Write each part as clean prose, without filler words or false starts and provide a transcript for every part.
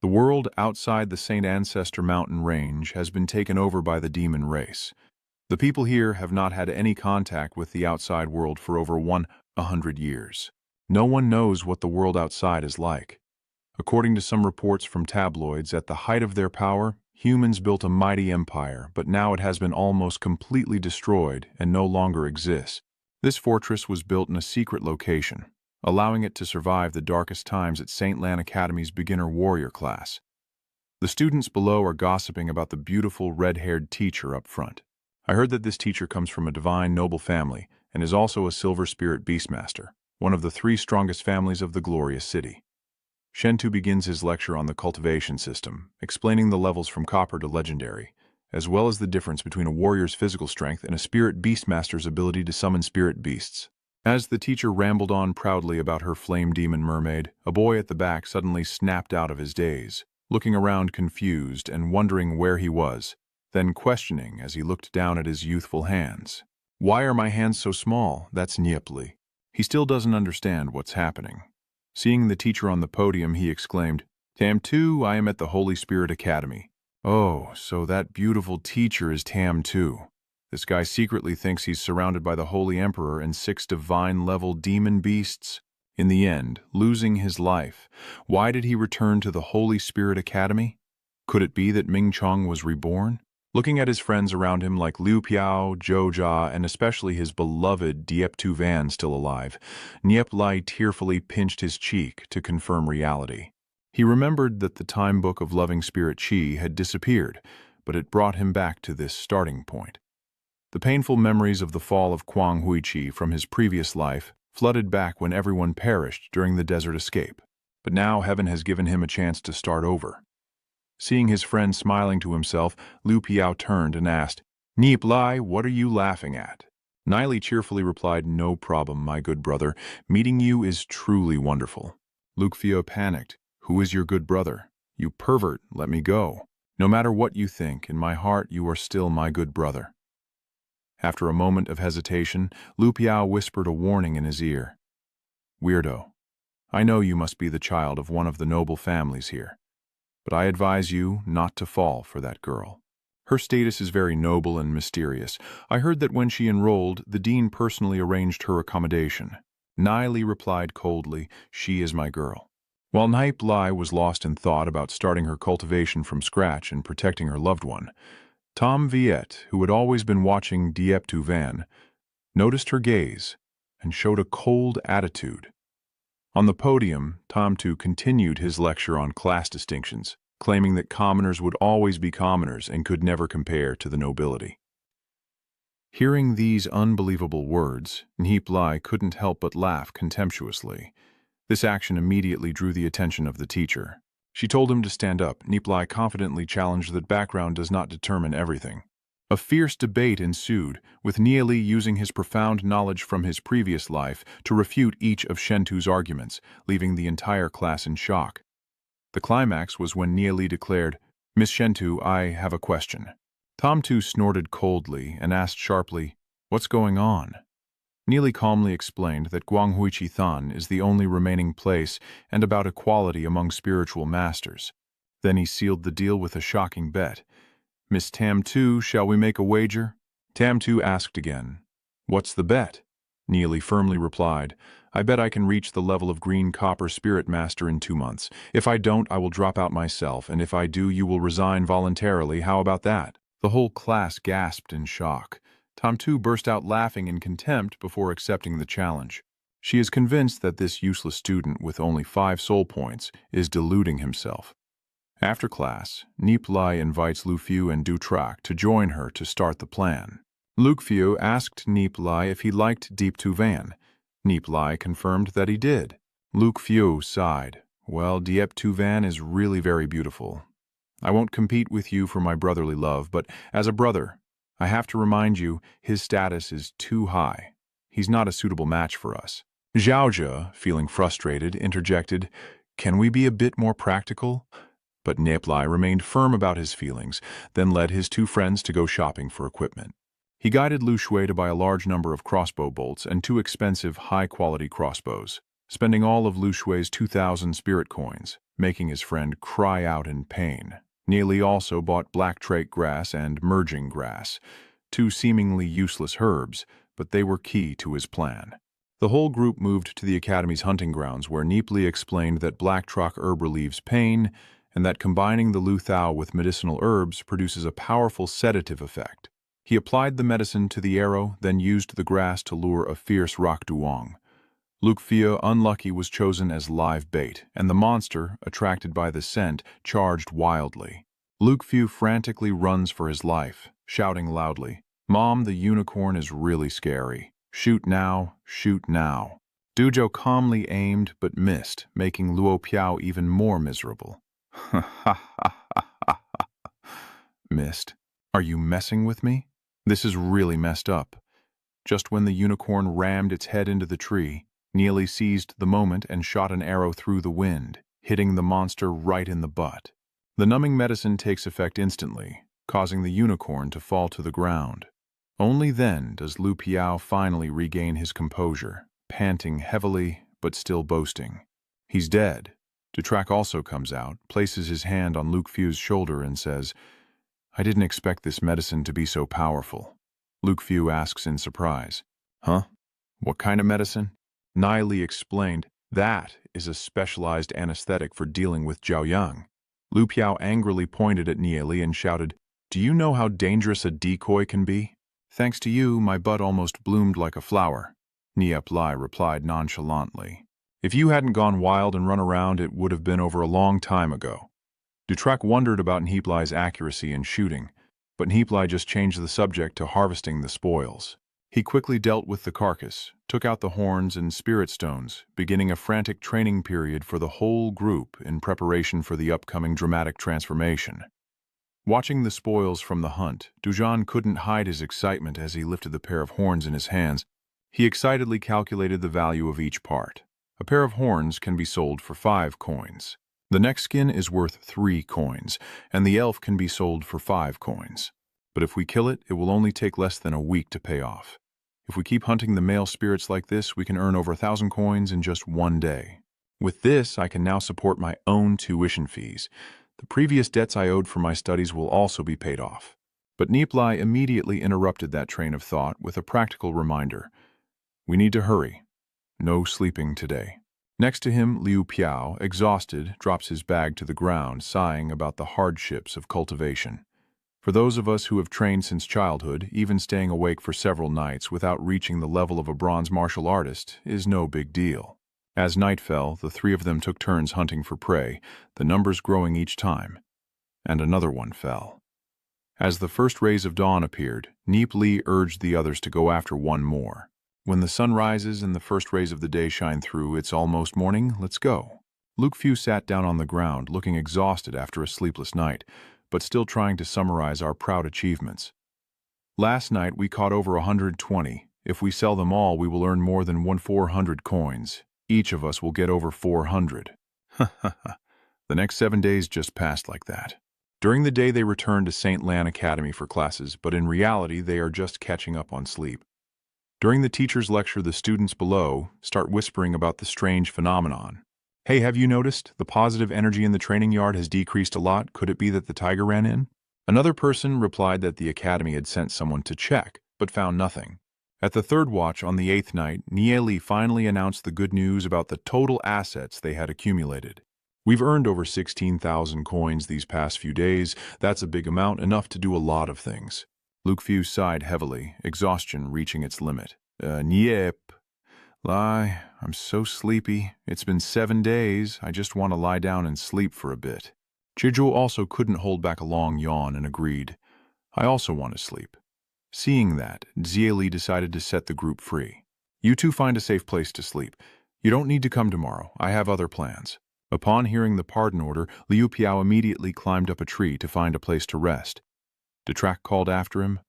The world outside the Saint Ancestor mountain range has been taken over by the demon race. The people here have not had any contact with the outside world for over 100 years. No one knows what the world outside is like. According to some reports from tabloids, at the height of their power, humans built a mighty empire, but now it has been almost completely destroyed and no longer exists. This fortress was built in a secret location, allowing it to survive the darkest times at St. Lan Academy's beginner warrior class. The students below are gossiping about the beautiful red-haired teacher up front. I heard that this teacher comes from a divine noble family and is also a silver spirit beastmaster, one of the 3 strongest families of the glorious city. Shentu begins his lecture on the cultivation system, explaining the levels from copper to legendary, as well as the difference between a warrior's physical strength and a spirit beastmaster's ability to summon spirit beasts. As the teacher rambled on proudly about her flame demon mermaid, a boy at the back suddenly snapped out of his daze, looking around confused and wondering where he was, then questioning as he looked down at his youthful hands. "Why are my hands so small? That's Nie Li." He still doesn't understand what's happening. Seeing the teacher on the podium, he exclaimed, "Tam 2, I am at the Holy Spirit Academy." Oh, so that beautiful teacher is Tam 2. This guy secretly thinks he's surrounded by the Holy Emperor and 6 divine-level demon beasts. In the end, losing his life. Why did he return to the Holy Spirit Academy? Could it be that Ming Chong was reborn? Looking at his friends around him like Liu Piao, Zhou Jia, and especially his beloved Diep Tu Van still alive, Nie Li tearfully pinched his cheek to confirm reality. He remembered that the time book of loving spirit Qi had disappeared, but it brought him back to this starting point. The painful memories of the fall of Kuang Hui Qi from his previous life flooded back when everyone perished during the desert escape. But now heaven has given him a chance to start over. Seeing his friend smiling to himself, Liu Piao turned and asked, "Nie Li, what are you laughing at?" Nie Li cheerfully replied, "No problem, my good brother. Meeting you is truly wonderful." Liu Piao panicked. "Who is your good brother? You pervert, let me go. No matter what you think, in my heart you are still my good brother." After a moment of hesitation, Liu Piao whispered a warning in his ear. "Weirdo, I know you must be the child of one of the noble families here, but I advise you not to fall for that girl. Her status is very noble and mysterious. I heard that when she enrolled, the dean personally arranged her accommodation." Nie Li replied coldly, "She is my girl." While Nie Li was lost in thought about starting her cultivation from scratch and protecting her loved one, Tom Viet, who had always been watching Diep Tu Van, noticed her gaze and showed a cold attitude. On the podium, Tom Tu continued his lecture on class distinctions, claiming that commoners would always be commoners and could never compare to the nobility. Hearing these unbelievable words, Nie Li couldn't help but laugh contemptuously. This action immediately drew the attention of the teacher. She told him to stand up. Nie Li confidently challenged that background does not determine everything. A fierce debate ensued, with Nie Li using his profound knowledge from his previous life to refute each of Shentu's arguments, leaving the entire class in shock. The climax was when Nie Li declared, "Miss Shentu, I have a question." Tom Tu snorted coldly and asked sharply, "What's going on?" Nie Li calmly explained that Guanghui Than is the only remaining place and about equality among spiritual masters. Then he sealed the deal with a shocking bet. "Miss Tam Tu, shall we make a wager?" Tam Tu asked again. "What's the bet?" Nie Li firmly replied, "I bet I can reach the level of green copper spirit master in 2 months. If I don't, I will drop out myself, and if I do, you will resign voluntarily. How about that?" The whole class gasped in shock. Tom Tu burst out laughing in contempt before accepting the challenge. She is convinced that this useless student with only 5 soul points is deluding himself. After class, Nie Li invites Lu Fu and Du Trac to join her to start the plan. Lu Fu asked Nie Li if he liked Diep Tu Van. Nie Li confirmed that he did. Lu Fu sighed. "Well, Diep Tu Van is really very beautiful. I won't compete with you for my brotherly love, but as a brother, I have to remind you, his status is too high. He's not a suitable match for us." Zhao Jia, feeling frustrated, interjected, "Can we be a bit more practical?" But Nie Li remained firm about his feelings, then led his 2 friends to go shopping for equipment. He guided Lu Shui to buy a large number of crossbow bolts and 2 expensive, high-quality crossbows, spending all of Lu Shui's 2,000 spirit coins, making his friend cry out in pain. Nie Li also bought black trach grass and merging grass, two seemingly useless herbs, but they were key to his plan. The whole group moved to the Academy's hunting grounds, where Nie Li explained that black trach herb relieves pain and that combining the Lu Thao with medicinal herbs produces a powerful sedative effect. He applied the medicine to the arrow, then used the grass to lure a fierce rak duong. Luke Fia, unlucky, was chosen as live bait, and the monster, attracted by the scent, charged wildly. Luke Fia frantically runs for his life, shouting loudly, "Mom, the unicorn is really scary. Shoot now, shoot now." Dujo calmly aimed but missed, making Luo Piao even more miserable. "Ha ha ha ha ha. Missed? Are you messing with me? This is really messed up." Just when the unicorn rammed its head into the tree, Nie Li seized the moment and shot an arrow through the wind, hitting the monster right in the butt. The numbing medicine takes effect instantly, causing the unicorn to fall to the ground. Only then does Lu Piao finally regain his composure, panting heavily but still boasting. He's dead. Dutrak also comes out, places his hand on Luke Fiu's shoulder and says, "I didn't expect this medicine to be so powerful." Luke Fiu asks in surprise, "Huh? What kind of medicine?" Nie Li explained, "That is a specialized anesthetic for dealing with Jiaoyang." Lu Piao angrily pointed at Nie Li and shouted, "Do you know how dangerous a decoy can be?" "Thanks to you, my butt almost bloomed like a flower," Nie Li replied nonchalantly. "If you hadn't gone wild and run around, it would have been over a long time ago." Dutrak wondered about Nie Li's accuracy in shooting, but Nie Li just changed the subject to harvesting the spoils. He quickly dealt with the carcass, took out the horns and spirit stones, beginning a frantic training period for the whole group in preparation for the upcoming dramatic transformation. Watching the spoils from the hunt, Dujan couldn't hide his excitement as he lifted the pair of horns in his hands. He excitedly calculated the value of each part. A pair of horns can be sold for 5 coins. The neck skin is worth 3 coins, and the elf can be sold for 5 coins. But if we kill it, it will only take less than a week to pay off. If we keep hunting the male spirits like this, we can earn over 1,000 coins in just 1 day. With this, I can now support my own tuition fees. The previous debts I owed for my studies will also be paid off." But Nie Li immediately interrupted that train of thought with a practical reminder. "We need to hurry. No sleeping today." Next to him, Liu Piao, exhausted, drops his bag to the ground, sighing about the hardships of cultivation. For those of us who have trained since childhood, even staying awake for several nights without reaching the level of a bronze martial artist is no big deal. As night fell, the 3 of them took turns hunting for prey, the numbers growing each time. And another one fell. As the first rays of dawn appeared, Nie Li urged the others to go after one more. "When the sun rises and the first rays of the day shine through, it's almost morning, let's go." Luke Fiu sat down on the ground, looking exhausted after a sleepless night, but still trying to summarize our proud achievements. "Last night we caught over 120. If we sell them all, we will earn more than 400 coins. Each of us will get over 400. The next 7 days just passed like that. During the day they returned to St. Lan Academy for classes, but in reality they are just catching up on sleep. During the teacher's lecture, the students below start whispering about the strange phenomenon. "Hey, have you noticed? The positive energy in the training yard has decreased a lot. Could it be that the tiger ran in?" Another person replied that the academy had sent someone to check, but found nothing. At the 3rd watch on the 8th night, Nie Li finally announced the good news about the total assets they had accumulated. "We've earned over 16,000 coins these past few days. That's a big amount, enough to do a lot of things." Luke Fiu sighed heavily, exhaustion reaching its limit. Yep. Lie, I'm so sleepy. It's been 7 days. I just want to lie down and sleep for a bit." Chijuo also couldn't hold back a long yawn and agreed. "I also want to sleep." Seeing that, Nie Li decided to set the group free. "You two find a safe place to sleep. You don't need to come tomorrow. I have other plans." Upon hearing the pardon order, Liu Piao immediately climbed up a tree to find a place to rest. Dutrak called after him,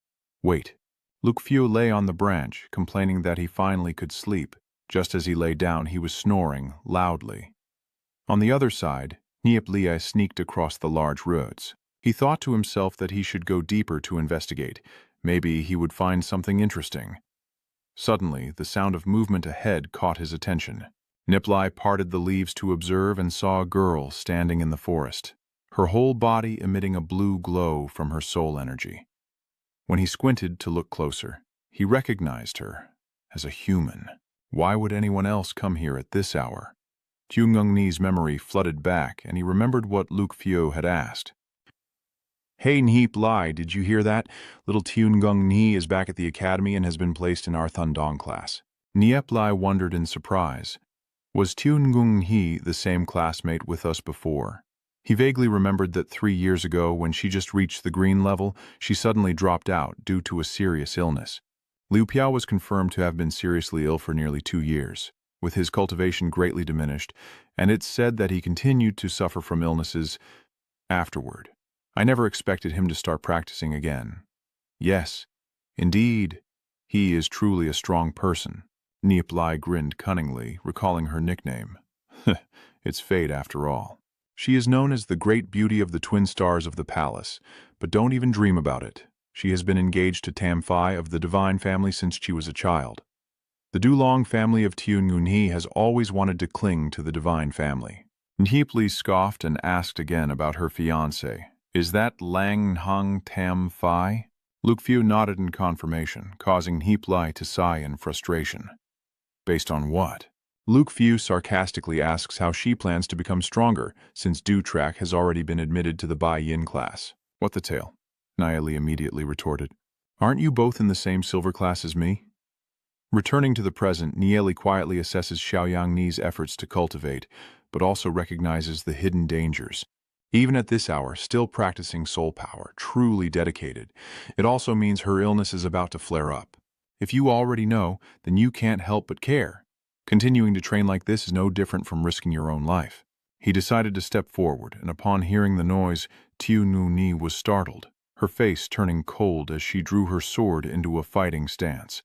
"Wait." Luke Fiu lay on the branch, complaining that he finally could sleep. Just as he lay down, he was snoring loudly. On the other side, Nie Li sneaked across the large roots. He thought to himself that he should go deeper to investigate. Maybe he would find something interesting. Suddenly, the sound of movement ahead caught his attention. Li parted the leaves to observe and saw a girl standing in the forest, her whole body emitting a blue glow from her soul energy. When he squinted to look closer, he recognized her as a human. Why would anyone else come here at this hour? Ni's memory flooded back, and he remembered what Luke Fio had asked. Hey Nie Li, did you hear that? Little Ni is back at the academy and has been placed in our Thundong class. Nie Li wondered in surprise. Was Ni the same classmate with us before? He vaguely remembered that 3 years ago, when she just reached the green level, she suddenly dropped out due to a serious illness. Liu Piao was confirmed to have been seriously ill for nearly 2 years, with his cultivation greatly diminished, and it's said that he continued to suffer from illnesses afterward. I never expected him to start practicing again. Yes, indeed, he is truly a strong person. Nie Li grinned cunningly, recalling her nickname. It's fate after all. She is known as the great beauty of the twin stars of the palace, but don't even dream about it. She has been engaged to Tam Phi of the divine family since she was a child. The Dulong family of Ni has always wanted to cling to the divine family. Nie Li scoffed and asked again about her fiancé. Is that Lang Hung Tam Phi? Luke Fu nodded in confirmation, causing Nie Li to sigh in frustration. Based on what? Luke Fu sarcastically asks how she plans to become stronger, since Trak has already been admitted to the Bai Yin class. What the tail? Nie Li immediately retorted. Aren't you both in the same silver class as me? Returning to the present, Nie Li quietly assesses Xiaoyang Ni's efforts to cultivate, but also recognizes the hidden dangers. Even at this hour, still practicing soul power, truly dedicated, it also means her illness is about to flare up. If you already know, then you can't help but care. Continuing to train like this is no different from risking your own life. He decided to step forward, and upon hearing the noise, Ni was startled, her face turning cold as she drew her sword into a fighting stance.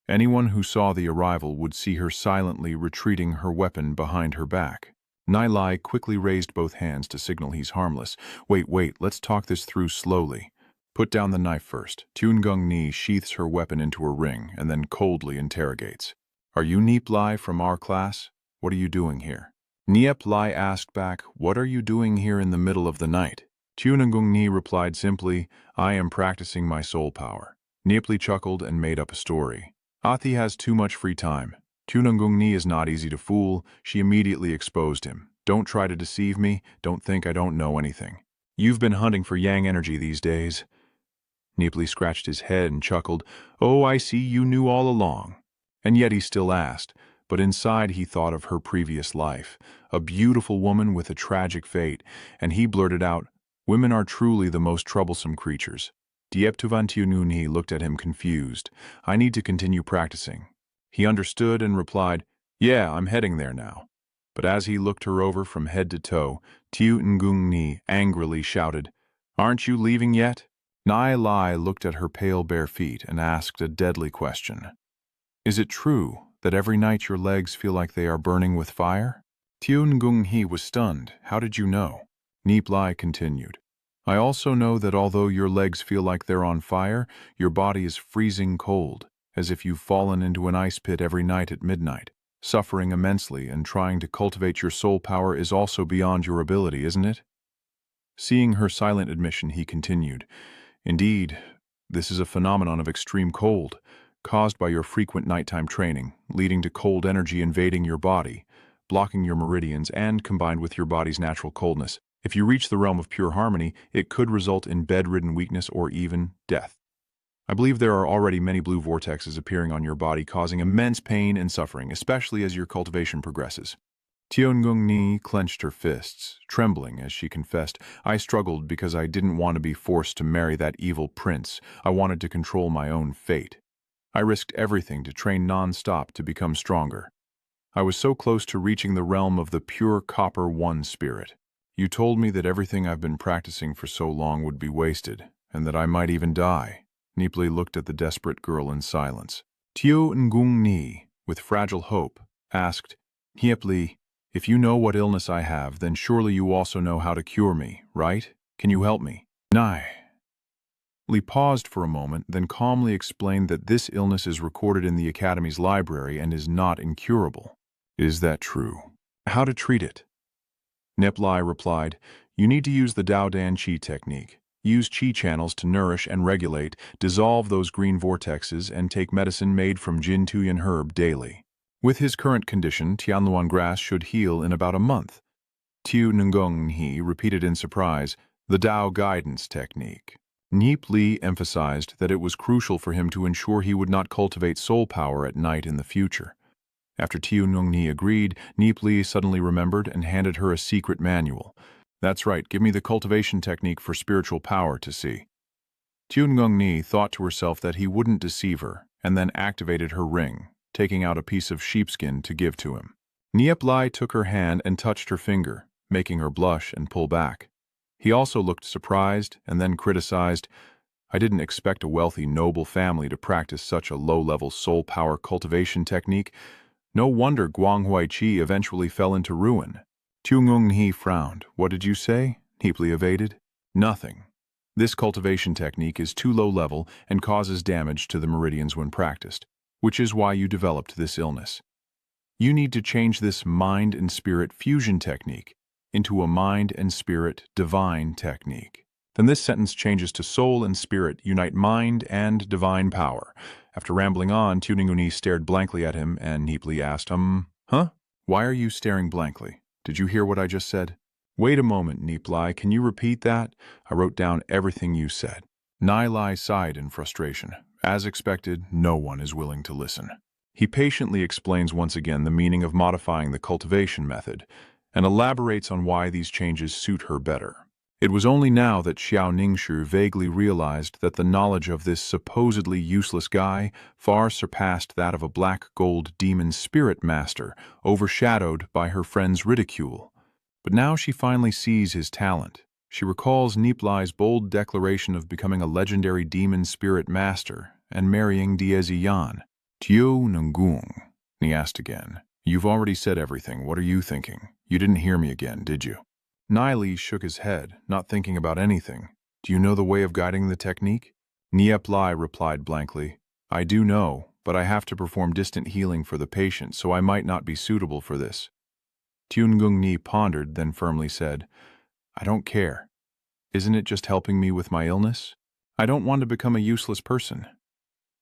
Anyone who saw the arrival would see her silently retreating her weapon behind her back. Nie Li quickly raised both hands to signal he's harmless. Wait, let's talk this through slowly. Put down the knife first. Ni sheaths her weapon into a ring and then coldly interrogates. Are you Nie Li from our class? What are you doing here? Nie Li asked back, what are you doing here in the middle of the night? Ni replied simply, I am practicing my soul power. Nie Li chuckled and made up a story. Athi has too much free time. Ni is not easy to fool. She immediately exposed him. Don't try to deceive me. Don't think I don't know anything. You've been hunting for yang energy these days. Nie Li scratched his head and chuckled. Oh, I see you knew all along. And yet he still asked, but inside he thought of her previous life, a beautiful woman with a tragic fate, and he blurted out, women are truly the most troublesome creatures. Ni looked at him confused. I need to continue practicing. He understood and replied, yeah, I'm heading there now. But as he looked her over from head to toe, Ni angrily shouted, aren't you leaving yet? Nie Li looked at her pale bare feet and asked a deadly question. Is it true that every night your legs feel like they are burning with fire? He was stunned. How did you know? Nie Li continued. I also know that although your legs feel like they're on fire, your body is freezing cold, as if you've fallen into an ice pit every night at midnight. Suffering immensely and trying to cultivate your soul power is also beyond your ability, isn't it? Seeing her silent admission, he continued, indeed, this is a phenomenon of extreme cold, caused by your frequent nighttime training, leading to cold energy invading your body, blocking your meridians, and combined with your body's natural coldness. If you reach the realm of pure harmony, it could result in bedridden weakness or even death. I believe there are already many blue vortexes appearing on your body, causing immense pain and suffering, especially as your cultivation progresses. Ni clenched her fists, trembling as she confessed, I struggled because I didn't want to be forced to marry that evil prince. I wanted to control my own fate. I risked everything to train non-stop to become stronger. I was so close to reaching the realm of the pure copper one spirit. You told me that everything I've been practicing for so long would be wasted, and that I might even die. Nie Li looked at the desperate girl in silence. Ni, with fragile hope, asked, Nie Li, if you know what illness I have, then surely you also know how to cure me, right? Can you help me? Nie Li paused for a moment, then calmly explained that this illness is recorded in the Academy's library and is not incurable. Is that true? How to treat it? Nie Li replied, you need to use the Dao Dan Qi technique. Use qi channels to nourish and regulate, dissolve those green vortexes, and take medicine made from Jin Tuyen herb daily. With his current condition, Tianluan grass should heal in about a month. Tiu Nungong He repeated in surprise, the Dao guidance technique. Nie Li emphasized that it was crucial for him to ensure he would not cultivate soul power at night in the future. After Tiu Nungni agreed, Nie Li suddenly remembered and handed her a secret manual. That's right, give me the cultivation technique for spiritual power to see. Tiu Nungni thought to herself that he wouldn't deceive her, and then activated her ring, taking out a piece of sheepskin to give to him. Nie Li took her hand and touched her finger, making her blush and pull back. He also looked surprised and then criticized, I didn't expect a wealthy, noble family to practice such a low-level soul power cultivation technique. No wonder Guanghui Qi eventually fell into ruin. Tu Ngung-He frowned. What did you say? Nie Li evaded. Nothing. This cultivation technique is too low level and causes damage to the meridians when practiced, which is why you developed this illness. You need to change this mind and spirit fusion technique into a mind and spirit divine technique. Then this sentence changes to soul and spirit unite mind and divine power. After rambling on, Tu Ninguni stared blankly at him, and Nie Li asked, huh? Why are you staring blankly? Did you hear what I just said? Wait a moment, Nie Li, can you repeat that? I wrote down everything you said. Nie Li sighed in frustration. As expected, no one is willing to listen. He patiently explains once again the meaning of modifying the cultivation method, and elaborates on why these changes suit her better. It was only now that Xiao Ningshu vaguely realized that the knowledge of this supposedly useless guy far surpassed that of a black gold demon spirit master, overshadowed by her friend's ridicule. But now she finally sees his talent. She recalls Nie Li's bold declaration of becoming a legendary demon spirit master and marrying Dieziyan. Tio Nungung, he asked again. You've already said everything. What are you thinking? You didn't hear me again, did you? Nie Li shook his head, not thinking about anything. Do you know the way of guiding the technique? Nie Li replied blankly. I do know, but I have to perform distant healing for the patient, so I might not be suitable for this. Tiungung Ni pondered, then firmly said, I don't care. Isn't it just helping me with my illness? I don't want to become a useless person.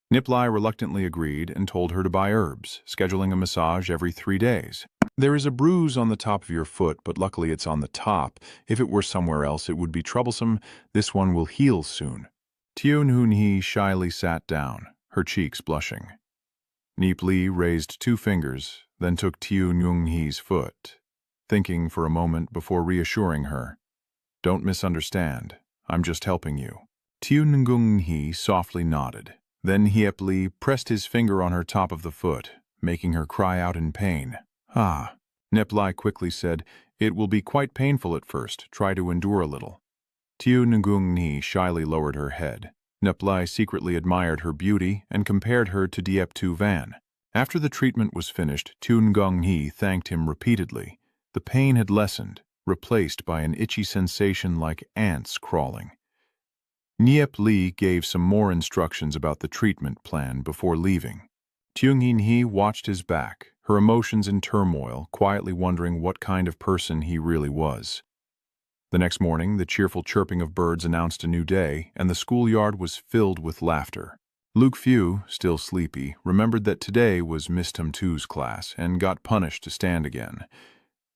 Nie Li reluctantly agreed and told her to buy herbs, scheduling a massage every 3 days. There is a bruise on the top of your foot, but luckily it's on the top. If it were somewhere else, it would be troublesome. This one will heal soon. Tiunhunhi shyly sat down, her cheeks blushing. Nie Li raised 2 fingers, then took Tiunhunhi's foot, thinking for a moment before reassuring her. Don't misunderstand. I'm just helping you. Tiunhunhi softly nodded. Then Nie Li pressed his finger on her top of the foot, making her cry out in pain. Ah, Nie Li quickly said, it will be quite painful at first. Try to endure a little. Tiu Ngung Ni shyly lowered her head. Nie Li secretly admired her beauty and compared her to Diep Tu Van. After the treatment was finished, Tu Ngung Ni thanked him repeatedly. The pain had lessened, replaced by an itchy sensation like ants crawling. Nie Li gave some more instructions about the treatment plan before leaving. Tiunhin-He watched his back, her emotions in turmoil, quietly wondering what kind of person he really was. The next morning, the cheerful chirping of birds announced a new day, and the schoolyard was filled with laughter. Luke Few, still sleepy, remembered that today was Miss Tumtu's class and got punished to stand again.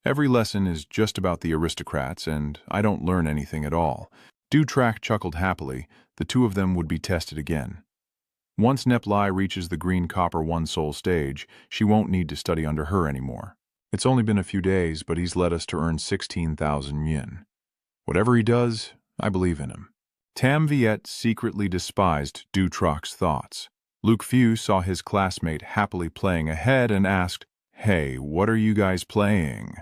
Every lesson is just about the aristocrats, and I don't learn anything at all. Dewtrack chuckled happily. The 2 of them would be tested again. Once Nie Li reaches the green copper 1 soul stage, she won't need to study under her anymore. It's only been a few days, but he's led us to earn 16,000 yen. Whatever he does, I believe in him. Tam Viet secretly despised Dewtrack's thoughts. Luke Few saw his classmate happily playing ahead and asked, Hey, what are you guys playing?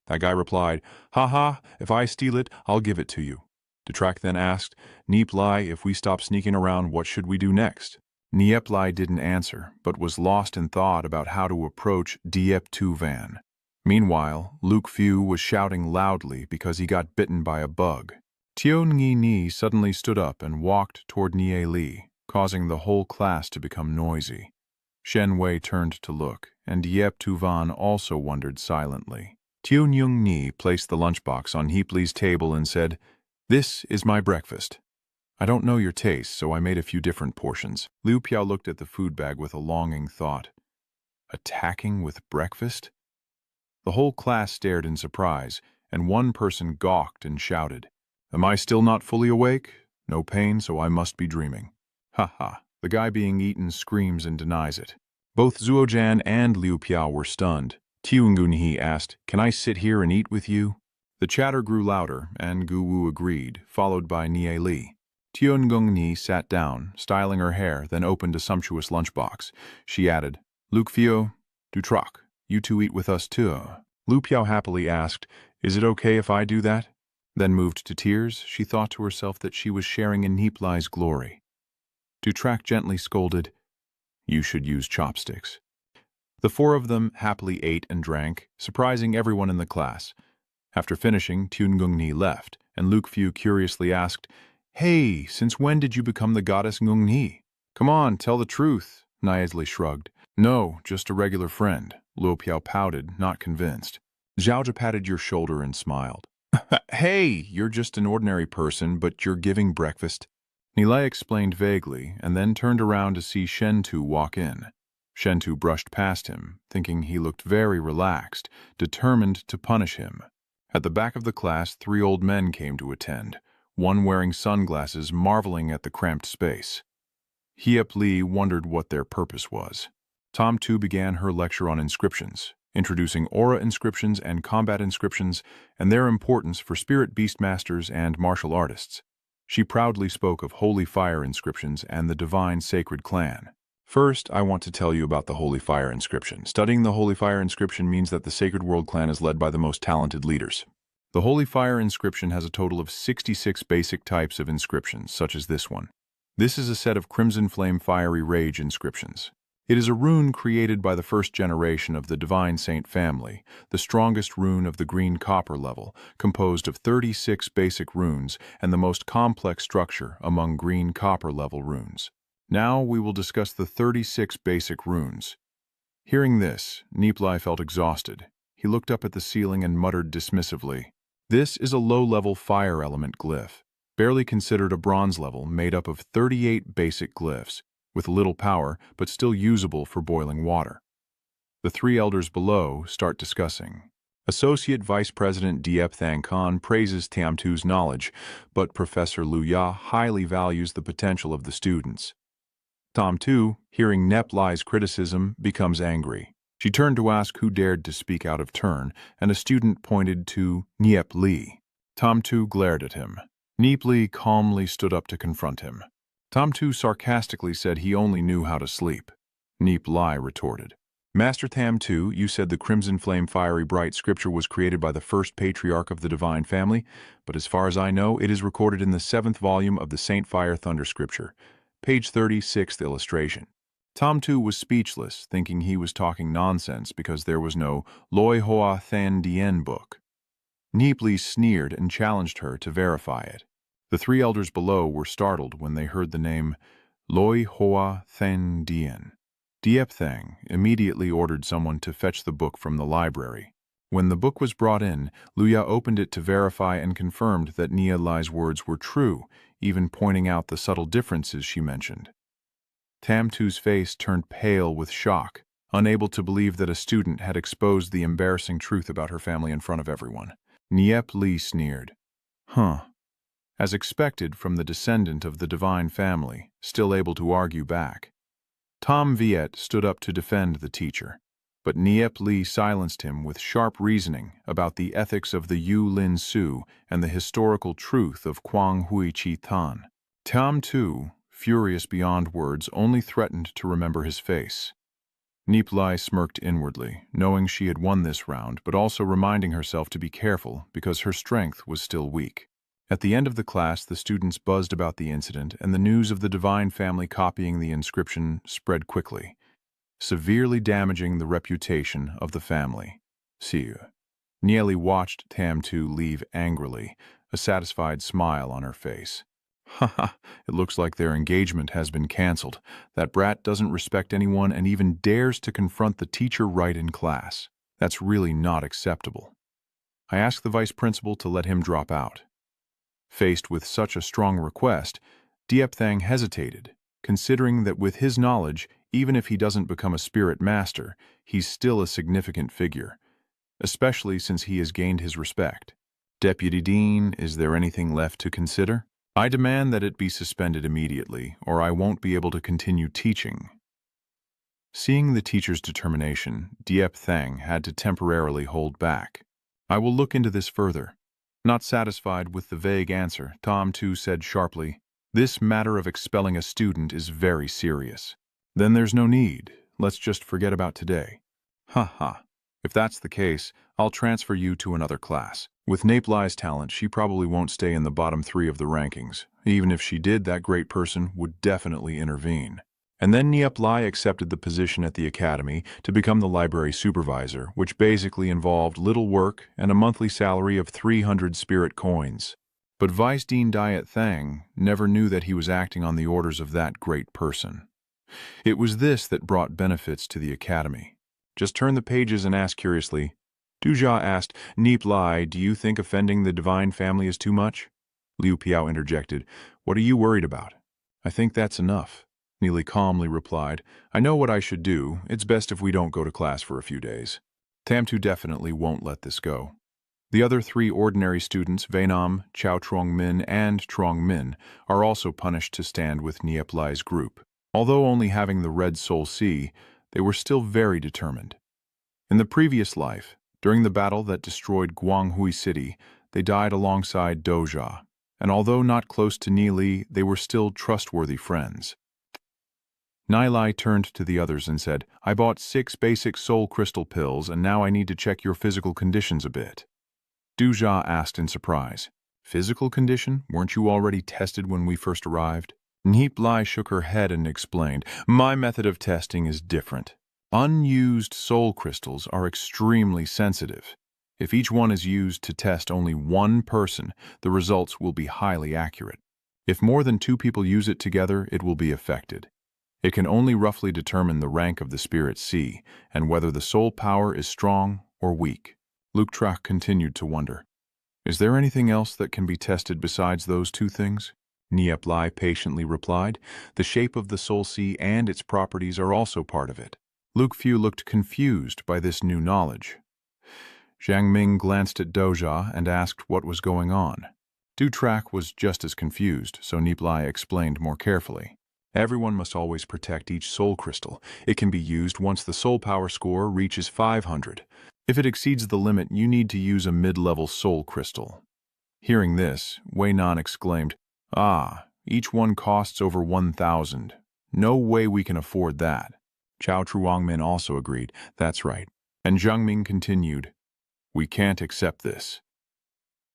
That guy replied, Ha, if I steal it, I'll give it to you. Dewtrack then asked, Nie Li, if we stop sneaking around, what should we do next? Nie Li didn't answer, but was lost in thought about how to approach Diep Tu Van. Meanwhile, Luke Few was shouting loudly because he got bitten by a bug. Tio Ngi Ni suddenly stood up and walked toward Nie Li, causing the whole class to become noisy. Shen Wei turned to look, and Yep Tuvan also wondered silently. Tian Yung Ni placed the lunchbox on Nie Li's table and said, "This is my breakfast. I don't know your taste, so I made a few different portions." Liu Piao looked at the food bag with a longing thought. Attacking with breakfast? The whole class stared in surprise, and one person gawked and shouted, "Am I still not fully awake? No pain, so I must be dreaming." Ha ha. The guy being eaten screams and denies it. Both Zhuojan and Liu Piao were stunned. Tiungunhi asked, "Can I sit here and eat with you?" The chatter grew louder, and Gu Wu agreed, followed by Nie Li. Tiungungni sat down, styling her hair, then opened a sumptuous lunchbox. She added, "Luke Fio, du Troc, you two eat with us too." Liu Piao happily asked, "Is it okay if I do that?" Then moved to tears, she thought to herself that she was sharing in Nie Li's glory. Dutrac gently scolded, "You should use chopsticks." The four of them happily ate and drank, surprising everyone in the class. After finishing, Tiungungni left, and Luke Fu curiously asked, "Hey, since when did you become the goddess Ngungni?" "Come on, tell the truth," Nie Li shrugged. "No, just a regular friend." Luo Piao pouted, not convinced. Zhaozha patted your shoulder and smiled. "Hey, you're just an ordinary person, but you're giving breakfast." Nilay explained vaguely, and then turned around to see Shentu walk in. Shentu brushed past him, thinking he looked very relaxed, determined to punish him. At the back of the class, 3 old men came to attend, one wearing sunglasses, marveling at the cramped space. Hiep Li wondered what their purpose was. Tom Tu began her lecture on inscriptions, introducing aura inscriptions and combat inscriptions, and their importance for spirit beast masters and martial artists. She proudly spoke of holy fire inscriptions and the divine sacred clan. First, I want to tell you about the holy fire inscription. Studying the holy fire inscription means that the sacred world clan is led by the most talented leaders. The holy fire inscription has a total of 66 basic types of inscriptions, such as this one. This is a set of crimson flame fiery rage inscriptions. It is a rune created by the first generation of the divine saint family, the strongest rune of the green copper level, composed of 36 basic runes and the most complex structure among green copper level runes. Now we will discuss the 36 basic runes. Hearing this, Nie Li felt exhausted. He looked up at the ceiling and muttered dismissively, "This is a low-level fire element glyph, barely considered a bronze level, made up of 38 basic glyphs, with little power but still usable for boiling water." The 3 elders below start discussing. Associate Vice President Diep Thang Khan praises Tiamtu's knowledge, but Professor Lu Ya highly values the potential of the students. Tom Tu, hearing Nep Li's criticism, becomes angry. She turned to ask who dared to speak out of turn, and a student pointed to Nie Li. Tom Tu glared at him. Nie Li calmly stood up to confront him. Tom Tu sarcastically said he only knew how to sleep. Nie Li retorted, "Master Tam Tu, you said the Crimson Flame Fiery Bright scripture was created by the first patriarch of the divine family, but as far as I know, it is recorded in the 7th volume of the Saint Fire Thunder scripture. Page 36th illustration." Tom Tu was speechless, thinking he was talking nonsense because there was no Loi Hoa Than Dien book. Nie Li sneered and challenged her to verify it. The 3 elders below were startled when they heard the name Loi Hoa Than Dien. Diep Thang immediately ordered someone to fetch the book from the library. When the book was brought in, Luya opened it to verify and confirmed that Nie Li's words were true, even pointing out the subtle differences she mentioned. Tam Tu's face turned pale with shock, unable to believe that a student had exposed the embarrassing truth about her family in front of everyone. Nie Li sneered. "Huh." As expected from the descendant of the divine family, still able to argue back. Tom Viet stood up to defend the teacher, but Nie Li silenced him with sharp reasoning about the ethics of the Yu Lin Su and the historical truth of Quang Hui Chi Tan. Tam Tu, furious beyond words, only threatened to remember his face. Nie Li smirked inwardly, knowing she had won this round, but also reminding herself to be careful because her strength was still weak. At the end of the class, the students buzzed about the incident, and the news of the divine family copying the inscription spread quickly, severely damaging the reputation of the family. Siu. Nie Li watched Tam Tu leave angrily, a satisfied smile on her face. Haha, it looks like their engagement has been cancelled. That brat doesn't respect anyone and even dares to confront the teacher right in class. That's really not acceptable. I asked the vice principal to let him drop out. Faced with such a strong request, Diepthang hesitated, considering that with his knowledge, even if he doesn't become a spirit master, he's still a significant figure, especially since he has gained his respect. Deputy Dean, is there anything left to consider? I demand that it be suspended immediately, or I won't be able to continue teaching. Seeing the teacher's determination, Diepthang had to temporarily hold back. I will look into this further. Not satisfied with the vague answer, Tom too said sharply, "This matter of expelling a student is very serious." "Then there's no need. Let's just forget about today." "Ha ha. If that's the case, I'll transfer you to another class. With Nie Li's talent, she probably won't stay in the bottom 3 of the rankings. Even if she did, that great person would definitely intervene." And then Nie Li accepted the position at the academy to become the library supervisor, which basically involved little work and a monthly salary of 300 spirit coins. But Vice Dean Diepthang never knew that he was acting on the orders of that great person. It was this that brought benefits to the academy. Just turn the pages and ask curiously. Dujia asked, "Nie Li, do you think offending the divine family is too much?" Liu Piao interjected, "What are you worried about?" "I think that's enough." Nie Li calmly replied, "I know what I should do. It's best if we don't go to class for a few days." Tamtu definitely won't let this go. The other 3 ordinary students, Vainam, Chao Trong Min, and Trong Min, are also punished to stand with Nie Li's group. Although only having the Red Soul Sea, they were still very determined. In the previous life, during the battle that destroyed Guanghui City, they died alongside Dojia, and although not close to Nie Li, they were still trustworthy friends. Nie Li turned to the others and said, "I bought 6 basic soul crystal pills, and now I need to check your physical conditions a bit." Dujia asked in surprise, "Physical condition? Weren't you already tested when we first arrived?" Nie Li shook her head and explained, "My method of testing is different. Unused soul crystals are extremely sensitive. If each one is used to test only one person, the results will be highly accurate. If more than 2 people use it together, it will be affected. It can only roughly determine the rank of the spirit sea and whether the soul power is strong or weak." Luke Track continued to wonder, "Is there anything else that can be tested besides those 2 things?" Nie Li patiently replied, "The shape of the soul sea and its properties are also part of it." Luke Fu looked confused by this new knowledge. Zhang Ming glanced at Dojia and asked what was going on. Du Track was just as confused, so Nie Li explained more carefully. "Everyone must always protect each soul crystal. It can be used once the soul power score reaches 500. If it exceeds the limit, you need to use a mid-level soul crystal." Hearing this, Wei Nan exclaimed, "Ah, each one costs over 1,000. No way we can afford that." Chao Truongmin also agreed, "That's right." And Zhang Ming continued, "We can't accept this."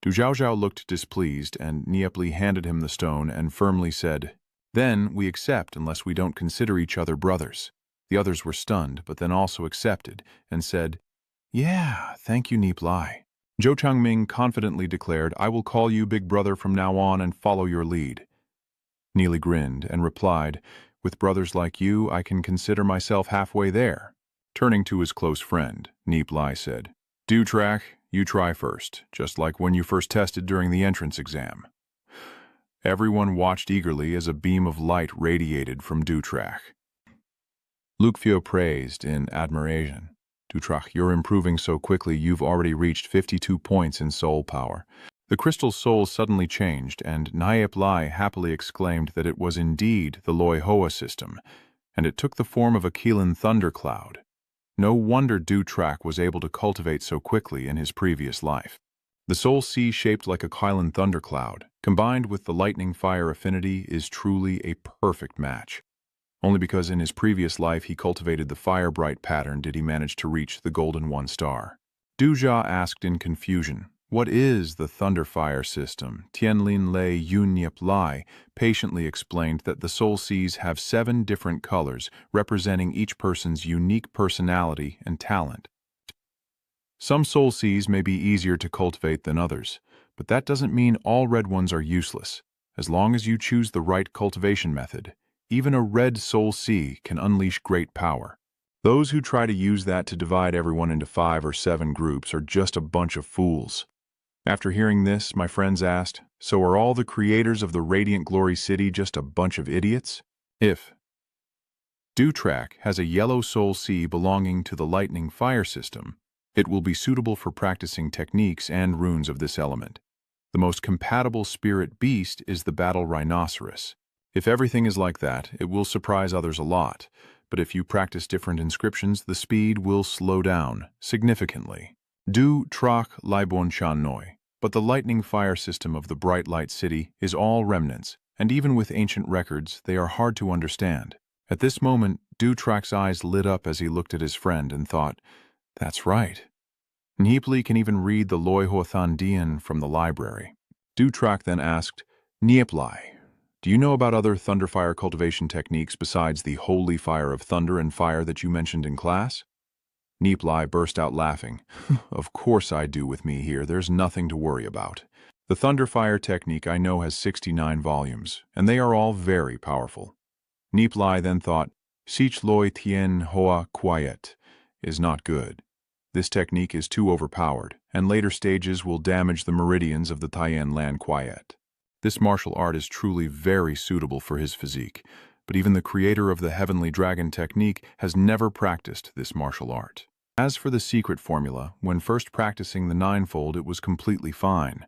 Du Zhaozhao looked displeased, and Nie Li handed him the stone and firmly said, "Then we accept unless we don't consider each other brothers." The others were stunned, but then also accepted, and said, "Yeah, thank you, Nie Li." Zhou Changming confidently declared, "I will call you Big Brother from now on and follow your lead." Nie Li grinned and replied, "With brothers like you, I can consider myself halfway there." Turning to his close friend, Nie Li said, "Du Track, you try first, just like when you first tested during the entrance exam." Everyone watched eagerly as a beam of light radiated from Du Track. Luke Fu praised in admiration. "Du Track, you're improving so quickly you've already reached 52 points in soul power." The crystal soul suddenly changed, and Nie Li happily exclaimed that it was indeed the Loi Hoa system, and it took the form of a Keelan thundercloud. No wonder Du Track was able to cultivate so quickly in his previous life. The soul sea shaped like a Kylan thundercloud, combined with the lightning fire affinity, is truly a perfect match. Only because in his previous life he cultivated the fire bright pattern did he manage to reach the golden 1 star. Dujia asked in confusion, "What is the thunder fire system?" Tianlin Lei Yun Nie Li patiently explained that the soul seas have 7 different colors, representing each person's unique personality and talent. Some soul seas may be easier to cultivate than others, but that doesn't mean all red ones are useless. As long as you choose the right cultivation method, even a red soul sea can unleash great power. Those who try to use that to divide everyone into 5 or 7 groups are just a bunch of fools. After hearing this, my friends asked, so are all the creators of the Radiant Glory City just a bunch of idiots? If Dewtrack has a yellow soul sea belonging to the lightning fire system, it will be suitable for practicing techniques and runes of this element. The most compatible spirit beast is the battle rhinoceros. If everything is like that, it will surprise others a lot, but if you practice different inscriptions, the speed will slow down significantly. Du Trak Libon Chan Noi. But the lightning fire system of the Bright Light City is all remnants, and even with ancient records, they are hard to understand. At this moment, Dewtrack's eyes lit up as he looked at his friend and thought, that's right. Nie Li can even read the Loi Hothan Dian from the library. Dewtrack then asked, Nie Li, do you know about other thunderfire cultivation techniques besides the holy fire of thunder and fire that you mentioned in class? Nie Li burst out laughing. Of course I do with me here, there's nothing to worry about. The thunderfire technique I know has 69 volumes, and they are all very powerful. Nie Li then thought, Sich Loi Tien Hoa Quiet is not good. This technique is too overpowered, and later stages will damage the meridians of the Tien Lan Quiet. This martial art is truly very suitable for his physique, but even the creator of the Heavenly Dragon technique has never practiced this martial art. As for the secret formula, when first practicing the ninefold it was completely fine,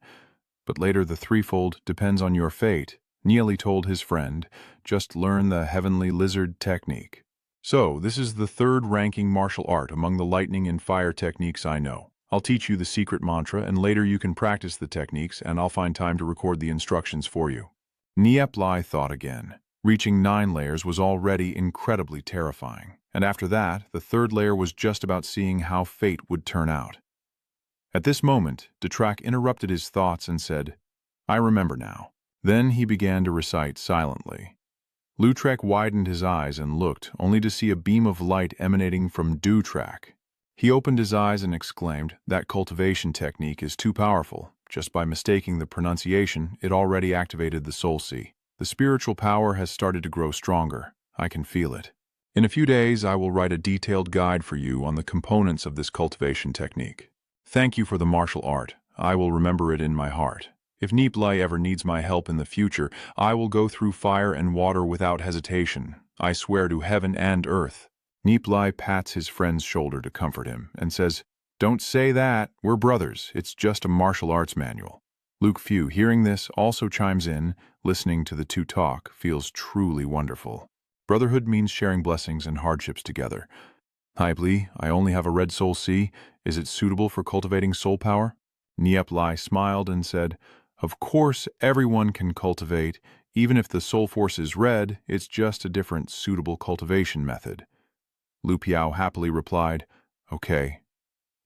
but later the threefold depends on your fate. Nie Li told his friend, just learn the Heavenly Lizard technique. So, this is the third-ranking martial art among the lightning and fire techniques I know. I'll teach you the secret mantra, and later you can practice the techniques, and I'll find time to record the instructions for you. Nie Li thought again. Reaching 9 layers was already incredibly terrifying, and after that, the 3rd layer was just about seeing how fate would turn out. At this moment, Dewtrack interrupted his thoughts and said, I remember now. Then he began to recite silently. Dewtrack widened his eyes and looked, only to see a beam of light emanating from Dewtrack. He opened his eyes and exclaimed, that cultivation technique is too powerful. Just by mistaking the pronunciation, it already activated the soul sea. The spiritual power has started to grow stronger. I can feel it. In a few days, I will write a detailed guide for you on the components of this cultivation technique. Thank you for the martial art. I will remember it in my heart. If Nie Li ever needs my help in the future, I will go through fire and water without hesitation. I swear to heaven and earth. Nie Li pats his friend's shoulder to comfort him and says, don't say that. We're brothers. It's just a martial arts manual. Luke Few, hearing this, also chimes in, listening to the two talk, feels truly wonderful. Brotherhood means sharing blessings and hardships together. Nie Li, I only have a red soul sea. Is it suitable for cultivating soul power? Nie Li smiled and said, of course, everyone can cultivate. Even if the soul force is red, it's just a different suitable cultivation method. Lu Piao happily replied, okay,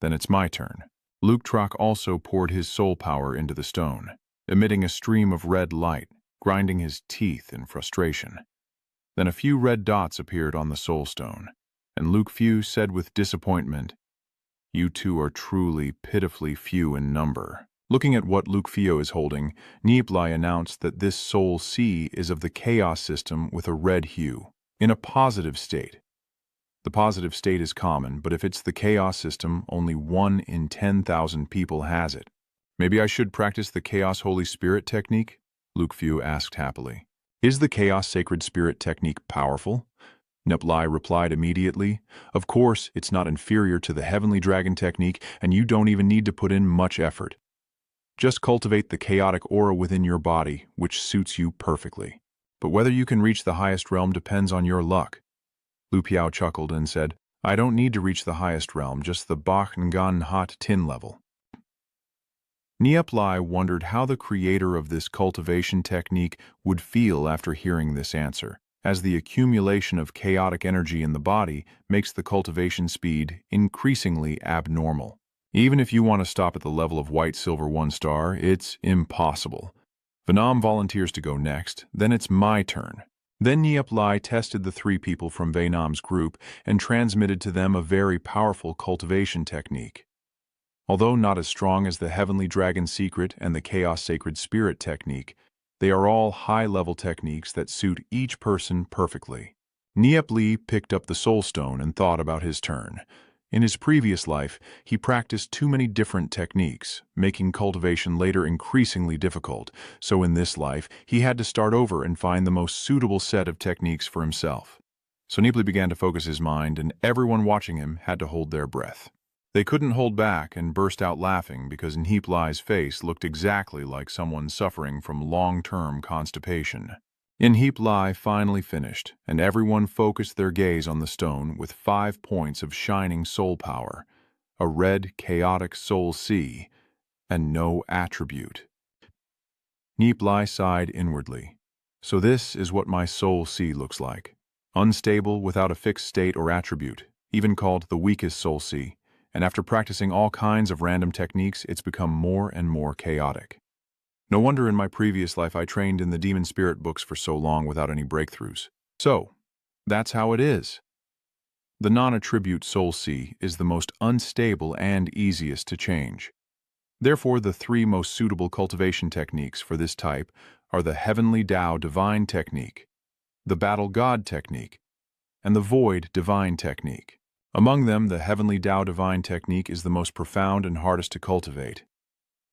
then it's my turn. Dewtrack also poured his soul power into the stone, emitting a stream of red light, grinding his teeth in frustration. Then a few red dots appeared on the soul stone, and Luke Few said with disappointment, you two are truly pitifully few in number. Looking at what Luke Few is holding, Nie Li announced that this soul sea is of the chaos system with a red hue, in a positive state. The positive state is common, but if it's the chaos system, only 1 in 10,000 people has it. Maybe I should practice the Chaos Holy Spirit technique? Luke Few asked happily. Is the Chaos Sacred Spirit technique powerful? Nie Li replied immediately, of course, it's not inferior to the Heavenly Dragon technique, and you don't even need to put in much effort. Just cultivate the chaotic aura within your body, which suits you perfectly. But whether you can reach the highest realm depends on your luck. Lu Piao chuckled and said, I don't need to reach the highest realm, just the Bach Ngan Hat Tin level. Nie Li wondered how the creator of this cultivation technique would feel after hearing this answer, as the accumulation of chaotic energy in the body makes the cultivation speed increasingly abnormal. Even if you want to stop at the level of White Silver 1 star, it's impossible. Venom volunteers to go next, then it's my turn. Then Nie Li tested the 3 people from Venom's group and transmitted to them a very powerful cultivation technique. Although not as strong as the Heavenly Dragon Secret and the Chaos Sacred Spirit technique, They are all high-level techniques that suit each person perfectly. Nie Li picked up the soul stone and thought about his turn. In his previous life, he practiced too many different techniques, making cultivation later increasingly difficult. So in this life, he had to start over and find the most suitable set of techniques for himself. So Nie Li began to focus his mind, and everyone watching him had to hold their breath. They couldn't hold back and burst out laughing because Nie Li's face looked exactly like someone suffering from long-term constipation. Nie Li finally finished, and everyone focused their gaze on the stone with 5 points of shining soul power, a red, chaotic soul sea, and no attribute. Nie Li sighed inwardly. So this is what my soul sea looks like. Unstable, without a fixed state or attribute, even called the weakest soul sea. And after practicing all kinds of random techniques, it's become more and more chaotic. No wonder in my previous life I trained in the demon spirit books for so long without any breakthroughs. So, that's how it is. The non-attribute soul sea is the most unstable and easiest to change. Therefore, the 3 most suitable cultivation techniques for this type are the Heavenly Tao Divine Technique, the Battle God Technique, and the Void Divine Technique. Among them, the Heavenly Tao Divine Technique is the most profound and hardest to cultivate.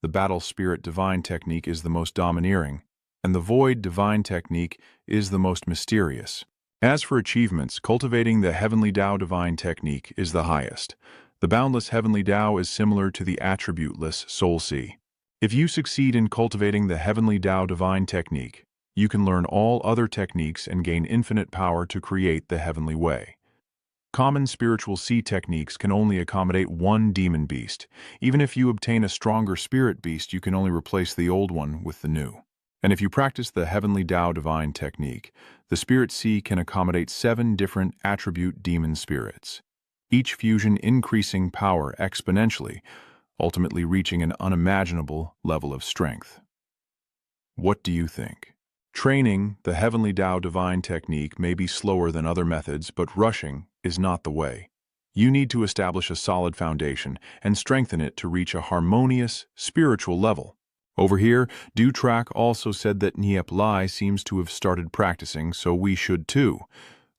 The Battle Spirit Divine Technique is the most domineering, and the Void Divine Technique is the most mysterious. As for achievements, cultivating the Heavenly Tao Divine Technique is the highest. The Boundless Heavenly Tao is similar to the attributeless Soul Sea. If you succeed in cultivating the Heavenly Tao Divine Technique, you can learn all other techniques and gain infinite power to create the Heavenly Way. Common spiritual sea techniques can only accommodate one demon beast. Even if you obtain a stronger spirit beast, you can only replace the old one with the new. And if you practice the Heavenly Tao Divine Technique, the spirit sea can accommodate 7 different attribute demon spirits, each fusion increasing power exponentially, ultimately reaching an unimaginable level of strength. What do you think? Training the Heavenly Tao Divine Technique may be slower than other methods, but rushing is not the way. You need to establish a solid foundation and strengthen it to reach a harmonious, spiritual level. Over here, Dutrak also said that Nie Li seems to have started practicing, so we should too.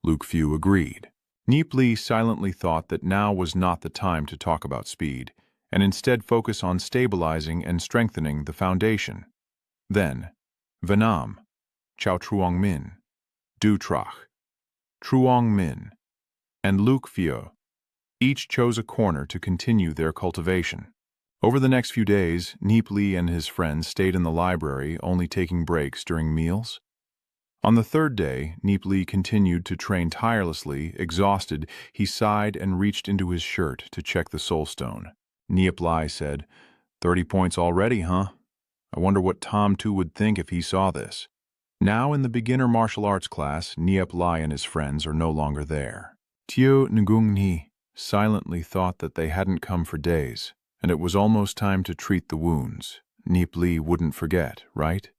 Luke Few agreed. Nie Li silently thought that now was not the time to talk about speed, and instead focus on stabilizing and strengthening the foundation. Then, Venam, Chao Truong Min, Dutrak, Truong Min, and Luke Few each chose a corner to continue their cultivation. Over the next few days, Nie Li and his friends stayed in the library, only taking breaks during meals. On the 3rd day, Nie Li continued to train tirelessly. Exhausted, he sighed and reached into his shirt to check the soul stone. Nie Li said, 30 points already, huh? I wonder what Tom Tu would think if he saw this. Now in the beginner martial arts class, Nie Li and his friends are no longer there. Tio Ngung Ni silently thought that they hadn't come for days, and it was almost time to treat the wounds. Nie Li wouldn't forget, right?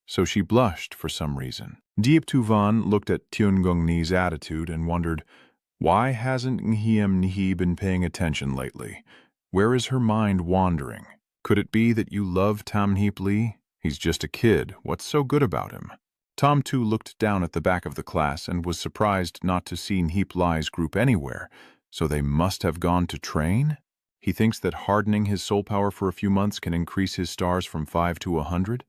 So she blushed for some reason. Diep Tu Van looked at Tio Ngung Ni's attitude and wondered, why hasn't Nghiem Nhi been paying attention lately? Where is her mind wandering? Could it be that you love Tam Nie Li? He's just a kid. What's so good about him? Tom Tu looked down at the back of the class and was surprised not to see Nie Li's group anywhere. So they must have gone to train? He thinks that hardening his soul power for a few months can increase his stars from 5 to 100?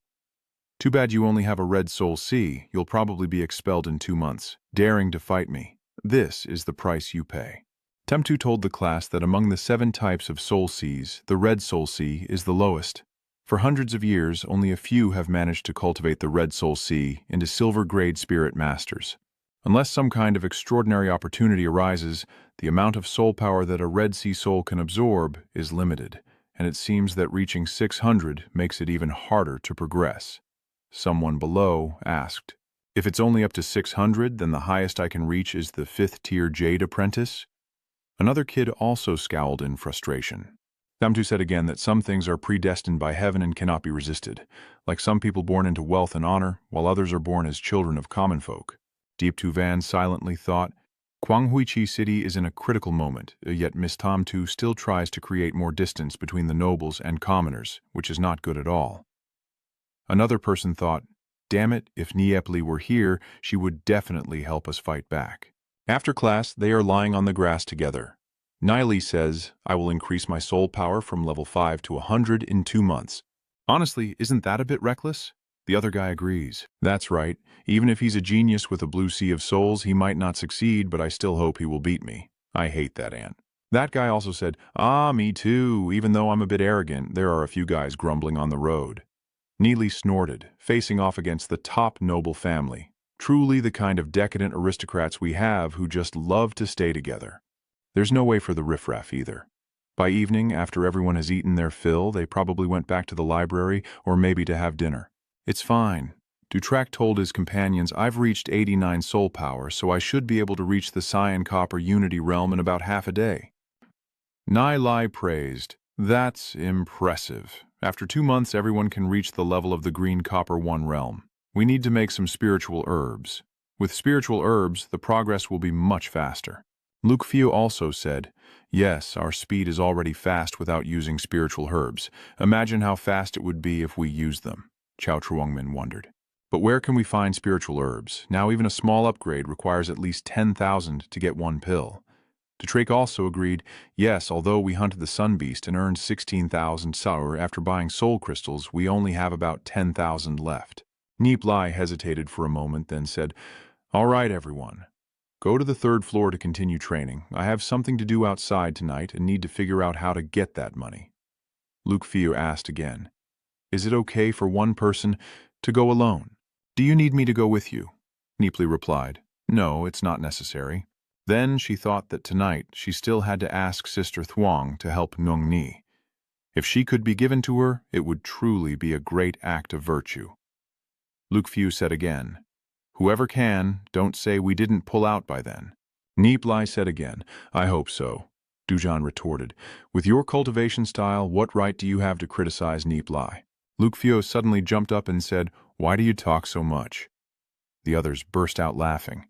Too bad you only have a red soul sea. You'll probably be expelled in 2 months, daring to fight me. This is the price you pay. Temtu told the class that among the 7 types of soul seas, the red soul sea is the lowest. For hundreds of years, only a few have managed to cultivate the red soul sea into silver-grade spirit masters. Unless some kind of extraordinary opportunity arises, the amount of soul power that a red sea soul can absorb is limited, and it seems that reaching 600 makes it even harder to progress. Someone below asked, if it's only up to 600, then the highest I can reach is the 5th-tier Jade Apprentice? Another kid also scowled in frustration. Tamtu said again that some things are predestined by heaven and cannot be resisted, like some people born into wealth and honor, while others are born as children of common folk. Diep Tu Van silently thought, Kwanghuichi City is in a critical moment, yet Miss Tom Tu still tries to create more distance between the nobles and commoners, which is not good at all. Another person thought, Damn it, if Nie Li were here, she would definitely help us fight back. After class, they are lying on the grass together. Nie Li says, I will increase my soul power from level 5 to 100 in 2 months. Honestly, isn't that a bit reckless? The other guy agrees. That's right. Even if he's a genius with a blue sea of souls, he might not succeed, but I still hope he will beat me. I hate that ant. That guy also said, me too. Even though I'm a bit arrogant, there are a few guys grumbling on the road. Nie Li snorted, facing off against the top noble family. Truly the kind of decadent aristocrats we have who just love to stay together. There's no way for the riffraff either. By evening, after everyone has eaten their fill, they probably went back to the library or maybe to have dinner. It's fine. Dutrak told his companions, I've reached 89 soul power, so I should be able to reach the Cyan Copper Unity realm in about half a day. Nie Li praised, That's impressive. After 2 months, everyone can reach the level of the Green Copper 1 realm. We need to make some spiritual herbs. With spiritual herbs, the progress will be much faster. Luke Fiu also said, Yes, our speed is already fast without using spiritual herbs. Imagine how fast it would be if we used them. Chao Truongmin wondered. But where can we find spiritual herbs? Now even a small upgrade requires at least 10,000 to get 1 pill. Drake also agreed, Yes, although we hunted the Sun Beast and earned 16,000 sour after buying soul crystals, we only have about 10,000 left. Nie Li hesitated for a moment, then said, All right, everyone. Go to the 3rd floor to continue training. I have something to do outside tonight and need to figure out how to get that money. Luke Fiu asked again, Is it okay for one person to go alone? Do you need me to go with you? Nie Li replied, No, it's not necessary. Then she thought that tonight she still had to ask Sister Thuong to help Nung Ni. If she could be given to her, it would truly be a great act of virtue. Luke Fiu said again, Whoever can, don't say we didn't pull out by then. Nie Li said again, I hope so. Dujan retorted, With your cultivation style, what right do you have to criticize Nie Li? Luke Fiu suddenly jumped up and said, Why do you talk so much? The others burst out laughing.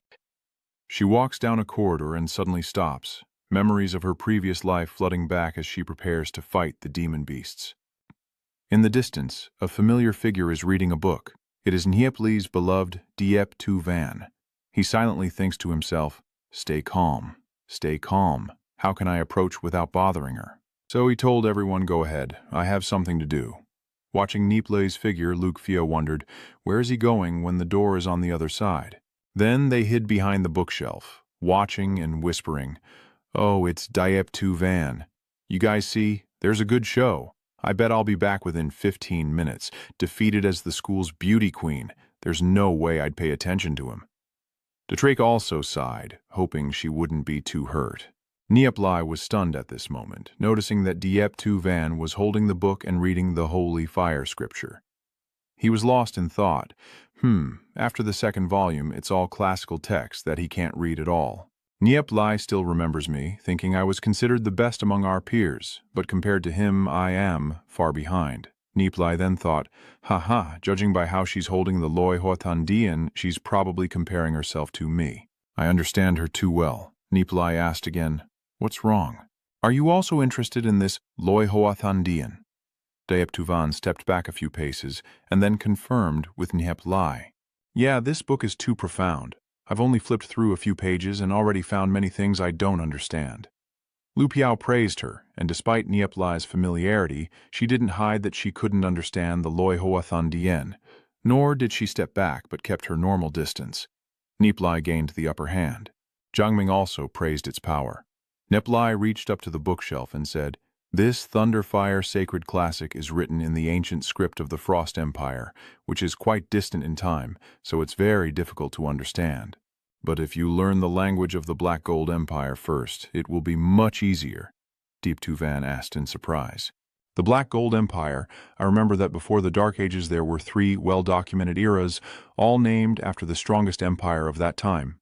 She walks down a corridor and suddenly stops, memories of her previous life flooding back as she prepares to fight the demon beasts. In the distance, a familiar figure is reading a book. It is Nie Li's beloved Diep Tu Van. He silently thinks to himself, Stay calm, stay calm. How can I approach without bothering her? So he told everyone, Go ahead, I have something to do. Watching Nie Li's figure, Luke Fiu wondered, Where is he going when the door is on the other side? Then they hid behind the bookshelf, watching and whispering, Oh, it's Diep Tu Van. You guys see, there's a good show. I bet I'll be back within 15 minutes, defeated as the school's beauty queen. There's no way I'd pay attention to him. Drake also sighed, hoping she wouldn't be too hurt. Nie Li was stunned at this moment, noticing that Diep Tu Van was holding the book and reading the Holy Fire scripture. He was lost in thought. After the 2nd volume, it's all classical text that he can't read at all. Nie Li still remembers me, thinking I was considered the best among our peers, but compared to him, I am far behind. Nie Li then thought, judging by how she's holding the Loi Hoatan Dian, she's probably comparing herself to me. I understand her too well. Nie Li asked again, What's wrong? Are you also interested in this Loi Hoatan Dian? Diep Tu Van stepped back a few paces and then confirmed with Nie Li. Yeah, this book is too profound. I've only flipped through a few pages and already found many things I don't understand. Lu Piao praised her, and despite Nie Li's familiarity, she didn't hide that she couldn't understand the Loi Hoatan Dien, nor did she step back but kept her normal distance. Nie Li gained the upper hand. Zhang Ming also praised its power. Nie Li reached up to the bookshelf and said, This Thunderfire sacred classic is written in the ancient script of the Frost Empire, which is quite distant in time, so it's very difficult to understand. But if you learn the language of the Black Gold Empire first, it will be much easier, Diep Tu Van asked in surprise. The Black Gold Empire, I remember that before the Dark Ages there were 3 well-documented eras, all named after the strongest empire of that time.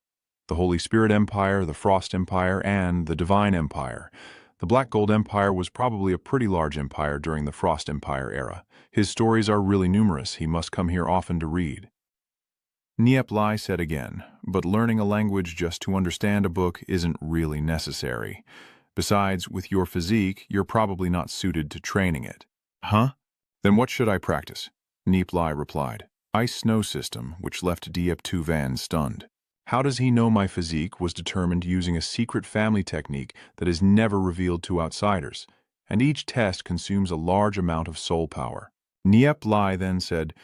The Holy Spirit Empire, the Frost Empire, and the Divine Empire. The Black Gold Empire was probably a pretty large empire during the Frost Empire era. His stories are really numerous. He must come here often to read. Nie Li said again, but learning a language just to understand a book isn't really necessary. Besides, with your physique, you're probably not suited to training it. Huh? Then what should I practice? Nie Li replied. ice snow system, which left Diep-Tu-Van stunned. How does he know my physique was determined using a secret family technique that is never revealed to outsiders, and each test consumes a large amount of soul power? Nie Li then said,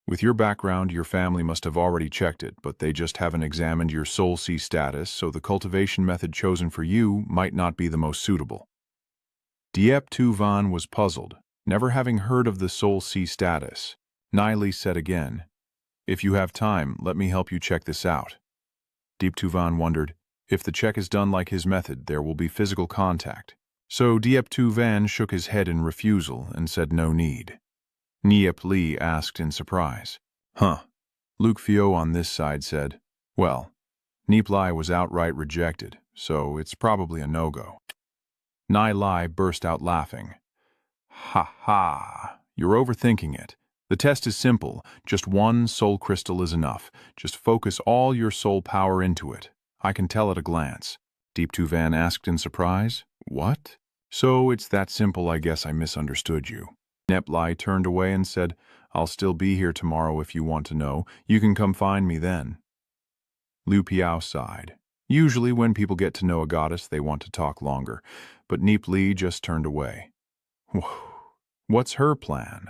with your background, your family must have already checked it, but they just haven't examined your soul C status, so the cultivation method chosen for you might not be the most suitable. Diep-Tu-Van was puzzled, never having heard of the soul C status. Nie Li said again, if you have time, let me help you check this out. Diep-Tu-Van wondered, if the check is done like his method, there will be physical contact. So Diep-Tu-Van shook his head in refusal and said no need. Nie Li asked in surprise. Huh. Luke Fio on this side said, well, Nie Li was outright rejected, so it's probably a no-go. Nie Li burst out laughing. Ha ha, you're overthinking it. The test is simple. Just one soul crystal is enough. Just focus all your soul power into it. I can tell at a glance. Diep-Tu-Van asked in surprise. What? So it's that simple. I guess I misunderstood you. Nie Li turned away and said, I'll still be here tomorrow if you want to know. You can come find me then. Liu Piao sighed. Usually when people get to know a goddess, they want to talk longer, but Nie Li just turned away. What's her plan?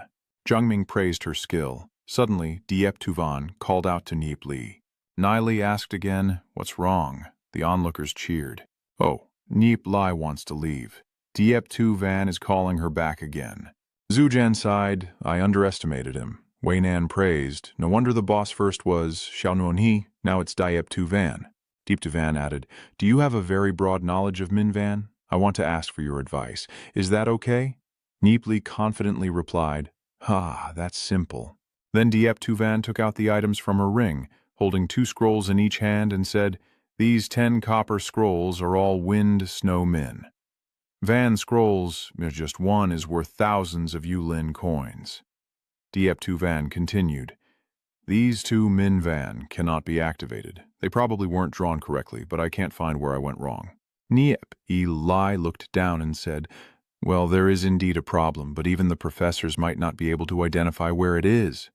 Zhengming praised her skill. Suddenly, Diep-Tu-Van called out to Nie Li. Nie Li asked again, what's wrong? The onlookers cheered. Oh, Nie Li wants to leave. Diep-Tu-Van is calling her back again. Zhu Jian sighed, I underestimated him. Wei Nan praised, no wonder the boss first was Xiao Nuonhe, now it's Diep-Tu-Van. Diep-Tu-Van added, do you have a very broad knowledge of Minvan? I want to ask for your advice. Is that okay? Nie Li confidently replied, that's simple. Then Diep-Tu-Van took out the items from her ring, holding 2 scrolls in each hand and said, these 10 copper scrolls are all wind snow min. Van scrolls, just one is worth thousands of Yulin coins. Diep-Tu-Van continued, these 2 min van cannot be activated. They probably weren't drawn correctly, but I can't find where I went wrong. Nie Li looked down and said, well, there is indeed a problem, but even the professors might not be able to identify where it is.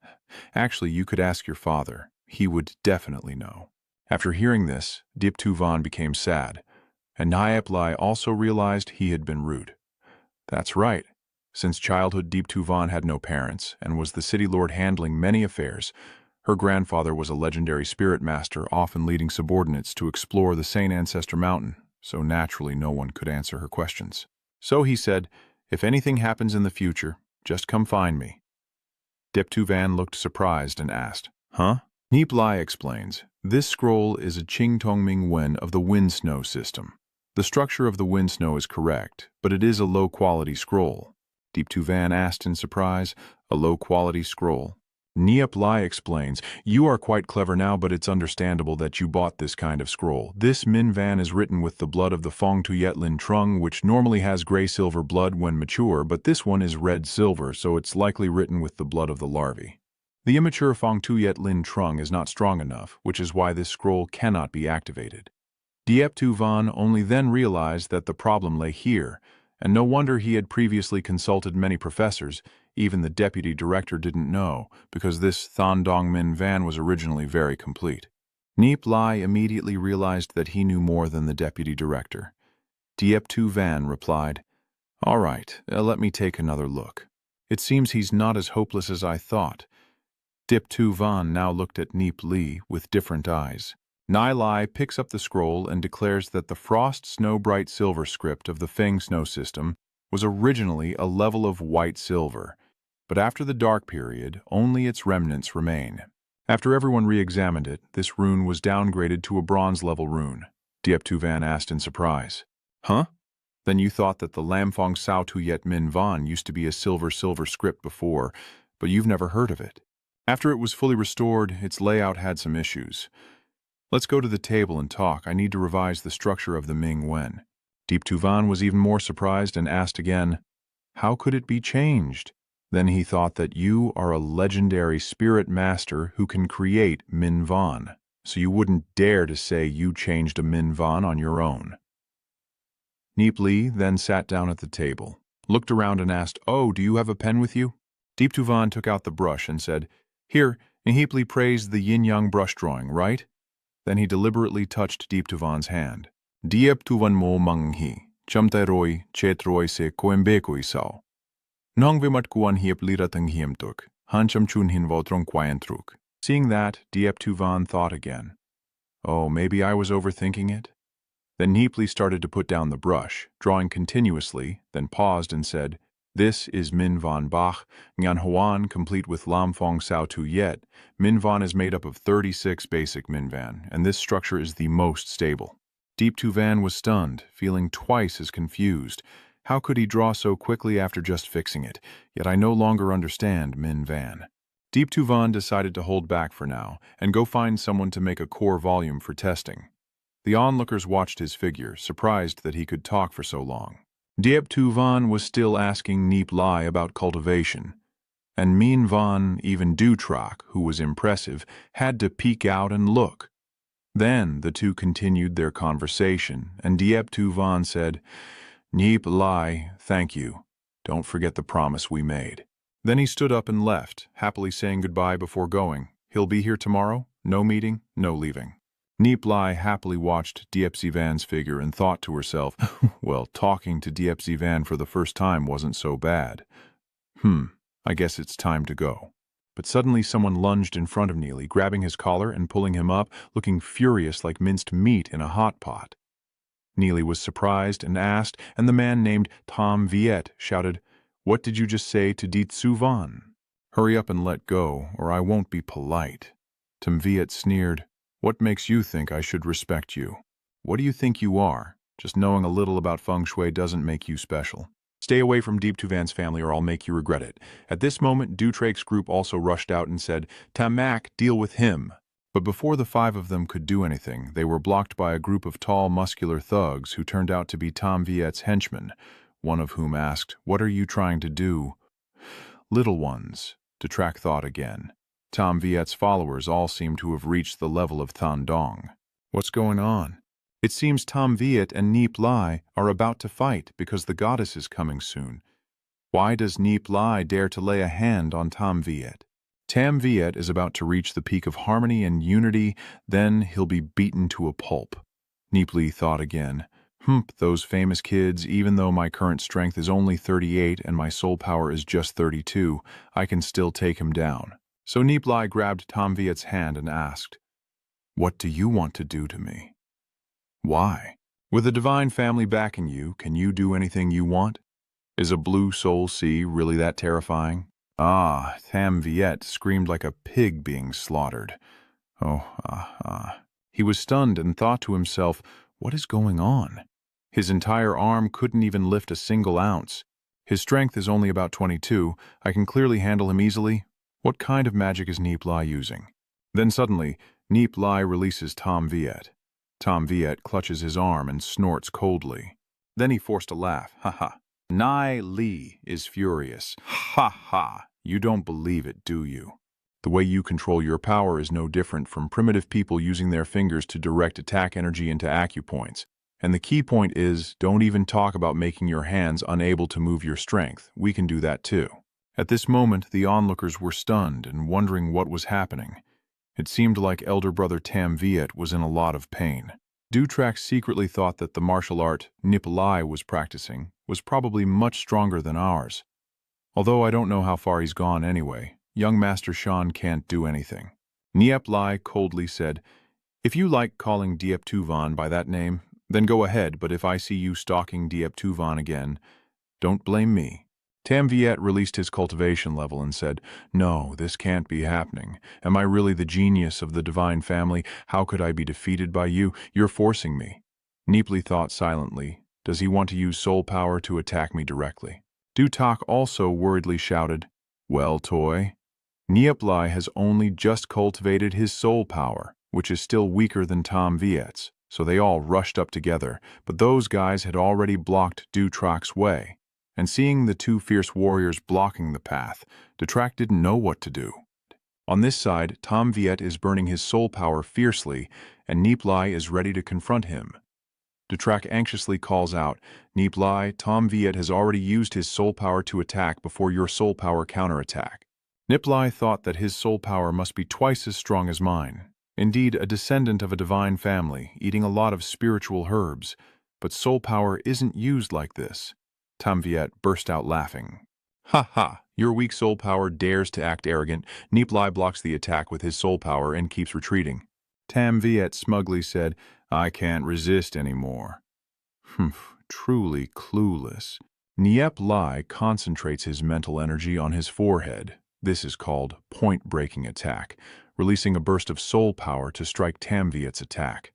Actually, you could ask your father. He would definitely know. After hearing this, Diep-Tu-Van became sad, and Nie Li also realized he had been rude. That's right. Since childhood, Diep-Tu-Van had no parents and was the city lord handling many affairs. Her grandfather was a legendary spirit master, often leading subordinates to explore the Saint Ancestor Mountain, so naturally no one could answer her questions. So he said, if anything happens in the future, just come find me. Diep-Tu-Van looked surprised and asked, huh? Nie Li explains, this scroll is a Qing Tongming Wen of the wind snow system. The structure of the wind snow is correct, but it is a low-quality scroll. Diep-Tu-Van asked in surprise, a low-quality scroll? Nie Li explains, you are quite clever now, but it's understandable that you bought this kind of scroll. This Min Van is written with the blood of the Fong Tuyet Lin Trung, which normally has gray-silver blood when mature, but this one is red-silver, so it's likely written with the blood of the larvae. The immature Fong Tuyet Lin Trung is not strong enough, which is why this scroll cannot be activated. Diep-Tu-Van only then realized that the problem lay here, and no wonder he had previously consulted many professors. Even the deputy director didn't know, because this Thandong Min Van was originally very complete. Nie Li immediately realized that he knew more than the deputy director. Diep-Tu-Van replied, all right, let me take another look. It seems he's not as hopeless as I thought. Diep-Tu-Van now looked at Nie Li with different eyes. Nie Li picks up the scroll and declares that the Frost Snow Bright Silver script of the Feng Snow system was originally a level of white silver, but after the dark period, only its remnants remain. After everyone re-examined it, this rune was downgraded to a bronze-level rune. Diep-Tu-Van asked in surprise, huh? Then you thought that the Lamfong Sao Tuyet Min Van used to be a silver script before, but you've never heard of it. After it was fully restored, its layout had some issues. Let's go to the table and talk. I need to revise the structure of the Ming Wen. Diep-Tu-Van was even more surprised and asked again, how could it be changed? Then he thought that you are a legendary spirit master who can create Min Van, so you wouldn't dare to say you changed a Min Van on your own. Nie Li then sat down at the table, looked around and asked, oh, do you have a pen with you? Diep-Tu-Van took out the brush and said, here, Nie Li praised the yin-yang brush drawing, right? Then he deliberately touched Deep Tuvan's hand. Diep Tuvan mo manghi, chamteroi, chetroi se koembekoi sao. Nong vimat kuan hiep liratang hiemtuk, hancham chun hin votrong quayantruk. Seeing that, Diep Tuvan thought again. Oh, maybe I was overthinking it? Then Nie Li started to put down the brush, drawing continuously, then paused and said, "This is Min Van Bach, Ngan Hoan, complete with Lam Fong Sao Tu Yet. Min Van is made up of 36 basic Min Van, and this structure is the most stable." Deep Tuvan was stunned, feeling twice as confused. How could he draw so quickly after just fixing it? Yet I no longer understand Min Van. Deep Tuvan decided to hold back for now, and go find someone to make a core volume for testing. The onlookers watched his figure, surprised that he could talk for so long. Diep Tuvan was still asking Nie Li about cultivation, and Min Van, even Dutrak, who was impressive, had to peek out and look. Then the two continued their conversation, and Diep Tuvan said, "Nie Li, thank you. Don't forget the promise we made." Then he stood up and left, happily saying goodbye before going. He'll be here tomorrow? No meeting, no leaving. Nie Li happily watched Diep Tuvan's figure and thought to herself, well, talking to Diep Tuvan for the first time wasn't so bad. I guess it's time to go. But suddenly someone lunged in front of Nie Li, grabbing his collar and pulling him up, looking furious like minced meat in a hot pot. Nie Li was surprised and asked, and the man named Tom Viet shouted, "What did you just say to Diep Tuvan?" "Hurry up and let go, or I won't be polite." Tom Viet sneered, "What makes you think I should respect you? What do you think you are? Just knowing a little about feng shui doesn't make you special. Stay away from Deep Tuvan's family or I'll make you regret it." At this moment, Dutrak's group also rushed out and said, "Tamak, deal with him." But before the five of them could do anything, they were blocked by a group of tall, muscular thugs who turned out to be Tom Viet's henchmen, one of whom asked, "What are you trying to do?" "Little ones," Dutrak thought again. Tom Viet's followers all seem to have reached the level of Tandong. What's going on? It seems Tom Viet and Nie Li are about to fight because the goddess is coming soon. Why does Nie Li dare to lay a hand on Tom Viet? Tam Viet is about to reach the peak of harmony and unity, then he'll be beaten to a pulp. Nie Li thought again. Those famous kids, even though my current strength is only 38 and my soul power is just 32, I can still take him down. So Nie Li grabbed Tom Viet's hand and asked, "What do you want to do to me?" "Why? With the divine family backing you, can you do anything you want? Is a blue soul sea really that terrifying?" Tam Viet screamed like a pig being slaughtered. He was stunned and thought to himself, what is going on? His entire arm couldn't even lift a single ounce. His strength is only about 22. I can clearly handle him easily. What kind of magic is Nie Li using? Then suddenly, Nie Li releases Tom Viet. Tom Viet clutches his arm and snorts coldly. Then he forced a laugh. Ha ha. Nie Li is furious. Ha ha. You don't believe it, do you? The way you control your power is no different from primitive people using their fingers to direct attack energy into acupoints. And the key point is, don't even talk about making your hands unable to move your strength. We can do that too. At this moment, the onlookers were stunned and wondering what was happening. It seemed like elder brother Tam Viet was in a lot of pain. Dutrak secretly thought that the martial art Nie Li was practicing was probably much stronger than ours. Although I don't know how far he's gone anyway, young Master Shan can't do anything. Nie Li coldly said, "If you like calling Diep Tuvan by that name, then go ahead, but if I see you stalking Diep Tuvan again, don't blame me." Tam Viet released his cultivation level and said, "No, this can't be happening. Am I really the genius of the divine family? How could I be defeated by you? You're forcing me." Nie Li thought silently, does he want to use soul power to attack me directly? Dutrak also worriedly shouted, "Well, Toy, Nie Li has only just cultivated his soul power, which is still weaker than Tom Viet's." So they all rushed up together, but those guys had already blocked Dutrak's way. And seeing the two fierce warriors blocking the path, Dutrak didn't know what to do. On this side, Tom Viet is burning his soul power fiercely, and Nie Li is ready to confront him. Dutrak anxiously calls out, "Nie Li, Tom Viet has already used his soul power to attack before your soul power counterattack." Li thought that his soul power must be twice as strong as mine. Indeed, a descendant of a divine family, eating a lot of spiritual herbs. But soul power isn't used like this. Tam Viet burst out laughing. Ha ha! Your weak soul power dares to act arrogant. Nie Li blocks the attack with his soul power and keeps retreating. Tam Viet smugly said, I can't resist anymore. Humph, truly clueless. Nie Li concentrates his mental energy on his forehead. This is called point-breaking attack, releasing a burst of soul power to strike Tam Viet's attack.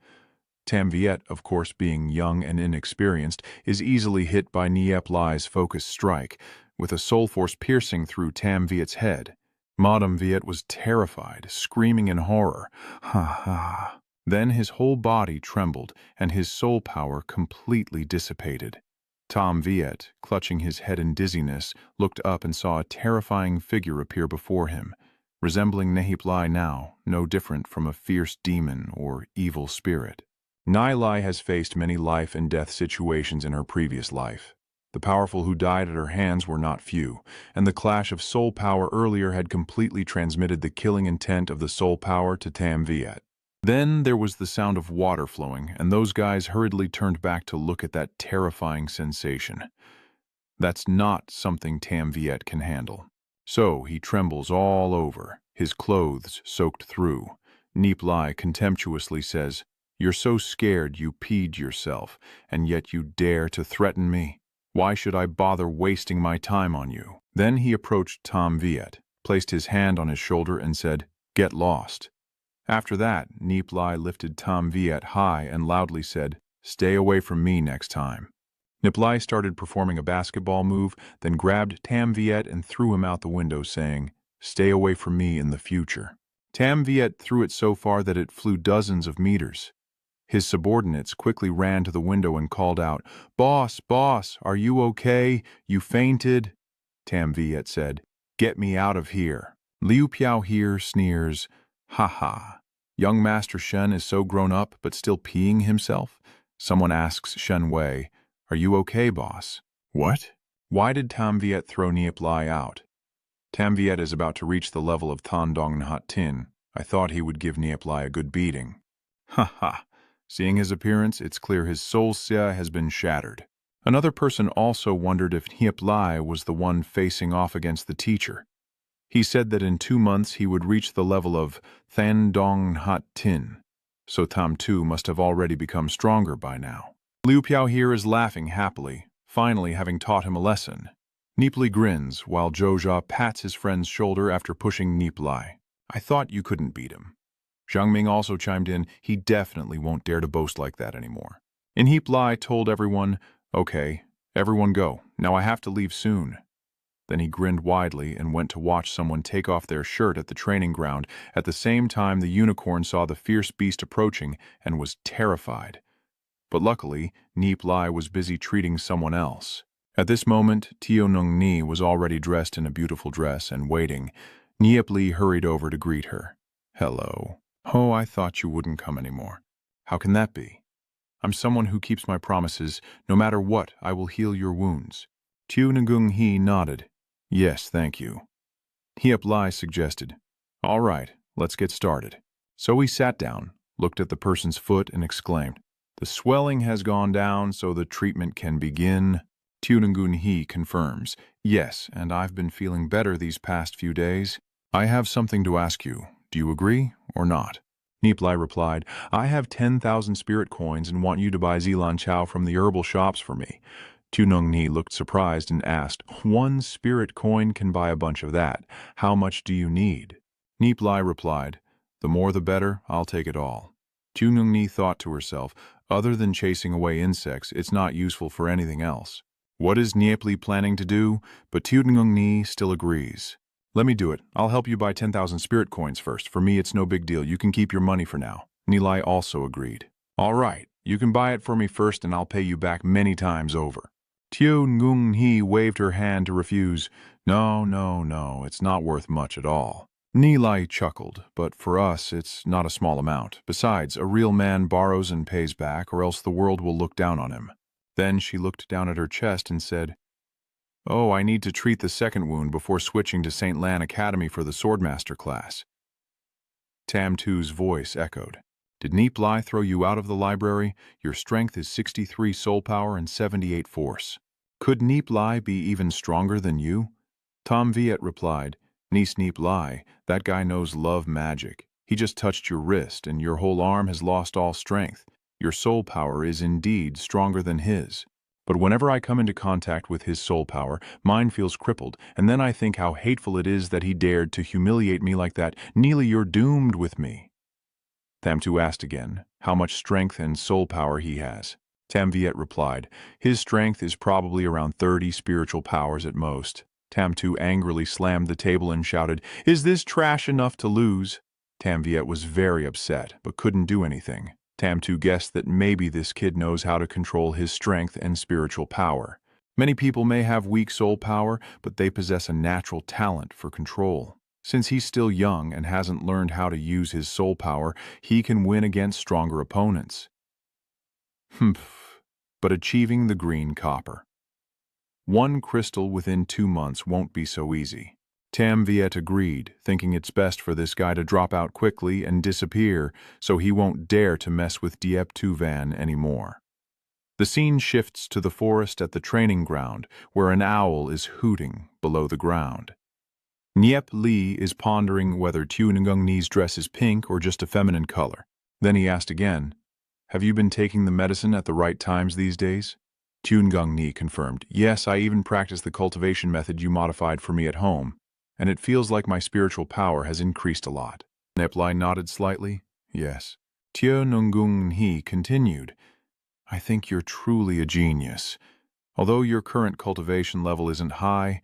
Tam Viet, of course being young and inexperienced, is easily hit by Nie Li's focused strike, with a soul force piercing through Tam Viet's head. Madame Viet was terrified, screaming in horror. Ha ha. Then his whole body trembled, and his soul power completely dissipated. Tam Viet, clutching his head in dizziness, looked up and saw a terrifying figure appear before him, resembling Nie Li now, no different from a fierce demon or evil spirit. Nie Li has faced many life and death situations in her previous life. The powerful who died at her hands were not few, and the clash of soul power earlier had completely transmitted the killing intent of the soul power to Tam Viet. Then there was the sound of water flowing, and those guys hurriedly turned back to look at that terrifying sensation. That's not something Tam Viet can handle. So he trembles all over, his clothes soaked through. Nie Li contemptuously says, You're so scared you peed yourself, and yet you dare to threaten me? Why should I bother wasting my time on you? Then he approached Tam Viet, placed his hand on his shoulder and said, Get lost. After that, Nie Li lifted Tam Viet high and loudly said, Stay away from me next time. Nie Li started performing a basketball move, then grabbed Tam Viet and threw him out the window, saying, Stay away from me in the future. Tam Viet threw it so far that it flew dozens of meters. His subordinates quickly ran to the window and called out, Boss, boss, are you okay? You fainted? Tam Viet said, Get me out of here. Liu Piao here sneers, Ha ha. Young Master Shen is so grown up but still peeing himself? Someone asks Shen Wei, Are you okay, boss? What? Why did Tam Viet throw Nie Li out? Tam Viet is about to reach the level of Tan Dong Nhat Tin. I thought he would give Nie Li a good beating. Ha ha. Seeing his appearance, it's clear his soul xia has been shattered. Another person also wondered if Nie Li was the one facing off against the teacher. He said that in 2 months he would reach the level of Than Dong Nhat Tin, so Tam Tu must have already become stronger by now. Liu Piao here is laughing happily, finally having taught him a lesson. Nie Li grins, while Zhou Jia pats his friend's shoulder after pushing Nie Li. I thought you couldn't beat him. Zhang Ming also chimed in, he definitely won't dare to boast like that anymore. And Nie Li told everyone, Okay, everyone go, now I have to leave soon. Then he grinned widely and went to watch someone take off their shirt at the training ground. At the same time, the unicorn saw the fierce beast approaching and was terrified. But luckily, Nie Li was busy treating someone else. At this moment, Tio Nung Ni was already dressed in a beautiful dress and waiting. Nie Li hurried over to greet her. Hello. Oh, I thought you wouldn't come anymore. How can that be? I'm someone who keeps my promises. No matter what, I will heal your wounds. Tio Ngung He nodded. Yes, thank you. Nie Li suggested. All right, let's get started. So he sat down, looked at the person's foot, and exclaimed, The swelling has gone down, so the treatment can begin. Tio Ngung He confirms. Yes, and I've been feeling better these past few days. I have something to ask you. Do you agree or not? Nie Li replied, I have 10,000 spirit coins and want you to buy Zilan Chow from the herbal shops for me. Tu Nung Ni looked surprised and asked, 1 spirit coin can buy a bunch of that. How much do you need? Nie Li replied, The more the better, I'll take it all. Tu Nung Ni thought to herself, other than chasing away insects, it's not useful for anything else. What is Nie Li planning to do? But Tu Nung Ni still agrees. Let me do it. I'll help you buy 10,000 spirit coins first. For me, it's no big deal. You can keep your money for now. Nie Li also agreed. All right, you can buy it for me first and I'll pay you back many times over. Tio Ngung He waved her hand to refuse. No, it's not worth much at all. Nie Li chuckled, but for us, it's not a small amount. Besides, a real man borrows and pays back, or else the world will look down on him. Then she looked down at her chest and said, Oh, I need to treat the second wound before switching to St. Lan Academy for the Swordmaster class. Tam Tu's voice echoed. Did Nie Li throw you out of the library? Your strength is 63 soul power and 78 force. Could Nie Li be even stronger than you? Tom Viet replied, Niece Nie Li, that guy knows love magic. He just touched your wrist and your whole arm has lost all strength. Your soul power is indeed stronger than his. But whenever I come into contact with his soul power, mine feels crippled, and then I think how hateful it is that he dared to humiliate me like that. Nie Li, you're doomed with me. Tamtu asked again, how much strength and soul power he has. Tam Viet replied, his strength is probably around 30 spiritual powers at most. Tamtu angrily slammed the table and shouted, is this trash enough to lose? Tam Viet was very upset, but couldn't do anything. Tamtu guessed that maybe this kid knows how to control his strength and spiritual power. Many people may have weak soul power, but they possess a natural talent for control. Since he's still young and hasn't learned how to use his soul power, he can win against stronger opponents. But achieving the green copper. One crystal within 2 months won't be so easy. Tam Viet agreed, thinking it's best for this guy to drop out quickly and disappear so he won't dare to mess with Diep Tu Van anymore. The scene shifts to the forest at the training ground, where an owl is hooting below the ground. Nie Li is pondering whether Tu Ngung Ni's dress is pink or just a feminine color. Then he asked again, have you been taking the medicine at the right times these days? Tu Ngung Ni confirmed, yes, I even practice the cultivation method you modified for me at home, and it feels like my spiritual power has increased a lot. Nie Li nodded slightly, yes. Tu Ngung Ni continued, I think you're truly a genius. Although your current cultivation level isn't high,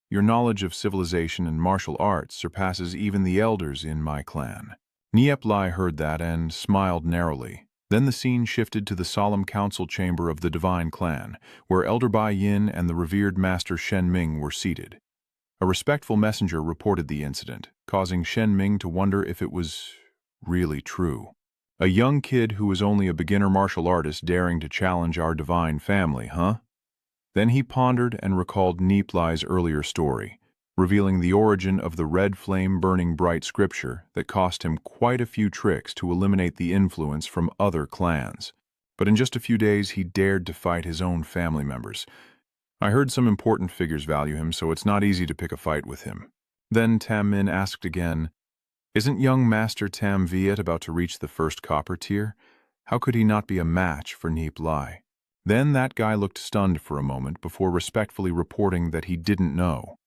your knowledge of civilization and martial arts surpasses even the elders in my clan. Nie Li heard that and smiled narrowly. Then the scene shifted to the solemn council chamber of the Divine Clan, where Elder Bai Yin and the revered Master Shen Ming were seated. A respectful messenger reported the incident, causing Shen Ming to wonder if it was really true. A young kid who was only a beginner martial artist daring to challenge our divine family, huh? Then he pondered and recalled Nie Li's earlier story, revealing the origin of the red flame burning bright scripture that cost him quite a few tricks to eliminate the influence from other clans. But in just a few days he dared to fight his own family members. I heard some important figures value him, so it's not easy to pick a fight with him. Then Tam Min asked again, isn't young Master Tam Viet about to reach the first copper tier? How could he not be a match for Nie Li? Then that guy looked stunned for a moment before respectfully reporting that he didn't know.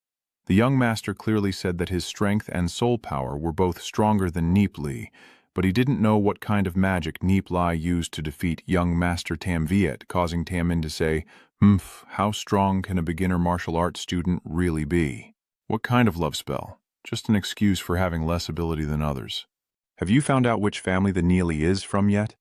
The young master clearly said that his strength and soul power were both stronger than Nie Li, but he didn't know what kind of magic Nie Li used to defeat young Master Tam Viet, causing Tam Min to say, how strong can a beginner martial arts student really be? What kind of love spell? Just an excuse for having less ability than others. Have you found out which family the Nie Li is from yet?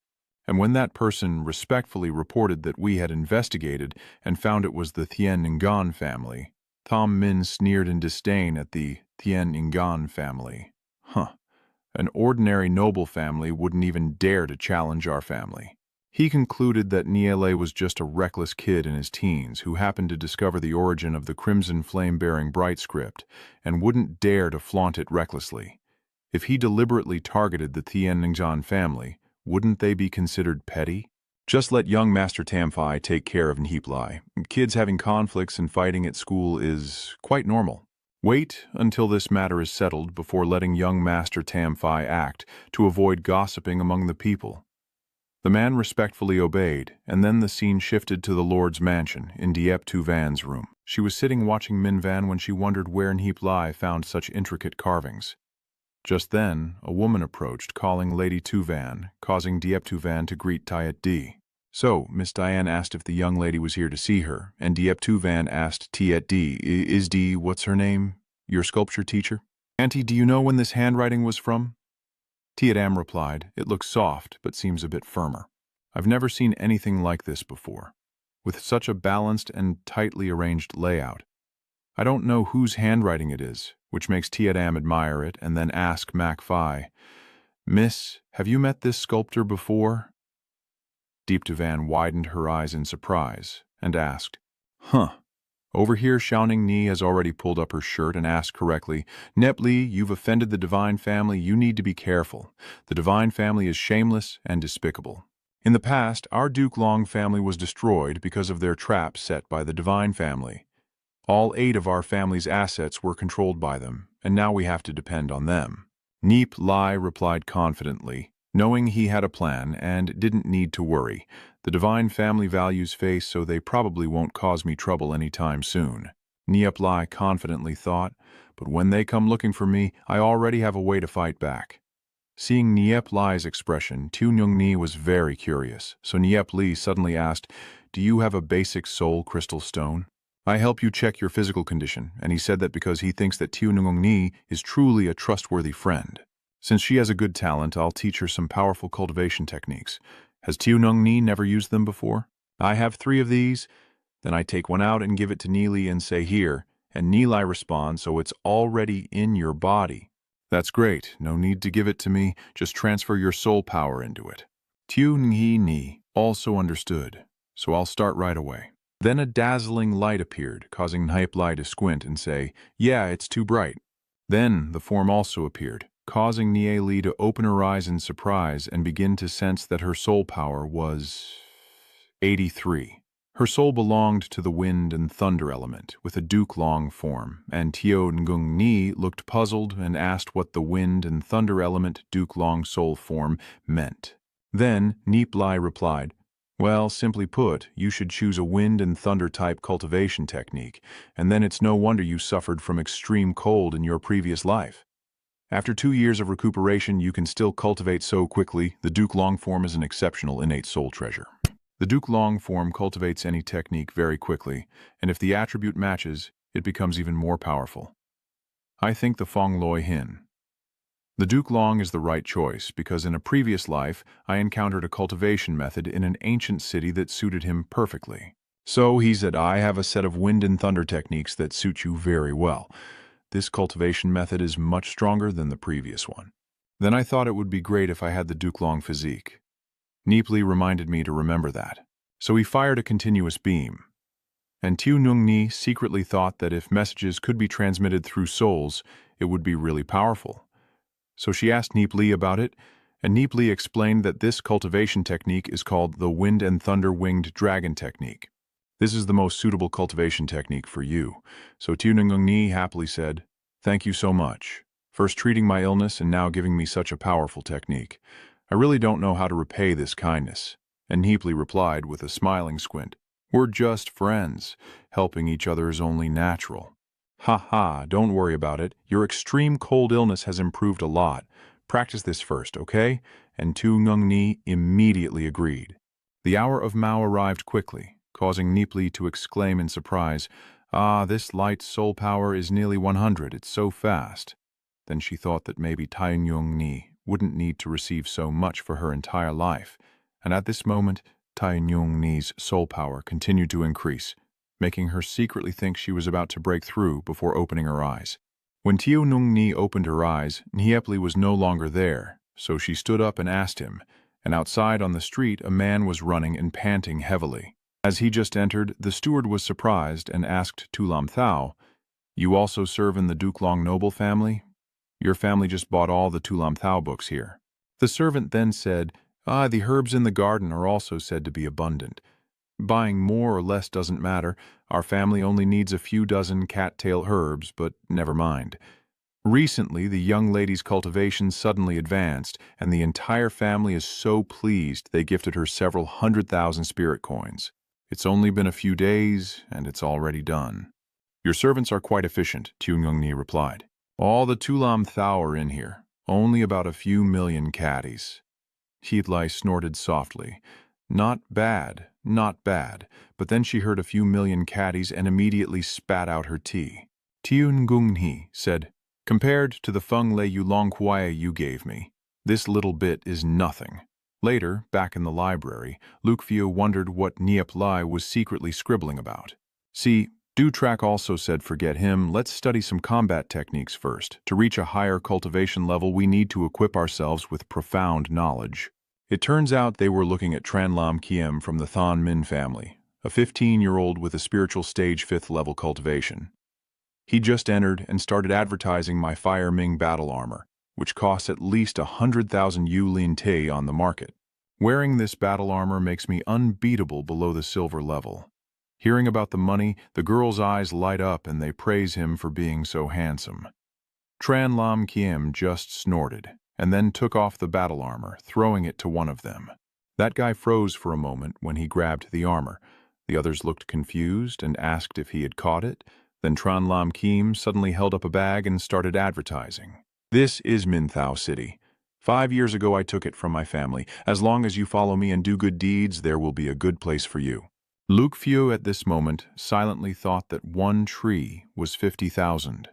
And when that person respectfully reported that we had investigated and found it was the Thien Ngan family, Tom Min sneered in disdain at the Thien Ngan family. An ordinary noble family wouldn't even dare to challenge our family. He concluded that Nie Li was just a reckless kid in his teens who happened to discover the origin of the crimson flame-bearing bright script and wouldn't dare to flaunt it recklessly. If he deliberately targeted the Thien Ngan family, wouldn't they be considered petty? Just let young Master Tam Phi take care of Nie Li. Kids having conflicts and fighting at school is quite normal. Wait until this matter is settled before letting young Master Tam Phi act to avoid gossiping among the people. The man respectfully obeyed, and then the scene shifted to the Lord's mansion in Diep Tu Van's room. She was sitting watching Min Van when she wondered where Nie Li found such intricate carvings. Just then, a woman approached, calling Lady Tu Van, causing Diep Tu Van to greet Tiet Di. So, Miss Diane asked if the young lady was here to see her, and Diep Tu Van asked Tiet Di, is Di, what's her name, your sculpture teacher? Auntie, do you know when this handwriting was from? Tiet Am replied, it looks soft, but seems a bit firmer. I've never seen anything like this before, with such a balanced and tightly arranged layout. I don't know whose handwriting it is, which makes Tiet Am admire it and then ask Mac Phi, Miss, have you met this sculptor before? Diep Tu Van widened her eyes in surprise and asked, Over here, Xiaoning Ni has already pulled up her shirt and asked correctly, Nie Li, you've offended the divine family. You need to be careful. The divine family is shameless and despicable. In the past, our Duke Long family was destroyed because of their trap set by the divine family. All 8 of our family's assets were controlled by them, and now we have to depend on them. Nie Li replied confidently, knowing he had a plan and didn't need to worry. The divine family values face, so they probably won't cause me trouble anytime soon. Nie Li confidently thought, but when they come looking for me, I already have a way to fight back. Seeing Nie Li's expression, Tunyong Ni was very curious, so Nie Li suddenly asked, "Do you have a basic soul crystal stone? I help you check your physical condition," and he said that because he thinks that Tunyong Ni is truly a trustworthy friend. Since she has a good talent, I'll teach her some powerful cultivation techniques. Has Tunyong Ni never used them before? I have 3 of these. Then I take one out and give it to Nie Li and say, "Here," and Nie Li responds, "So it's already in your body." That's great. No need to give it to me. Just transfer your soul power into it. Tunyong Ni also understood, so I'll start right away. Then a dazzling light appeared, causing Nie Li to squint and say, "Yeah, it's too bright." Then the form also appeared, causing Nie Li to open her eyes in surprise and begin to sense that her soul power was 83. Her soul belonged to the wind and thunder element, with a Duke Long form, and Tunyong Ni looked puzzled and asked what the wind and thunder element Duke Long soul form meant. Then Nie Li replied, "Well, simply put, you should choose a wind and thunder type cultivation technique, and then it's no wonder you suffered from extreme cold in your previous life. After 2 years of recuperation, you can still cultivate so quickly. The Duke Long form is an exceptional innate soul treasure." The Duke Long form cultivates any technique very quickly, and if the attribute matches, it becomes even more powerful. I think the Fong Loi Hin. The Duke Long is the right choice because in a previous life, I encountered a cultivation method in an ancient city that suited him perfectly. So he said, "I have a set of wind and thunder techniques that suit you very well. This cultivation method is much stronger than the previous one." Then I thought it would be great if I had the Duke Long physique. Nie Li reminded me to remember that. So he fired a continuous beam. And Tunyong Ni secretly thought that if messages could be transmitted through souls, it would be really powerful. So she asked Nie Li about it, and Nie Li explained that this cultivation technique is called the Wind and Thunder Winged Dragon Technique. This is the most suitable cultivation technique for you. So Tunyong Ni happily said, "Thank you so much. First treating my illness and now giving me such a powerful technique. I really don't know how to repay this kindness." And Nie Li replied with a smiling squint, "We're just friends. Helping each other is only natural." "Ha ha, don't worry about it. Your extreme cold illness has improved a lot. Practice this first, okay?" And Tunyong Ni immediately agreed. The hour of Mao arrived quickly, causing Nie Li to exclaim in surprise, "Ah, this light soul power is nearly 100. It's so fast." Then she thought that maybe Tunyong Ni wouldn't need to receive so much for her entire life, and at this moment, Tunyong Ni's soul power continued to increase, making her secretly think she was about to break through before opening her eyes. When Tunyong Ni opened her eyes, Nie Li was no longer there, so she stood up and asked him, and outside on the street a man was running and panting heavily. As he just entered, the steward was surprised and asked Tu Lam Thao, "You also serve in the Duke Long noble family? Your family just bought all the Tu Lam Thao books here." The servant then said, "The herbs in the garden are also said to be abundant. Buying more or less doesn't matter. Our family only needs a few dozen cattail herbs, but never mind." Recently, the young lady's cultivation suddenly advanced, and the entire family is so pleased they gifted her several 100,000 spirit coins. It's only been a few days, and it's already done. "Your servants are quite efficient," Tunyong Ni replied. "All the Tu Lam Thao are in here, only about a few million caddies." Nie Li snorted softly. Not bad, not bad, but then she heard a few million caddies and immediately spat out her tea. Tunyong Ni said, "Compared to the Feng Lei Yulong Kuai you gave me, this little bit is nothing." Later, back in the library, Luke Fio wondered what Nie Li was secretly scribbling about. See, Dutrak also said forget him, let's study some combat techniques first. To reach a higher cultivation level, we need to equip ourselves with profound knowledge. It turns out they were looking at Tran Lam Kiem from the Thon Min family, a 15-year-old with a spiritual stage 5th level cultivation. He just entered and started advertising my Fire Ming battle armor, which costs at least 100,000 Yulin Te on the market. Wearing this battle armor makes me unbeatable below the silver level. Hearing about the money, the girls' eyes light up and they praise him for being so handsome. Tran Lam Kiem just snorted, and then took off the battle armor, throwing it to one of them. That guy froze for a moment when he grabbed the armor. The others looked confused and asked if he had caught it. Then Tran Lam Kiem suddenly held up a bag and started advertising. This is Minthao City. 5 years ago I took it from my family. As long as you follow me and do good deeds, there will be a good place for you. Luke Few at this moment silently thought that 1 tree was 50,000.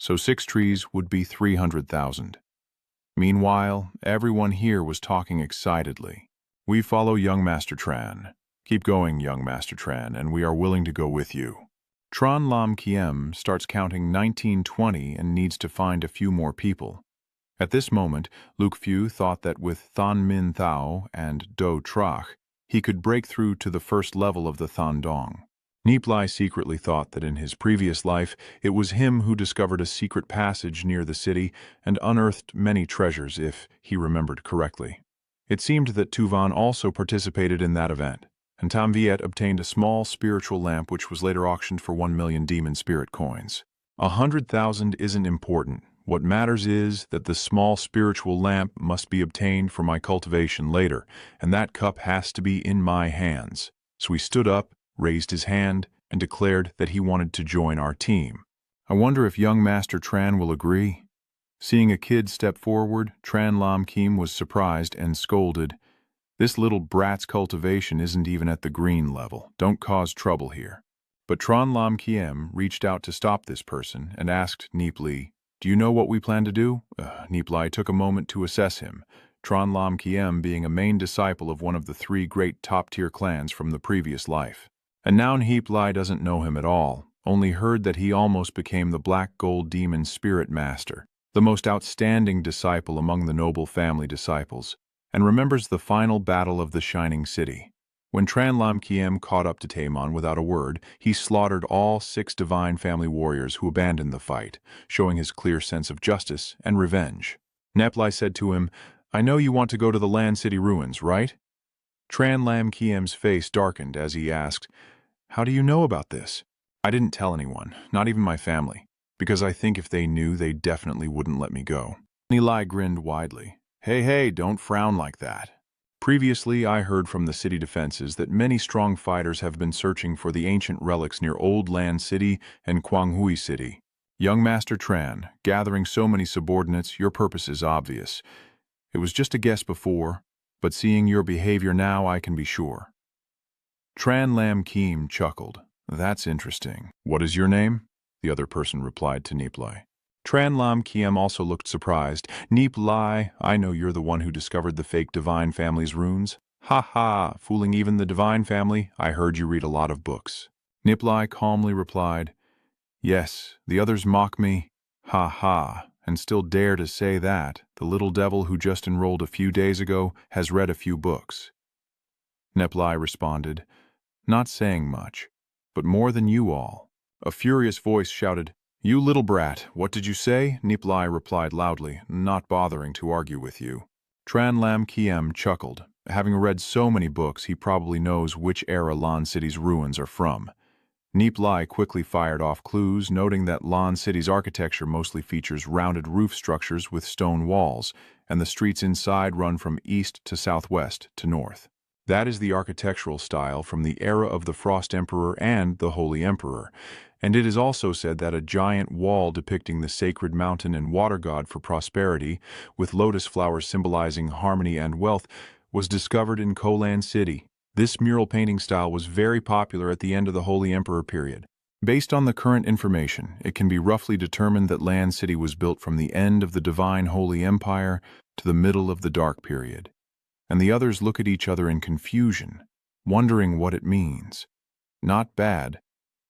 So 6 trees would be 300,000. Meanwhile, everyone here was talking excitedly. We follow young Master Tran. Keep going, young Master Tran, and we are willing to go with you. Tran Lam Kiem starts counting 1920 and needs to find a few more people. At this moment, Luke Few thought that with Than Min Thao and Do Trach, he could break through to the first level of the Than Dong. Nie Li secretly thought that in his previous life, it was him who discovered a secret passage near the city and unearthed many treasures, if he remembered correctly. It seemed that Tuvan also participated in that event, and Tam Viet obtained a small spiritual lamp which was later auctioned for 1 million demon spirit coins. 100,000 isn't important. What matters is that the small spiritual lamp must be obtained for my cultivation later, and that cup has to be in my hands. So he stood up, raised his hand, and declared that he wanted to join our team. I wonder if young Master Tran will agree. Seeing a kid step forward, Tran Lam Kiem was surprised and scolded. This little brat's cultivation isn't even at the green level. Don't cause trouble here. But Tran Lam Kiem reached out to stop this person and asked Nie Li, "Do you know what we plan to do?" Nie Li took a moment to assess him, Tran Lam Kiem being a main disciple of one of the 3 great top-tier clans from the previous life. And now Nie Li doesn't know him at all, only heard that he almost became the Black Gold Demon Spirit Master, the most outstanding disciple among the noble family disciples, and remembers the final battle of the Shining City. When Tran Lam Kiem caught up to Taemon without a word, he slaughtered all 6 divine family warriors who abandoned the fight, showing his clear sense of justice and revenge. Nie Li said to him, "I know you want to go to the Land City ruins, right?" Tran Lam Kiem's face darkened as he asked, "How do you know about this?" "I didn't tell anyone, not even my family, because I think if they knew, they definitely wouldn't let me go." Nie Li grinned widely. Hey, don't frown like that. Previously, I heard from the city defenses that many strong fighters have been searching for the ancient relics near Old Land City and Kwanghui City. Young Master Tran, gathering so many subordinates, your purpose is obvious. It was just a guess before, but seeing your behavior now, I can be sure. Tran Lam Kiem chuckled. That's interesting. What is your name? The other person replied to Nie Li. Tran Lam Kiem also looked surprised. Nie Li, I know you're the one who discovered the fake Divine Family's runes. Ha ha, fooling even the Divine Family. I heard you read a lot of books. Nie Li calmly replied, Yes, the others mock me. Ha ha, and still dare to say that. The little devil who just enrolled a few days ago has read a few books. Nie Li responded, Not saying much, but more than you all. A furious voice shouted, You little brat, what did you say? Nie Li replied loudly, not bothering to argue with you. Tran Lam Kiem chuckled. Having read so many books, he probably knows which era Lan City's ruins are from. Nie Li quickly fired off clues, noting that Lan City's architecture mostly features rounded roof structures with stone walls, and the streets inside run from east to southwest to north. That is the architectural style from the era of the Frost Emperor and the Holy Emperor, and it is also said that a giant wall depicting the sacred mountain and water god for prosperity, with lotus flowers symbolizing harmony and wealth, was discovered in Kolan City. This mural painting style was very popular at the end of the Holy Emperor period. Based on the current information, it can be roughly determined that Land City was built from the end of the Divine Holy Empire to the middle of the Dark period. And the others look at each other in confusion, wondering what it means. Not bad,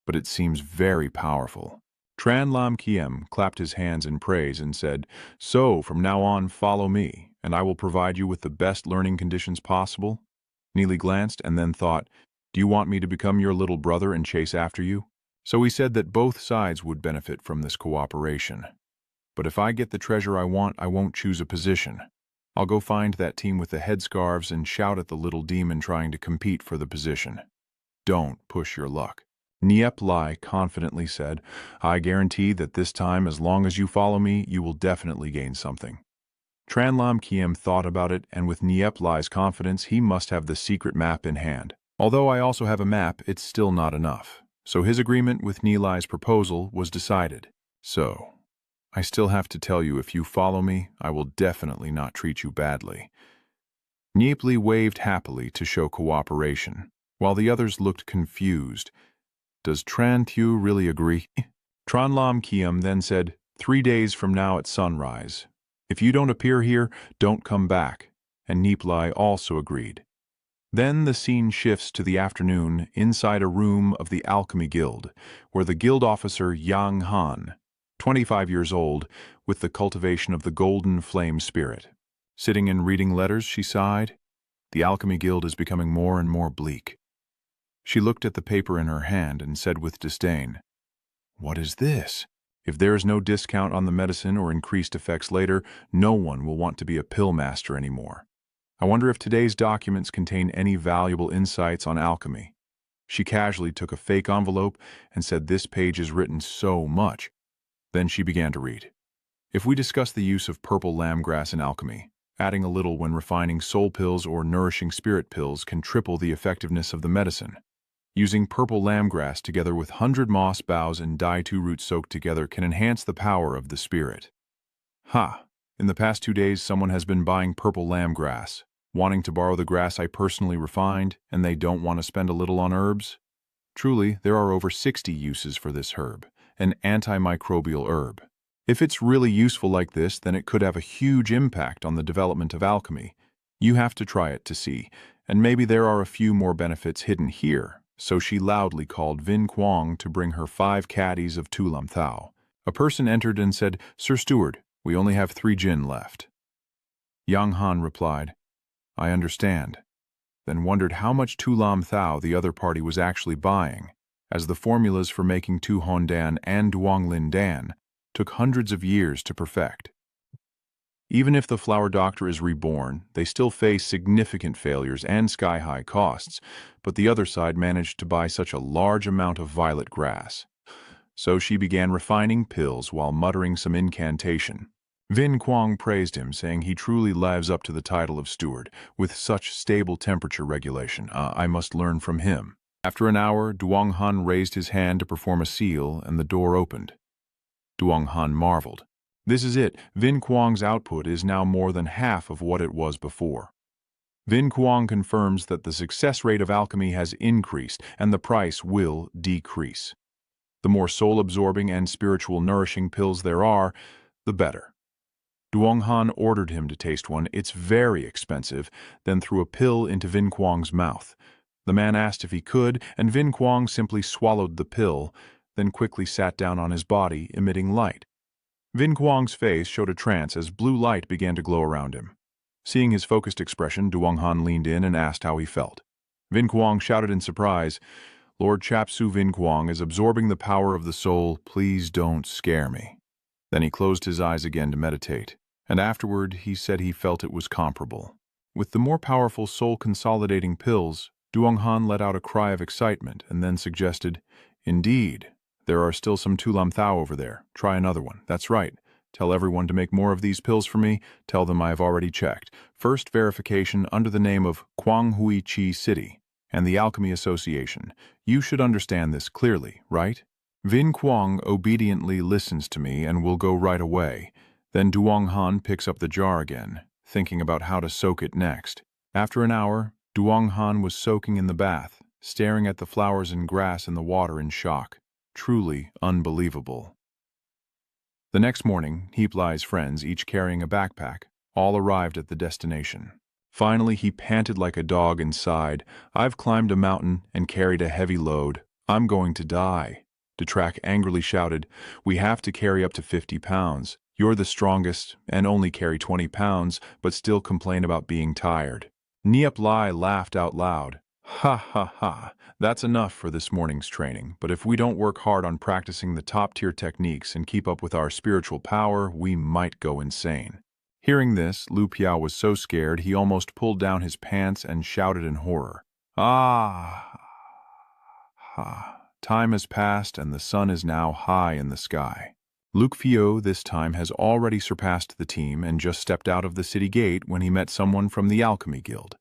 but it seems very powerful. Tran Lam Kiem clapped his hands in praise and said, So, from now on, follow me, and I will provide you with the best learning conditions possible. Nie Li glanced and then thought, Do you want me to become your little brother and chase after you? So he said that both sides would benefit from this cooperation. But if I get the treasure I want, I won't choose a position. I'll go find that team with the headscarves and shout at the little demon trying to compete for the position. Don't push your luck. Nie Li confidently said, I guarantee that this time, as long as you follow me, you will definitely gain something. Tranlam Kiem thought about it, and with Nie Li's confidence, he must have the secret map in hand. Although I also have a map, it's still not enough. So his agreement with Nie Li's proposal was decided. So, I still have to tell you, if you follow me, I will definitely not treat you badly. Nie Li waved happily to show cooperation, while the others looked confused. Does Tran Thu really agree? Tranlam Kiem then said, 3 days from now at sunrise. If you don't appear here, don't come back, and Nie Li also agreed. Then the scene shifts to the afternoon inside a room of the Alchemy Guild, where the guild officer Yang Han, 25 years old, with the cultivation of the golden flame spirit. Sitting and reading letters, she sighed. The Alchemy Guild is becoming more and more bleak. She looked at the paper in her hand and said with disdain, What is this? If there is no discount on the medicine or increased effects later, no one will want to be a pill master anymore. I wonder if today's documents contain any valuable insights on alchemy. She casually took a fake envelope and said, This page is written so much. Then she began to read. If we discuss the use of purple lamgrass in alchemy, adding a little when refining soul pills or nourishing spirit pills can triple the effectiveness of the medicine. Using purple lamgrass together with 100 moss boughs and dai-tu roots soaked together can enhance the power of the spirit. Ha! In the past 2 days, someone has been buying purple lamgrass, wanting to borrow the grass I personally refined, and they don't want to spend a little on herbs? Truly, there are over 60 uses for this herb, an antimicrobial herb. If it's really useful like this, then it could have a huge impact on the development of alchemy. You have to try it to see, and maybe there are a few more benefits hidden here. So she loudly called Vin Quang to bring her 5 caddies of Tu Lam Thao. A person entered and said, Sir Steward, we only have 3 gin left. Yang Han replied, I understand, then wondered how much Tu Lam Thao the other party was actually buying, as the formulas for making Tu Hon Dan and Duong Lin Dan took hundreds of years to perfect. Even if the flower doctor is reborn, they still face significant failures and sky-high costs, but the other side managed to buy such a large amount of violet grass. So she began refining pills while muttering some incantation. Vin Quang praised him, saying he truly lives up to the title of steward, with such stable temperature regulation. I must learn from him. After an hour, Duong Han raised his hand to perform a seal, and the door opened. Duong Han marveled. This is it. Vin Quang's output is now more than half of what it was before. Vin Quang confirms that the success rate of alchemy has increased and the price will decrease. The more soul-absorbing and spiritual nourishing pills there are, the better. Duong Han ordered him to taste one. It's very expensive, then threw a pill into Vin Quang's mouth. The man asked if he could, and Vin Quang simply swallowed the pill, then quickly sat down on his body, emitting light. Vin Quang's face showed a trance as blue light began to glow around him. Seeing his focused expression, Duong Han leaned in and asked how he felt. Vin Quang shouted in surprise, Lord Chapsu Vin Quang is absorbing the power of the soul. Please don't scare me. Then he closed his eyes again to meditate, and afterward he said he felt it was comparable. With the more powerful soul-consolidating pills, Duong Han let out a cry of excitement and then suggested, Indeed, there are still some Tu Lam Thao over there. Try another one. That's right. Tell everyone to make more of these pills for me. Tell them I have already checked. First verification under the name of Quang Hui Chi City and the Alchemy Association. You should understand this clearly, right? Vin Quang obediently listens to me and will go right away. Then Duong Han picks up the jar again, thinking about how to soak it next. After an hour, Duong Han was soaking in the bath, staring at the flowers and grass in the water in shock. Truly unbelievable. The next morning, Nie Li's friends, each carrying a backpack, all arrived at the destination. Finally, he panted like a dog and sighed, I've climbed a mountain and carried a heavy load. I'm going to die. Detrak angrily shouted, We have to carry up to 50 pounds. You're the strongest and only carry 20 pounds, but still complain about being tired. Nie Li laughed out loud. Ha ha ha. That's enough for this morning's training, but if we don't work hard on practicing the top-tier techniques and keep up with our spiritual power, we might go insane. Hearing this, Lu Piao was so scared he almost pulled down his pants and shouted in horror. Ah! Ha. Time has passed and the sun is now high in the sky. Luke Fio this time has already surpassed the team and just stepped out of the city gate when he met someone from the Alchemy Guild.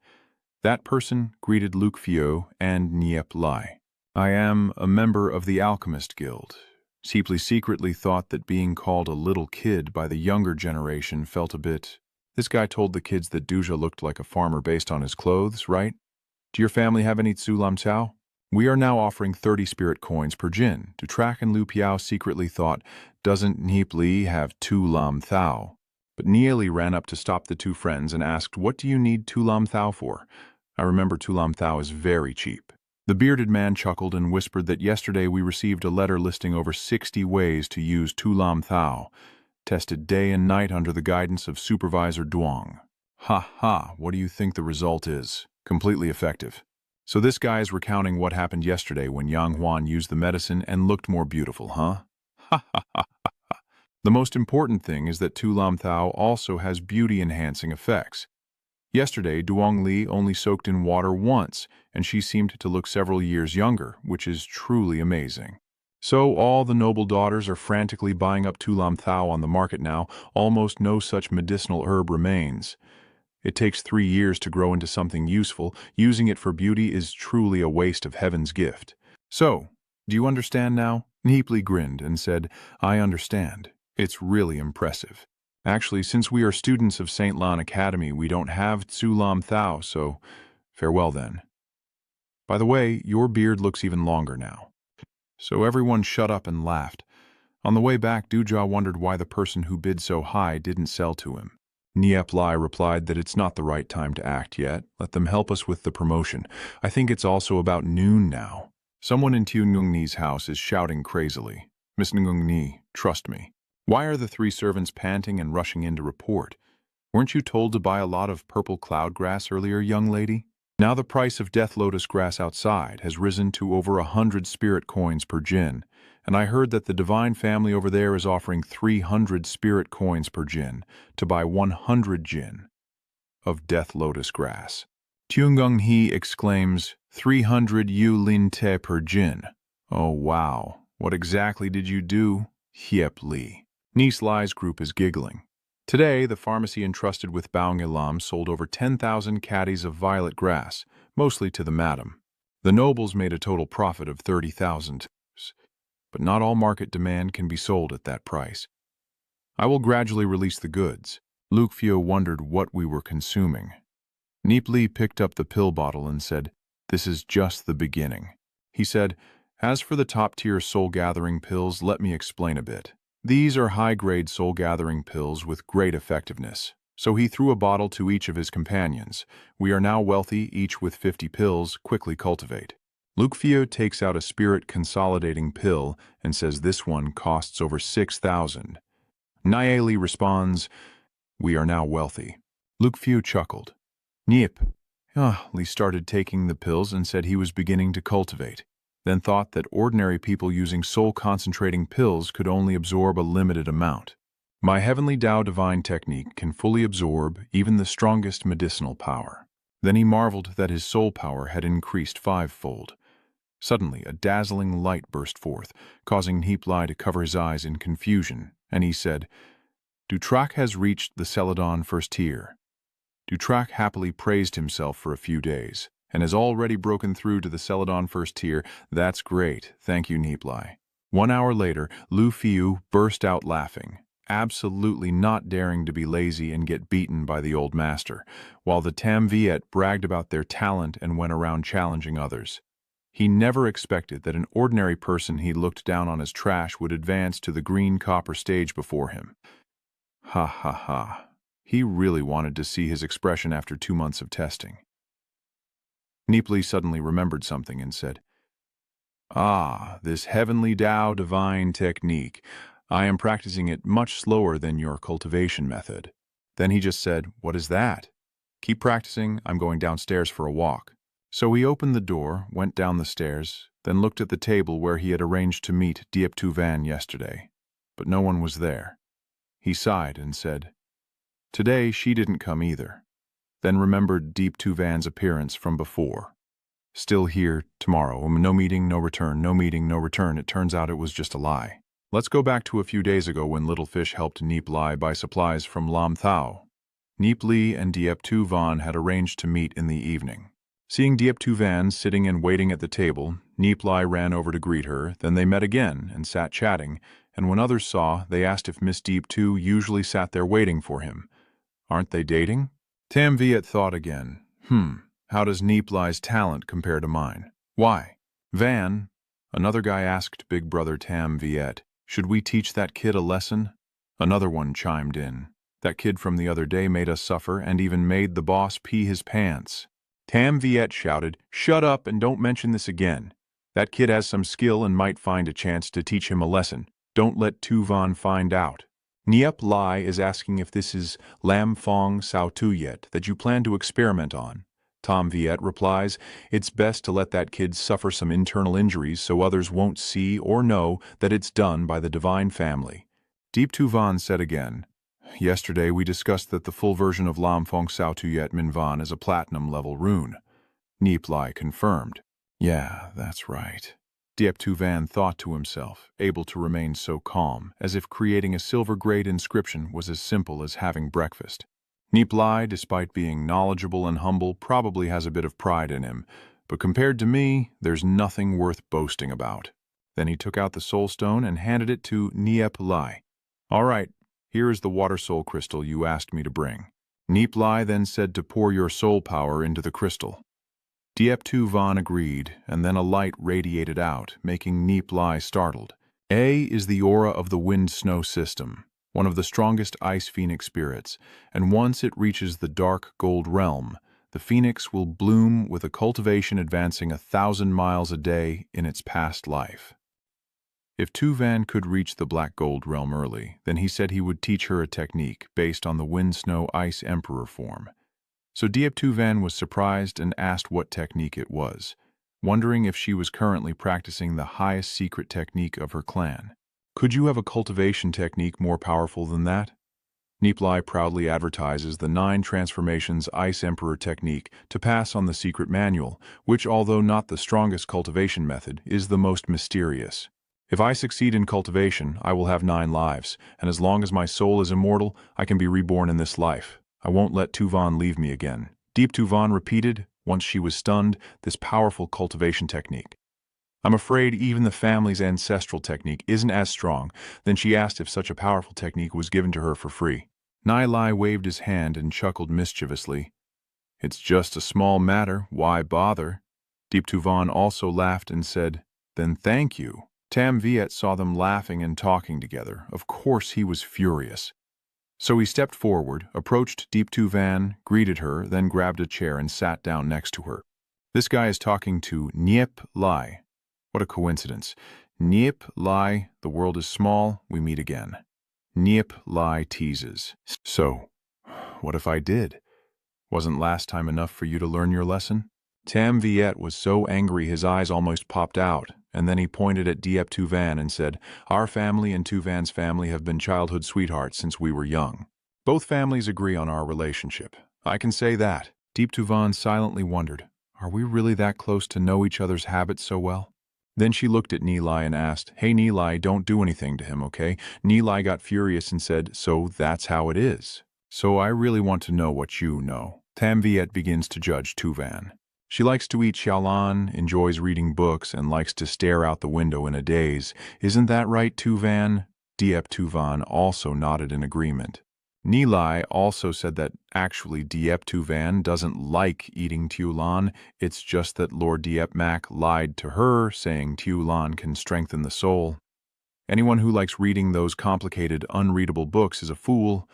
That person greeted Luke Fio and Nie Li. I am a member of the Alchemist Guild. Seepley secretly thought that being called a little kid by the younger generation felt a bit... This guy told the kids that Duja looked like a farmer based on his clothes, right? Do your family have any Tsu Lam Tao? We are now offering 30 spirit coins per jin. Dutrak and Lu Piao secretly thought, doesn't Nie Li have Tu Lam Thao? But Nie Li ran up to stop the two friends and asked, what do you need Tu Lam Thao for? I remember Tu Lam Thao is very cheap. The bearded man chuckled and whispered that yesterday we received a letter listing over 60 ways to use Tu Lam Thao, tested day and night under the guidance of Supervisor Duong. Ha ha, what do you think the result is? Completely effective. So this guy is recounting what happened yesterday when Yang Huan used the medicine and looked more beautiful, huh? Ha ha ha ha. The most important thing is that Tu Lam Thao also has beauty-enhancing effects. Yesterday, Duong Li only soaked in water once, and she seemed to look several years younger, which is truly amazing. So all the noble daughters are frantically buying up Tu Lam Thao on the market now. Almost no such medicinal herb remains. It takes 3 years to grow into something useful. Using it for beauty is truly a waste of heaven's gift. So, do you understand now? Nie Li grinned and said, I understand. It's really impressive. Actually, since we are students of St. Lan Academy, we don't have Tsu Lam Thao, so farewell then. By the way, your beard looks even longer now. So everyone shut up and laughed. On the way back, Duja wondered why the person who bid so high didn't sell to him. Nie Li replied that it's not the right time to act yet. Let them help us with the promotion. I think it's also about noon now. Someone in Tu Ngung Ni's house is shouting crazily. Miss Ngung Ni, trust me. Why are the 3 servants panting and rushing in to report? Weren't you told to buy a lot of purple cloud grass earlier, young lady? Now the price of death lotus grass outside has risen to over 100 spirit coins per jin, and I heard that the divine family over there is offering 300 spirit coins per jin to buy 100 jin of death lotus grass. Tungung He exclaims, 300 yu lin te per jin. Oh wow, what exactly did you do? Hiep Li. Nie Li's group is giggling. Today, the pharmacy entrusted with Baong Ilam sold over 10,000 caddies of violet grass, mostly to the madam. The nobles made a total profit of 30,000, but not all market demand can be sold at that price. I will gradually release the goods. Luke Fio wondered what we were consuming. Nie Li picked up the pill bottle and said, this is just the beginning. He said, as for the top-tier soul-gathering pills, let me explain a bit. These are high-grade soul-gathering pills with great effectiveness. So he threw a bottle to each of his companions. We are now wealthy, each with 50 pills. Quickly cultivate. Luke Fio takes out a spirit consolidating pill and says this one costs over 6,000. Nie Li responds, we are now wealthy. Luke Fio chuckled. Nip. Li started taking the pills and said he was beginning to cultivate, then thought that ordinary people using soul-concentrating pills could only absorb a limited amount. My heavenly Tao divine technique can fully absorb even the strongest medicinal power. Then he marveled that his soul power had increased 5-fold. Suddenly, a dazzling light burst forth, causing Nie Li to cover his eyes in confusion, and he said, Dutrak has reached the Celadon first tier. Dutrak happily praised himself for a few days, and has already broken through to the Celadon first tier. That's great, thank you, Nie Li. 1 hour later, Lu Fiu burst out laughing, absolutely not daring to be lazy and get beaten by the old master, while the Tam Viet bragged about their talent and went around challenging others. He never expected that an ordinary person he looked down on as trash would advance to the green copper stage before him. Ha ha ha. He really wanted to see his expression after 2 months of testing. Nie Li suddenly remembered something and said, Ah, this heavenly Tao divine technique. I am practicing it much slower than your cultivation method. Then he just said, what is that? Keep practicing, I'm going downstairs for a walk. So he opened the door, went down the stairs, then looked at the table where he had arranged to meet Diep Tu Van yesterday. But no one was there. He sighed and said, "Today she didn't come either." Then remembered Diep Tu Van's appearance from before. Still here tomorrow. No meeting, no return, no meeting, no return. It turns out it was just a lie. Let's go back to a few days ago when Little Fish helped Nie Li buy supplies from Lam Thao. Nie Li and Diep Tu Van had arranged to meet in the evening. Seeing Diep Tu Van sitting and waiting at the table, Nie Li ran over to greet her, then they met again and sat chatting, and when others saw, they asked if Miss Diep Tu usually sat there waiting for him. Aren't they dating? Tam Viet thought again. How does Nie Li's talent compare to mine? Why? Van, another guy asked Big Brother Tam Viet, should we teach that kid a lesson? Another one chimed in. That kid from the other day made us suffer and even made the boss pee his pants. Tam Viet shouted, "Shut up and don't mention this again. That kid has some skill and might find a chance to teach him a lesson. Don't let Tu Van find out." Nie Li is asking if this is Lam Phong Sao Tu yet that you plan to experiment on. Tam Viet replies, "It's best to let that kid suffer some internal injuries so others won't see or know that it's done by the divine family." Diep Tu Van said again, "Yesterday we discussed that the full version of Lam Phong Sao Tu Yet Min Van is a platinum-level rune." Nie Li confirmed. "Yeah, that's right." Diep Tu Van thought to himself, able to remain so calm, as if creating a silver-grade inscription was as simple as having breakfast. Nie Li, despite being knowledgeable and humble, probably has a bit of pride in him, but compared to me, there's nothing worth boasting about. Then he took out the soul stone and handed it to Nie Li. "All right, here is the water soul crystal you asked me to bring." Nie Li then said to pour your soul power into the crystal. Diep Tu Van agreed, and then a light radiated out, making Nie Li startled. A is the aura of the wind-snow system, one of the strongest ice phoenix spirits, and once it reaches the dark gold realm, the phoenix will bloom with a cultivation advancing 1,000 miles a day in its past life. If Tu Van could reach the black gold realm early, then he said he would teach her a technique based on the wind-snow ice emperor form. So Diep Tu Van was surprised and asked what technique it was, wondering if she was currently practicing the highest secret technique of her clan. "Could you have a cultivation technique more powerful than that?" Nie Li proudly advertises the 9 transformations Ice Emperor technique to pass on the secret manual, which, although not the strongest cultivation method, is the most mysterious. "If I succeed in cultivation, I will have 9 lives, and as long as my soul is immortal, I can be reborn in this life. I won't let Tu Van leave me again." Diep Tu Van repeated, once she was stunned, this powerful cultivation technique. "I'm afraid even the family's ancestral technique isn't as strong." Then she asked if such a powerful technique was given to her for free. Nie Li waved his hand and chuckled mischievously. "It's just a small matter, why bother?" Diep Tu Van also laughed and said, "Then thank you." Tam Viet saw them laughing and talking together. Of course he was furious. So he stepped forward, approached Diep Tu Van, greeted her, then grabbed a chair and sat down next to her. "This guy is talking to Nie Li. What a coincidence. Nie Li, the world is small, we meet again." Nie Li teases. "So, what if I did? Wasn't last time enough for you to learn your lesson?" Tam Viet was so angry his eyes almost popped out, and then he pointed at Diep Tu Van and said, "Our family and Tu Van's family have been childhood sweethearts since we were young. Both families agree on our relationship. I can say that." Diep Tu Van silently wondered, are we really that close to know each other's habits so well? Then she looked at Nie Li and asked, "Hey Nie Li, don't do anything to him, okay?" Nie Li got furious and said, "So that's how it is." "So I really want to know what you know." Tam Viet begins to judge Tu Van. She likes to eat xiaolan, enjoys reading books, and likes to stare out the window in a daze. Isn't that right, Tu Van? Diep Tu Van also nodded in agreement. Nie Li also said that actually Diep Tu Van doesn't like eating xiaolan. It's just that Lord Diep Mak lied to her, saying xiaolan can strengthen the soul. Anyone who likes reading those complicated, unreadable books is a fool.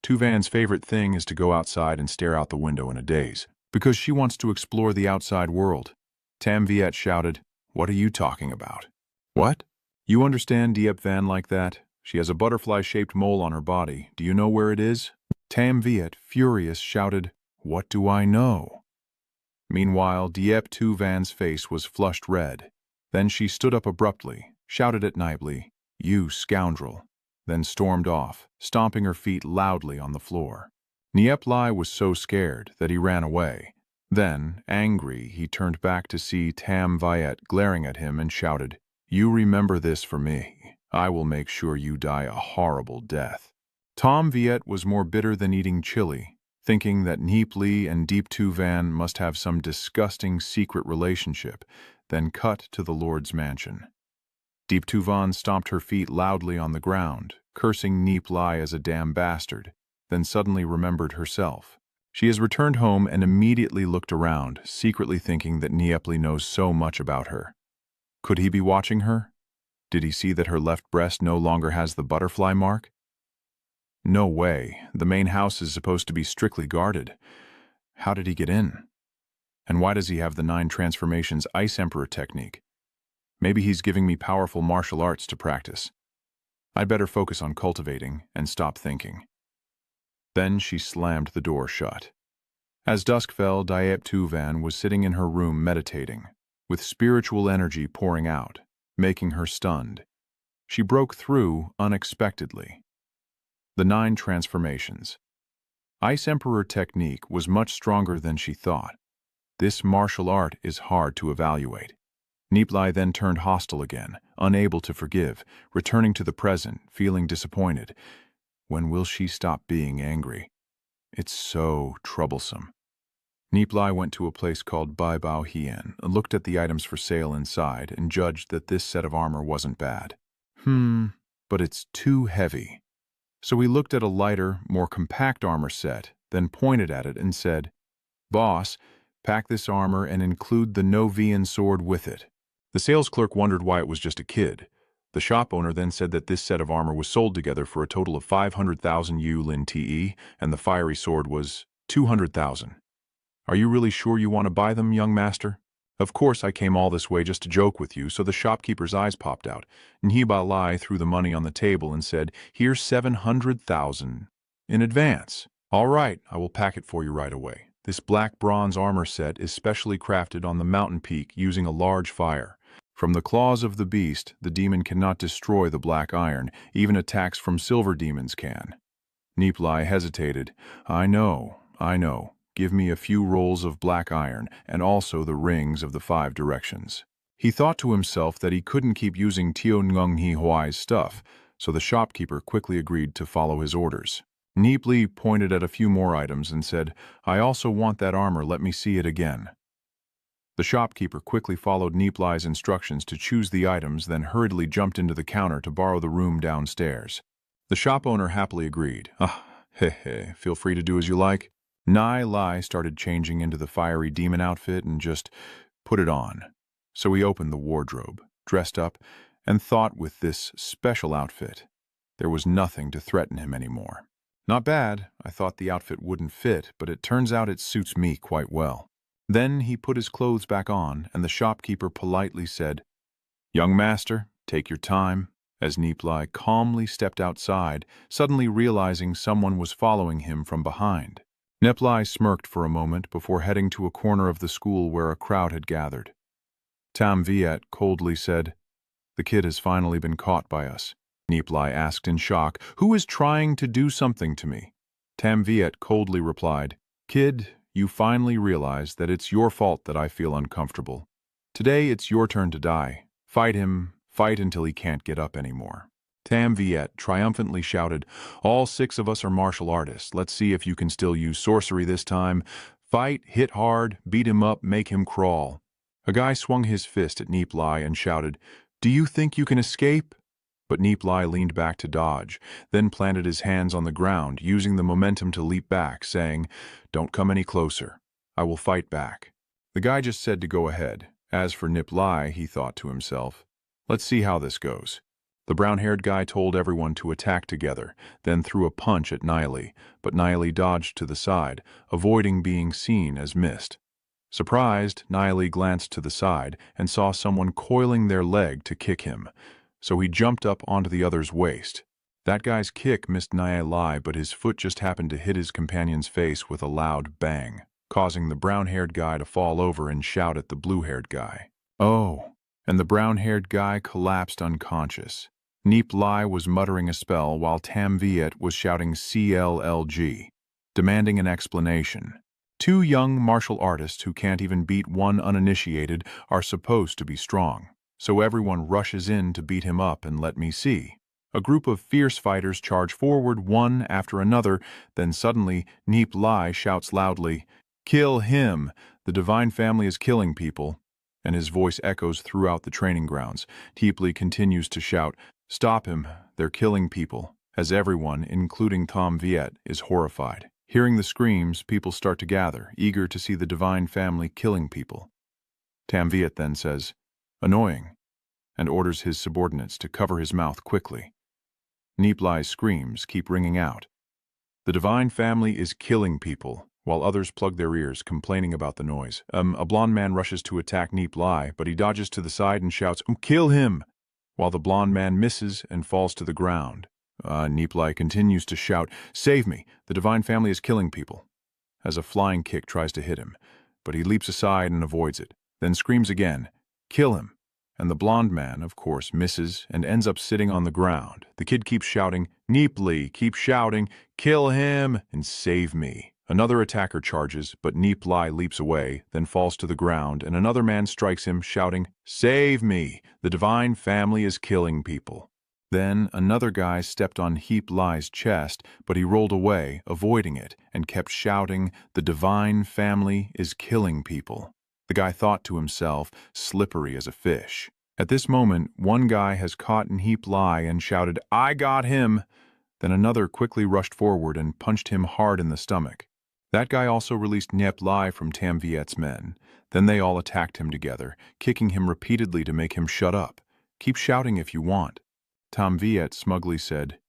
Tu Van's favorite thing is to go outside and stare out the window in a daze, because she wants to explore the outside world. Tam Viet shouted, "What are you talking about?" "What? You understand Diep Van like that? She has a butterfly-shaped mole on her body. Do you know where it is?" Tam Viet, furious, shouted, "What do I know?" Meanwhile, Diep Tu Van's face was flushed red. Then she stood up abruptly, shouted at Nie Li, "You scoundrel," then stormed off, stomping her feet loudly on the floor. Nie Li was so scared that he ran away. Then, angry, he turned back to see Tam Viet glaring at him and shouted, "You remember this for me. I will make sure you die a horrible death." Tom Viet was more bitter than eating chili, thinking that Nie Li and Diep Tu Van must have some disgusting secret relationship, then cut to the Lord's mansion. Diep Tu Van stomped her feet loudly on the ground, cursing Nie Li as a damn bastard, then suddenly remembered herself. She has returned home and immediately looked around, secretly thinking that Nie Li knows so much about her. Could he be watching her? Did he see that her left breast no longer has the butterfly mark? No way. The main house is supposed to be strictly guarded. How did he get in? And why does he have the 9 transformations Ice Emperor technique? Maybe he's giving me powerful martial arts to practice. I'd better focus on cultivating and stop thinking. Then she slammed the door shut. As dusk fell, Diep Tu Van was sitting in her room meditating, with spiritual energy pouring out, making her stunned. She broke through unexpectedly. The 9 transformations. Ice Emperor technique was much stronger than she thought. This martial art is hard to evaluate. Nie Li then turned hostile again, unable to forgive, returning to the present, feeling disappointed. When will she stop being angry? It's so troublesome. Nie Li went to a place called Bai Bao Hien, looked at the items for sale inside, and judged that this set of armor wasn't bad. But it's too heavy. So he looked at a lighter, more compact armor set, then pointed at it and said, "Boss, pack this armor and include the Novian sword with it." The sales clerk wondered why it was just a kid. The shop owner then said that this set of armor was sold together for a total of 500,000 Yulin Te, and the fiery sword was 200,000. "Are you really sure you want to buy them, young master?" "Of course I came all this way just to joke with you," so the shopkeeper's eyes popped out. Nie Li threw the money on the table and said, "Here's 700,000 in advance." "All right, I will pack it for you right away. This black bronze armor set is specially crafted on the mountain peak using a large fire. From the claws of the beast, the demon cannot destroy the black iron. Even attacks from silver demons can." Nie Li hesitated. I know. Give me a few rolls of black iron, and also the rings of the 5 directions." He thought to himself that he couldn't keep using Tio Ngung He Huai's stuff, so the shopkeeper quickly agreed to follow his orders. Nie Li pointed at a few more items and said, "I also want that armor, let me see it again." The shopkeeper quickly followed Nie Li's instructions to choose the items, then hurriedly jumped into the counter to borrow the room downstairs. The shop owner happily agreed. Feel free to do as you like." Nie Li started changing into the fiery demon outfit and just put it on. So he opened the wardrobe, dressed up, and thought with this special outfit, there was nothing to threaten him anymore. Not bad. I thought the outfit wouldn't fit, but it turns out it suits me quite well. Then he put his clothes back on, and the shopkeeper politely said, "Young master, take your time," as Nie Li calmly stepped outside, suddenly realizing someone was following him from behind. Nie Li smirked for a moment before heading to a corner of the school where a crowd had gathered. Tam Viet coldly said, "The kid has finally been caught by us." Nie Li asked in shock, "Who is trying to do something to me?" Tam Viet coldly replied, "Kid, you finally realize that it's your fault that I feel uncomfortable. Today it's your turn to die. Fight him, fight until he can't get up anymore." Tam Viet triumphantly shouted, "All 6 of us are martial artists. Let's see if you can still use sorcery this time. Fight, hit hard, beat him up, make him crawl." A guy swung his fist at Nie Li and shouted, "Do you think you can escape?" But Nie Li leaned back to dodge, then planted his hands on the ground, using the momentum to leap back, saying, "Don't come any closer. I will fight back." The guy just said to go ahead. As for Nie Li, he thought to himself, "Let's see how this goes." The brown-haired guy told everyone to attack together, then threw a punch at Nie Li, but Nie Li dodged to the side, avoiding being seen as missed. Surprised, Nie Li glanced to the side and saw someone coiling their leg to kick him, so he jumped up onto the other's waist. That guy's kick missed Nie Li, but his foot just happened to hit his companion's face with a loud bang. causing the brown-haired guy to fall over and shout at the blue-haired guy. Oh, and the brown-haired guy collapsed unconscious. Nie Li was muttering a spell while Tam Viet was shouting CLLG, demanding an explanation. Two young martial artists who can't even beat one uninitiated are supposed to be strong, so everyone rushes in to beat him up and let me see. A group of fierce fighters charge forward one after another, then suddenly Nie Li shouts loudly, "Kill him! The divine family is killing people," and his voice echoes throughout the training grounds. Nie Li continues to shout, "Stop him, they're killing people," as everyone, including Tam Viet, is horrified. Hearing the screams, people start to gather, eager to see the divine family killing people. Tam Viet then says, "Annoying," and orders his subordinates to cover his mouth quickly. Nie Li's screams keep ringing out. The divine family is killing people, while others plug their ears, complaining about the noise. A blond man rushes to attack Nie Li, but he dodges to the side and shouts, "Kill him!" while the blond man misses and falls to the ground. Nie Li continues to shout, "Save me! The divine family is killing people," as a flying kick tries to hit him, but he leaps aside and avoids it, then screams again, "Kill him!" And the blond man, of course, misses and ends up sitting on the ground. The kid keeps shouting, "Nie Li, keep shouting, kill him and save me." Another attacker charges, but Nie Li leaps away, then falls to the ground, and another man strikes him, shouting, "Save me! The divine family is killing people." Then another guy stepped on Nie Li's chest, but he rolled away, avoiding it, and kept shouting, "The divine family is killing people." The guy thought to himself, slippery as a fish. At this moment, one guy has caught Nie Li and shouted, "I got him!" Then another quickly rushed forward and punched him hard in the stomach. That guy also released Nie Li from Tam Viet's men. Then they all attacked him together, kicking him repeatedly to make him shut up. "Keep shouting if you want." Tam Viet smugly said,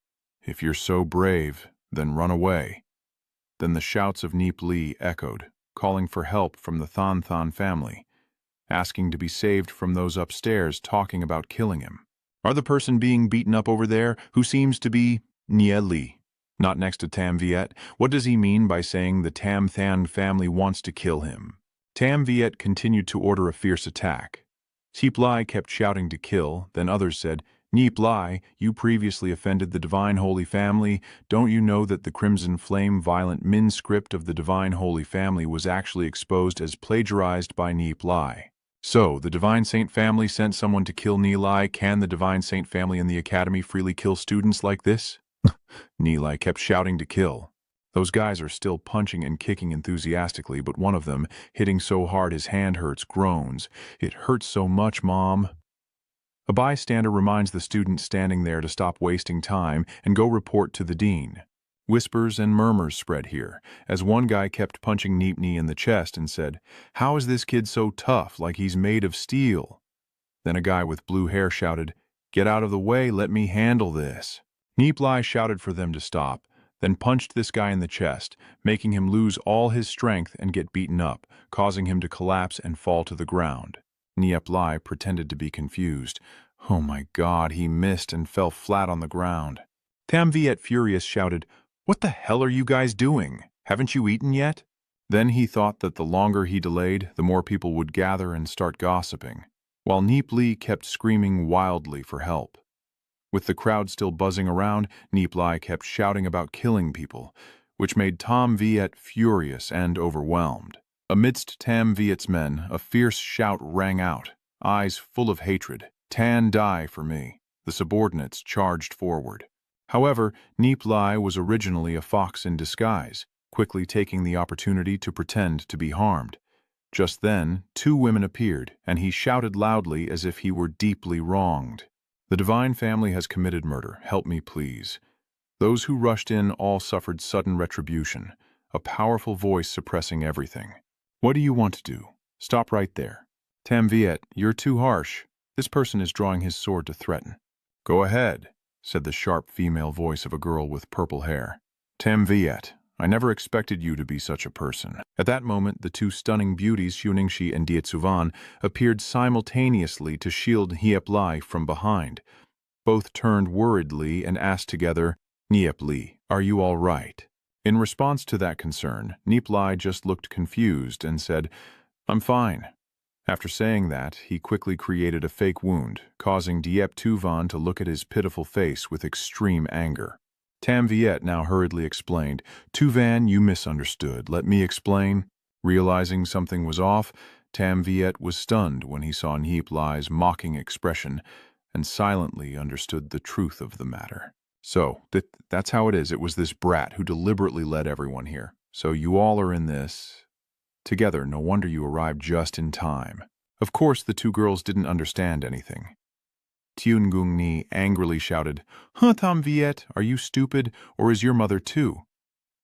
"If you're so brave, then run away." Then the shouts of Nie Li echoed, calling for help from the Than Than family, asking to be saved from those upstairs talking about killing him. "Are the person being beaten up over there who seems to be Nie Li, not next to Tam Viet? What does he mean by saying the Tam Than family wants to kill him?" Tam Viet continued to order a fierce attack. Nie Li kept shouting to kill, then others said, "Nie Li, you previously offended the Divine Holy Family. Don't you know that the Crimson Flame violent Min script of the Divine Holy Family was actually exposed as plagiarized by Nie Li? So, the Divine Saint Family sent someone to kill Nie Li. Can the Divine Saint Family in the Academy freely kill students like this?" Nie Li kept shouting to kill. Those guys are still punching and kicking enthusiastically, but one of them, hitting so hard his hand hurts, groans, "It hurts so much, Mom." A bystander reminds the student standing there to stop wasting time and go report to the dean. Whispers and murmurs spread here, as one guy kept punching Nie Li in the chest and said, "How is this kid so tough, like he's made of steel?" Then a guy with blue hair shouted, "Get out of the way, let me handle this." Nie Li shouted for them to stop, then punched this guy in the chest, making him lose all his strength and get beaten up, causing him to collapse and fall to the ground. Nie Li pretended to be confused. Oh my God, he missed and fell flat on the ground. Tam Viet, furious, shouted, "What the hell are you guys doing? Haven't you eaten yet?" Then he thought that the longer he delayed, the more people would gather and start gossiping, while Nie Li kept screaming wildly for help. With the crowd still buzzing around, Nie Li kept shouting about killing people, which made Tam Viet furious and overwhelmed. Amidst Tam Viet's men, a fierce shout rang out, eyes full of hatred. "Tan die for me." The subordinates charged forward. However, Nie Li was originally a fox in disguise, quickly taking the opportunity to pretend to be harmed. Just then, two women appeared, and he shouted loudly as if he were deeply wronged. "The Divine Family has committed murder. Help me, please." Those who rushed in all suffered sudden retribution, a powerful voice suppressing everything. "What do you want to do? Stop right there." "Tam Viet, you're too harsh." This person is drawing his sword to threaten. "Go ahead," said the sharp female voice of a girl with purple hair. "Tam Viet, I never expected you to be such a person." At that moment, the two stunning beauties, Xuningxi and Dietsuvan, appeared simultaneously to shield Nie Li from behind. Both turned worriedly and asked together, "Nie Li, are you all right?" In response to that concern, Nie Li just looked confused and said, "I'm fine." After saying that, he quickly created a fake wound, causing Diep Tuvan to look at his pitiful face with extreme anger. Tam Viet now hurriedly explained, "Tuvan, you misunderstood. Let me explain." Realizing something was off, Tam Viet was stunned when he saw Nie Li's mocking expression and silently understood the truth of the matter. So, that's how it is. It was this brat who deliberately led everyone here. So you all are in this together. No wonder you arrived just in time. Of course, the two girls didn't understand anything. Tiun Gung Ni angrily shouted, "Huh, Tam Viet, are you stupid, or is your mother too?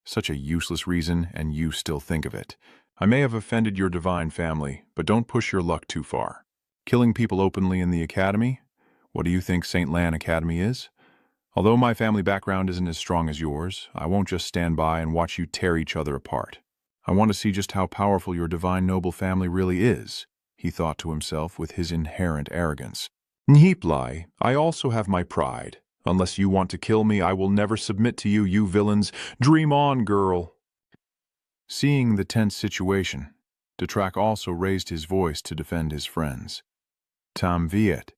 Such a useless reason, and you still think of it. I may have offended your divine family, but don't push your luck too far. Killing people openly in the academy? What do you think St. Lan Academy is? Although my family background isn't as strong as yours, I won't just stand by and watch you tear each other apart. I want to see just how powerful your divine noble family really is," he thought to himself with his inherent arrogance. "Nie Li, I also have my pride. Unless you want to kill me, I will never submit to you, you villains. Dream on, girl." Seeing the tense situation, Detrak also raised his voice to defend his friends. "Tam Viet,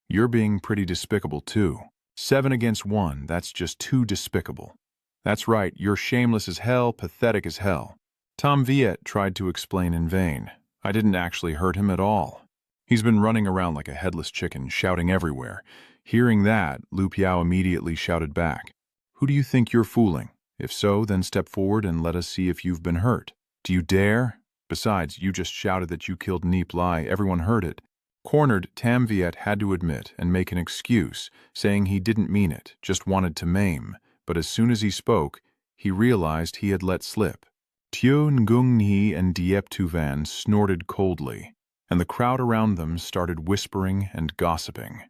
you're being pretty despicable too. 7 against 1, that's just too despicable. That's right, you're shameless as hell, pathetic as hell." Tam Viet tried to explain in vain. "I didn't actually hurt him at all. He's been running around like a headless chicken, shouting everywhere." Hearing that, Lu Piao immediately shouted back, "Who do you think you're fooling? If so, then step forward and let us see if you've been hurt. Do you dare? Besides, you just shouted that you killed Nie Li. Everyone heard it." Cornered, Tam Viet had to admit and make an excuse, saying he didn't mean it, just wanted to maim. But as soon as he spoke, he realized he had let slip. Teo Ngung Ni and Diep Tuvan snorted coldly, and the crowd around them started whispering and gossiping.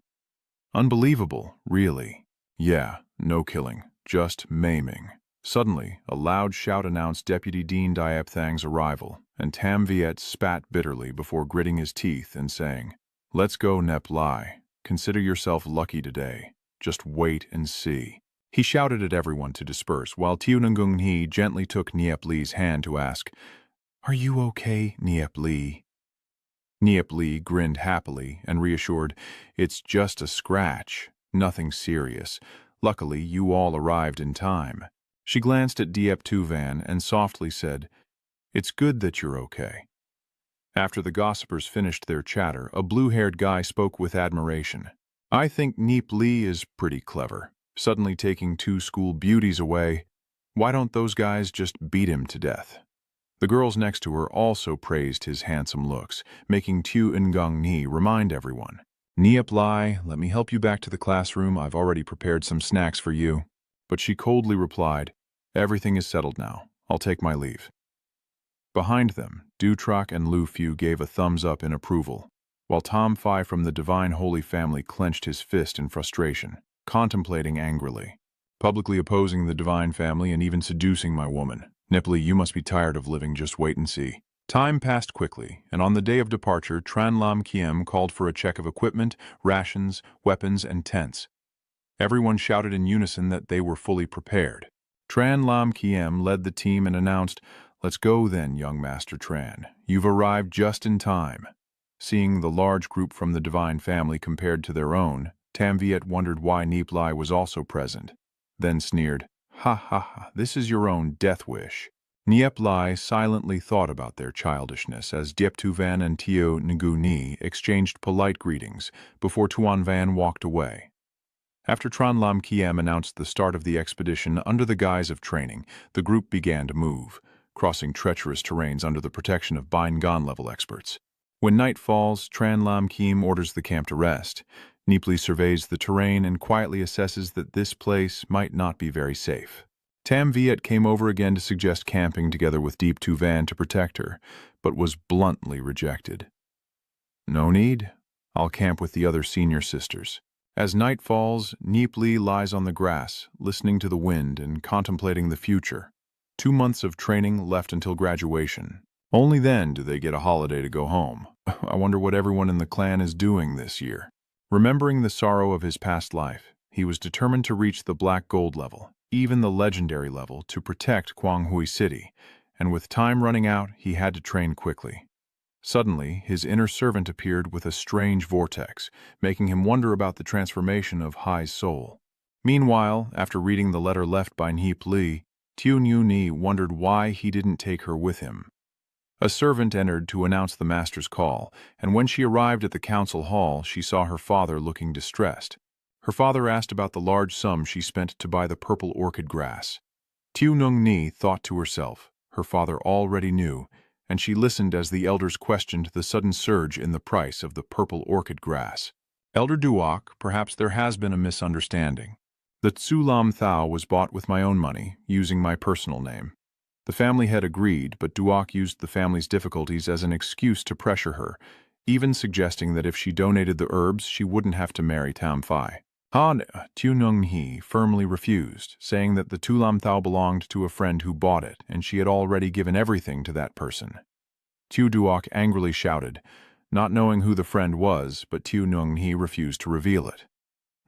Unbelievable, really. Yeah, no killing, just maiming. Suddenly, a loud shout announced Deputy Dean Diep Thang's arrival, and Tam Viet spat bitterly before gritting his teeth and saying, "Let's go, Nep Lai. Consider yourself lucky today. Just wait and see." He shouted at everyone to disperse, while Tiunangung He gently took Niep Li's hand to ask, "Are you okay, Niep Li?" Niep Li grinned happily and reassured, "It's just a scratch, nothing serious. Luckily, you all arrived in time." She glanced at Diep Tuvan and softly said, "It's good that you're okay." After the gossipers finished their chatter, a blue-haired guy spoke with admiration. "I think Niep Li is pretty clever, suddenly taking 2 school beauties away. Why don't those guys just beat him to death?" The girls next to her also praised his handsome looks, making Tu Ngang Ni remind everyone, "Niep Li, let me help you back to the classroom. I've already prepared some snacks for you." But she coldly replied, "Everything is settled now. I'll take my leave." Behind them, Dutrak and Lu Fu gave a thumbs up in approval, while Tom Phi from the Divine Holy Family clenched his fist in frustration, contemplating angrily. "Publicly opposing the Divine Family and even seducing my woman. Nipli, you must be tired of living, just wait and see." Time passed quickly, and on the day of departure, Tran Lam Kiem called for a check of equipment, rations, weapons, and tents. Everyone shouted in unison that they were fully prepared. Tran Lam Kiem led the team and announced, "Let's go then, young Master Tran. You've arrived just in time." Seeing the large group from the Divine Family compared to their own, Tam Viet wondered why Niep Li was also present, then sneered, "Ha ha ha, this is your own death wish." Niep Li silently thought about their childishness as Diep Tuvan and Teo Ngu Ni exchanged polite greetings before Tuan Van walked away. After Tran Lam Kiem announced the start of the expedition under the guise of training, the group began to move, crossing treacherous terrains under the protection of Bingan-level experts. When night falls, Tran Lam Kiem orders the camp to rest. Niep Li surveys the terrain and quietly assesses that this place might not be very safe. Tam Viet came over again to suggest camping together with Deep Tuvan to protect her, but was bluntly rejected. "No need. I'll camp with the other senior sisters." As night falls, Niep Li lies on the grass, listening to the wind and contemplating the future. 2 months of training left until graduation. Only then do they get a holiday to go home. I wonder what everyone in the clan is doing this year. Remembering the sorrow of his past life, he was determined to reach the black gold level. even the legendary level, to protect Guanghui City, and with time running out, he had to train quickly. Suddenly, his inner servant appeared with a strange vortex, making him wonder about the transformation of Hai's soul. Meanwhile, after reading the letter left by Nie Li, Nie wondered why he didn't take her with him. A servant entered to announce the master's call, and when she arrived at the council hall, she saw her father looking distressed. Her father asked about the large sum she spent to buy the purple orchid grass. Nie thought to herself, her father already knew, and she listened as the elders questioned the sudden surge in the price of the purple orchid grass. Elder Duok, perhaps there has been a misunderstanding. The Tsulam Thao was bought with my own money, using my personal name. The family had agreed, but Duok used the family's difficulties as an excuse to pressure her, even suggesting that if she donated the herbs, she wouldn't have to marry Tam Phai. He firmly refused, saying that the Tulam Thao belonged to a friend who bought it, and she had already given everything to that person. Tu Duok angrily shouted, not knowing who the friend was, but Tu He refused to reveal it.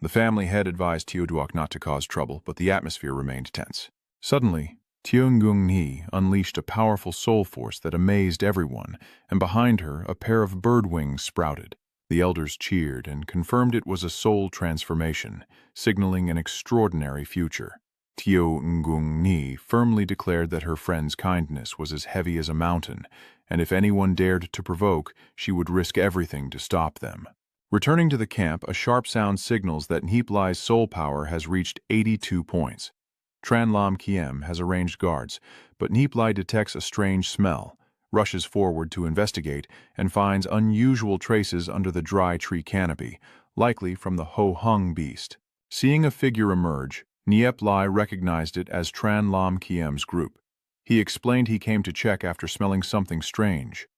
The family head advised Tu Duok not to cause trouble, but the atmosphere remained tense. Suddenly, He unleashed a powerful soul force that amazed everyone, and behind her a pair of bird wings sprouted. The elders cheered and confirmed it was a soul transformation, signaling an extraordinary future. Ni firmly declared that her friend's kindness was as heavy as a mountain, and if anyone dared to provoke, she would risk everything to stop them. Returning to the camp, a sharp sound signals that Nie Li's soul power has reached 82 points. Tran Lam Kiem has arranged guards, but Nie Li detects a strange smell, rushes forward to investigate, and finds unusual traces under the dry tree canopy, likely from the Ho Hung beast. Seeing a figure emerge, Nie Li recognized it as Tran Lam Kiem's group. He explained he came to check after smelling something strange.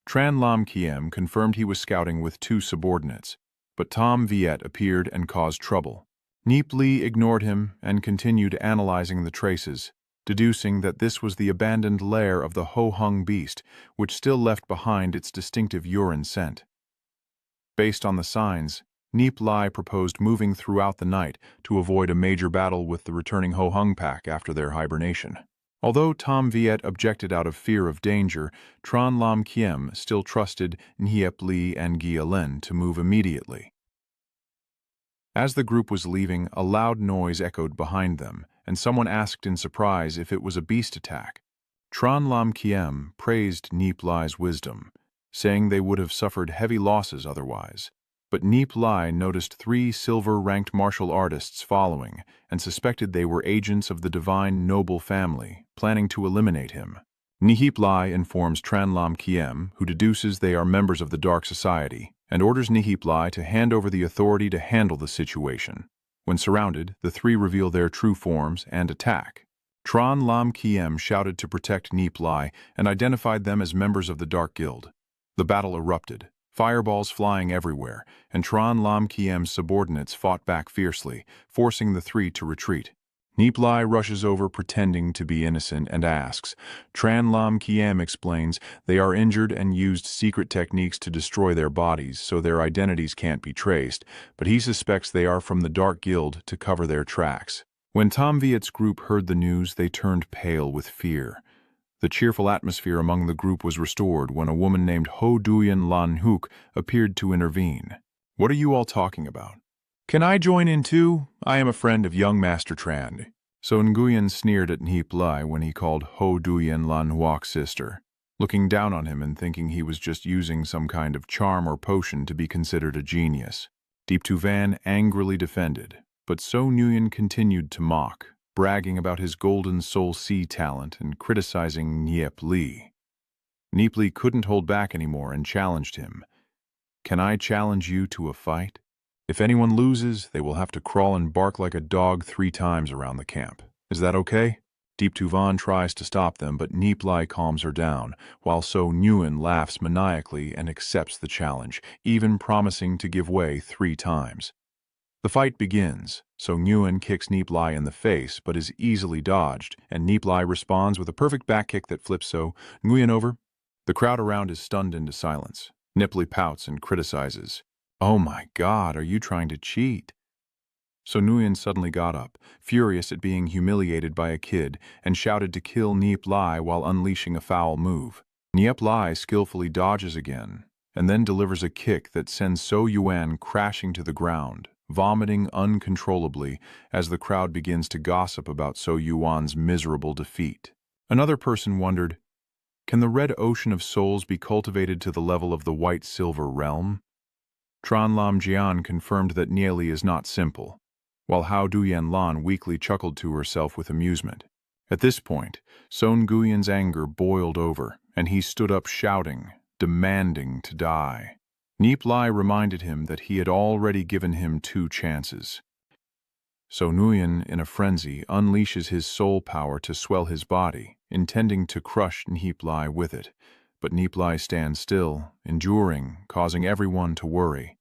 Tran Lam Kiem confirmed he was scouting with two subordinates, but Tom Viet appeared and caused trouble. Nie Li ignored him and continued analyzing the traces, deducing that this was the abandoned lair of the Ho Hung beast, which still left behind its distinctive urine scent. Based on the signs, Nie Li proposed moving throughout the night to avoid a major battle with the returning Ho Hung pack after their hibernation. Although Tom Viet objected out of fear of danger, Tran Lam Kiem still trusted Nie Li and Gia Lin to move immediately. As the group was leaving, a loud noise echoed behind them, and someone asked in surprise if it was a beast attack. Tran Lam Kiem praised Nie Li's wisdom, saying they would have suffered heavy losses otherwise. But Nie Li noticed 3 silver-ranked martial artists following and suspected they were agents of the divine noble family, planning to eliminate him. Nie Li informs Tran Lam Kiem, who deduces they are members of the Dark Society, and orders Nie Li to hand over the authority to handle the situation. When surrounded, the 3 reveal their true forms and attack. Tran Lam Kiem shouted to protect Nie Li and identified them as members of the Dark Guild. The battle erupted, fireballs flying everywhere, and Tran Lam Kiem's subordinates fought back fiercely, forcing the 3 to retreat. Nie Li rushes over pretending to be innocent and asks. Tran Lam Kiem explains they are injured and used secret techniques to destroy their bodies so their identities can't be traced, but he suspects they are from the Dark Guild to cover their tracks. When Tom Viet's group heard the news, they turned pale with fear. The cheerful atmosphere among the group was restored when a woman named Ho Duyan Lan Hook appeared to intervene. What are you all talking about? Can I join in too? I am a friend of young Master Tran. So Nguyen sneered at Nie Li when he called Ho Duyan Lan Huok's sister, looking down on him and thinking he was just using some kind of charm or potion to be considered a genius. Deep Tu Van angrily defended, but So Nguyen continued to mock, bragging about his golden soul sea talent and criticizing Nie Li. Nie Li couldn't hold back anymore and challenged him. Can I challenge you to a fight? If anyone loses, they will have to crawl and bark like a dog 3 times around the camp. Is that okay? Deep Tu Van tries to stop them, but Nie Li calms her down, while So Nguyen laughs maniacally and accepts the challenge, even promising to give way 3 times. The fight begins. So Nguyen kicks Nie Li in the face, but is easily dodged, and Nie Li responds with a perfect back kick that flips So Nguyen over. The crowd around is stunned into silence. Nie Li pouts and criticizes. Oh my God, are you trying to cheat? So Nguyen suddenly got up, furious at being humiliated by a kid, and shouted to kill Nie Li while unleashing a foul move. Nie Li skillfully dodges again, and then delivers a kick that sends So Yuan crashing to the ground, vomiting uncontrollably as the crowd begins to gossip about So Yuan's miserable defeat. Another person wondered, can the red ocean of souls be cultivated to the level of the white-silver realm? Tran Lam Jian confirmed that Nie Li is not simple, while Hao Duyan Lan weakly chuckled to herself with amusement. At this point, Son Guyan's anger boiled over, and he stood up shouting, demanding to die. Nie Li reminded him that he had already given him 2 chances. So Nguyen, in a frenzy, unleashes his soul power to swell his body, intending to crush Nie Li with it. But Nie Li stands still, enduring, causing everyone to worry.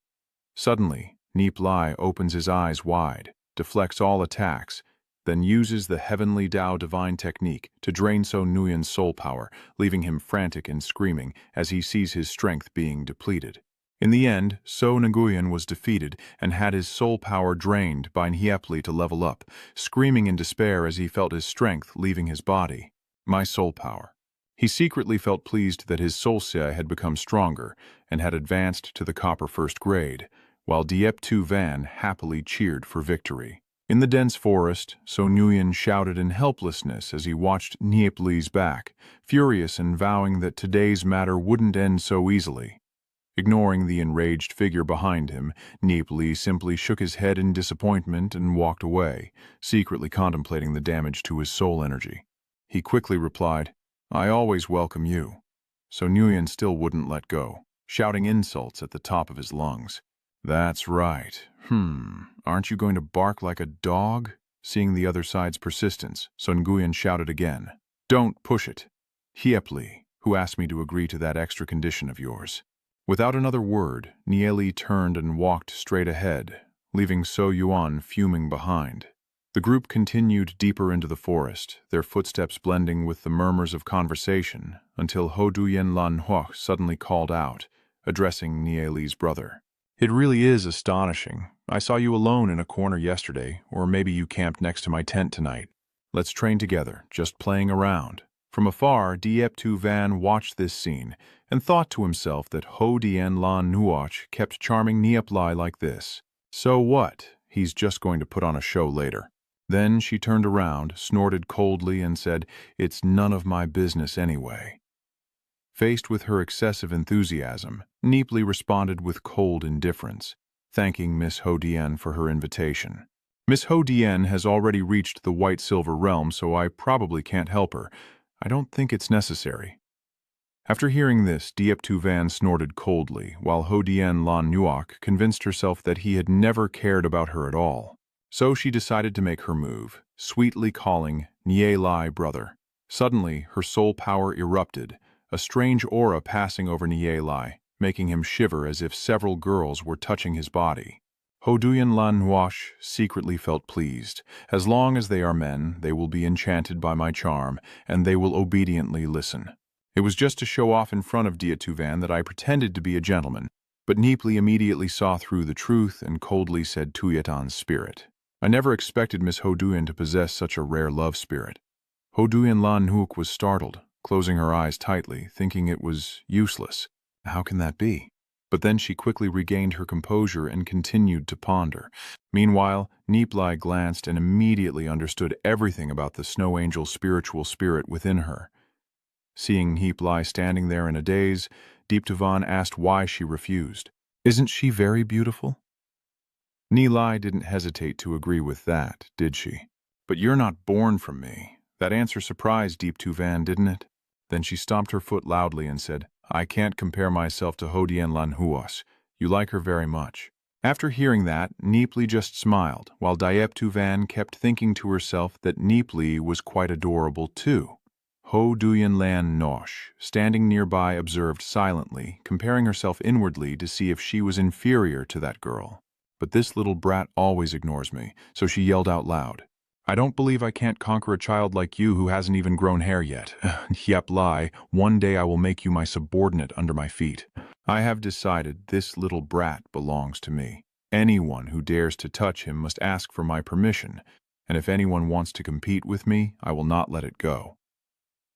Suddenly, Nie Li opens his eyes wide, deflects all attacks, then uses the Heavenly Tao Divine Technique to drain So Nguyen's soul power, leaving him frantic and screaming as he sees his strength being depleted. In the end, So Nguyen was defeated and had his soul power drained by Nie Li to level up, screaming in despair as he felt his strength leaving his body. My soul power. He secretly felt pleased that his soul xia had become stronger and had advanced to the copper 1st grade, while Diep Tu Van happily cheered for victory. In the dense forest, So Nguyen shouted in helplessness as he watched Nie Li's back, furious and vowing that today's matter wouldn't end so easily. Ignoring the enraged figure behind him, Nie Li simply shook his head in disappointment and walked away, secretly contemplating the damage to his soul energy. He quickly replied, I always welcome you. So Nguyen still wouldn't let go, shouting insults at the top of his lungs. That's right. Aren't you going to bark like a dog? Seeing the other side's persistence, So Nguyen shouted again. Don't push it. Nie Li, who asked me to agree to that extra condition of yours. Without another word, Nie Li turned and walked straight ahead, leaving So Yuan fuming behind. The group continued deeper into the forest, their footsteps blending with the murmurs of conversation, until Ho Duyen Lan Huo suddenly called out, addressing Nie Li's brother. It really is astonishing. I saw you alone in a corner yesterday, or maybe you camped next to my tent tonight. Let's train together, just playing around. From afar, Diep Tu Van watched this scene and thought to himself that Ho Dien Lan Nuoch kept charming Nie Li like this. So what? He's just going to put on a show later. Then she turned around, snorted coldly, and said, It's none of my business anyway. Faced with her excessive enthusiasm, Nie Li responded with cold indifference, thanking Miss Ho Dien for her invitation. Miss Ho Dien has already reached the white-silver realm, so I probably can't help her. I don't think it's necessary. After hearing this, Diep Tu Van snorted coldly, while Ho Dien Lan Nuoc convinced herself that he had never cared about her at all. So she decided to make her move, sweetly calling Nie Li brother. Suddenly, her soul power erupted, a strange aura passing over Nie Li, making him shiver as if several girls were touching his body. Ho Duyen Lan Huosh secretly felt pleased. As long as they are men, they will be enchanted by my charm, and they will obediently listen. It was just to show off in front of Dia Tuvan that I pretended to be a gentleman, but Nie Li immediately saw through the truth and coldly said Tuyetan's spirit. I never expected Miss Ho Duyen to possess such a rare love spirit. Ho Duyen Lan Huok was startled, closing her eyes tightly, thinking it was useless. How can that be? But then she quickly regained her composure and continued to ponder. Meanwhile, Nie Li glanced and immediately understood everything about the Snow Angel's spiritual spirit within her. Seeing Nie Li standing there in a daze, Diep Tuvan asked why she refused. Isn't she very beautiful? Nie Li didn't hesitate to agree with that, did she? But you're not born from me. That answer surprised Diep Tuvan, didn't it? Then she stomped her foot loudly and said, I can't compare myself to Ho Dien Lan Huos. You like her very much. After hearing that, Nie Li just smiled, while Diep Tuvan kept thinking to herself that Nie Li was quite adorable too. Ho Duyen Lan Nosh, standing nearby, observed silently, comparing herself inwardly to see if she was inferior to that girl. But this little brat always ignores me, so she yelled out loud. I don't believe I can't conquer a child like you who hasn't even grown hair yet. Yep, lie. One day I will make you my subordinate under my feet. I have decided this little brat belongs to me. Anyone who dares to touch him must ask for my permission, and if anyone wants to compete with me, I will not let it go.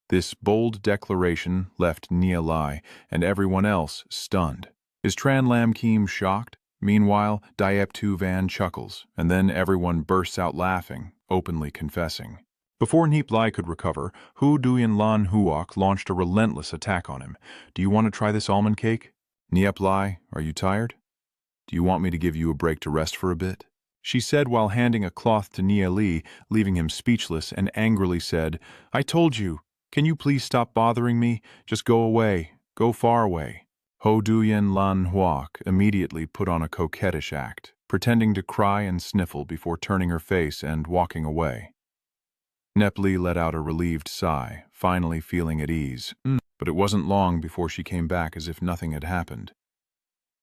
This bold declaration left Nie Li and everyone else stunned. Is Tran Lam Keem shocked? Meanwhile, Diep Tu Van chuckles, and then everyone bursts out laughing, openly confessing. Before Nie Li could recover, Hu Duyan Lan Huok launched a relentless attack on him. Do you want to try this almond cake? Nie Li, are you tired? Do you want me to give you a break to rest for a bit? She said while handing a cloth to Nie Li, leaving him speechless, and angrily said, I told you. Can you please stop bothering me? Just go away. Go far away. Ho Duyan Lan Huok immediately put on a coquettish act, pretending to cry and sniffle before turning her face and walking away. Nie Li let out a relieved sigh, finally feeling at ease, but it wasn't long before she came back as if nothing had happened.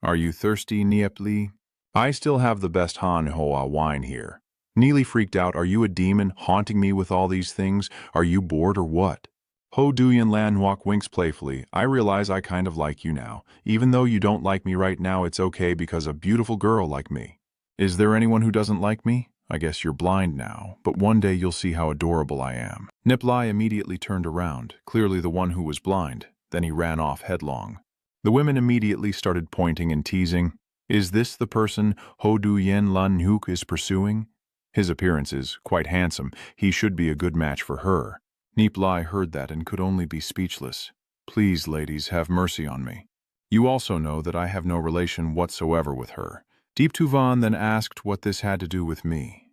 Are you thirsty, Nie Li? I still have the best Han Hoa wine here. Nie Li freaked out. Are you a demon haunting me with all these things? Are you bored or what? Ho Duyan Lan Huok winks playfully. I realize I kind of like you now. Even though you don't like me right now, it's okay because a beautiful girl like me. Is there anyone who doesn't like me? I guess you're blind now, but one day you'll see how adorable I am. Nie Li immediately turned around, clearly the one who was blind. Then he ran off headlong. The women immediately started pointing and teasing. Is this the person Ho Duyan Lan Huok is pursuing? His appearance is quite handsome. He should be a good match for her. Nie Li heard that and could only be speechless. Please, ladies, have mercy on me. You also know that I have no relation whatsoever with her. Deep Tuvan then asked what this had to do with me.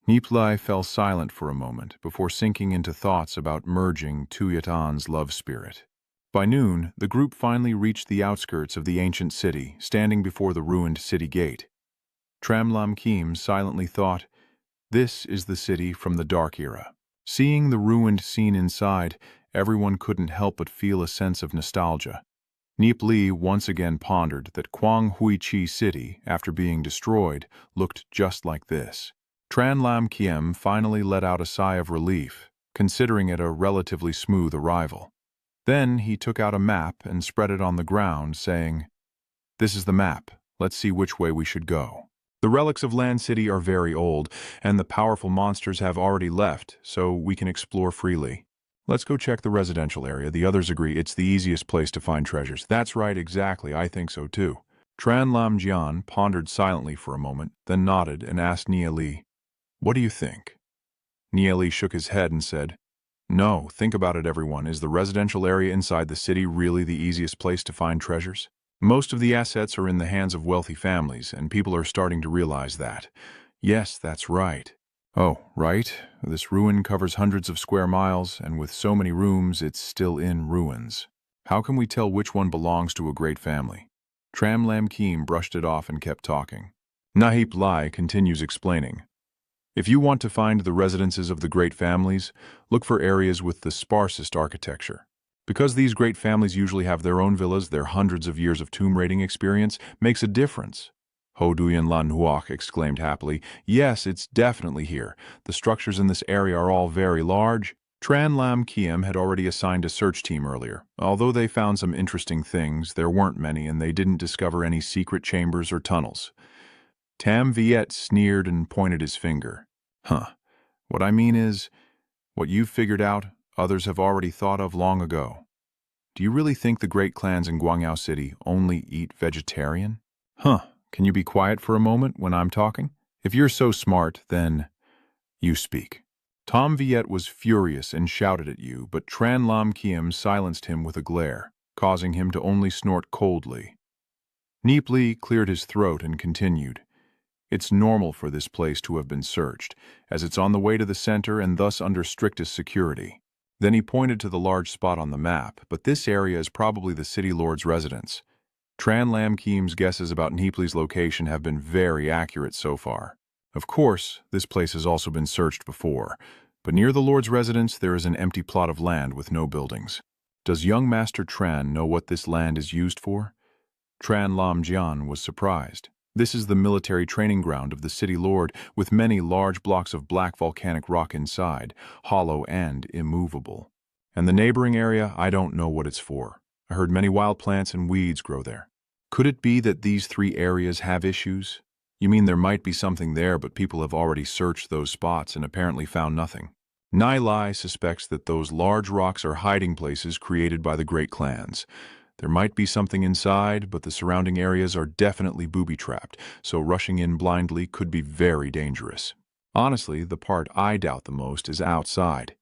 Nie Li fell silent for a moment before sinking into thoughts about merging Tuyatan's love spirit. By noon, the group finally reached the outskirts of the ancient city, standing before the ruined city gate. Tran Lam Keem silently thought, this is the city from the Dark Era. Seeing the ruined scene inside, everyone couldn't help but feel a sense of nostalgia. Nie Li once again pondered that Quang Hui Chi City, after being destroyed, looked just like this. Tran Lam Kiem finally let out a sigh of relief, considering it a relatively smooth arrival. Then he took out a map and spread it on the ground, saying, this is the map. Let's see which way we should go. The relics of Land City are very old, and the powerful monsters have already left, so we can explore freely. Let's go check the residential area. The others agree it's the easiest place to find treasures. That's right, exactly. I think so too. Tran Lam Jian pondered silently for a moment, then nodded and asked Nie Li, what do you think? Nie Li shook his head and said, no, think about it, everyone. Is the residential area inside the city really the easiest place to find treasures? Most of the assets are in the hands of wealthy families, and people are starting to realize that. Yes, that's right. Oh, right? This ruin covers hundreds of square miles, and with so many rooms, it's still in ruins. How can we tell which one belongs to a great family? Tran Lam Keem brushed it off and kept talking. Nie Li continues explaining. If you want to find the residences of the great families, look for areas with the sparsest architecture. Because these great families usually have their own villas, their hundreds of years of tomb raiding experience makes a difference. Ho Duyan Lan Huok exclaimed happily, yes, it's definitely here. The structures in this area are all very large. Tran Lam Kiem had already assigned a search team earlier. Although they found some interesting things, there weren't many, and they didn't discover any secret chambers or tunnels. Tam Viet sneered and pointed his finger. What I mean is, what you've figured out, others have already thought of long ago. Do you really think the great clans in Guangyao City only eat vegetarian? Can you be quiet for a moment when I'm talking? If you're so smart, then you speak. Tom Viet was furious and shouted at you, but Tran Lam Kiem silenced him with a glare, causing him to only snort coldly. Nie Li cleared his throat and continued. It's normal for this place to have been searched, as it's on the way to the center and thus under strictest security. Then he pointed to the large spot on the map, but this area is probably the city lord's residence. Tran Lam Keem's guesses about Nie Li's location have been very accurate so far. Of course, this place has also been searched before, but near the lord's residence there is an empty plot of land with no buildings. Does young Master Tran know what this land is used for? Tran Lam Jian was surprised. This is the military training ground of the city lord, with many large blocks of black volcanic rock inside, hollow and immovable. And the neighboring area, I don't know what it's for. I heard many wild plants and weeds grow there. Could it be that these three areas have issues? You mean there might be something there, but people have already searched those spots and apparently found nothing. Nie Li suspects that those large rocks are hiding places created by the great clans. There might be something inside, but the surrounding areas are definitely booby-trapped, so rushing in blindly could be very dangerous. Honestly, the part I doubt the most is outside.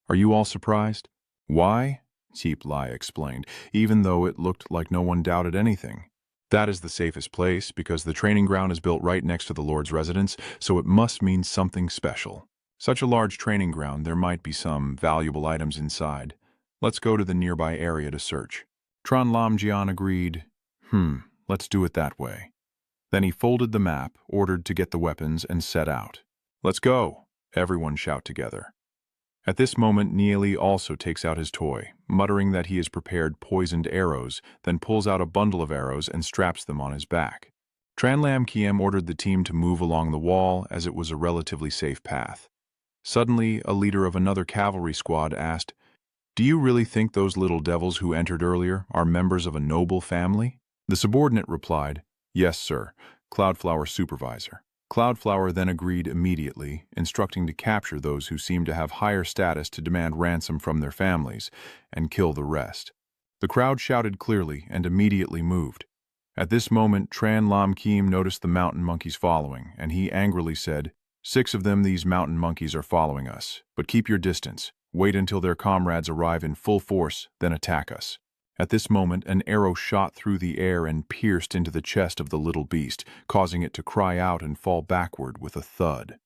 Are you all surprised? Why? Nie Li explained, even though it looked like no one doubted anything. That is the safest place because the training ground is built right next to the Lord's residence, so it must mean something special. Such a large training ground, there might be some valuable items inside. Let's go to the nearby area to search. Tran Lam Jian agreed. Let's do it that way. Then he folded the map, ordered to get the weapons, and set out. Let's go, everyone shout together. At this moment, Nie Li also takes out his toy, muttering that he has prepared poisoned arrows, then pulls out a bundle of arrows and straps them on his back. Tran Lam Kiem ordered the team to move along the wall as it was a relatively safe path. Suddenly, a leader of another cavalry squad asked, "Do you really think those little devils who entered earlier are members of a noble family?" The subordinate replied, "Yes, sir, Cloudflower supervisor." Cloudflower then agreed immediately, instructing to capture those who seemed to have higher status to demand ransom from their families, and kill the rest. The crowd shouted clearly and immediately moved. At this moment, Tran Lam Kiem noticed the mountain monkeys following, and he angrily said, "6 of them, these mountain monkeys are following us, but keep your distance. Wait until their comrades arrive in full force, then attack us." At this moment, an arrow shot through the air and pierced into the chest of the little beast, causing it to cry out and fall backward with a thud.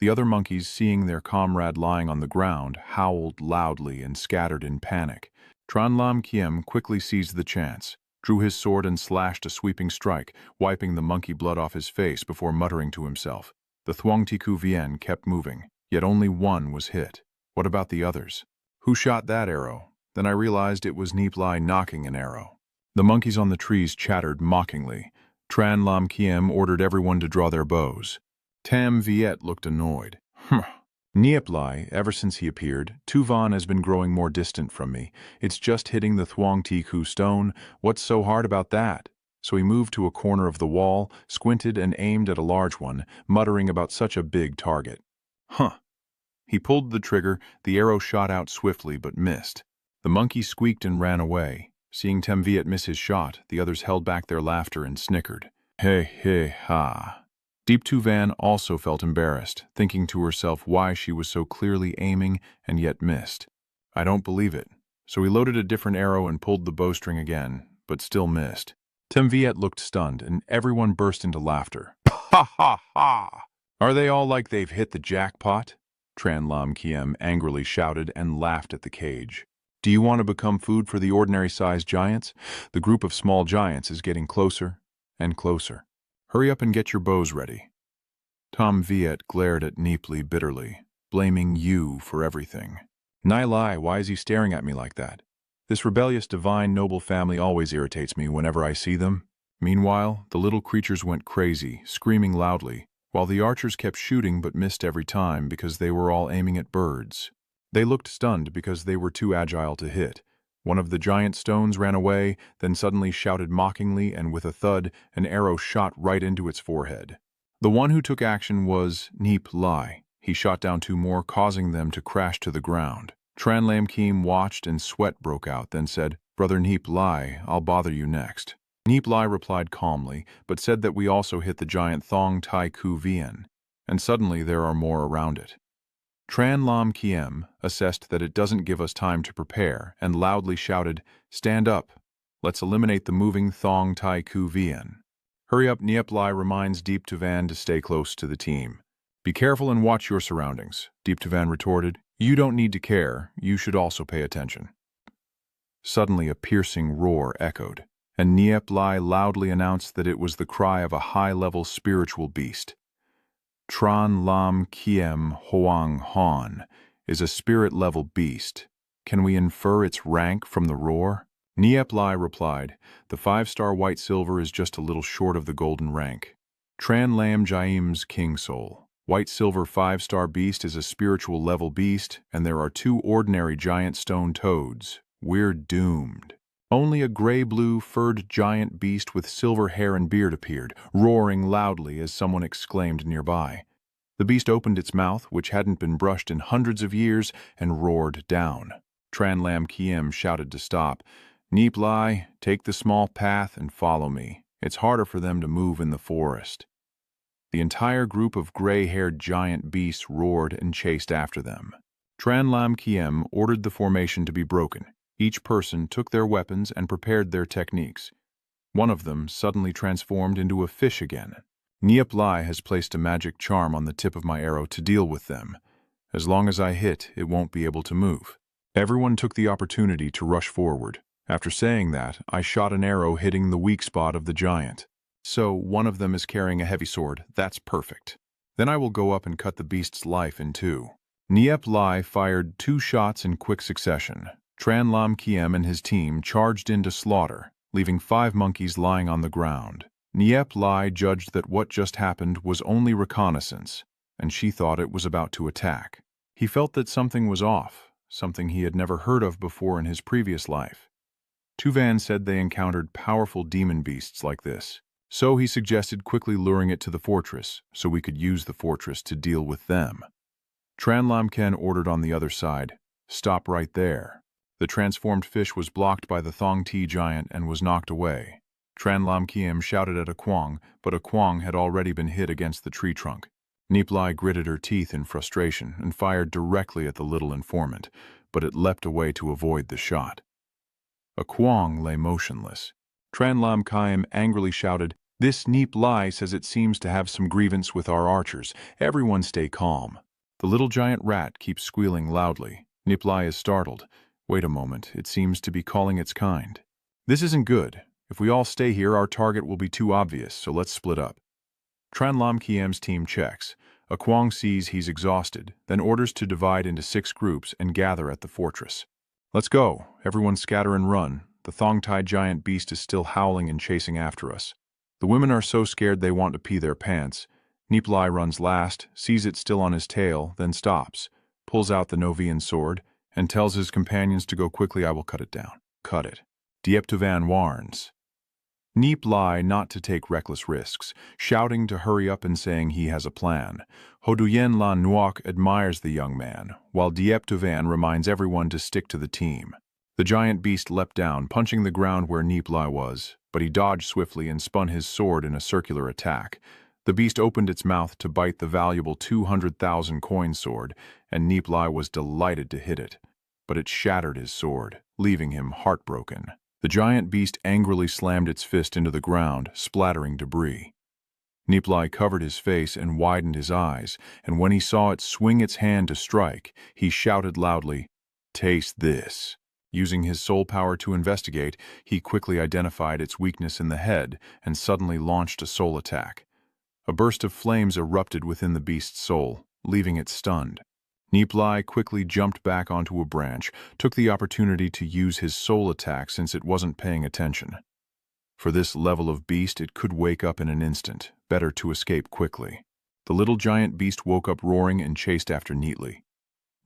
The other monkeys, seeing their comrade lying on the ground, howled loudly and scattered in panic. Tran Lam Kiem quickly seized the chance, drew his sword and slashed a sweeping strike, wiping the monkey blood off his face before muttering to himself. The Thuong Tiku Vien kept moving, yet only one was hit. What about the others? Who shot that arrow? Then I realized it was Nie Li knocking an arrow. The monkeys on the trees chattered mockingly. Tran Lam Kiem ordered everyone to draw their bows. Tam Viet looked annoyed. Nie Li, ever since he appeared, Tuvan has been growing more distant from me. It's just hitting the Thuong Tiku stone. What's so hard about that? So he moved to a corner of the wall, squinted and aimed at a large one, muttering about such a big target. He pulled the trigger, the arrow shot out swiftly but missed. The monkey squeaked and ran away. Seeing Tam Viet miss his shot, the others held back their laughter and snickered. He ha. Deep Tuvan also felt embarrassed, thinking to herself why she was so clearly aiming and yet missed. I don't believe it. So he loaded a different arrow and pulled the bowstring again, but still missed. Tam Viet looked stunned, and everyone burst into laughter. Ha ha ha! Are they all like they've hit the jackpot? Tran Lam Kiem angrily shouted and laughed at the cage. Do you want to become food for the ordinary-sized giants? The group of small giants is getting closer and closer. Hurry up and get your bows ready. Tam Viet glared at Nie Li bitterly, blaming you for everything. Nie Li, why is he staring at me like that? This rebellious divine noble family always irritates me whenever I see them. Meanwhile, the little creatures went crazy, screaming loudly, while the archers kept shooting but missed every time because they were all aiming at birds. They looked stunned because they were too agile to hit. One of the giant stones ran away, then suddenly shouted mockingly, and with a thud, an arrow shot right into its forehead. The one who took action was Nie Li. He shot down 2 more, causing them to crash to the ground. Tran Lam Kiem watched and sweat broke out, then said, "Brother Nie Li, I'll bother you next." Nie Li replied calmly, but said that we also hit the giant Thuong Tiku Vien, and suddenly there are more around it. Tran Lam Kiem assessed that it doesn't give us time to prepare and loudly shouted, "Stand up. Let's eliminate the moving Thuong Tiku Vien." Hurry up, Nie Li reminds Deep Tuvan to stay close to the team. Be careful and watch your surroundings, Deep Tuvan retorted. You don't need to care, you should also pay attention. Suddenly a piercing roar echoed, and Nie Li loudly announced that it was the cry of a high-level spiritual beast. Tran Lam Kiem Hoang Han is a spirit-level beast. Can we infer its rank from the roar? Nie Li replied, the 5-star white silver is just a little short of the golden rank. Tran Lam Jaim's King Soul. White silver 5-star beast is a spiritual level beast, and there are 2 ordinary giant stone toads. We're doomed. Only a gray-blue, furred giant beast with silver hair and beard appeared, roaring loudly as someone exclaimed nearby. The beast opened its mouth, which hadn't been brushed in hundreds of years, and roared down. Tran Lam Kiem shouted to stop. Nie Li, take the small path and follow me. It's harder for them to move in the forest. The entire group of gray-haired giant beasts roared and chased after them. Tran Lam Kiem ordered the formation to be broken. Each person took their weapons and prepared their techniques. One of them suddenly transformed into a fish again. Nie Li has placed a magic charm on the tip of my arrow to deal with them. As long as I hit, it won't be able to move. Everyone took the opportunity to rush forward. After saying that, I shot an arrow hitting the weak spot of the giant. So, one of them is carrying a heavy sword. That's perfect. Then I will go up and cut the beast's life in two. Nie Li fired 2 shots in quick succession. Tran Lam Kiem and his team charged in to slaughter, leaving 5 monkeys lying on the ground. Nie Li judged that what just happened was only reconnaissance, and she thought it was about to attack. He felt that something was off, something he had never heard of before in his previous life. Tuvan said they encountered powerful demon beasts like this. So he suggested quickly luring it to the fortress, so we could use the fortress to deal with them. Tran Lam Ken ordered on the other side, "Stop right there." The transformed fish was blocked by the Thong Ti giant and was knocked away. Tran Lam Kiem shouted at a Kwang, but a Kwang had already been hit against the tree trunk. Nie Li gritted her teeth in frustration and fired directly at the little informant, but it leapt away to avoid the shot. A Kwang lay motionless. Tran Lam Kiem angrily shouted, "This Nie Li says it seems to have some grievance with our archers. Everyone stay calm." The little giant rat keeps squealing loudly. Nie Li is startled. Wait a moment, it seems to be calling its kind. This isn't good. If we all stay here, our target will be too obvious, so let's split up. Tran Lam Kiem's team checks. A Kwang sees he's exhausted, then orders to divide into 6 groups and gather at the fortress. Let's go. Everyone scatter and run. The Thong-Tai giant beast is still howling and chasing after us. The women are so scared they want to pee their pants. Nie Li runs last, sees it still on his tail, then stops, pulls out the Novian sword, and tells his companions to go quickly. I will cut it down. Cut it. Diep Tuvan warns Nie Li not to take reckless risks, shouting to hurry up and saying he has a plan. Hoduyen Lan Nuok admires the young man, while Diep Tuvan reminds everyone to stick to the team. The giant beast leapt down, punching the ground where Nie Li was, but he dodged swiftly and spun his sword in a circular attack. The beast opened its mouth to bite the valuable 200,000 coin sword, and Nie Li was delighted to hit it. But it shattered his sword, leaving him heartbroken. The giant beast angrily slammed its fist into the ground, splattering debris. Nie Li covered his face and widened his eyes, and when he saw it swing its hand to strike, he shouted loudly, "Taste this." Using his soul power to investigate, he quickly identified its weakness in the head and suddenly launched a soul attack. A burst of flames erupted within the beast's soul, leaving it stunned. Nie Li quickly jumped back onto a branch, took the opportunity to use his soul attack since it wasn't paying attention. For this level of beast, it could wake up in an instant. Better to escape quickly. The little giant beast woke up roaring and chased after Nie Li.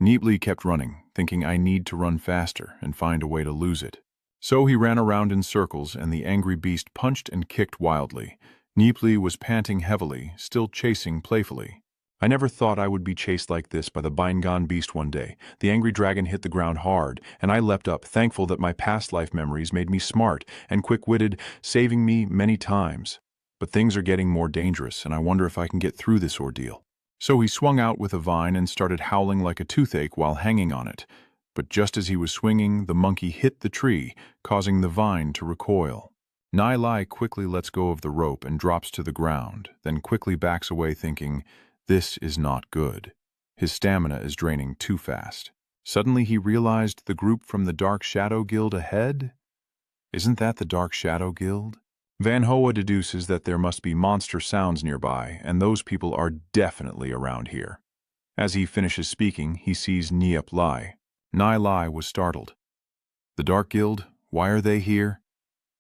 Nie Li kept running, thinking I need to run faster and find a way to lose it. So he ran around in circles and the angry beast punched and kicked wildly. Nie Li was panting heavily, still chasing playfully. I never thought I would be chased like this by the Bingan beast one day. The angry dragon hit the ground hard, and I leapt up, thankful that my past life memories made me smart and quick-witted, saving me many times. But things are getting more dangerous, and I wonder if I can get through this ordeal. So he swung out with a vine and started howling like a toothache while hanging on it. But just as he was swinging, the monkey hit the tree, causing the vine to recoil. Nie Li quickly lets go of the rope and drops to the ground, then quickly backs away thinking, this is not good. His stamina is draining too fast. Suddenly he realized the group from the Dark Shadow Guild ahead? Isn't that the Dark Shadow Guild? Van Hoa deduces that there must be monster sounds nearby, and those people are definitely around here. As he finishes speaking, he sees Nie Li. Nie Li was startled. The Dark Guild? Why are they here?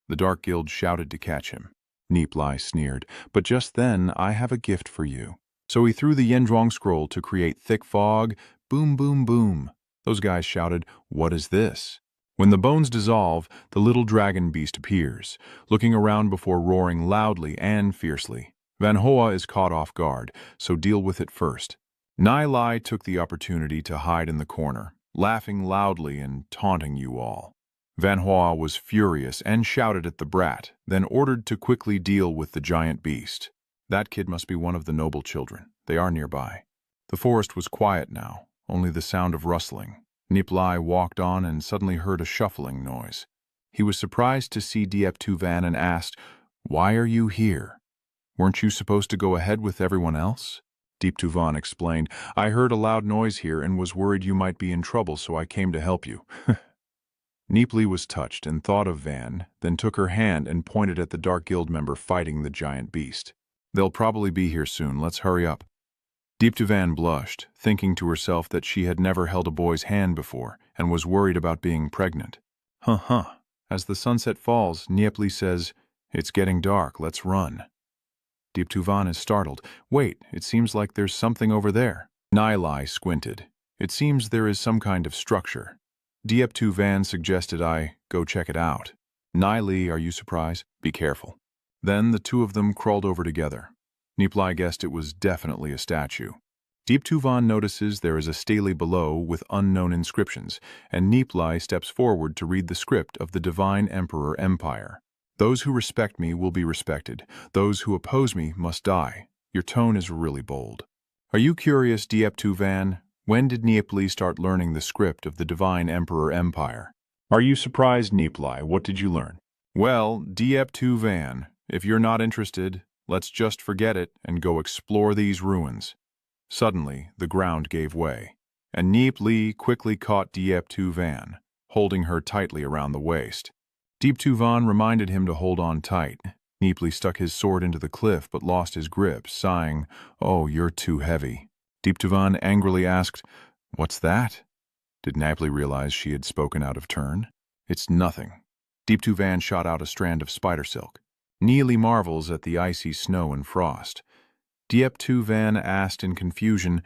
The Dark Guild shouted to catch him. Nie Li sneered, but just then I have a gift for you. So he threw the Yenzhuang scroll to create thick fog. Boom, boom, boom. Those guys shouted, what is this? When the bones dissolve, the little dragon beast appears, looking around before roaring loudly and fiercely. Manhwa is caught off guard, so deal with it first. Nie Li took the opportunity to hide in the corner, laughing loudly and taunting you all. Manhwa was furious and shouted at the brat, then ordered to quickly deal with the giant beast. That kid must be one of the noble children. They are nearby. The forest was quiet now, only the sound of rustling. Nie Li walked on and suddenly heard a shuffling noise. He was surprised to see Diep-Tu-Van and asked, "Why are you here? Weren't you supposed to go ahead with everyone else?" Diep-Tu-Van explained, "I heard a loud noise here and was worried you might be in trouble, so I came to help you." Nie Li was touched and thought of Van, then took her hand and pointed at the Dark Guild member fighting the giant beast. "They'll probably be here soon. Let's hurry up." Diep-Tu-Van blushed, thinking to herself that she had never held a boy's hand before and was worried about being pregnant. As the sunset falls, Nie Li says, "It's getting dark, let's run." Diep-Tu-Van is startled. "Wait, it seems like there's something over there." Nie Li squinted. "It seems there is some kind of structure." Diep-Tu-Van suggested I go check it out. "Nie Li, are you surprised? Be careful." Then the two of them crawled over together. Nie Li guessed it was definitely a statue. Diep-Tu-Van notices there is a stele below with unknown inscriptions, and Nie Li steps forward to read the script of the Divine Emperor Empire. "Those who respect me will be respected. Those who oppose me must die." Your tone is really bold. Are you curious, Diep-Tu-Van? When did Nie Li start learning the script of the Divine Emperor Empire? Are you surprised, Nie Li? What did you learn? Well, Diep-Tu-Van, if you're not interested, let's just forget it and go explore these ruins. Suddenly, the ground gave way, and Nie Li quickly caught Diep-Tu-Van, holding her tightly around the waist. Diep-Tu-Van reminded him to hold on tight. Nie Li stuck his sword into the cliff but lost his grip, sighing, "Oh, you're too heavy." Diep-Tu-Van angrily asked, "What's that?" Did Nie Li realize she had spoken out of turn? "It's nothing." Diep-Tu-Van shot out a strand of spider silk. Nie Li marvels at the icy snow and frost. Diep-Tu-Van asked in confusion,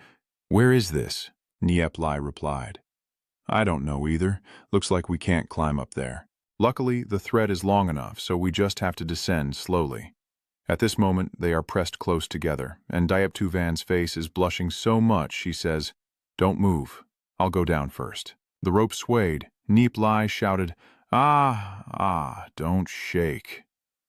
"Where is this?" Nie Li replied, "I don't know either. Looks like we can't climb up there. Luckily, the thread is long enough, so we just have to descend slowly." At this moment, they are pressed close together, and Diep-Tu-Van's face is blushing so much she says, "Don't move. I'll go down first." The rope swayed. Nie Li shouted, Don't shake."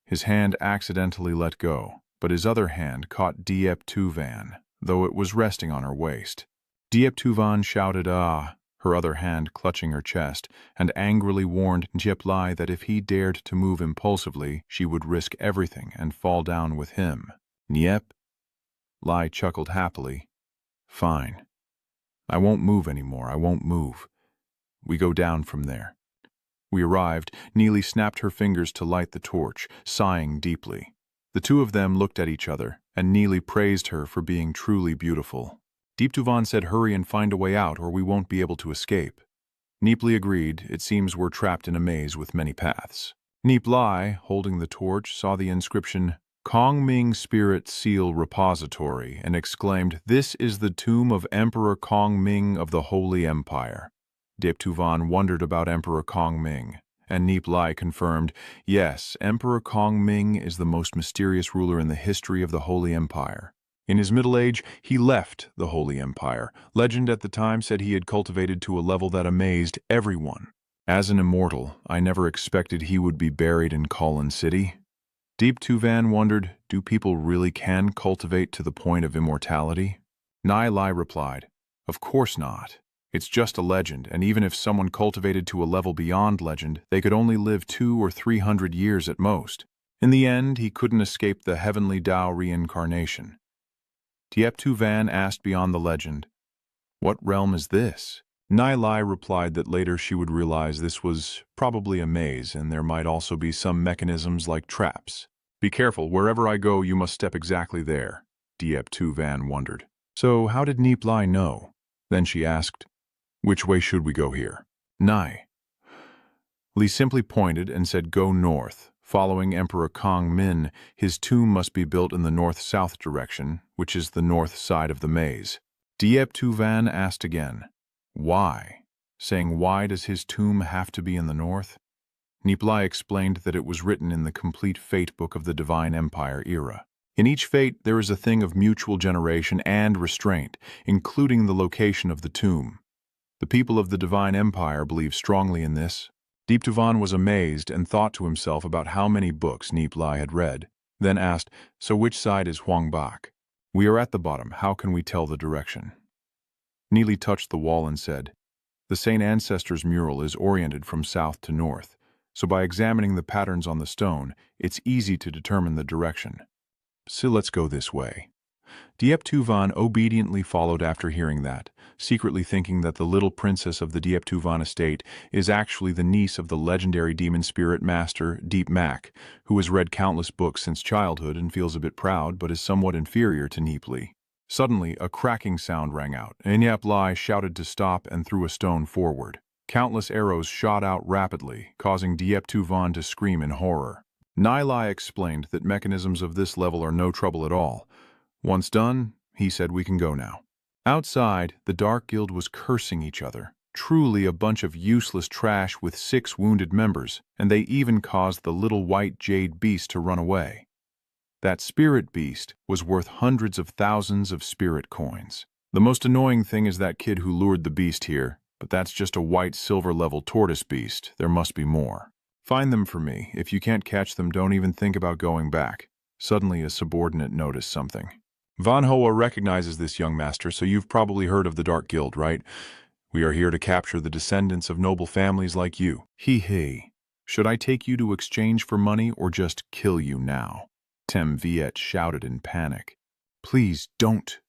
His hand accidentally let go, but his other hand caught Diep-Tu-Van, though it was resting on her waist. Diep-Tu-Van shouted, her other hand clutching her chest, and angrily warned Nie Li that if he dared to move impulsively, she would risk everything and fall down with him. Nie Li chuckled happily. "Fine. I won't move anymore, I won't move. We go down from there." We arrived. Nie Li snapped her fingers to light the torch, sighing deeply. The two of them looked at each other, and Nie Li praised her for being truly beautiful. Diep-Tu-Van said, "Hurry and find a way out, or we won't be able to escape." Nie Li agreed. It seems we're trapped in a maze with many paths. Nie Li, holding the torch, saw the inscription, "Kong Ming Spirit Seal Repository," and exclaimed, "This is the tomb of Emperor Kong Ming of the Holy Empire." Diep-Tu-Van wondered about Emperor Kong Ming, and Nie Li confirmed, "Yes, Emperor Kong Ming is the most mysterious ruler in the history of the Holy Empire. In his middle age, he left the Holy Empire. Legend at the time said he had cultivated to a level that amazed everyone. As an immortal, I never expected he would be buried in Kowloon City." Diep-Tu-Van wondered, do people really can cultivate to the point of immortality? Nie Li replied, "Of course not. It's just a legend, and even if someone cultivated to a level beyond legend, they could only live 200 or 300 years at most. In the end, he couldn't escape the heavenly Tao reincarnation." Diep-Tu-Van asked beyond the legend, "What realm is this?" Nie Li replied that later she would realize this was probably a maze, and there might also be some mechanisms like traps. "Be careful, wherever I go you must step exactly there," Diep-Tu-Van wondered. "So how did Nie Li know?" Then she asked, "Which way should we go here?" Nie Li simply pointed and said, "Go north. Following Emperor Kong Min, his tomb must be built in the north-south direction, which is the north side of the maze." Diep-Tu-Van asked again, "Why?" saying, "Why does his tomb have to be in the north?" Nie Li explained that it was written in the complete fate book of the Divine Empire era. In each fate, there is a thing of mutual generation and restraint, including the location of the tomb. The people of the Divine Empire believe strongly in this. Deep Tuvan was amazed and thought to himself about how many books Nie Li had read, then asked, "So which side is Huang Bak? We are at the bottom. How can we tell the direction?" Nie Li touched the wall and said, "The Saint Ancestor's mural is oriented from south to north, so by examining the patterns on the stone, it's easy to determine the direction. So let's go this way." Diep Tuvan obediently followed after hearing that, secretly thinking that the little princess of the Diep Tuvan estate is actually the niece of the legendary demon spirit master Deep Mak, who has read countless books since childhood and feels a bit proud but is somewhat inferior to Nie Li. Suddenly, a cracking sound rang out. Nie Li shouted to stop and threw a stone forward. Countless arrows shot out rapidly, causing Diep Tuvan to scream in horror. Nie Li explained that mechanisms of this level are no trouble at all. Once done, he said, we can go now. Outside, the Dark Guild was cursing each other. Truly a bunch of useless trash with 6 wounded members, and they even caused the little white jade beast to run away. That spirit beast was worth hundreds of thousands of spirit coins. The most annoying thing is that kid who lured the beast here, but that's just a white silver-level tortoise beast. There must be more. Find them for me. If you can't catch them, don't even think about going back. Suddenly, a subordinate noticed something. Manhwa recognizes this young master, so you've probably heard of the Dark Guild, right? We are here to capture the descendants of noble families like you. He. Should I take you to exchange for money or just kill you now? Tem Viet shouted in panic. Please don't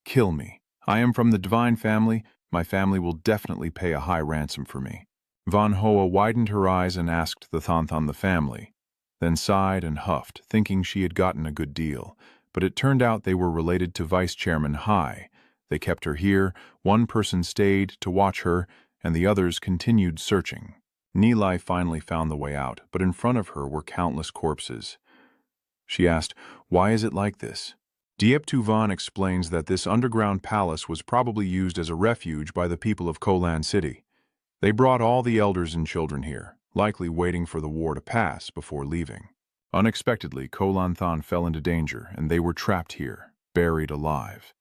kill me. I am from the divine family. My family will definitely pay a high ransom for me. Van Hoa widened her eyes and asked the Thanthan the family, then sighed and huffed, thinking she had gotten a good deal. But it turned out they were related to Vice Chairman Hai. They kept her here, one person stayed to watch her, and the others continued searching. Nie Li finally found the way out, but in front of her were countless corpses. She asked, "Why is it like this?" Diep Tuvan explains that this underground palace was probably used as a refuge by the people of Kolan City. They brought all the elders and children here, likely waiting for the war to pass before leaving. Unexpectedly, Kolan Than fell into danger, and they were trapped here, buried alive.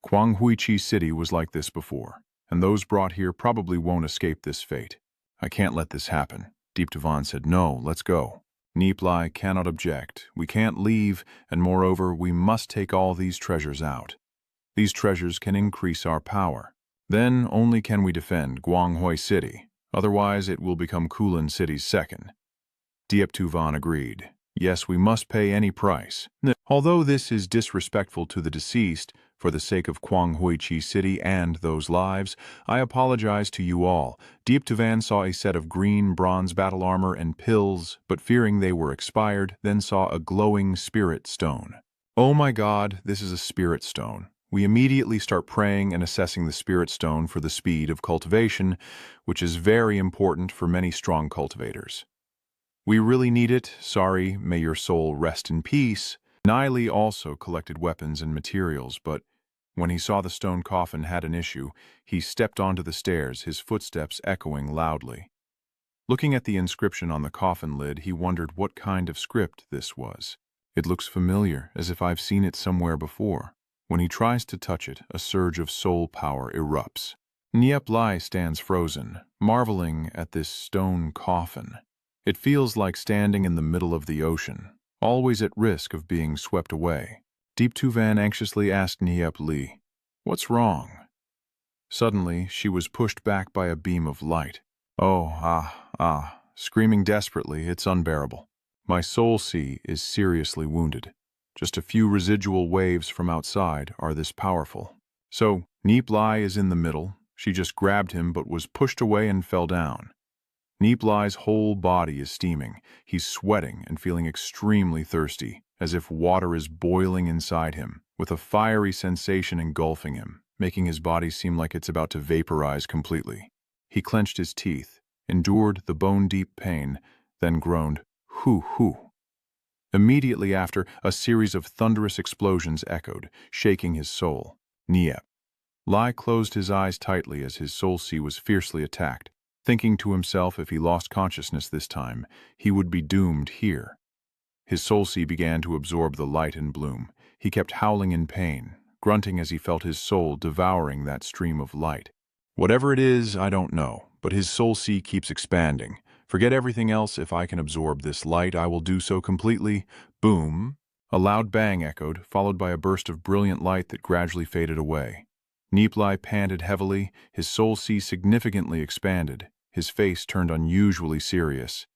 Kwanghuichi City was like this before, and those brought here probably won't escape this fate. I can't let this happen. Deep Tuvan said, "No, let's go." Nie Li cannot object. We can't leave, and moreover, we must take all these treasures out. These treasures can increase our power. Then only can we defend Guanghui City. Otherwise, it will become Kulan City's second. Diep Tuvan agreed. Yes, we must pay any price. Although this is disrespectful to the deceased, for the sake of Kwanghuichi City and those lives, I apologize to you all. Diep Tuvan saw a set of green bronze battle armor and pills, but fearing they were expired, then saw a glowing spirit stone. Oh my God, this is a spirit stone. We immediately start praying and assessing the spirit stone for the speed of cultivation, which is very important for many strong cultivators. We really need it. Sorry, may your soul rest in peace. Nie Li also collected weapons and materials, but when he saw the stone coffin had an issue, he stepped onto the stairs, his footsteps echoing loudly. Looking at the inscription on the coffin lid, he wondered what kind of script this was. It looks familiar, as if I've seen it somewhere before. When he tries to touch it, a surge of soul power erupts. Nie Li stands frozen, marveling at this stone coffin. It feels like standing in the middle of the ocean, always at risk of being swept away. Deep Tuvan anxiously asked Nie Li, "What's wrong?" Suddenly, she was pushed back by a beam of light. Oh, screaming desperately, it's unbearable. My soul sea is seriously wounded. Just a few residual waves from outside are this powerful. So, Nie Li is in the middle. She just grabbed him but was pushed away and fell down. Nie Li's whole body is steaming. He's sweating and feeling extremely thirsty, as if water is boiling inside him, with a fiery sensation engulfing him, making his body seem like it's about to vaporize completely. He clenched his teeth, endured the bone-deep pain, then groaned, "Hoo." Immediately after, a series of thunderous explosions echoed, shaking his soul. Nie Li closed his eyes tightly as his soul sea was fiercely attacked, thinking to himself if he lost consciousness this time, he would be doomed here. His soul sea began to absorb the light and bloom. He kept howling in pain, grunting as he felt his soul devouring that stream of light. Whatever it is, I don't know, but his soul sea keeps expanding. Forget everything else. If I can absorb this light, I will do so completely. Boom. A loud bang echoed, followed by a burst of brilliant light that gradually faded away. Nie Li panted heavily, his soul sea significantly expanded, his face turned unusually serious,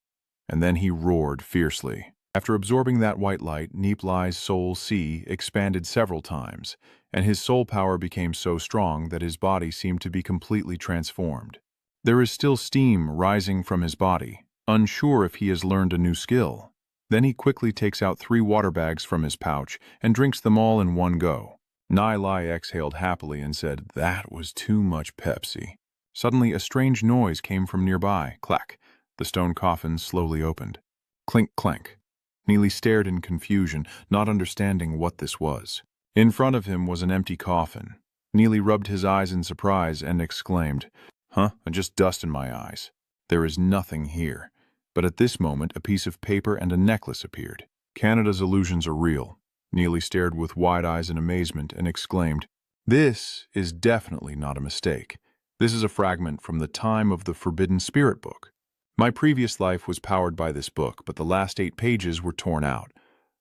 and then he roared fiercely. After absorbing that white light, Nie Li's soul sea expanded several times, and his soul power became so strong that his body seemed to be completely transformed. There is still steam rising from his body, unsure if he has learned a new skill. Then he quickly takes out 3 water bags from his pouch and drinks them all in one go. Nie Li exhaled happily and said, "That was too much Pepsi." Suddenly, a strange noise came from nearby. Clack. The stone coffin slowly opened. Clink, clank. Nie Li stared in confusion, not understanding what this was. In front of him was an empty coffin. Nie Li rubbed his eyes in surprise and exclaimed, "Huh, just dust in my eyes. There is nothing here." But at this moment, a piece of paper and a necklace appeared. Canada's illusions are real. Nie Li stared with wide eyes in amazement and exclaimed, "This is definitely not a mistake. This is a fragment from the time of the Forbidden Spirit book. My previous life was powered by this book, but the last 8 pages were torn out.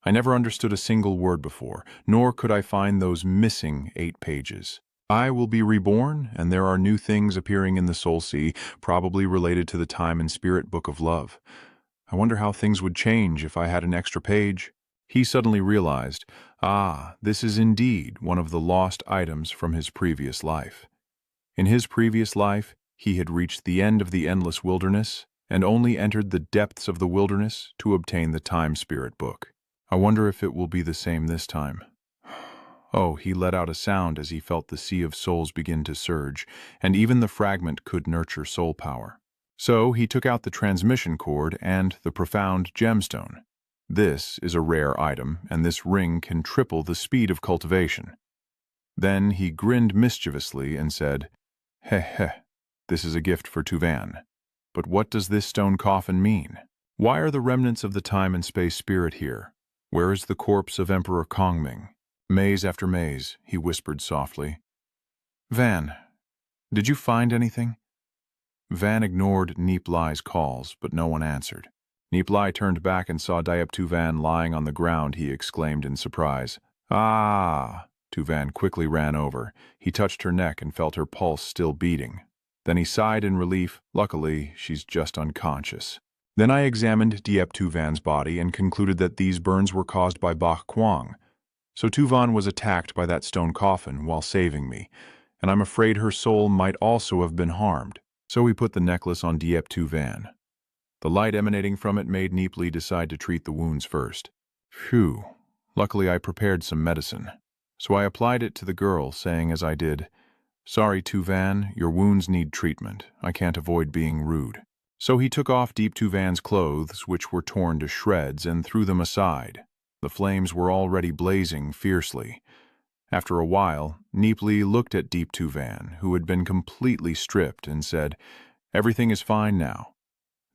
I never understood a single word before, nor could I find those missing 8 pages. I will be reborn, and there are new things appearing in the Soul Sea, probably related to the Time and Spirit Book of Love. I wonder how things would change if I had an extra page." He suddenly realized, this is indeed one of the lost items from his previous life. In his previous life, he had reached the end of the endless wilderness and only entered the depths of the wilderness to obtain the Time Spirit book. I wonder if it will be the same this time. Oh, he let out a sound as he felt the sea of souls begin to surge, and even the fragment could nurture soul power. So he took out the transmission cord and the profound gemstone. This is a rare item, and this ring can triple the speed of cultivation. Then he grinned mischievously and said, "Heh heh, this is a gift for Tuvan. But what does this stone coffin mean? Why are the remnants of the time and space spirit here? Where is the corpse of Emperor Kongming?" Maze after maze, he whispered softly. "Van, did you find anything?" Van ignored Nie Li's calls, but no one answered. Nie Li turned back and saw Diep Tuvan lying on the ground. He exclaimed in surprise, "Ah!" Tuvan quickly ran over. He touched her neck and felt her pulse still beating. Then he sighed in relief. "Luckily, she's just unconscious." Then I examined Diep Tuvan's body and concluded that these burns were caused by Bach Kwang. So Tuvan was attacked by that stone coffin while saving me, and I'm afraid her soul might also have been harmed. So we put the necklace on Diep Tuvan. The light emanating from it made Nie Li decide to treat the wounds first. Phew, luckily I prepared some medicine. So I applied it to the girl, saying as I did, "Sorry, Tuvan, your wounds need treatment. I can't avoid being rude." So he took off Diep Tuvan's clothes, which were torn to shreds, and threw them aside. The flames were already blazing fiercely. After a while, Nie Li looked at Diep Tuvan, who had been completely stripped, and said, "Everything is fine now.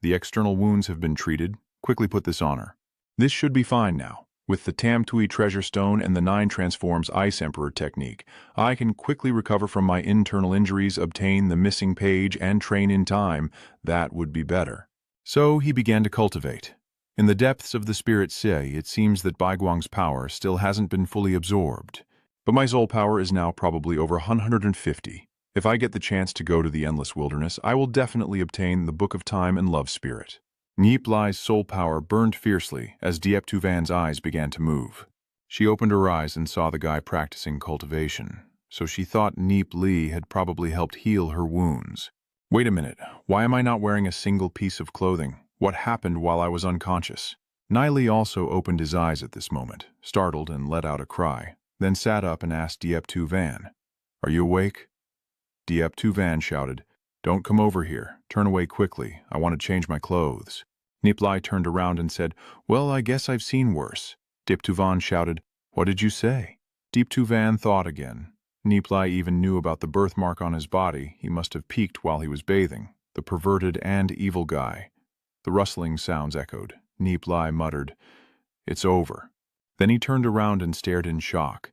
The external wounds have been treated. Quickly put this on her. This should be fine now. With the Tam Tui treasure stone and the 9 transforms Ice Emperor technique, I can quickly recover from my internal injuries, obtain the missing page, and train in time. That would be better." So he began to cultivate. In the depths of the Spirit Sea, it seems that Baiguang's power still hasn't been fully absorbed. But my soul power is now probably over 150. If I get the chance to go to the Endless Wilderness, I will definitely obtain the Book of Time and Love Spirit. Nie Li's soul power burned fiercely as Diep Tuvan's eyes began to move. She opened her eyes and saw the guy practicing cultivation, so she thought Nie Li had probably helped heal her wounds. Wait a minute, why am I not wearing a single piece of clothing? What happened while I was unconscious? Nie Li also opened his eyes at this moment, startled and let out a cry, then sat up and asked Diep Tuvan, "Are you awake?" Diep Tuvan shouted, "Don't come over here. Turn away quickly. I want to change my clothes." Nie Li turned around and said, "Well, I guess I've seen worse." Diep Tuvan shouted, "What did you say?" Diep Tuvan thought again. Nie Li even knew about the birthmark on his body. He must have peeked while he was bathing. The perverted and evil guy. The rustling sounds echoed. Nie Li muttered, "It's over." Then he turned around and stared in shock.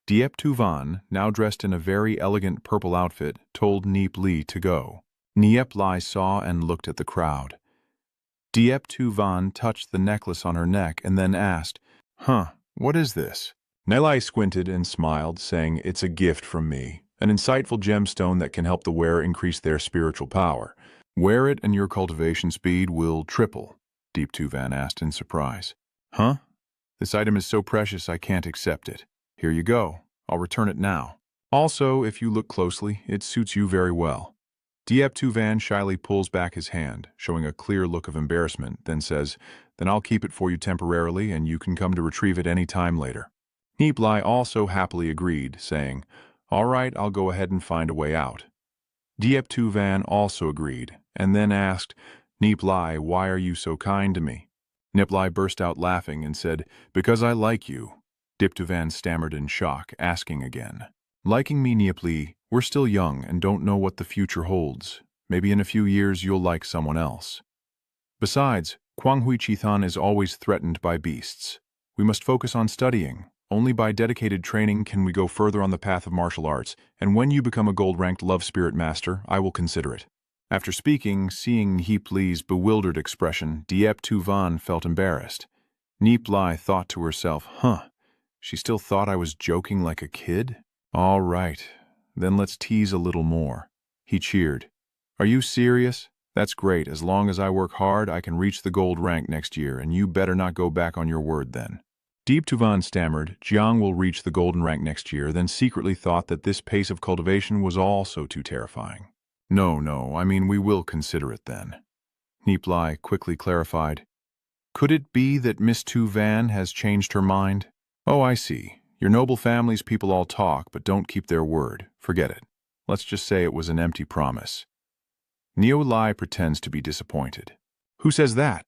Diep Tu Van, now dressed in a very elegant purple outfit, told Nie Li to go. Nie Li saw and looked at the crowd. Diep Tu Van touched the necklace on her neck and then asked, what is this? Nie Li squinted and smiled, saying, "It's a gift from me, an insightful gemstone that can help the wearer increase their spiritual power. Wear it and your cultivation speed will triple," Diep Tu Van asked in surprise. "Huh? This item is so precious I can't accept it. Here you go. I'll return it now. Also, if you look closely, it suits you very well." Diep Tu Van shyly pulls back his hand, showing a clear look of embarrassment, then says, "Then I'll keep it for you temporarily and you can come to retrieve it any time later." Nie Li also happily agreed, saying, "All right, I'll go ahead and find a way out." Diep Tu Van also agreed, and then asked, "Nie Li, why are you so kind to me?" Nie Li burst out laughing and said, "Because I like you." Diep Tu Van stammered in shock, asking again, "Liking me, Nie Li? We're still young and don't know what the future holds. Maybe in a few years you'll like someone else. Besides, Kwang Hui Chithan is always threatened by beasts. We must focus on studying. Only by dedicated training can we go further on the path of martial arts, and when you become a gold-ranked love spirit master, I will consider it." After speaking, seeing Nie Li's bewildered expression, Diep Tu Van felt embarrassed. Nie Li thought to herself, she still thought I was joking like a kid? All right, then let's tease a little more. He cheered. "Are you serious? That's great. As long as I work hard, I can reach the gold rank next year, and you better not go back on your word then." Diep Tu Van stammered, "Jiang will reach the golden rank next year," then secretly thought that this pace of cultivation was also too terrifying. No, I mean we will consider it then." Nie Li quickly clarified, "Could it be that Miss Tu Van has changed her mind?" "Oh, I see. Your noble family's people all talk, but don't keep their word. Forget it. Let's just say it was an empty promise." Nie Li pretends to be disappointed. "Who says that?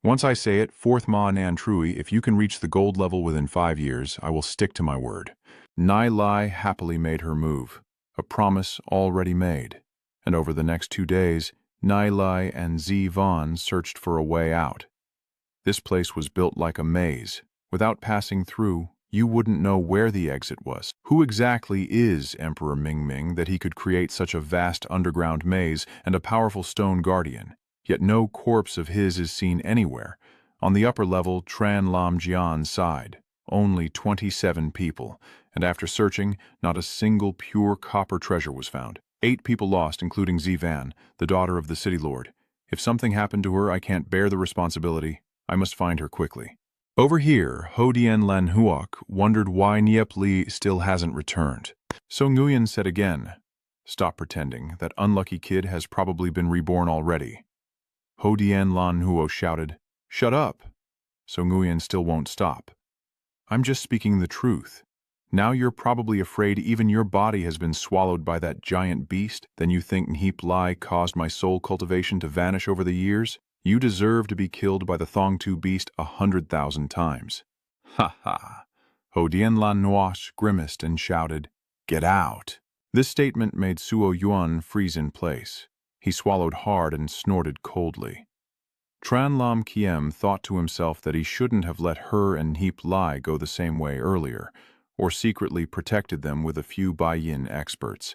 Once I say it, fourth Ma Nan Trui, if you can reach the gold level within 5 years, I will stick to my word." Nie Li happily made her move, a promise already made. And over the next 2 days, Nie Li and Zi Van searched for a way out. This place was built like a maze. Without passing through, you wouldn't know where the exit was. Who exactly is Emperor Ming that he could create such a vast underground maze and a powerful stone guardian? Yet no corpse of his is seen anywhere. On the upper level, Tran Lam Jian sighed. Only 27 people, and after searching, not a single pure copper treasure was found. 8 people lost, including Zi Van, the daughter of the city lord. If something happened to her, I can't bear the responsibility. I must find her quickly. Over here, Hodien Lan Huok wondered why Nie Li still hasn't returned. So Nguyen said again, "Stop pretending. That unlucky kid has probably been reborn already." Hodien Lan Huo shouted, "Shut up." So Nguyen still won't stop. "I'm just speaking the truth. Now you're probably afraid even your body has been swallowed by that giant beast. Then you think Nie Li caused my soul cultivation to vanish over the years? You deserve to be killed by the Thong Tu beast 100,000 times." "Ha ha." Hodien Lan Nuosh grimaced and shouted, "Get out." This statement made Suo Yuan freeze in place. He swallowed hard and snorted coldly. Tran Lam Kiem thought to himself that he shouldn't have let her and Nie Li go the same way earlier, or secretly protected them with a few Baiyin experts.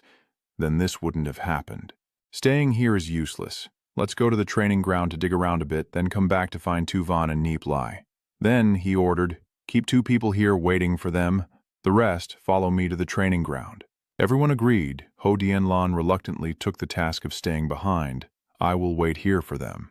Then this wouldn't have happened. Staying here is useless. Let's go to the training ground to dig around a bit, then come back to find Tu Van and Nie Li. Then, he ordered, keep 2 people here waiting for them. The rest follow me to the training ground. Everyone agreed. Ho Dien Lan reluctantly took the task of staying behind. I will wait here for them.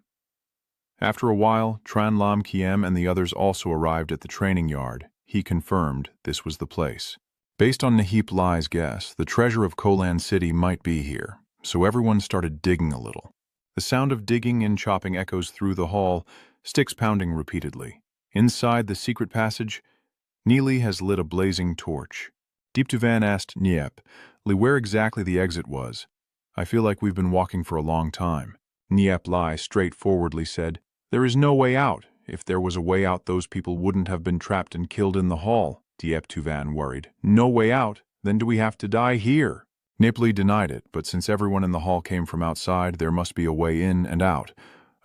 After a while, Tran Lam Kiem and the others also arrived at the training yard. He confirmed this was the place. Based on Nie Li's guess, the treasure of Kolan City might be here, so everyone started digging a little. The sound of digging and chopping echoes through the hall, sticks pounding repeatedly. Inside the secret passage, Nie Li has lit a blazing torch. Diep Tu Van asked Nie Li where exactly the exit was. I feel like we've been walking for a long time. Nie Li straightforwardly said, there is no way out. If there was a way out, those people wouldn't have been trapped and killed in the hall. Diep Tu Van worried. No way out? Then do we have to die here? Nie Li denied it, but since everyone in the hall came from outside, there must be a way in and out.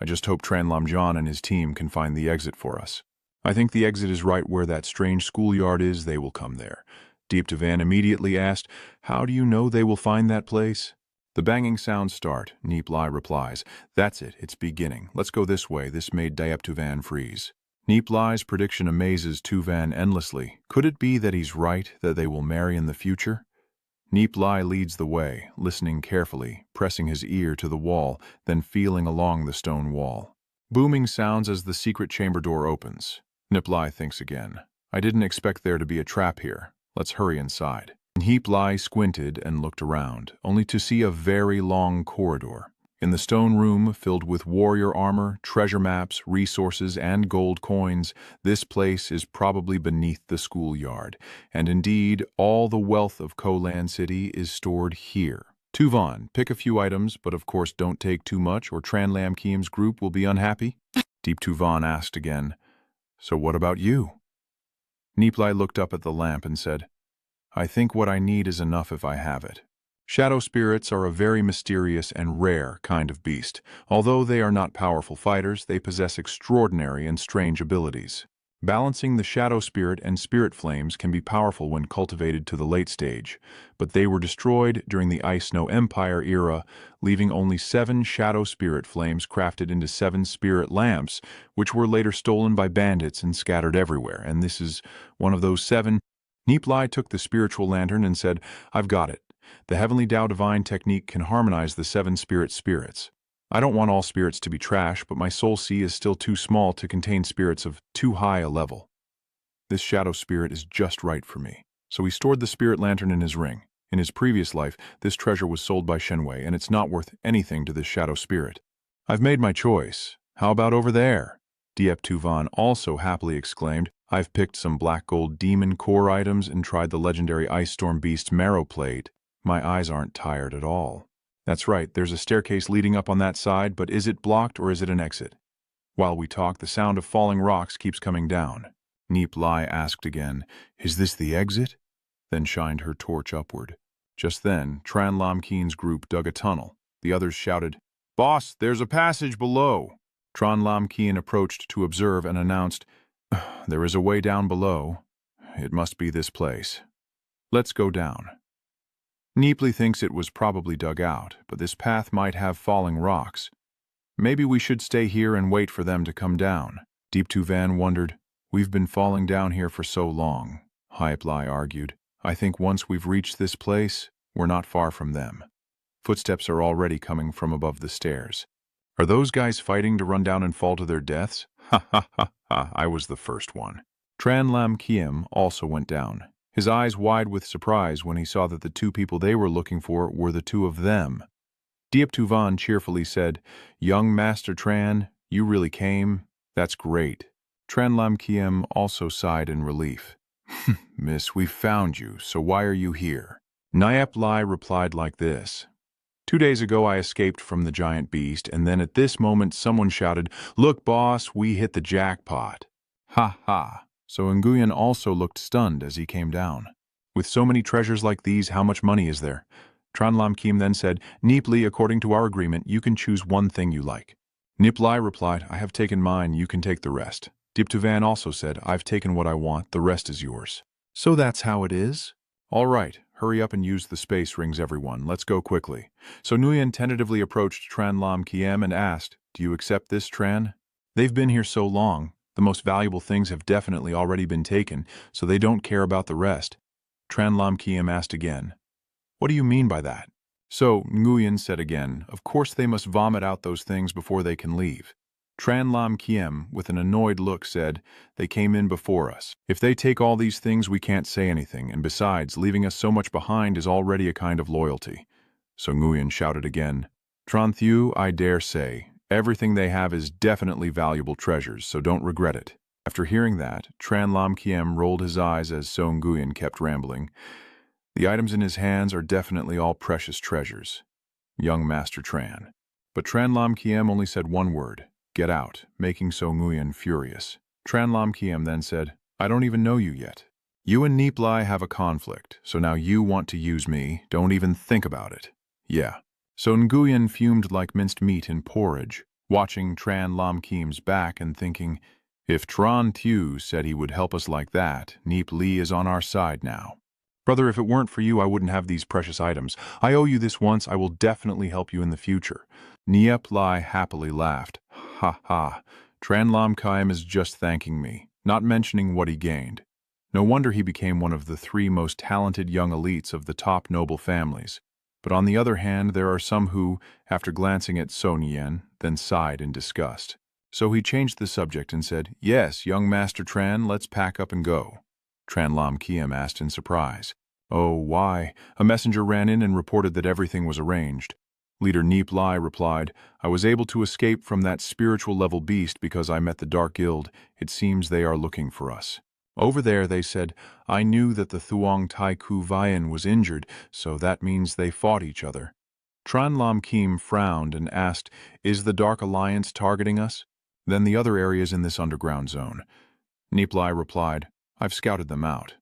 I just hope Tranlam and his team can find the exit for us. I think the exit is right where that strange schoolyard is. They will come there. Deep Tuvan immediately asked, how do you know they will find that place? The banging sounds start. Nie Li replies, that's it, it's beginning. Let's go this way. This made Diep Tuvan freeze. Nie Li's prediction amazes Tuvan endlessly. Could it be that he's right, that they will marry in the future? Nie Li leads the way, listening carefully, pressing his ear to the wall, then feeling along the stone wall. Booming sounds as the secret chamber door opens. Nie Li thinks again. I didn't expect there to be a trap here. Let's hurry inside. Nie Li squinted and looked around, only to see a very long corridor. In the stone room, filled with warrior armor, treasure maps, resources, and gold coins, this place is probably beneath the schoolyard. And indeed, all the wealth of Kolan City is stored here. Tuvan, pick a few items, but of course don't take too much or Tranlam Kiem's group will be unhappy. Deep Tuvan asked again, so what about you? Nie Li looked up at the lamp and said, I think what I need is enough if I have it. Shadow spirits are a very mysterious and rare kind of beast. Although they are not powerful fighters, they possess extraordinary and strange abilities. Balancing the shadow spirit and spirit flames can be powerful when cultivated to the late stage, but they were destroyed during the Ice-Snow Empire era, leaving only 7 shadow spirit flames crafted into 7 spirit lamps, which were later stolen by bandits and scattered everywhere, and this is one of those 7. Nie Li took the spiritual lantern and said, I've got it. The Heavenly Tao Divine technique can harmonize the 7 spirits. I don't want all spirits to be trash, but my soul sea is still too small to contain spirits of too high a level. This shadow spirit is just right for me. So he stored the spirit lantern in his ring. In his previous life, this treasure was sold by Shenwei, and it's not worth anything to this shadow spirit. I've made my choice. How about over there? Diep Tuvan also happily exclaimed, I've picked some black gold demon core items and tried the legendary Ice Storm Beast marrow plate. My eyes aren't tired at all. That's right, there's a staircase leading up on that side, but is it blocked or is it an exit? While we talk, the sound of falling rocks keeps coming down. Nie Li asked again, is this the exit? Then shined her torch upward. Just then, Tranlam Kien's group dug a tunnel. The others shouted, Boss, there's a passage below. Tranlam Kien approached to observe and announced, there is a way down below. It must be this place. Let's go down. Nie Li thinks it was probably dug out, but this path might have falling rocks. Maybe we should stay here and wait for them to come down. Deep Tuvan wondered, we've been falling down here for so long. Nie Li argued, I think once we've reached this place, we're not far from them. Footsteps are already coming from above the stairs. Are those guys fighting to run down and fall to their deaths? Ha ha ha ha, I was the first one. Tranlam Kiem also went down, his eyes wide with surprise when he saw that the 2 people they were looking for were the 2 of them. Diep Tuvan cheerfully said, Young Master Tran, you really came? That's great. Tranlam Kiem also sighed in relief. Miss, we found you, so why are you here? Nie Li replied like this. 2 days ago I escaped from the giant beast, and then at this moment someone shouted, Look, boss, we hit the jackpot. Ha ha. So Nguyen also looked stunned as he came down. With so many treasures like these, how much money is there? Tranlam Kiem then said, Nie Li, according to our agreement, you can choose one thing you like. Nie Li replied, I have taken mine, you can take the rest. Diep Tuvan also said, I've taken what I want, the rest is yours. So that's how it is? All right, hurry up and use the space rings, everyone. Let's go quickly. So Nguyen tentatively approached Tranlam Kiem and asked, do you accept this, Tran? They've been here so long. The most valuable things have definitely already been taken, so they don't care about the rest. Tranlam Kiem asked again, what do you mean by that? So, Nguyen said again, of course they must vomit out those things before they can leave. Tranlam Kiem, with an annoyed look, said, they came in before us. If they take all these things, we can't say anything, and besides, leaving us so much behind is already a kind of loyalty. So Nguyen shouted again, Tran Thieu, I dare say, everything they have is definitely valuable treasures, so don't regret it. After hearing that, Tranlam Kiem rolled his eyes as So Nguyen kept rambling. The items in his hands are definitely all precious treasures. Young Master Tran. But Tranlam Kiem only said one word, get out, making So Nguyen furious. Tranlam Kiem then said, I don't even know you yet. You and Nie Li have a conflict, so now you want to use me. Don't even think about it. Yeah. So Nguyen fumed like minced meat in porridge, watching Tran Lam Kim's back and thinking, if Tran Thieu said he would help us like that, Nie Li is on our side now. Brother, if it weren't for you, I wouldn't have these precious items. I owe you this once. I will definitely help you in the future. Nie Li happily laughed. Ha ha. Tran Lam Kim is just thanking me, not mentioning what he gained. No wonder he became one of the 3 most talented young elites of the top noble families. But on the other hand, there are some who, after glancing at So Nien, then sighed in disgust. So he changed the subject and said, yes, young Master Tran, let's pack up and go. Tran Lam Kiem asked in surprise. Oh, why? A messenger ran in and reported that everything was arranged. Leader Nie Li replied, I was able to escape from that spiritual level beast because I met the Dark Guild. It seems they are looking for us. Over there, they said, I knew that the Thuong Tai Ku Vian was injured, so that means they fought each other. Tran Lam Kim frowned and asked, is the Dark Alliance targeting us? Then the other areas in this underground zone. Nie Li replied, I've scouted them out.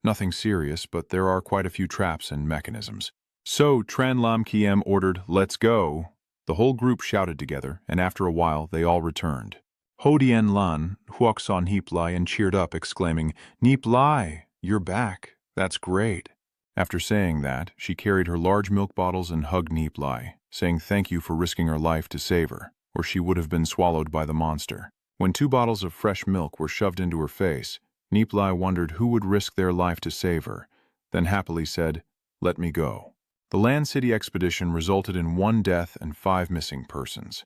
Nothing serious, but there are quite a few traps and mechanisms. So Tran Lam Kiem ordered, let's go. The whole group shouted together, and after a while they all returned. Ho Dien Lan huok saw Nie Li and cheered up, exclaiming, Nie Li, you're back. That's great. After saying that, she carried her large milk bottles and hugged Nie Li, saying thank you for risking her life to save her, or she would have been swallowed by the monster. When 2 bottles of fresh milk were shoved into her face, Nie Li wondered who would risk their life to save her, then happily said, let me go. The Land City expedition resulted in 1 death and 5 missing persons.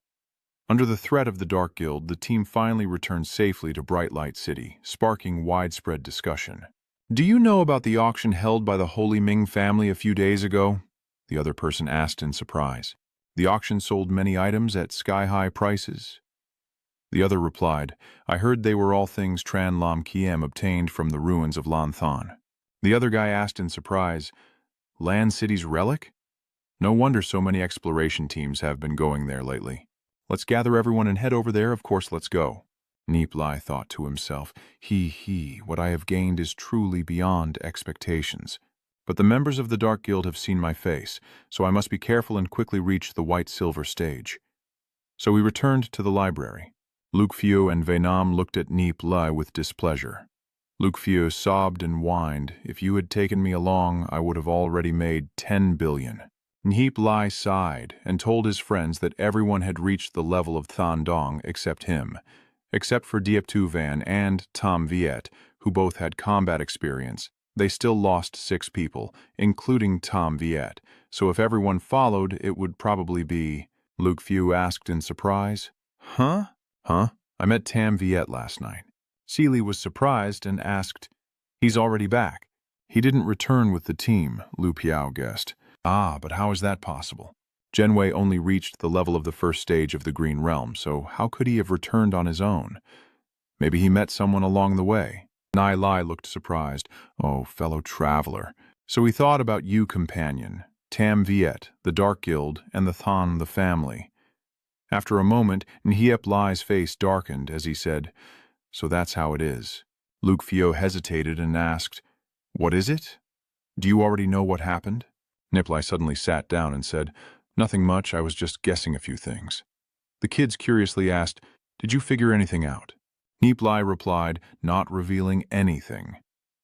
Under the threat of the Dark Guild, the team finally returned safely to Bright Light City, sparking widespread discussion. Do you know about the auction held by the Holy Ming family a few days ago? The other person asked in surprise. The auction sold many items at sky-high prices. The other replied, I heard they were all things Tran Lam Kiem obtained from the ruins of Lan Than. The other guy asked in surprise, Land City's relic? No wonder so many exploration teams have been going there lately. Let's gather everyone and head over there, of course let's go. Nie Li thought to himself, what I have gained is truly beyond expectations. But the members of the Dark Guild have seen my face, so I must be careful and quickly reach the white-silver stage. So we returned to the library. Luc Fieu and Venam looked at Nie Li with displeasure. Luc Fieu sobbed and whined, if you had taken me along, I would have already made 10 billion. Nie Li sighed and told his friends that everyone had reached the level of Than Dong except him, except for Diep Tu Van and Tom Viet, who both had combat experience. They still lost 6 people, including Tom Viet, so if everyone followed, it would probably be... Luc Fieu asked in surprise. Huh? I met Tam Viet last night. Seeley was surprised and asked, he's already back. He didn't return with the team, Lu Piao guessed. Ah, but how is that possible? Genwei only reached the level of the first stage of the Green Realm, so how could he have returned on his own? Maybe he met someone along the way. Nie Li looked surprised. Oh, fellow traveler. So he thought about you, companion, Tam Viet, the Dark Guild, and the Than the family. After a moment, Nie Li's face darkened as he said, so that's how it is. Luc Fieu hesitated and asked, what is it? Do you already know what happened? Nie Li suddenly sat down and said, nothing much, I was just guessing a few things. The kids curiously asked, did you figure anything out? Nie Li replied, not revealing anything.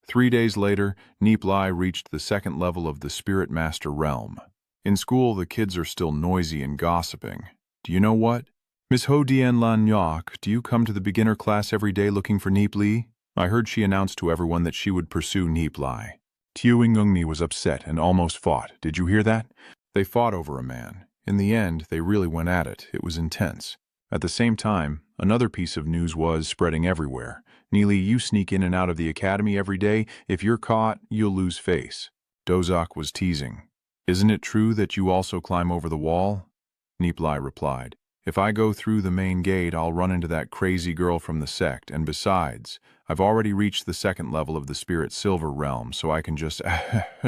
3 days later, Nie Li reached the 2nd level of the Spirit Master realm. In school, the kids are still noisy and gossiping. Do you know what? Miss Ho Dien Lan Yok, do you come to the beginner class every day looking for Nie Li? I heard she announced to everyone that she would pursue Nie Li. Tiu Ngungni was upset and almost fought. Did you hear that? They fought over a man. In the end, they really went at it. It was intense. At the same time, another piece of news was spreading everywhere. Nie Li, you sneak in and out of the academy every day. If you're caught, you'll lose face. Dozak was teasing. Isn't it true that you also climb over the wall? Nie Li replied. If I go through the main gate, I'll run into that crazy girl from the sect, and besides, I've already reached the 2nd level of the Spirit Silver realm, so I can just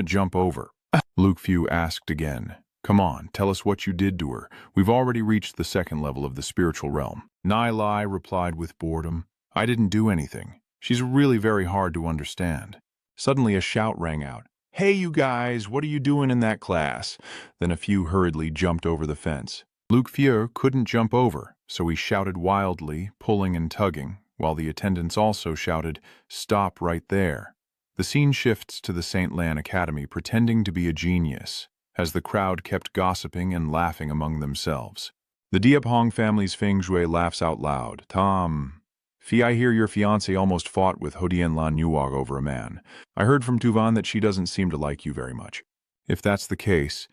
jump over. Luc Fieu asked again. Come on, tell us what you did to her. We've already reached the 2nd level of the spiritual realm. Nie Li replied with boredom. I didn't do anything. She's really very hard to understand. Suddenly a shout rang out. "Hey, you guys, what are you doing in that class?" Then a few hurriedly jumped over the fence. Luke Fieu couldn't jump over, so he shouted wildly, pulling and tugging, while the attendants also shouted, "Stop right there." The scene shifts to the St. Lan Academy pretending to be a genius, as the crowd kept gossiping and laughing among themselves. The Diaphong family's Feng Shui laughs out loud. "Tom, Fee, I hear your fiancé almost fought with Hodien Lan Nuog over a man. I heard from Tuvan that she doesn't seem to like you very much. If that's the case,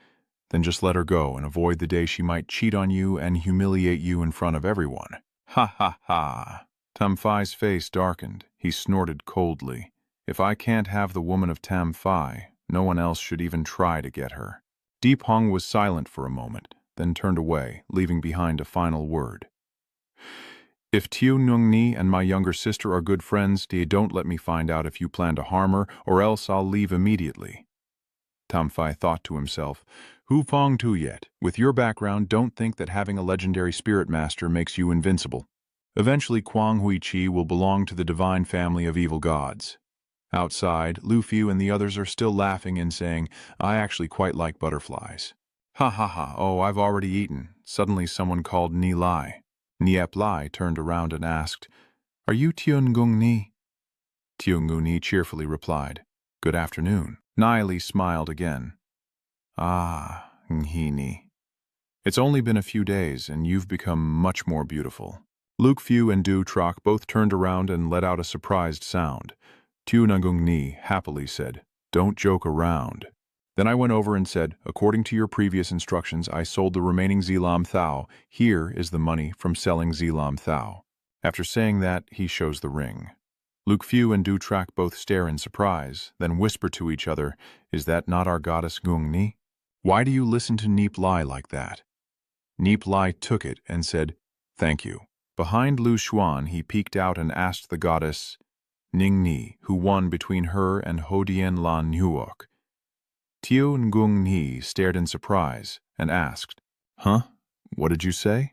then just let her go and avoid the day she might cheat on you and humiliate you in front of everyone." "Ha ha ha." Tam Phai's face darkened. He snorted coldly. "If I can't have the woman of Tam Phai, no one else should even try to get her." Deep Hong was silent for a moment, then turned away, leaving behind a final word. "If Tiu Nung Ni and my younger sister are good friends, don't let me find out if you plan to harm her, or else I'll leave immediately." Tam Phai thought to himself, "Hu Fong Tu Yet, with your background, don't think that having a legendary spirit master makes you invincible. Eventually Kwang Hui Chi will belong to the divine family of evil gods." Outside, Lu Fiu and the others are still laughing and saying, "I actually quite like butterflies." "Ha ha ha, oh, I've already eaten." Suddenly someone called Nie Li. Nie Li turned around and asked, "Are you Tiun Gung Ni?" Tiun Gung Ni cheerfully replied, "Good afternoon." Nie Li smiled again. "Ah, Nghi Ni. It's only been a few days, and you've become much more beautiful." Luke Fiu and Du Troc both turned around and let out a surprised sound. Tiun Gung Ni happily said, "Don't joke around." Then I went over and said, "According to your previous instructions, I sold the remaining Zilam Thao. Here is the money from selling Zilam Thao." After saying that, he shows the ring. Luke Fiu and Du Troc both stare in surprise, then whisper to each other, "Is that not our goddess Gung Ni? Why do you listen to Neep Lai like that?" Neep Lai took it and said, "Thank you." Behind Lu Xuan, he peeked out and asked the goddess Ning Ni, who won between her and Hodien Lan Nuok. Tiu Ngung Ni stared in surprise and asked, "Huh? What did you say?"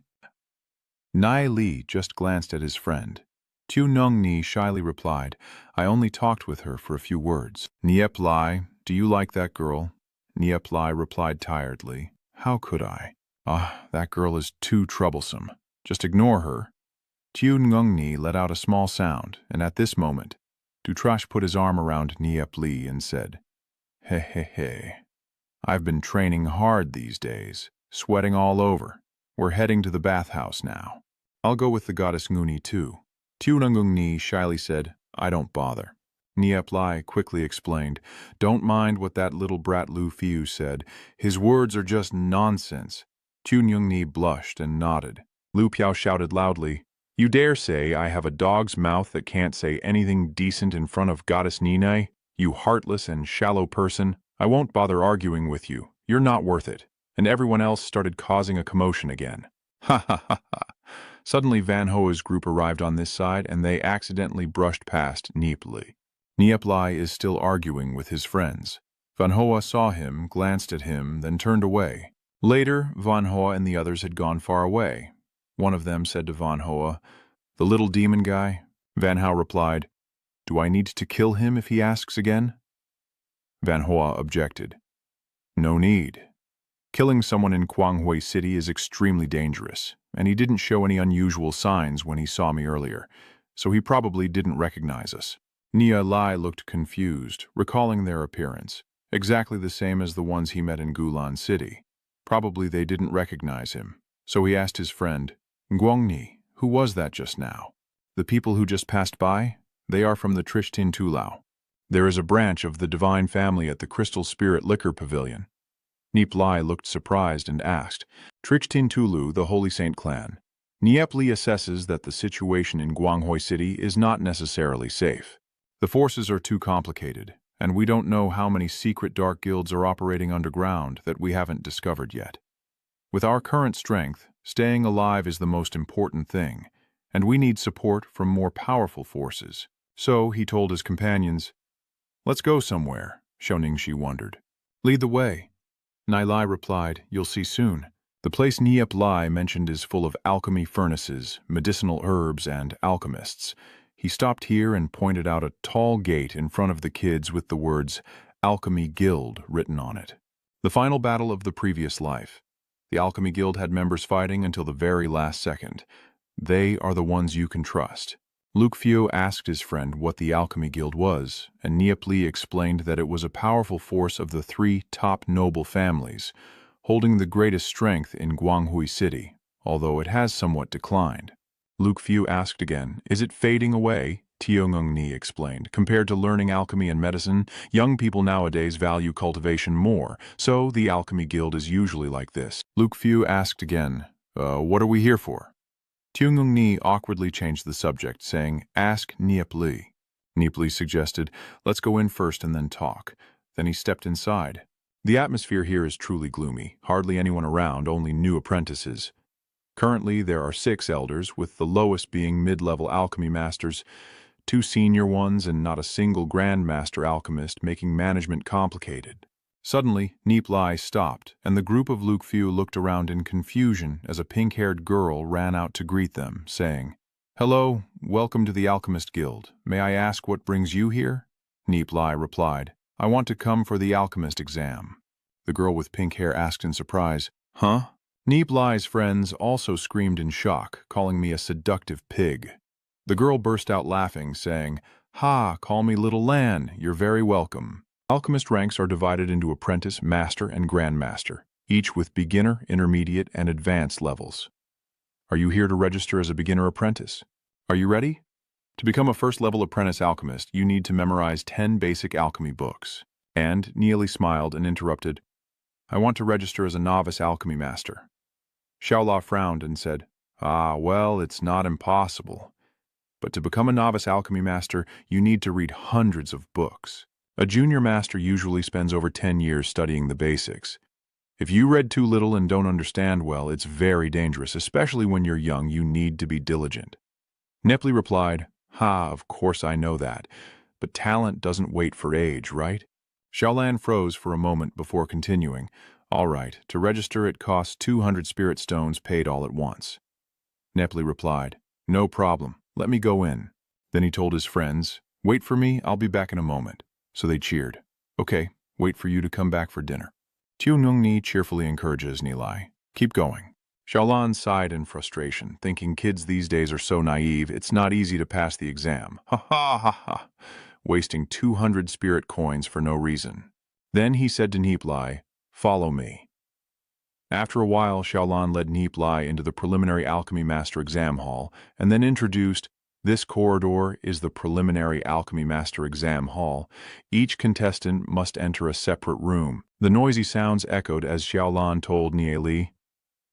Nie Li just glanced at his friend. Tiu Nung Ni shyly replied, "I only talked with her for a few words." "Niep Lai, do you like that girl?" Niep Lai replied tiredly, "How could I? Ah, that girl is too troublesome. Just ignore her." Tiu Ngung Ni let out a small sound, and at this moment, Dutrash put his arm around Niep Li and said, "He he he. I've been training hard these days, sweating all over. We're heading to the bathhouse now. I'll go with the goddess Nguni too." Tiu Ngung Ni shyly said, "I don't bother." Niep Lai quickly explained, "Don't mind what that little brat Lu Fiu said. His words are just nonsense." Tiu Ngung Ni blushed and nodded. Lu Piao shouted loudly, "You dare say I have a dog's mouth that can't say anything decent in front of Goddess Nina? You heartless and shallow person. I won't bother arguing with you. You're not worth it." And everyone else started causing a commotion again. Ha ha ha ha. Suddenly Van Hoa's group arrived on this side and they accidentally brushed past Niep Li. Niep Lai is still arguing with his friends. Van Hoa saw him, glanced at him, then turned away. Later, Van Hoa and the others had gone far away. One of them said to Van Hoa, "The little demon guy?" Van Hoa replied, "Do I need to kill him if he asks again?" Van Hoa objected. "No need. Killing someone in Kwanghui City is extremely dangerous, and he didn't show any unusual signs when he saw me earlier, so he probably didn't recognize us." Nie Li looked confused, recalling their appearance, exactly the same as the ones he met in Gulan City. Probably they didn't recognize him, so he asked his friend, "Guangni, who was that just now?" "The people who just passed by? They are from the Trishtin Tulao. There is a branch of the divine family at the Crystal Spirit Liquor Pavilion." Niep Lai looked surprised and asked, "Trishtin Tulu, the Holy Saint clan. Niep Li assesses that the situation in Guanghui City is not necessarily safe. The forces are too complicated, and we don't know how many secret dark guilds are operating underground that we haven't discovered yet. With our current strength, staying alive is the most important thing, and we need support from more powerful forces." So he told his companions, "Let's go somewhere." Xiaoningshi wondered. "Lead the way." Nie Li replied, "You'll see soon." The place Niep Lai mentioned is full of alchemy furnaces, medicinal herbs, and alchemists. He stopped here and pointed out a tall gate in front of the kids with the words Alchemy Guild written on it. The final battle of the previous life. The Alchemy Guild had members fighting until the very last second. They are the ones you can trust. Luke Fio asked his friend what the Alchemy Guild was, and Nie Li explained that it was a powerful force of the 3 top noble families, holding the greatest strength in Guanghui City, although it has somewhat declined. Luke Fio asked again, "Is it fading away?" Tiongeng Ni explained. "Compared to learning alchemy and medicine, young people nowadays value cultivation more, so the Alchemy Guild is usually like this." Luke Fio asked again, "What are we here for?" Tiongeng Ni awkwardly changed the subject, saying, "Ask Nie Li." Nie Li suggested, "Let's go in first and then talk." Then he stepped inside. The atmosphere here is truly gloomy, hardly anyone around, only new apprentices. Currently, there are 6 elders, with the lowest being mid-level alchemy masters, 2 senior ones, and not a single grandmaster alchemist, making management complicated. Suddenly, Nie Li stopped, and the group of Luke Fio looked around in confusion as a pink-haired girl ran out to greet them, saying, "Hello, welcome to the Alchemist Guild. May I ask what brings you here?" Nie Li replied, "I want to come for the alchemist exam." The girl with pink hair asked in surprise, "Huh?" Nie Li's friends also screamed in shock, calling me a seductive pig. The girl burst out laughing, saying, "Ha, call me Little Lan, you're very welcome." Alchemist ranks are divided into apprentice, master, and grandmaster, each with beginner, intermediate, and advanced levels. Are you here to register as a beginner apprentice? Are you ready? To become a first-level apprentice alchemist, you need to memorize 10 basic alchemy books. And Nie Li smiled and interrupted, "I want to register as a novice alchemy master." Xiaola frowned and said, well, it's not impossible. But to become a novice alchemy master, you need to read hundreds of books. A junior master usually spends over 10 years studying the basics. If you read too little and don't understand well, it's very dangerous, especially when you're young. You need to be diligent. Nie Li replied, of course I know that, but talent doesn't wait for age, right? Xiaolan froze for a moment before continuing. All right, to register it costs 200 spirit stones paid all at once. Nie Li replied, "No problem, let me go in." Then he told his friends, "Wait for me, I'll be back in a moment." So they cheered. "Okay, wait for you to come back for dinner." Tiongeng Ni cheerfully encourages Nie Li, "Keep going." Xiaolan sighed in frustration, thinking kids these days are so naive, it's not easy to pass the exam. Ha ha ha ha, wasting 200 spirit coins for no reason. Then he said to Nie Li, "Follow me." After a while, Xiaolan led Nie Li into the preliminary alchemy master exam hall, and then introduced, "This corridor is the preliminary alchemy master exam hall. Each contestant must enter a separate room." The noisy sounds echoed as Xiaolan told Nie Li,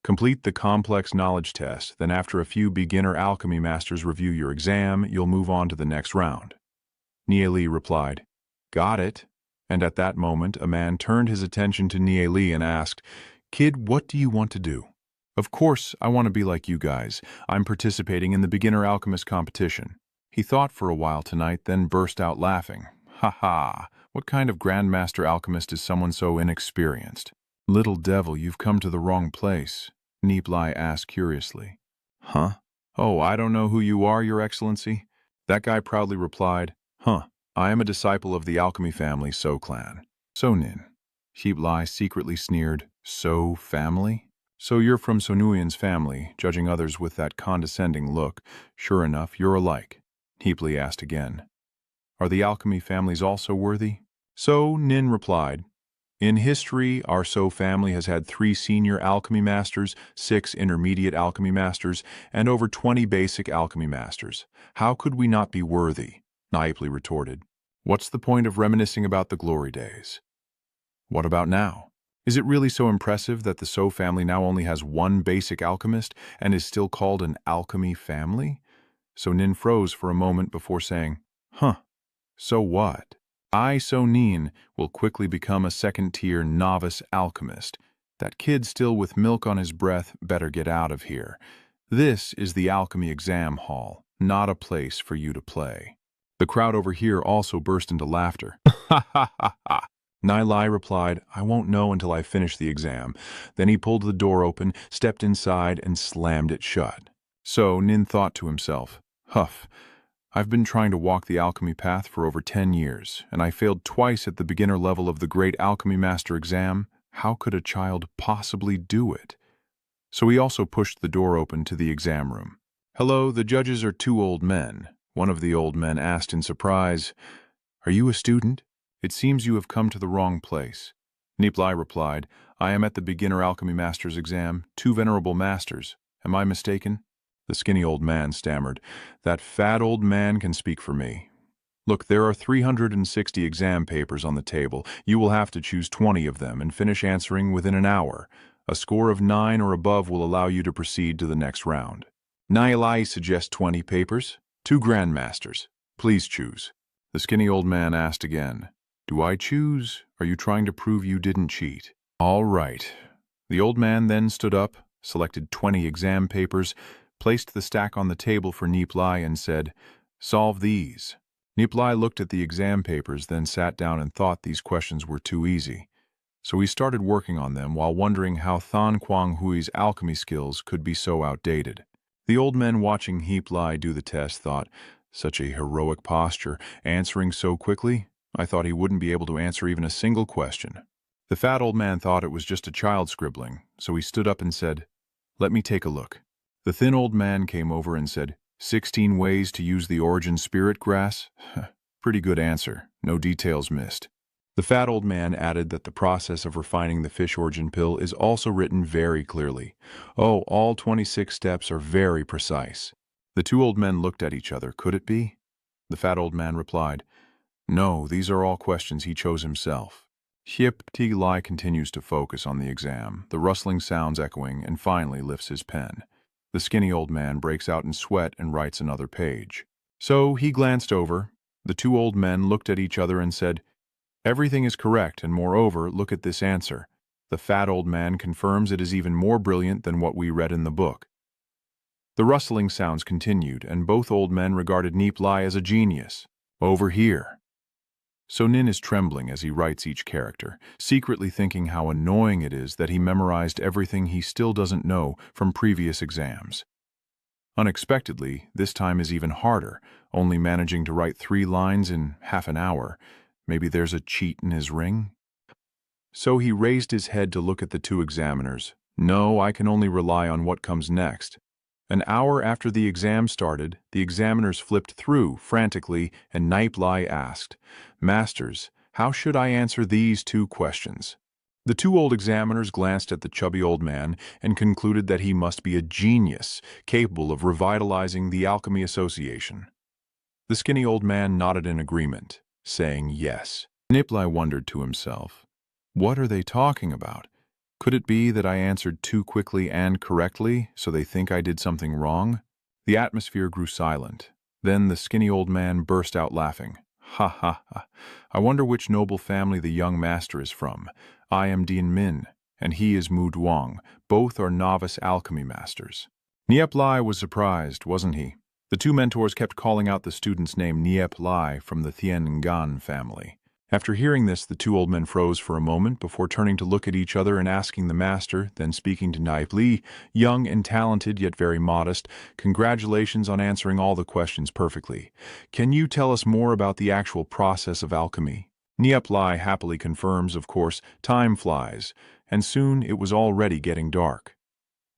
"Complete the complex knowledge test, then after a few beginner alchemy masters review your exam, you'll move on to the next round." Nie Li replied, "Got it." And at that moment, a man turned his attention to Nie Li and asked, "Kid, what do you want to do?" "Of course, I want to be like you guys. I'm participating in the beginner alchemist competition." He thought for a while tonight, then burst out laughing. "Ha ha, what kind of grandmaster alchemist is someone so inexperienced?" "Little devil, you've come to the wrong place," Nie Li asked curiously. "Huh? Oh, I don't know who you are, Your Excellency." That guy proudly replied, I am a disciple of the alchemy family So clan." "So Nin." Nie Li secretly sneered, "So family?" "So you're from Sonuyan's family, judging others with that condescending look. Sure enough, you're alike." Nie Li asked again, "Are the alchemy families also worthy?" So Nin replied, "In history, our So family has had 3 senior alchemy masters, 6 intermediate alchemy masters, and over 20 basic alchemy masters. How could we not be worthy?" Nie Li retorted, "What's the point of reminiscing about the glory days? What about now? Is it really so impressive that the So family now only has 1 basic alchemist and is still called an alchemy family?" So Nin froze for a moment before saying, "So what? I, So Nin, will quickly become a second-tier novice alchemist. That kid still with milk on his breath better get out of here. This is the alchemy exam hall, not a place for you to play." The crowd over here also burst into laughter. "Ha ha ha ha." Nie Li replied, "I won't know until I finish the exam." Then he pulled the door open, stepped inside, and slammed it shut. So Nin thought to himself, "Huff, I've been trying to walk the alchemy path for over 10 years, and I failed twice at the beginner level of the Great Alchemy Master exam. How could a child possibly do it? So he also pushed the door open to the exam room. Hello, the judges are two old men. One of the old men asked in surprise, "Are you a student? It seems you have come to the wrong place." Nie Li replied, "I am at the beginner alchemy master's exam, two venerable masters. Am I mistaken?" The skinny old man stammered, "That fat old man can speak for me. Look, there are 360 exam papers on the table. You will have to choose 20 of them and finish answering within an hour. A score of 9 or above will allow you to proceed to the next round. Nie Li suggests 20 papers, two grandmasters. Please choose." The skinny old man asked again, "Do I choose? Are you trying to prove you didn't cheat?" "All right." The old man then stood up, selected 20 exam papers, placed the stack on the table for Nie Li and said, "Solve these." Nie Li looked at the exam papers, then sat down and thought these questions were too easy. So he started working on them while wondering how Than Quang Hui's alchemy skills could be so outdated. The old men watching Nie Li do the test thought, "Such a heroic posture, answering so quickly. I thought he wouldn't be able to answer even a single question." The fat old man thought it was just a child scribbling, so he stood up and said, "Let me take a look." The thin old man came over and said, 16 ways to use the origin spirit grass? Pretty good answer, no details missed." The fat old man added that the process of refining the fish origin pill is also written very clearly. Oh, all 26 steps are very precise. The two old men looked at each other. Could it be? The fat old man replied, "No, these are all questions he chose himself." Nie Li continues to focus on the exam, the rustling sounds echoing, and finally lifts his pen. The skinny old man breaks out in sweat and writes another page. So he glanced over. The two old men looked at each other and said, "Everything is correct, and moreover, look at this answer. The fat old man confirms it is even more brilliant than what we read in the book." The rustling sounds continued, and both old men regarded Nie Li as a genius. Over here. So Nin is trembling as he writes each character, secretly thinking how annoying it is that he memorized everything he still doesn't know from previous exams. Unexpectedly, this time is even harder, only managing to write 3 lines in half an hour. Maybe there's a cheat in his ring? So he raised his head to look at the two examiners. No, I can only rely on what comes next. An hour after the exam started, the examiners flipped through frantically, and Nie Li asked, "Masters, how should I answer these 2 questions?" The 2 old examiners glanced at the chubby old man and concluded that he must be a genius, capable of revitalizing the Alchemy Association. The skinny old man nodded in agreement, saying yes. Nie Li wondered to himself, "What are they talking about? Could it be that I answered too quickly and correctly, so they think I did something wrong?" The atmosphere grew silent. Then the skinny old man burst out laughing. "Ha ha ha. I wonder which noble family the young master is from. I am Dian Min, and he is Mu Duong. Both are novice alchemy masters." Nie Li was surprised, wasn't he? The 2 mentors kept calling out the student's name, Nie Li, from the Thien Ngan family. After hearing this, the 2 old men froze for a moment before turning to look at each other and asking the master, then speaking to Nie Li, young and talented yet very modest, "Congratulations on answering all the questions perfectly. Can you tell us more about the actual process of alchemy?" Nie Li happily confirms, of course, time flies, and soon it was already getting dark.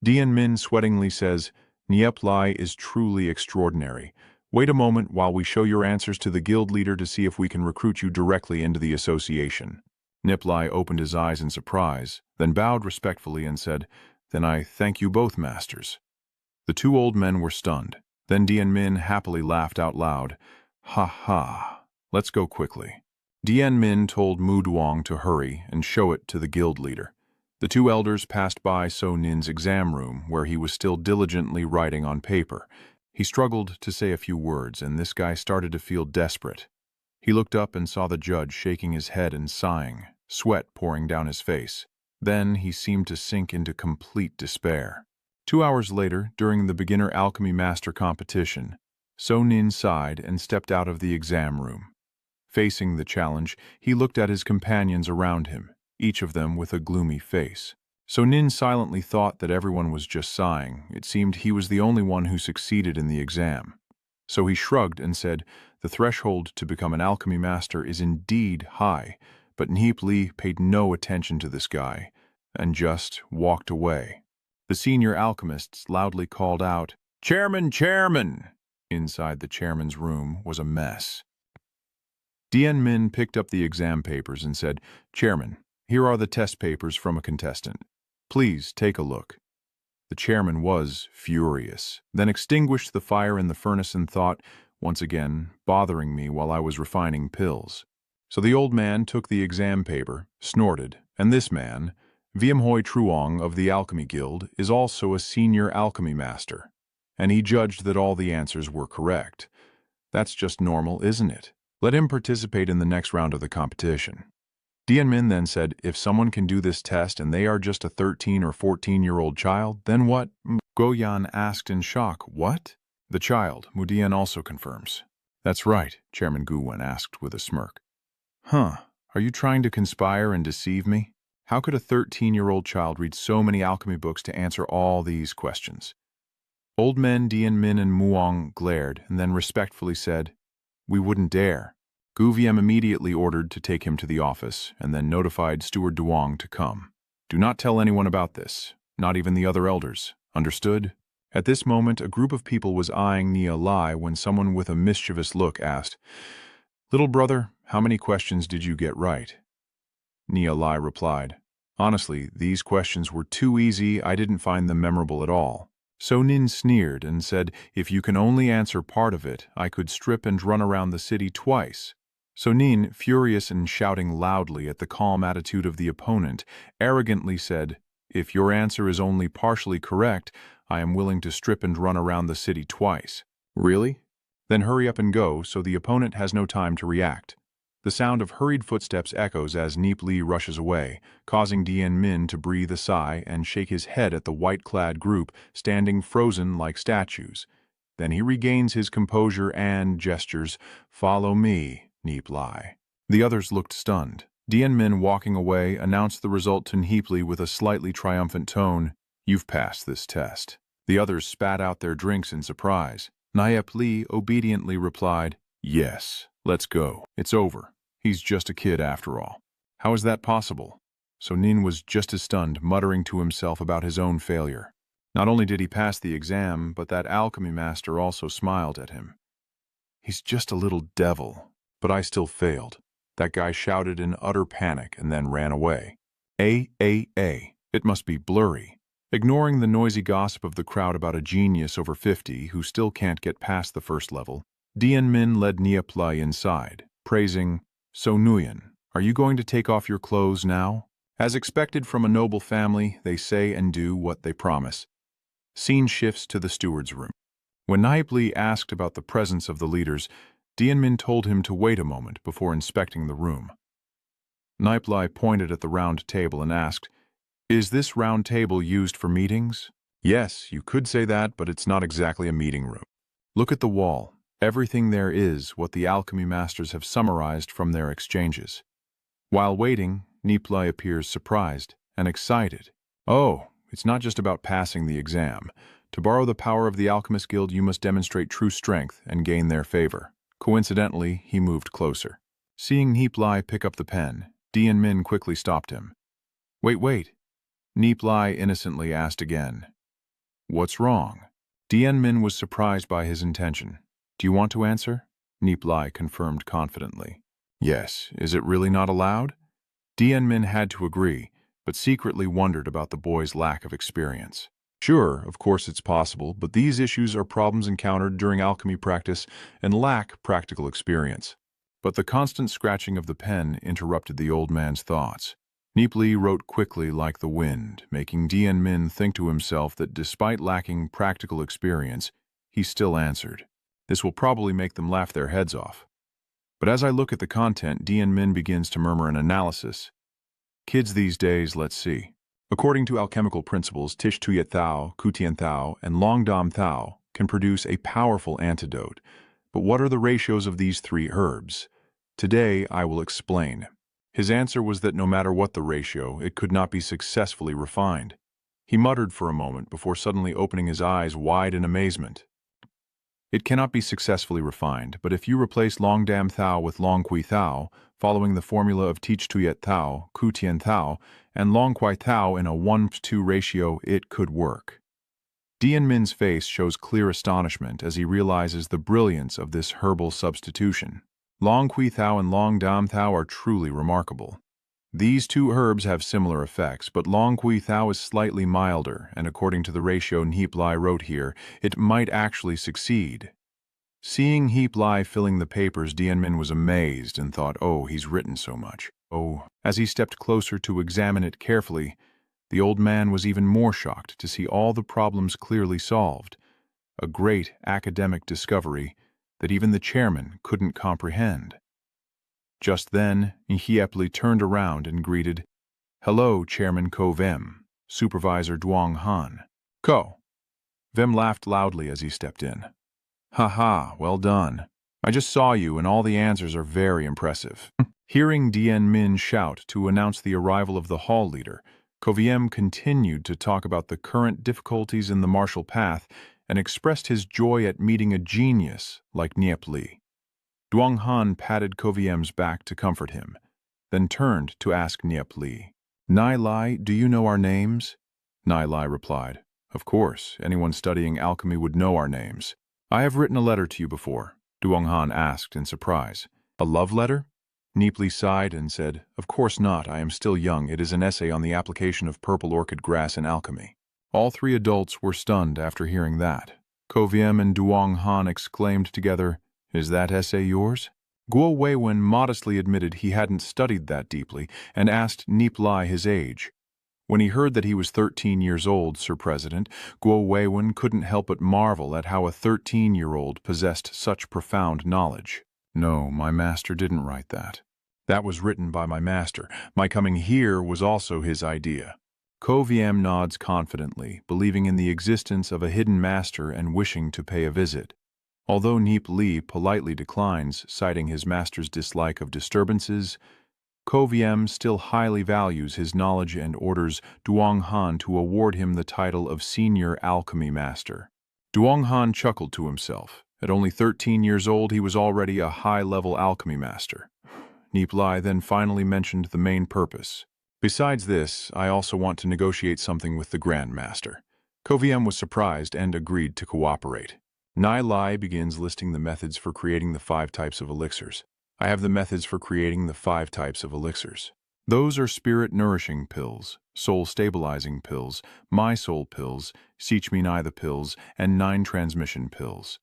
Dian Min sweatingly says, "Nie Li is truly extraordinary. Wait a moment while we show your answers to the guild leader to see if we can recruit you directly into the association." Nie Li opened his eyes in surprise, then bowed respectfully and said, "Then I thank you both, masters." The 2 old men were stunned. Then Dian Min happily laughed out loud. "Ha ha, let's go quickly." Dian Min told Mu Duong to hurry and show it to the guild leader. The 2 elders passed by So Nin's exam room, where he was still diligently writing on paper. He struggled to say a few words, and this guy started to feel desperate. He looked up and saw the judge shaking his head and sighing, sweat pouring down his face. Then he seemed to sink into complete despair. 2 hours later, during the beginner alchemy master competition, So Nin sighed and stepped out of the exam room. Facing the challenge, he looked at his companions around him, each of them with a gloomy face. So Nin silently thought that everyone was just sighing. It seemed he was the only one who succeeded in the exam. So he shrugged and said, "The threshold to become an alchemy master is indeed high," but Nie Li paid no attention to this guy and just walked away. The senior alchemists loudly called out, "Chairman, chairman!" Inside the chairman's room was a mess. Dien Min picked up the exam papers and said, "Chairman, here are the test papers from a contestant. Please take a look." The chairman was furious, then extinguished the fire in the furnace and thought, once again, bothering me while I was refining pills. So the old man took the exam paper, snorted, and this man, Viamhoi Truong of the Alchemy Guild, is also a senior alchemy master, and he judged that all the answers were correct. That's just normal, isn't it? Let him participate in the next round of the competition. Dien Min then said, "If someone can do this test and they are just a 13 or 14-year-old child, then what?" Go Yan asked in shock, "What?" "The child," Mudian also confirms. "That's right," Chairman Gu Wen asked with a smirk. "Huh, are you trying to conspire and deceive me? How could a 13-year-old child read so many alchemy books to answer all these questions?" Old men Dien Min and Muong glared and then respectfully said, "We wouldn't dare." Gu Wiem immediately ordered to take him to the office and then notified Steward Duong to come. "Do not tell anyone about this, not even the other elders. Understood?" At this moment, a group of people was eyeing Nie Li when someone with a mischievous look asked, "Little brother, how many questions did you get right?" Nie Li replied, "Honestly, these questions were too easy, I didn't find them memorable at all." So Nin sneered and said, "If you can only answer part of it, I could strip and run around the city twice." So Nin, furious and shouting loudly at the calm attitude of the opponent, arrogantly said, "If your answer is only partially correct, I am willing to strip and run around the city twice." "Really? Then hurry up and go so the opponent has no time to react." The sound of hurried footsteps echoes as Nie Li rushes away, causing Dien Min to breathe a sigh and shake his head at the white-clad group standing frozen like statues. Then he regains his composure and gestures, "Follow me, Nie Li." The others looked stunned. Dien Min, walking away, announced the result to Nie Li with a slightly triumphant tone, "You've passed this test." The others spat out their drinks in surprise. Nie Li obediently replied, "Yes, let's go. It's over. He's just a kid after all." "How is that possible?" So Nin was just as stunned, muttering to himself about his own failure. Not only did he pass the exam, but that alchemy master also smiled at him. "He's just a little devil, but I still failed." That guy shouted in utter panic and then ran away. It must be blurry. Ignoring the noisy gossip of the crowd about a genius over 50 who still can't get past the first level, Dien Min led Nie Li inside, praising, "So Nguyen, are you going to take off your clothes now?" As expected from a noble family, they say and do what they promise. Scene shifts to the steward's room. When Nie Li asked about the presence of the leaders, Dien Min told him to wait a moment before inspecting the room. Nie Li pointed at the round table and asked, "Is this round table used for meetings?" "Yes, you could say that, but it's not exactly a meeting room." "Look at the wall. Everything there is what the alchemy masters have summarized from their exchanges." While waiting, Nie Li appears surprised and excited. "Oh, it's not just about passing the exam. To borrow the power of the Alchemist Guild, you must demonstrate true strength and gain their favor." Coincidentally, he moved closer. Seeing Nie Li pick up the pen, Dien Min quickly stopped him. Wait. Nie Li innocently asked again. "What's wrong?" Dien Min was surprised by his intention. "Do you want to answer?" Nie Li confirmed confidently. "Yes, is it really not allowed?" Dien Min had to agree, but secretly wondered about the boy's lack of experience. "Sure, of course it's possible, but these issues are problems encountered during alchemy practice and lack practical experience." But the constant scratching of the pen interrupted the old man's thoughts. Nie Li wrote quickly like the wind, making Dien Min think to himself that despite lacking practical experience, he still answered. This will probably make them laugh their heads off. But as I look at the content, Dien Min begins to murmur an analysis. Kids these days, let's see. According to alchemical principles, Tish Tuyet Thao, Kutian Thao, and Long Dam Thao can produce a powerful antidote. But what are the ratios of these three herbs? Today, I will explain. His answer was that no matter what the ratio, it could not be successfully refined. He muttered for a moment before suddenly opening his eyes wide in amazement. It cannot be successfully refined, but if you replace long dam thao with long kui thao, following the formula of teach tuyet thao, ku tien thao, and long kui thao in a 1:2 ratio, it could work. Dian Min's face shows clear astonishment as he realizes the brilliance of this herbal substitution. Long kui thao and long dam thao are truly remarkable. These two herbs have similar effects, but long kui thao is slightly milder, and according to the ratio Nie Li wrote here, it might actually succeed. Seeing Nie Li filling the papers, Dian Min was amazed and thought, oh, he's written so much. Oh, as he stepped closer to examine it carefully, the old man was even more shocked to see all the problems clearly solved. A great academic discovery that even the chairman couldn't comprehend. Just then, Nie Li turned around and greeted, "Hello, Chairman Ko Vem, Supervisor Duong Han." Ko. Vem laughed loudly as he stepped in. "Ha ha, well done. I just saw you and all the answers are very impressive." Hearing Dian Min shout to announce the arrival of the hall leader, Ko Vem continued to talk about the current difficulties in the martial path and expressed his joy at meeting a genius like Nie Li. Duong Han patted Ko Vem's back to comfort him, then turned to ask Nie Li, "Nie Li, do you know our names?" Nie Li replied, "Of course, anyone studying alchemy would know our names." "I have written a letter to you before," Duong Han asked in surprise. "A love letter?" Nie Li sighed and said, "Of course not, I am still young. It is an essay on the application of purple orchid grass in alchemy." All three adults were stunned after hearing that. Ko Vem and Duong Han exclaimed together, "Is that essay yours?" Guo Weiwen modestly admitted he hadn't studied that deeply and asked Nie Li his age. When he heard that he was 13 years old, Sir President, Guo Weiwen couldn't help but marvel at how a 13-year-old possessed such profound knowledge. "No, my master didn't write that. That was written by my master. My coming here was also his idea." Ko Vem nods confidently, believing in the existence of a hidden master and wishing to pay a visit. Although Nie Li politely declines, citing his master's dislike of disturbances, Ko Vem still highly values his knowledge and orders Duong Han to award him the title of Senior Alchemy Master. Duong Han chuckled to himself. At only 13 years old, he was already a high-level alchemy master. Nie Li then finally mentioned the main purpose. "Besides this, I also want to negotiate something with the Grand Master." Ko Vem was surprised and agreed to cooperate. Nie Li begins listing the methods for creating the 5 types of elixirs. "I have the methods for creating the 5 types of elixirs. Those are spirit-nourishing pills, soul-stabilizing pills, my soul pills, Seech Me Nigh the pills, and 9 transmission pills."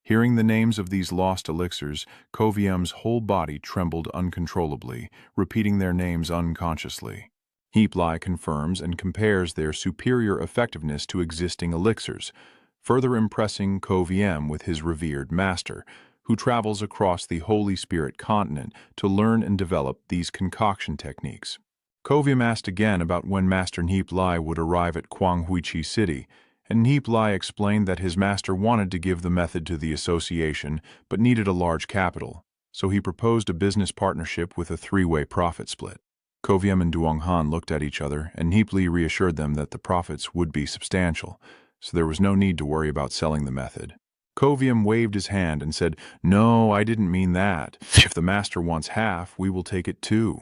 Hearing the names of these lost elixirs, Ko Vem's whole body trembled uncontrollably, repeating their names unconsciously. Nie Li confirms and compares their superior effectiveness to existing elixirs, further impressing Ko Vem with his revered master, who travels across the Holy Spirit continent to learn and develop these concoction techniques. Ko Vem asked again about when Master Nie Li would arrive at Kwanghuichi City, and Nie Li explained that his master wanted to give the method to the association but needed a large capital, so he proposed a business partnership with a 3-way profit split. Ko Vem and Duong Han looked at each other, and Nie Li reassured them that the profits would be substantial, so there was no need to worry about selling the method. Ko Vem waved his hand and said, "No, I didn't mean that. If the master wants half, we will take it too."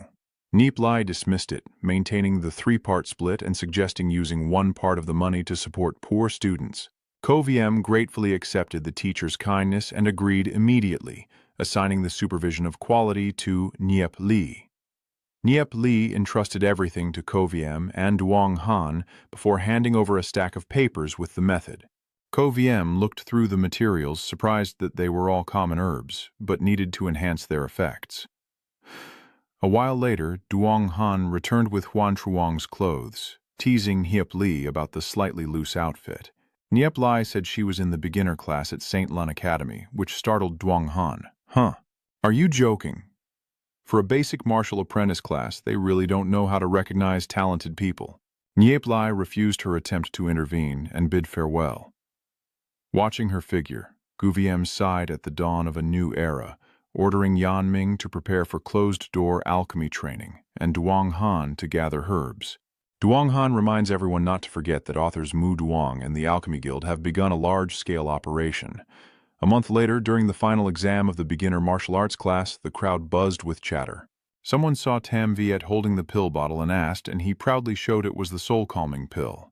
Nie Li dismissed it, maintaining the 3-part split and suggesting using 1 part of the money to support poor students. Ko Vem gratefully accepted the teacher's kindness and agreed immediately, assigning the supervision of quality to Nie Li. Nie Li entrusted everything to Ko Vem and Duong Han before handing over a stack of papers with the method. Ko Vem looked through the materials, surprised that they were all common herbs, but needed to enhance their effects. A while later, Duong Han returned with Huan Chuang's clothes, teasing Nie Li about the slightly loose outfit. Nie Li said she was in the beginner class at St. Lun Academy, which startled Duong Han. "Huh, are you joking? For a basic martial apprentice class, they really don't know how to recognize talented people." Nie Li refused her attempt to intervene and bid farewell. Watching her figure, Gu Vem sighed at the dawn of a new era, ordering Yan Ming to prepare for closed-door alchemy training and Duong Han to gather herbs. Duong Han reminds everyone not to forget that authors Mu Duong and the Alchemy Guild have begun a large-scale operation. A month later, during the final exam of the beginner martial arts class, the crowd buzzed with chatter. Someone saw Tam Viet holding the pill bottle and asked, and he proudly showed it was the soul-calming pill.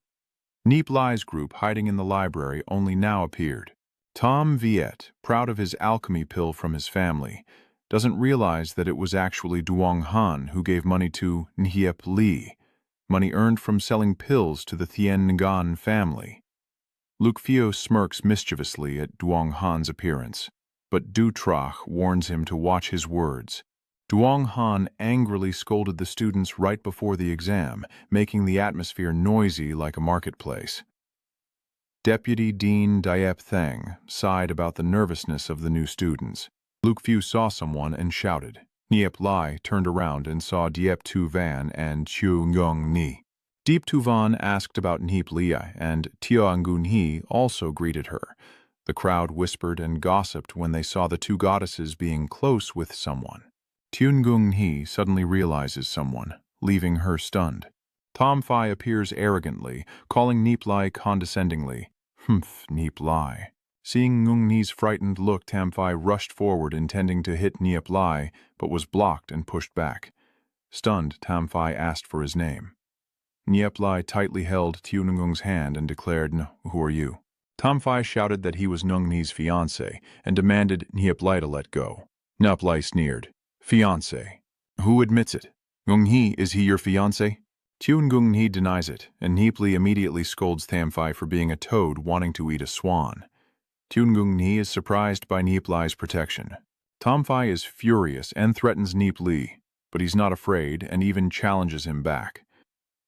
Nie Li's group, hiding in the library, only now appeared. Tom Viet, proud of his alchemy pill from his family, doesn't realize that it was actually Duong Han who gave money to Nie Li, money earned from selling pills to the Thien Ngan family. Luke Fio smirks mischievously at Duong Han's appearance, but Du Trach warns him to watch his words. Duong Han angrily scolded the students right before the exam, making the atmosphere noisy like a marketplace. Deputy Dean Diep Theng sighed about the nervousness of the new students. Luke Fio saw someone and shouted. Niep Lai turned around and saw Diep Tu Van and Chiu Ngong Ni. Diep Tu Van asked about Niep Li, and Tio Angun He also greeted her. The crowd whispered and gossiped when they saw the two goddesses being close with someone. Tune Gung He suddenly realizes someone, leaving her stunned. Tom Phi appears arrogantly, calling Niep Lai condescendingly, "Humph, Niep Lai." Seeing Ngung Ni's frightened look, Tam Phi rushed forward intending to hit Niep Lai, but was blocked and pushed back. Stunned, Tam Phi asked for his name. Niep Lai tightly held Tiu Ngung's hand and declared, "Who are you?" Tam Phi shouted that he was Ngung Ni's fiancé and demanded Niep Lai to let go. Niep Lai sneered, "Fiancé? Who admits it? Ngung He, is he your fiancé?" Tiu Ngung Ni denies it, and Niep Li immediately scolds Tam Phi for being a toad wanting to eat a swan. Tiu Ngung Ni is surprised by Niep Lai's protection. Tam Phi is furious and threatens Niep Li, but he's not afraid and even challenges him back.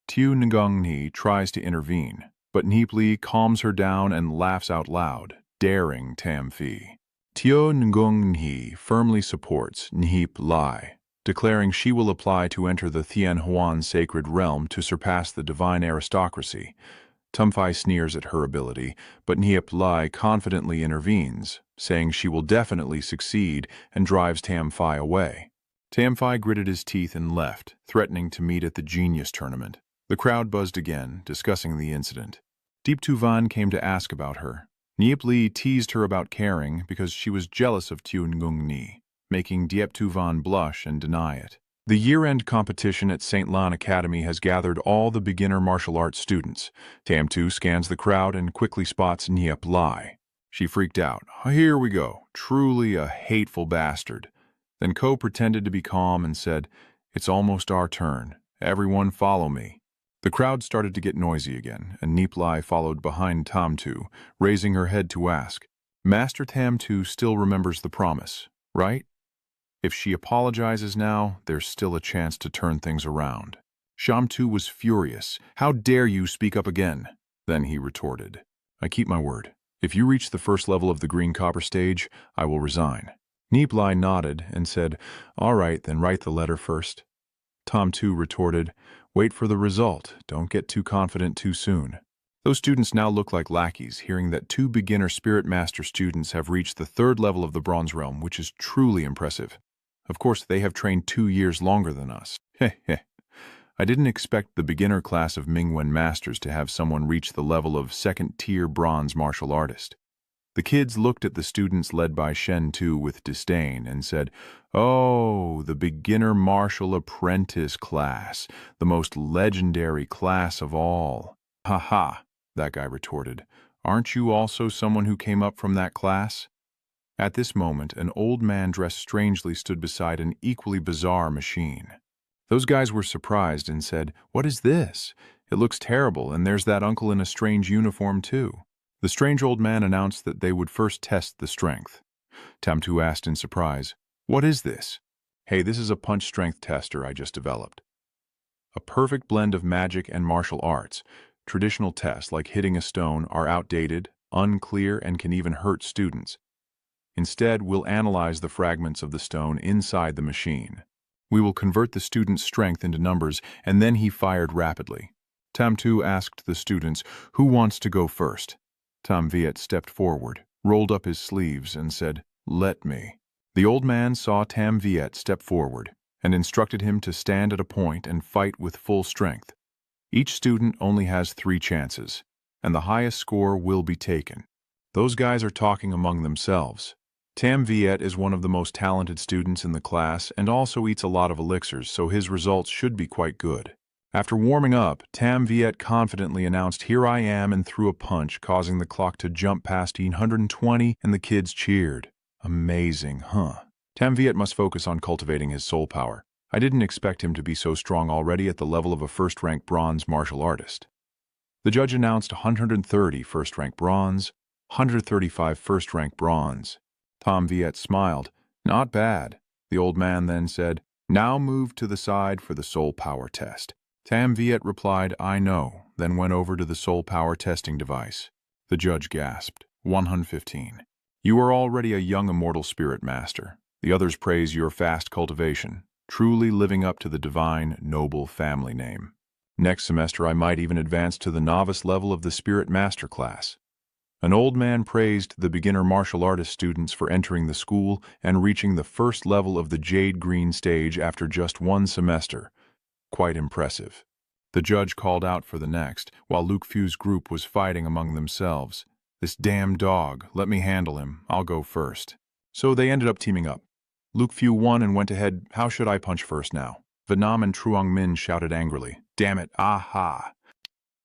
Tiu Ngung Ni tries to intervene, but Niep Li calms her down and laughs out loud, daring Tam Phi. Tio Ngung Ni firmly supports Niep Li, declaring she will apply to enter the Thien Huan sacred realm to surpass the divine aristocracy. Tam Phi sneers at her ability, but Niep Li confidently intervenes, saying she will definitely succeed and drives Tam Phi away. Tam Phi gritted his teeth and left, threatening to meet at the Genius Tournament. The crowd buzzed again, discussing the incident. Diep Tu Van came to ask about her. Niep Li teased her about caring because she was jealous of Tiu Ngung Ni, making Diep Tu Van blush and deny it. The year-end competition at St. Lan Academy has gathered all the beginner martial arts students. Tam Tu scans the crowd and quickly spots Niep Li. She freaked out. "Here we go. Truly a hateful bastard." Then Ko pretended to be calm and said, "It's almost our turn. Everyone follow me." The crowd started to get noisy again, and Niep Li followed behind Tam Tu, raising her head to ask, "Master Tam Tu still remembers the promise, right? If she apologizes now, there's still a chance to turn things around." Sham Tu was furious. "How dare you speak up again?" Then he retorted, "I keep my word. If you reach the first level of the green copper stage, I will resign." Niep Li nodded and said, "All right, then write the letter first." Tam Tu retorted, "Wait for the result. Don't get too confident too soon." Those students now look like lackeys, hearing that two beginner Spirit Master students have reached the third level of the Bronze Realm, which is truly impressive. Of course, they have trained 2 years longer than us. Heh heh. I didn't expect the beginner class of Mingwen Masters to have someone reach the level of second-tier bronze martial artist. The kids looked at the students led by Shen Tu with disdain and said, "Oh, the beginner martial apprentice class, the most legendary class of all." "Ha ha," that guy retorted. "Aren't you also someone who came up from that class?" At this moment, an old man dressed strangely stood beside an equally bizarre machine. Those guys were surprised and said, "What is this? It looks terrible, and there's that uncle in a strange uniform too." The strange old man announced that they would first test the strength. Tam Tu asked in surprise, "What is this?" "Hey, this is a punch strength tester I just developed. A perfect blend of magic and martial arts. Traditional tests, like hitting a stone, are outdated, unclear, and can even hurt students. Instead, we'll analyze the fragments of the stone inside the machine. We will convert the student's strength into numbers, and then he fired rapidly." Tam Tu asked the students, "Who wants to go first?" Tam Viet stepped forward, rolled up his sleeves, and said, "Let me." The old man saw Tam Viet step forward and instructed him to stand at a point and fight with full strength. Each student only has 3 chances, and the highest score will be taken. Those guys are talking among themselves. Tam Viet is one of the most talented students in the class and also eats a lot of elixirs, so his results should be quite good. After warming up, Tam Viet confidently announced, "Here I am," and threw a punch, causing the clock to jump past 120, and the kids cheered. Amazing, huh? Tam Viet must focus on cultivating his soul power. I didn't expect him to be so strong already at the level of a first-rank bronze martial artist. The judge announced 130 first-rank bronze, 135 first-rank bronze. Tam Viet smiled. "Not bad." The old man then said, "Now move to the side for the soul power test." Tam Viet replied, "I know," then went over to the soul power testing device. The judge gasped. 115. "You are already a young immortal spirit master. The others praise your fast cultivation, truly living up to the divine, noble family name. Next semester I might even advance to the novice level of the spirit master class." An old man praised the beginner martial artist students for entering the school and reaching the first level of the Jade Green stage after just one semester. Quite impressive. The judge called out for the next, while Luke Few's group was fighting among themselves. "This damn dog, let me handle him, I'll go first." So they ended up teaming up. Luke Few won and went ahead. "How should I punch first now?" Venom and Truong Min shouted angrily. "Damn it, aha!"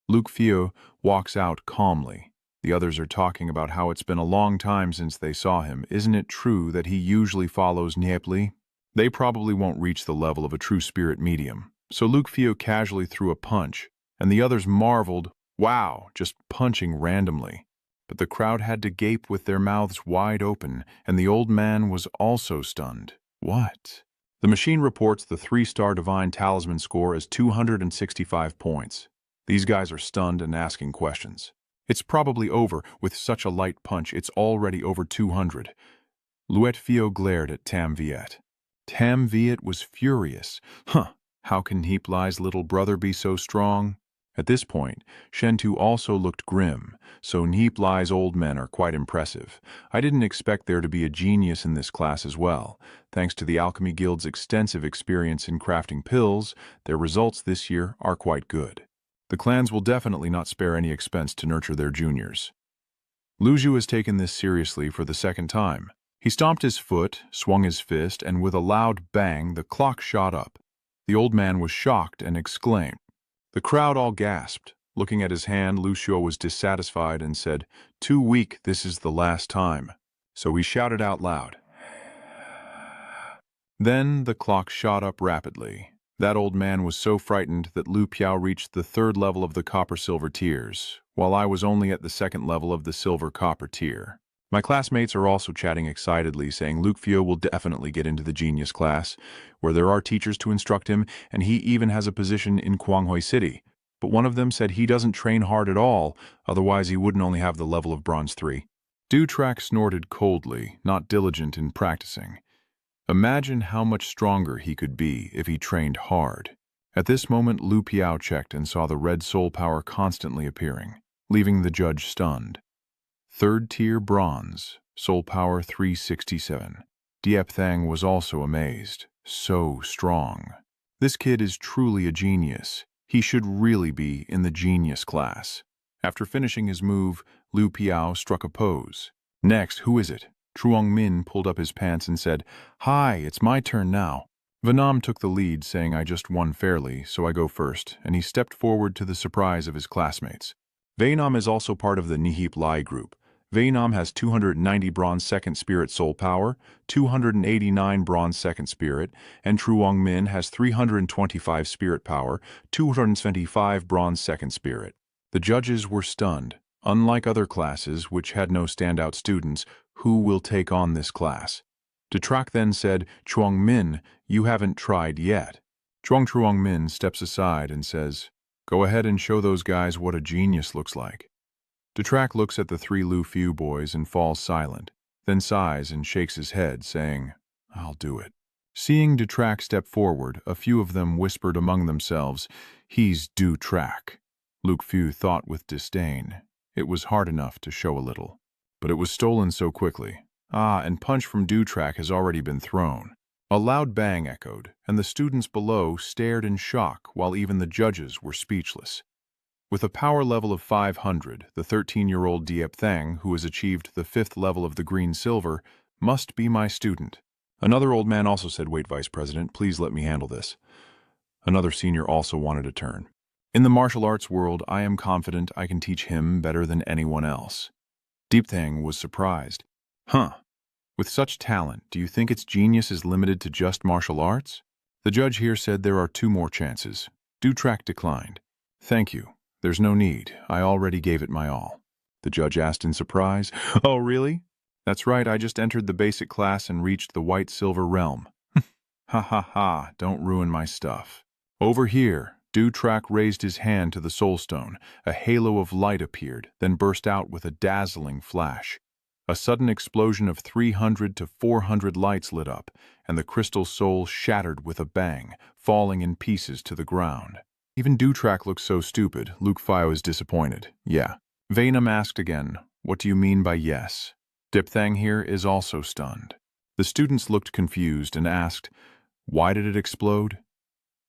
Luke Few walks out calmly. The others are talking about how it's been a long time since they saw him. Isn't it true that he usually follows Nie Li? They probably won't reach the level of a true spirit medium. So Luke Few casually threw a punch, and the others marveled, "Wow, just punching randomly." But the crowd had to gape with their mouths wide open, and the old man was also stunned. What? The machine reports the 3-star Divine Talisman score as 265 points. These guys are stunned and asking questions. It's probably over. With such a light punch, it's already over 200. Luet Fio glared at Tam Viet. Tam Viet was furious. How can Heap Li's little brother be so strong? At this point, Shentu also looked grim, so Heap Li's old men are quite impressive. I didn't expect there to be a genius in this class as well. Thanks to the Alchemy Guild's extensive experience in crafting pills, their results this year are quite good. The clans will definitely not spare any expense to nurture their juniors. Lu Zhu has taken this seriously for the second time. He stomped his foot, swung his fist, and with a loud bang, the clock shot up. The old man was shocked and exclaimed. The crowd all gasped. Looking at his hand, Lu Shuo was dissatisfied and said, "Too weak, this is the last time." So he shouted out loud. Then the clock shot up rapidly. That old man was so frightened that Lu Piao reached the 3rd level of the copper-silver tiers, while I was only at the 2nd level of the silver-copper tier. My classmates are also chatting excitedly, saying Luke Fio will definitely get into the genius class, where there are teachers to instruct him, and he even has a position in Guanghui City. But one of them said he doesn't train hard at all, otherwise he wouldn't only have the level of Bronze 3. Dewtrack snorted coldly, not diligent in practicing. Imagine how much stronger he could be if he trained hard. At this moment, Lu Piao checked and saw the red soul power constantly appearing, leaving the judge stunned. 3rd tier bronze, soul power 367. Diep Thang was also amazed. So strong. This kid is truly a genius. He should really be in the genius class. After finishing his move, Lu Piao struck a pose. Next, who is it? Truong Min pulled up his pants and said, "Hi, it's my turn now." Venom took the lead, saying, "I just won fairly, so I go first," and he stepped forward to the surprise of his classmates. Venom is also part of the Nie Li group. Venom has 290 bronze 2nd spirit soul power, 289 bronze 2nd spirit, and Truong Min has 325 spirit power, 225 bronze 2nd spirit. The judges were stunned. Unlike other classes, which had no standout students, who will take on this class? Dewtrack then said, "Truong Min, you haven't tried yet." Truong Min steps aside and says, "Go ahead and show those guys what a genius looks like." Dewtrack looks at the 3 Lu Few boys and falls silent, then sighs and shakes his head, saying, "I'll do it." Seeing Dewtrack step forward, a few of them whispered among themselves, "He's Dewtrack." Luke Few thought with disdain. It was hard enough to show a little. But it was stolen so quickly. And punch from Dewtrack has already been thrown. A loud bang echoed, and the students below stared in shock while even the judges were speechless. With a power level of 500, the 13-year-old Diep Thang, who has achieved the 5th level of the green silver, must be my student. Another old man also said, "Wait, Vice President, please let me handle this." Another senior also wanted a turn. "In the martial arts world, I am confident I can teach him better than anyone else." Diep Thang was surprised. Huh. With such talent, do you think its genius is limited to just martial arts? The judge here said there are 2 more chances. Dutrak declined. "Thank you. There's no need. I already gave it my all." The judge asked in surprise. "Oh, really?" "That's right, I just entered the basic class and reached the white-silver realm." "Ha ha ha, don't ruin my stuff." "Over here." Dutrak raised his hand to the soulstone. A halo of light appeared, then burst out with a dazzling flash. A sudden explosion of 300 to 400 lights lit up, and the crystal soul shattered with a bang, falling in pieces to the ground. Even Dutrak looked so stupid, Luke Fio is disappointed. "Yeah." Vainam asked again, "What do you mean by yes?" Dipthang here is also stunned. The students looked confused and asked, "Why did it explode?"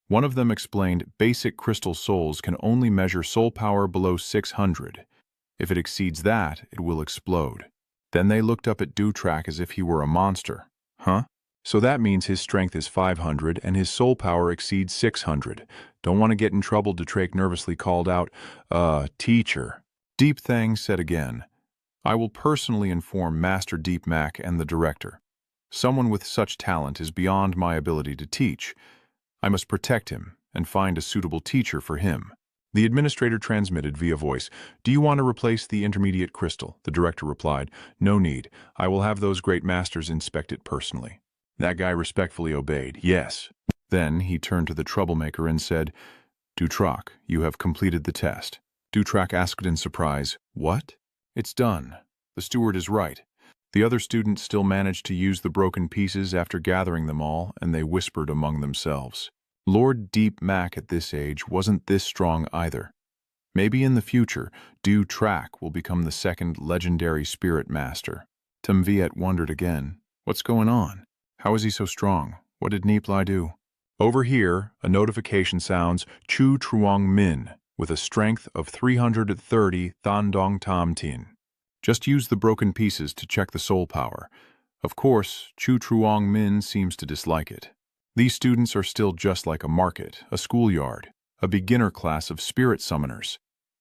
One of them explained, "Basic crystal souls can only measure soul power below 600. If it exceeds that, it will explode." Then they looked up at Dutrak as if he were a monster. "Huh? So that means his strength is 500 and his soul power exceeds 600. Don't want to get in trouble." Dutrak nervously called out, "Teacher." Deep Thang said again, "I will personally inform Master Deep Mak and the director. Someone with such talent is beyond my ability to teach. I must protect him and find a suitable teacher for him." The administrator transmitted via voice, "Do you want to replace the intermediate crystal?" The director replied, "No need. I will have those great masters inspect it personally." That guy respectfully obeyed, "Yes." Then he turned to the troublemaker and said, "Dutrak, you have completed the test." Dutrak asked in surprise, "What?" "It's done. The steward is right." The other students still managed to use the broken pieces after gathering them all, and they whispered among themselves. Lord Deep Mak at this age wasn't this strong either. Maybe in the future, Dutrak will become the 2nd legendary spirit master. Tam Viet wondered again, "What's going on? How is he so strong? What did Nie Li do?" Over here, a notification sounds, "Chu Truong Min," with a strength of 330 Thandong Tam Tin. Just use the broken pieces to check the soul power. Of course, Chu Truong Min seems to dislike it. These students are still just like a market, a schoolyard, a beginner class of spirit summoners.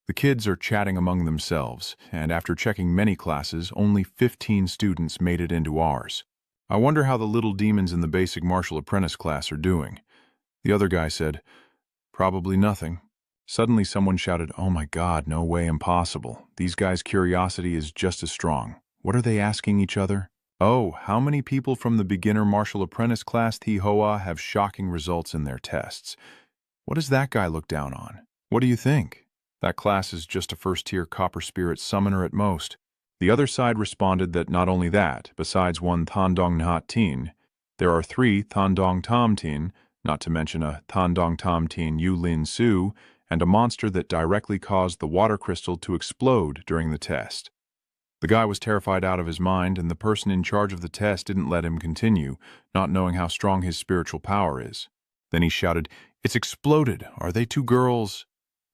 The kids are chatting among themselves, and after checking many classes, only 15 students made it into ours. I wonder how the little demons in the basic martial apprentice class are doing. The other guy said, "Probably nothing." Suddenly someone shouted, "Oh my God, no way, impossible. These guys' curiosity is just as strong. What are they asking each other?" "Oh, how many people from the beginner martial apprentice class Thi Hoa have shocking results in their tests? What does that guy look down on? What do you think? That class is just a first-tier copper spirit summoner at most." The other side responded that not only that, besides one Thandong Nhat Tin, there are 3 Thandong Tam Tin, not to mention a Thandong Tam Tin Yu Lin Su, and a monster that directly caused the water crystal to explode during the test. The guy was terrified out of his mind, and the person in charge of the test didn't let him continue, not knowing how strong his spiritual power is. Then he shouted, "It's exploded! Are they 2 girls?"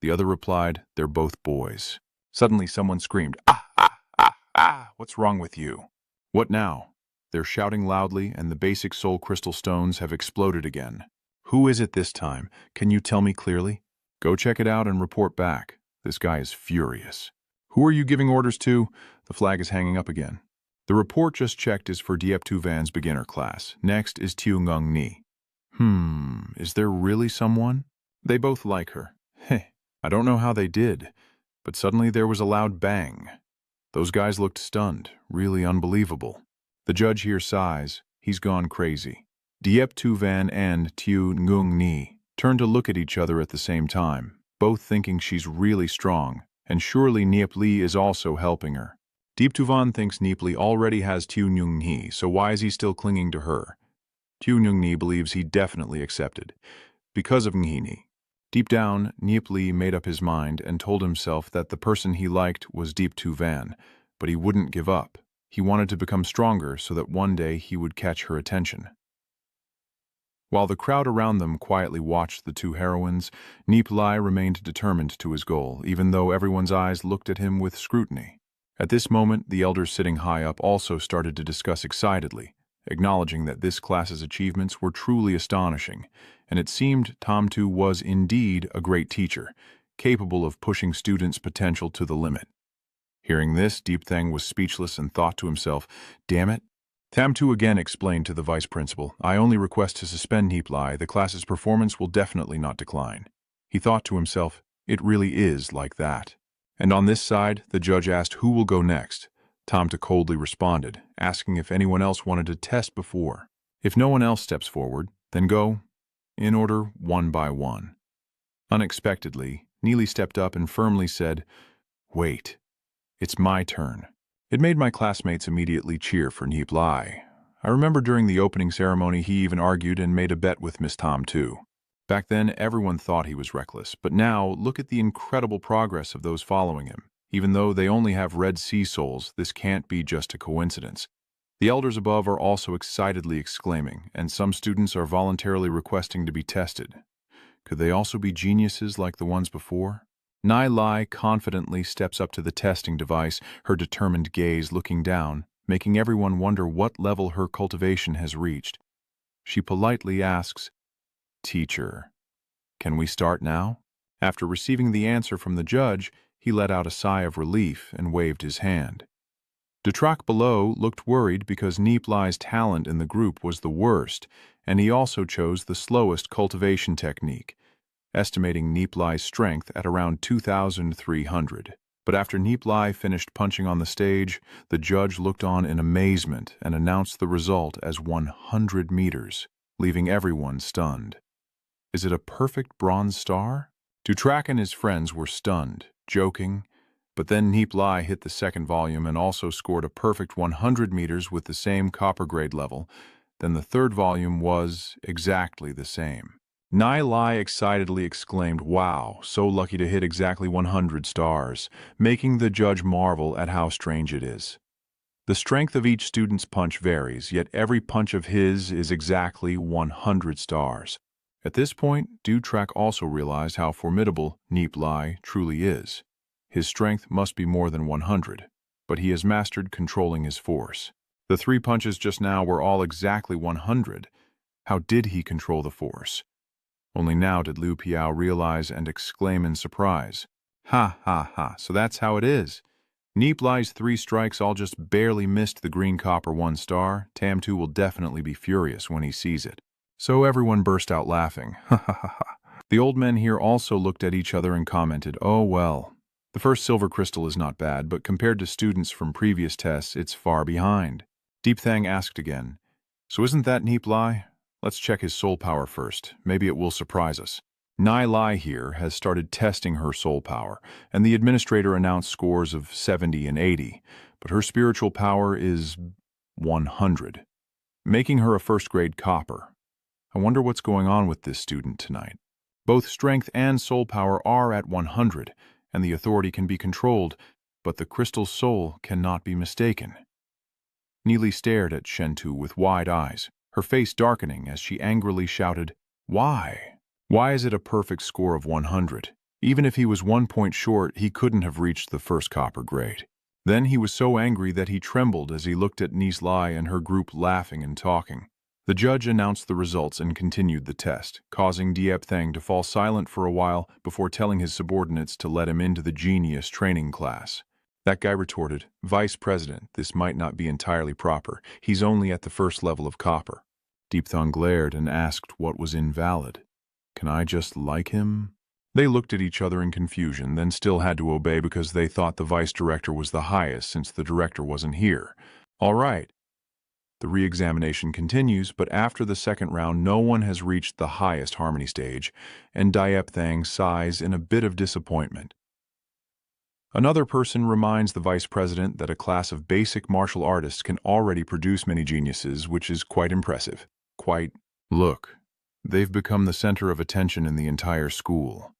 The other replied, "They're both boys." Suddenly someone screamed, "Ah, ah, ah, ah! What's wrong with you?" "What now?" They're shouting loudly, and the basic soul crystal stones have exploded again. "Who is it this time? Can you tell me clearly?" "Go check it out and report back." This guy is furious. "Who are you giving orders to?" The flag is hanging up again. "The report just checked is for Diep Tu Van's beginner class. Next is Tiu Ngung Ni." Is there really someone? They both like her. Heh, I don't know how they did, but suddenly there was a loud bang. Those guys looked stunned, really unbelievable. The judge here sighs. He's gone crazy. Diep Tu Van and Tiu Ngung Ni turn to look at each other at the same time, both thinking she's really strong, and surely Nie Li is also helping her. Diep Tu Van thinks Nie Li already has Tiu Ngung Ni, so why is he still clinging to her? Tiu Ngung Ni believes he definitely accepted, because of Ngi Ni. Deep down, Nie Li made up his mind and told himself that the person he liked was Diep Tu Van, but he wouldn't give up. He wanted to become stronger so that one day he would catch her attention. While the crowd around them quietly watched the two heroines, Nie Li remained determined to his goal, even though everyone's eyes looked at him with scrutiny. At this moment, the elders sitting high up also started to discuss excitedly, acknowledging that this class's achievements were truly astonishing, and it seemed Tom Tu was indeed a great teacher, capable of pushing students' potential to the limit. Hearing this, Deep Thang was speechless and thought to himself, "Damn it." Tam2 again explained to the vice principal, "I only request to suspend Nie Li. The class's performance will definitely not decline." He thought to himself, "It really is like that." And on this side, the judge asked who will go next. Tam2 coldly responded, asking if anyone else wanted to test before. If no one else steps forward, then go, in order, one by one. Unexpectedly, Nie Li stepped up and firmly said, "Wait, it's my turn." It made my classmates immediately cheer for Nie Li. I remember during the opening ceremony he even argued and made a bet with Miss Tom too. Back then, everyone thought he was reckless, but now, look at the incredible progress of those following him. Even though they only have red sea souls, this can't be just a coincidence. The elders above are also excitedly exclaiming, and some students are voluntarily requesting to be tested. Could they also be geniuses like the ones before? Nie Li confidently steps up to the testing device, her determined gaze looking down, making everyone wonder what level her cultivation has reached. She politely asks, "Teacher, can we start now?" After receiving the answer from the judge, he let out a sigh of relief and waved his hand. Dutrak below looked worried because Nie Li's talent in the group was the worst, and he also chose the slowest cultivation technique, estimating Nie Li's strength at around 2,300. But after Nie Li finished punching on the stage, the judge looked on in amazement and announced the result as 100 meters, leaving everyone stunned. Is it a perfect bronze star? Dutrak and his friends were stunned, joking, but then Nie Li hit the second volume and also scored a perfect 100 meters with the same copper grade level. Then the third volume was exactly the same. Nie Li excitedly exclaimed, "Wow, so lucky to hit exactly 100 stars," making the judge marvel at how strange it is. The strength of each student's punch varies, yet every punch of his is exactly 100 stars. At this point, Dutrak also realized how formidable Nie Li truly is. His strength must be more than 100, but he has mastered controlling his force. The three punches just now were all exactly 100. How did he control the force? Only now did Liu Piao realize and exclaim in surprise. "Ha ha ha, so that's how it is. Nie Li's three strikes all just barely missed the green copper 1 star. Tam2 will definitely be furious when he sees it." So everyone burst out laughing. Ha ha ha ha. The old men here also looked at each other and commented, "Oh well. The first silver crystal is not bad, but compared to students from previous tests, it's far behind." Deep Thang asked again, "So isn't that Nie Li? Let's check his soul power first. Maybe it will surprise us." Nie Li here has started testing her soul power, and the administrator announced scores of 70 and 80, but her spiritual power is 100, making her a first-grade copper. I wonder what's going on with this student tonight. Both strength and soul power are at 100, and the authority can be controlled, but the crystal soul cannot be mistaken. Nie Li stared at Shentu with wide eyes, her face darkening as she angrily shouted, "Why? Why is it a perfect score of 100? Even if he was 1 point short, he couldn't have reached the first copper grade." Then he was so angry that he trembled as he looked at Nie Li and her group laughing and talking. The judge announced the results and continued the test, causing Diep Thang to fall silent for a while before telling his subordinates to let him into the genius training class. That guy retorted, "Vice President, this might not be entirely proper. He's only at the first level of copper." Deep Thang glared and asked what was invalid. "Can I just like him?" They looked at each other in confusion, then still had to obey because they thought the vice director was the highest since the director wasn't here. All right. The re-examination continues, but after the second round, no one has reached the highest harmony stage, and Diep Thang sighs in a bit of disappointment. Another person reminds the vice president that a class of basic martial artists can already produce many geniuses, which is quite impressive. Look, they've become the center of attention in the entire school.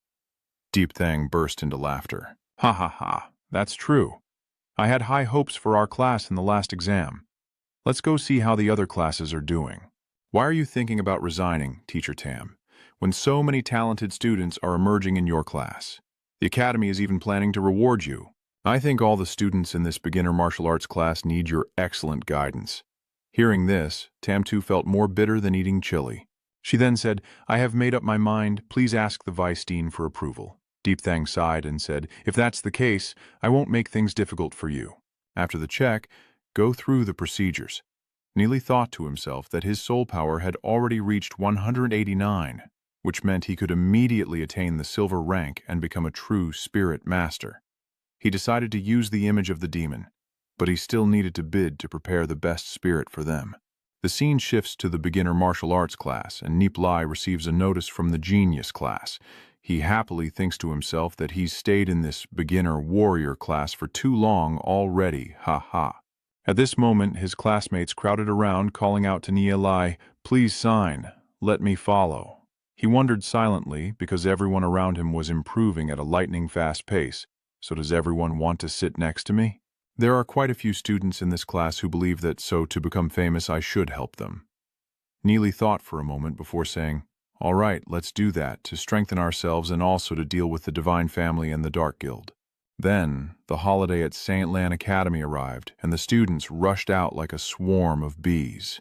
Deep Thang burst into laughter. "Ha ha ha, that's true. I had high hopes for our class in the last exam. Let's go see how the other classes are doing." Why are you thinking about resigning, Teacher Tam, when so many talented students are emerging in your class? The academy is even planning to reward you. I think all the students in this beginner martial arts class need your excellent guidance. Hearing this, Tam Tu felt more bitter than eating chili. She then said, I have made up my mind. Please ask the Vice Dean for approval. Deep Thang sighed and said, if that's the case, I won't make things difficult for you. After the check, go through the procedures. Nie Li thought to himself that his soul power had already reached 189, which meant he could immediately attain the silver rank and become a true spirit master. He decided to use the image of the demon, but he still needed to bid to prepare the best spirit for them. The scene shifts to the beginner martial arts class, and Nie Li receives a notice from the genius class. He happily thinks to himself that he's stayed in this beginner warrior class for too long already, ha ha. At this moment, his classmates crowded around, calling out to Nie Li, please sign, let me follow. He wondered silently because everyone around him was improving at a lightning-fast pace. So does everyone want to sit next to me? There are quite a few students in this class who believe that so to become famous I should help them. Nie Li thought for a moment before saying, all right, let's do that, to strengthen ourselves and also to deal with the Divine Family and the Dark Guild. Then, the holiday at St. Lan Academy arrived, and the students rushed out like a swarm of bees.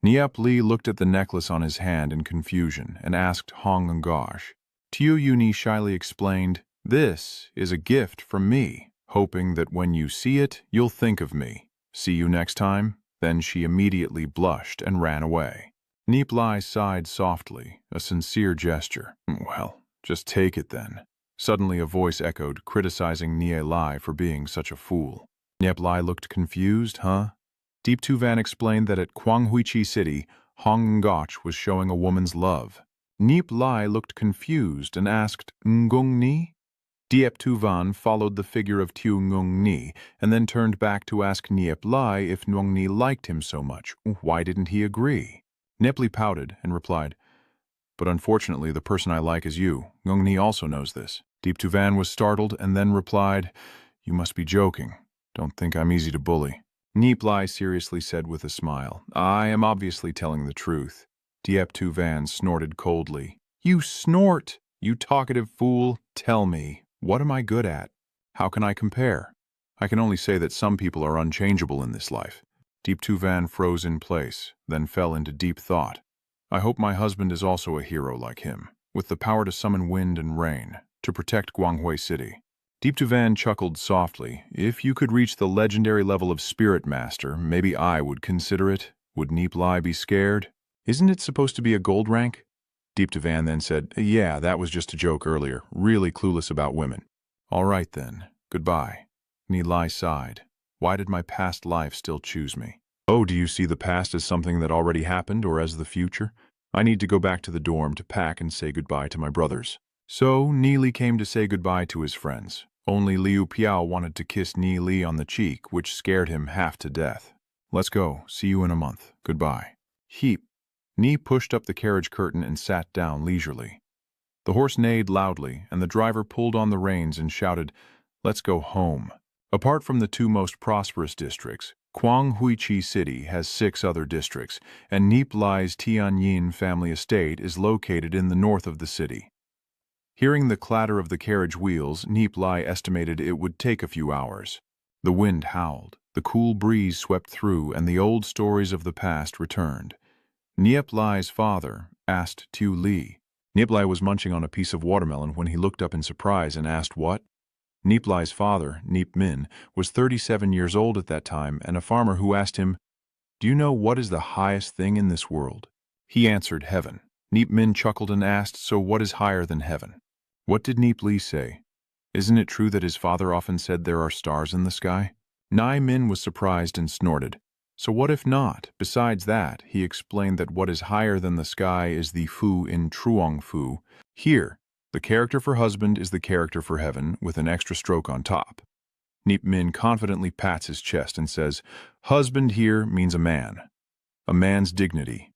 Nie Li looked at the necklace on his hand in confusion and asked Hong Ngosh. Tiu Uni shyly explained, this is a gift from me, hoping that when you see it, you'll think of me. See you next time? Then she immediately blushed and ran away. Nie Li sighed softly, a sincere gesture. Well, just take it then. Suddenly a voice echoed, criticizing Nie Li for being such a fool. Nie Li looked confused, huh? Deep Tu Van explained that at Kwanghui-Chi City, Hong Ngoch was showing a woman's love. Nie Li looked confused and asked, Ngung Ni? Diep Tu Van followed the figure of Tu Ngung Ni and then turned back to ask Niep Lai if Ngung Ni liked him so much. Why didn't he agree? Niep Li pouted and replied, but unfortunately the person I like is you. Ngung Ni also knows this. Deep Tu Van was startled and then replied, you must be joking. Don't think I'm easy to bully. Niep Lai seriously said with a smile, I am obviously telling the truth. Diep Tu Van snorted coldly. You snort, you talkative fool. Tell me. What am I good at? How can I compare? I can only say that some people are unchangeable in this life. Deep Tu Van froze in place, then fell into deep thought. I hope my husband is also a hero like him, with the power to summon wind and rain, to protect Guanghui City. Deep Tu Van chuckled softly. If you could reach the legendary level of Spirit Master, maybe I would consider it. Would Nie Li be scared? Isn't it supposed to be a gold rank? Deep Tu Van then said, yeah, that was just a joke earlier. Really clueless about women. All right then. Goodbye. Nie Li sighed. Why did my past life still choose me? Oh, do you see the past as something that already happened or as the future? I need to go back to the dorm to pack and say goodbye to my brothers. So, Nie Li came to say goodbye to his friends. Only Liu Piao wanted to kiss Nie Li on the cheek, which scared him half to death. Let's go. See you in a month. Goodbye. Heap. Nie pushed up the carriage curtain and sat down leisurely. The horse neighed loudly, and the driver pulled on the reins and shouted, let's go home. Apart from the two most prosperous districts, Kwanghui-Chi City has 6 other districts, and Nie Li's Tianyin family estate is located in the north of the city. Hearing the clatter of the carriage wheels, Nie Li estimated it would take a few hours. The wind howled, the cool breeze swept through, and the old stories of the past returned. Nie Li's father asked Tu Li. Nie Li was munching on a piece of watermelon when he looked up in surprise and asked what? Nie Li's father, Nie Min, was 37 years old at that time and a farmer who asked him, do you know what is the highest thing in this world? He answered, heaven. Nie Min chuckled and asked, so what is higher than heaven? What did Nie Li say? Isn't it true that his father often said there are stars in the sky? Nie Min was surprised and snorted. So what if not? Besides that, he explained that what is higher than the sky is the Fu in Truong Fu. Here, the character for husband is the character for heaven, with an extra stroke on top. Nie Min confidently pats his chest and says, husband here means a man's dignity,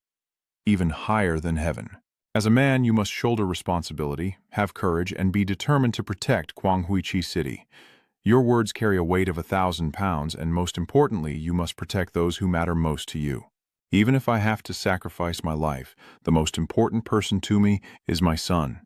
even higher than heaven. As a man, you must shoulder responsibility, have courage, and be determined to protect Kwanghui-Chi City. Your words carry a weight of 1,000 pounds, and most importantly, you must protect those who matter most to you. Even if I have to sacrifice my life, the most important person to me is my son."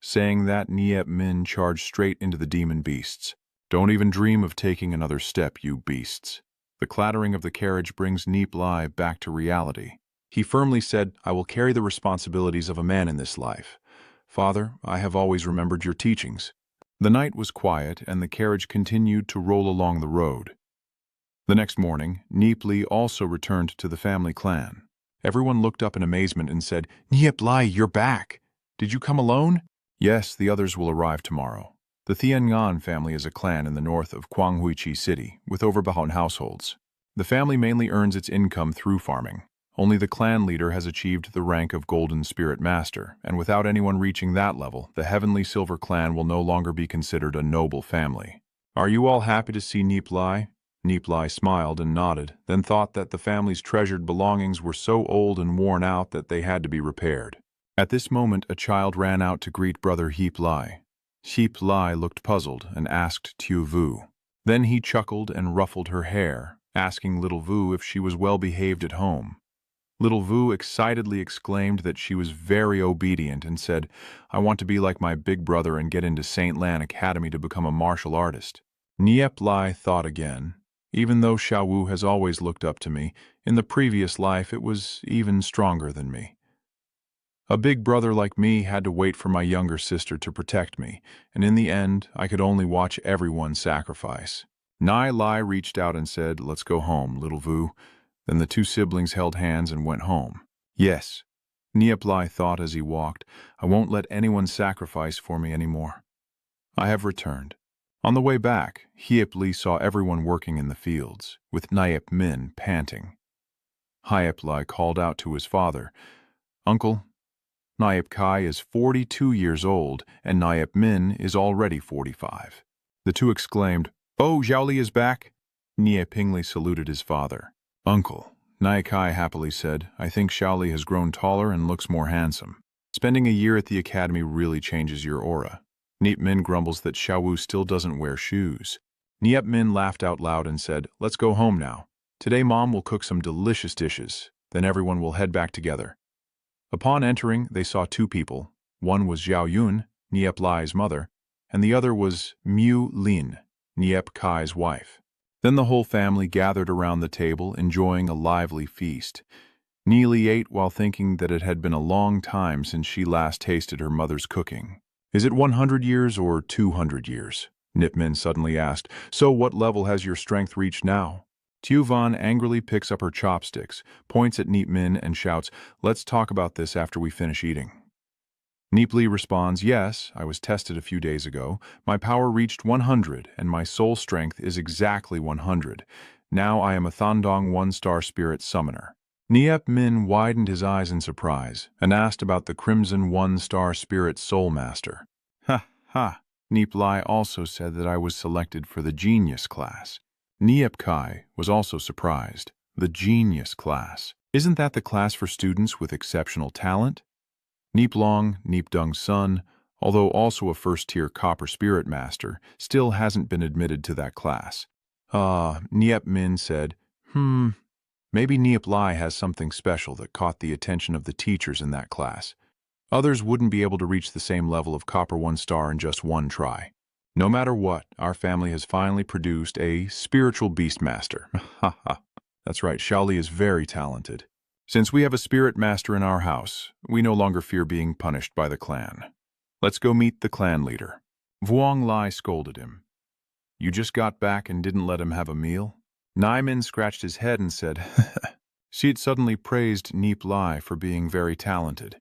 Saying that, Nie Min charged straight into the demon beasts. "Don't even dream of taking another step, you beasts." The clattering of the carriage brings Nie Li back to reality. He firmly said, "I will carry the responsibilities of a man in this life. Father, I have always remembered your teachings." The night was quiet, and the carriage continued to roll along the road. The next morning, Nie Li also returned to the family clan. Everyone looked up in amazement and said, "Nie Li, you're back! Did you come alone?" "Yes, the others will arrive tomorrow." The Tian'an family is a clan in the north of Guanghuiqi City, with over 100 households. The family mainly earns its income through farming. Only the clan leader has achieved the rank of Golden Spirit Master, and without anyone reaching that level, the Heavenly Silver clan will no longer be considered a noble family. "Are you all happy to see Nie Li?" Nie Li smiled and nodded, then thought that the family's treasured belongings were so old and worn out that they had to be repaired. At this moment, a child ran out to greet brother Heap Li. Heap Li looked puzzled and asked Tu Vu. Then he chuckled and ruffled her hair, asking little Vu if she was well behaved at home. Little Vu excitedly exclaimed that she was very obedient and said, "I want to be like my big brother and get into St. Lan Academy to become a martial artist." Nie Li thought again. "Even though Xiaowu has always looked up to me, in the previous life it was even stronger than me. A big brother like me had to wait for my younger sister to protect me, and in the end, I could only watch everyone sacrifice." Nie Li reached out and said, "Let's go home, little Vu." Then the two siblings held hands and went home. "Yes," Nie Li thought as he walked, "I won't let anyone sacrifice for me anymore. I have returned." On the way back, Hiep Li saw everyone working in the fields, with Niep Min panting. Hiep Li called out to his father, "Uncle, Niep Kai is 42 years old, and Niep Min is already 45. The two exclaimed, "Oh, Xiaoli is back!" Nie Pingli saluted his father. "Uncle," Nie Kai happily said, "I think Xiaoli has grown taller and looks more handsome. Spending a year at the academy really changes your aura." Niep Min grumbles that Xiaowu still doesn't wear shoes. Niep Min laughed out loud and said, "Let's go home now. Today Mom will cook some delicious dishes, then everyone will head back together." Upon entering, they saw two people. One was Xiao Yun, Niep Li's mother, and the other was Mu Lin, Niep Kai's wife. Then the whole family gathered around the table, enjoying a lively feast. Nie Li ate while thinking that it had been a long time since she last tasted her mother's cooking. "Is it 100 years or 200 years?" Nip Min suddenly asked. "So what level has your strength reached now?" Tu Van angrily picks up her chopsticks, points at Nip Min and shouts, "Let's talk about this after we finish eating." Nip Li responds, "Yes, I was tested a few days ago. My power reached 100, and my soul strength is exactly 100. Now I am a Thandong one-star spirit summoner." Niep Min widened his eyes in surprise and asked about the Crimson one-star spirit soul master. "Ha, ha." Nip Li also said that I was selected for the genius class. Niep Kai was also surprised. The genius class. Isn't that the class for students with exceptional talent? Nip Long, Nip Dung's son, although also a first-tier copper spirit master, still hasn't been admitted to that class. Niep Min said, maybe Niep Li has something special that caught the attention of the teachers in that class. Others wouldn't be able to reach the same level of copper one star in just one try. No matter what, our family has finally produced a spiritual beast master. Ha ha. That's right, Xiaoli is very talented. Since we have a spirit master in our house, we no longer fear being punished by the clan. Let's go meet the clan leader. Vuong Lai scolded him. "You just got back and didn't let him have a meal?" Naimin scratched his head and said, She'd suddenly praised Nip Li for being very talented.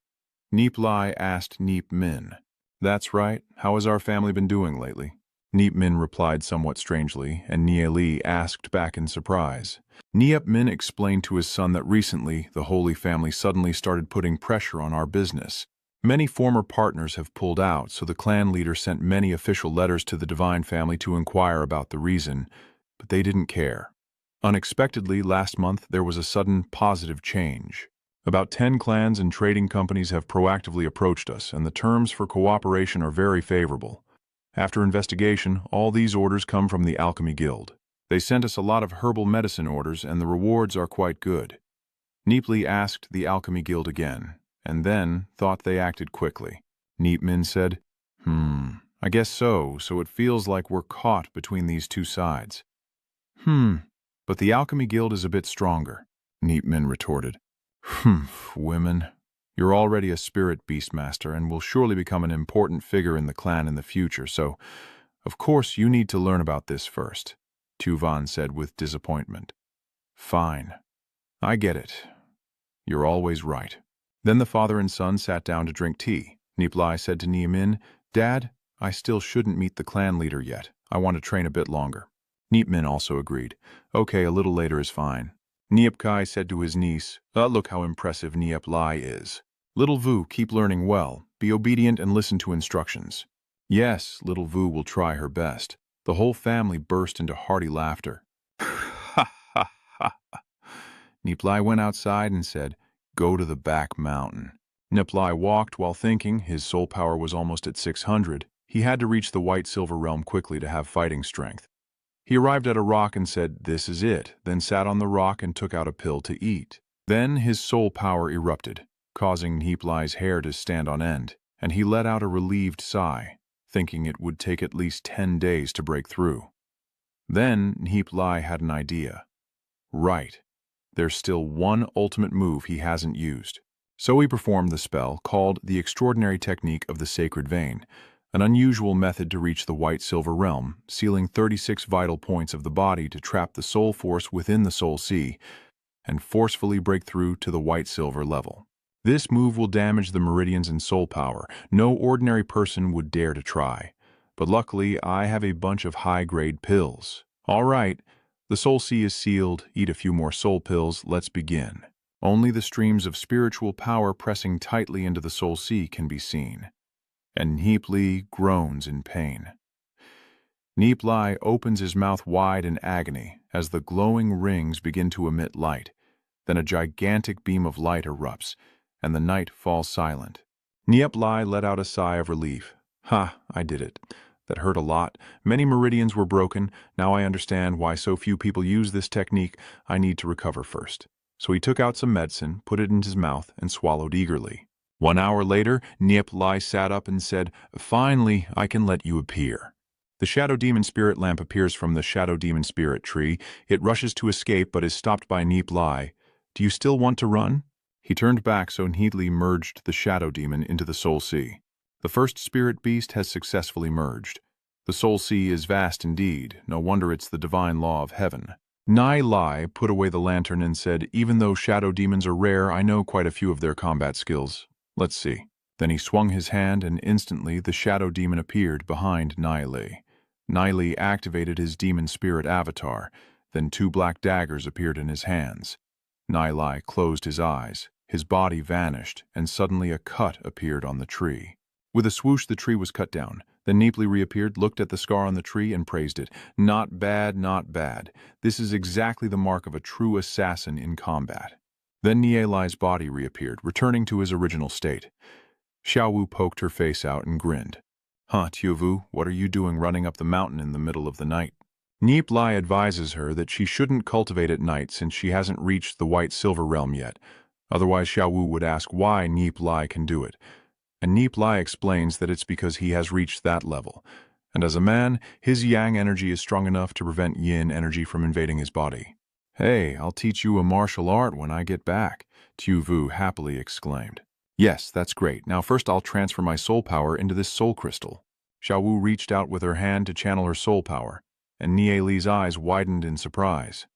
Nip Li asked Nip Min, "That's right, how has our family been doing lately?" Nip Min replied somewhat strangely, and Nie Li asked back in surprise. Nip Min explained to his son that recently the Holy Family suddenly started putting pressure on our business. Many former partners have pulled out, so the clan leader sent many official letters to the Divine Family to inquire about the reason, but they didn't care. Unexpectedly, last month there was a sudden positive change. About 10 clans and trading companies have proactively approached us, and the terms for cooperation are very favorable. After investigation, all these orders come from the Alchemy Guild. They sent us a lot of herbal medicine orders, and the rewards are quite good. Nie Li asked the Alchemy Guild again, and then thought they acted quickly. Nie Min said, I guess so, so it feels like we're caught between these two sides. But the Alchemy Guild is a bit stronger, Nie Min retorted. Women. You're already a spirit beastmaster and will surely become an important figure in the clan in the future, so of course you need to learn about this first, Tu Van said with disappointment. Fine. I get it. You're always right. Then the father and son sat down to drink tea. Nie Li said to Nie Min, Dad, I still shouldn't meet the clan leader yet. I want to train a bit longer. Nie Min also agreed. Okay, a little later is fine. Nie Kai said to his niece, look how impressive Nie Li is. Little Vu, keep learning well. Be obedient and listen to instructions. Yes, little Vu will try her best. The whole family burst into hearty laughter. Ha ha ha. Nie Li went outside and said, Go to the back mountain. Nie Li walked while thinking. His soul power was almost at 600. He had to reach the white silver realm quickly to have fighting strength. He arrived at a rock and said, This is it, then sat on the rock and took out a pill to eat. Then his soul power erupted, causing Nie Li's hair to stand on end, and he let out a relieved sigh, thinking it would take at least 10 days to break through. Then Nie Li had an idea. Right, there's still one ultimate move he hasn't used. So he performed the spell called the Extraordinary Technique of the Sacred Vein, an unusual method to reach the white silver realm, sealing 36 vital points of the body to trap the soul force within the soul sea and forcefully break through to the white silver level. This move will damage the meridians and soul power. No ordinary person would dare to try. But luckily, I have a bunch of high-grade pills. All right, the soul sea is sealed. Eat a few more soul pills. Let's begin. Only the streams of spiritual power pressing tightly into the soul sea can be seen. And Nie Li groans in pain. Nie Li opens his mouth wide in agony as the glowing rings begin to emit light. Then a gigantic beam of light erupts, and the night falls silent. Nie Li let out a sigh of relief. I did it. That hurt a lot. Many meridians were broken. Now I understand why so few people use this technique. I need to recover first. So he took out some medicine, put it in his mouth, and swallowed eagerly. 1 hour later, Nie Li sat up and said, Finally, I can let you appear. The Shadow Demon Spirit lamp appears from the Shadow Demon Spirit tree. It rushes to escape but is stopped by Nie Li. Do you still want to run? He turned back so Nie Li merged the Shadow Demon into the Soul Sea. The first spirit beast has successfully merged. The Soul Sea is vast indeed. No wonder it's the divine law of heaven. Nie Li put away the lantern and said, Even though shadow demons are rare, I know quite a few of their combat skills. Let's see. Then he swung his hand and instantly the shadow demon appeared behind Nie Li. Nie Li activated his demon spirit avatar. Then 2 black daggers appeared in his hands. Nie Li closed his eyes. His body vanished, and suddenly a cut appeared on the tree. With a swoosh, the tree was cut down. Then Nie Li reappeared, looked at the scar on the tree, and praised it. Not bad, not bad. This is exactly the mark of a true assassin in combat. Then Nie Li's body reappeared, returning to his original state. Xiao Wu poked her face out and grinned. Tu Vu, what are you doing running up the mountain in the middle of the night? Nie Li advises her that she shouldn't cultivate at night since she hasn't reached the white silver realm yet. Otherwise Xiao Wu would ask why Nie Li can do it. And Nie Li explains that it's because he has reached that level. And as a man, his yang energy is strong enough to prevent yin energy from invading his body. Hey, I'll teach you a martial art when I get back, Tu Vu happily exclaimed. Yes, that's great. Now first I'll transfer my soul power into this soul crystal. Xiao Wu reached out with her hand to channel her soul power, and Nie Li's eyes widened in surprise.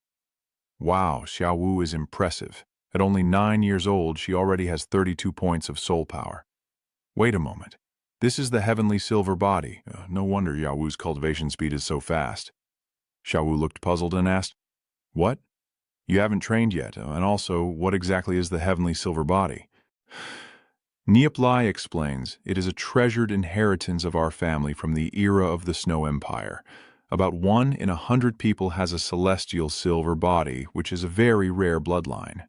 Wow, Xiao Wu is impressive. At only 9 years old, she already has 32 points of soul power. Wait a moment. This is the heavenly silver body. No wonder Xiao Wu's cultivation speed is so fast. Xiao Wu looked puzzled and asked, What? You haven't trained yet, and also, what exactly is the heavenly silver body? Nie Li explains, it is a treasured inheritance of our family from the era of the Snow Empire. About 1 in 100 people has a celestial silver body, which is a very rare bloodline.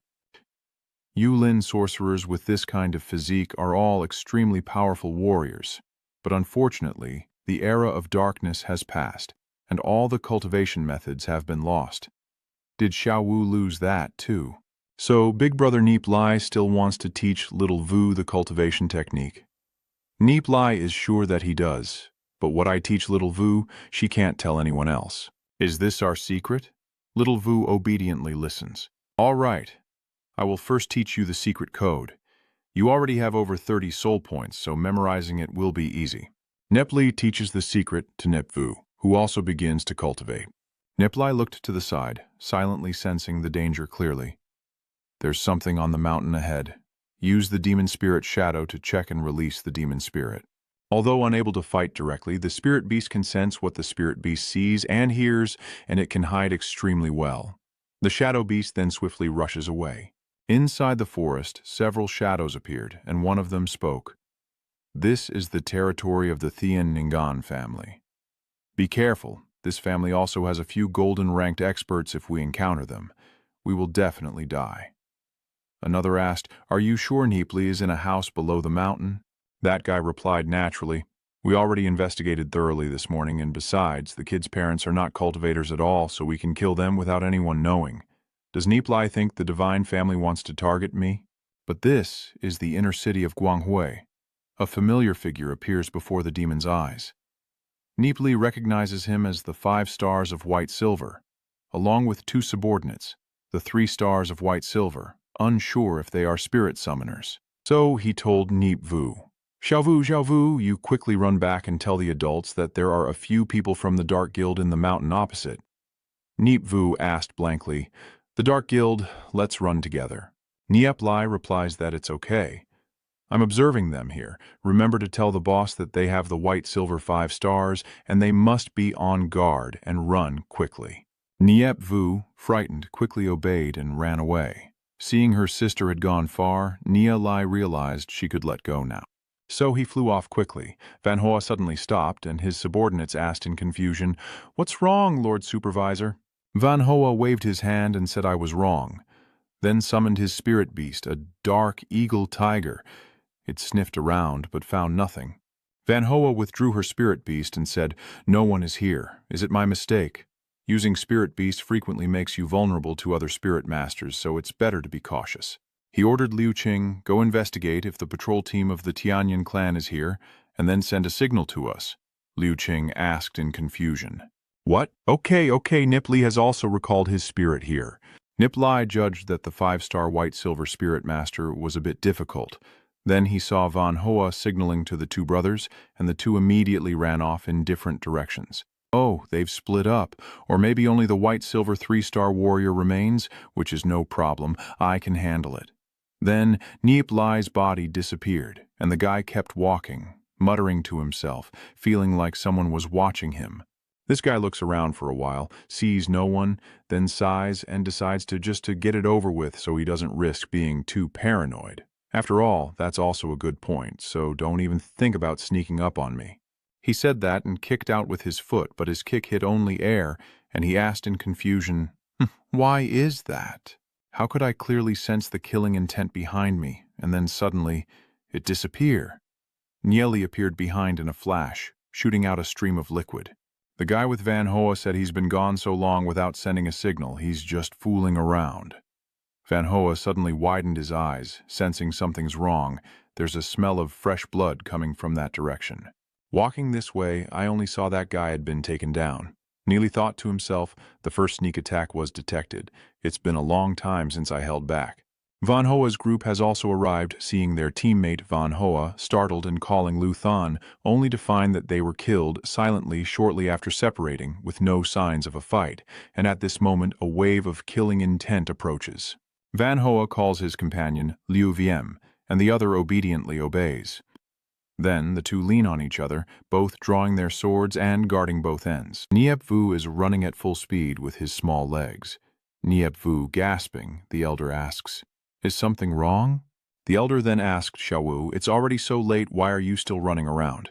Yulin sorcerers with this kind of physique are all extremely powerful warriors, but unfortunately, the era of darkness has passed, and all the cultivation methods have been lost. Did Xiao Wu lose that, too? So Big Brother Nie Li still wants to teach little Vu the cultivation technique. Nie Li is sure that he does, but what I teach little Vu, she can't tell anyone else. Is this our secret? Little Vu obediently listens. All right, I will first teach you the secret code. You already have over 30 soul points, so memorizing it will be easy. Nie Li teaches the secret to Nie Vu, who also begins to cultivate. Nie Li looked to the side, silently sensing the danger clearly. There's something on the mountain ahead. Use the demon spirit shadow to check and release the demon spirit. Although unable to fight directly, the spirit beast can sense what the spirit beast sees and hears, and it can hide extremely well. The shadow beast then swiftly rushes away. Inside the forest, several shadows appeared, and one of them spoke. This is the territory of the Thian Ningan family. Be careful, this family also has a few golden-ranked experts. If we encounter them, we will definitely die. Another asked, are you sure Nie Li is in a house below the mountain? That guy replied naturally, we already investigated thoroughly this morning, and besides, the kids' parents are not cultivators at all, so we can kill them without anyone knowing. Does Nie Li think the divine family wants to target me? But this is the inner city of Guanghui. A familiar figure appears before the demon's eyes. Nie Li recognizes him as the 5 stars of white silver, along with 2 subordinates, the 3 stars of white silver, unsure if they are spirit summoners. So he told Nie Vu, Xiao Vu, you quickly run back and tell the adults that there are a few people from the Dark Guild in the mountain opposite. Nie Vu asked blankly, the Dark Guild, let's run together. Nie Li replies that it's okay. I'm observing them here. Remember to tell the boss that they have the white silver 5 stars and they must be on guard and run quickly. Nie Vu, frightened, quickly obeyed and ran away. Seeing her sister had gone far, Nie Li realized she could let go now. So he flew off quickly. Manhwa suddenly stopped, and his subordinates asked in confusion, what's wrong, Lord Supervisor? Manhwa waved his hand and said I was wrong, then summoned his spirit beast, a dark eagle tiger. It sniffed around, but found nothing. Manhwa withdrew her spirit beast and said, no one is here. Is it my mistake? Using spirit beast frequently makes you vulnerable to other spirit masters, so it's better to be cautious. He ordered Liu Qing, go investigate if the patrol team of the Tianyan clan is here, and then send a signal to us. Liu Qing asked in confusion. What? Okay, Nie Li has also recalled his spirit here. Nie Li judged that the 5-star white-silver spirit master was a bit difficult. Then he saw Manhwa signaling to the 2 brothers, and the 2 immediately ran off in different directions. Oh, they've split up, or maybe only the white-silver 3-star warrior remains, which is no problem, I can handle it. Then Nie Li's body disappeared, and the guy kept walking, muttering to himself, feeling like someone was watching him. This guy looks around for a while, sees no one, then sighs and decides to get it over with so he doesn't risk being too paranoid. After all, that's also a good point, so don't even think about sneaking up on me. He said that and kicked out with his foot, but his kick hit only air, and he asked in confusion, why is that? How could I clearly sense the killing intent behind me, and then suddenly, it disappear? Nie Li appeared behind in a flash, shooting out a stream of liquid. The guy with Manhwa said he's been gone so long without sending a signal, he's just fooling around. Manhwa suddenly widened his eyes, sensing something's wrong. There's a smell of fresh blood coming from that direction. Walking this way, I only saw that guy had been taken down. Nie Li thought to himself, the first sneak attack was detected. It's been a long time since I held back. Manhwa's group has also arrived, seeing their teammate Manhwa startled and calling Lu Thon, only to find that they were killed silently shortly after separating, with no signs of a fight, and at this moment a wave of killing intent approaches. Manhwa calls his companion Liu Wiem, and the other obediently obeys. Then the 2 lean on each other, both drawing their swords and guarding both ends. Nie Vu is running at full speed with his small legs. Nie Vu gasping, the elder asks, is something wrong? The elder then asked Xiao, it's already so late, why are you still running around?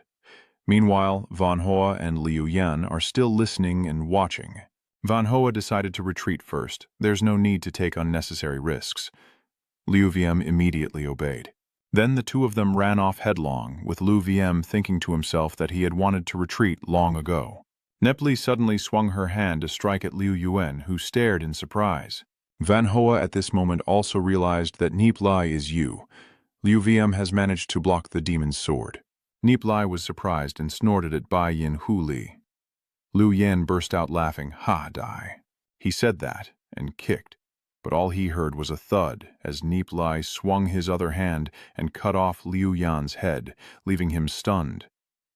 Meanwhile, Manhwa and Liu Yan are still listening and watching. Manhwa decided to retreat first. There's no need to take unnecessary risks. Liu Wiem immediately obeyed. Then the 2 of them ran off headlong, with Liu Wiem thinking to himself that he had wanted to retreat long ago. Nie Li suddenly swung her hand to strike at Liu Yuan, who stared in surprise. Van Hoa at this moment also realized that Nie Li is you. Liu Viam has managed to block the demon's sword. Nie Li was surprised and snorted at Bai Yin Hu Li. Liu Yan burst out laughing, "Ha, die." He said that, and kicked, but all he heard was a thud as Nie Li swung his other hand and cut off Liu Yan's head, leaving him stunned.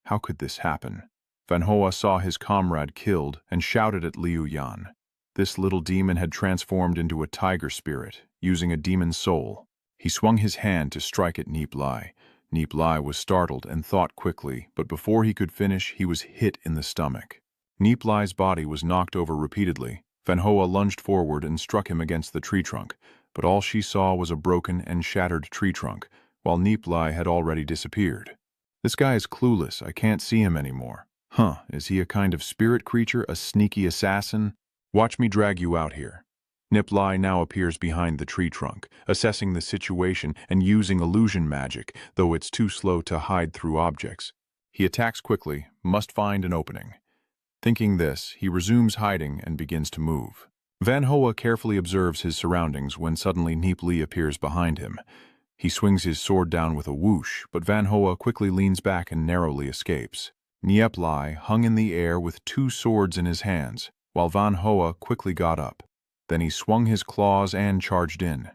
How could this happen? Van Hoa saw his comrade killed and shouted at Liu Yan. This little demon had transformed into a tiger spirit, using a demon's soul. He swung his hand to strike at Nie Li. Nie Li was startled and thought quickly, but before he could finish, he was hit in the stomach. Nie Li's body was knocked over repeatedly. Van Hoa lunged forward and struck him against the tree trunk, but all she saw was a broken and shattered tree trunk, while Nie Li had already disappeared. This guy is clueless, I can't see him anymore. Is he a kind of spirit creature, a sneaky assassin? Watch me drag you out here. Nie Li now appears behind the tree trunk, assessing the situation and using illusion magic, though it's too slow to hide through objects. He attacks quickly, must find an opening. Thinking this, he resumes hiding and begins to move. Van Hoa carefully observes his surroundings when suddenly Nie Li appears behind him. He swings his sword down with a whoosh, but Van Hoa quickly leans back and narrowly escapes. Nie Li hung in the air with two swords in his hands, while Van Hoa quickly got up. Then he swung his claws and charged in.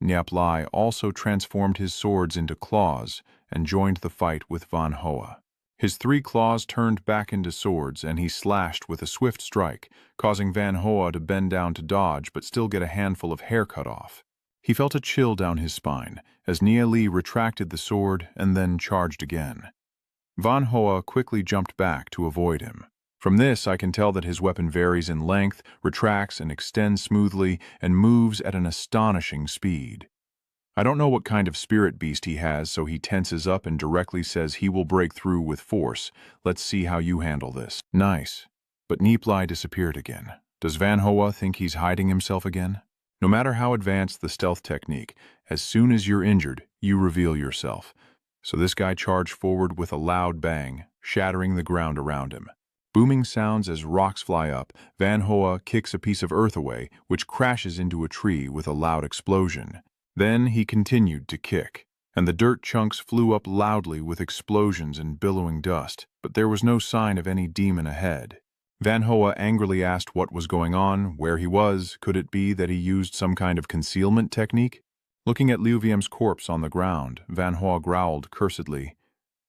Nie Li also transformed his swords into claws and joined the fight with Van Hoa. His three claws turned back into swords, and he slashed with a swift strike, causing Van Hoa to bend down to dodge but still get a handful of hair cut off. He felt a chill down his spine as Nie Li retracted the sword and then charged again. Van Hoa quickly jumped back to avoid him. From this, I can tell that his weapon varies in length, retracts and extends smoothly, and moves at an astonishing speed. I don't know what kind of spirit beast he has, so he tenses up and directly says he will break through with force. Let's see how you handle this. Nice. But Nie Li disappeared again. Does Van Hoa think he's hiding himself again? No matter how advanced the stealth technique, as soon as you're injured, you reveal yourself. So this guy charged forward with a loud bang, shattering the ground around him. Booming sounds as rocks fly up, Van Hoa kicks a piece of earth away, which crashes into a tree with a loud explosion. Then he continued to kick, and the dirt chunks flew up loudly with explosions and billowing dust, but there was no sign of any demon ahead. Van Hoa angrily asked what was going on, where he was. Could it be that he used some kind of concealment technique? Looking at Liu Viam's corpse on the ground, Van Hoa growled cursedly,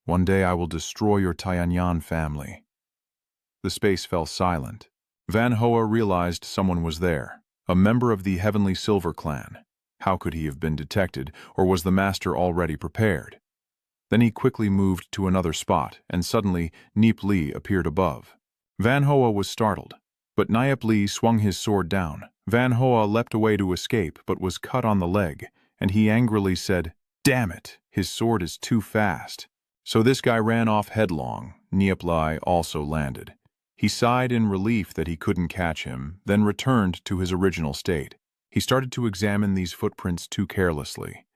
"One day I will destroy your Tianyan family." The space fell silent. Van Hoa realized someone was there, a member of the Heavenly Silver clan. How could he have been detected, or was the master already prepared? Then he quickly moved to another spot, and suddenly Nie Li appeared above. Van Hoa was startled, but Nie Li swung his sword down. Van Hoa leapt away to escape, but was cut on the leg, and he angrily said, "Damn it, his sword is too fast." So this guy ran off headlong. Nie Li also landed. He sighed in relief that he couldn't catch him, then returned to his original state. He started to examine these footprints too carelessly.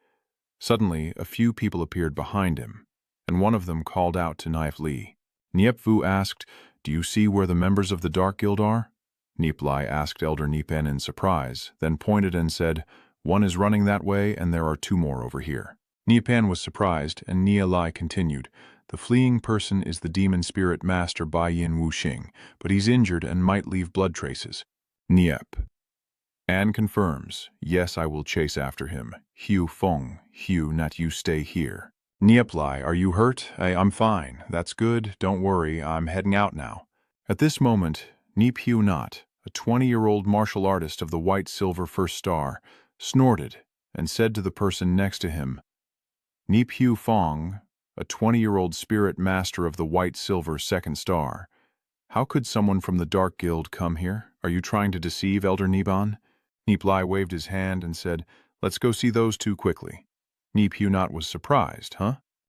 Suddenly, a few people appeared behind him, and one of them called out to Nie Li. Nie Vu asked, "Do you see where the members of the Dark Guild are?" Nie Li asked Elder Nipen in surprise, then pointed and said, "One is running that way, and there are two more over here." Nipen was surprised, and Nie Li continued, "The fleeing person is the demon spirit master Bai Yin Wuxing, but he's injured and might leave blood traces." Niep. Anne confirms, "Yes, I will chase after him. Hugh Feng, Hugh, not you stay here." Nie Li, "Are you hurt?" I'm fine. That's good. Don't worry. I'm heading out now." At this moment, Nie Hugh Not, a 20-year-old martial artist of the White-Silver First Star, snorted and said to the person next to him, "Nie Hugh Feng, a 20-year-old spirit master of the White-Silver Second Star. How could someone from the Dark Guild come here? Are you trying to deceive Elder Niban?" Nie Li waved his hand and said, "Let's go see those two quickly." Nie Hugh Not was surprised,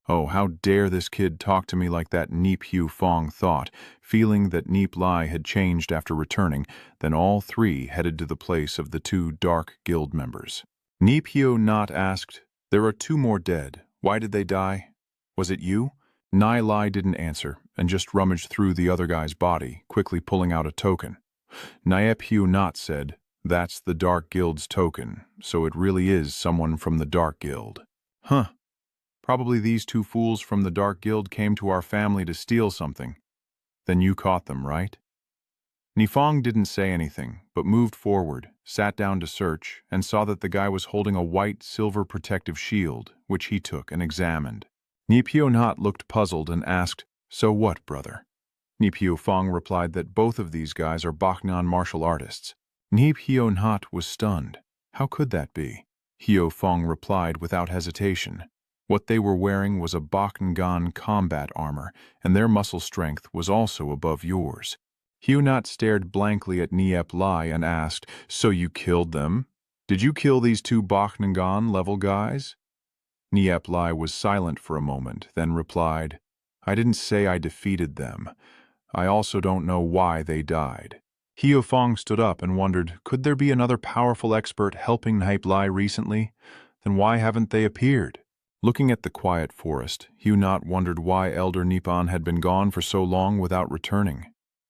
"Oh, how dare this kid talk to me like that?" Nie Hugh Feng thought, feeling that Nie Li had changed after returning. Then all three headed to the place of the two Dark Guild members. Nie Hugh Not asked, "There are two more dead. Why did they die? Was it you?" Nie Li didn't answer, and just rummaged through the other guy's body, quickly pulling out a token. Nie Hugh Not said, That's the Dark Guild's token, so it really is someone from the Dark Guild. Huh. Probably these two fools from the Dark Guild came to our family to steal something. Then you caught them, right? Nifong didn't say anything, but moved forward, sat down to search, and saw that the guy was holding a white, silver protective shield, which he took and examined. Nipionat looked puzzled and asked, "So what, brother?" Nipio Fong replied that both of these guys are Bakugan martial artists. Nipionat was stunned. How could that be? Hio Fong replied without hesitation. What they were wearing was a Bakugan combat armor, and their muscle strength was also above yours. Hyunat stared blankly at Nie Li and asked, "So you killed them? Did you kill these two Bakugan-level guys?" Nie Li was silent for a moment, then replied, "I didn't say I defeated them. I also don't know why they died." Hio Fong stood up and wondered, could there be another powerful expert helping Nie Li recently? Then why haven't they appeared? Looking at the quiet forest, Hyunat wondered why Elder Nippon had been gone for so long without returning.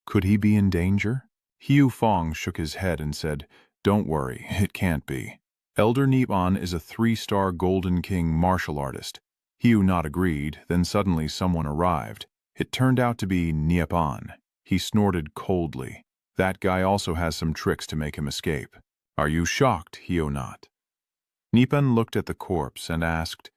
Could he be in danger? Hio Fong shook his head and said, "Don't worry, it can't be. Elder Nippon is a 3-star Golden King martial artist." Hyunat agreed, then suddenly someone arrived. It turned out to be Nippon. He snorted coldly. That guy also has some tricks to make him escape. Are you shocked, Hyunat? Nippon looked at the corpse and asked,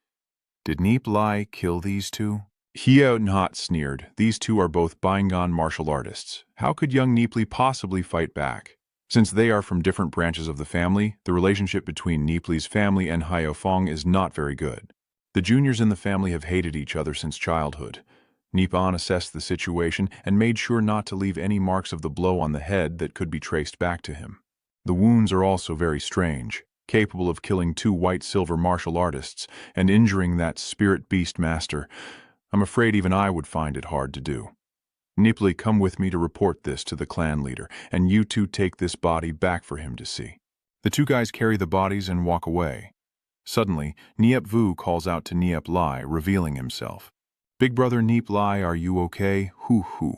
"Did Nie Li kill these two?" Hyunat sneered. "These two are both Bakugan martial artists. How could young Nie Li possibly fight back? Since they are from different branches of the family, the relationship between Nie Li's family and Hio Fong is not very good. The juniors in the family have hated each other since childhood." Nippon assessed the situation and made sure not to leave any marks of the blow on the head that could be traced back to him. The wounds are also very strange, capable of killing two white-silver martial artists and injuring that spirit beast master. I'm afraid even I would find it hard to do. Nie Li, come with me to report this to the clan leader, and you two take this body back for him to see. The two guys carry the bodies and walk away. Suddenly, Niep Vu calls out to Niep Li, revealing himself. "Big brother Niep Li, are you okay? Hoo-hoo."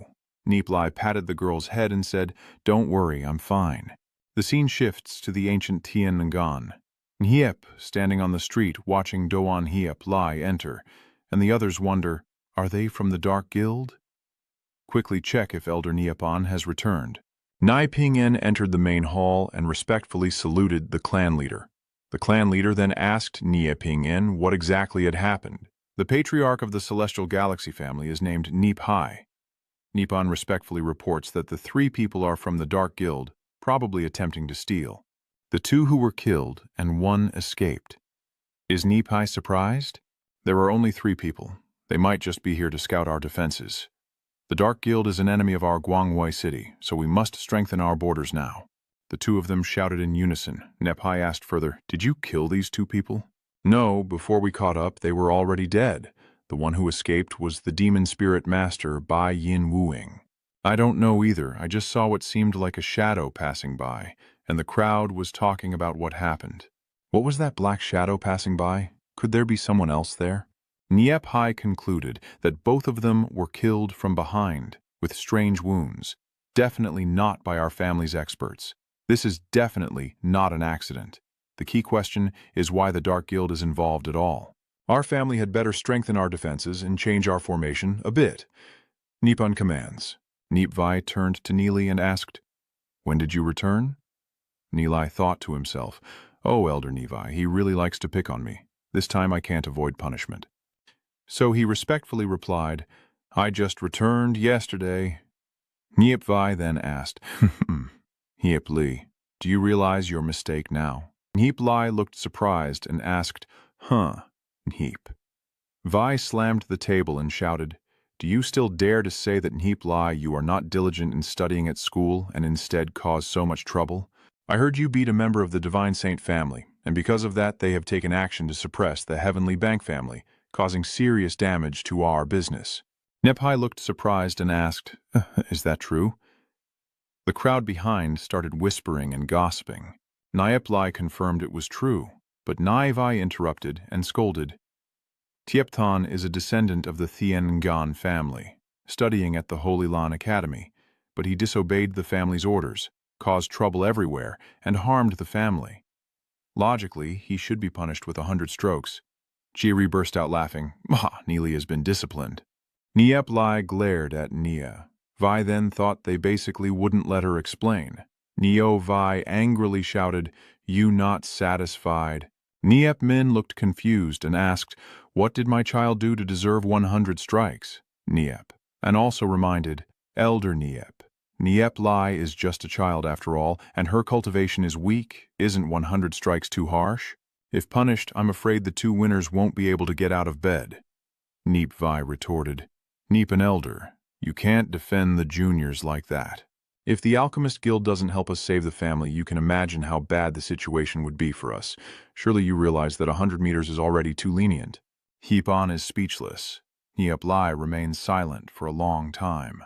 Niep Li patted the girl's head and said, "Don't worry, I'm fine." The scene shifts to the ancient Tianangan. Niep, standing on the street, watching Doan Hiep Li enter, and the others wonder, are they from the Dark Guild? Quickly check if Elder Niepon has returned. Nai Ping-en entered the main hall and respectfully saluted the clan leader. The clan leader then asked Nie Ping-en what exactly had happened. The patriarch of the Celestial Galaxy family is named Nip Hai. Nippon respectfully reports that the 3 people are from the Dark Guild, probably attempting to steal. The 2 who were killed and 1 escaped. Is Nip Hai surprised? There are only 3 people. They might just be here to scout our defenses. The Dark Guild is an enemy of our Guangwei city, so we must strengthen our borders now. The 2 of them shouted in unison. Nep Hai asked further, "Did you kill these 2 people?" "No, before we caught up, they were already dead. The one who escaped was the demon spirit master, Bai Yin Wuing." "I don't know either. I just saw what seemed like a shadow passing by, and the crowd was talking about what happened." "What was that black shadow passing by? Could there be someone else there?" Niep Hai concluded that both of them were killed from behind, with strange wounds. Definitely not by our family's experts. This is definitely not an accident. The key question is why the Dark Guild is involved at all. Our family had better strengthen our defenses and change our formation a bit. Nippon commands. Nip Vai turned to Nie Li and asked, "When did you return?" Nie Li thought to himself, "Oh, Elder Nivi, he really likes to pick on me. This time I can't avoid punishment." So he respectfully replied, "I just returned yesterday." Niep Vai then asked, "Hiep Li, do you realize your mistake now?" Niep Li looked surprised and asked, "Huh, Niep." Vai slammed the table and shouted, "Do you still dare to say that Niep Li you are not diligent in studying at school and instead cause so much trouble? I heard you beat a member of the Divine Saint family, and because of that they have taken action to suppress the Heavenly Bank family, causing serious damage to our business." Nep Hai looked surprised and asked, "Is that true?" The crowd behind started whispering and gossiping. Niep Lai confirmed it was true, but Nai Vai interrupted and scolded. "Tieptan is a descendant of the Thiengan family, studying at the Holy Lan Academy, but he disobeyed the family's orders. caused trouble everywhere, and harmed the family. Logically, he should be punished with 100 strokes. Jiri burst out laughing. Nie Li has been disciplined. Nie Li glared at Nia. Vi then thought they basically wouldn't let her explain. Neo Vi angrily shouted, "You not satisfied?" Niep Min looked confused and asked, "What did my child do to deserve 100 strikes?" Niep. And also reminded, "Elder Niep. Niep Li is just a child after all, and her cultivation is weak. Isn't 100 strikes too harsh? If punished, I'm afraid the two winners won't be able to get out of bed." Niep Vi retorted, "Niep an elder. You can't defend the juniors like that. If the Alchemist Guild doesn't help us save the family, you can imagine how bad the situation would be for us. Surely you realize that 100 meters is already too lenient." Heap On is speechless. Niep Li remains silent for a long time.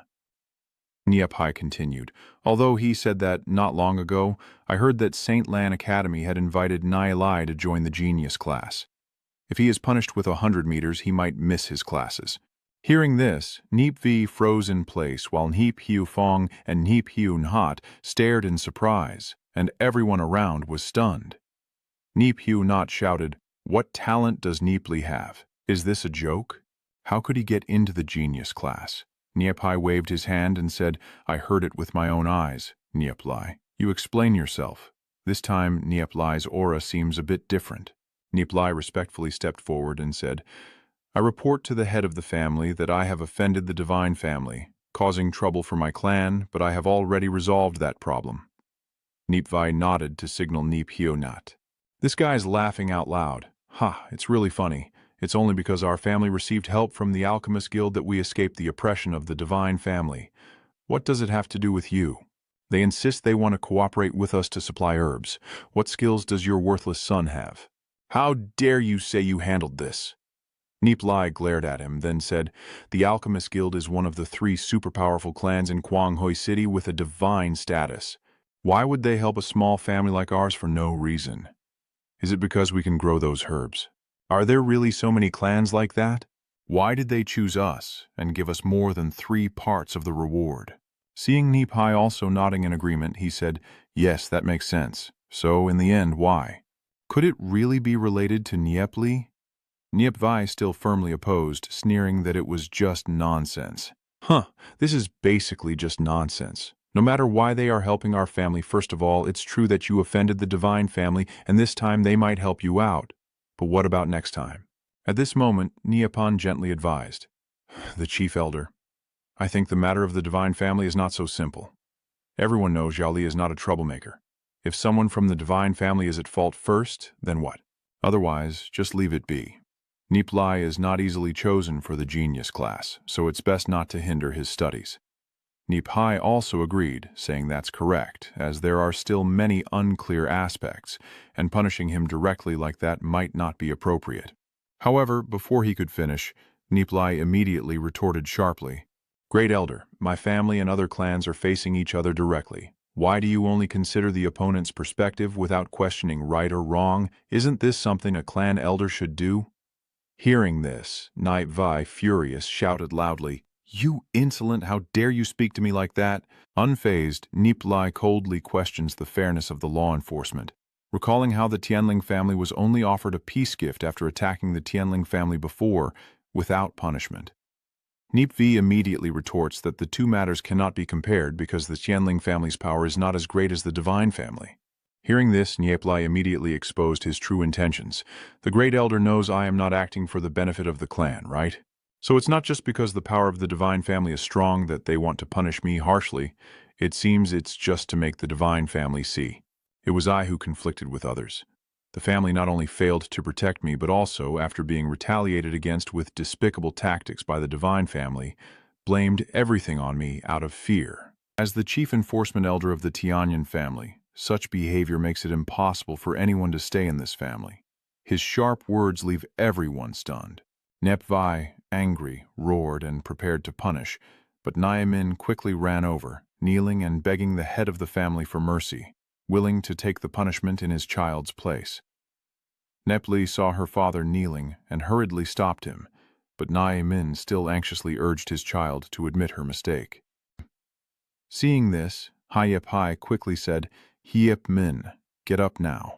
Niep Hai continued, "Although he said that not long ago, I heard that St. Lan Academy had invited Nie Li to join the genius class. If he is punished with 100 meters, he might miss his classes." Hearing this, Niep Vi froze in place while Niep Hiu Fong and Niep Hiu Nhat stared in surprise, and everyone around was stunned. Niep Hiu Nhat shouted, "What talent does Niep Li have? Is this a joke? How could he get into the genius class?" Niep Hai waved his hand and said, "I heard it with my own eyes." Niep Li, you explain yourself. This time Niep Li's aura seems a bit different. Niep Li respectfully stepped forward and said, "I report to the head of the family that I have offended the divine family, causing trouble for my clan, but I have already resolved that problem." Niep Vi nodded to signal Niep Hiu Nhat. "This guy's laughing out loud. Ha, it's really funny. It's only because our family received help from the Alchemist Guild that we escaped the oppression of the divine family. What does it have to do with you? They insist they want to cooperate with us to supply herbs. What skills does your worthless son have? How dare you say you handled this?" Niep Li glared at him, then said, "The Alchemist Guild is one of the 3 super-powerful clans in Guanghoi City with a divine status. Why would they help a small family like ours for no reason? Is it because we can grow those herbs? Are there really so many clans like that? Why did they choose us and give us more than 3 parts of the reward?" Seeing Niep Hai also nodding in agreement, he said, "Yes, that makes sense. So, in the end, why? Could it really be related to Niep Li?" Niep Vi still firmly opposed, sneering that it was just nonsense. This is basically just nonsense. No matter why they are helping our family, first of all, it's true that you offended the divine family, and this time they might help you out. But what about next time? At this moment, Niepon gently advised, "The chief elder, I think the matter of the divine family is not so simple. Everyone knows Yao Li is not a troublemaker. If someone from the divine family is at fault first, then what? Otherwise, just leave it be. Niep Li is not easily chosen for the genius class, so it's best not to hinder his studies." Niep Hai also agreed, saying that's correct, as there are still many unclear aspects, and punishing him directly like that might not be appropriate. However, before he could finish, Niep Li immediately retorted sharply, "Great Elder, my family and other clans are facing each other directly. Why do you only consider the opponent's perspective without questioning right or wrong? Isn't this something a clan elder should do?" Hearing this, Niep Vi, furious, shouted loudly, "You insolent, how dare you speak to me like that?" Unfazed, Niep Li coldly questions the fairness of the law enforcement, recalling how the Tianling family was only offered a peace gift after attacking the Tianling family before, without punishment. Niep Vi immediately retorts that the two matters cannot be compared because the Tianling family's power is not as great as the divine family. Hearing this, Niep Li immediately exposed his true intentions. "The Great Elder knows I am not acting for the benefit of the clan, right? So it's not just because the power of the divine family is strong that they want to punish me harshly. It seems it's just to make the divine family see. It was I who conflicted with others. The family not only failed to protect me, but also, after being retaliated against with despicable tactics by the divine family, blamed everything on me out of fear. As the chief enforcement elder of the Tianyan family, such behavior makes it impossible for anyone to stay in this family." His sharp words leave everyone stunned. Niep Vi, angry, roared and prepared to punish, but Nie Min quickly ran over, kneeling and begging the head of the family for mercy, willing to take the punishment in his child's place. Niep Li saw her father kneeling and hurriedly stopped him, but Nie Min still anxiously urged his child to admit her mistake. Seeing this, Hyep Hai quickly said, Hyep Min, get up now.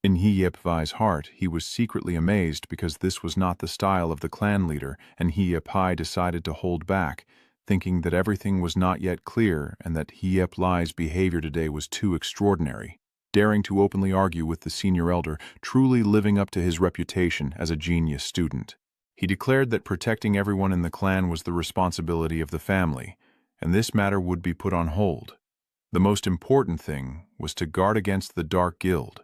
In Hyep Vai's heart, he was secretly amazed because this was not the style of the clan leader, and Hyep Hai decided to hold back, thinking that everything was not yet clear and that Hyep Lai's behavior today was too extraordinary, daring to openly argue with the senior elder, truly living up to his reputation as a genius student. He declared that protecting everyone in the clan was the responsibility of the family, and this matter would be put on hold. The most important thing was to guard against the Dark Guild.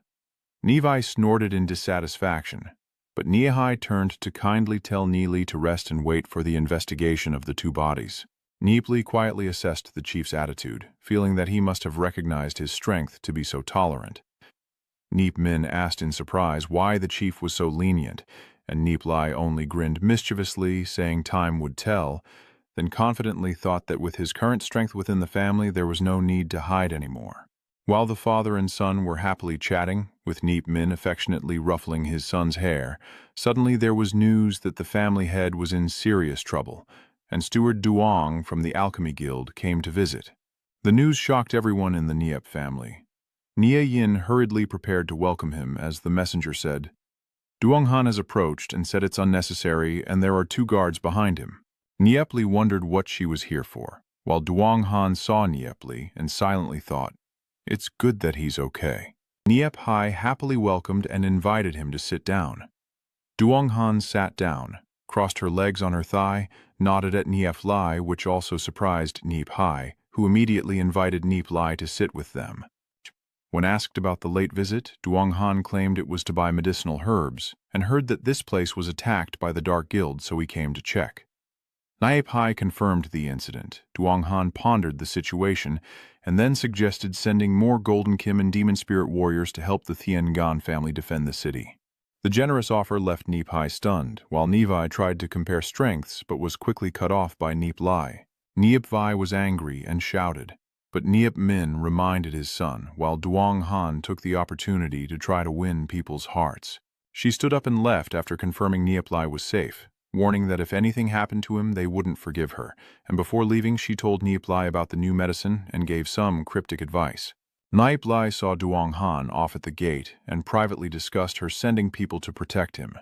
Nie snorted in dissatisfaction, but Nie turned to kindly tell Nie Li to rest and wait for the investigation of the two bodies. Nie Li quietly assessed the chief's attitude, feeling that he must have recognized his strength to be so tolerant. Nie Min asked in surprise why the chief was so lenient, and Nie Li only grinned mischievously, saying time would tell, then confidently thought that with his current strength within the family there was no need to hide anymore. While the father and son were happily chatting, with Nie Min affectionately ruffling his son's hair, suddenly there was news that the family head was in serious trouble, and Steward Duong from the Alchemy Guild came to visit. The news shocked everyone in the Niep family. Nie Yin hurriedly prepared to welcome him as the messenger said, Duong Han has approached and said it's unnecessary and there are 2 guards behind him. Niep Li wondered what she was here for, while Duong Han saw Niep Li and silently thought, it's good that he's okay. Niep Hai happily welcomed and invited him to sit down. Duong Han sat down, crossed her legs on her thigh, nodded at Niep Li, which also surprised Niep Hai, who immediately invited Niep Li to sit with them. When asked about the late visit, Duong Han claimed it was to buy medicinal herbs, and heard that this place was attacked by the Dark Guild, so he came to check. Niep Hai confirmed the incident. Duong Han pondered the situation, and then suggested sending more Golden Kim and Demon Spirit warriors to help the Thien Gan family defend the city. The generous offer left Niep Hai stunned, while Niep tried to compare strengths but was quickly cut off by Niep Li. Niep Vai was angry and shouted, but Niep Min reminded his son, while Duong Han took the opportunity to try to win people's hearts. She stood up and left after confirming Niep Li was safe, warning that if anything happened to him, they wouldn't forgive her, and before leaving she told Niep Li about the new medicine and gave some cryptic advice. Niep Li saw Duong Han off at the gate and privately discussed her sending people to protect him.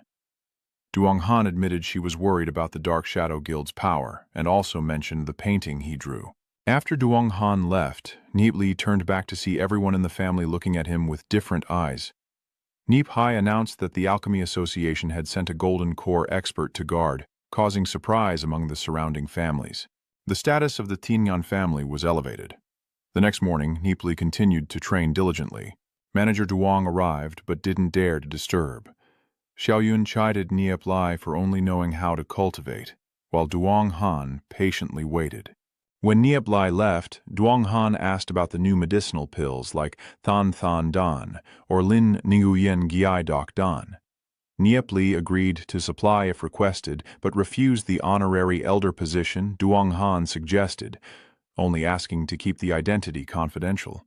Duong Han admitted she was worried about the Dark Shadow Guild's power and also mentioned the painting he drew. After Duong Han left, Niep Li turned back to see everyone in the family looking at him with different eyes. Niep Hai announced that the Alchemy Association had sent a Golden Core expert to guard, causing surprise among the surrounding families. The status of the Tianyan family was elevated. The next morning, Niep Li continued to train diligently. Manager Duong arrived but didn't dare to disturb. Xiaoyun chided Niep Li for only knowing how to cultivate, while Duong Han patiently waited. When Niep Li left, Duong Han asked about the new medicinal pills like Than Than Dan or Lin Nguyen Giai Dok Dan. Niep Li agreed to supply if requested, but refused the honorary elder position Duong Han suggested, only asking to keep the identity confidential.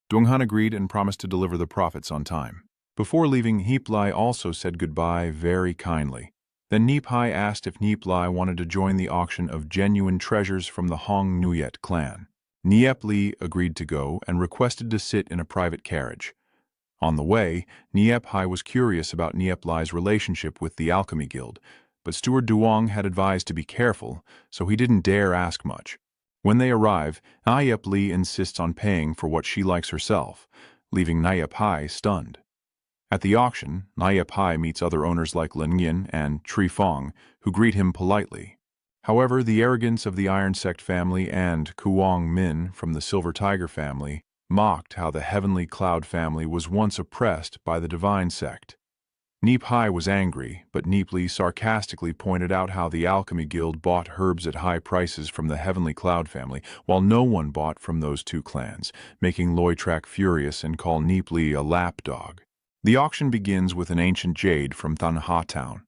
Duong Han agreed and promised to deliver the profits on time. Before leaving, Niep Li also said goodbye very kindly. Then Niep Hai asked if Niep Li wanted to join the auction of genuine treasures from the Hong Nuyet clan. Niep Li agreed to go and requested to sit in a private carriage. On the way, Niep Hai was curious about Niep Li's relationship with the Alchemy Guild, but Steward Duong had advised to be careful, so he didn't dare ask much. When they arrive, Niep Li insists on paying for what she likes herself, leaving Niep Hai stunned. At the auction, Niep Hai meets other owners like Lin Yin and Tri Fong, who greet him politely. However, the arrogance of the Iron Sect family and Kuang Min from the Silver Tiger family mocked how the Heavenly Cloud family was once oppressed by the Divine Sect. Niep Hai was angry, but Niep Li sarcastically pointed out how the Alchemy Guild bought herbs at high prices from the Heavenly Cloud family, while no one bought from those two clans, making Loitrak furious and call Niep Li a lapdog. The auction begins with an ancient jade from Thanha town.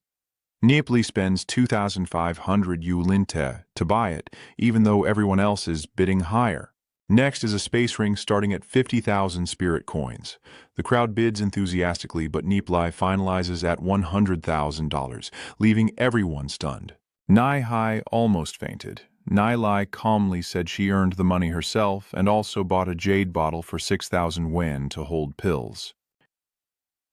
Niep Li spends 2,500 Yulinte to buy it, even though everyone else is bidding higher. Next is a space ring starting at 50,000 spirit coins. The crowd bids enthusiastically, but Niep Li finalizes at $100,000, leaving everyone stunned. Nie Li almost fainted. Nie Li calmly said she earned the money herself and also bought a jade bottle for 6,000 wen to hold pills.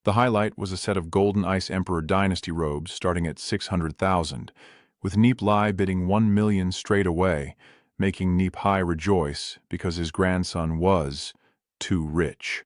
The highlight was a set of golden ice emperor dynasty robes starting at 600,000, with Nie Li bidding 1 million straight away, making Nie Li rejoice because his grandson was too rich.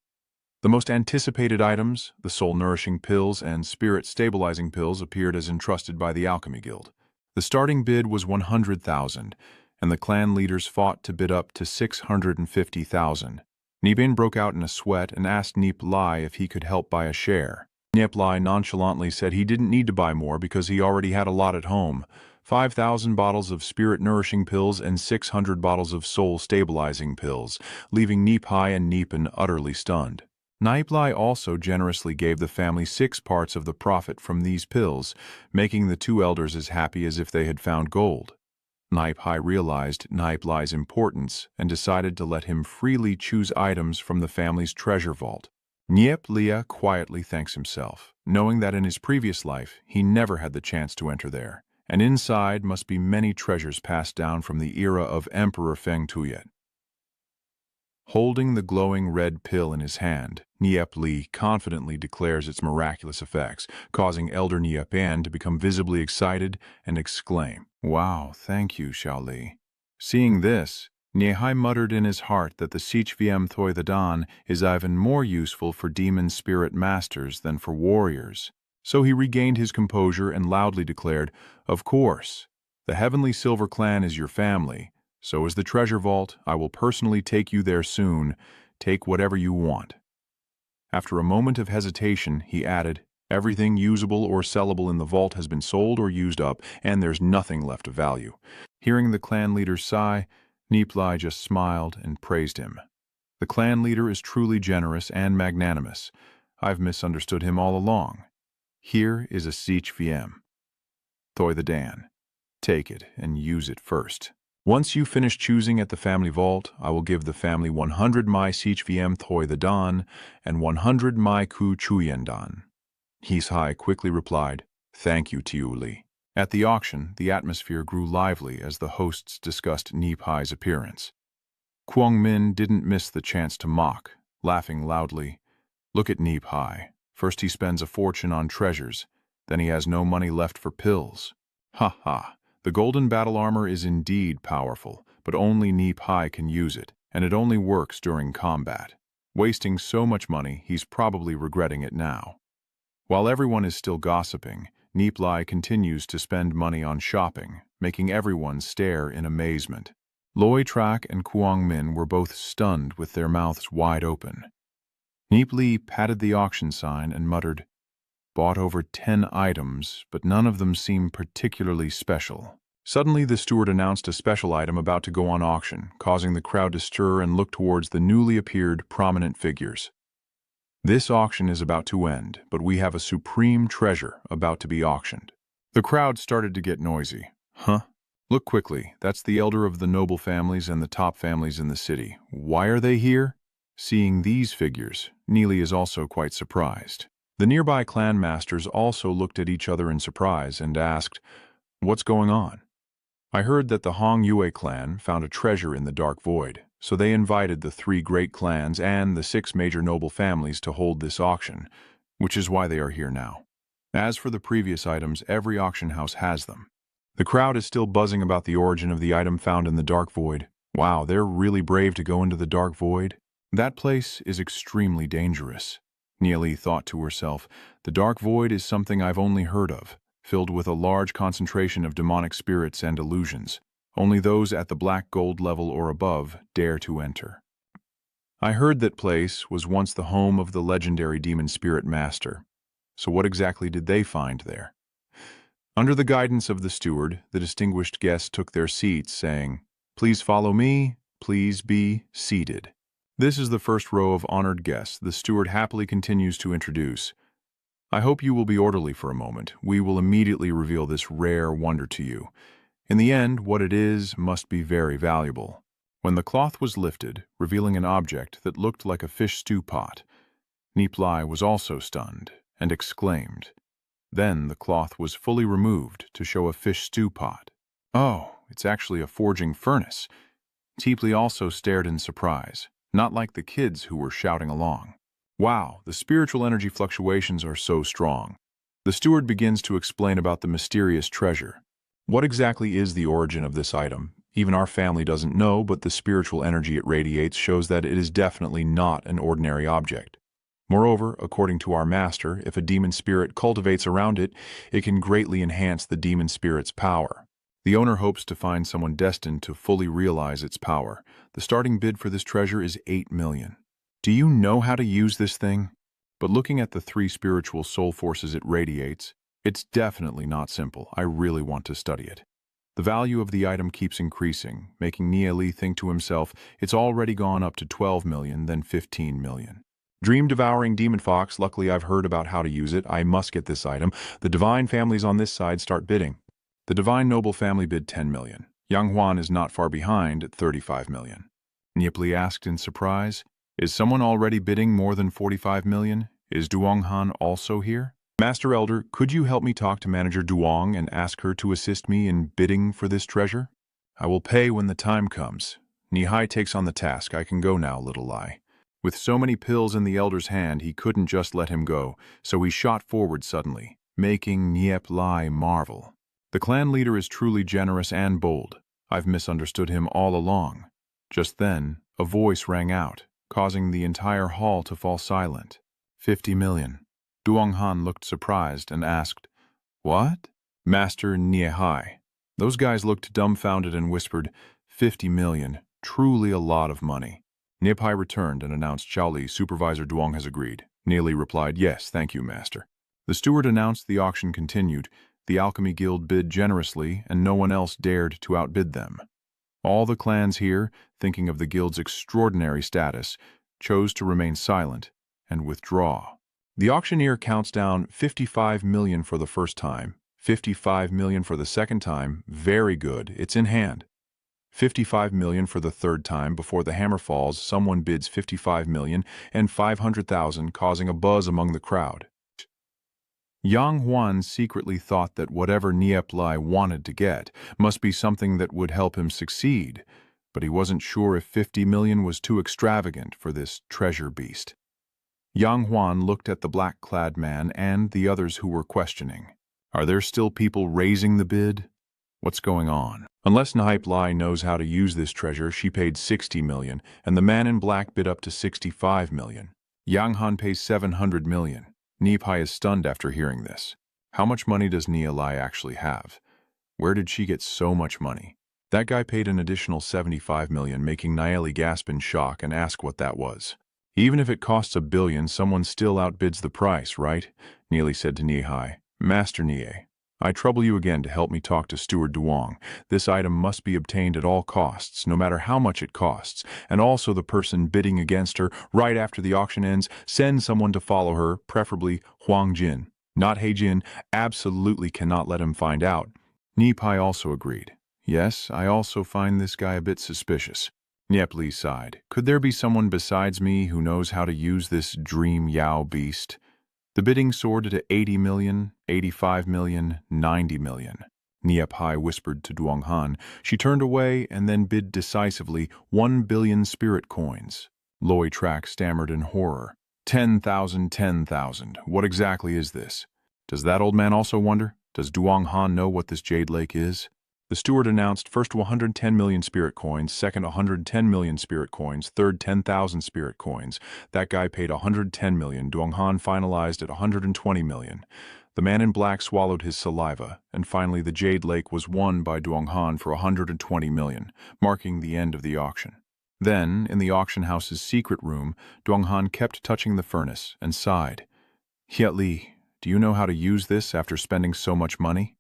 The most anticipated items, the soul-nourishing pills and spirit-stabilizing pills, appeared as entrusted by the Alchemy Guild. The starting bid was 100,000, and the clan leaders fought to bid up to 650,000. Nibin broke out in a sweat and asked Nie Li if he could help buy a share. Nie Li nonchalantly said he didn't need to buy more because he already had a lot at home, 5,000 bottles of spirit-nourishing pills and 600 bottles of soul-stabilizing pills, leaving Nie Li and Nipin utterly stunned. Nie Li also generously gave the family 6 parts of the profit from these pills, making the 2 elders as happy as if they had found gold. Nie Li realized Nie Li's importance and decided to let him freely choose items from the family's treasure vault. Nie Li quietly thanks himself, knowing that in his previous life he never had the chance to enter there, and inside must be many treasures passed down from the era of Emperor Feng Tuyet. Holding the glowing red pill in his hand, Nie Li confidently declares its miraculous effects, causing Elder Nie Pan to become visibly excited and exclaim, "Wow, thank you, Xiao Li." Seeing this, Nie Li muttered in his heart that the Sich Vm Thoi the Dan is even more useful for demon spirit masters than for warriors. So he regained his composure and loudly declared, "Of course, the Heavenly Silver Clan is your family. So is the treasure vault. I will personally take you there soon. Take whatever you want." After a moment of hesitation, he added, "Everything usable or sellable in the vault has been sold or used up, and there's nothing left of value." Hearing the clan leader's sigh, Nie Li just smiled and praised him. The clan leader is truly generous and magnanimous. I've misunderstood him all along. Here is a Sich VM. Thoi the Dan. Take it and use it first. Once you finish choosing at the family vault, I will give the family 100 Mai Sich VM Thoi the Dan and 100 Mai Ku Chuyen Dan. His Hai quickly replied, "Thank you, Tiu Li." At the auction, the atmosphere grew lively as the hosts discussed Nie Li's appearance. Kuang Min didn't miss the chance to mock, laughing loudly. "Look at Nie Li. First he spends a fortune on treasures, then he has no money left for pills. Ha ha. The golden battle armor is indeed powerful, but only Nie Li can use it, and it only works during combat. Wasting so much money, he's probably regretting it now." While everyone is still gossiping, Nie Li continues to spend money on shopping, making everyone stare in amazement. Loi Trak and Kuang Min were both stunned with their mouths wide open. Nie Li patted the auction sign and muttered, "Bought over 10 items, but none of them seem particularly special." Suddenly, the steward announced a special item about to go on auction, causing the crowd to stir and look towards the newly appeared prominent figures. "This auction is about to end, but we have a supreme treasure about to be auctioned." The crowd started to get noisy. "Huh? Look quickly, that's the elder of the noble families and the top families in the city. Why are they here?" Seeing these figures, Nie Li is also quite surprised. The nearby clan masters also looked at each other in surprise and asked, "What's going on?" "I heard that the Hong Yue clan found a treasure in the Dark Void, so they invited the 3 great clans and the 6 major noble families to hold this auction, which is why they are here now. As for the previous items, every auction house has them." The crowd is still buzzing about the origin of the item found in the Dark Void. Wow, they're really brave to go into the Dark Void. That place is extremely dangerous. Nie Li thought to herself, the Dark Void is something I've only heard of, filled with a large concentration of demonic spirits and illusions. Only those at the black gold level or above dare to enter. I heard that place was once the home of the legendary demon spirit master. So what exactly did they find there? Under the guidance of the steward, the distinguished guests took their seats, saying, "Please follow me, please be seated." This is the first row of honored guests. The steward happily continues to introduce. "I hope you will be orderly for a moment. We will immediately reveal this rare wonder to you. In the end, what it is must be very valuable." When the cloth was lifted, revealing an object that looked like a fish stew pot, Nie Li was also stunned and exclaimed, Then the cloth was fully removed to show a fish stew pot. Oh, it's actually a forging furnace. Nie Li also stared in surprise, not like the kids who were shouting along. Wow, the spiritual energy fluctuations are so strong. The steward begins to explain about the mysterious treasure. What exactly is the origin of this item? Even our family doesn't know, but the spiritual energy it radiates shows that it is definitely not an ordinary object. Moreover, according to our master, if a demon spirit cultivates around it, it can greatly enhance the demon spirit's power. The owner hopes to find someone destined to fully realize its power. The starting bid for this treasure is 8 million. Do you know how to use this thing? But looking at the 3 spiritual soul forces it radiates, it's definitely not simple. I really want to study it. The value of the item keeps increasing, making Nie Li think to himself, it's already gone up to 12 million, then 15 million. Dream-devouring demon fox, luckily I've heard about how to use it. I must get this item. The divine families on this side start bidding. The divine noble family bid 10 million. Yang Huan is not far behind at 35 million. Nie Li asked in surprise, is someone already bidding more than 45 million? Is Duong Han also here? Master Elder, could you help me talk to Manager Duong and ask her to assist me in bidding for this treasure? I will pay when the time comes. Nie Li takes on the task. I can go now, Little Li. With so many pills in the elder's hand, he couldn't just let him go, so he shot forward suddenly, making Nie Li marvel. The clan leader is truly generous and bold. I've misunderstood him all along. Just then, a voice rang out, causing the entire hall to fall silent. 50 million. Duong Han looked surprised and asked, What? Master Nie Li. Those guys looked dumbfounded and whispered, 50 million, truly a lot of money. Nie Li returned and announced, Li, Supervisor Duong has agreed. Nie Li replied, Yes, thank you, Master. The steward announced the auction continued. The Alchemy Guild bid generously, and no one else dared to outbid them. All the clans here, thinking of the guild's extraordinary status, chose to remain silent and withdraw. The auctioneer counts down 55 million for the first time, 55 million for the second time. Very good, it's in hand. 55 million for the third time. Before the hammer falls, someone bids 55 million and 500,000, causing a buzz among the crowd. Yang Huan secretly thought that whatever Nie Li wanted to get must be something that would help him succeed, but he wasn't sure if 50 million was too extravagant for this treasure beast. Yang Huan looked at the black-clad man and the others who were questioning. Are there still people raising the bid? What's going on? Unless Nie Li knows how to use this treasure, she paid 60 million, and the man in black bid up to 65 million. Yang Han pays 700 million. Nie Li is stunned after hearing this. How much money does Nie Li actually have? Where did she get so much money? That guy paid an additional 75 million, making Nie Li gasp in shock and ask what that was. Even if it costs $1 billion, someone still outbids the price, right? Nie Li said to Nie Li. Master Nie, I trouble you again to help me talk to Steward Duong. This item must be obtained at all costs, no matter how much it costs, and also the person bidding against her right after the auction ends, send someone to follow her, preferably Huang Jin. Not He Jin, absolutely cannot let him find out. Nie Li also agreed. Yes, I also find this guy a bit suspicious. Nie Li sighed. Could there be someone besides me who knows how to use this dream Yao beast? The bidding soared to 80 million, 85 million, 90 million. Nie Li whispered to Duong Han. She turned away and then bid decisively 1 billion spirit coins. Loi Trak stammered in horror. 10,000, 10,000. What exactly is this? Does that old man also wonder? Does Duong Han know what this Jade Lake is? The steward announced first 110 million spirit coins, second 110 million spirit coins, third 10,000 spirit coins. That guy paid 110 million. Duong Han finalized at 120 million. The man in black swallowed his saliva, and finally the Jade Lake was won by Duong Han for 120 million, marking the end of the auction. Then, in the auction house's secret room, Duong Han kept touching the furnace and sighed. Nie Li, do you know how to use this after spending so much money?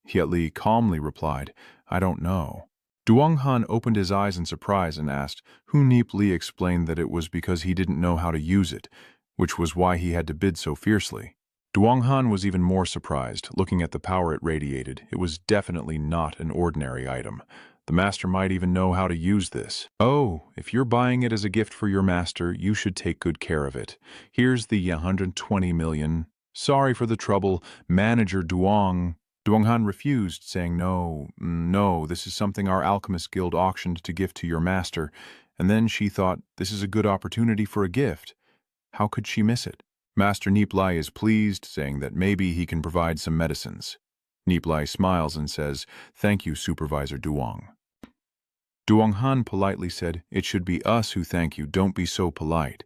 Nie Li calmly replied, I don't know. Duong Han opened his eyes in surprise and asked, who Nie Li explained that it was because he didn't know how to use it, which was why he had to bid so fiercely. Duong Han was even more surprised, looking at the power it radiated. It was definitely not an ordinary item. The master might even know how to use this. Oh, if you're buying it as a gift for your master, you should take good care of it. Here's the 120 million. Sorry for the trouble, Manager Duong. Duonghan refused, saying, No, this is something our alchemist guild auctioned to gift to your master. And then she thought, this is a good opportunity for a gift. How could she miss it? Master Nie Li is pleased, saying that maybe he can provide some medicines. Nie Li smiles and says, Thank you, Supervisor Duong. Duonghan politely said, It should be us who thank you, don't be so polite.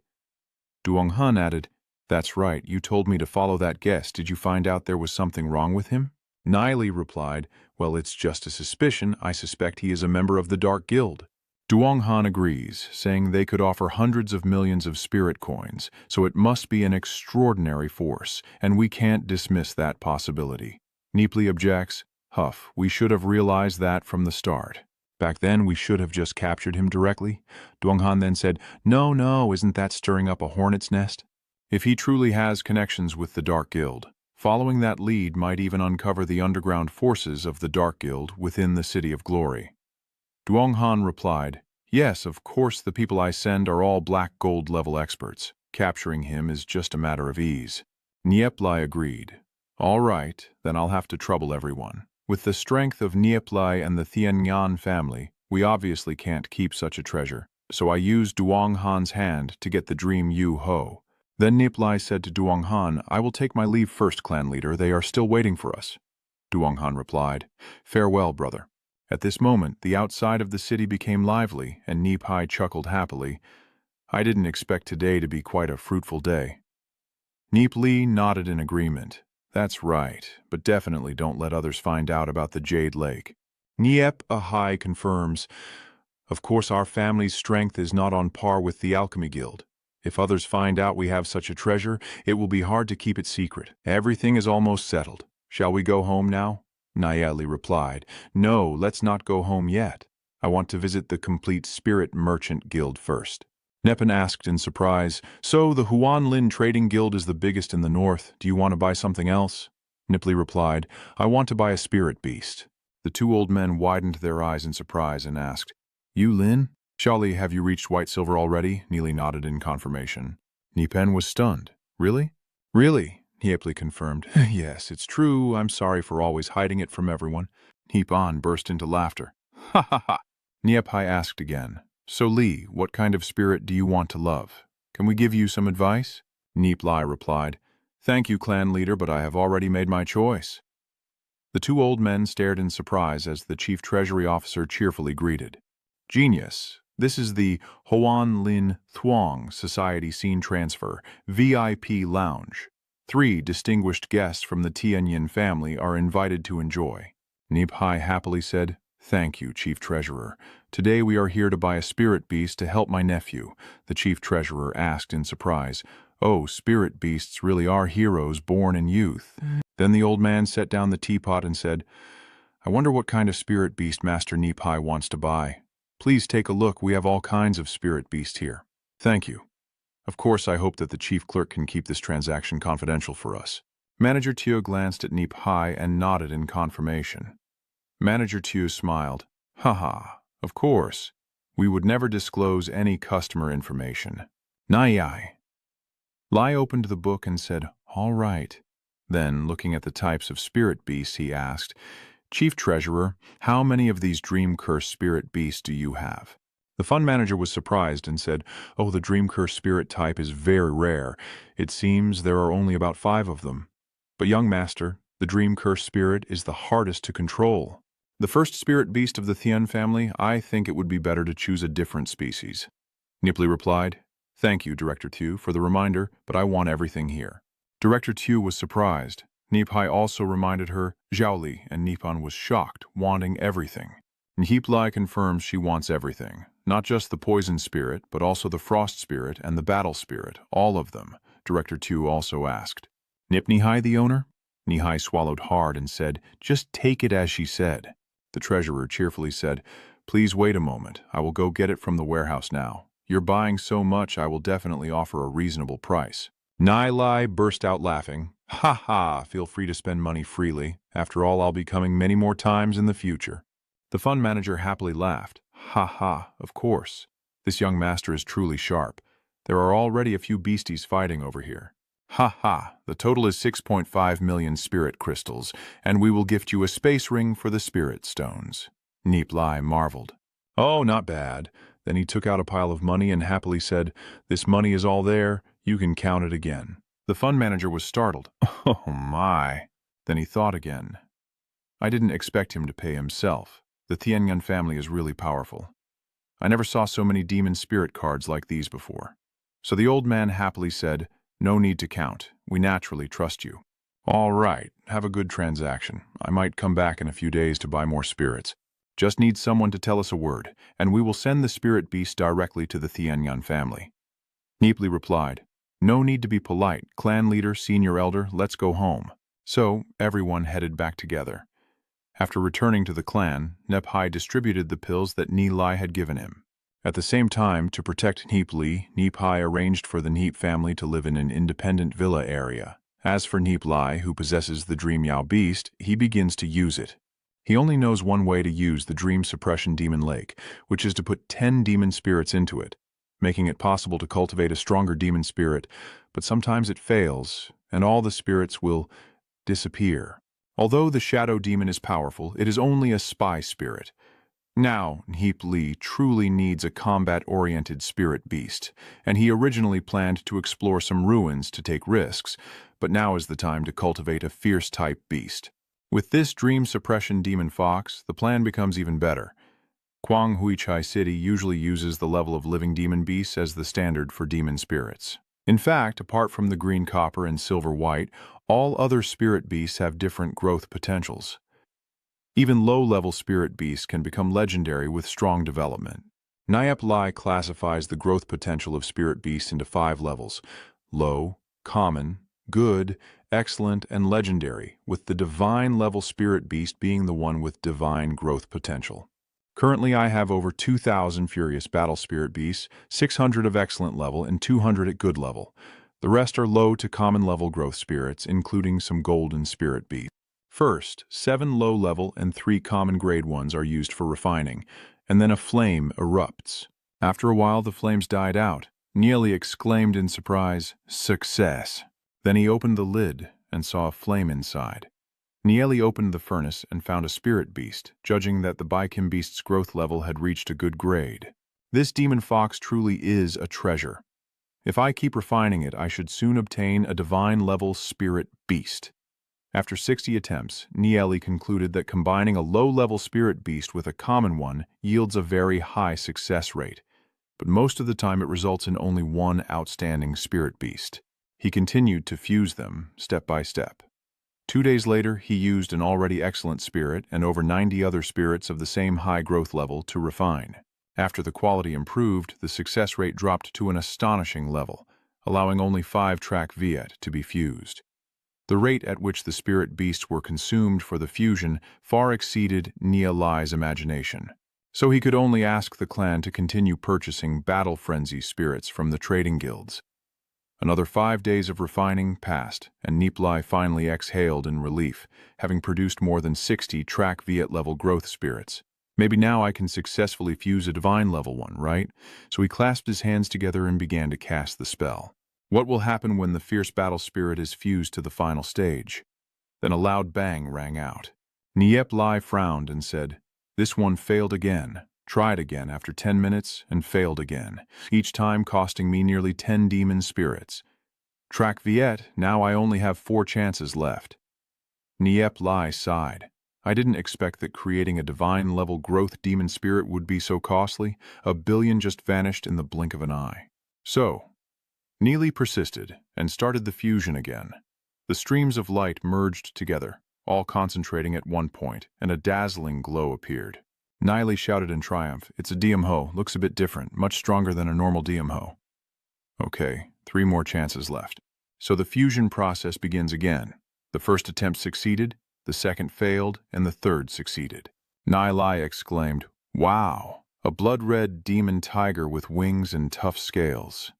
Duonghan added, That's right, you told me to follow that guest. Did you find out there was something wrong with him? Nie Li replied, Well, it's just a suspicion. I suspect he is a member of the Dark Guild. Duonghan agrees, saying they could offer hundreds of millions of spirit coins, so it must be an extraordinary force, and we can't dismiss that possibility. Nie Li objects, Huff, we should have realized that from the start. Back then, we should have just captured him directly. Duonghan then said, No, isn't that stirring up a hornet's nest? If he truly has connections with the Dark Guild, following that lead might even uncover the underground forces of the Dark Guild within the City of Glory. Duonghan replied, Yes, of course the people I send are all black gold level experts. Capturing him is just a matter of ease. Nie Li agreed. All right, then I'll have to trouble everyone. With the strength of Nie Li and the Tianyan family, we obviously can't keep such a treasure, so I used Duonghan's hand to get the dream Yu Ho. Then Nie Li said to Duonghan, I will take my leave first, clan leader. They are still waiting for us. Duonghan replied, Farewell, brother. At this moment, the outside of the city became lively, and Nie Li chuckled happily. I didn't expect today to be quite a fruitful day. Nie Li nodded in agreement. That's right, but definitely don't let others find out about the Jade Lake. Nie Li confirms, Of course our family's strength is not on par with the Alchemy Guild. If others find out we have such a treasure, it will be hard to keep it secret. Everything is almost settled. Shall we go home now? Nie Li replied, No, let's not go home yet. I want to visit the complete Spirit Merchant Guild first. Nepen asked in surprise, So the Huanlin Trading Guild is the biggest in the north. Do you want to buy something else? Nie Li replied, I want to buy a spirit beast. The two old men widened their eyes in surprise and asked, You, Lin? Xiaoli, have you reached White Silver already? Nie Li nodded in confirmation. Nepen was stunned. Really? Really? Nie Li confirmed. Yes, it's true. I'm sorry for always hiding it from everyone. Nepen burst into laughter. Ha ha ha. Nie Li asked again. So Li, what kind of spirit do you want to love? Can we give you some advice? Nie Li replied, Thank you, clan leader, but I have already made my choice. The two old men stared in surprise as the chief treasury officer cheerfully greeted. Genius. This is the Hoan Lin Thuong Society Scene Transfer VIP Lounge. 3 distinguished guests from the Tianyin family are invited to enjoy. Nie Li happily said, Thank you, Chief Treasurer. Today we are here to buy a spirit beast to help my nephew. The Chief Treasurer asked in surprise, Oh, spirit beasts really are heroes born in youth. Then the old man set down the teapot and said, I wonder what kind of spirit beast Master Nie Li wants to buy. Please take a look, we have all kinds of spirit beast here. Thank you. Of course, I hope that the chief clerk can keep this transaction confidential for us. Manager Teo glanced at Nie Li and nodded in confirmation. Manager Teo smiled. Haha, of course. We would never disclose any customer information. Nie Li opened the book and said, All right. Then, looking at the types of spirit beasts, he asked, Chief Treasurer, how many of these Dream-Cursed spirit beasts do you have? The fund manager was surprised and said, Oh, the Dream-Cursed spirit type is very rare. It seems there are only about 5 of them. But young master, the Dream-Cursed spirit is the hardest to control. The first spirit beast of the Thian family, I think it would be better to choose a different species. Nie Li replied, Thank you, Director Tu, for the reminder, but I want everything here. Director Tu was surprised. Nie Li also reminded her, Xiaoli, and Nippon was shocked, wanting everything. Nie Li confirms she wants everything, not just the poison spirit, but also the frost spirit and the battle spirit, all of them, Director Tu also asked. Nip Nie the owner? Nie swallowed hard and said, Just take it as she said. The treasurer cheerfully said, Please wait a moment, I will go get it from the warehouse now. You're buying so much I will definitely offer a reasonable price. Nie Li burst out laughing. Ha ha, feel free to spend money freely. After all, I'll be coming many more times in the future. The fund manager happily laughed. Ha ha, of course. This young master is truly sharp. There are already a few beasties fighting over here. Ha ha, the total is 6.5 million spirit crystals, and we will gift you a space ring for the spirit stones. Nie Li marveled. Oh, not bad. Then he took out a pile of money and happily said, "This money is all there, you can count it again." The fund manager was startled. Oh my. Then he thought again. I didn't expect him to pay himself. The Tianyuan family is really powerful. I never saw so many demon spirit cards like these before. So the old man happily said, "No need to count. We naturally trust you." All right, have a good transaction. I might come back in a few days to buy more spirits. Just need someone to tell us a word, and we will send the spirit beast directly to the Tianyuan family. Nie Li replied, "No need to be polite. Clan leader, senior elder, let's go home." So everyone headed back together. After returning to the clan, Nie Li distributed the pills that Nie Li had given him. At the same time, to protect Nie Li, Nie Li arranged for the Nie family to live in an independent villa area. As for Nie Li, who possesses the Dream Yao beast, he begins to use it. He only knows one way to use the Dream Suppression Demon Lake, which is to put 10 demon spirits into it, making it possible to cultivate a stronger demon spirit, but sometimes it fails, and all the spirits will disappear. Although the shadow demon is powerful, it is only a spy spirit. Now, Nie Li truly needs a combat-oriented spirit beast, and he originally planned to explore some ruins to take risks, but now is the time to cultivate a fierce-type beast. With this dream suppression demon fox, the plan becomes even better. Huichai City usually uses the level of living demon beasts as the standard for demon spirits. In fact, apart from the green copper and silver white, all other spirit beasts have different growth potentials. Even low-level spirit beasts can become legendary with strong development. Nie Li classifies the growth potential of spirit beasts into 5 levels: low, common, good, excellent, and legendary, with the divine level spirit beast being the one with divine growth potential. Currently, I have over 2,000 furious battle spirit beasts, 600 of excellent level, and 200 at good level. The rest are low to common level growth spirits, including some golden spirit beasts. First, 7 low-level and 3 common grade ones are used for refining, and then a flame erupts. After a while, the flames died out. Nie Li exclaimed in surprise, "Success!" Then he opened the lid and saw a flame inside. Nie Li opened the furnace and found a spirit beast, judging that the Baikim beast's growth level had reached a good grade. This demon fox truly is a treasure. If I keep refining it, I should soon obtain a divine-level spirit beast. After 60 attempts, Nie Li concluded that combining a low-level spirit beast with a common one yields a very high success rate, but most of the time it results in only one outstanding spirit beast. He continued to fuse them, step by step. 2 days later, he used an already excellent spirit and over 90 other spirits of the same high growth level to refine. After the quality improved, the success rate dropped to an astonishing level, allowing only 5 track Viet to be fused. The rate at which the spirit beasts were consumed for the fusion far exceeded Nie Li's imagination. So he could only ask the clan to continue purchasing battle frenzy spirits from the trading guilds. Another 5 days of refining passed, and Nie Li finally exhaled in relief, having produced more than 60 track Viet level growth spirits. Maybe now I can successfully fuse a divine level one, right? So he clasped his hands together and began to cast the spell. What will happen when the fierce battle spirit is fused to the final stage? Then a loud bang rang out. Nie Li frowned and said, "This one failed again. Tried again after 10 minutes and failed again, each time costing me nearly 10 demon spirits. Track Viet, now I only have 4 chances left." Nie Li sighed. I didn't expect that creating a divine-level growth demon spirit would be so costly. 1 billion just vanished in the blink of an eye. So, Nie Li persisted and started the fusion again. The streams of light merged together, all concentrating at one point, and a dazzling glow appeared. Nie Li shouted in triumph, "It's a DMHO, looks a bit different, much stronger than a normal DMHO. Okay, 3 more chances left. So the fusion process begins again. The first attempt succeeded, the second failed, and the third succeeded. Nie Li exclaimed, "Wow, a blood-red demon tiger with wings and tough scales.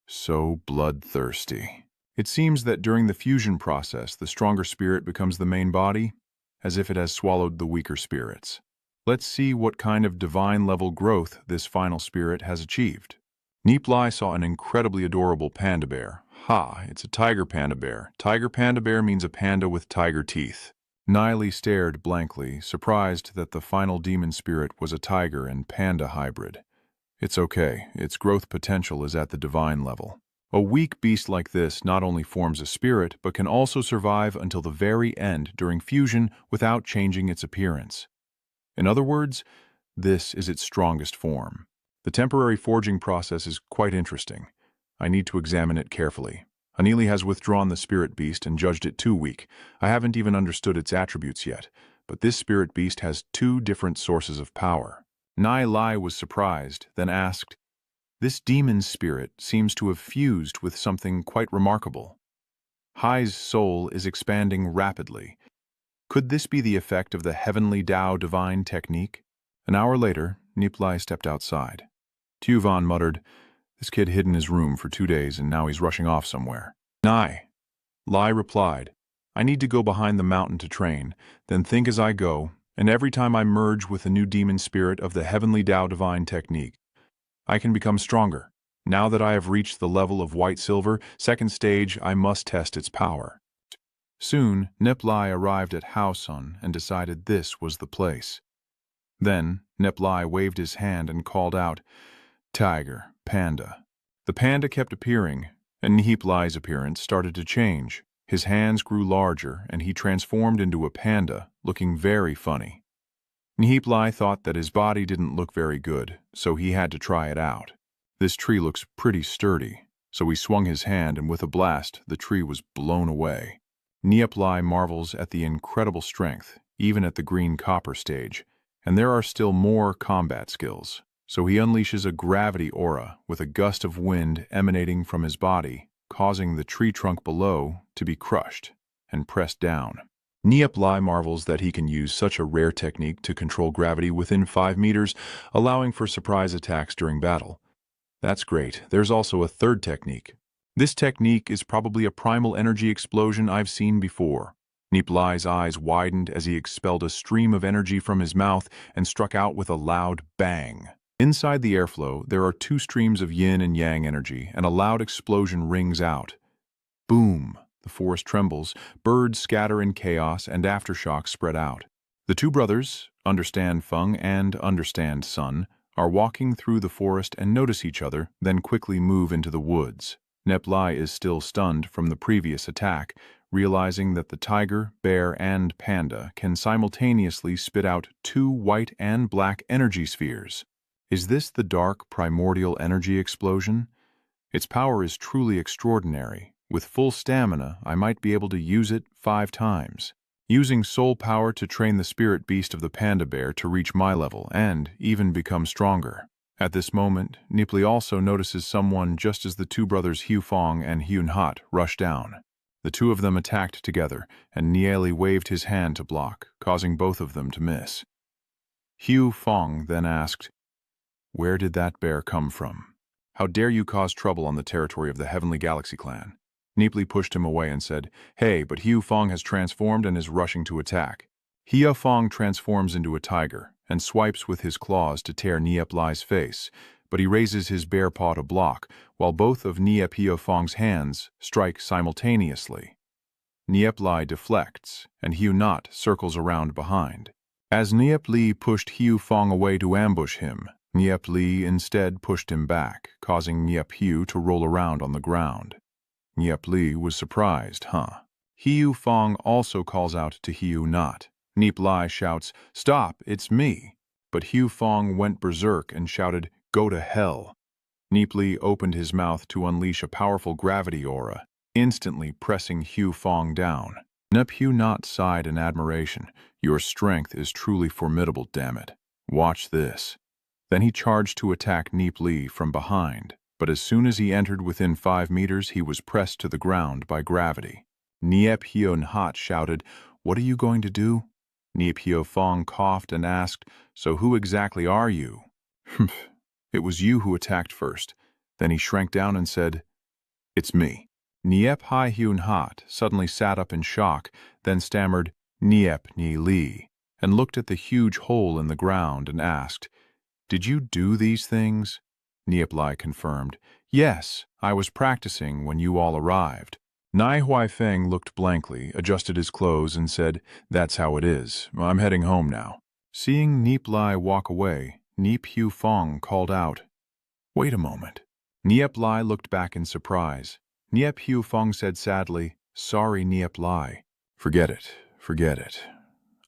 So bloodthirsty." It seems that during the fusion process, the stronger spirit becomes the main body, as if it has swallowed the weaker spirits. Let's see what kind of divine-level growth this final spirit has achieved. Nie Li saw an incredibly adorable panda bear, Ha, it's a tiger panda bear. Tiger panda bear means a panda with tiger teeth. Nie Li stared blankly, surprised that the final demon spirit was a tiger and panda hybrid. It's okay, its growth potential is at the divine level. A weak beast like this not only forms a spirit, but can also survive until the very end during fusion without changing its appearance. In other words, this is its strongest form. The temporary forging process is quite interesting. I need to examine it carefully. Nie Li has withdrawn the spirit beast and judged it too weak. I haven't even understood its attributes yet, but this spirit beast has two different sources of power. Nie Li was surprised, then asked, "This demon spirit seems to have fused with something quite remarkable. Hai's soul is expanding rapidly. Could this be the effect of the heavenly Tao divine technique?" An hour later, Nie Li stepped outside. Tuvan muttered, "This kid hid in his room for 2 days and now he's rushing off somewhere." "Nie," Li replied, "I need to go behind the mountain to train, then think as I go, and every time I merge with a new demon spirit of the heavenly Tao divine technique, I can become stronger. Now that I have reached the level of white silver, second stage, I must test its power." Soon, Nie Li arrived at Haosun and decided this was the place. Then, Nie Li waved his hand and called out, "Tiger, panda." The panda kept appearing, and Nie Li's appearance started to change. His hands grew larger, and he transformed into a panda, looking very funny. Nie Li thought that his body didn't look very good, so he had to try it out. "This tree looks pretty sturdy," so he swung his hand, and with a blast, the tree was blown away. Nie Li marvels at the incredible strength, even at the green copper stage, and there are still more combat skills. So he unleashes a gravity aura with a gust of wind emanating from his body, causing the tree trunk below to be crushed and pressed down. Nie Li marvels that he can use such a rare technique to control gravity within 5 meters, allowing for surprise attacks during battle. That's great. There's also a third technique. This technique is probably a primal energy explosion I've seen before. Nie Li's eyes widened as he expelled a stream of energy from his mouth and struck out with a loud bang. Inside the airflow, there are 2 streams of yin and yang energy, and a loud explosion rings out. Boom! The forest trembles, birds scatter in chaos, and aftershocks spread out. The 2 brothers, Understand Feng and Understand Sun, are walking through the forest and notice each other, then quickly move into the woods. Nie Li is still stunned from the previous attack, realizing that the tiger, bear, and panda can simultaneously spit out 2 white and black energy spheres. Is this the dark primordial energy explosion? Its power is truly extraordinary. With full stamina, I might be able to use it 5 times. Using soul power to train the spirit beast of the panda bear to reach my level and even become stronger. At this moment, Nie Li also notices someone just as the 2 brothers Hu Fong and Hyun Hat rush down. The 2 of them attacked together, and Nie Li waved his hand to block, causing both of them to miss. Hu Fong then asked, "Where did that bear come from? How dare you cause trouble on the territory of the Heavenly Galaxy Clan?" Nie Li pushed him away and said, "Hey, but Hu Fong has transformed and is rushing to attack." Hu Fong transforms into a tiger and swipes with his claws to tear Nie Li's face, but he raises his bare paw to block, while both of Hu Fong's hands strike simultaneously. Nie Li deflects, and Hu Not circles around behind. As Nie Li pushed Hu Fong away to ambush him, Nie Li instead pushed him back, causing Nie Hu to roll around on the ground. Nie Li was surprised, huh? Hu Fong also calls out to Hu Not. Nie Li shouts, "Stop, it's me!" But Hu Fong went berserk and shouted, "Go to hell!" Nie Li opened his mouth to unleash a powerful gravity aura, instantly pressing Hu Fong down. Hu Not sighed in admiration. "Your strength is truly formidable, damn it. Watch this." Then he charged to attack Nie Li from behind, but as soon as he entered within 5 meters, he was pressed to the ground by gravity. Nie Hyun Hat shouted, "What are you going to do?" Nie Fong coughed and asked, "So who exactly are you?" "Humph, it was you who attacked first." Then he shrank down and said, "It's me." Nie Hyun Hat suddenly sat up in shock, then stammered, Nie Li, and looked at the huge hole in the ground and asked, "Did you do these things?" Nie Li confirmed, Yes, I was practicing when you all arrived. Nie Huaifeng looked blankly, adjusted his clothes, and said, "That's how it is. I'm heading home now." Seeing Nie Li walk away, Nie Feng called out, "Wait a moment." Nie Li looked back in surprise. Nie Feng said sadly, "Sorry, Nie Li." Forget it, forget it.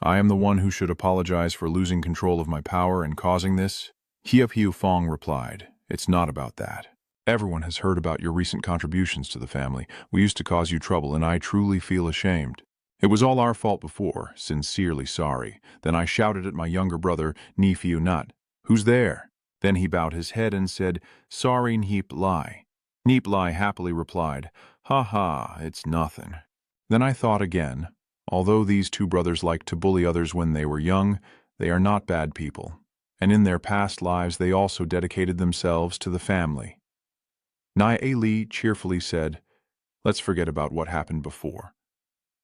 I am the one who should apologize for losing control of my power and causing this. Nie Feng replied, "It's not about that. Everyone has heard about your recent contributions to the family. We used to cause you trouble, and I truly feel ashamed. It was all our fault before, sincerely sorry." Then I shouted at my younger brother, Nie Nut, "Who's there?" Then he bowed his head and said, "Sorry, Nie Li." Nie Li happily replied, "Ha ha, it's nothing." Then I thought again, although these two brothers liked to bully others when they were young, they are not bad people, and in their past lives they also dedicated themselves to the family. Nie Li cheerfully said, "Let's forget about what happened before.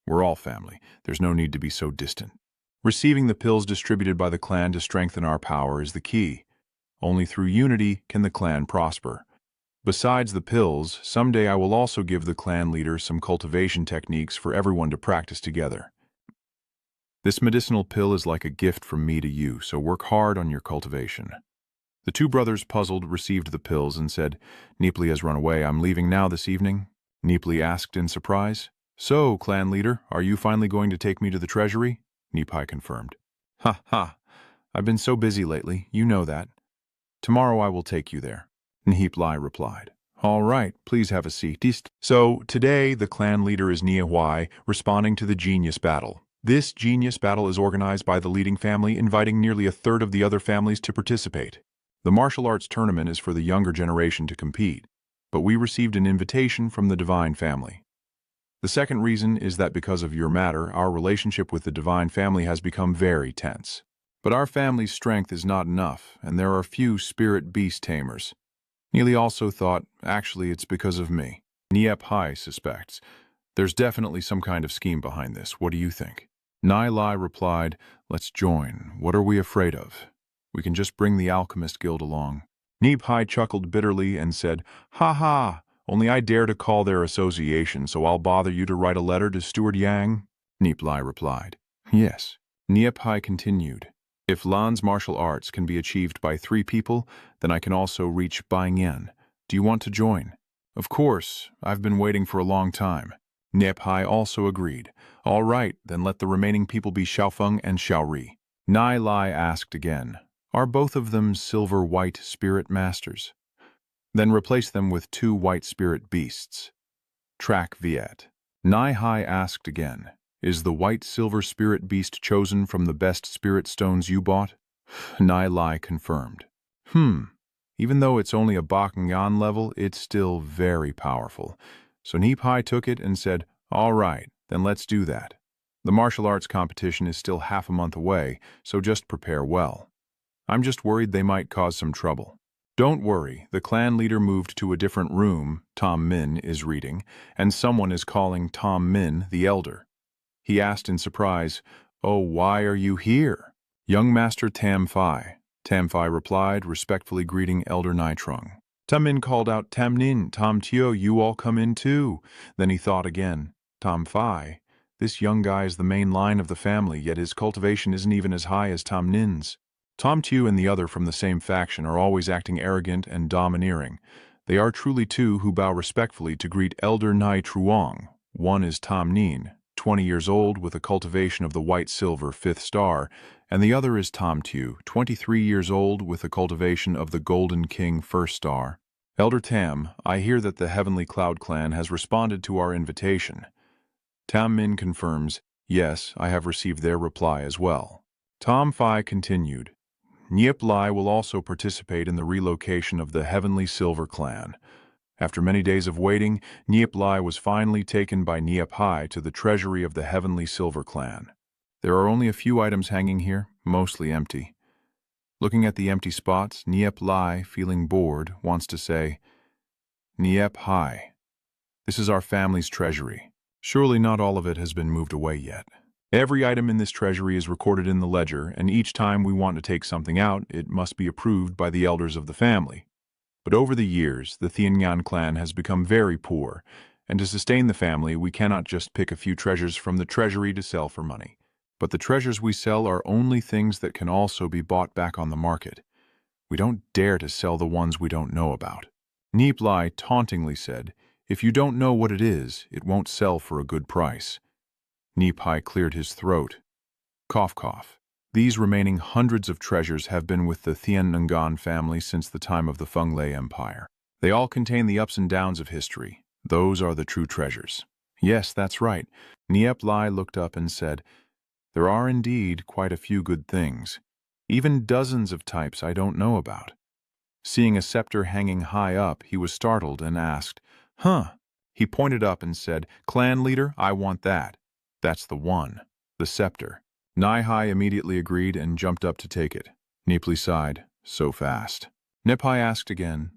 We're all family. There's no need to be so distant. Receiving the pills distributed by the clan to strengthen our power is the key. Only through unity can the clan prosper. Besides the pills, someday I will also give the clan leader some cultivation techniques for everyone to practice together. This medicinal pill is like a gift from me to you, so work hard on your cultivation." The two brothers, puzzled, received the pills and said, "Nie Li has run away. I'm leaving now this evening?" Nie Li asked in surprise. "So, clan leader, are you finally going to take me to the treasury?" Nie Li confirmed. "Ha ha, I've been so busy lately, you know that. Tomorrow I will take you there," Nie Li replied. "All right, please have a seat." So, today the clan leader is Nie Hui, responding to the genius battle. This genius battle is organized by the leading family, inviting nearly a third of the other families to participate. The martial arts tournament is for the younger generation to compete, but we received an invitation from the Divine Family. The second reason is that because of your matter, our relationship with the Divine Family has become very tense. But our family's strength is not enough, and there are few spirit beast tamers. Nie Li also thought, actually, it's because of me. Nie Li suspects. There's definitely some kind of scheme behind this. What do you think? Nie Li replied, "Let's join. What are we afraid of? We can just bring the Alchemist Guild along." Nie Li chuckled bitterly and said, "Ha ha, only I dare to call their association, so I'll bother you to write a letter to Steward Yang?" Nie Li replied, "Yes." Nie Li continued, "If Lan's martial arts can be achieved by 3 people, then I can also reach Bai Yen. Do you want to join?" "Of course, I've been waiting for a long time." Nie Li also agreed. "All right, then let the remaining people be Xiaofeng and Xiaori." Nie Li asked again, "Are both of them silver-white spirit masters?" "Then replace them with 2 white spirit beasts." Track Viet. Nie Li asked again, "Is the white-silver spirit beast chosen from the best spirit stones you bought?" Nie Li confirmed. Even though it's only a Bakugan level, it's still very powerful." So Nie Li took it and said, "All right, then let's do that. The martial arts competition is still half a month away, so just prepare well. I'm just worried they might cause some trouble." "Don't worry, the clan leader moved to a different room," Tom Min is reading, and someone is calling Tom Min the elder. He asked in surprise, "Oh, why are you here?" "Young Master Tam Phi." Tam Phi replied, respectfully greeting Elder Nitrung. Tam Min called out, "Tam Nin, Tam Tio, you all come in too." Then he thought again, "Tam Phi, this young guy is the main line of the family, yet his cultivation isn't even as high as Tam Nin's." Tom Tu and the other from the same faction are always acting arrogant and domineering. They are truly 2 who bow respectfully to greet Elder Nai Truong. One is Tam Nin, 20 years old with a cultivation of the white-silver 5th star, and the other is Tom Tu, 23 years old with a cultivation of the Golden King 1st star. "Elder Tam, I hear that the Heavenly Cloud Clan has responded to our invitation." Tam Min confirms, "Yes, I have received their reply as well." Tom Phi continued, "Nie Li will also participate in the relocation of the Heavenly Silver Clan." After many days of waiting, Nie Li was finally taken by Nie Li to the treasury of the Heavenly Silver Clan. There are only a few items hanging here, mostly empty. Looking at the empty spots, Nie Li, feeling bored, wants to say, "Nie Li, this is our family's treasury. Surely not all of it has been moved away yet. Every item in this treasury is recorded in the ledger, and each time we want to take something out, it must be approved by the elders of the family. But over the years, the Thienyan clan has become very poor, and to sustain the family, we cannot just pick a few treasures from the treasury to sell for money. But the treasures we sell are only things that can also be bought back on the market. We don't dare to sell the ones we don't know about. Nie Li tauntingly said, "If you don't know what it is, it won't sell for a good price." Nie Li cleared his throat. Cough, cough. These remaining hundreds of treasures have been with the Thienngan family since the time of the Feng Lei Empire. They all contain the ups and downs of history. Those are the true treasures. Yes, that's right. Nie Li looked up and said, "There are indeed quite a few good things. Even dozens of types I don't know about." Seeing a scepter hanging high up, he was startled and asked, "Huh?" He pointed up and said, "Clan leader, I want that." "That's the one. The scepter." Nie Li immediately agreed and jumped up to take it. Nie Li sighed, "So fast." Nie Li asked again,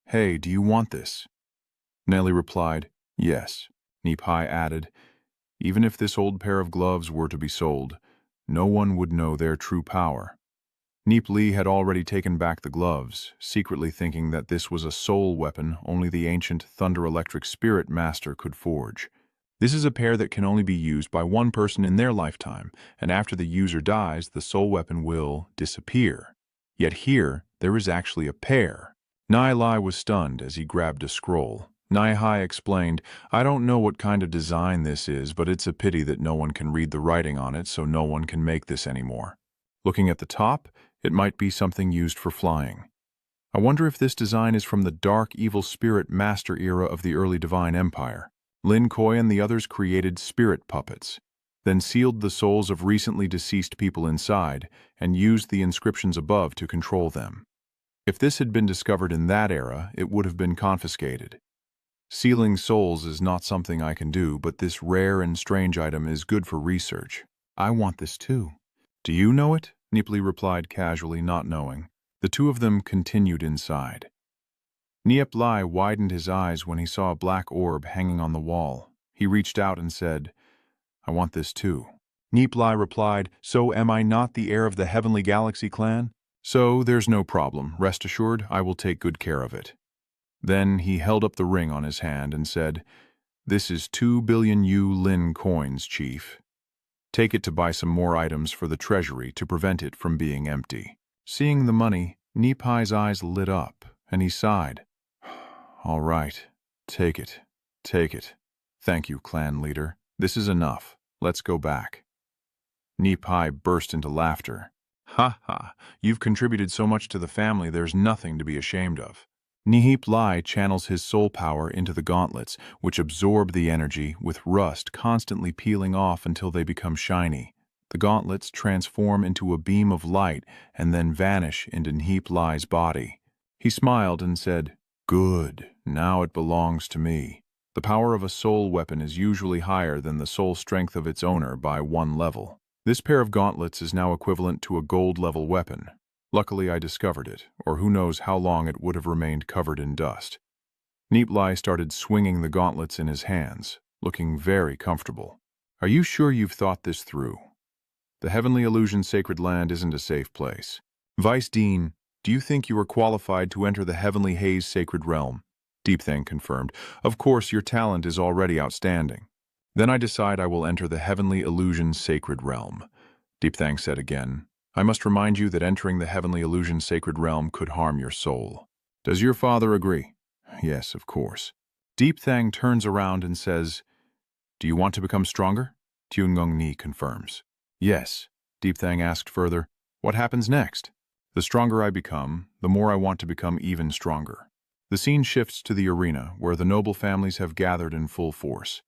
"Hey, do you want this?" Nie Li replied, "Yes." Nie Li added, "Even if this old pair of gloves were to be sold, no one would know their true power." Nie Li had already taken back the gloves, secretly thinking that this was a soul weapon only the ancient thunder-electric spirit master could forge. This is a pair that can only be used by one person in their lifetime, and after the user dies, the soul weapon will disappear. Yet here, there is actually a pair. Nie Li was stunned as he grabbed a scroll. Nie Li explained, "I don't know what kind of design this is, but it's a pity that no one can read the writing on it, so no one can make this anymore. Looking at the top, it might be something used for flying. I wonder if this design is from the dark evil spirit master era of the early Divine Empire. Lin Kuei and the others created spirit puppets, then sealed the souls of recently deceased people inside and used the inscriptions above to control them. If this had been discovered in that era, it would have been confiscated. Sealing souls is not something I can do, but this rare and strange item is good for research. I want this too." "Do you know it?" Nie Li replied casually, not knowing. The two of them continued inside. Nie Li widened his eyes when he saw a black orb hanging on the wall. He reached out and said, "I want this too." Nie Li replied, "So am I not the heir of the Heavenly Galaxy clan? So there's no problem. Rest assured, I will take good care of it." Then he held up the ring on his hand and said, "This is 2 billion Yu Lin coins, Chief. Take it to buy some more items for the treasury to prevent it from being empty." Seeing the money, Nie Li's eyes lit up, and he sighed. "All right, take it, take it. Thank you, clan leader. This is enough. Let's go back." Nie Li burst into laughter. "Ha ha, you've contributed so much to the family there's nothing to be ashamed of." Nie Li channels his soul power into the gauntlets, which absorb the energy, with rust constantly peeling off until they become shiny. The gauntlets transform into a beam of light and then vanish into Nie Li's body. He smiled and said, "Good, now it belongs to me." The power of a soul weapon is usually higher than the soul strength of its owner by 1 level. This pair of gauntlets is now equivalent to a gold-level weapon. Luckily, I discovered it, or who knows how long it would have remained covered in dust. Nie Li started swinging the gauntlets in his hands, looking very comfortable. "Are you sure you've thought this through? The Heavenly Illusion Sacred Land isn't a safe place. Vice Dean, do you think you are qualified to enter the Heavenly Haze Sacred Realm?" Deepthang confirmed. "Of course, your talent is already outstanding." "Then I decide I will enter the Heavenly Illusion Sacred Realm," Deepthang said again. "I must remind you that entering the Heavenly Illusion Sacred Realm could harm your soul. Does your father agree?" "Yes, of course." Deepthang turns around and says, "Do you want to become stronger?" Tiungong Ni confirms. "Yes." Deepthang asked further, "What happens next?" "The stronger I become, the more I want to become even stronger." The scene shifts to the arena, where the noble families have gathered in full force.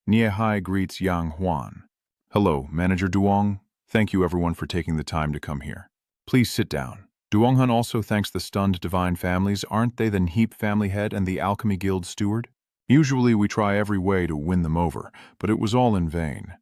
Nie Li greets Yang Huan. "Hello, Manager Duong. Thank you everyone for taking the time to come here. Please sit down." Duonghan also thanks the stunned divine families. "Aren't they the Nhip family head and the Alchemy Guild steward? Usually we try every way to win them over, but it was all in vain.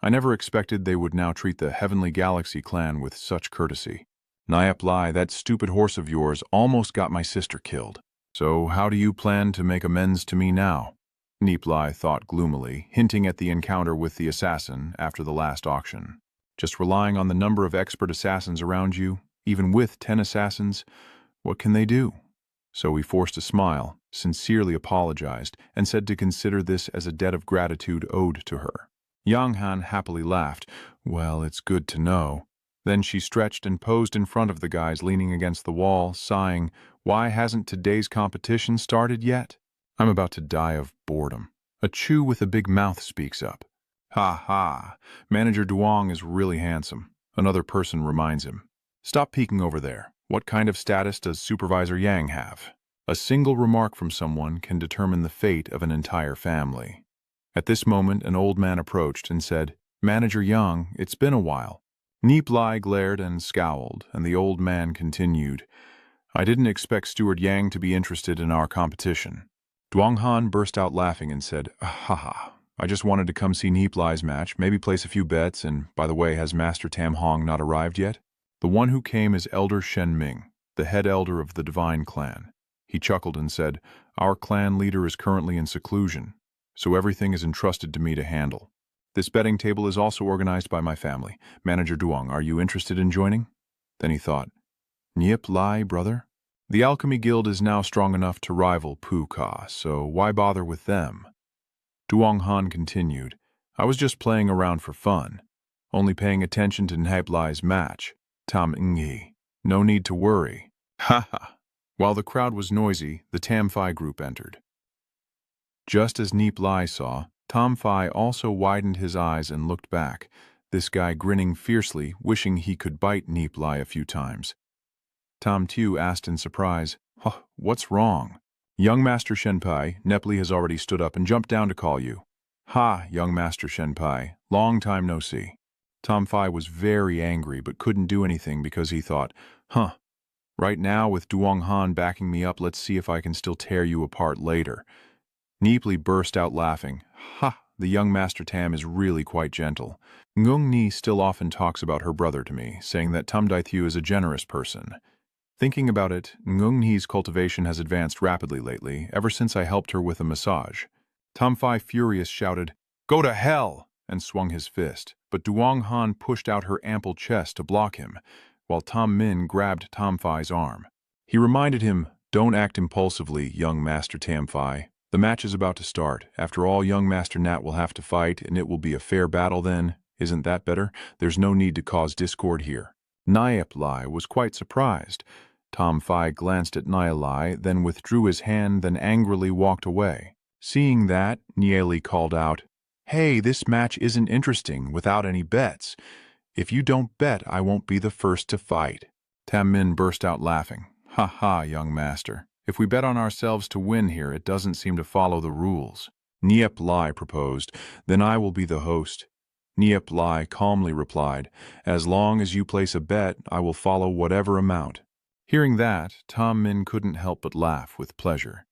I never expected they would now treat the Heavenly Galaxy clan with such courtesy. Nie Li, that stupid horse of yours almost got my sister killed. So how do you plan to make amends to me now?" Nie Li thought gloomily, hinting at the encounter with the assassin after the last auction. "Just relying on the number of expert assassins around you, even with 10 assassins, what can they do?" So he forced a smile, sincerely apologized, and said to consider this as a debt of gratitude owed to her. Yang Han happily laughed. Well, it's good to know. Then she stretched and posed in front of the guys leaning against the wall, sighing, why hasn't today's competition started yet? I'm about to die of boredom. A Chu with a big mouth speaks up. Ha ha, Manager Duong is really handsome. Another person reminds him. Stop peeking over there. What kind of status does Supervisor Yang have? A single remark from someone can determine the fate of an entire family. At this moment, an old man approached and said, Manager Yang, it's been a while. Nie Li glared and scowled, and the old man continued, I didn't expect Steward Yang to be interested in our competition. Duong Han burst out laughing and said, haha, I just wanted to come see Nie Li's match, maybe place a few bets, and by the way, has Master Tam Hong not arrived yet? The one who came is Elder Shen Ming, the head elder of the Divine Clan. He chuckled and said, our clan leader is currently in seclusion, so everything is entrusted to me to handle. This betting table is also organized by my family. Manager Duong, are you interested in joining? Then he thought, Nie Li, brother? The Alchemy Guild is now strong enough to rival Pu Ka, so why bother with them? Duong Han continued, I was just playing around for fun, only paying attention to Nie Li's match. Tam Ng. No need to worry. Ha ha. While the crowd was noisy, the Tam Phi group entered. Just as Nie Li saw, Tam Phi also widened his eyes and looked back, this guy grinning fiercely, wishing he could bite Nie Li a few times. Tam Tu asked in surprise, what's wrong? Young Master Shenpai, Nie Li has already stood up and jumped down to call you. Ha, young Master Shenpai, long time no see. Tam Phi was very angry but couldn't do anything because he thought, right now with Duong Han backing me up, let's see if I can still tear you apart later. Nie Li burst out laughing. The young Master Tam is really quite gentle. Ngung Ni still often talks about her brother to me, saying that Tum Dai Thieu is a generous person. Thinking about it, Ngung Ni's cultivation has advanced rapidly lately, ever since I helped her with a massage. Tam Phi, furious, shouted, Go to hell! And swung his fist, but Duong Han pushed out her ample chest to block him, while Tam Min grabbed Tam Phi's arm. He reminded him, Don't act impulsively, young Master Tam Phi. The match is about to start. After all, young Master Nat will have to fight, and it will be a fair battle then. Isn't that better? There's no need to cause discord here. Nie Li was quite surprised. Tam Phi glanced at Nie Li, then withdrew his hand, then angrily walked away. Seeing that, Nie Li called out, Hey, this match isn't interesting without any bets. If you don't bet, I won't be the first to fight. Tam Min burst out laughing. Ha ha, young master. If we bet on ourselves to win here, it doesn't seem to follow the rules. Nie Li proposed, Then I will be the host. Nie Li calmly replied, As long as you place a bet, I will follow whatever amount. Hearing that, Tam Min couldn't help but laugh with pleasure.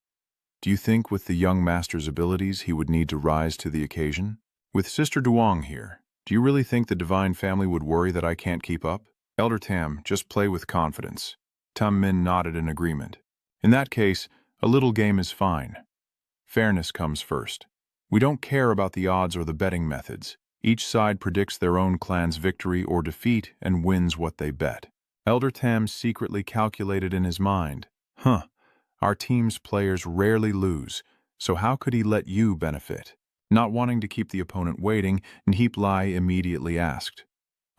Do you think with the young master's abilities he would need to rise to the occasion? With Sister Duong here, do you really think the Divine Family would worry that I can't keep up? Elder Tam, just play with confidence. Tam Min nodded in agreement. In that case, a little game is fine. Fairness comes first. We don't care about the odds or the betting methods. Each side predicts their own clan's victory or defeat and wins what they bet. Elder Tam secretly calculated in his mind, Our team's players rarely lose, so how could he let you benefit? Not wanting to keep the opponent waiting, Nie Li immediately asked,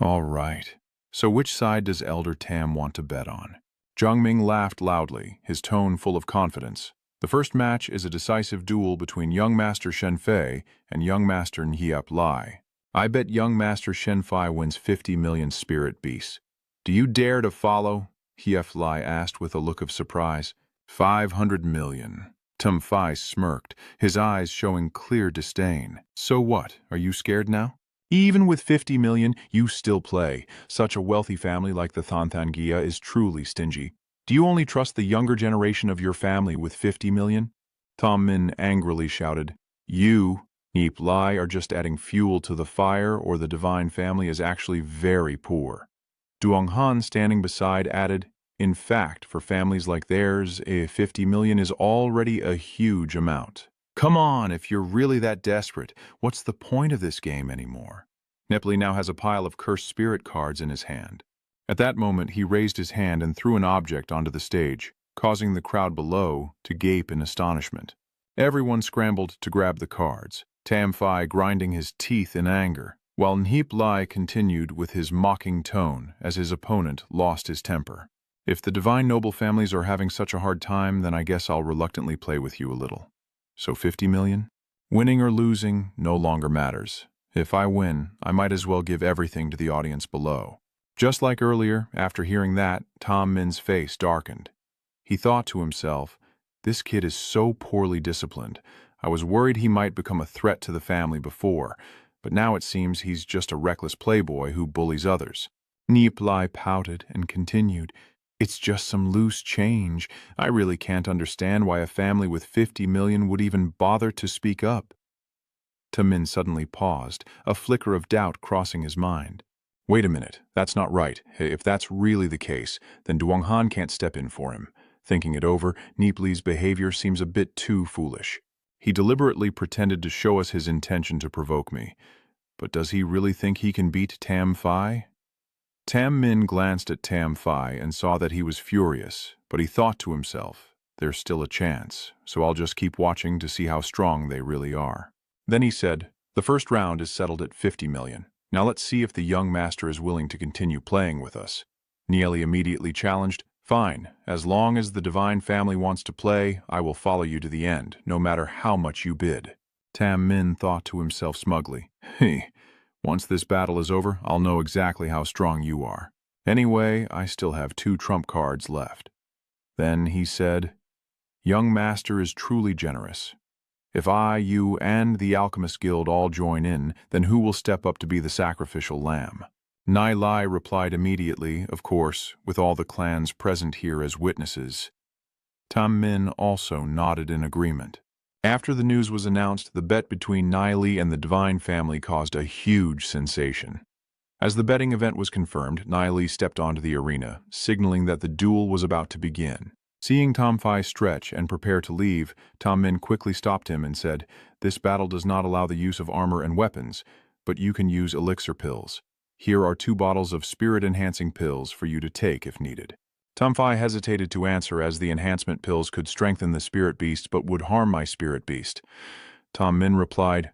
All right, so which side does Elder Tam want to bet on? Zhang laughed loudly, his tone full of confidence. The first match is a decisive duel between young Master Shen Fei and young Master Nie Li. I bet young Master Shen Fei wins 50 million spirit beasts. Do you dare to follow? Nie Li asked with a look of surprise. 500 million. Tam Phi smirked, his eyes showing clear disdain. So what, are you scared now? Even with 50 million, you still play. Such a wealthy family like the Thanthangia is truly stingy. Do you only trust the younger generation of your family with 50 million? Tam Min angrily shouted, You, Nie Li, are just adding fuel to the fire, or the Divine Family is actually very poor. Duong Han, standing beside, added, In fact, for families like theirs, 50 million is already a huge amount. Come on, if you're really that desperate, what's the point of this game anymore? Nie Li now has a pile of cursed spirit cards in his hand. At that moment, he raised his hand and threw an object onto the stage. causing the crowd below to gape in astonishment. Everyone scrambled to grab the cards, Tam Phi grinding his teeth in anger, while Nie Li continued with his mocking tone as his opponent lost his temper. If the divine noble families are having such a hard time, then I guess I'll reluctantly play with you a little. So 50 million? Winning or losing no longer matters. If I win, I might as well give everything to the audience below. Just like earlier, after hearing that, Tom Min's face darkened. He thought to himself, this kid is so poorly disciplined. I was worried he might become a threat to the family before, but now it seems he's just a reckless playboy who bullies others. Nie Li pouted and continued, it's just some loose change. I really can't understand why a family with 50 million would even bother to speak up. Tom Min suddenly paused, a flicker of doubt crossing his mind. Wait a minute, that's not right. If that's really the case, then Duong Han can't step in for him. Thinking it over, Nie Li's behavior seems a bit too foolish. He deliberately pretended to show us his intention to provoke me. But does he really think he can beat Tam Phi? Tam Min glanced at Tam Phi and saw that he was furious, but he thought to himself, there's still a chance, so I'll just keep watching to see how strong they really are. Then he said, the first round is settled at 50 million. Now let's see if the young master is willing to continue playing with us. Nie Li immediately challenged, fine, as long as the divine family wants to play, I will follow you to the end, no matter how much you bid. Tam Min thought to himself smugly, hey, once this battle is over, I'll know exactly how strong you are. Anyway, I still have 2 trump cards left. Then he said, young master is truly generous. If I, you, and the Alchemist Guild all join in, then who will step up to be the sacrificial lamb? Nie Li replied immediately, of course, with all the clans present here as witnesses. Tom Min also nodded in agreement. After the news was announced, the bet between Nie Li and the Divine Family caused a huge sensation. As the betting event was confirmed, Nie Li stepped onto the arena, signaling that the duel was about to begin. Seeing Tam Phi stretch and prepare to leave, Tom Min quickly stopped him and said, this battle does not allow the use of armor and weapons, but you can use elixir pills. Here are 2 bottles of spirit-enhancing pills for you to take if needed. Tam Phi hesitated to answer as the enhancement pills could strengthen the spirit beast but would harm my spirit beast. Tom Min replied,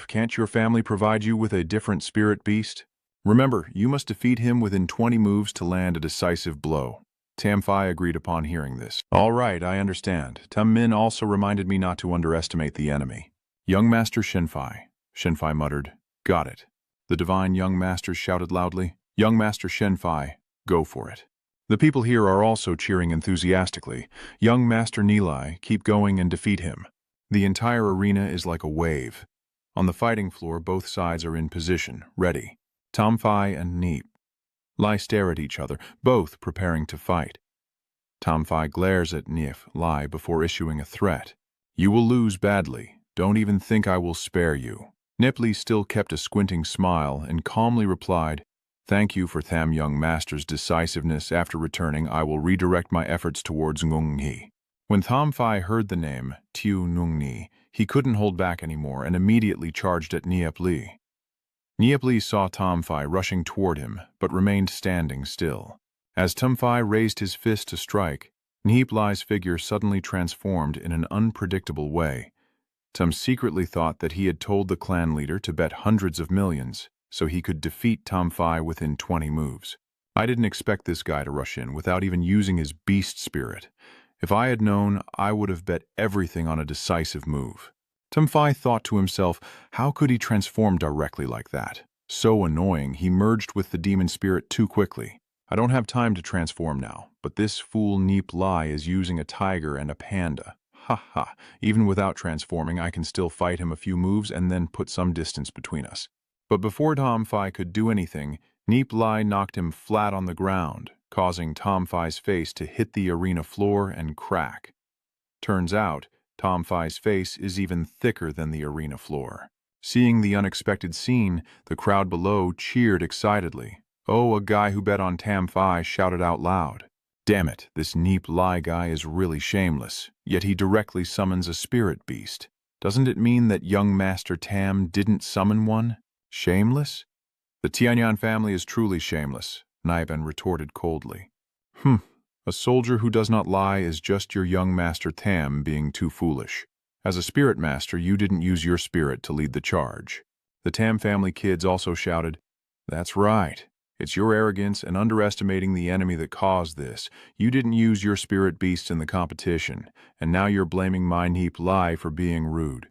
can't your family provide you with a different spirit beast? Remember, you must defeat him within 20 moves to land a decisive blow. Tam Phi agreed upon hearing this. All right, I understand. Tom Min also reminded me not to underestimate the enemy. Young Master Shen Phi muttered, got it. The divine young masters shouted loudly, young Master Shen Phi, go for it. The people here are also cheering enthusiastically. Young Master Nie Li, keep going and defeat him. The entire arena is like a wave. On the fighting floor, both sides are in position, ready. Tam Phi and Nie Li stare at each other, both preparing to fight. Tam Phi glares at Nie Li before issuing a threat. You will lose badly. Don't even think I will spare you. Nie Li still kept a squinting smile and calmly replied, thank you for Tham young master's decisiveness. After returning, I will redirect my efforts towards Ngung He. When Tam Phi heard the name, Tiu Ngung Ni, he couldn't hold back anymore and immediately charged at Nie Li. Nie Li saw Tam Phi rushing toward him, but remained standing still. As Tam Phi raised his fist to strike, Nie Li's figure suddenly transformed in an unpredictable way. Tam secretly thought that he had told the clan leader to bet hundreds of millions, so he could defeat Tam Phi within 20 moves. I didn't expect this guy to rush in without even using his beast spirit. If I had known, I would have bet everything on a decisive move. Tam Phi thought to himself, how could he transform directly like that? So annoying, he merged with the demon spirit too quickly. I don't have time to transform now, but this fool Nie Li is using a tiger and a panda. Ha ha, even without transforming, I can still fight him a few moves and then put some distance between us. But before Tam Phi could do anything, Nie Li knocked him flat on the ground, causing Tam Phi's face to hit the arena floor and crack. Turns out, Tam Phi's face is even thicker than the arena floor. Seeing the unexpected scene, the crowd below cheered excitedly. Oh, a guy who bet on Tam Phi shouted out loud. Damn it, this Nie Li guy is really shameless, yet he directly summons a spirit beast. Doesn't it mean that young Master Tam didn't summon one? Shameless? The Tianyan family is truly shameless, Naiban retorted coldly. A soldier who does not lie is just your young master Tam being too foolish. As a spirit master, you didn't use your spirit to lead the charge. The Tam family kids also shouted, "That's right. It's your arrogance and underestimating the enemy that caused this. You didn't use your spirit beast in the competition, and now you're blaming Nie Li for being rude."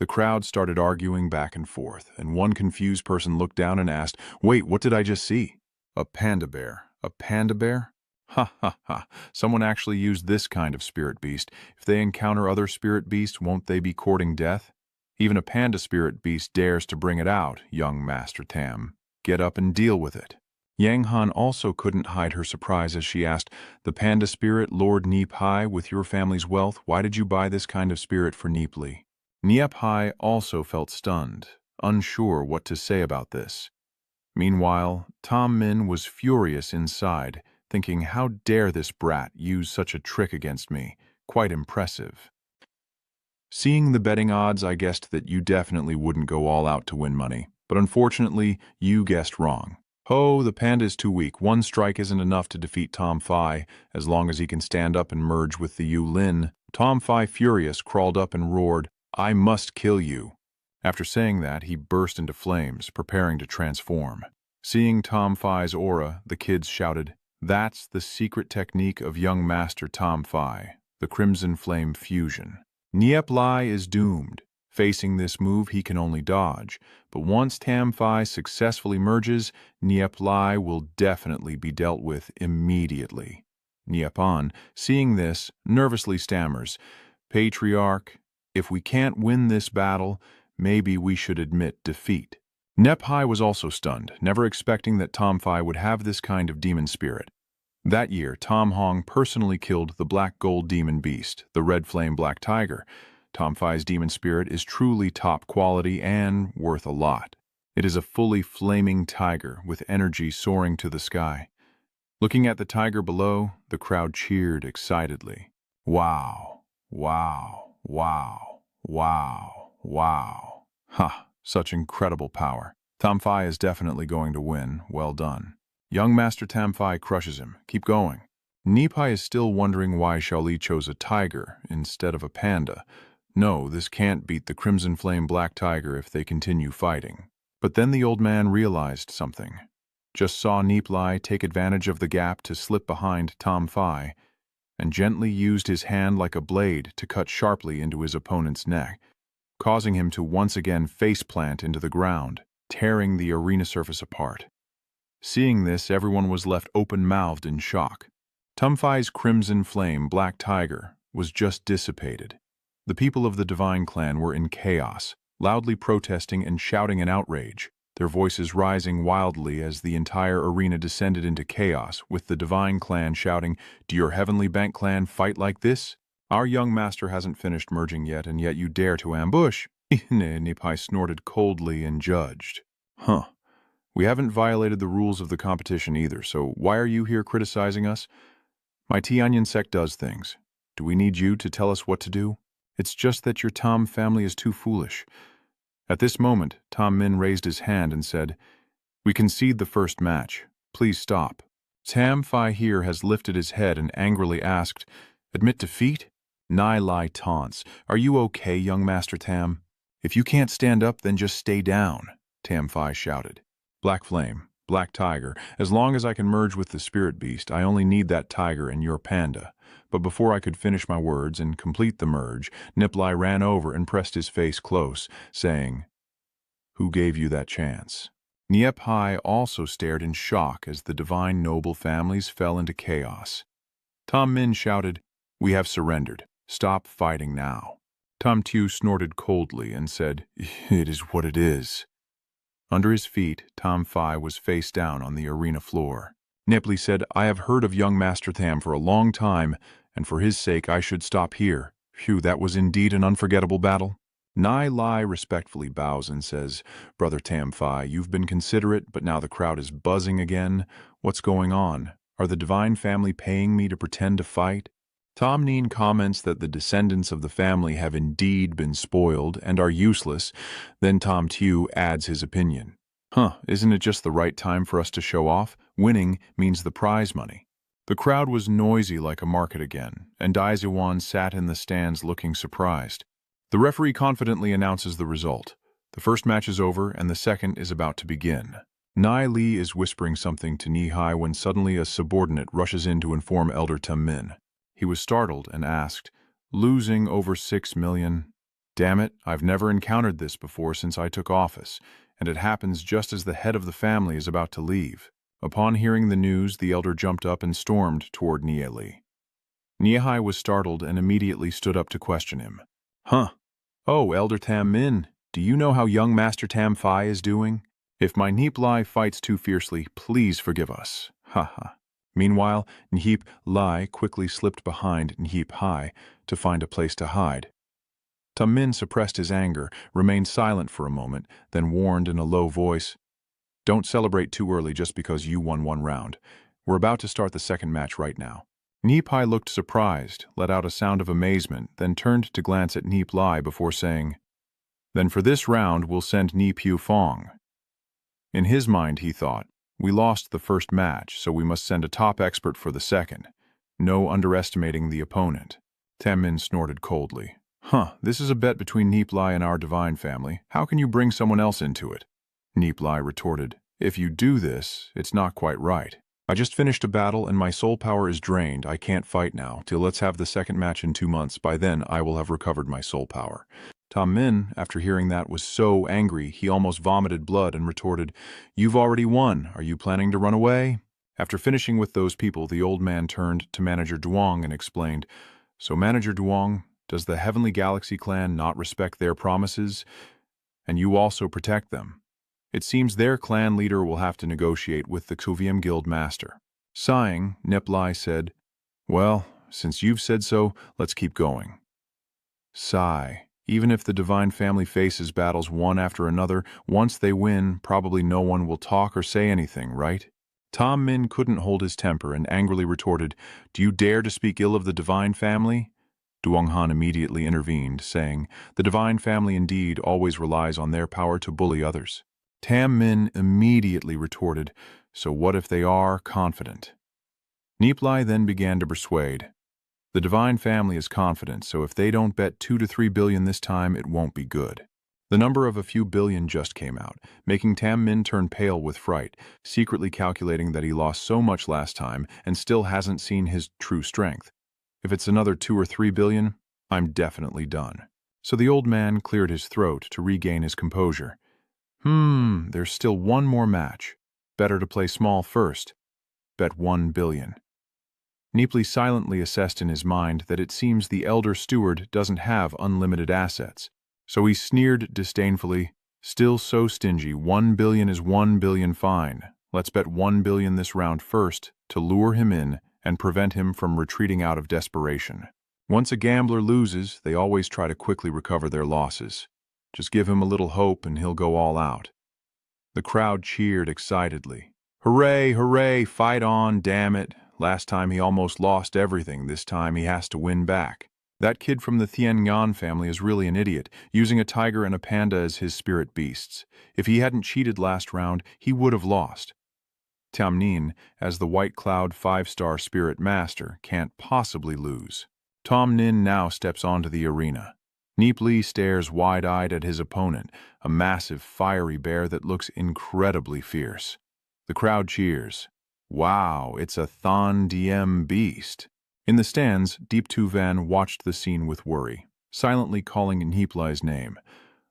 The crowd started arguing back and forth, and one confused person looked down and asked, "Wait, what did I just see?" "A panda bear. A panda bear? Ha ha ha. Someone actually used this kind of spirit beast. If they encounter other spirit beasts, won't they be courting death? Even a panda spirit beast dares to bring it out, young Master Tam. Get up and deal with it." Yang Han also couldn't hide her surprise as she asked, "The panda spirit, Lord Nie Li, with your family's wealth, why did you buy this kind of spirit for Nie Li?" Nie Li also felt stunned, unsure what to say about this. Meanwhile, Tom Min was furious inside, thinking, how dare this brat use such a trick against me? Quite impressive. Seeing the betting odds, I guessed that you definitely wouldn't go all out to win money, but unfortunately, you guessed wrong. Oh, the panda is too weak. One strike isn't enough to defeat Tom Phi, as long as he can stand up and merge with the Yu Lin. Tom Phi, furious, crawled up and roared, "I must kill you." After saying that, he burst into flames, preparing to transform. Seeing Tom Phi's aura, the kids shouted, "That's the secret technique of young Master Tom Phi, the Crimson Flame Fusion. Nie Li is doomed. Facing this move, he can only dodge, but once Tam Phi successfully merges, Nie Li will definitely be dealt with immediately." Niepan, seeing this, nervously stammers, "Patriarch, if we can't win this battle, maybe we should admit defeat." Nephi was also stunned, never expecting that Tom Phi would have this kind of demon spirit. That year, Tom Hong personally killed the black gold demon beast, the red flame black tiger. Tom Phi's demon spirit is truly top quality and worth a lot. It is a fully flaming tiger with energy soaring to the sky. Looking at the tiger below, the crowd cheered excitedly. Wow, wow, wow, wow, wow. Ha, such incredible power. Tam Phi is definitely going to win. Well done. Young Master Tam Phi crushes him. Keep going. Nie Li is still wondering why Shaoli chose a tiger instead of a panda. No, this can't beat the Crimson Flame Black Tiger if they continue fighting. But then the old man realized something. Just saw Nie Li take advantage of the gap to slip behind Tam Phi, and gently used his hand like a blade to cut sharply into his opponent's neck, causing him to once again faceplant into the ground, tearing the arena surface apart. Seeing this, everyone was left open-mouthed in shock. Tam Phi's Crimson Flame Black Tiger was just dissipated. The people of the Divine Clan were in chaos, loudly protesting and shouting in outrage, their voices rising wildly as the entire arena descended into chaos, with the Divine Clan shouting, "Do your Heavenly Bank Clan fight like this? Our young master hasn't finished merging yet, and yet you dare to ambush." Nie Li snorted coldly and judged. "Huh. We haven't violated the rules of the competition either, so why are you here criticizing us? My Tianyan sect does things. Do we need you to tell us what to do? It's just that your Tom family is too foolish." At this moment, Tom Min raised his hand and said, "We concede the first match. Please stop." Tam Phi here has lifted his head and angrily asked, "Admit defeat?" Nie Li taunts, "Are you okay, young Master Tam? If you can't stand up, then just stay down," Tam Phi shouted. "Black Flame, Black Tiger, as long as I can merge with the spirit beast, I only need that tiger and your panda." But before I could finish my words and complete the merge, Nie Li ran over and pressed his face close, saying, "Who gave you that chance?" Nie Li also stared in shock as the divine noble families fell into chaos. Tom Min shouted, "We have surrendered. Stop fighting now." Tom Tu snorted coldly and said, "It is what it is." Under his feet, Tam Phi was face down on the arena floor. Nie Li said, "I have heard of young Master Tam for a long time, and for his sake I should stop here. Phew, that was indeed an unforgettable battle." Nie Li respectfully bows and says, "Brother Tam Phi, you've been considerate, but now the crowd is buzzing again. What's going on? Are the divine family paying me to pretend to fight?" Tom Neen comments that the descendants of the family have indeed been spoiled and are useless. Then Tom Tu adds his opinion. "Huh, isn't it just the right time for us to show off? Winning means the prize money." The crowd was noisy like a market again, and Daiziwan sat in the stands looking surprised. The referee confidently announces the result. The first match is over, and the second is about to begin. Nie Li is whispering something to Nie Li when suddenly a subordinate rushes in to inform Elder Min. He was startled and asked, "Losing over 6 million? Damn it, I've never encountered this before since I took office, and it happens just as the head of the family is about to leave." Upon hearing the news, the elder jumped up and stormed toward Nie Li. Nie Li was startled and immediately stood up to question him. "Huh? Oh, Elder Min, do you know how young Master Tam Phi is doing? If my Nie Li fights too fiercely, please forgive us. Ha ha." Meanwhile, Nie Li quickly slipped behind Nie Hai to find a place to hide. Tam Min suppressed his anger, remained silent for a moment, then warned in a low voice, "Don't celebrate too early just because you won one round. We're about to start the second match right now." Nie Hai looked surprised, let out a sound of amazement, then turned to glance at Nie Li before saying, "Then for this round we'll send Nie Fong." In his mind, he thought, "We lost the first match, so we must send a top expert for the second. No underestimating the opponent." Tam Min snorted coldly. "Huh, this is a bet between Nie Li and our divine family. How can you bring someone else into it?" Nie Li retorted, "If you do this, it's not quite right. I just finished a battle and my soul power is drained. I can't fight now, till let's have the second match in 2 months. By then, I will have recovered my soul power." Tam Min, after hearing that, was so angry he almost vomited blood and retorted, "You've already won. Are you planning to run away?" After finishing with those people, the old man turned to Manager Duong and explained, "So Manager Duong, does the Heavenly Galaxy clan not respect their promises? And you also protect them? It seems their clan leader will have to negotiate with the Xuvium Guild Master." Sighing, Nie Li said, "Well, since you've said so, let's keep going." Sigh. Even if the Divine Family faces battles one after another, once they win, probably no one will talk or say anything, right? Tam Min couldn't hold his temper and angrily retorted, "Do you dare to speak ill of the Divine Family?" Duong Han immediately intervened, saying, "The Divine Family indeed always relies on their power to bully others." Tam Min immediately retorted, "So what if they are confident?" Nie Li then began to persuade. "The Divine Family is confident, so if they don't bet 2 to 3 billion this time, it won't be good." The number of a few billion just came out, making Tam Min turn pale with fright, secretly calculating that he lost so much last time and still hasn't seen his true strength. If it's another 2 or 3 billion, I'm definitely done. So the old man cleared his throat to regain his composure. There's still one more match. Better to play small first. Bet 1 billion. Nie Li silently assessed in his mind that it seems the elder steward doesn't have unlimited assets. So he sneered disdainfully, "Still so stingy, 1 billion is 1 billion fine. Let's bet 1 billion this round first to lure him in and prevent him from retreating out of desperation." Once a gambler loses, they always try to quickly recover their losses. Just give him a little hope and he'll go all out. The crowd cheered excitedly. "Hooray, hooray, fight on, damn it. Last time he almost lost everything, this time he has to win back. That kid from the Tianyan family is really an idiot, using a tiger and a panda as his spirit beasts. If he hadn't cheated last round, he would have lost. Tam Nin, as the White Cloud 5-star spirit master, can't possibly lose." Tam Nin now steps onto the arena. Nie Li stares wide-eyed at his opponent, a massive fiery bear that looks incredibly fierce. The crowd cheers. "Wow, it's a Than Diem beast." In the stands, Deep Tu Van watched the scene with worry, silently calling Nie Li's name.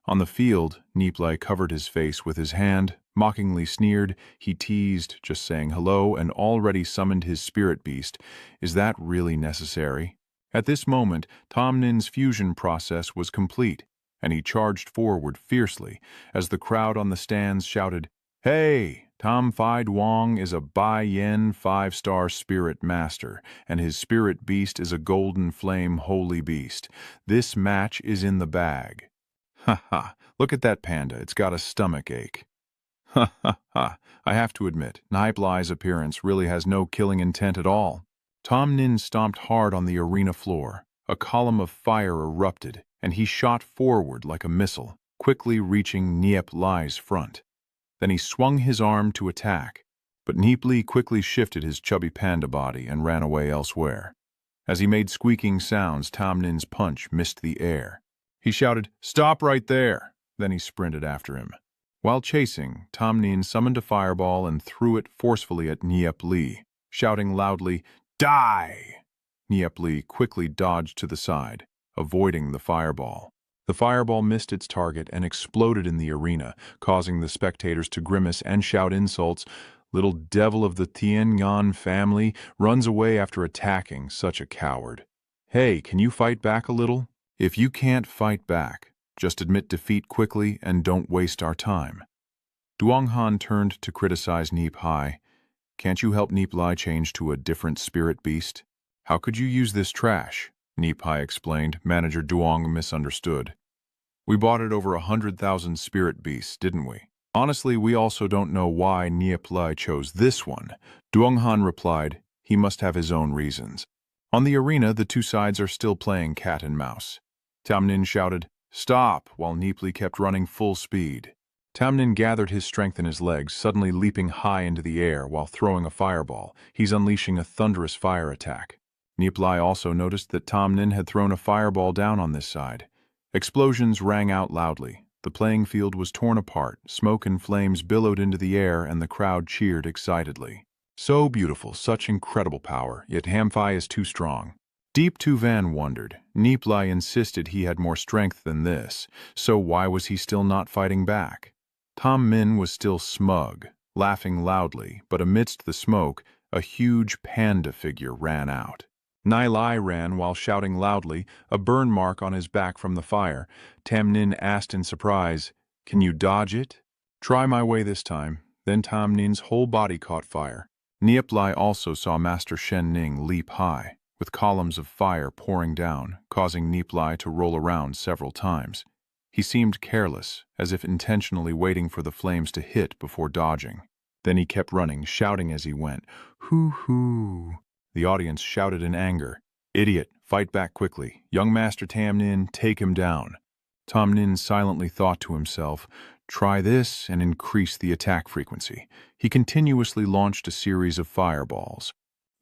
On the field, Nie Li covered his face with his hand, mockingly sneered. He teased, just saying hello, and already summoned his spirit beast. Is that really necessary? At this moment, Tam Nin's fusion process was complete, and he charged forward fiercely as the crowd on the stands shouted, "Hey, Tam Phi Duong is a Bai Yen 5-star spirit master, and his spirit beast is a golden flame holy beast. This match is in the bag." "Ha ha, look at that panda, it's got a stomach ache." "Ha ha ha, I have to admit, Nie Li's appearance really has no killing intent at all." Tam Nin stomped hard on the arena floor. A column of fire erupted, and he shot forward like a missile, quickly reaching Nie Li's front. Then he swung his arm to attack. But Nie Li quickly shifted his chubby panda body and ran away elsewhere. As he made squeaking sounds, Tam Nin's punch missed the air. He shouted, "Stop right there!" Then he sprinted after him. While chasing, Tam Nin summoned a fireball and threw it forcefully at Nie Li, shouting loudly, "Die!" Nie Li quickly dodged to the side, avoiding the fireball. The fireball missed its target and exploded in the arena, causing the spectators to grimace and shout insults. "Little devil of the Tianyang family runs away after attacking, such a coward. Hey, can you fight back a little? If you can't fight back, just admit defeat quickly and don't waste our time." Duong Han turned to criticize Nie Li. "Can't you help Nie Li change to a different spirit beast?" "How could you use this trash?" Nie Li explained. Manager Duong misunderstood. "We bought it over 100,000 spirit beasts, didn't we?" "Honestly, we also don't know why Nie Li chose this one." Duong Han replied, "He must have his own reasons." On the arena, the two sides are still playing cat and mouse. Tam Nin shouted, "Stop," while Nie Li kept running full speed. Tam Nin gathered his strength in his legs, suddenly leaping high into the air while throwing a fireball. He's unleashing a thunderous fire attack. Nie Li also noticed that Tam Nin had thrown a fireball down on this side. Explosions rang out loudly. The playing field was torn apart, smoke and flames billowed into the air, and the crowd cheered excitedly. So beautiful, such incredible power, yet Hamfi is too strong. Deep Tu Van wondered. Nie Li insisted he had more strength than this, so why was he still not fighting back? Tam Min was still smug, laughing loudly, but amidst the smoke, a huge panda figure ran out. Nie Li ran while shouting loudly, a burn mark on his back from the fire. Tam Nin asked in surprise, "Can you dodge it?" "Try my way this time." Then Tam Nin's whole body caught fire. Nie Li also saw Master Shen Ning leap high, with columns of fire pouring down, causing Nie Li to roll around several times. He seemed careless, as if intentionally waiting for the flames to hit before dodging. Then he kept running, shouting as he went, "Hoo-hoo!" The audience shouted in anger, "Idiot, fight back quickly. Young Master Tam Nin, take him down." Tam Nin silently thought to himself, "Try this and increase the attack frequency." He continuously launched a series of fireballs.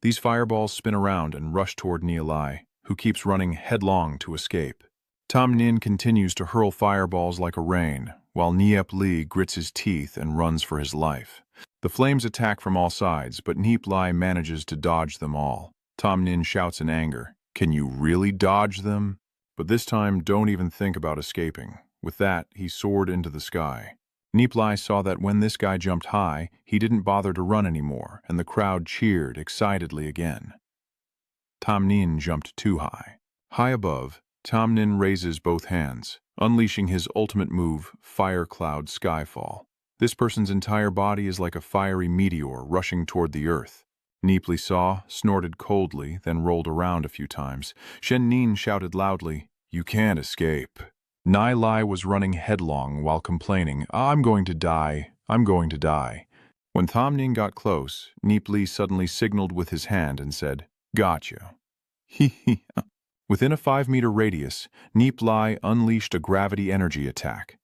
These fireballs spin around and rush toward Nie Li, who keeps running headlong to escape. Tam Nin continues to hurl fireballs like a rain, while Nie Li grits his teeth and runs for his life. The flames attack from all sides, but Nie Li manages to dodge them all. Tam Nin shouts in anger, "Can you really dodge them?" But this time, don't even think about escaping. With that, he soared into the sky. Nie Li saw that when this guy jumped high, he didn't bother to run anymore, and the crowd cheered excitedly again. Tam Nin jumped too high. High above, Tam Nin raises both hands, unleashing his ultimate move, Fire Cloud Skyfall. This person's entire body is like a fiery meteor rushing toward the earth. Nie Li saw, snorted coldly, then rolled around a few times. Shen Nin shouted loudly, "You can't escape." Nie Li was running headlong while complaining, "I'm going to die, I'm going to die." When Tam Nin got close, Nie Li suddenly signaled with his hand and said, "Gotcha." He. Within a 5-meter radius, Nie Li unleashed a gravity energy attack.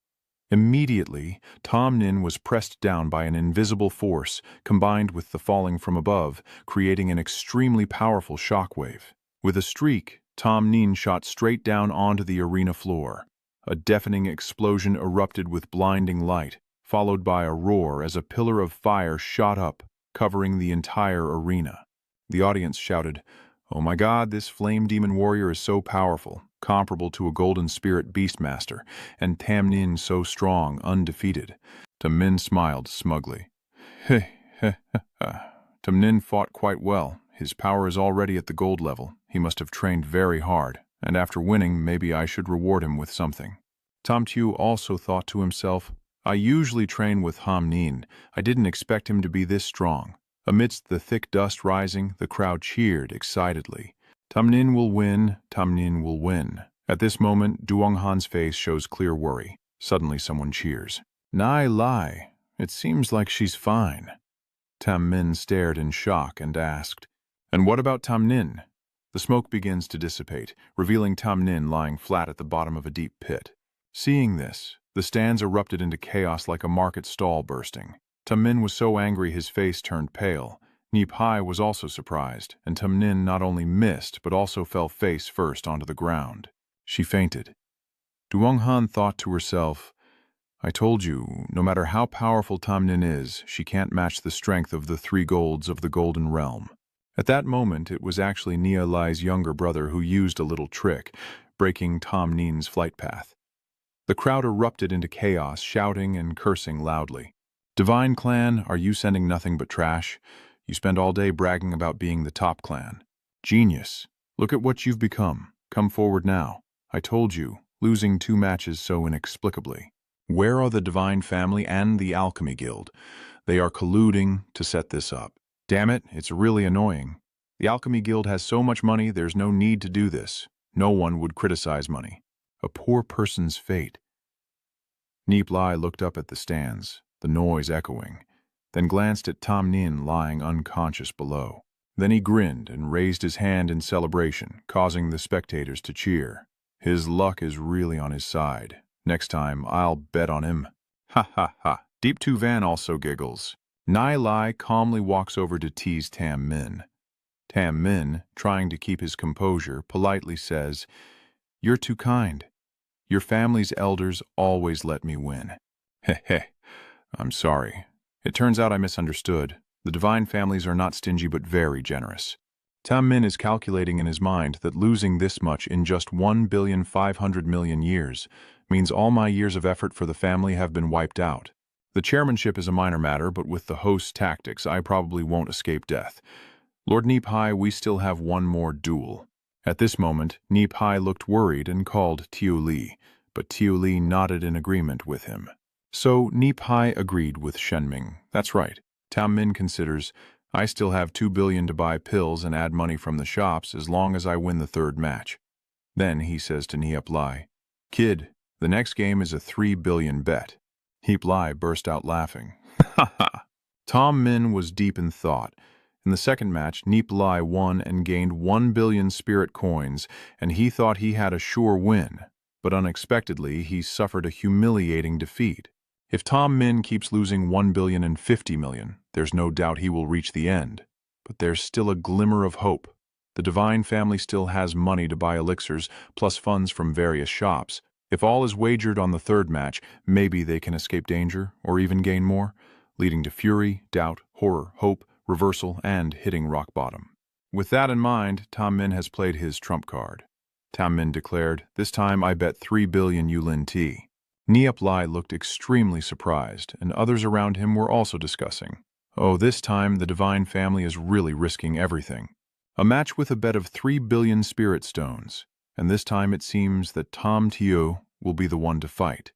Immediately, Tam Nin was pressed down by an invisible force combined with the falling from above, creating an extremely powerful shockwave. With a streak, Tam Nin shot straight down onto the arena floor. A deafening explosion erupted with blinding light, followed by a roar as a pillar of fire shot up, covering the entire arena. The audience shouted, "Oh my God, this flame demon warrior is so powerful, comparable to a golden spirit beastmaster, and Tam Nin so strong, undefeated." Tam Nin smiled smugly. "Heh, heh, heh, heh. Tam Nin fought quite well. His power is already at the gold level. He must have trained very hard, and after winning, maybe I should reward him with something." Tam Tu also thought to himself, "I usually train with Ham Nin. I didn't expect him to be this strong." Amidst the thick dust rising, the crowd cheered excitedly. "Tam Nin will win, Tam Nin will win." At this moment, Duong Han's face shows clear worry. Suddenly someone cheers. "Nie Li, it seems like she's fine." Tam Min stared in shock and asked, "And what about Tam Nin?" The smoke begins to dissipate, revealing Tam Nin lying flat at the bottom of a deep pit. Seeing this, the stands erupted into chaos like a market stall bursting. Tam Min was so angry his face turned pale. Nie Li was also surprised, and Tam Min not only missed but also fell face first onto the ground. She fainted. Duong Han thought to herself, I told you, no matter how powerful Tam Nin is, she can't match the strength of the 3 golds of the Golden Realm. At that moment, it was actually Nie Li's younger brother who used a little trick, breaking Tam Nin's flight path. The crowd erupted into chaos, shouting and cursing loudly. Divine Clan, are you sending nothing but trash? You spend all day bragging about being the top clan. Genius. Look at what you've become. Come forward now. I told you, losing 2 matches so inexplicably. Where are the Divine Family and the Alchemy Guild? They are colluding to set this up. Damn it, it's really annoying. The Alchemy Guild has so much money, there's no need to do this. No one would criticize money. A poor person's fate. Nie Li looked up at the stands, the noise echoing, then glanced at Tam Nin lying unconscious below. Then he grinned and raised his hand in celebration, causing the spectators to cheer. His luck is really on his side. Next time, I'll bet on him. Ha ha ha. Deep Tu Van also giggles. Nie Li calmly walks over to tease Tam Min. Tam Min, trying to keep his composure, politely says, You're too kind. Your family's elders always let me win. Heh heh. I'm sorry. It turns out I misunderstood. The divine families are not stingy but very generous. Tam Min is calculating in his mind that losing this much in just 1,500,000,000 years means all my years of effort for the family have been wiped out. The chairmanship is a minor matter, but with the host's tactics, I probably won't escape death. Lord Nie Li, we still have one more duel. At this moment, Nie Li looked worried and called Nie Li, but Nie Li nodded in agreement with him. So Nie Li agreed with Shenming. That's right. Tam Min considers, I still have 2 billion to buy pills and add money from the shops as long as I win the 3rd match. Then he says to Nie Li, Kid, the next game is a 3 billion bet. Nie Li burst out laughing. Ha ha! Tam Min was deep in thought. In the second match, Nie Li won and gained 1 billion spirit coins, and he thought he had a sure win. But unexpectedly, he suffered a humiliating defeat. If Tam Min keeps losing 1,050,000,000, there's no doubt he will reach the end. But there's still a glimmer of hope. The Divine Family still has money to buy elixirs, plus funds from various shops. If all is wagered on the 3rd match, maybe they can escape danger, or even gain more, leading to fury, doubt, horror, hope, reversal, and hitting rock bottom. With that in mind, Tam Min has played his trump card. Tam Min declared, This time I bet 3 billion Yulin tea. Nie Li looked extremely surprised, and others around him were also discussing. Oh, this time the Divine Family is really risking everything. A match with a bet of 3 billion spirit stones, and this time it seems that Tam Tio will be the one to fight.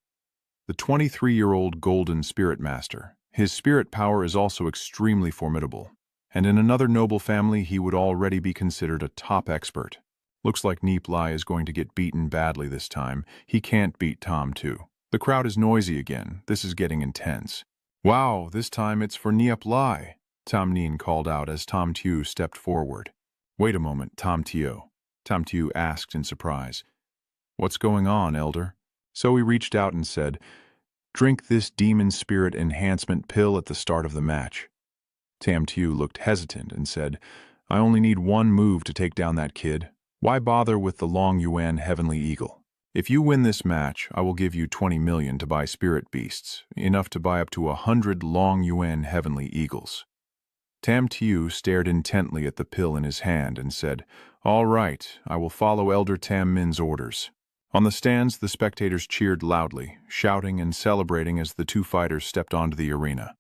The 23-year-old Golden Spirit Master. His spirit power is also extremely formidable, and in another noble family he would already be considered a top expert. Looks like Nie Li is going to get beaten badly this time. He can't beat Tam too. The crowd is noisy again. This is getting intense. Wow, this time it's for Nie Li, Tam Nin called out as Tam Tiu stepped forward. Wait a moment, Tam Tio. Tam Tiu asked in surprise. What's going on, Elder? So he reached out and said, Drink this demon spirit enhancement pill at the start of the match. Tam Tiu looked hesitant and said, I only need one move to take down that kid. Why bother with the Long Yuan Heavenly Eagle? If you win this match, I will give you 20 million to buy spirit beasts, enough to buy up to 100 Long Yuan Heavenly Eagles. Tam Tiu stared intently at the pill in his hand and said, All right, I will follow Elder Tam Min's orders. On the stands, the spectators cheered loudly, shouting and celebrating as the 2 fighters stepped onto the arena.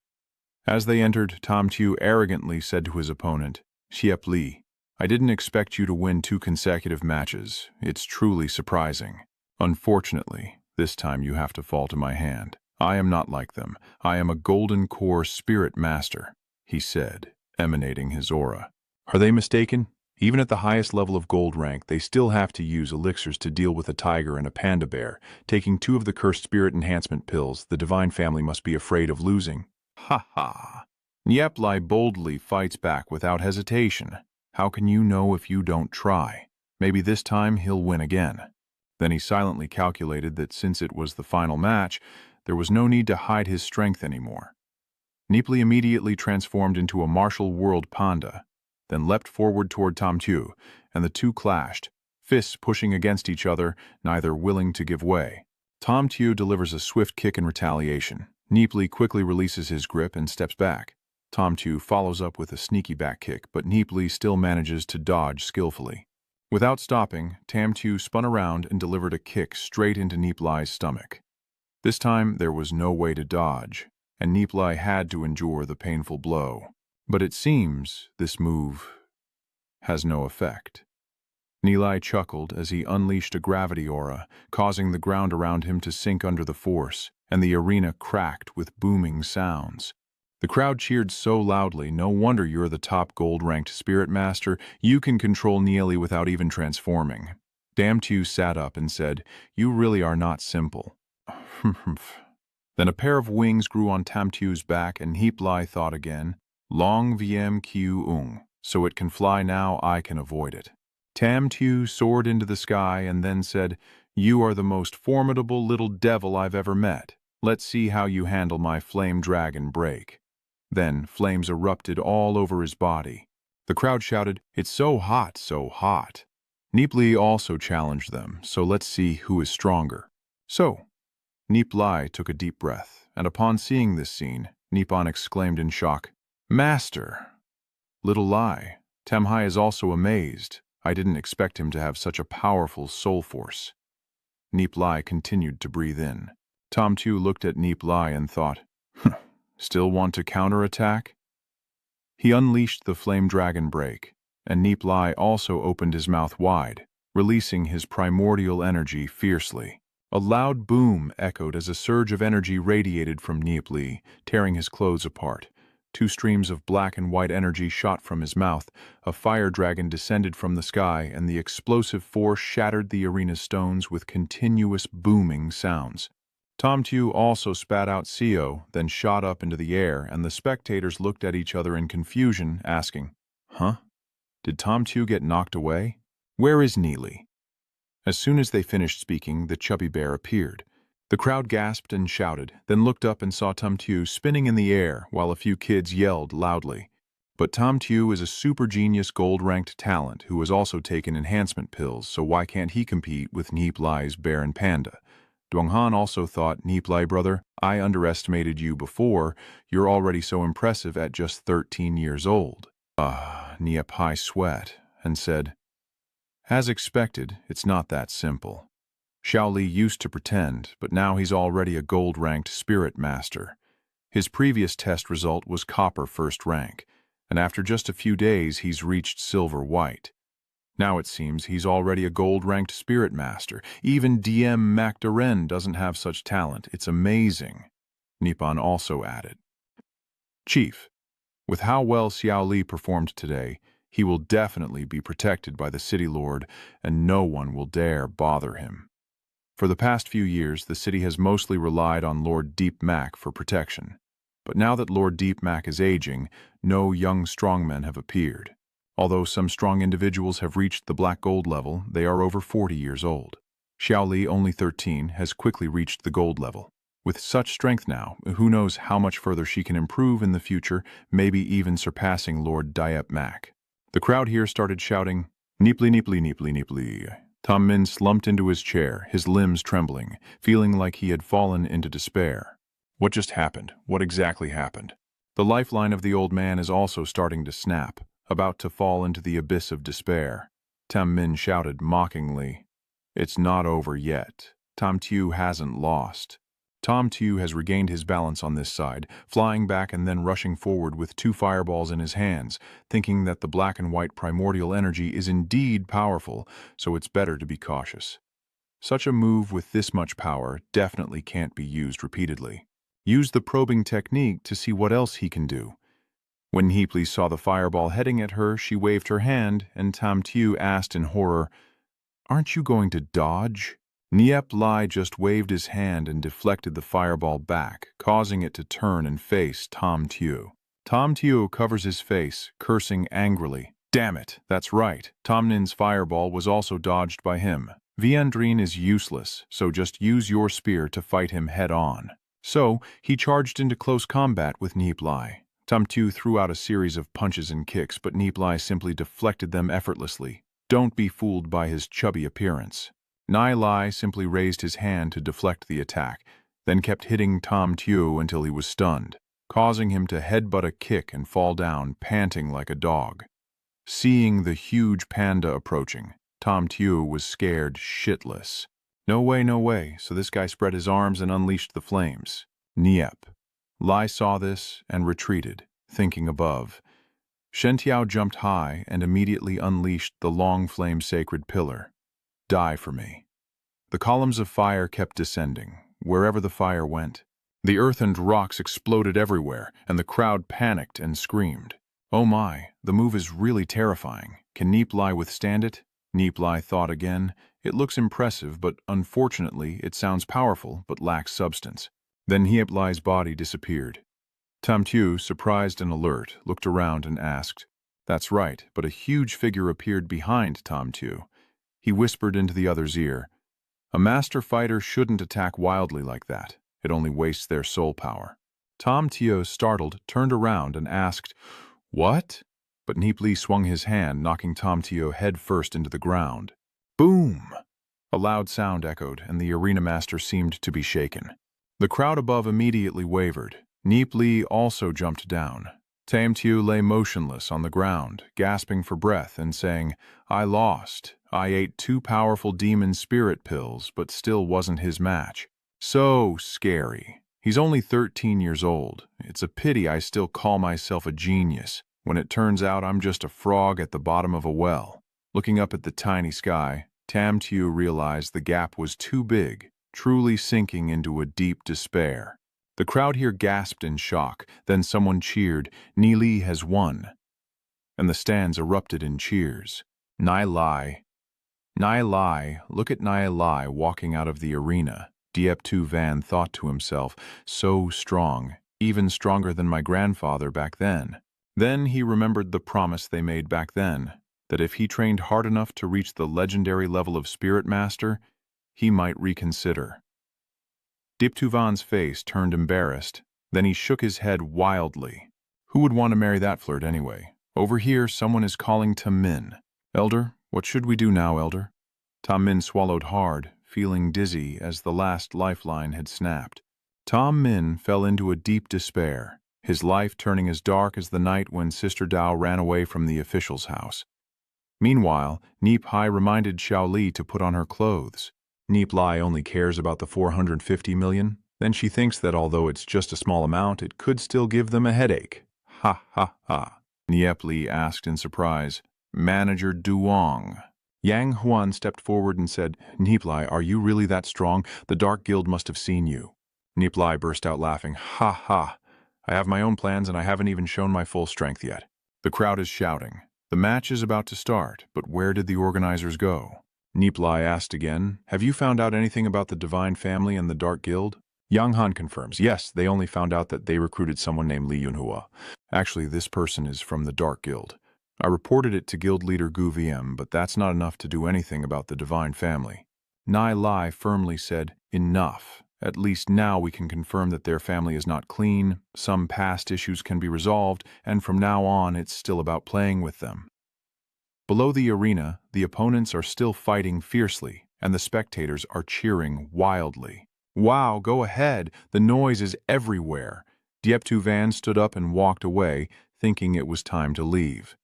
As they entered, Tam Tiu arrogantly said to his opponent, Nie Li, I didn't expect you to win 2 consecutive matches. It's truly surprising. Unfortunately, this time you have to fall to my hand. I am not like them. I am a Golden Core Spirit Master, he said, emanating his aura. Are they mistaken? Even at the highest level of gold rank, they still have to use elixirs to deal with a tiger and a panda bear. Taking 2 of the cursed spirit enhancement pills, the Divine Family must be afraid of losing. Ha ha! Nie Li boldly fights back without hesitation. How can you know if you don't try? Maybe this time he'll win again. Then he silently calculated that since it was the final match, there was no need to hide his strength anymore. Nie Li immediately transformed into a martial world panda, then leapt forward toward Tam Tu, and the two clashed, fists pushing against each other, neither willing to give way. Tam Tu delivers a swift kick in retaliation. Nie Li quickly releases his grip and steps back. Tam Tu follows up with a sneaky back kick, but Nie Li still manages to dodge skillfully. Without stopping, Tam Tu spun around and delivered a kick straight into Nie Li's stomach. This time, there was no way to dodge, and Nie Li had to endure the painful blow. But it seems this move has no effect. Nie Li chuckled as he unleashed a gravity aura, causing the ground around him to sink under the force, and the arena cracked with booming sounds. The crowd cheered so loudly, no wonder you're the top gold-ranked spirit master. You can control Nie Li without even transforming. Tam Tu sat up and said, "You really are not simple." Then a pair of wings grew on Tam Tu's back, and Nie Li thought again, "Long viem kiu ung, so it can fly now, I can avoid it." Tam Tu soared into the sky and then said, "You are the most formidable little devil I've ever met. Let's see how you handle my flame dragon break." Then flames erupted all over his body. The crowd shouted, "It's so hot, so hot." Nie Li also challenged them, so let's see who is stronger. So, Nie Li took a deep breath, and upon seeing this scene, Nippon exclaimed in shock, "Master!" Little Li, Tam Hai is also amazed. I didn't expect him to have such a powerful soul force. Nie Li continued to breathe in. Tam Tu looked at Nie Li and thought, "Still want to counterattack?" He unleashed the flame dragon break, and Nie Li also opened his mouth wide, releasing his primordial energy fiercely. A loud boom echoed as a surge of energy radiated from Nie Li, tearing his clothes apart. Two streams of black and white energy shot from his mouth, a fire dragon descended from the sky, and the explosive force shattered the arena's stones with continuous booming sounds. Tam Tu also spat out Seo, then shot up into the air, and the spectators looked at each other in confusion, asking, "Huh? Did Tam Tu get knocked away? Where is Nie Li?" As soon as they finished speaking, the chubby bear appeared. The crowd gasped and shouted, then looked up and saw Tam Tu spinning in the air while a few kids yelled loudly. But Tam Tu is a super genius gold-ranked talent who has also taken enhancement pills, so why can't he compete with Nie Li's bear and panda? Donghan also thought, "Nie Li, brother, I underestimated you before. You're already so impressive at just 13 years old." Nie Li sweat and said, "As expected, it's not that simple. Xiao Li used to pretend, but now he's already a gold-ranked spirit master. His previous test result was copper first rank, and after just a few days he's reached silver white. Now it seems he's already a gold-ranked spirit master. Even DM Macdaren doesn't have such talent. It's amazing." Nippon also added, "Chief, with how well Xiao Li performed today, he will definitely be protected by the city lord, and no one will dare bother him. For the past few years, the city has mostly relied on Lord Deep Mac for protection. But now that Lord Deep Mac is aging, no young strongmen have appeared. Although some strong individuals have reached the black gold level, they are over 40 years old. Xiao Li, only 13, has quickly reached the gold level. With such strength now, who knows how much further she can improve in the future, maybe even surpassing Lord Diep Mac." The crowd here started shouting, "Nie Li, Nie Li, Nie Li, Nie Li." Tom Min slumped into his chair, his limbs trembling, feeling like he had fallen into despair. What just happened? What exactly happened? The lifeline of the old man is also starting to snap, about to fall into the abyss of despair. Tam Min shouted mockingly, "It's not over yet. Tam Tu hasn't lost." Tam Tu has regained his balance on this side, flying back and then rushing forward with two fireballs in his hands, thinking that the black and white primordial energy is indeed powerful, so it's better to be cautious. Such a move with this much power definitely can't be used repeatedly. Use the probing technique to see what else he can do. When Nie Li saw the fireball heading at her, she waved her hand, and Tam Tu asked in horror, "Aren't you going to dodge?" Nie Li just waved his hand and deflected the fireball back, causing it to turn and face Tam Tu. Tam Tu covers his face, cursing angrily. Damn it, that's right. Tam Nin's fireball was also dodged by him. Viandrine is useless, so just use your spear to fight him head-on. So, he charged into close combat with Nie Li. Tam Tu threw out a series of punches and kicks, but Nie Li simply deflected them effortlessly. Don't be fooled by his chubby appearance. Nie Li simply raised his hand to deflect the attack, then kept hitting Tam Tu until he was stunned, causing him to headbutt a kick and fall down, panting like a dog. Seeing the huge panda approaching, Tam Tu was scared shitless. No way, no way, so this guy spread his arms and unleashed the flames. Nie Li saw this and retreated, thinking above. Shentiao jumped high and immediately unleashed the long flame sacred pillar. Die for me. The columns of fire kept descending, wherever the fire went. The earth and rocks exploded everywhere, and the crowd panicked and screamed. Oh my, the move is really terrifying. Can Nie Li withstand it? Nie Li thought again. It looks impressive, but unfortunately it sounds powerful, but lacks substance. Then Nie Li's body disappeared. Tam Tu, surprised and alert, looked around and asked, "That's right," but a huge figure appeared behind Tam Tu. He whispered into the other's ear, "A master fighter shouldn't attack wildly like that. It only wastes their soul power." Tam Tu, startled, turned around and asked, "What?" But Nie Li swung his hand, knocking Tam Tu head first into the ground. Boom! A loud sound echoed, and the arena master seemed to be shaken. The crowd above immediately wavered. Nie Li also jumped down. Tam Tu lay motionless on the ground, gasping for breath and saying, "I lost. I ate 2 powerful demon spirit pills, but still wasn't his match. So scary. He's only 13 years old. It's a pity I still call myself a genius, when it turns out I'm just a frog at the bottom of a well." Looking up at the tiny sky, Tam Tu realized the gap was too big, truly sinking into a deep despair. The crowd here gasped in shock, then someone cheered, "Nie Li has won." And the stands erupted in cheers. Nie Li. Nie Li, look at Nie Li walking out of the arena. Diep Van thought to himself, so strong, even stronger than my grandfather back then. Then he remembered the promise they made back then, that if he trained hard enough to reach the legendary level of Spirit Master, he might reconsider. Diep Van's face turned embarrassed, then he shook his head wildly. Who would want to marry that flirt anyway? Over here, someone is calling to Min. "Elder, what should we do now, Elder?" Tom Min swallowed hard, feeling dizzy as the last lifeline had snapped. Tom Min fell into a deep despair, his life turning as dark as the night when Sister Dao ran away from the official's house. Meanwhile, Nie Li reminded Xiao Li to put on her clothes. Nie Li only cares about the 450 million. Then she thinks that although it's just a small amount, it could still give them a headache. Ha ha ha. Nie Li asked in surprise, "Manager Duong." Yang Huan stepped forward and said, "Nie Li, are you really that strong? The Dark Guild must have seen you." Nie Li burst out laughing, "Ha ha. I have my own plans and I haven't even shown my full strength yet." The crowd is shouting. The match is about to start, but where did the organizers go? Nie Li asked again, "Have you found out anything about the Divine Family and the Dark Guild?" Yang Han confirms, "Yes, they only found out that they recruited someone named Li Yunhua. Actually, this person is from the Dark Guild. I reported it to Guild Leader Gu VM, but that's not enough to do anything about the Divine Family." Nie Li firmly said, "Enough. At least now we can confirm that their family is not clean, some past issues can be resolved, and from now on it's still about playing with them." Below the arena, the opponents are still fighting fiercely, and the spectators are cheering wildly. "Wow, go ahead! The noise is everywhere." Diep Van stood up and walked away, thinking it was time to leave.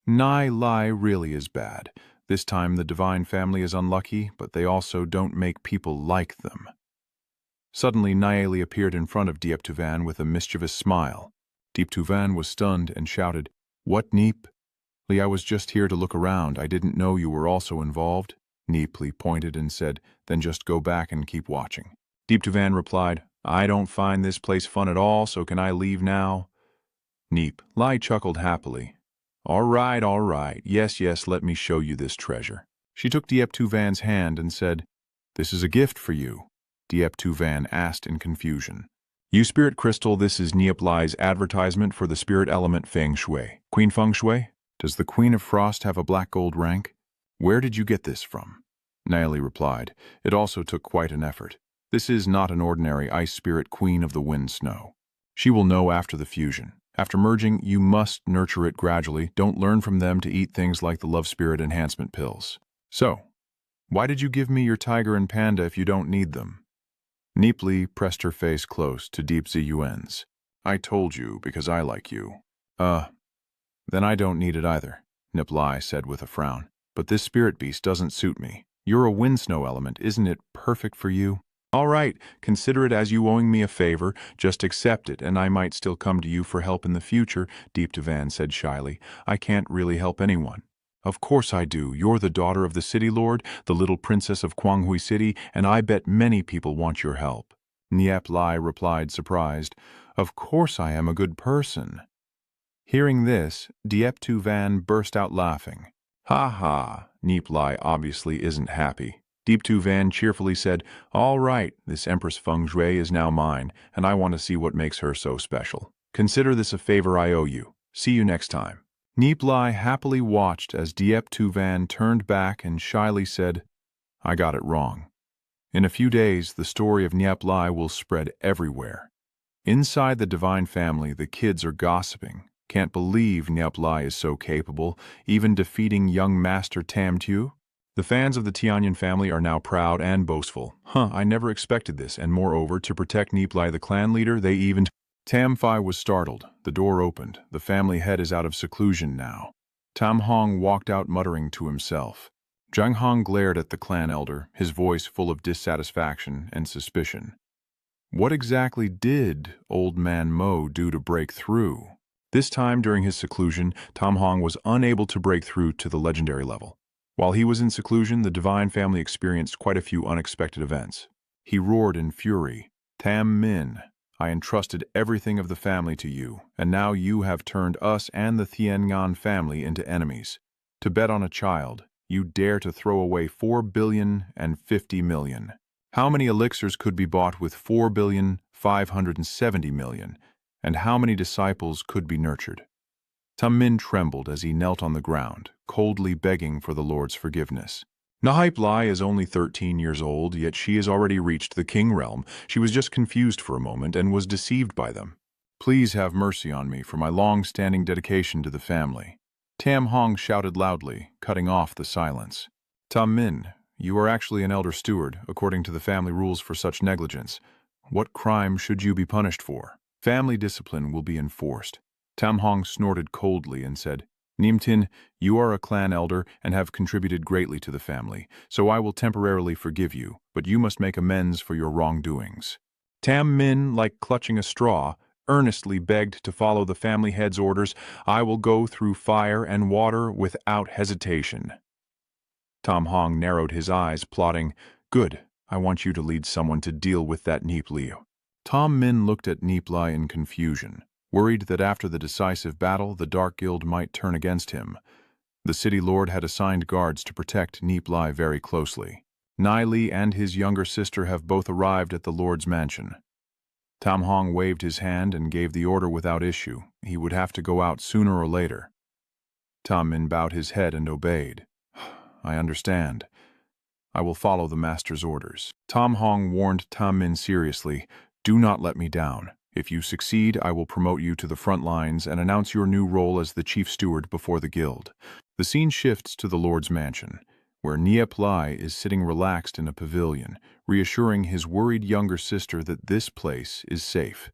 Nie Li really is bad. This time the Divine Family is unlucky, but they also don't make people like them. Suddenly Nie Li appeared in front of Diep Van with a mischievous smile. Diep Van was stunned and shouted, "What, Nie Li, I was just here to look around. I didn't know you were also involved." Nie Li pointed and said, "Then just go back and keep watching." Diep Van replied, "I don't find this place fun at all, so can I leave now?" Nie Li chuckled happily. All right, yes, let me show you this treasure." She took Diep Van's hand and said, "This is a gift for you." Diep Van asked in confusion. "You Spirit Crystal, this is Nie Li's advertisement for the spirit element Feng Shui. Queen Feng Shui? Does the Queen of Frost have a black gold rank? Where did you get this from?" Nie Li replied. It also took quite an effort. This is not an ordinary ice spirit queen of the wind snow. She will know after the fusion. After merging, you must nurture it gradually. Don't learn from them to eat things like the love spirit enhancement pills. So, why did you give me your tiger and panda if you don't need them? Nie Li pressed her face close to Deep Ziyuan's. I told you because I like you. Then I don't need it either, Nie Li said with a frown. But this spirit beast doesn't suit me. You're a wind snow element, isn't it perfect for you? All right, consider it as you owing me a favor, just accept it, and I might still come to you for help in the future, Deep Divan said shyly. I can't really help anyone. Of course I do. You're the daughter of the city lord, the little princess of Kwanghui City, and I bet many people want your help. Nie Li replied, surprised. Of course I am a good person. Hearing this, Diep Tu Van burst out laughing. Ha ha, Nie Li obviously isn't happy. Deep Tu Van cheerfully said, All right, this Empress Feng Shui is now mine, and I want to see what makes her so special. Consider this a favor I owe you. See you next time. Nie Li happily watched as Diep Tu Van turned back and shyly said, I got it wrong. In a few days, the story of Nie Li will spread everywhere. Inside the divine family, the kids are gossiping. Can't believe Nie Li is so capable, even defeating young Master Tam Tu. The fans of the Tianyan family are now proud and boastful. I never expected this, and moreover, to protect Nie Li, the clan leader, they even... Tam Fai was startled. The door opened. The family head is out of seclusion now. Tam Hong walked out muttering to himself. Zhang Hong glared at the clan elder, his voice full of dissatisfaction and suspicion. What exactly did Old Man Mo do to break through? This time during his seclusion, Tam Hong was unable to break through to the legendary level. While he was in seclusion, the divine family experienced quite a few unexpected events. He roared in fury, Tam Min, I entrusted everything of the family to you, and now you have turned us and the Tianyan family into enemies. To bet on a child, you dare to throw away 4,050,000,000. How many elixirs could be bought with 4,570,000,000, and how many disciples could be nurtured? Tam Min trembled as he knelt on the ground, coldly begging for the Lord's forgiveness. Nie Li is only 13 years old, yet she has already reached the king realm. She was just confused for a moment and was deceived by them. Please have mercy on me for my long-standing dedication to the family. Tam Hong shouted loudly, cutting off the silence. Tam Min, you are actually an elder steward, according to the family rules for such negligence. What crime should you be punished for? Family discipline will be enforced. Tam Hong snorted coldly and said, Nimtin, you are a clan elder and have contributed greatly to the family, so I will temporarily forgive you, but you must make amends for your wrongdoings. Tam Min, like clutching a straw, earnestly begged to follow the family head's orders. I will go through fire and water without hesitation. Tam Hong narrowed his eyes, plotting, Good, I want you to lead someone to deal with that Nie Li. Tam Min looked at Nie Li in confusion, worried that after the decisive battle, the Dark Guild might turn against him. The city lord had assigned guards to protect Nie Li very closely. Nie Li and his younger sister have both arrived at the lord's mansion. Tam Hong waved his hand and gave the order without issue. He would have to go out sooner or later. Tam Min bowed his head and obeyed. I understand. I will follow the master's orders. Tam Hong warned Tam Min seriously, Do not let me down. If you succeed, I will promote you to the front lines and announce your new role as the chief steward before the guild. The scene shifts to the Lord's mansion, where Nie Li is sitting relaxed in a pavilion, reassuring his worried younger sister that this place is safe.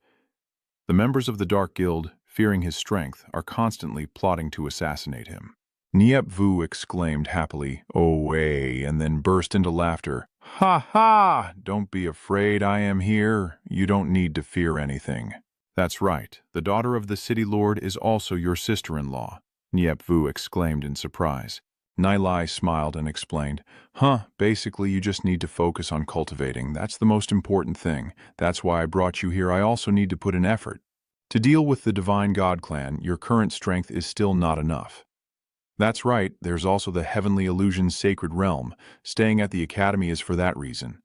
The members of the Dark Guild, fearing his strength, are constantly plotting to assassinate him. Nie Vu exclaimed happily, Oh, way, and then burst into laughter. Ha ha! Don't be afraid, I am here. You don't need to fear anything. That's right. The daughter of the city lord is also your sister-in-law, Nie Vu exclaimed in surprise. Nie Li smiled and explained, Basically you just need to focus on cultivating. That's the most important thing. That's why I brought you here. I also need to put in effort. To deal with the Divine God clan, your current strength is still not enough. That's right, there's also the Heavenly Illusion's sacred realm. Staying at the academy is for that reason.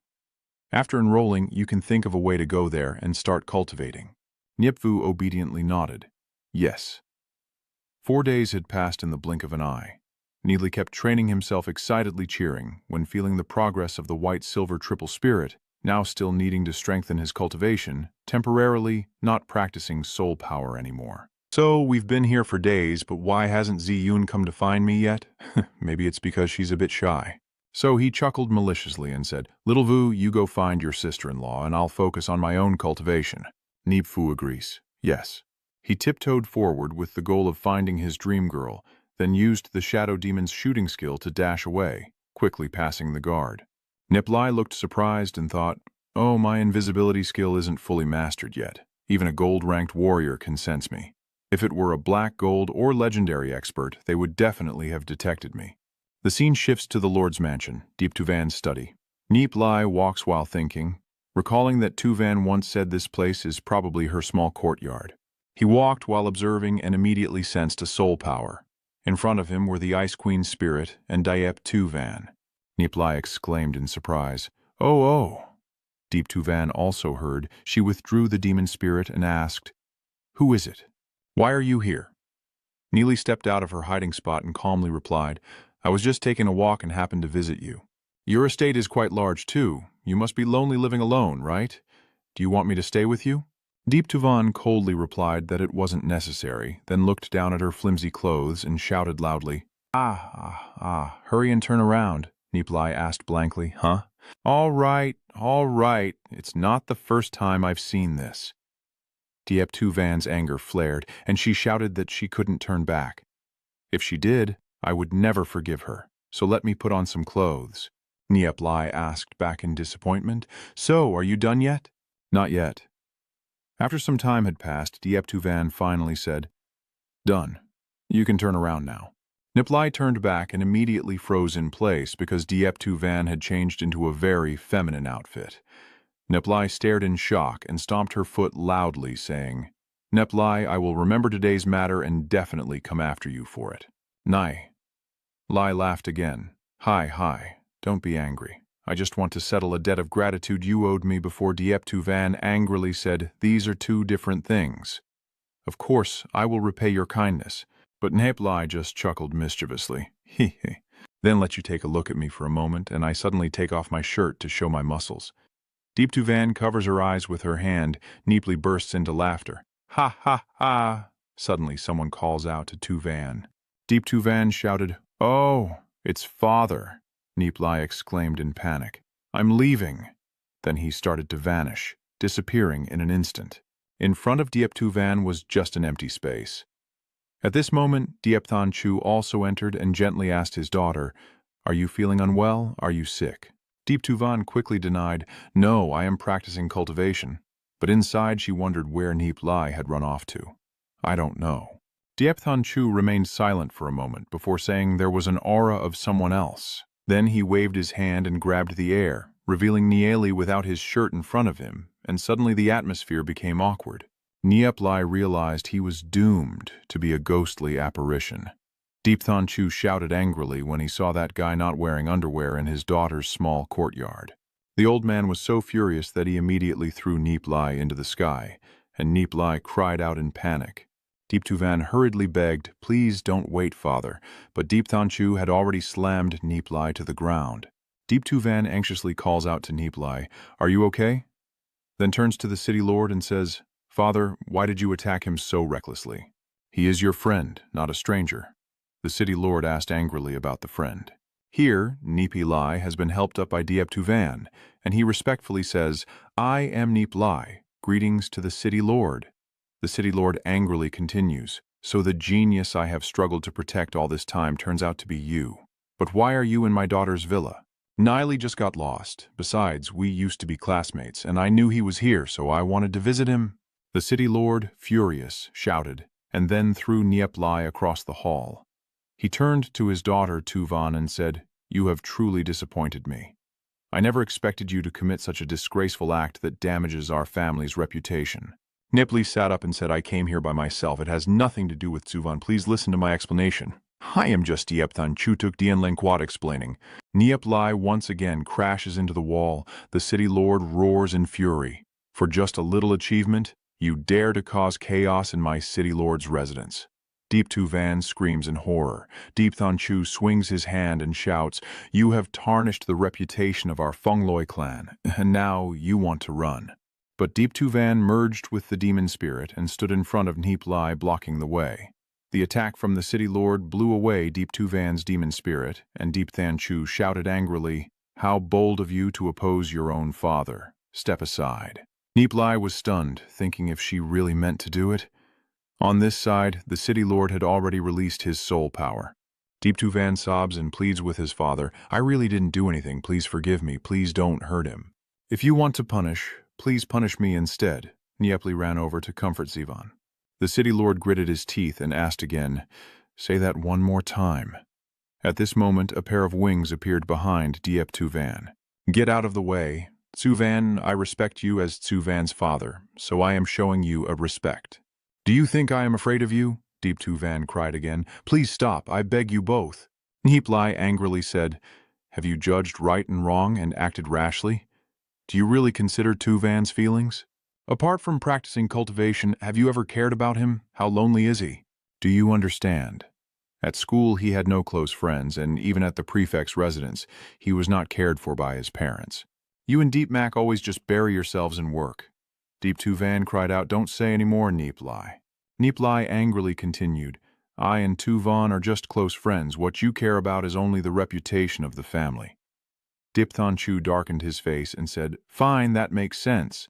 After enrolling, you can think of a way to go there and start cultivating. Nie Vu obediently nodded. Yes. 4 days had passed in the blink of an eye. Nie Li kept training himself, excitedly cheering. When feeling the progress of the white-silver triple spirit, now still needing to strengthen his cultivation, temporarily not practicing soul power anymore. So, we've been here for days, but why hasn't Ziyun come to find me yet? Maybe it's because she's a bit shy. So he chuckled maliciously and said, Little Vu, you go find your sister-in-law, and I'll focus on my own cultivation. Nipfu agrees. Yes. He tiptoed forward with the goal of finding his dream girl, then used the shadow demon's shooting skill to dash away, quickly passing the guard. Nie looked surprised and thought, oh, my invisibility skill isn't fully mastered yet. Even a gold-ranked warrior can sense me. If it were a black, gold, or legendary expert, they would definitely have detected me. The scene shifts to the Lord's mansion, Deep Tuvan's study. Nie Li walks while thinking, recalling that Tuvan once said this place is probably her small courtyard. He walked while observing and immediately sensed a soul power. In front of him were the Ice Queen's spirit and Diep Tuvan. Nie Li exclaimed in surprise, Oh! Deep Tuvan also heard. She withdrew the demon spirit and asked, Who is it? Why are you here? Nie Li stepped out of her hiding spot and calmly replied, I was just taking a walk and happened to visit you. Your estate is quite large too. You must be lonely living alone, right? Do you want me to stay with you? Deep Tuvan coldly replied that it wasn't necessary, then looked down at her flimsy clothes and shouted loudly, hurry and turn around, Nie Li asked blankly, Huh? All right, it's not the first time I've seen this. Diep Tuvan's anger flared, and she shouted that she couldn't turn back. If she did, I would never forgive her, so let me put on some clothes. Nie Li asked back in disappointment, So, are you done yet? Not yet. After some time had passed, Diep Tuvan finally said, Done. You can turn around now. Nie Li turned back and immediately froze in place because Diep Tuvan had changed into a very feminine outfit. Nie Li stared in shock and stomped her foot loudly, saying, Nie Li, I will remember today's matter and definitely come after you for it. Nie Li laughed again. Hi, don't be angry. I just want to settle a debt of gratitude you owed me before Diep Tuvan angrily said, These are two different things. Of course, I will repay your kindness, but Nie Li just chuckled mischievously. Then let you take a look at me for a moment, and I suddenly take off my shirt to show my muscles. Deep Tuvan covers her eyes with her hand, Nie Li bursts into laughter. Ha! Suddenly someone calls out to Tuvan. Deep Tuvan shouted, Oh, it's father, Nie Li exclaimed in panic. I'm leaving. Then he started to vanish, disappearing in an instant. In front of Diep Tuvan was just an empty space. At this moment, Diep Than Chu also entered and gently asked his daughter, Are you feeling unwell? Are you sick? Deep Tuvan quickly denied, No, I am practicing cultivation. But inside she wondered where Nie Li had run off to. I don't know. Diep Than Chu remained silent for a moment before saying there was an aura of someone else. Then he waved his hand and grabbed the air, revealing Nie Li without his shirt in front of him, and suddenly the atmosphere became awkward. Nie Li realized he was doomed to be a ghostly apparition. Deep Than Chu shouted angrily when he saw that guy not wearing underwear in his daughter's small courtyard. The old man was so furious that he immediately threw Nie Li into the sky, and Nie Li cried out in panic. Deep Tuvan hurriedly begged, Please don't wait, father, but Deep Than Chu had already slammed Nie Li to the ground. Deep Tuvan anxiously calls out to Nie Li, Are you okay? Then turns to the city lord and says, Father, why did you attack him so recklessly? He is your friend, not a stranger. The city lord asked angrily about the friend. Here, Nie Li has been helped up by Diep Tuvan, and he respectfully says, I am Nie Li. Greetings to the city lord. The city lord angrily continues, So the genius I have struggled to protect all this time turns out to be you. But why are you in my daughter's villa? Nie Li just got lost. Besides, we used to be classmates, and I knew he was here, so I wanted to visit him. The city lord, furious, shouted, and then threw Nie Li across the hall. He turned to his daughter Tuvan and said, You have truly disappointed me. I never expected you to commit such a disgraceful act that damages our family's reputation. Nie Li sat up and said, I came here by myself. It has nothing to do with Tuvan. Please listen to my explanation. I am just Diep Than Chu Tuk Dien Lengquat explaining. Nie Li once again crashes into the wall. The city lord roars in fury. For just a little achievement, you dare to cause chaos in my city lord's residence. Deep Tu Van screams in horror. Deep Thon Chu swings his hand and shouts, "You have tarnished the reputation of our Feng Loi clan, and now you want to run." But Deep Tu Van merged with the demon spirit and stood in front of Nie Li, blocking the way. The attack from the city lord blew away Deep Tu Van's demon spirit, and Deep Than Chu shouted angrily, "How bold of you to oppose your own father. Step aside." Nie Li was stunned, thinking if she really meant to do it. On this side, the city lord had already released his soul power. Deep Tu Van sobs and pleads with his father, "I really didn't do anything, please forgive me, please don't hurt him." "If you want to punish, please punish me instead." Nie Li ran over to comfort Zivan. The city lord gritted his teeth and asked again, "Say that one more time." At this moment, a pair of wings appeared behind Diep Tu Van. "Get out of the way. Tu Van, I respect you as Tu Van's father, so I am showing you a respect." "Do you think I am afraid of you?" Deep Tu Van cried again. "Please stop, I beg you both." Nie Li angrily said, "Have you judged right and wrong and acted rashly? Do you really consider Tu Van's feelings? Apart from practicing cultivation, have you ever cared about him? How lonely is he? Do you understand? At school, he had no close friends, and even at the prefect's residence, he was not cared for by his parents. You and Deep Mac always just bury yourselves in work." Deep Tu Van cried out, "Don't say any more, Nie Li." Nie Li angrily continued, "I and Tu Van are just close friends. What you care about is only the reputation of the family." Dip Thon Chu darkened his face and said, "Fine, that makes sense."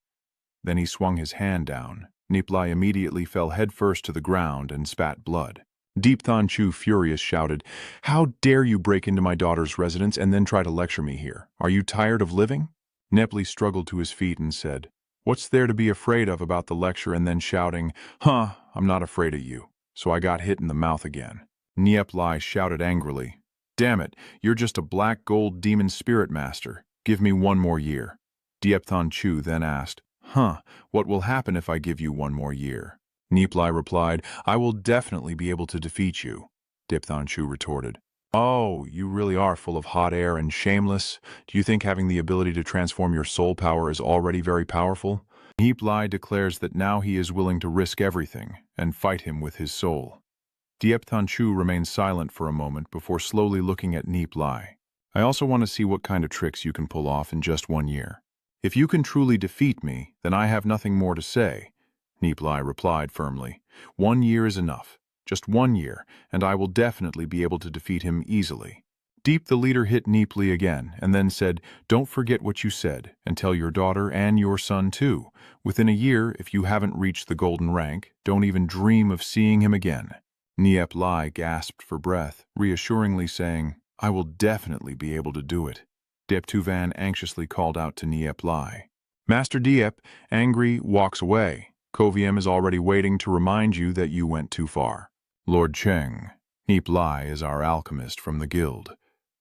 Then he swung his hand down. Nie Li immediately fell headfirst to the ground and spat blood. Deep Thon Chu, furious, shouted, "How dare you break into my daughter's residence and then try to lecture me here? Are you tired of living?" Nie Li struggled to his feet and said, "What's there to be afraid of about the lecture?" and then shouting, "Huh, I'm not afraid of you." So I got hit in the mouth again. Nie Li shouted angrily, "Damn it, you're just a black gold demon spirit master. Give me one more year." Diep Thon Chu then asked, "What will happen if I give you one more year?" Nie Li replied, "I will definitely be able to defeat you." Diep Thon Chu retorted, "Oh, you really are full of hot air and shameless. Do you think having the ability to transform your soul power is already very powerful?" Nie Li declares that now he is willing to risk everything and fight him with his soul. Diep Thon Chu remains silent for a moment before slowly looking at Nie Li. "I also want to see what kind of tricks you can pull off in just 1 year. If you can truly defeat me, then I have nothing more to say." Nie Li replied firmly, "1 year is enough. Just 1 year, and I will definitely be able to defeat him easily." Deep the leader hit Nie Li again, and then said, "Don't forget what you said, and tell your daughter and your son too. Within a year, if you haven't reached the golden rank, don't even dream of seeing him again." Nie Li gasped for breath, reassuringly saying, "I will definitely be able to do it." Diep Tu Van anxiously called out to Nie Li. "Master Diep, angry, walks away. Koviem is already waiting to remind you that you went too far." "Lord Cheng, Nie Li is our alchemist from the guild.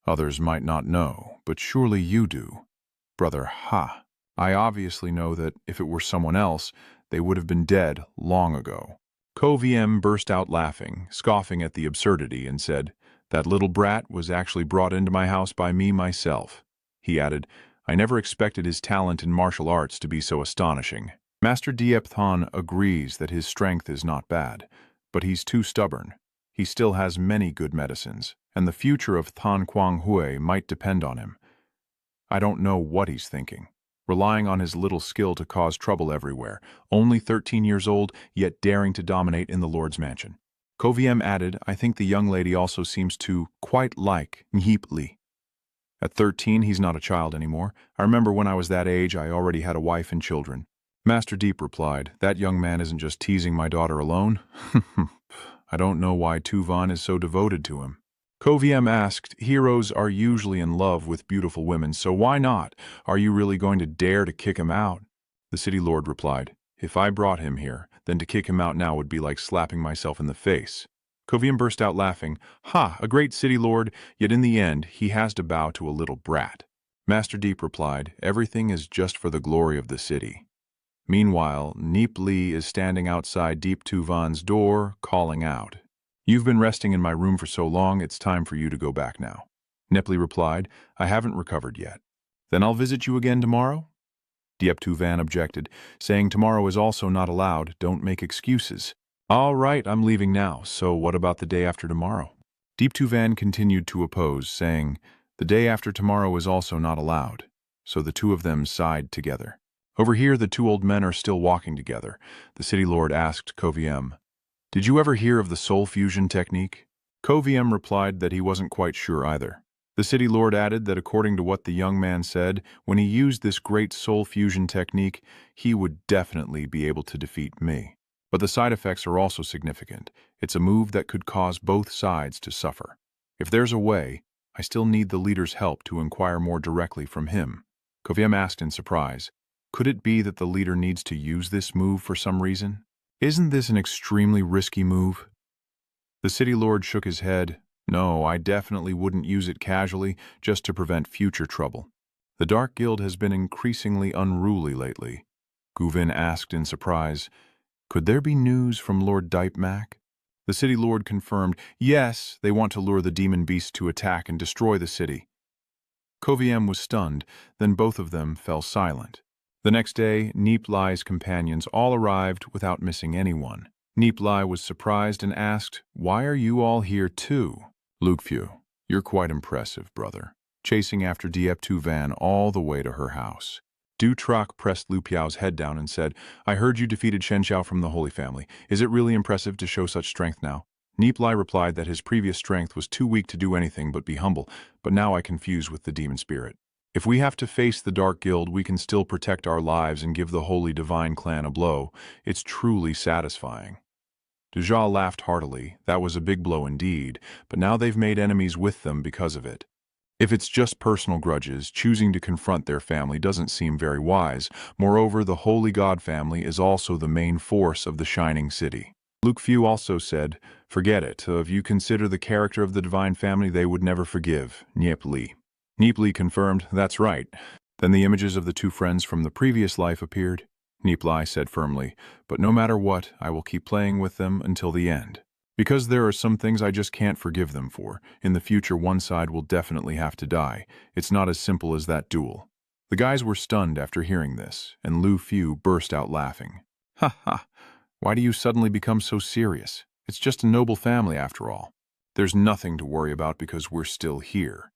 Others might not know, but surely you do." "Brother Ha, I obviously know that if it were someone else, they would have been dead long ago." Koviem burst out laughing, scoffing at the absurdity, and said, "That little brat was actually brought into my house by me myself." He added, "I never expected his talent in martial arts to be so astonishing." Master Diep Thon agrees that his strength is not bad, but he's too stubborn. He still has many good medicines, and the future of Thon Quang Hui might depend on him. I don't know what he's thinking, relying on his little skill to cause trouble everywhere, only 13 years old, yet daring to dominate in the Lord's mansion. Koviem added, "I think the young lady also seems to quite like Nie Li. At 13, he's not a child anymore. I remember when I was that age, I already had a wife and children." Master Deep replied, "That young man isn't just teasing my daughter alone." I don't know why Tu Van is so devoted to him. Koviem asked, "Heroes are usually in love with beautiful women, so why not? Are you really going to dare to kick him out?" The city lord replied, "If I brought him here, then to kick him out now would be like slapping myself in the face." Koviem burst out laughing, "Ha, a great city lord, yet in the end he has to bow to a little brat." Master Deep replied, "Everything is just for the glory of the city." Meanwhile, Nie Li is standing outside Deep Tu Van's door, calling out, "You've been resting in my room for so long, it's time for you to go back now." Nie Li replied, "I haven't recovered yet." "Then I'll visit you again tomorrow?" Diep Tu Van objected, saying tomorrow is also not allowed, don't make excuses. All right, I'm leaving now, so what about the day after tomorrow? Deep Tuvan continued to oppose, saying, the day after tomorrow is also not allowed. So the two of them sighed together. Over here, the two old men are still walking together. The city lord asked Koviem, did you ever hear of the soul fusion technique? Koviem replied that he wasn't quite sure either. The city lord added that according to what the young man said, when he used this great soul fusion technique, he would definitely be able to defeat me. But the side effects are also significant. It's a move that could cause both sides to suffer. If there's a way, I still need the leader's help to inquire more directly from him. Koviem asked in surprise, could it be that the leader needs to use this move for some reason? Isn't this an extremely risky move? The city lord shook his head. No, I definitely wouldn't use it casually, just to prevent future trouble. The Dark Guild has been increasingly unruly lately. Guvin asked in surprise, could there be news from Lord Dipemac? The city lord confirmed, yes, they want to lure the demon beast to attack and destroy the city. Koviem was stunned, then both of them fell silent. The next day, Nie Li's companions all arrived without missing anyone. Nie Li was surprised and asked, why are you all here too? Lukfu, you're quite impressive, brother. Chasing after Diep Tuvan all the way to her house. Du Troc pressed Lu Piao's head down and said, I heard you defeated Shen Xiao from the Holy Family. Is it really impressive to show such strength now? Nie Li replied that his previous strength was too weak to do anything but be humble, but now I confuse with the demon spirit. If we have to face the Dark Guild, we can still protect our lives and give the Holy Divine Clan a blow. It's truly satisfying. Dujia laughed heartily. That was a big blow indeed, but now they've made enemies with them because of it. If it's just personal grudges, choosing to confront their family doesn't seem very wise. Moreover, the Holy God family is also the main force of the Shining City. Luke Fu also said, forget it. If you consider the character of the Divine Family, they would never forgive. Nie Li. Nie Li confirmed, that's right. Then the images of the two friends from the previous life appeared. Nie Li said firmly, but no matter what, I will keep playing with them until the end. Because there are some things I just can't forgive them for. In the future, one side will definitely have to die. It's not as simple as that duel. The guys were stunned after hearing this, and Lu Fu burst out laughing. Ha ha, why do you suddenly become so serious? It's just a noble family after all. There's nothing to worry about because we're still here.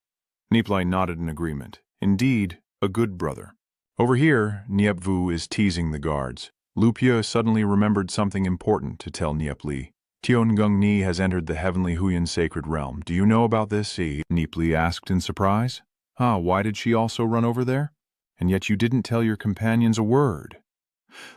Nie Li nodded in agreement. Indeed, a good brother. Over here, Nie Vu is teasing the guards. Lu Pia suddenly remembered something important to tell Nie Li. Tiongong Ni has entered the heavenly Huyan sacred realm. Do you know about this? Nie Li asked in surprise. Why did she also run over there? And yet you didn't tell your companions a word.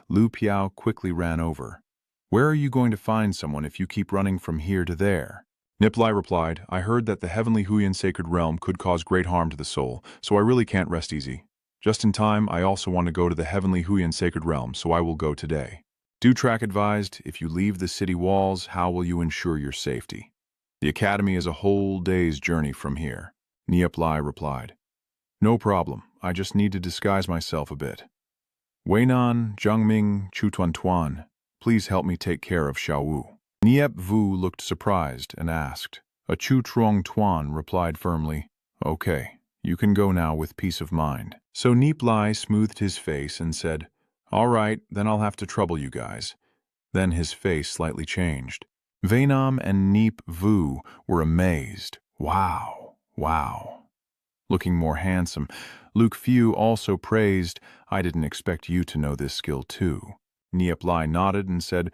Lu Piao quickly ran over. Where are you going to find someone if you keep running from here to there? Nie Li replied, I heard that the heavenly Huyan sacred realm could cause great harm to the soul, so I really can't rest easy. Just in time, I also want to go to the heavenly Huyan sacred realm, so I will go today. Du Troc advised, if you leave the city walls, how will you ensure your safety? The academy is a whole day's journey from here. Nie Li replied. No problem, I just need to disguise myself a bit. Weinan, Zhangming, Chutuan, please help me take care of Xiao Wu. Nie Vu looked surprised and asked. A Chu Truong Tuan replied firmly, okay, you can go now with peace of mind. So Nie Li smoothed his face and said, all right, then I'll have to trouble you guys. Then his face slightly changed. Vainam and Nie Vu were amazed. Wow, wow. Looking more handsome, Luke Fu also praised, I didn't expect you to know this skill too. Nie Li nodded and said,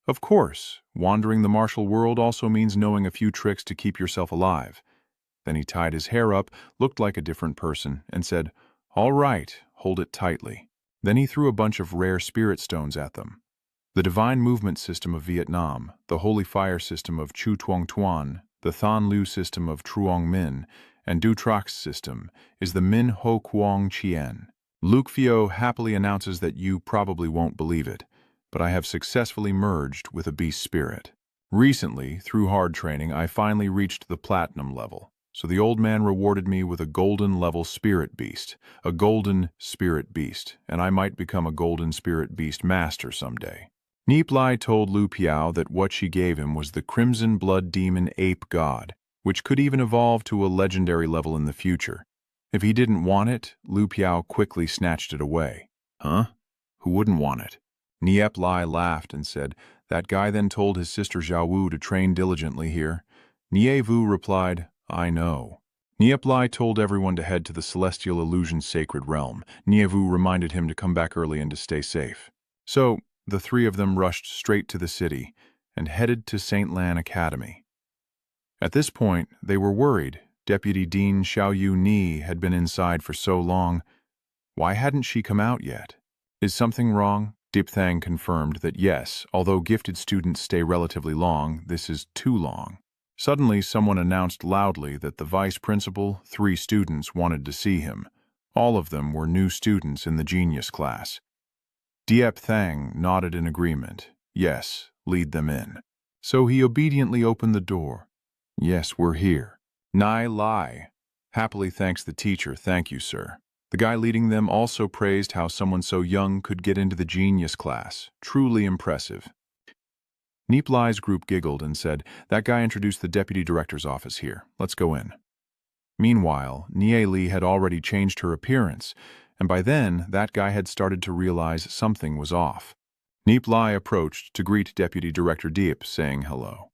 of course, wandering the martial world also means knowing a few tricks to keep yourself alive. Then he tied his hair up, looked like a different person, and said, all right, hold it tightly. Then he threw a bunch of rare spirit stones at them. The Divine Movement System of Vietnam, the Holy Fire System of Chu Tuong Tuan, the Than Lu System of Truong Min, and Du Troc's system is the Min Ho Quang Chien. Luke Fio happily announces that you probably won't believe it, but I have successfully merged with a beast spirit. Recently, through hard training, I finally reached the platinum level. So the old man rewarded me with a golden level spirit beast, a golden spirit beast, and I might become a golden spirit beast master someday. Nie Li told Lu Piao that what she gave him was the crimson blood demon ape god, which could even evolve to a legendary level in the future. If he didn't want it, Lu Piao quickly snatched it away. Huh? Who wouldn't want it? Nie Li laughed and said, That guy then told his sister Zhao Wu to train diligently here. Nie Vu replied, I know. Nie Li told everyone to head to the Celestial Illusion's sacred realm. Nie Vu reminded him to come back early and to stay safe. So, the three of them rushed straight to the city and headed to St. Lan Academy. At this point, they were worried. Deputy Dean Xiao Yu Ni had been inside for so long. Why hadn't she come out yet? Is something wrong? Dip Thang confirmed that yes, although gifted students stay relatively long, this is too long. Suddenly, someone announced loudly that the vice principal, 3 students wanted to see him. All of them were new students in the genius class. Diep Thang nodded in agreement. Yes, lead them in. So he obediently opened the door. Yes, we're here. Nie Li. Happily thanks the teacher. Thank you, sir. The guy leading them also praised how someone so young could get into the genius class. Truly impressive. Nie Li's group giggled and said, that guy introduced the deputy director's office here. Let's go in. Meanwhile, Nie Li had already changed her appearance, and by then, that guy had started to realize something was off. Nie Li approached to greet Deputy Director Diep, saying hello.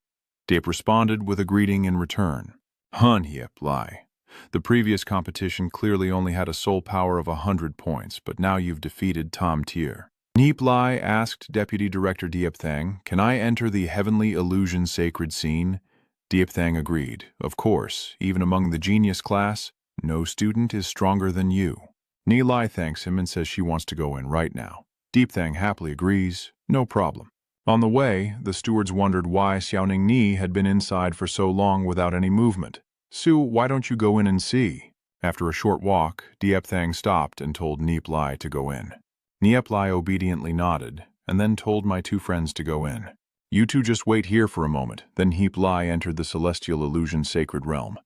Diep responded with a greeting in return. Nie Li. The previous competition clearly only had a soul power of 100 points, but now you've defeated Tom Tier. Nie Li asked Deputy Director Diep Thang, can I enter the Heavenly Illusion Sacred Scene? Diep Thang agreed. Of course, even among the genius class, no student is stronger than you. Nie Li thanks him and says she wants to go in right now. Diep Thang happily agrees, no problem. On the way, the stewards wondered why Xiaoning Ni had been inside for so long without any movement. Su, why don't you go in and see? After a short walk, Diep Thang stopped and told Nie Li to go in. Nie Li obediently nodded, and then told my 2 friends to go in. You two just wait here for a moment. Then Nie Li entered the Celestial Illusion Sacred Realm.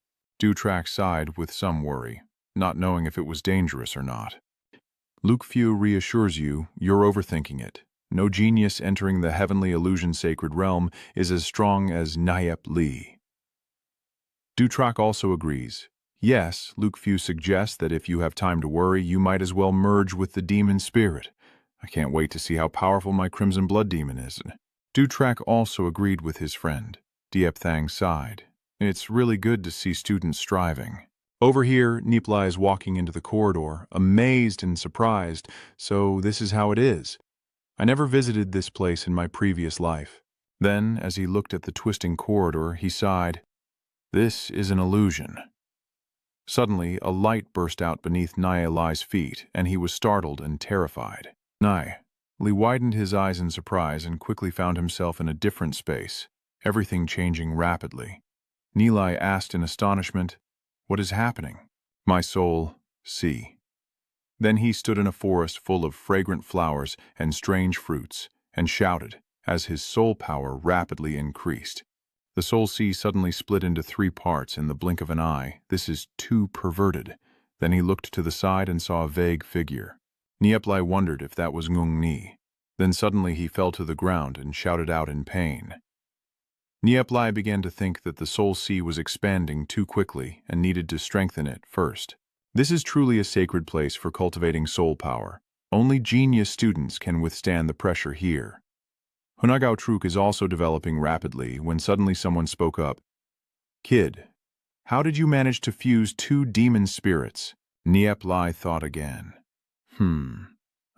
Dutrak sighed with some worry, not knowing if it was dangerous or not. Luke Fu reassures you, you're overthinking it. No genius entering the Heavenly Illusion Sacred Realm is as strong as Nie Li. Dutrak also agrees. Yes, Luke Fu suggests that if you have time to worry, you might as well merge with the demon spirit. I can't wait to see how powerful my Crimson Blood Demon is. Dutrak also agreed with his friend. Diep Thang sighed. It's really good to see students striving. Over here, Nie Li is walking into the corridor, amazed and surprised. So this is how it is. I never visited this place in my previous life. Then, as he looked at the twisting corridor, he sighed. This is an illusion. Suddenly, a light burst out beneath Nie Li's feet, and he was startled and terrified. Nie Li widened his eyes in surprise and quickly found himself in a different space, everything changing rapidly. Nie Li asked in astonishment, what is happening? My soul, see. Then he stood in a forest full of fragrant flowers and strange fruits, and shouted, as his soul power rapidly increased. The soul sea suddenly split into 3 parts in the blink of an eye. This is too perverted. Then he looked to the side and saw a vague figure. Nie Li wondered if that was Ngung Ni. Then suddenly he fell to the ground and shouted out in pain. Nie Li began to think that the soul sea was expanding too quickly and needed to strengthen it first. This is truly a sacred place for cultivating soul power. Only genius students can withstand the pressure here. Hunagao Truk is also developing rapidly when suddenly someone spoke up. Kid, how did you manage to fuse 2 demon spirits? Nie Li thought again.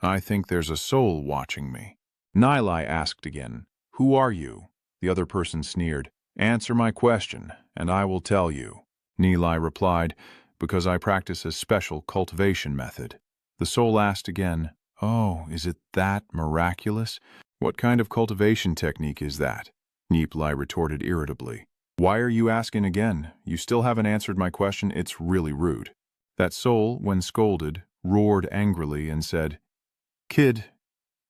I think there's a soul watching me. Nie Li asked again, who are you? The other person sneered. Answer my question, and I will tell you. Nie Li replied, because I practice a special cultivation method. The soul asked again, oh, is it that miraculous? What kind of cultivation technique is that? Nie Li retorted irritably. Why are you asking again? You still haven't answered my question. It's really rude. That soul, when scolded, roared angrily and said, Kid,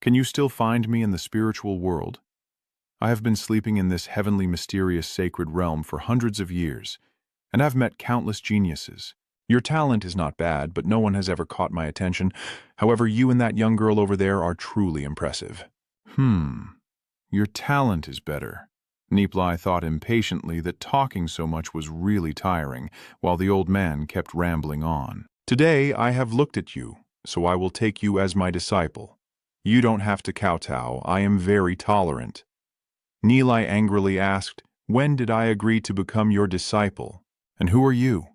can you still find me in the spiritual world? I have been sleeping in this heavenly, mysterious, sacred realm for hundreds of years, and I've met countless geniuses. Your talent is not bad, but no one has ever caught my attention. However, you and that young girl over there are truly impressive. Your talent is better. Nie Li thought impatiently that talking so much was really tiring, while the old man kept rambling on. Today I have looked at you, so I will take you as my disciple. You don't have to kowtow. I am very tolerant. Nie Li angrily asked, "When did I agree to become your disciple? And who are you?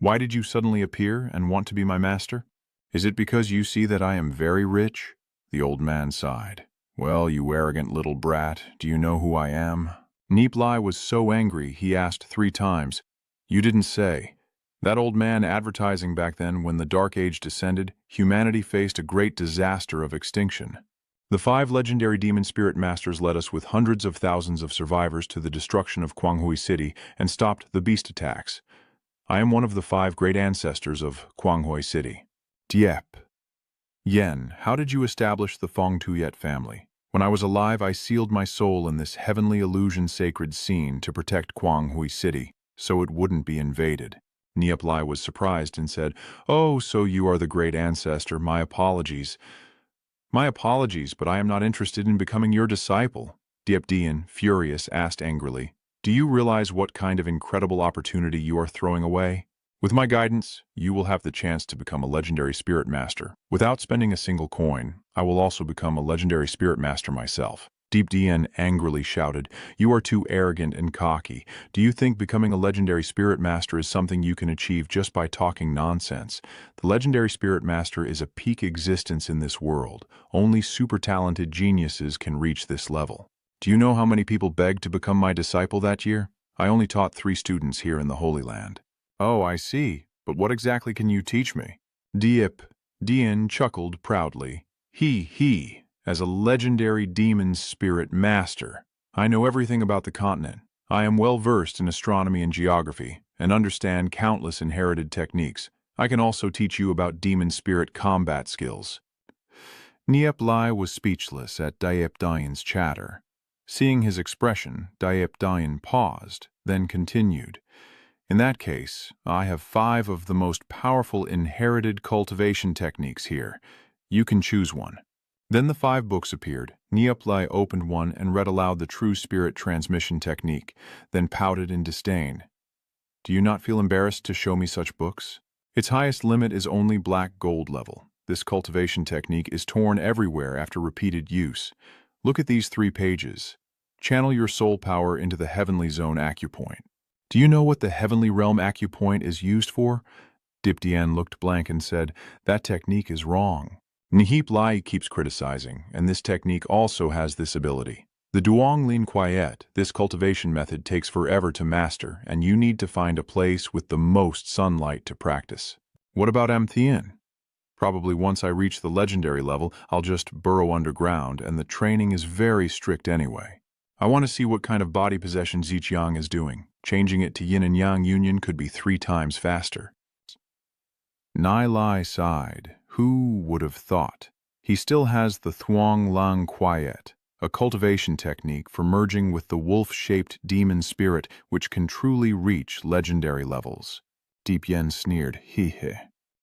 Why did you suddenly appear and want to be my master? Is it because you see that I am very rich?" The old man sighed. "Well, you arrogant little brat, do you know who I am?" Nie Li was so angry he asked 3 times. "You didn't say." That old man advertising back then when the Dark Age descended, humanity faced a great disaster of extinction. The 5 legendary demon spirit masters led us with hundreds of thousands of survivors to the destruction of Kwanghui City and stopped the beast attacks. I am one of the 5 great ancestors of Kwanghui City. Diep. Yen, how did you establish the Fong Tuyet family? When I was alive, I sealed my soul in this heavenly illusion sacred scene to protect Kwanghui City, so it wouldn't be invaded. Nie Li was surprised and said, "Oh, so you are the great ancestor. My apologies." "My apologies, but I am not interested in becoming your disciple." Diep Dian, furious, asked angrily, "Do you realize what kind of incredible opportunity you are throwing away? With my guidance, you will have the chance to become a legendary spirit master. Without spending a single coin, I will also become a legendary spirit master myself." Diep Dian angrily shouted, "You are too arrogant and cocky. Do you think becoming a legendary spirit master is something you can achieve just by talking nonsense? The legendary spirit master is a peak existence in this world. Only super talented geniuses can reach this level. Do you know how many people begged to become my disciple that year? I only taught 3 students here in the Holy Land." "Oh, I see. But what exactly can you teach me?" Diep Dian chuckled proudly. He, as a legendary demon spirit master. I know everything about the continent. I am well versed in astronomy and geography, and understand countless inherited techniques. I can also teach you about demon spirit combat skills." Nie Li was speechless at Diep Dian's chatter. Seeing his expression, Diep Dian paused, then continued. "In that case, I have 5 of the most powerful inherited cultivation techniques here. You can choose one." Then the 5 books appeared. Nie Li opened one and read aloud the true spirit transmission technique, then pouted in disdain. "Do you not feel embarrassed to show me such books? Its highest limit is only black gold level. This cultivation technique is torn everywhere after repeated use. Look at these 3 pages. Channel your soul power into the heavenly zone acupoint. Do you know what the heavenly realm acupoint is used for?" Diep Dian looked blank and said, "That technique is wrong. Nie Li keeps criticizing, and this technique also has this ability. The Duong Lin Quiet, this cultivation method takes forever to master, and you need to find a place with the most sunlight to practice." "What about Thien?" "Probably once I reach the legendary level, I'll just burrow underground, and the training is very strict anyway. I want to see what kind of body possession Zijiang is doing. Changing it to yin and yang union could be 3 times faster." Nie Li sighed. Who would have thought? He still has the Thuong Lang Quiet, a cultivation technique for merging with the wolf-shaped demon spirit which can truly reach legendary levels. Diep Yen sneered, "He.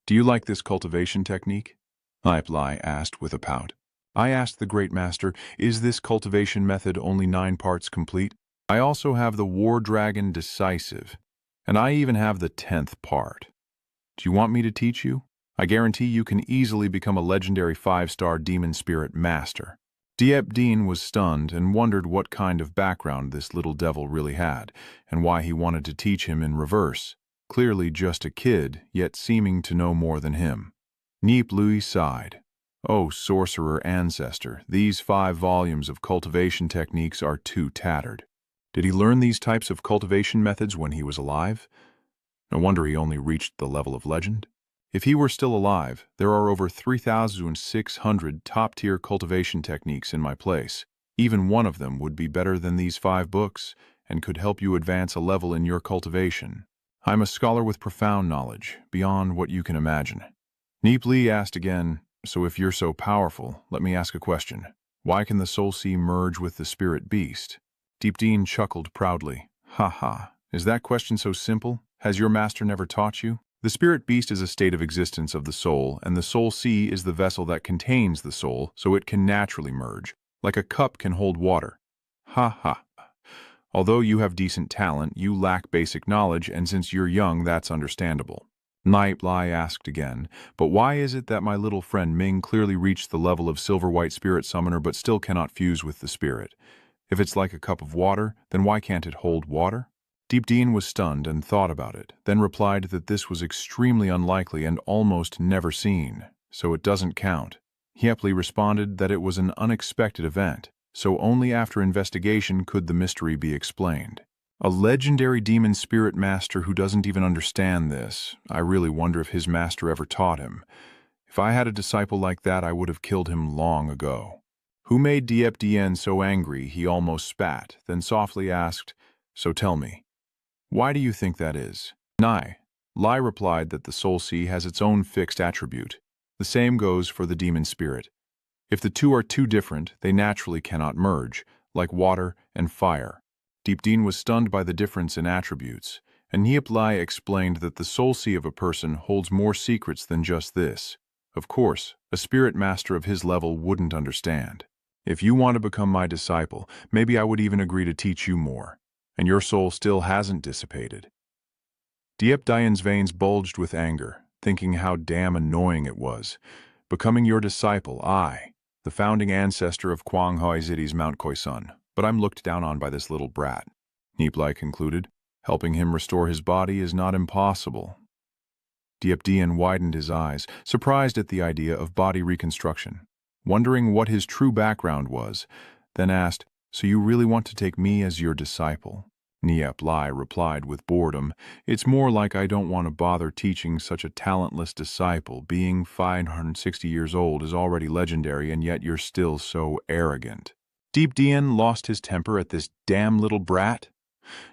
Do you like this cultivation technique?" Nie Li asked with a pout. "I asked the Great Master, is this cultivation method only 9 parts complete? I also have the War Dragon Decisive, and I even have the 10th part. Do you want me to teach you? I guarantee you can easily become a legendary 5-star demon spirit master." Diep Dian was stunned and wondered what kind of background this little devil really had, and why he wanted to teach him in reverse. Clearly just a kid, yet seeming to know more than him. Nie Li sighed. "Oh, sorcerer ancestor, these 5 volumes of cultivation techniques are too tattered. Did he learn these types of cultivation methods when he was alive? No wonder he only reached the level of legend. If he were still alive, there are over 3,600 top-tier cultivation techniques in my place. Even one of them would be better than these 5 books, and could help you advance a level in your cultivation. I'm a scholar with profound knowledge, beyond what you can imagine." Nie Li asked again, "So if you're so powerful, let me ask a question. Why can the soul sea merge with the spirit beast?" Diep Dian chuckled proudly. "Ha ha, is that question so simple? Has your master never taught you? The spirit beast is a state of existence of the soul, and the soul sea is the vessel that contains the soul, so it can naturally merge, like a cup can hold water. Ha ha. Although you have decent talent, you lack basic knowledge, and since you're young, that's understandable." Nie Li asked again, "But why is it that my little friend Ming clearly reached the level of silver white spirit summoner but still cannot fuse with the spirit? If it's like a cup of water, then why can't it hold water? Deep Dien was stunned and thought about it, then replied that this was extremely unlikely and almost never seen, so it doesn't count. Nie Li responded that it was an unexpected event, so only after investigation could the mystery be explained. A legendary demon spirit master who doesn't even understand this. I really wonder if his master ever taught him. If I had a disciple like that, I would have killed him long ago. Who made Diep Dien so angry he almost spat, then softly asked, "So tell me, why do you think that is?" Nie Li replied that the soul sea has its own fixed attribute. The same goes for the demon spirit. If the two are too different, they naturally cannot merge, like water and fire. Deep Dien was stunned by the difference in attributes, and Nie Li explained that the soul sea of a person holds more secrets than just this. Of course, a spirit master of his level wouldn't understand. If you want to become my disciple, maybe I would even agree to teach you more, and your soul still hasn't dissipated. Diep Dien's veins bulged with anger, thinking how damn annoying it was. Becoming your disciple, I, the founding ancestor of Quang Hoi City's Mount Khoisun, but I'm looked down on by this little brat. Nie Li concluded. Helping him restore his body is not impossible. Diep Dien widened his eyes, surprised at the idea of body reconstruction, wondering what his true background was, then asked, "So you really want to take me as your disciple?" Nie Li replied with boredom, "It's more like I don't want to bother teaching such a talentless disciple. Being 560 years old is already legendary, and yet you're still so arrogant." Deep Dien lost his temper at this damn little brat.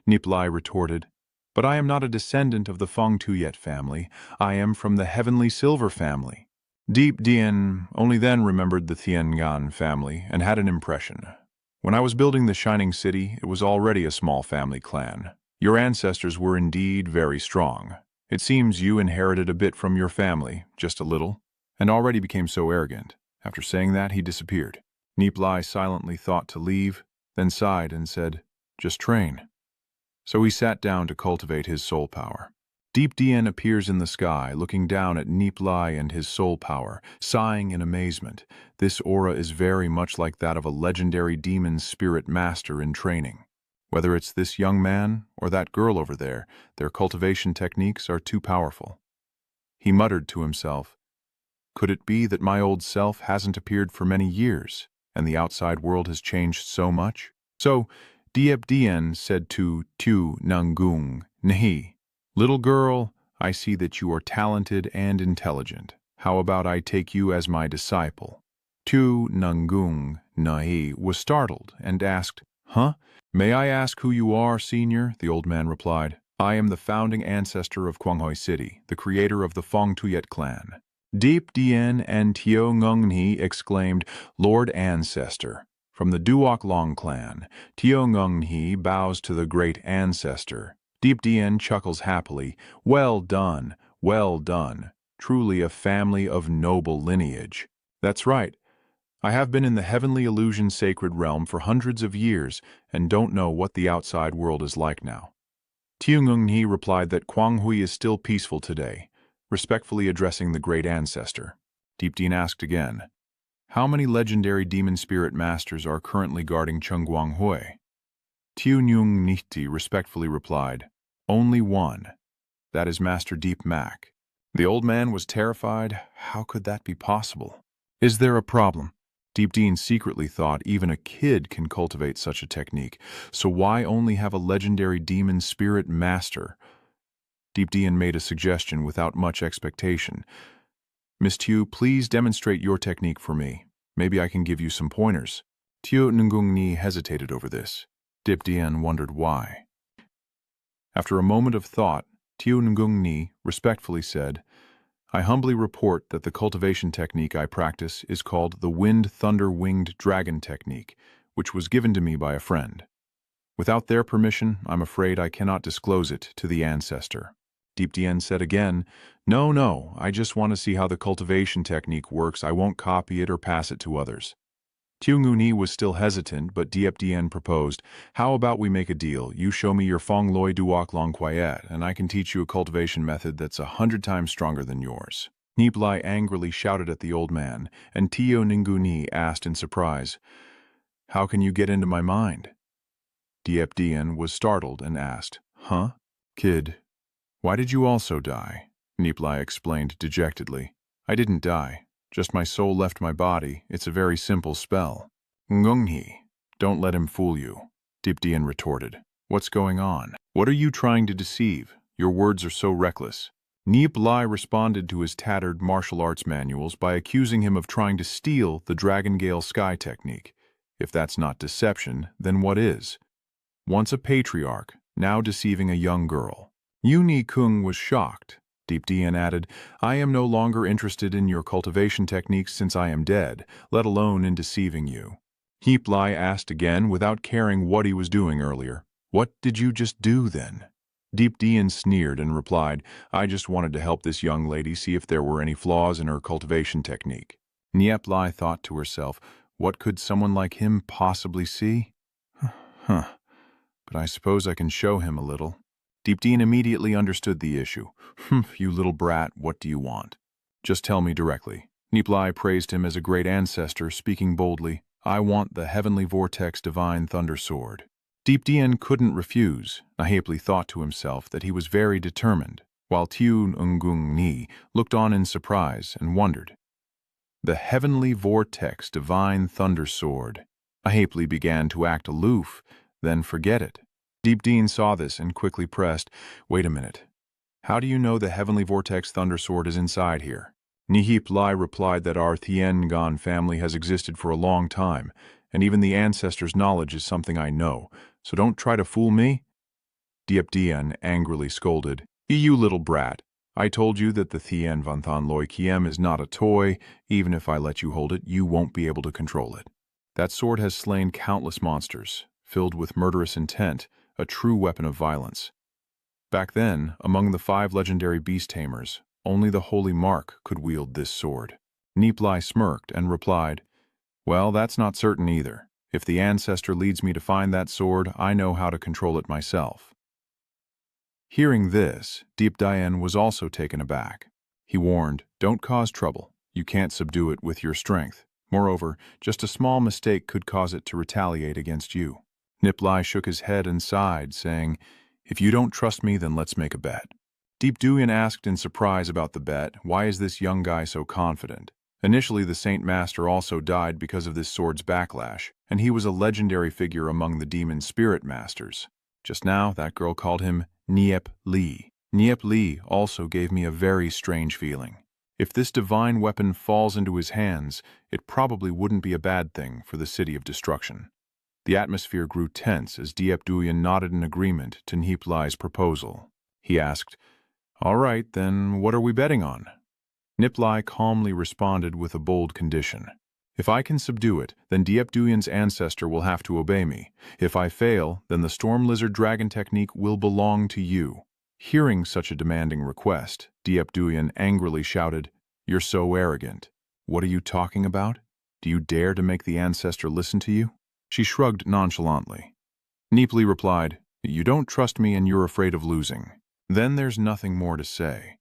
Nie Li retorted, "But I am not a descendant of the Feng Tuyet family. I am from the Heavenly Silver family." Deep Dien only then remembered the Tiangan family and had an impression. When I was building the Shining City, it was already a small family clan. Your ancestors were indeed very strong. It seems you inherited a bit from your family, just a little, and already became so arrogant. After saying that, he disappeared. Nie Li silently thought to leave, then sighed and said, "Just train." So he sat down to cultivate his soul power. Deep Dien appears in the sky, looking down at Nie Li and his soul power, sighing in amazement. This aura is very much like that of a legendary demon spirit master in training. Whether it's this young man or that girl over there, their cultivation techniques are too powerful. He muttered to himself, "Could it be that my old self hasn't appeared for many years, and the outside world has changed so much?" So, Diep Dien said to Tu Nungung Nhi, "Little girl, I see that you are talented and intelligent. How about I take you as my disciple?" Tu Nungung Nhi was startled and asked, "Huh? May I ask who you are, senior?" The old man replied, "I am the founding ancestor of Quang Hoi City, the creator of the Feng Tuyet clan." Deep Dien and Tio Ngung Nhi exclaimed, "Lord Ancestor." From the Duok Long clan, Tio Ngung Nhi bows to the great ancestor. Deep Dien chuckles happily, well done, truly a family of noble lineage." That's right. I have been in the heavenly illusion sacred realm for hundreds of years and don't know what the outside world is like now. Tio Ngung Nhi replied that Quang Hui is still peaceful today, respectfully addressing the great ancestor. Deep Dien asked again, "How many legendary demon spirit masters are currently guarding Chengguang Hui?" Tio Ngung Nhi respectfully replied, "Only one. That is Master Deep Mak." The old man was terrified. How could that be possible? Is there a problem? Deep Dien secretly thought even a kid can cultivate such a technique, so why only have a legendary demon spirit master? Deep Dien made a suggestion without much expectation. "Miss Tio, please demonstrate your technique for me. Maybe I can give you some pointers." Tio Ngung Nhi hesitated over this. Deep Dien wondered why. After a moment of thought, Tio Ngung Nhi respectfully said, "I humbly report that the cultivation technique I practice is called the Wind Thunder Winged Dragon Technique, which was given to me by a friend. Without their permission, I'm afraid I cannot disclose it to the ancestor." Deep Dien said again, No, I just want to see how the cultivation technique works. I won't copy it or pass it to others." Tio Ngung Nhi was still hesitant, but Diep Dien proposed, "How about we make a deal? You show me your Fong Loi Duok Long Quiet, and I can teach you a cultivation method that's 100 times stronger than yours." Nie Li angrily shouted at the old man, and Tio Ngung Nhi asked in surprise, How can you get into my mind? Diep Dien was startled and asked, Huh? Kid, why did you also die? Nie Li explained dejectedly. I didn't die. Just my soul left my body. It's a very simple spell. Ngunghi, don't let him fool you, Diep Dien retorted. What's going on? What are you trying to deceive? Your words are so reckless. Nie Li responded to his tattered martial arts manuals by accusing him of trying to steal the Dragon Gale Sky technique. If that's not deception, then what is? Once a patriarch, now deceiving a young girl. Uni Kung was shocked. Diep Dien added, I am no longer interested in your cultivation techniques since I am dead, let alone in deceiving you. Nie Li asked again without caring what he was doing earlier. What did you just do then? Diep Dien sneered and replied, I just wanted to help this young lady see if there were any flaws in her cultivation technique. Nie Li thought to herself, what could someone like him possibly see? Huh. But I suppose I can show him a little. Diep Dien immediately understood the issue. Humph, you little brat, what do you want? Just tell me directly. Nie Li praised him as a great ancestor, speaking boldly, I want the Heavenly Vortex Divine Thunder Sword. Diep Dien couldn't refuse. Nie Li thought to himself that he was very determined, while Tiu Ngung Ni looked on in surprise and wondered. The Heavenly Vortex Divine Thunder Sword. Nie Li began to act aloof, then forget it. Diep Dien saw this and quickly pressed, wait a minute. How do you know the Heavenly Vortex Thunder Sword is inside here? Nie Li replied that our Thien Gan family has existed for a long time, and even the ancestors' knowledge is something I know, so don't try to fool me. Diep Dien angrily scolded, You little brat. I told you that the Thien Van Than Loi Kiem is not a toy. Even if I let you hold it, you won't be able to control it. That sword has slain countless monsters, filled with murderous intent, a true weapon of violence. Back then, among the 5 legendary beast tamers, only the Holy Mark could wield this sword. Nie Li smirked and replied, Well, that's not certain either. If the ancestor leads me to find that sword, I know how to control it myself. Hearing this, Diep Dien was also taken aback. He warned, Don't cause trouble. You can't subdue it with your strength. Moreover, just a small mistake could cause it to retaliate against you. Nie Li shook his head and sighed, saying, If you don't trust me, then let's make a bet. Diep Dien asked in surprise about the bet, why is this young guy so confident? Initially, the Saint Master also died because of this sword's backlash, and he was a legendary figure among the Demon Spirit Masters. Just now, that girl called him Nie Li. Nie Li also gave me a very strange feeling. If this divine weapon falls into his hands, it probably wouldn't be a bad thing for the City of Destruction. The atmosphere grew tense as Diep Dien nodded in agreement to Nie Li's proposal. He asked, All right, then what are we betting on? Nie Li calmly responded with a bold condition. If I can subdue it, then Diep Dien's ancestor will have to obey me. If I fail, then the Storm Lizard Dragon technique will belong to you. Hearing such a demanding request, Diep Dien angrily shouted, You're so arrogant. What are you talking about? Do you dare to make the ancestor listen to you? She shrugged nonchalantly. Nie Li replied, You don't trust me and you're afraid of losing. Then there's nothing more to say.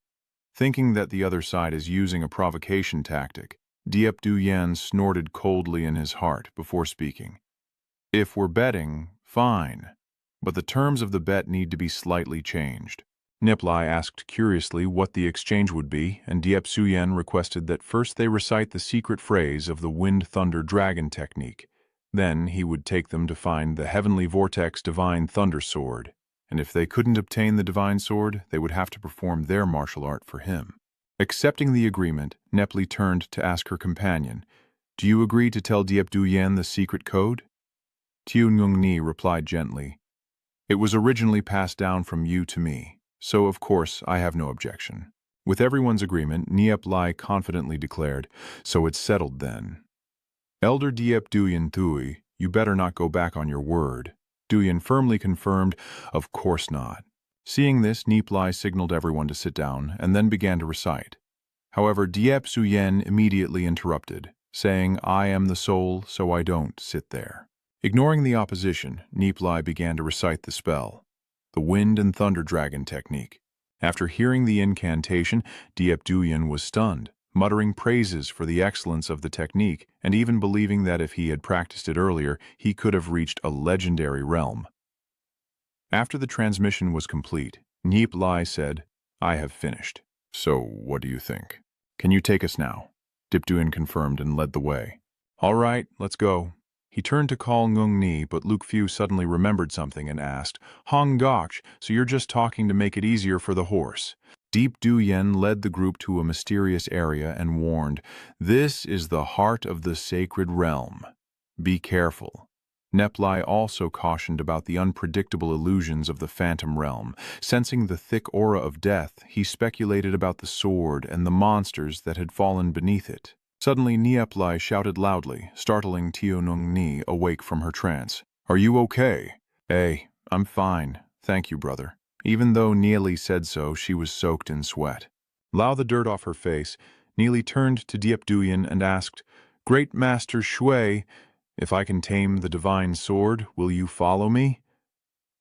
Thinking that the other side is using a provocation tactic, Diep Dien snorted coldly in his heart before speaking. If we're betting, fine, but the terms of the bet need to be slightly changed. Nie Li asked curiously what the exchange would be, and Diep Dien requested that first they recite the secret phrase of the Wind Thunder Dragon technique. Then he would take them to find the Heavenly Vortex Divine Thunder Sword, and if they couldn't obtain the Divine Sword, they would have to perform their martial art for him. Accepting the agreement, Nie Li turned to ask her companion, Do you agree to tell Diep Dien the secret code? Tiu Ngung Ni replied gently, It was originally passed down from you to me, so of course I have no objection. With everyone's agreement, Nie Li confidently declared, So it's settled then. Elder Diep Dien Thui, you better not go back on your word. Dien firmly confirmed, Of course not. Seeing this, Nie Li signaled everyone to sit down and then began to recite. However, Diep Dien immediately interrupted, saying, I am the soul, so I don't sit there. Ignoring the opposition, Nie Li began to recite the spell, the Wind and Thunder Dragon technique. After hearing the incantation, Diep Dien was stunned. muttering praises for the excellence of the technique and even believing that if he had practiced it earlier, he could have reached a legendary realm. After the transmission was complete, Nie Li said, "I have finished. So, what do you think? Can you take us now?" Dipduin confirmed and led the way. "All right, let's go." He turned to call Ngung Ni, but Luke Fu suddenly remembered something and asked, "Hong Gok, so you're just talking to make it easier for the horse?" Deep Du Yen led the group to a mysterious area and warned, "This is the heart of the sacred realm. Be careful." Nepli also cautioned about the unpredictable illusions of the phantom realm. Sensing the thick aura of death, he speculated about the sword and the monsters that had fallen beneath it. Suddenly, Nepli shouted loudly, startling Tionung Ni awake from her trance. "Are you okay?" "Hey, I'm fine. Thank you, brother." Even though Nie Li said so, she was soaked in sweat. Lau the dirt off her face, Nie Li turned to Diep Duyen and asked, "Great Master Shui, if I can tame the divine sword, will you follow me?"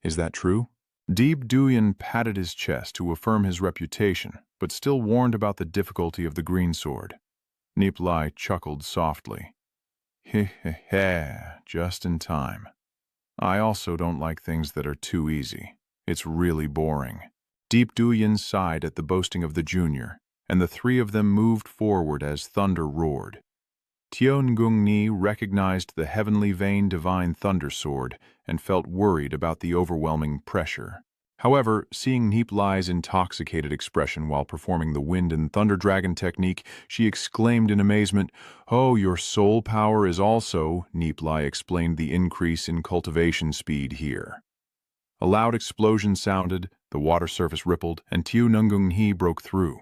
"Is that true?" Deep Duyen patted his chest to affirm his reputation, but still warned about the difficulty of the green sword. Nie Li chuckled softly. Just in time. I also don't like things that are too easy. It's really boring." Deep Duyen sighed at the boasting of the junior, and the three of them moved forward as thunder roared. Tiongung Ni recognized the heavenly vein divine thunder sword and felt worried about the overwhelming pressure. However, seeing Neep Li's intoxicated expression while performing the wind and thunder dragon technique, she exclaimed in amazement, "Oh, your soul power is also," Neep Li explained the increase in cultivation speed here. A loud explosion sounded, the water surface rippled, and Tiongung Ni broke through.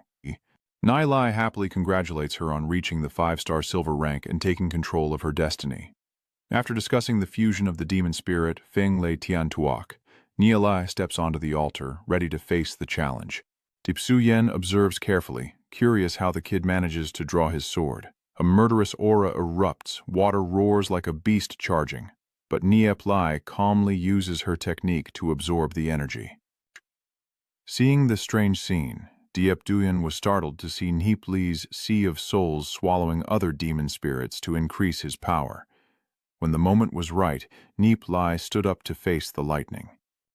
Nie Li happily congratulates her on reaching the 5-star silver rank and taking control of her destiny. After discussing the fusion of the demon spirit, Feng Lei Tian Tuok, Nie Li steps onto the altar, ready to face the challenge. Deep Su Yen observes carefully, curious how the kid manages to draw his sword. A murderous aura erupts, water roars like a beast charging, but Nie Li calmly uses her technique to absorb the energy. Seeing this strange scene, Diep Duyen was startled to see Neep Li's sea of souls swallowing other demon spirits to increase his power. When the moment was right, Neep Li stood up to face the lightning.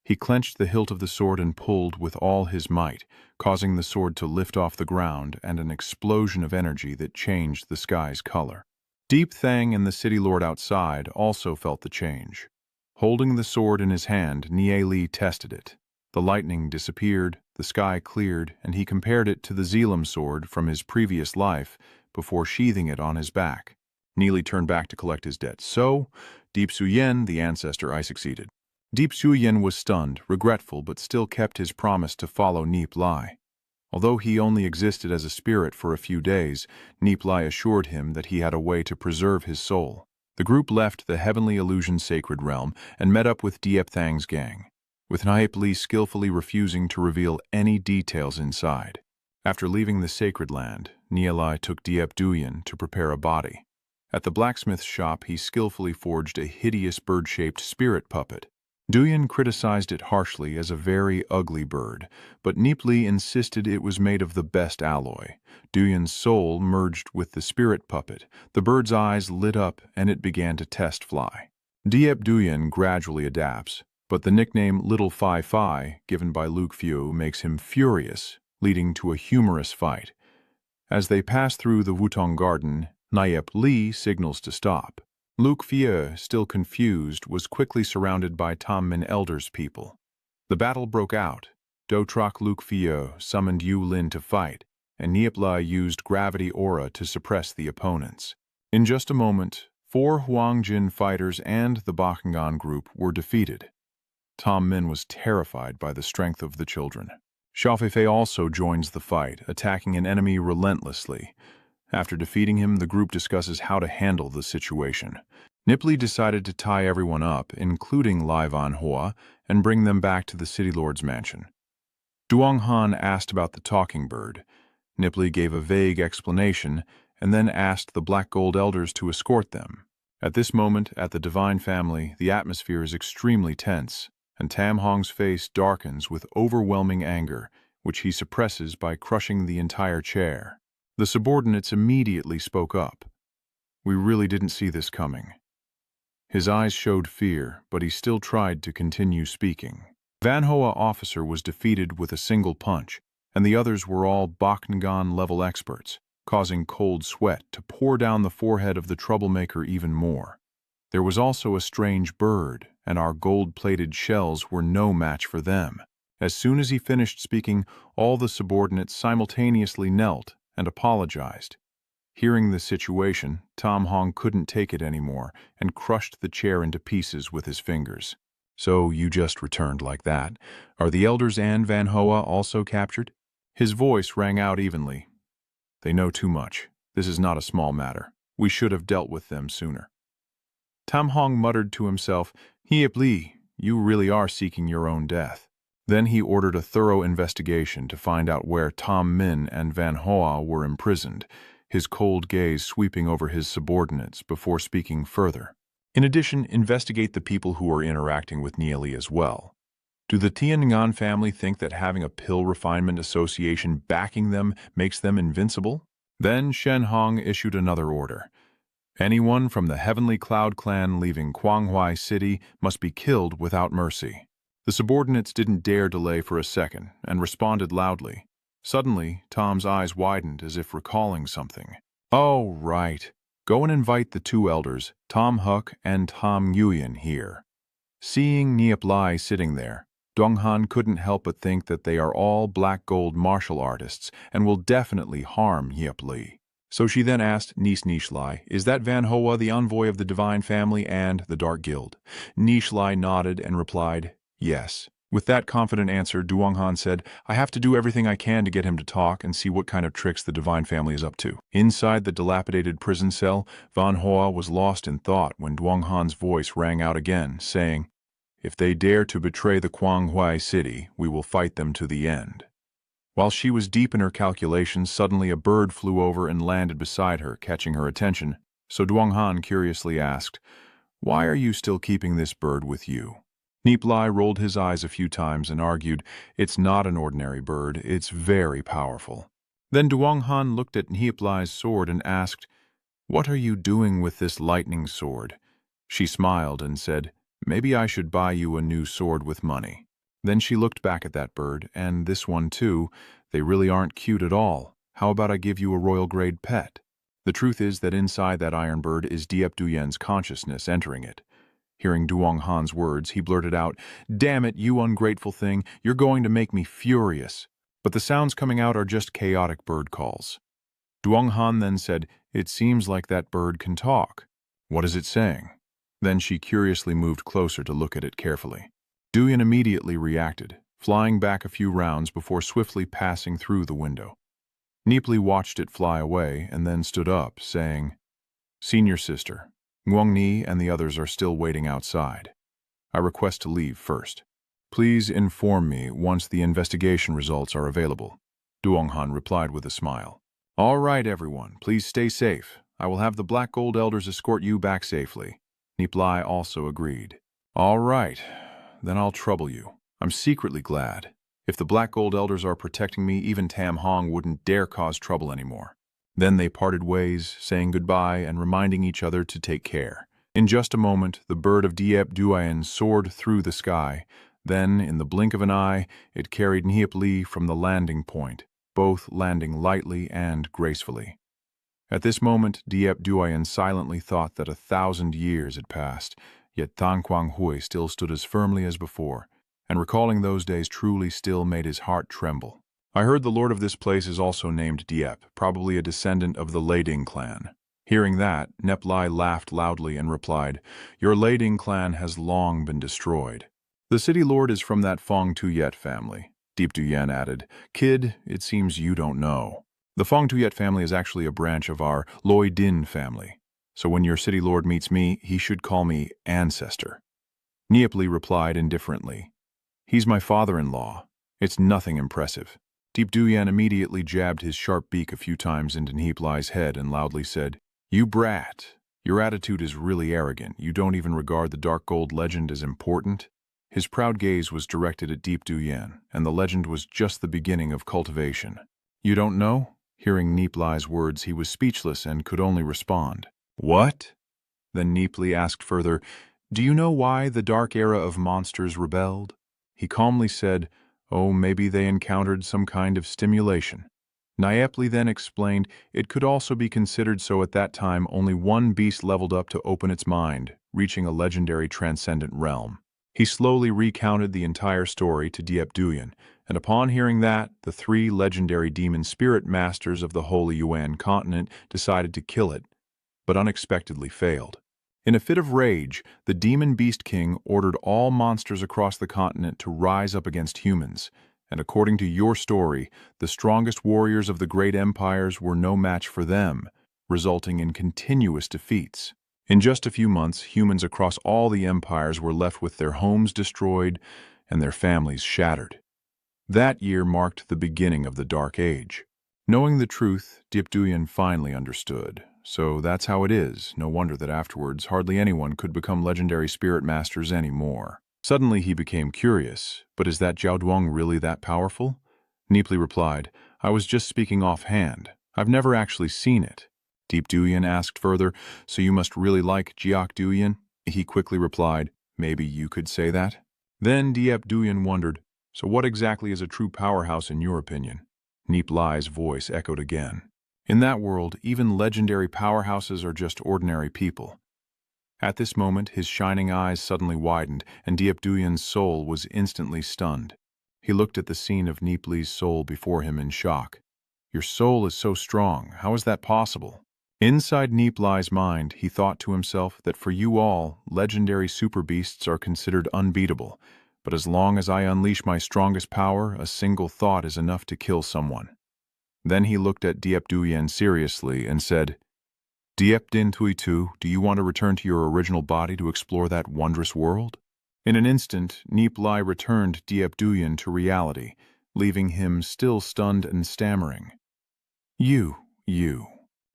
He clenched the hilt of the sword and pulled with all his might, causing the sword to lift off the ground and an explosion of energy that changed the sky's color. Deep Thang and the city lord outside also felt the change. Holding the sword in his hand, Nie Li tested it. The lightning disappeared, the sky cleared, and he compared it to the Zelam sword from his previous life before sheathing it on his back. Nie Li turned back to collect his debt. "So, Deep Su Yen, the ancestor, I succeeded." Deep Su Yen was stunned, regretful, but still kept his promise to follow Neep Li. Although he only existed as a spirit for a few days, Neep Li assured him that he had a way to preserve his soul. The group left the Heavenly Illusion Sacred Realm and met up with Diep Thang's gang, with Neep Li skillfully refusing to reveal any details inside. After leaving the sacred land, Nie Li took Diep Duyen to prepare a body. At the blacksmith's shop, he skillfully forged a hideous bird-shaped spirit puppet. Duyen criticized it harshly as a very ugly bird, but Neep Li insisted it was made of the best alloy. Duyen's soul merged with the spirit puppet, the bird's eyes lit up, and it began to test fly. Diep Duyen gradually adapts, but the nickname Little Phi Phi, given by Luke Fu, makes him furious, leading to a humorous fight. As they pass through the Wutong Garden, Niep Li signals to stop. Luke Fu, still confused, was quickly surrounded by Tom Min Elder's people. The battle broke out. Dotrock Luke Fu summoned Yu Lin to fight, and Niep Li used gravity aura to suppress the opponents. In just a moment, 4 Huangjin fighters and the Bakugan group were defeated. Tom Min was terrified by the strength of the children. Xiao Feifei also joins the fight, attacking an enemy relentlessly. After defeating him, the group discusses how to handle the situation. Neep Li decided to tie everyone up, including Lai Van Hoa, and bring them back to the city lord's mansion. Duong Han asked about the talking bird. Neep Li gave a vague explanation, and then asked the Black Gold elders to escort them. At this moment, at the Divine Family, the atmosphere is extremely tense, and Tam Hong's face darkens with overwhelming anger, which he suppresses by crushing the entire chair. The subordinates immediately spoke up. We really didn't see this coming. His eyes showed fear, but he still tried to continue speaking. Manhwa officer was defeated with a single punch, and the others were all Bakugan-level experts, causing cold sweat to pour down the forehead of the troublemaker even more. There was also a strange bird, and our gold-plated shells were no match for them. As soon as he finished speaking, all the subordinates simultaneously knelt and apologized. Hearing the situation, Tom Hong couldn't take it anymore and crushed the chair into pieces with his fingers. So you just returned like that. Are the elders and Manhwa also captured? His voice rang out evenly. They know too much. This is not a small matter. We should have dealt with them sooner. Tom Hong muttered to himself, Nie Li, you really are seeking your own death. Then he ordered a thorough investigation to find out where Tom Min and Manhwa were imprisoned, his cold gaze sweeping over his subordinates before speaking further. In addition, investigate the people who are interacting with Nie Li as well. Do the Tiangan family think that having a pill refinement association backing them makes them invincible? Then Shen Hong issued another order. Anyone from the Heavenly Cloud clan leaving Quanghai City must be killed without mercy. The subordinates didn't dare delay for a second and responded loudly. Suddenly, Tom's eyes widened as if recalling something. Oh, right. Go and invite the two elders, Tom Huck and Tom Nguyen, here. Seeing Nie Li sitting there, Donghan couldn't help but think that they are all black gold martial artists and will definitely harm Nie Li. So she then asked Nie Li, is that Manhwa the envoy of the Divine Family and the Dark Guild? Nie Li nodded and replied, yes. With that confident answer, Duonghan said, I have to do everything I can to get him to talk and see what kind of tricks the Divine Family is up to. Inside the dilapidated prison cell, Manhwa was lost in thought when Duonghan's voice rang out again, saying, if they dare to betray the Quanghai City, we will fight them to the end. While she was deep in her calculations, suddenly a bird flew over and landed beside her, catching her attention. So Duonghan curiously asked, why are you still keeping this bird with you? Nie Li rolled his eyes a few times and argued, it's not an ordinary bird, it's very powerful. Then Duonghan looked at Nie Li's sword and asked, what are you doing with this lightning sword? She smiled and said, maybe I should buy you a new sword with money. Then she looked back at that bird, and this one too. They really aren't cute at all. How about I give you a royal-grade pet? The truth is that inside that iron bird is Diep Duyen's consciousness entering it. Hearing Duonghan's words, he blurted out, damn it, you ungrateful thing, you're going to make me furious. But the sounds coming out are just chaotic bird calls. Duonghan then said, it seems like that bird can talk. What is it saying? Then she curiously moved closer to look at it carefully. Duyen immediately reacted, flying back a few rounds before swiftly passing through the window. Nie Li watched it fly away and then stood up, saying, Senior sister, Nguyen and the others are still waiting outside. I request to leave first. Please inform me once the investigation results are available. Duonghan replied with a smile. All right, everyone, please stay safe. I will have the Black Gold Elders escort you back safely. Nie Li also agreed. All right, then I'll trouble you. I'm secretly glad. If the Black Gold Elders are protecting me, even Tam Hong wouldn't dare cause trouble anymore. Then they parted ways, saying goodbye and reminding each other to take care. In just a moment, the bird of Diep Duyen soared through the sky. Then, in the blink of an eye, it carried Nie Li from the landing point, both landing lightly and gracefully. At this moment, Diep Duyen silently thought that 1,000 years had passed, yet Tan Quang Hui still stood as firmly as before, and recalling those days truly still made his heart tremble. I heard the lord of this place is also named Diep, probably a descendant of the Lading clan. Hearing that, Nie Li laughed loudly and replied, Your Lading clan has long been destroyed. The city lord is from that Fong Tuyet family. Diep Duyen added, Kid, it seems you don't know. The Fong Tuyet family is actually a branch of our Loi Din family. So when your city lord meets me, he should call me Ancestor. Nie Li replied indifferently, He's my father-in-law. It's nothing impressive. Diep Duyen immediately jabbed his sharp beak a few times into Nie Li's head and loudly said, You brat! Your attitude is really arrogant. You don't even regard the Dark Gold legend as important. His proud gaze was directed at Diep Duyen, and the legend was just the beginning of cultivation. You don't know? Hearing Nie Li's words, he was speechless and could only respond, "What?" Then Nie Li asked further, "Do you know why the dark era of monsters rebelled?" He calmly said, "Oh, maybe they encountered some kind of stimulation." Nie Li then explained it could also be considered so at that time only one beast leveled up to open its mind, reaching a legendary transcendent realm. He slowly recounted the entire story to Diep Duyen, and upon hearing that, the three legendary demon spirit masters of the Holy Yuan continent decided to kill it, but unexpectedly failed. In a fit of rage, the Demon Beast King ordered all monsters across the continent to rise up against humans, and according to your story, the strongest warriors of the great empires were no match for them, resulting in continuous defeats. In just a few months, humans across all the empires were left with their homes destroyed and their families shattered. That year marked the beginning of the Dark Age. Knowing the truth, Diep Duyen finally understood. So that's how it is. No wonder that afterwards hardly anyone could become legendary spirit masters anymore. Suddenly he became curious. But is that Jiao Duong really that powerful? Nie Li replied, "I was just speaking offhand. I've never actually seen it." Diep Duyen asked further, "So you must really like Jiak Duyen?" He quickly replied, "Maybe you could say that." Then Diep Duyen wondered, "So what exactly is a true powerhouse in your opinion?" Nie Li's voice echoed again. "In that world, even legendary powerhouses are just ordinary people." At this moment, his shining eyes suddenly widened, and Diep Duyen's soul was instantly stunned. He looked at the scene of Nie Li's soul before him in shock. "Your soul is so strong. How is that possible?" Inside Nie Li's mind, he thought to himself that for you all, legendary super beasts are considered unbeatable. But as long as I unleash my strongest power, a single thought is enough to kill someone. Then he looked at Diep Duyen seriously and said, "Diep Din Tui Tu, do you want to return to your original body to explore that wondrous world?" In an instant, Nie Li returned Diep Duyen to reality, leaving him still stunned and stammering. You.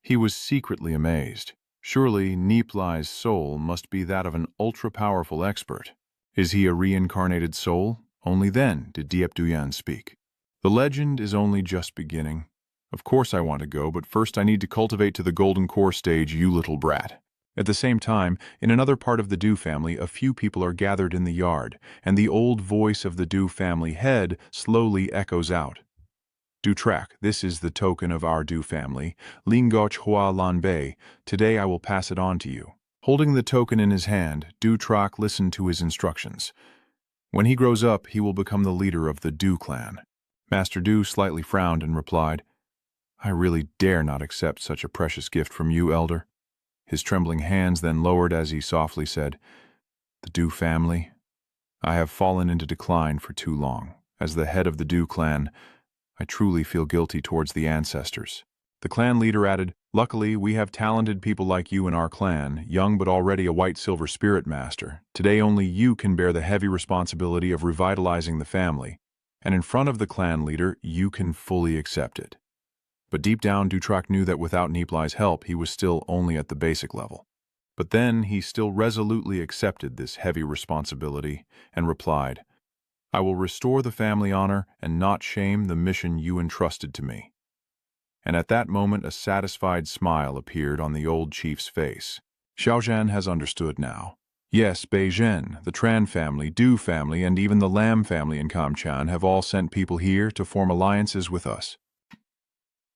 He was secretly amazed. Surely Nie Li's soul must be that of an ultra-powerful expert. Is he a reincarnated soul? Only then did Diep Duyen speak. "The legend is only just beginning. Of course I want to go, but first I need to cultivate to the golden core stage, you little brat." At the same time, in another part of the Du family, a few people are gathered in the yard, and the old voice of the Du family head slowly echoes out. "Du Trak, this is the token of our Du family, Lingoch Hua Lan Bei. Today I will pass it on to you." Holding the token in his hand, Du Trak listened to his instructions. When he grows up, he will become the leader of the Du clan. Master Du slightly frowned and replied, "I really dare not accept such a precious gift from you, elder." His trembling hands then lowered as he softly said, "The Du family. I have fallen into decline for too long. As the head of the Du clan, I truly feel guilty towards the ancestors." The clan leader added, "Luckily, we have talented people like you in our clan, young but already a white-silver spirit master. Today only you can bear the heavy responsibility of revitalizing the family, and in front of the clan leader, you can fully accept it." But deep down, Du Trak knew that without Nie Li's help, he was still only at the basic level. But then he still resolutely accepted this heavy responsibility and replied, "I will restore the family honor and not shame the mission you entrusted to me." And at that moment a satisfied smile appeared on the old chief's face. Xiaozhan has understood now. Yes, Beizhen, the Tran family, Du family, and even the Lam family in Kamchan have all sent people here to form alliances with us.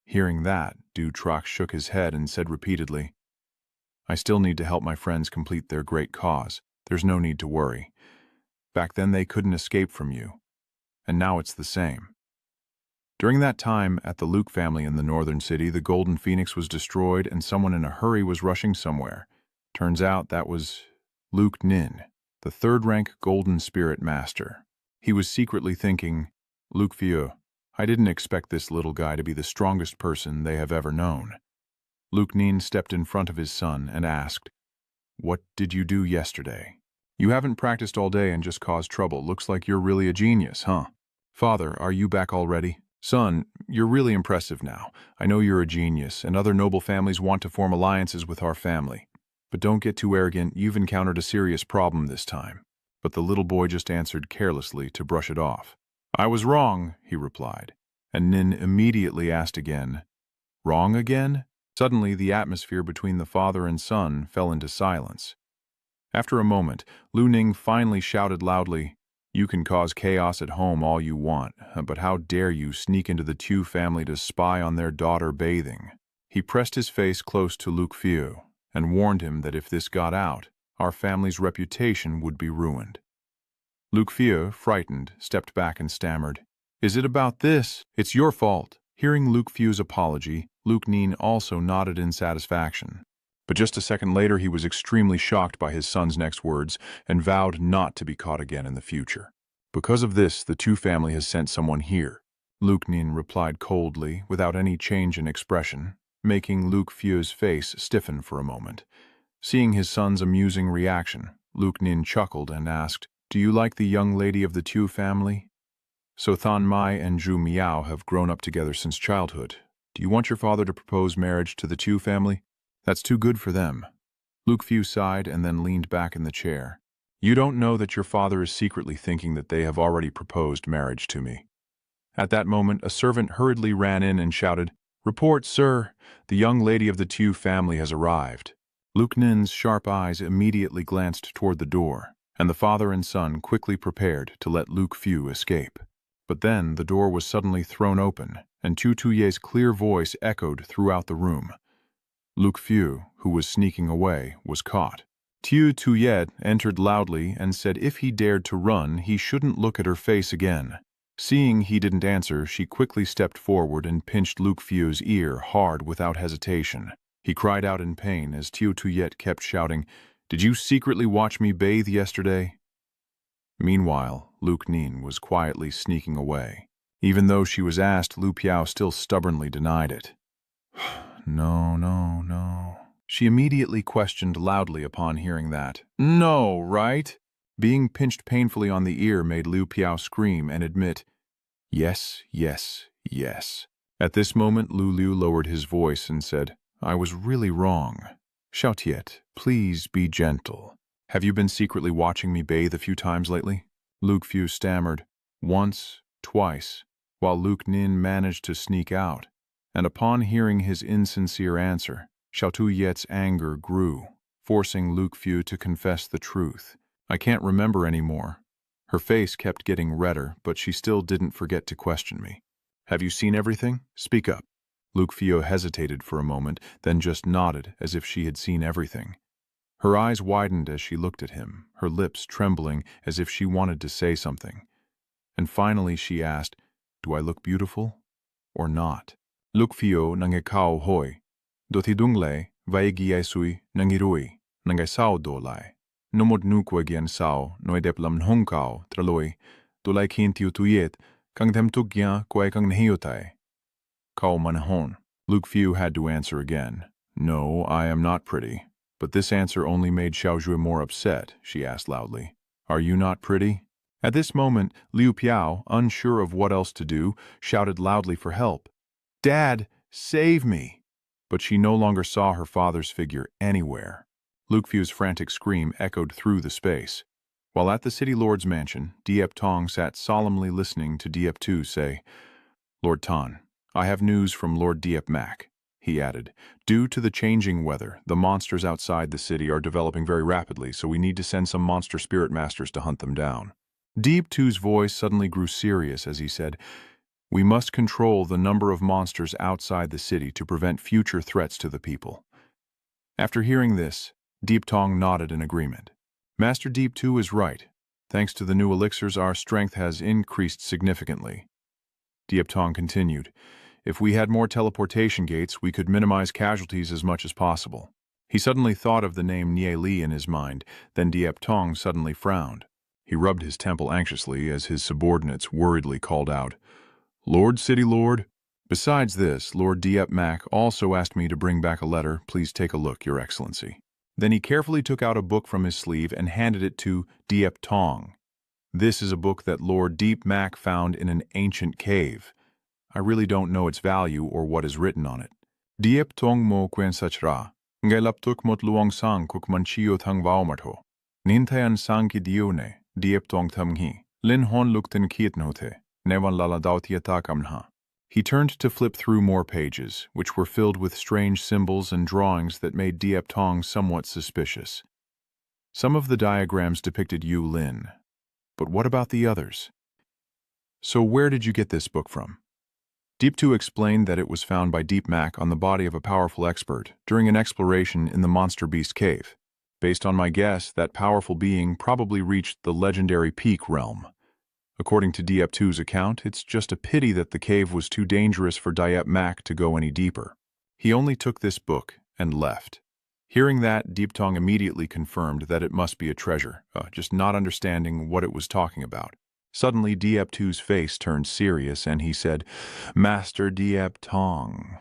Hearing that, Du Trak shook his head and said repeatedly, "I still need to help my friends complete their great cause. There's no need to worry. Back then they couldn't escape from you, and now it's the same." During that time, at the Luke family in the northern city, the Golden Phoenix was destroyed and someone in a hurry was rushing somewhere. Turns out that was Luke Nin, the third-rank Golden Spirit Master. He was secretly thinking, "Luke Vieux, I didn't expect this little guy to be the strongest person they have ever known." Luke Nin stepped in front of his son and asked, "What did you do yesterday? You haven't practiced all day and just caused trouble. Looks like you're really a genius, huh?" "Father, are you back already?" "Son, you're really impressive now. I know you're a genius, and other noble families want to form alliances with our family. But don't get too arrogant, you've encountered a serious problem this time." But the little boy just answered carelessly to brush it off. "I was wrong," he replied. And Nin immediately asked again, Wrong again? Suddenly, the atmosphere between the father and son fell into silence. After a moment, Lu Ning finally shouted loudly, "You can cause chaos at home all you want, but how dare you sneak into the Tu family to spy on their daughter bathing?" He pressed his face close to Luke Fiu and warned him that if this got out, our family's reputation would be ruined. Luke Fiu, frightened, stepped back and stammered, "Is it about this? It's your fault." Hearing Luke Fiu's apology, Luke Nin also nodded in satisfaction. But just a second later, he was extremely shocked by his son's next words and vowed not to be caught again in the future. "Because of this, the Tu family has sent someone here," Luke Nin replied coldly, without any change in expression, making Luke Fiu's face stiffen for a moment. Seeing his son's amusing reaction, Luke Nin chuckled and asked, "Do you like the young lady of the Tu family? So Than Mai and Zhu Miao have grown up together since childhood. Do you want your father to propose marriage to the Tu family? That's too good for them." Luke Fiu sighed and then leaned back in the chair. "You don't know that your father is secretly thinking that they have already proposed marriage to me." At that moment, a servant hurriedly ran in and shouted, "Report, sir! The young lady of the Tu family has arrived." Luke Nin's sharp eyes immediately glanced toward the door, and the father and son quickly prepared to let Luke Fiu escape. But then the door was suddenly thrown open, and Tu Tuye's clear voice echoed throughout the room. Luke Fiu, who was sneaking away, was caught. Tu Tuye entered loudly and said if he dared to run, he shouldn't look at her face again. Seeing he didn't answer, she quickly stepped forward and pinched Luke Fiu's ear hard without hesitation. He cried out in pain as Tu Tuye kept shouting, "Did you secretly watch me bathe yesterday?" Meanwhile, Luke Nin was quietly sneaking away. Even though she was asked, Lu Piao still stubbornly denied it. "No, no, no." She immediately questioned loudly upon hearing that. "No, right?" Being pinched painfully on the ear made Liu Piao scream and admit, "Yes, yes, yes." At this moment, Lu Liu lowered his voice and said, "I was really wrong. Xiaotiet, please be gentle. Have you been secretly watching me bathe a few times lately?" Luke Fiu stammered, "Once, twice," while Luke Nin managed to sneak out. And upon hearing his insincere answer, Xiao Tuyet's anger grew, forcing Luke Fiu to confess the truth. "I can't remember anymore." Her face kept getting redder, but she still didn't forget to question me. "Have you seen everything? Speak up." Luke Fiu hesitated for a moment, then just nodded as if she had seen everything. Her eyes widened as she looked at him, her lips trembling as if she wanted to say something. And finally she asked, "Do I look beautiful or not?" Luke Fiu nangekao hoi. Dothidungle, vaegiesui nangirui, nangaisao dolai. Nomod nukwagian sao, noideplam hongkao, traloi, dolai kintiu tuyet, kang them tukya kwai kang nehiotai. Kao manahon. Luke Fiu had to answer again. "No, I am not pretty." But this answer only made Xiaozhui more upset. She asked loudly, "Are you not pretty?" At this moment, Liu Piao, unsure of what else to do, shouted loudly for help. "Dad, save me!" But she no longer saw her father's figure anywhere. Luke Fiu's frantic scream echoed through the space. While at the city lord's mansion, Diep Tong sat solemnly listening to Diep Tu say, "Lord Tan, I have news from Lord Diep Mak." He added, "Due to the changing weather, the monsters outside the city are developing very rapidly, so we need to send some monster spirit masters to hunt them down." Diep Tu's voice suddenly grew serious as he said, "We must control the number of monsters outside the city to prevent future threats to the people." After hearing this, Diep Tong nodded in agreement. "Master Diep Tu is right. Thanks to the new elixirs, our strength has increased significantly." Diep Tong continued, "If we had more teleportation gates, we could minimize casualties as much as possible." He suddenly thought of the name Nie Li in his mind, then Diep Tong suddenly frowned. He rubbed his temple anxiously as his subordinates worriedly called out, "Lord City Lord." Besides this, Lord Diep Mak also asked me to bring back a letter. Please take a look, Your Excellency. Then he carefully took out a book from his sleeve and handed it to Diep Tong. "This is a book that Lord Diep Mak found in an ancient cave. I really don't know its value or what is written on it." Diep Tong mo quen sachra, ngay laptuk mot luong sang kuk manchio thang vaumartho. Nintayan sang ki dione, Diep Tong thamhi, lin hon lukten kietnote, nevan lala dautiata kamnha. He turned to flip through more pages, which were filled with strange symbols and drawings that made Diep Tong somewhat suspicious. Some of the diagrams depicted Yu Lin, but what about the others? So where did you get this book from? Deep Tu explained that it was found by Deep Mac on the body of a powerful expert during an exploration in the Monster Beast Cave. Based on my guess, that powerful being probably reached the legendary Peak Realm. According to Diep Tu's account, it's just a pity that the cave was too dangerous for Diep Mac to go any deeper. He only took this book and left. Hearing that, Deep Tong immediately confirmed that it must be a treasure, just not understanding what it was talking about. Suddenly, Diep Tu's face turned serious and he said, "Master Diep Tong,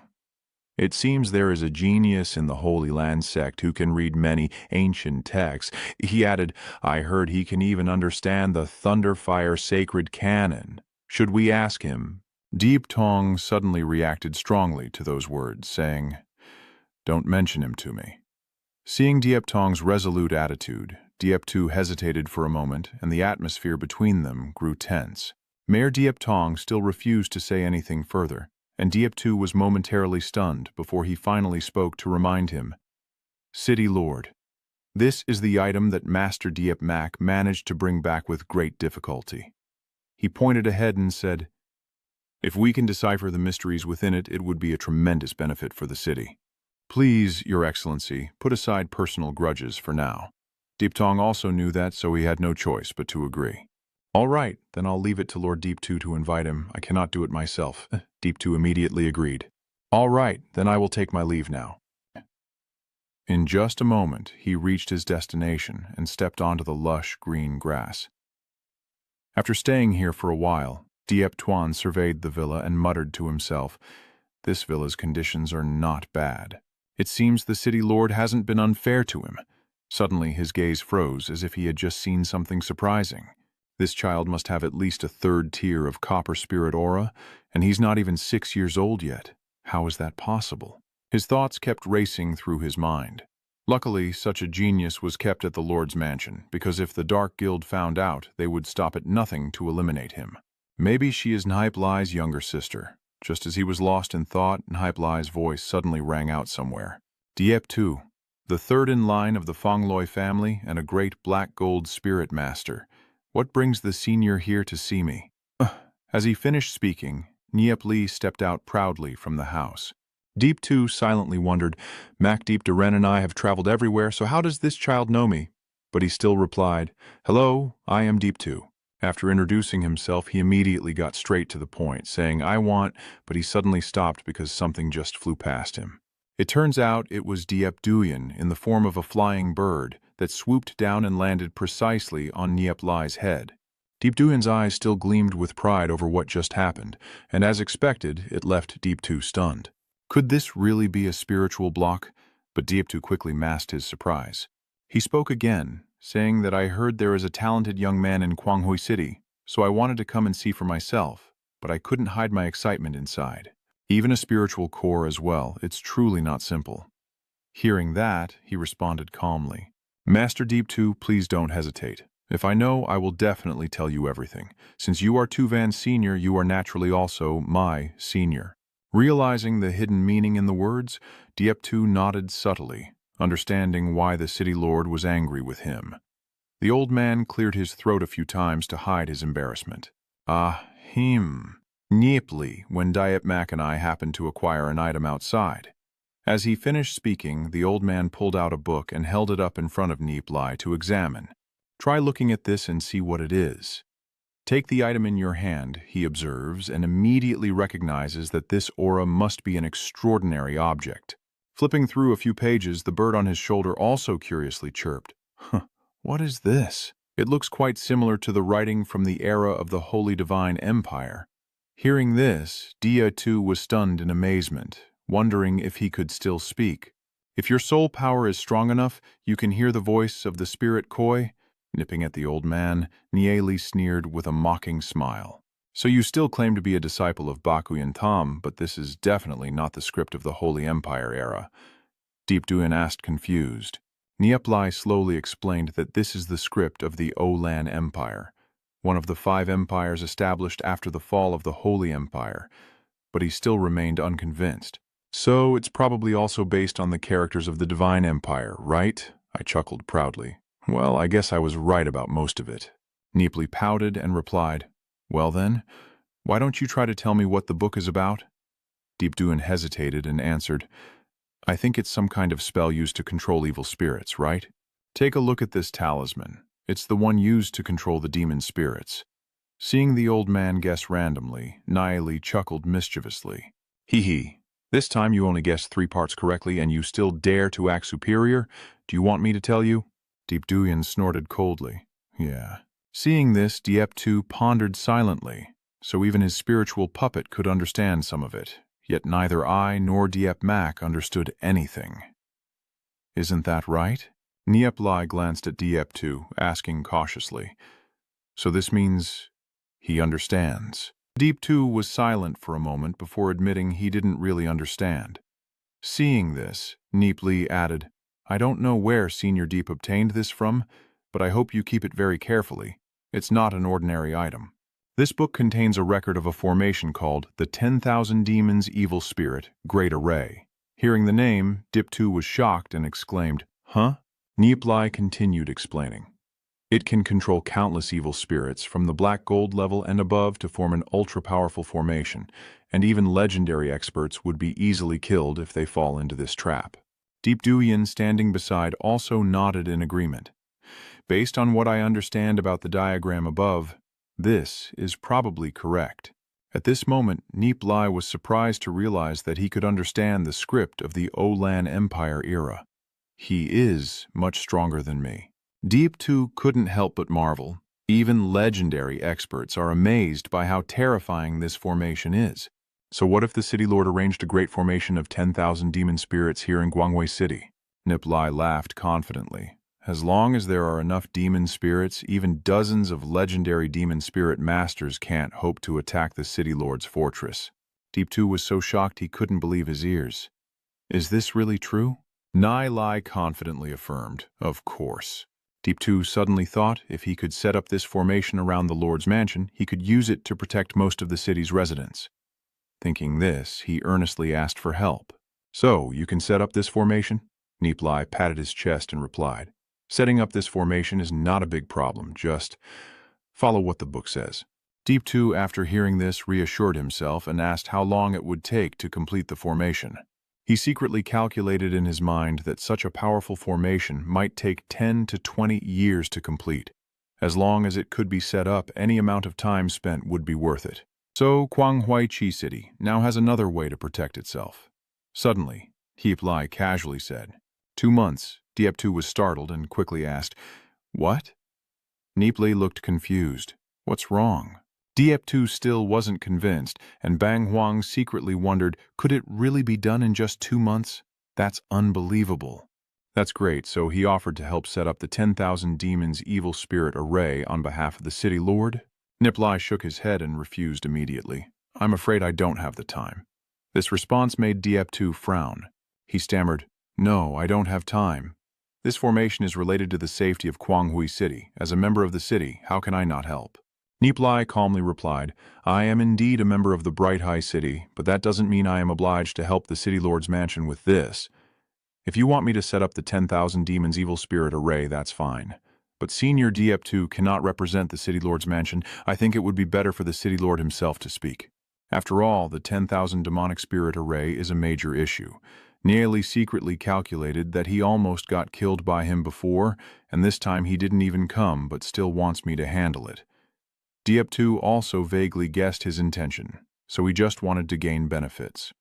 it seems there is a genius in the Holy Land sect who can read many ancient texts." He added, "I heard he can even understand the Thunderfire sacred canon. Should we ask him?" Deep Tong suddenly reacted strongly to those words, saying, "Don't mention him to me." Seeing Diep Tong's resolute attitude, Diep Tu hesitated for a moment, and the atmosphere between them grew tense. Mayor Diep Tong still refused to say anything further, and Diep Tu was momentarily stunned before he finally spoke to remind him. "City Lord, this is the item that Master Diep Mac managed to bring back with great difficulty." He pointed ahead and said, "If we can decipher the mysteries within it, it would be a tremendous benefit for the city. Please, Your Excellency, put aside personal grudges for now." Deep Tong also knew that, so he had no choice but to agree. "All right, then I'll leave it to Lord Deep Tu to invite him. I cannot do it myself." Deep Tu immediately agreed. "All right, then I will take my leave now." In just a moment, he reached his destination and stepped onto the lush green grass. After staying here for a while, Diep Tuan surveyed the villa and muttered to himself, "This villa's conditions are not bad. It seems the city lord hasn't been unfair to him." Suddenly, his gaze froze as if he had just seen something surprising. This child must have at least a third tier of copper spirit aura, and he's not even 6 years old yet. How is that possible? His thoughts kept racing through his mind. Luckily, such a genius was kept at the Lord's mansion, because if the Dark Guild found out, they would stop at nothing to eliminate him. Maybe she is Nie Li's younger sister. Just as he was lost in thought, Nie Li's voice suddenly rang out somewhere. "Diep Tu, the third in line of the Fongloi family and a great black gold spirit master. What brings the senior here to see me?" As he finished speaking, Nie Li stepped out proudly from the house. Deep Tu silently wondered, "Mac Deep Duren and I have traveled everywhere, so how does this child know me?" But he still replied, "Hello, I am Deep Tu." After introducing himself, he immediately got straight to the point, saying, "I want," but he suddenly stopped because something just flew past him. It turns out it was Diep Duyen in the form of a flying bird that swooped down and landed precisely on Nie Li's head. Deep Duyen's eyes still gleamed with pride over what just happened, and as expected, it left Deep Tu stunned. Could this really be a spiritual block? But Diep Tu quickly masked his surprise. He spoke again, saying that, "I heard there is a talented young man in Kwanghui City, so I wanted to come and see for myself, but I couldn't hide my excitement inside. Even a spiritual core as well, it's truly not simple." Hearing that, he responded calmly, "Master Deep Tu, please don't hesitate. If I know, I will definitely tell you everything. Since you are Tuvan's senior, you are naturally also my senior." Realizing the hidden meaning in the words, Diep Tu nodded subtly, understanding why the city lord was angry with him. The old man cleared his throat a few times to hide his embarrassment. Nie Li, when Diep Mac and I happened to acquire an item outside." As he finished speaking, the old man pulled out a book and held it up in front of Nie Li to examine. "Try looking at this and see what it is." Take the item in your hand, he observes, and immediately recognizes that this aura must be an extraordinary object. Flipping through a few pages, the bird on his shoulder also curiously chirped, "What is this?" It looks quite similar to the writing from the era of the Holy Divine Empire. Hearing this, Diep Tu was stunned in amazement, wondering if he could still speak. "If your soul power is strong enough, you can hear the voice of the spirit Koi." Nipping at the old man, Nie Li sneered with a mocking smile. "So you still claim to be a disciple of Bakuyan Tam, but this is definitely not the script of the Holy Empire era." Deep Duyen asked, confused. Nie Li slowly explained that this is the script of the Olan Empire, one of the 5 empires established after the fall of the Holy Empire. but he still remained unconvinced. So it's probably also based on the characters of the Divine Empire, right? I chuckled proudly. Well, I guess I was right about most of it. Nie Li pouted and replied, well then, why don't you try to tell me what the book is about? Deep Duan hesitated and answered, I think it's some kind of spell used to control evil spirits, right? Take a look at this talisman. It's the one used to control the demon spirits. Seeing the old man guess randomly, Nie Li chuckled mischievously. Hee hee. This time you only guessed 3 parts correctly and you still dare to act superior? Do you want me to tell you? Deep Duan snorted coldly. Yeah. Seeing this, Diep Tu pondered silently, so even his spiritual puppet could understand some of it, yet neither I nor Diep Mak understood anything. Isn't that right? Nie Li glanced at Diep Tu, asking cautiously. So this means he understands. Deep Tu was silent for a moment before admitting he didn't really understand. Seeing this, Nie Li added, I don't know where Senior Deep obtained this from, but I hope you keep it very carefully. It's not an ordinary item. This book contains a record of a formation called the 10,000 Demons Evil Spirit Great Array. Hearing the name, Deep Tu was shocked and exclaimed, Huh? Nie Li continued explaining. It can control countless evil spirits from the black gold level and above to form an ultra-powerful formation, and even legendary experts would be easily killed if they fall into this trap. Deep Duan, standing beside, also nodded in agreement. Based on what I understand about the diagram above, this is probably correct. At this moment, Nie Li was surprised to realize that he could understand the script of the Olan Empire era. He is much stronger than me. Deep Tu couldn't help but marvel. Even legendary experts are amazed by how terrifying this formation is. So what if the City Lord arranged a great formation of 10,000 demon spirits here in Guangwei City? Nie Li laughed confidently. As long as there are enough demon spirits, even dozens of legendary demon spirit masters can't hope to attack the City Lord's fortress. Deep Tu was so shocked he couldn't believe his ears. Is this really true? Nie Li confidently affirmed, of course. Deep Tu suddenly thought if he could set up this formation around the Lord's mansion, he could use it to protect most of the city's residents. Thinking this, he earnestly asked for help. So, you can set up this formation? Nie Li patted his chest and replied, setting up this formation is not a big problem, just follow what the book says. Deep Tu, after hearing this, reassured himself and asked how long it would take to complete the formation. He secretly calculated in his mind that such a powerful formation might take 10 to 20 years to complete. As long as it could be set up, any amount of time spent would be worth it. So Guanghui Chi City now has another way to protect itself. Suddenly, Deep Li casually said, 2 months. Diep Tu was startled and quickly asked, What? Nie Li looked confused. What's wrong? Diep Tu still wasn't convinced, and Bang Huang secretly wondered, could it really be done in just 2 months? That's unbelievable. That's great, so he offered to help set up the 10,000 Demons Evil Spirit Array on behalf of the City Lord? Nie Li shook his head and refused immediately. I'm afraid I don't have the time. This response made Diep Tu frown. He stammered, No, I don't have time. This formation is related to the safety of Guanghui City. As a member of the city, how can I not help? Nie Li calmly replied, I am indeed a member of the Bright High City, but that doesn't mean I am obliged to help the City Lord's mansion with this. If you want me to set up the 10,000 Demons Evil Spirit Array, that's fine. But Senior Diep Tu cannot represent the City Lord's mansion. I think it would be better for the City Lord himself to speak. After all, the 10,000 Demonic Spirit Array is a major issue. Nie Li secretly calculated that he almost got killed by him before, and this time he didn't even come, but still wants me to handle it. Diep Tu also vaguely guessed his intention, so he just wanted to gain benefits.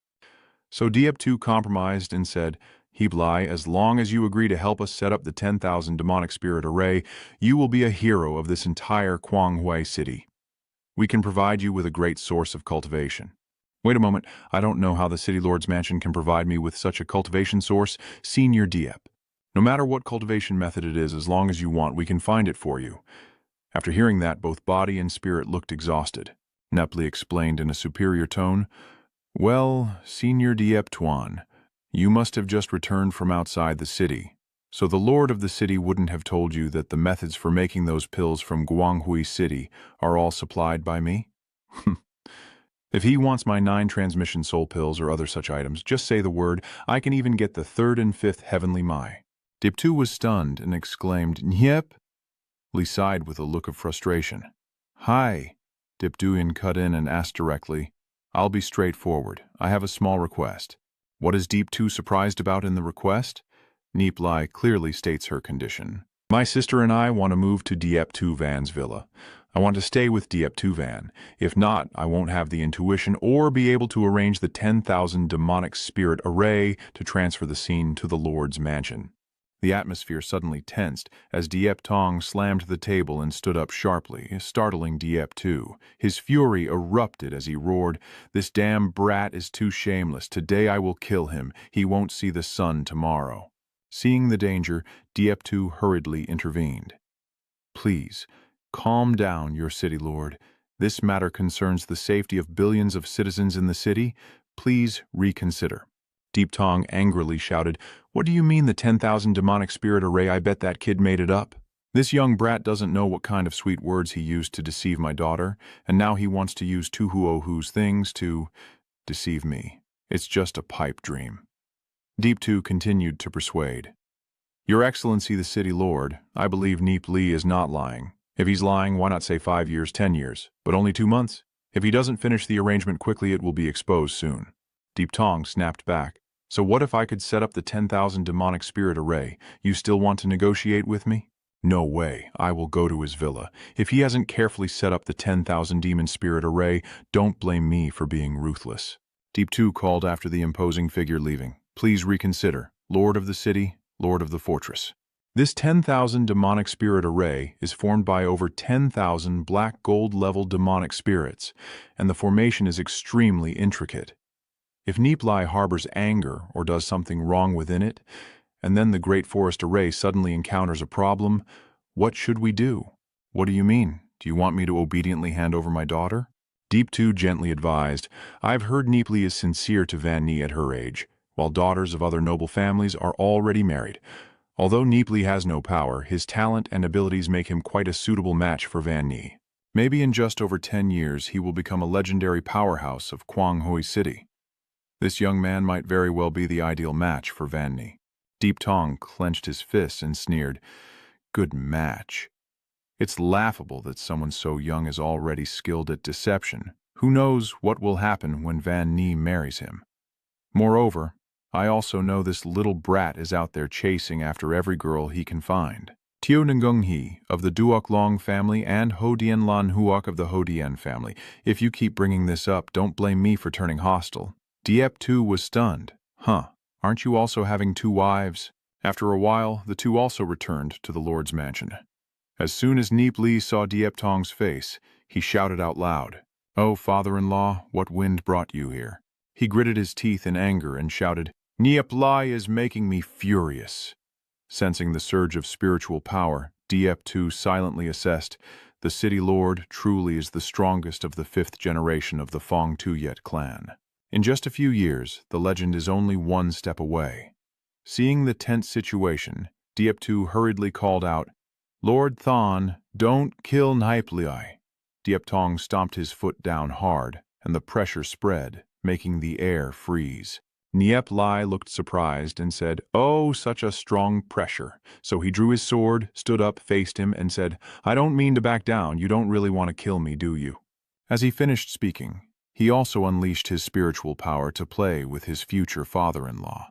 So Diep Tu compromised and said, Nie Li, as long as you agree to help us set up the 10,000 Demonic Spirit Array, you will be a hero of this entire Guanghui City. We can provide you with a great source of cultivation. Wait a moment, I don't know how the City Lord's mansion can provide me with such a cultivation source, Senior Diep. No matter what cultivation method it is, as long as you want, we can find it for you. After hearing that, both body and spirit looked exhausted. Nie Li explained in a superior tone, Well, Senior Diep Tuan, you must have just returned from outside the city, so the Lord of the city wouldn't have told you that the methods for making those pills from Guanghui City are all supplied by me? If he wants my 9 transmission soul pills or other such items, just say the word. I can even get the 3rd and 5th heavenly Mai. Dip2 was stunned and exclaimed, Nyep? Li sighed with a look of frustration. Hi. Dipduyan cut in and asked directly, I'll be straightforward. I have a small request. What is Deep2 surprised about in the request? Nie Li clearly states her condition. My sister and I want to move to Diep2 Van's villa. I want to stay with Diep2 Van. If not, I won't have the intuition or be able to arrange the 10,000 demonic spirit array to transfer the scene to the Lord's mansion. The atmosphere suddenly tensed as Diep Tong slammed the table and stood up sharply, startling Diep too. His fury erupted as he roared, This damn brat is too shameless. Today I will kill him. He won't see the sun tomorrow. Seeing the danger, Diep tu hurriedly intervened. Please, calm down, your city lord. This matter concerns the safety of billions of citizens in the city. Please reconsider. Deep Tong angrily shouted, What do you mean the 10,000 demonic spirit array? I bet that kid made it up. This young brat doesn't know what kind of sweet words he used to deceive my daughter, and now he wants to use Tuhuohu's things to deceive me. It's just a pipe dream. Deep Tu continued to persuade. Your Excellency the City Lord, I believe Nie Li is not lying. If he's lying, why not say 5 years, 10 years, but only 2 months? If he doesn't finish the arrangement quickly, it will be exposed soon. Deep Tong snapped back. So what if I could set up the 10,000 demonic spirit array? You still want to negotiate with me? No way. I will go to his villa. If he hasn't carefully set up the 10,000 demon spirit array, don't blame me for being ruthless. Deep Tu called after the imposing figure leaving. Please reconsider. Lord of the city, Lord of the fortress. This 10,000 demonic spirit array is formed by over 10,000 black gold level demonic spirits, and the formation is extremely intricate. If Nie Li harbors anger or does something wrong within it, and then the Great Forest Array suddenly encounters a problem, what should we do? What do you mean? Do you want me to obediently hand over my daughter? Deep Tu gently advised, I've heard Nie Li is sincere to Van Nie at her age, while daughters of other noble families are already married. Although Nie Li has no power, his talent and abilities make him quite a suitable match for Van Nie. Maybe in just over 10 years he will become a legendary powerhouse of Quang Hoi City. This young man might very well be the ideal match for Van Nie. Deep Tong clenched his fists and sneered, Good match. It's laughable that someone so young is already skilled at deception. Who knows what will happen when Van Nie marries him? Moreover, I also know this little brat is out there chasing after every girl he can find. Tio Ngung He of the Duok Long family and Ho Dien Lan Huok of the Ho Dien family. If you keep bringing this up, don't blame me for turning hostile. Diep Tu was stunned. Huh, aren't you also having 2 wives? After a while, the two also returned to the Lord's mansion. As soon as Nie Li saw Diep Tong's face, he shouted out loud, Oh, father-in-law, what wind brought you here? He gritted his teeth in anger and shouted, Nie Li is making me furious. Sensing the surge of spiritual power, Diep Tu silently assessed, the city lord truly is the strongest of the 5th generation of the Fong Tuyet clan. In just a few years, the legend is only 1 step away. Seeing the tense situation, Diep Tu hurriedly called out, Lord Thon, don't kill Nie Li. Diep Tong stomped his foot down hard, and the pressure spread, making the air freeze. Nie Li looked surprised and said, Oh, such a strong pressure. So he drew his sword, stood up, faced him, and said, I don't mean to back down. You don't really want to kill me, do you? As he finished speaking, he also unleashed his spiritual power to play with his future father-in-law.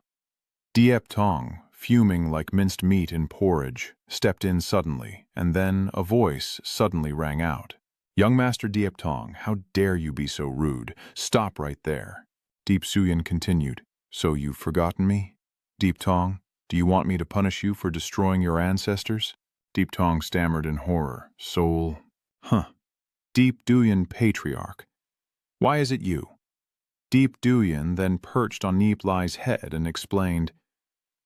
Diep Tong, fuming like minced meat in porridge, stepped in suddenly, and then a voice suddenly rang out. Young Master Diep Tong, how dare you be so rude? Stop right there. Deep Suyin continued, So you've forgotten me? Deep Tong, do you want me to punish you for destroying your ancestors? Deep Tong stammered in horror. Soul. Deep Duyan Patriarch. Why is it you? Deep Duyan then perched on Nie Li's head and explained,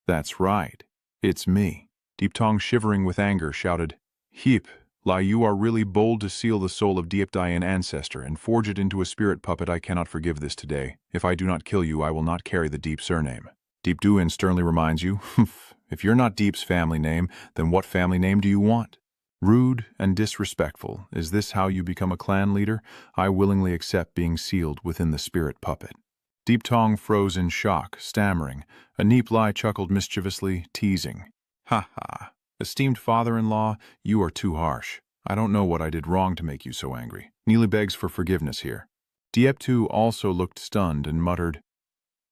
That's right, it's me. Deep Tong, shivering with anger, shouted, Heep, Li, you are really bold to seal the soul of Diep Dayan ancestor and forge it into a spirit puppet. I cannot forgive this today. If I do not kill you, I will not carry the Deep surname. Deep Duyan sternly reminds you, If you're not Deep's family name, then what family name do you want? Rude and disrespectful. Is this how you become a clan leader? I willingly accept being sealed within the spirit puppet. Deep Tong froze in shock, stammering. Nie Li chuckled mischievously, teasing. Ha ha. Esteemed father-in-law, you are too harsh. I don't know what I did wrong to make you so angry. Nie Li begs for forgiveness here. Diep-tu also looked stunned and muttered,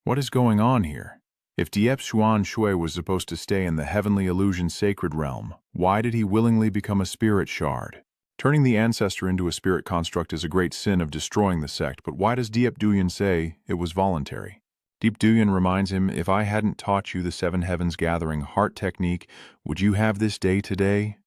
"What is going on here? If Diep Xuan Shui was supposed to stay in the heavenly illusion sacred realm, why did he willingly become a spirit shard? Turning the ancestor into a spirit construct is a great sin of destroying the sect, but why does Diep Duyan say it was voluntary? Diep Duyan reminds him, if I hadn't taught you the seven heavens gathering heart technique, would you have this day today?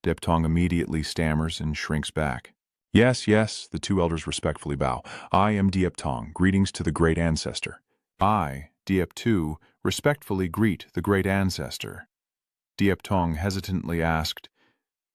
Diep Tong immediately stammers and shrinks back. Yes, yes, the two elders respectfully bow. I am Diep Tong. Greetings to the great ancestor. I, Diep Tu, respectfully greet the great ancestor. Diep Tong hesitantly asked,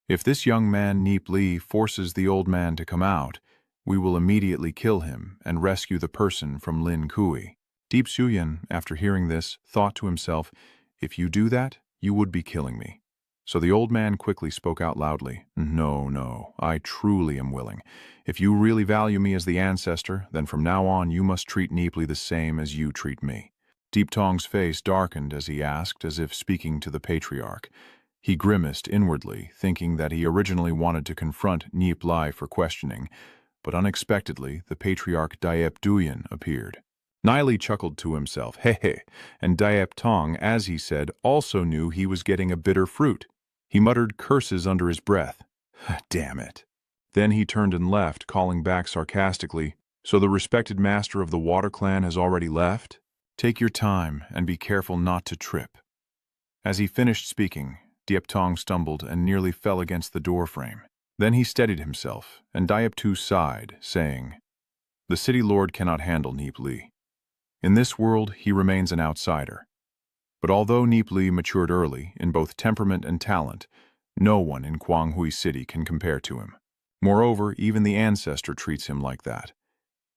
if this young man Nie Li forces the old man to come out, we will immediately kill him and rescue the person from Lin Kui. Deep Xuyan, after hearing this, thought to himself, if you do that, you would be killing me. So the old man quickly spoke out loudly, no, no, I truly am willing. If you really value me as the ancestor, then from now on you must treat Nie Li the same as you treat me. Deep Tong's face darkened as he asked, as if speaking to the patriarch. He grimaced inwardly, thinking that he originally wanted to confront Nie Li for questioning, but unexpectedly the patriarch Diep Duyan appeared. Nie Li chuckled to himself, hey, and Diep Tong, as he said, also knew he was getting a bitter fruit. He muttered curses under his breath. Damn it. Then he turned and left, calling back sarcastically, so the respected master of the Water Clan has already left? Take your time and be careful not to trip. As he finished speaking, Diep Tong stumbled and nearly fell against the doorframe. Then he steadied himself, and Diep Tu sighed, saying, the city lord cannot handle Nie Li. In this world, he remains an outsider. But although Nie Li matured early, in both temperament and talent, no one in Guanghui City can compare to him. Moreover, even the ancestor treats him like that.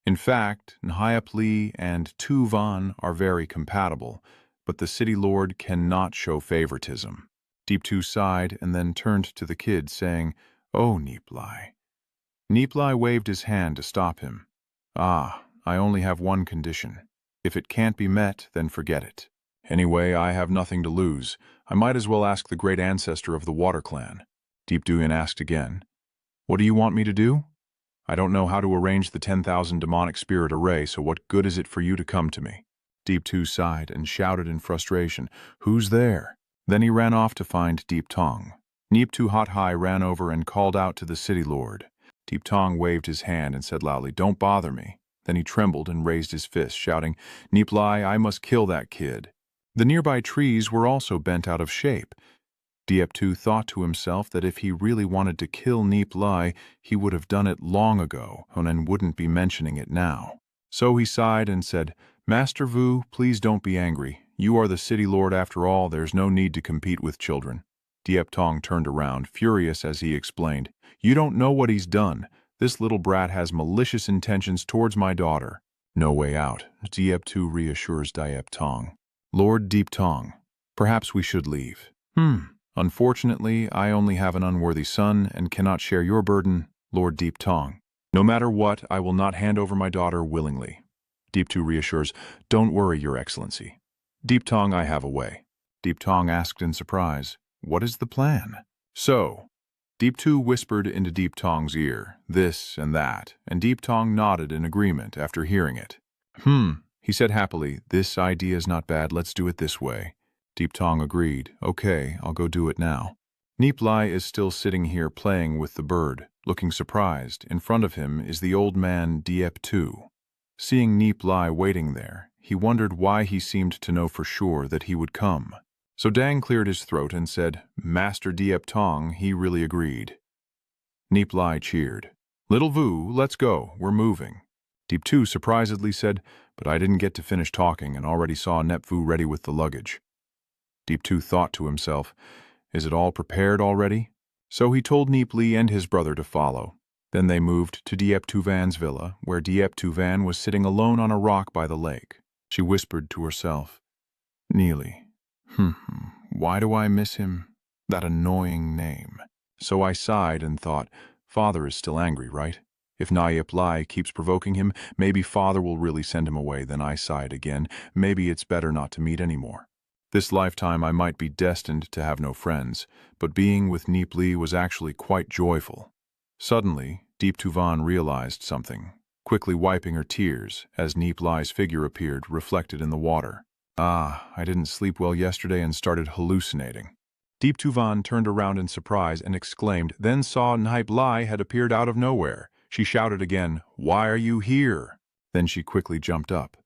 In fact, Nhiap Li and Tu Van are very compatible, but the city lord cannot show favoritism. Deep Tu sighed and then turned to the kid, saying, oh, Nie Li. Nie Li waved his hand to stop him. Ah, I only have one condition. If it can't be met, then forget it. Anyway, I have nothing to lose. I might as well ask the great ancestor of the Water Clan. Deep Duyan asked again. What do you want me to do? I don't know how to arrange the 10,000 demonic spirit array, so what good is it for you to come to me? Deep Tu sighed and shouted in frustration, who's there? Then he ran off to find Deep Tong. Niep Tu Hot Hai ran over and called out to the city lord. Deep Tong waved his hand and said loudly, don't bother me. Then he trembled and raised his fist, shouting, Nie Li, I must kill that kid. The nearby trees were also bent out of shape. Diep Tu thought to himself that if he really wanted to kill Nie Li, he would have done it long ago, and wouldn't be mentioning it now. So he sighed and said, Master Vu, please don't be angry. You are the city lord after all, there's no need to compete with children. Diep Tong turned around, furious as he explained, you don't know what he's done. This little brat has malicious intentions towards my daughter. No way out, Diep Tu reassures Diep Tong. Lord Deep Tong, perhaps we should leave. Unfortunately, I only have an unworthy son and cannot share your burden, Lord Deep Tong. No matter what, I will not hand over my daughter willingly. Deep Tu reassures, don't worry, Your Excellency. Deep Tong, I have a way. Deep Tong asked in surprise, what is the plan? So, Deep Tu whispered into Deep Tong's ear, this and that, and Deep Tong nodded in agreement after hearing it. He said happily, this idea is not bad, let's do it this way. Deep Tong agreed, okay, I'll go do it now. Nie Li is still sitting here playing with the bird, looking surprised. In front of him is the old man Diep Tu. Seeing Nie Li waiting there, he wondered why he seemed to know for sure that he would come. So Dang cleared his throat and said, Master Diep Tong, he really agreed. Nie Li cheered. Little Vu, let's go, we're moving. Deep Tu surprisedly said, but I didn't get to finish talking and already saw Nep Vu ready with the luggage. Deep Tu thought to himself, is it all prepared already? So he told Nie Li and his brother to follow. Then they moved to Diep Tu Van's villa, where Diep Tu Van was sitting alone on a rock by the lake. She whispered to herself, Nie Li, why do I miss him? That annoying name. So I sighed and thought, Father is still angry, right? If Nie Li keeps provoking him, maybe Father will really send him away. Then I sighed again. Maybe it's better not to meet anymore. This lifetime I might be destined to have no friends, but being with Nie Li was actually quite joyful. Suddenly, Deep Tuvan realized something, quickly wiping her tears as Nie Li's figure appeared reflected in the water. Ah, I didn't sleep well yesterday and started hallucinating. Deep Tuvan turned around in surprise and exclaimed, then saw Nie Li had appeared out of nowhere. She shouted again, "Why are you here?" Then she quickly jumped up.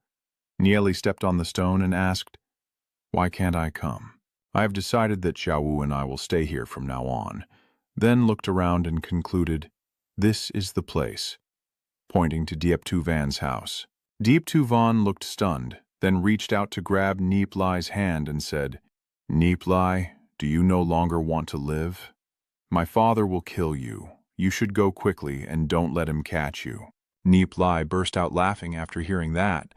Nie Li stepped on the stone and asked, "Why can't I come? I have decided that Xiaowu and I will stay here from now on." Then looked around and concluded, "This is the place," pointing to Diep Tuvan's house. Diep Tuvan looked stunned, then reached out to grab Nie Li's hand and said, "Nie Li, do you no longer want to live? My father will kill you. You should go quickly and don't let him catch you." Nie Li burst out laughing after hearing that.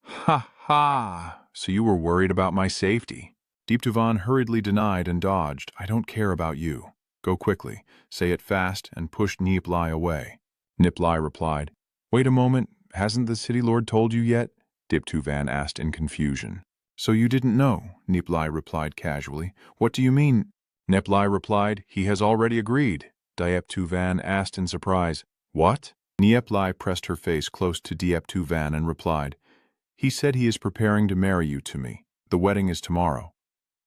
"Ha ha! So you were worried about my safety." Deep Tuvan hurriedly denied and dodged. "I don't care about you. Go quickly, say it fast, and push Nie Li away." Nie Li replied, "Wait a moment, hasn't the city lord told you yet?" Deep Tuvan asked in confusion. "So you didn't know?" Nie Li replied casually. "What do you mean?" Nie Li replied, "He has already agreed." Diep Tuvan asked in surprise, "What?" Nie Li pressed her face close to Diep Tuvan and replied, "He said he is preparing to marry you to me. The wedding is tomorrow."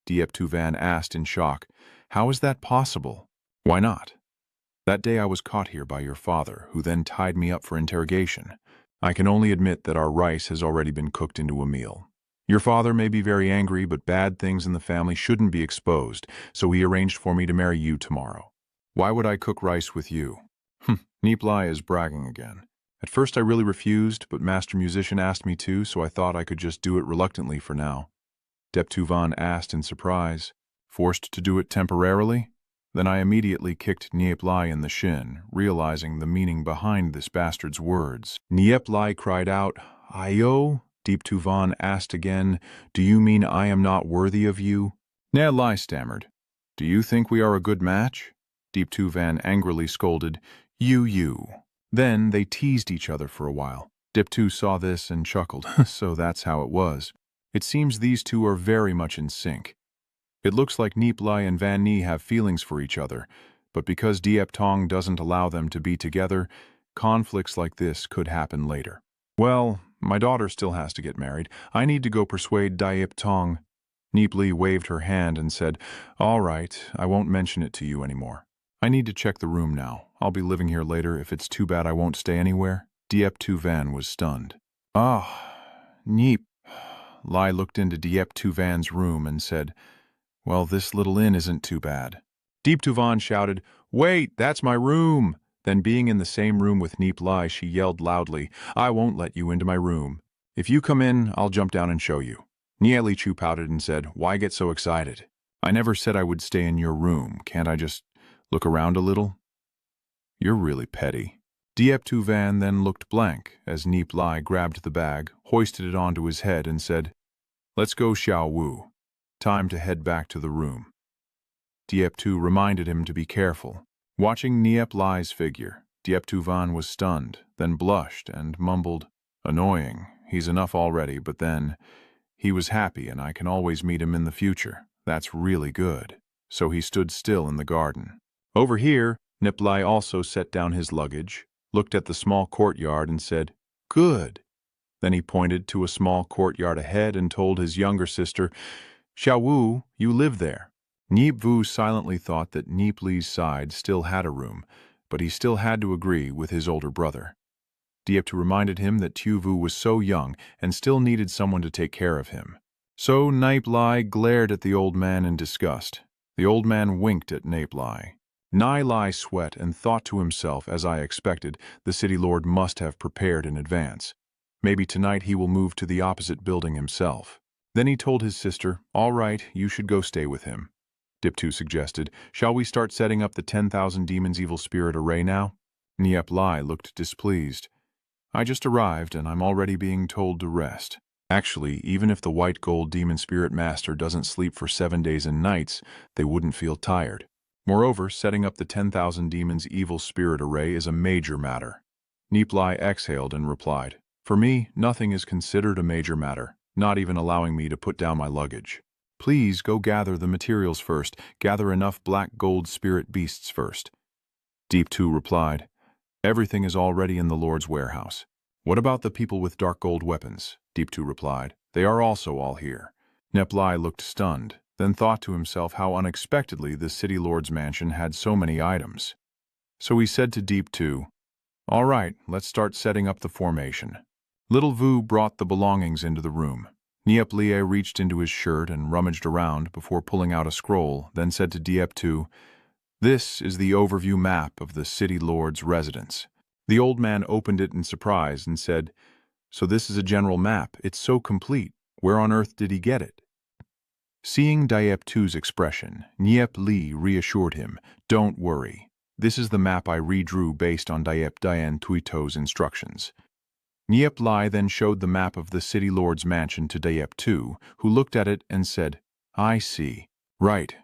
Diep Tuvan asked in shock, "How is that possible?" "Why not? That day I was caught here by your father, who then tied me up for interrogation. I can only admit that our rice has already been cooked into a meal. Your father may be very angry, but bad things in the family shouldn't be exposed, so he arranged for me to marry you tomorrow. Why would I cook rice with you?" Nie Li is bragging again. "At first I really refused, but Master Musician asked me to, so I thought I could just do it reluctantly for now." Diep Tuvan asked in surprise, "Forced to do it temporarily?" Then I immediately kicked Nie Li in the shin, realizing the meaning behind this bastard's words. Nie Li cried out, "Ayo?" Deep Tuvan asked again, "Do you mean I am not worthy of you?" Nie Li stammered, "Do you think we are a good match?" Deep Tuvan angrily scolded, You. Then they teased each other for a while. Deep Tu saw this and chuckled, so that's how it was. It seems these two are very much in sync. It looks like Nie Li and Van Nie have feelings for each other, but because Diep Tong doesn't allow them to be together, conflicts like this could happen later. "Well, my daughter still has to get married. I need to go persuade Diep Tong." Nie Li waved her hand and said, "All right, I won't mention it to you anymore. I need to check the room now. I'll be living here later. If it's too bad I won't stay anywhere." Diep Tuvan was stunned. "Ah, Nie Li looked into Diep Tuvan's room and said, "Well, this little inn isn't too bad." Deep Tuvan shouted, "Wait, that's my room!" Then being in the same room with Nie Li, she yelled loudly, "I won't let you into my room. If you come in, I'll jump down and show you." Nie Li pouted and said, "Why get so excited? I never said I would stay in your room. Can't I just look around a little?" "You're really petty." Diep Tuvan then looked blank as Nie Li grabbed the bag, hoisted it onto his head and said, "Let's go, Xiaowu. Time to head back to the room." Diep Tu reminded him to be careful. Watching Nie Li's figure, Diep Tuvan was stunned, then blushed and mumbled, "Annoying, he's enough already, but then, he was happy and I can always meet him in the future. That's really good." So he stood still in the garden. Over here, Nie Li also set down his luggage, looked at the small courtyard and said, "Good." Then he pointed to a small courtyard ahead and told his younger sister, "Xiaowu, you live there." Nie Vu silently thought that Nie Li's side still had a room, but he still had to agree with his older brother. Diep Tu reminded him that Tu Vu was so young and still needed someone to take care of him. So Nie Li glared at the old man in disgust. The old man winked at Nie Li. Nie Li sweat and thought to himself, as I expected, the city lord must have prepared in advance. Maybe tonight he will move to the opposite building himself. Then he told his sister, "All right, you should go stay with him." Diep Tu suggested, "Shall we start setting up the 10,000 demons evil spirit array now?" Nie Li looked displeased. "I just arrived and I'm already being told to rest. Actually, even if the white gold demon spirit master doesn't sleep for 7 days and nights, they wouldn't feel tired." Moreover, setting up the 10,000 demons evil spirit array is a major matter. Nie Li exhaled and replied, "For me, nothing is considered a major matter, not even allowing me to put down my luggage. Please go gather the materials first, gather enough black gold spirit beasts first." Deep Two replied, "Everything is already in the Lord's warehouse." "What about the people with dark gold weapons?" Deep Two replied, "They are also all here." Nie Li looked stunned, then thought to himself how unexpectedly the city lord's mansion had so many items. So he said to Deep Two, "All right, let's start setting up the formation." Little Vu brought the belongings into the room. Nie Li reached into his shirt and rummaged around before pulling out a scroll, then said to Deep Two, "This is the overview map of the city lord's residence." The old man opened it in surprise and said, "So this is a general map. It's so complete. Where on earth did he get it?" Seeing Diep Tu's expression, Nie Li reassured him, "Don't worry. This is the map I redrew based on Diep Dian Tuito's instructions." Nie Li then showed the map of the city lord's mansion to Diep Tu, who looked at it and said, "I see. Right.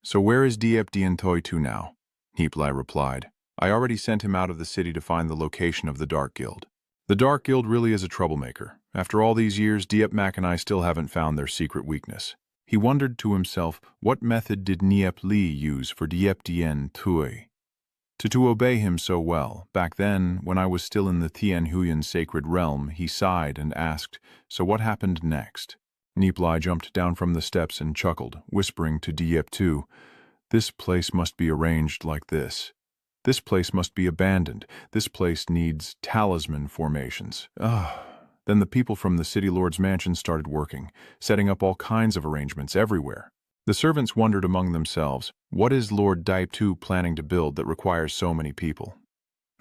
So where is Diep Dian Tuito now?" Nie Li replied, "I already sent him out of the city to find the location of the Dark Guild. The Dark Guild really is a troublemaker. After all these years, Diep Mak and I still haven't found their secret weakness." He wondered to himself, what method did Nie Li use for Diep Dien Tui to obey him so well? Back then, when I was still in the Tien Huyan sacred realm, he sighed and asked, "So what happened next?" Nie Li jumped down from the steps and chuckled, whispering to Diep Tu, "This place must be arranged like this. This place must be abandoned. This place needs talisman formations." Then the people from the city lord's mansion started working, setting up all kinds of arrangements everywhere. The servants wondered among themselves, what is Lord Diep Tu planning to build that requires so many people?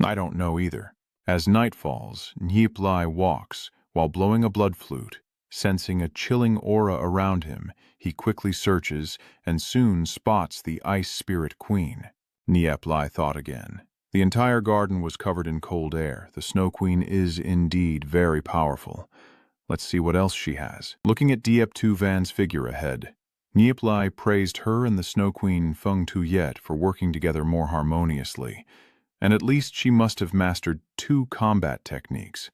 I don't know either. As night falls, Nie Li walks, while blowing a blood flute. Sensing a chilling aura around him, he quickly searches and soon spots the Ice Spirit Queen. Nie Li thought again. The entire garden was covered in cold air. The Snow Queen is indeed very powerful. Let's see what else she has. Looking at Diep Tu Van's figure ahead, Nie Li praised her and the Snow Queen Feng Tu Yet for working together more harmoniously, and at least she must have mastered 2 combat techniques.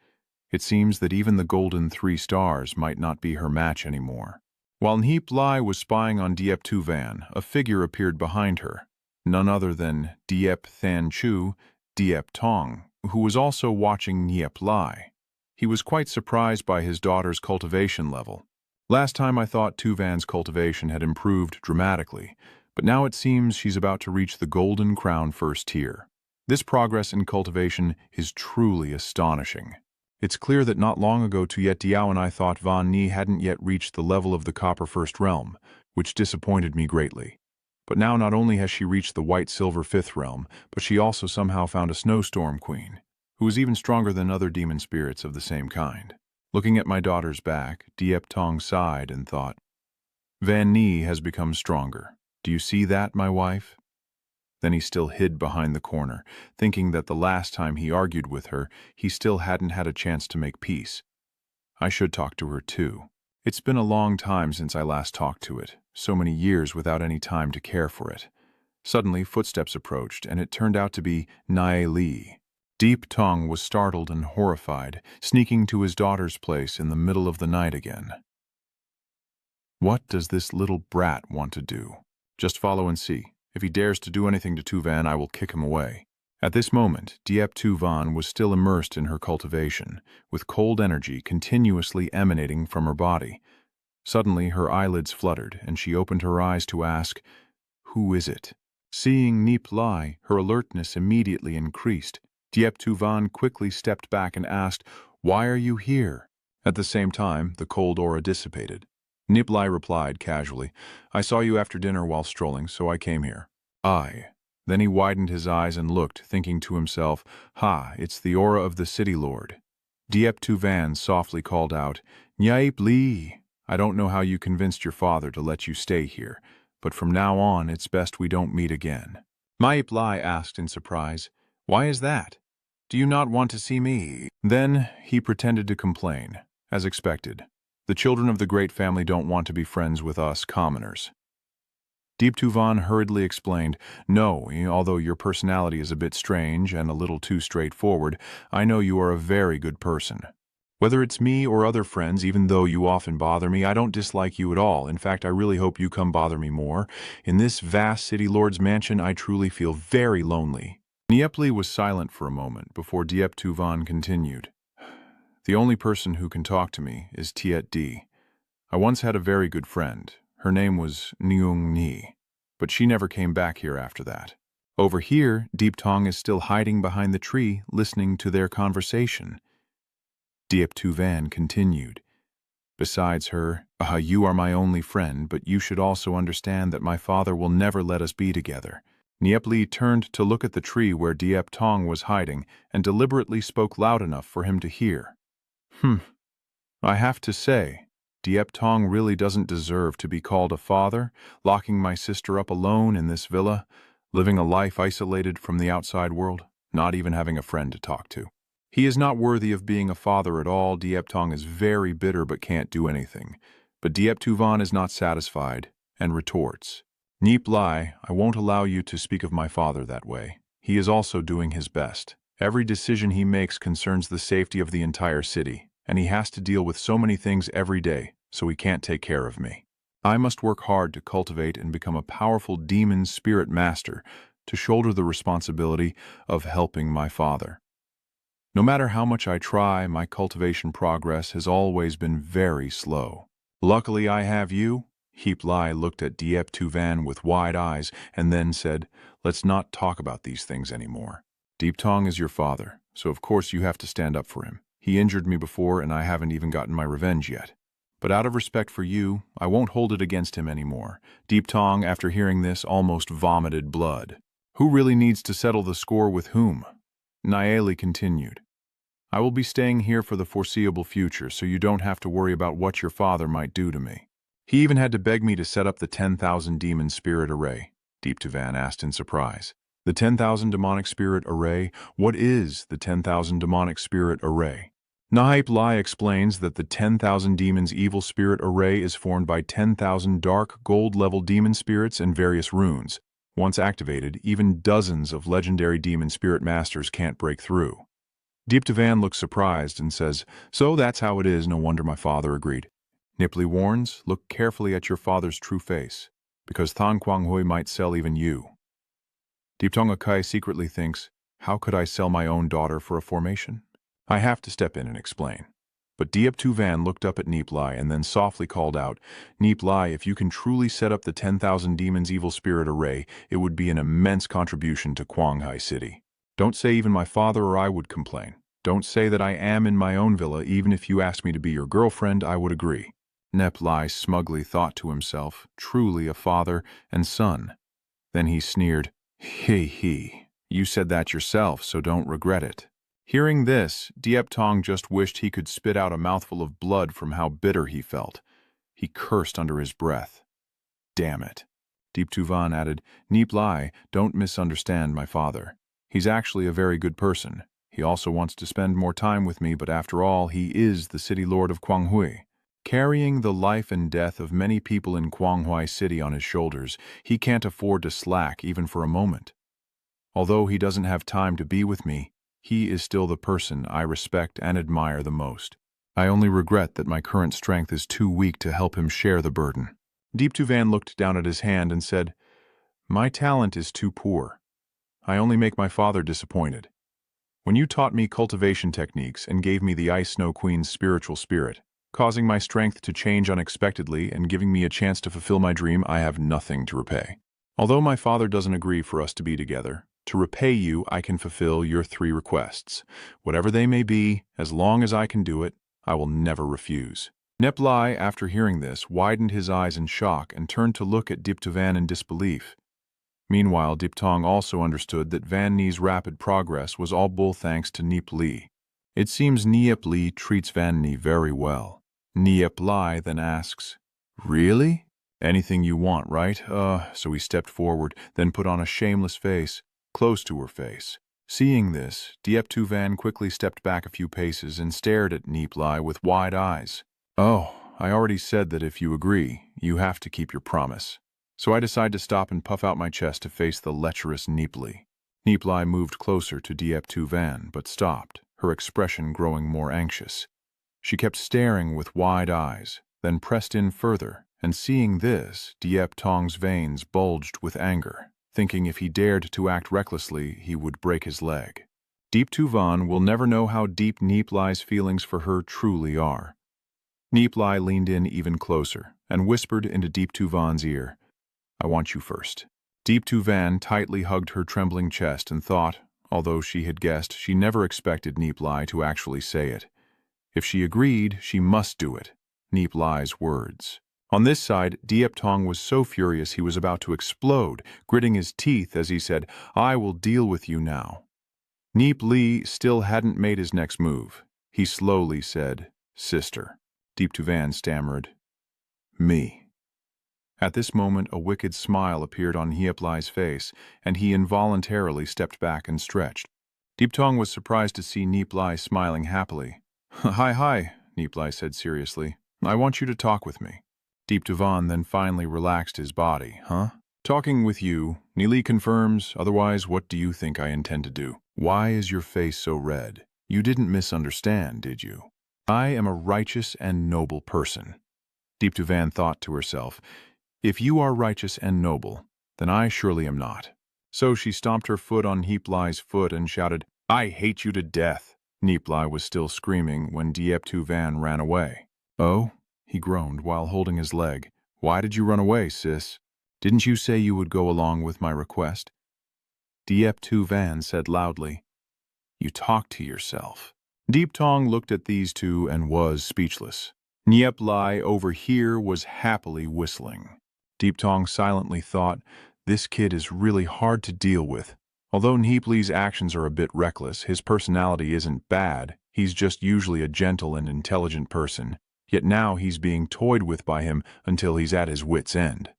It seems that even the Golden 3 Stars might not be her match anymore. While Nie Li was spying on Diep Tu Van, a figure appeared behind her. None other than Diep Than Chu, Diep Tong, who was also watching Nie Li. He was quite surprised by his daughter's cultivation level. Last time I thought Tu Van's cultivation had improved dramatically, but now it seems she's about to reach the Golden Crown first tier. This progress in cultivation is truly astonishing. It's clear that not long ago Tuyet Diao and I thought Van Ni hadn't yet reached the level of the Copper First Realm, which disappointed me greatly. But now not only has she reached the White-Silver Fifth Realm, but she also somehow found a Snowstorm Queen, who is even stronger than other demon spirits of the same kind. Looking at my daughter's back, Diep Tong sighed and thought, "Van Ni has become stronger. Do you see that, my wife?" Then he still hid behind the corner, thinking that the last time he argued with her, he still hadn't had a chance to make peace. I should talk to her too. It's been a long time since I last talked to it, so many years without any time to care for it. Suddenly, footsteps approached, and it turned out to be Nie Li. Deep Tong was startled and horrified, sneaking to his daughter's place in the middle of the night again. What does this little brat want to do? Just follow and see. If he dares to do anything to Tu Van, I will kick him away. At this moment, Diep Tu Van was still immersed in her cultivation, with cold energy continuously emanating from her body. Suddenly, her eyelids fluttered, and she opened her eyes to ask, "Who is it?" Seeing Nie Li, her alertness immediately increased. Diep Tu Van quickly stepped back and asked, "Why are you here?" At the same time, the cold aura dissipated. Nie Li replied casually, "I saw you after dinner while strolling, so I came here." "I." Then he widened his eyes and looked, thinking to himself, "Ha, it's the aura of the city lord." Diep Tu Van softly called out, "Nie Li, I don't know how you convinced your father to let you stay here, but from now on it's best we don't meet again." Nie Li asked in surprise, "Why is that? Do you not want to see me?" Then he pretended to complain, as expected. "The children of the great family don't want to be friends with us commoners." Deep Tuvan hurriedly explained, "No, although your personality is a bit strange and a little too straightforward, I know you are a very good person. Whether it's me or other friends, even though you often bother me, I don't dislike you at all. In fact, I really hope you come bother me more. In this vast city lord's mansion, I truly feel very lonely." Nie Li was silent for a moment before Diep Tuvan continued. "The only person who can talk to me is Tiet D. I once had a very good friend. Her name was Nyung Ni, but she never came back here after that. Over here, Deep Tong is still hiding behind the tree, listening to their conversation." Diep Tuvan continued. "Besides her, you are my only friend, but you should also understand that my father will never let us be together." Nie Li turned to look at the tree where Diep Tong was hiding and deliberately spoke loud enough for him to hear. I have to say, Diep Tong really doesn't deserve to be called a father, locking my sister up alone in this villa, living a life isolated from the outside world, not even having a friend to talk to. He is not worthy of being a father at all. Diep Tong is very bitter but can't do anything. But Diep Tuvan is not satisfied and retorts, "Nie Li, I won't allow you to speak of my father that way. He is also doing his best. Every decision he makes concerns the safety of the entire city, and he has to deal with so many things every day, so he can't take care of me. I must work hard to cultivate and become a powerful demon spirit master to shoulder the responsibility of helping my father. No matter how much I try, my cultivation progress has always been very slow. Luckily I have you." Heap Lai looked at Diep Tuvan with wide eyes and then said, "Let's not talk about these things anymore. Deep Tong is your father, so of course you have to stand up for him. He injured me before and I haven't even gotten my revenge yet. But out of respect for you, I won't hold it against him anymore." Deep Tong, after hearing this, almost vomited blood. "Who really needs to settle the score with whom?" Nie Li continued. "I will be staying here for the foreseeable future, so you don't have to worry about what your father might do to me." "He even had to beg me to set up the 10,000 demon spirit array?" Deep Tuvan asked in surprise. "The 10,000 demonic spirit array? What is the 10,000 demonic spirit array?" Nie Li explains that the 10,000 demons evil spirit array is formed by 10,000 dark gold-level demon spirits and various runes. Once activated, even dozens of legendary demon spirit masters can't break through. Deep Tuvan looks surprised and says, "So that's how it is, no wonder my father agreed." Nie Li warns, "Look carefully at your father's true face, because Thang Quang Hui might sell even you." Deep Tonga Kai secretly thinks, "How could I sell my own daughter for a formation?" I have to step in and explain. But Diep Tuvan looked up at Nie Li and then softly called out, "Nie Li, if you can truly set up the 10,000 demons evil spirit array, it would be an immense contribution to Quanghai City. Don't say even my father or I would complain. Don't say that I am in my own villa. Even if you asked me to be your girlfriend, I would agree." Nie Li smugly thought to himself, truly a father and son. Then he sneered, He, you said that yourself, so don't regret it." Hearing this, Diep Tong just wished he could spit out a mouthful of blood from how bitter he felt. He cursed under his breath. "Damn it." Deep Tuvan added, "Nie Li, don't misunderstand my father. He's actually a very good person. He also wants to spend more time with me, but after all, he is the city lord of Quanghui. Carrying the life and death of many people in Quanghai City on his shoulders, he can't afford to slack even for a moment. Although he doesn't have time to be with me, he is still the person I respect and admire the most. I only regret that my current strength is too weak to help him share the burden." Deep Tuvan looked down at his hand and said, "My talent is too poor. I only make my father disappointed. When you taught me cultivation techniques and gave me the Ice Snow Queen's spiritual spirit, causing my strength to change unexpectedly and giving me a chance to fulfill my dream, I have nothing to repay. Although my father doesn't agree for us to be together, to repay you, I can fulfill your 3 requests. Whatever they may be, as long as I can do it, I will never refuse." Nie Li, after hearing this, widened his eyes in shock and turned to look at Deep Tuvan in disbelief. Meanwhile, Deep Tong also understood that Van Nie's rapid progress was all bull thanks to Nie Li. It seems Nie Li treats Van Nie very well. Nie Li then asks, "Really? Anything you want, right?" So he stepped forward, then put on a shameless face, close to her face. Seeing this, Diep Tuvan quickly stepped back a few paces and stared at Nie Li with wide eyes. "Oh, I already said that if you agree, you have to keep your promise." So I decide to stop and puff out my chest to face the lecherous Nie Li. Nie Li moved closer to Diep Tu Van, but stopped, her expression growing more anxious. She kept staring with wide eyes, then pressed in further, and seeing this, Diep Tong's veins bulged with anger, thinking if he dared to act recklessly, he would break his leg. Diep Tu Van will never know how deep Nie Li's feelings for her truly are. Nie Li leaned in even closer and whispered into Diep Tu Van's ear, "I want you first." Diep Tu Van tightly hugged her trembling chest and thought, although she had guessed, she never expected Nie Li to actually say it. If she agreed, she must do it. Nie Li's words. On this side, Diep Tong was so furious he was about to explode, gritting his teeth as he said, "I will deal with you now." Nie Li still hadn't made his next move. He slowly said, "Sister." Diep Tu Van stammered, "Me." At this moment, a wicked smile appeared on Nie Li's face, and he involuntarily stepped back and stretched. Diep Tong was surprised to see Nie Li smiling happily. Hi, Nie Li said seriously. "I want you to talk with me." Diep Tu Van then finally relaxed his body. "Huh? Talking with you, Nie Li confirms, otherwise what do you think I intend to do? Why is your face so red? You didn't misunderstand, did you? I am a righteous and noble person." Diep Tu Van thought to herself, "If you are righteous and noble, then I surely am not." So she stomped her foot on Nie Li's foot and shouted, "I hate you to death." Nie Li was still screaming when Diep Tu Van ran away. "Oh?" he groaned while holding his leg. "Why did you run away, sis? Didn't you say you would go along with my request?" Diep Tu Van said loudly, "You talk to yourself." Diep Tong looked at these two and was speechless. Nie Li over here was happily whistling. Diep Tong silently thought, "This kid is really hard to deal with. Although Nie Li's actions are a bit reckless, his personality isn't bad. He's just usually a gentle and intelligent person. Yet now he's being toyed with by him until he's at his wit's end.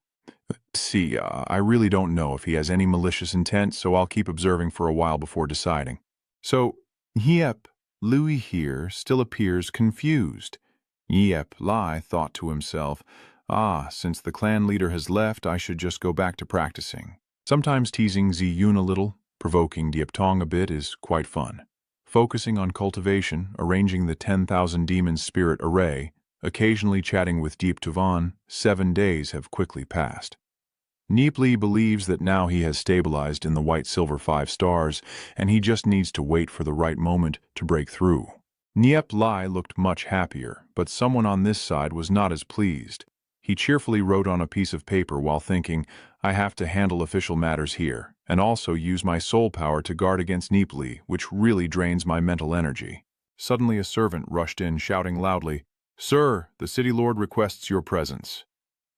See, I really don't know if he has any malicious intent, so I'll keep observing for a while before deciding." So, Diep Lui here still appears confused. Diep Li thought to himself, since the clan leader has left, I should just go back to practicing. Sometimes teasing Ziyun a little, provoking Diep Tong a bit is quite fun. Focusing on cultivation, arranging the 10,000 demon spirit array, occasionally chatting with Diep Tu Van, 7 days have quickly passed. Nie Li believes that now he has stabilized in the white-silver 5 stars, and he just needs to wait for the right moment to break through. Diep Li looked much happier, but someone on this side was not as pleased. He cheerfully wrote on a piece of paper while thinking, "I have to handle official matters here, and also use my soul power to guard against Nie Li, which really drains my mental energy." Suddenly a servant rushed in, shouting loudly, "Sir, the city lord requests your presence."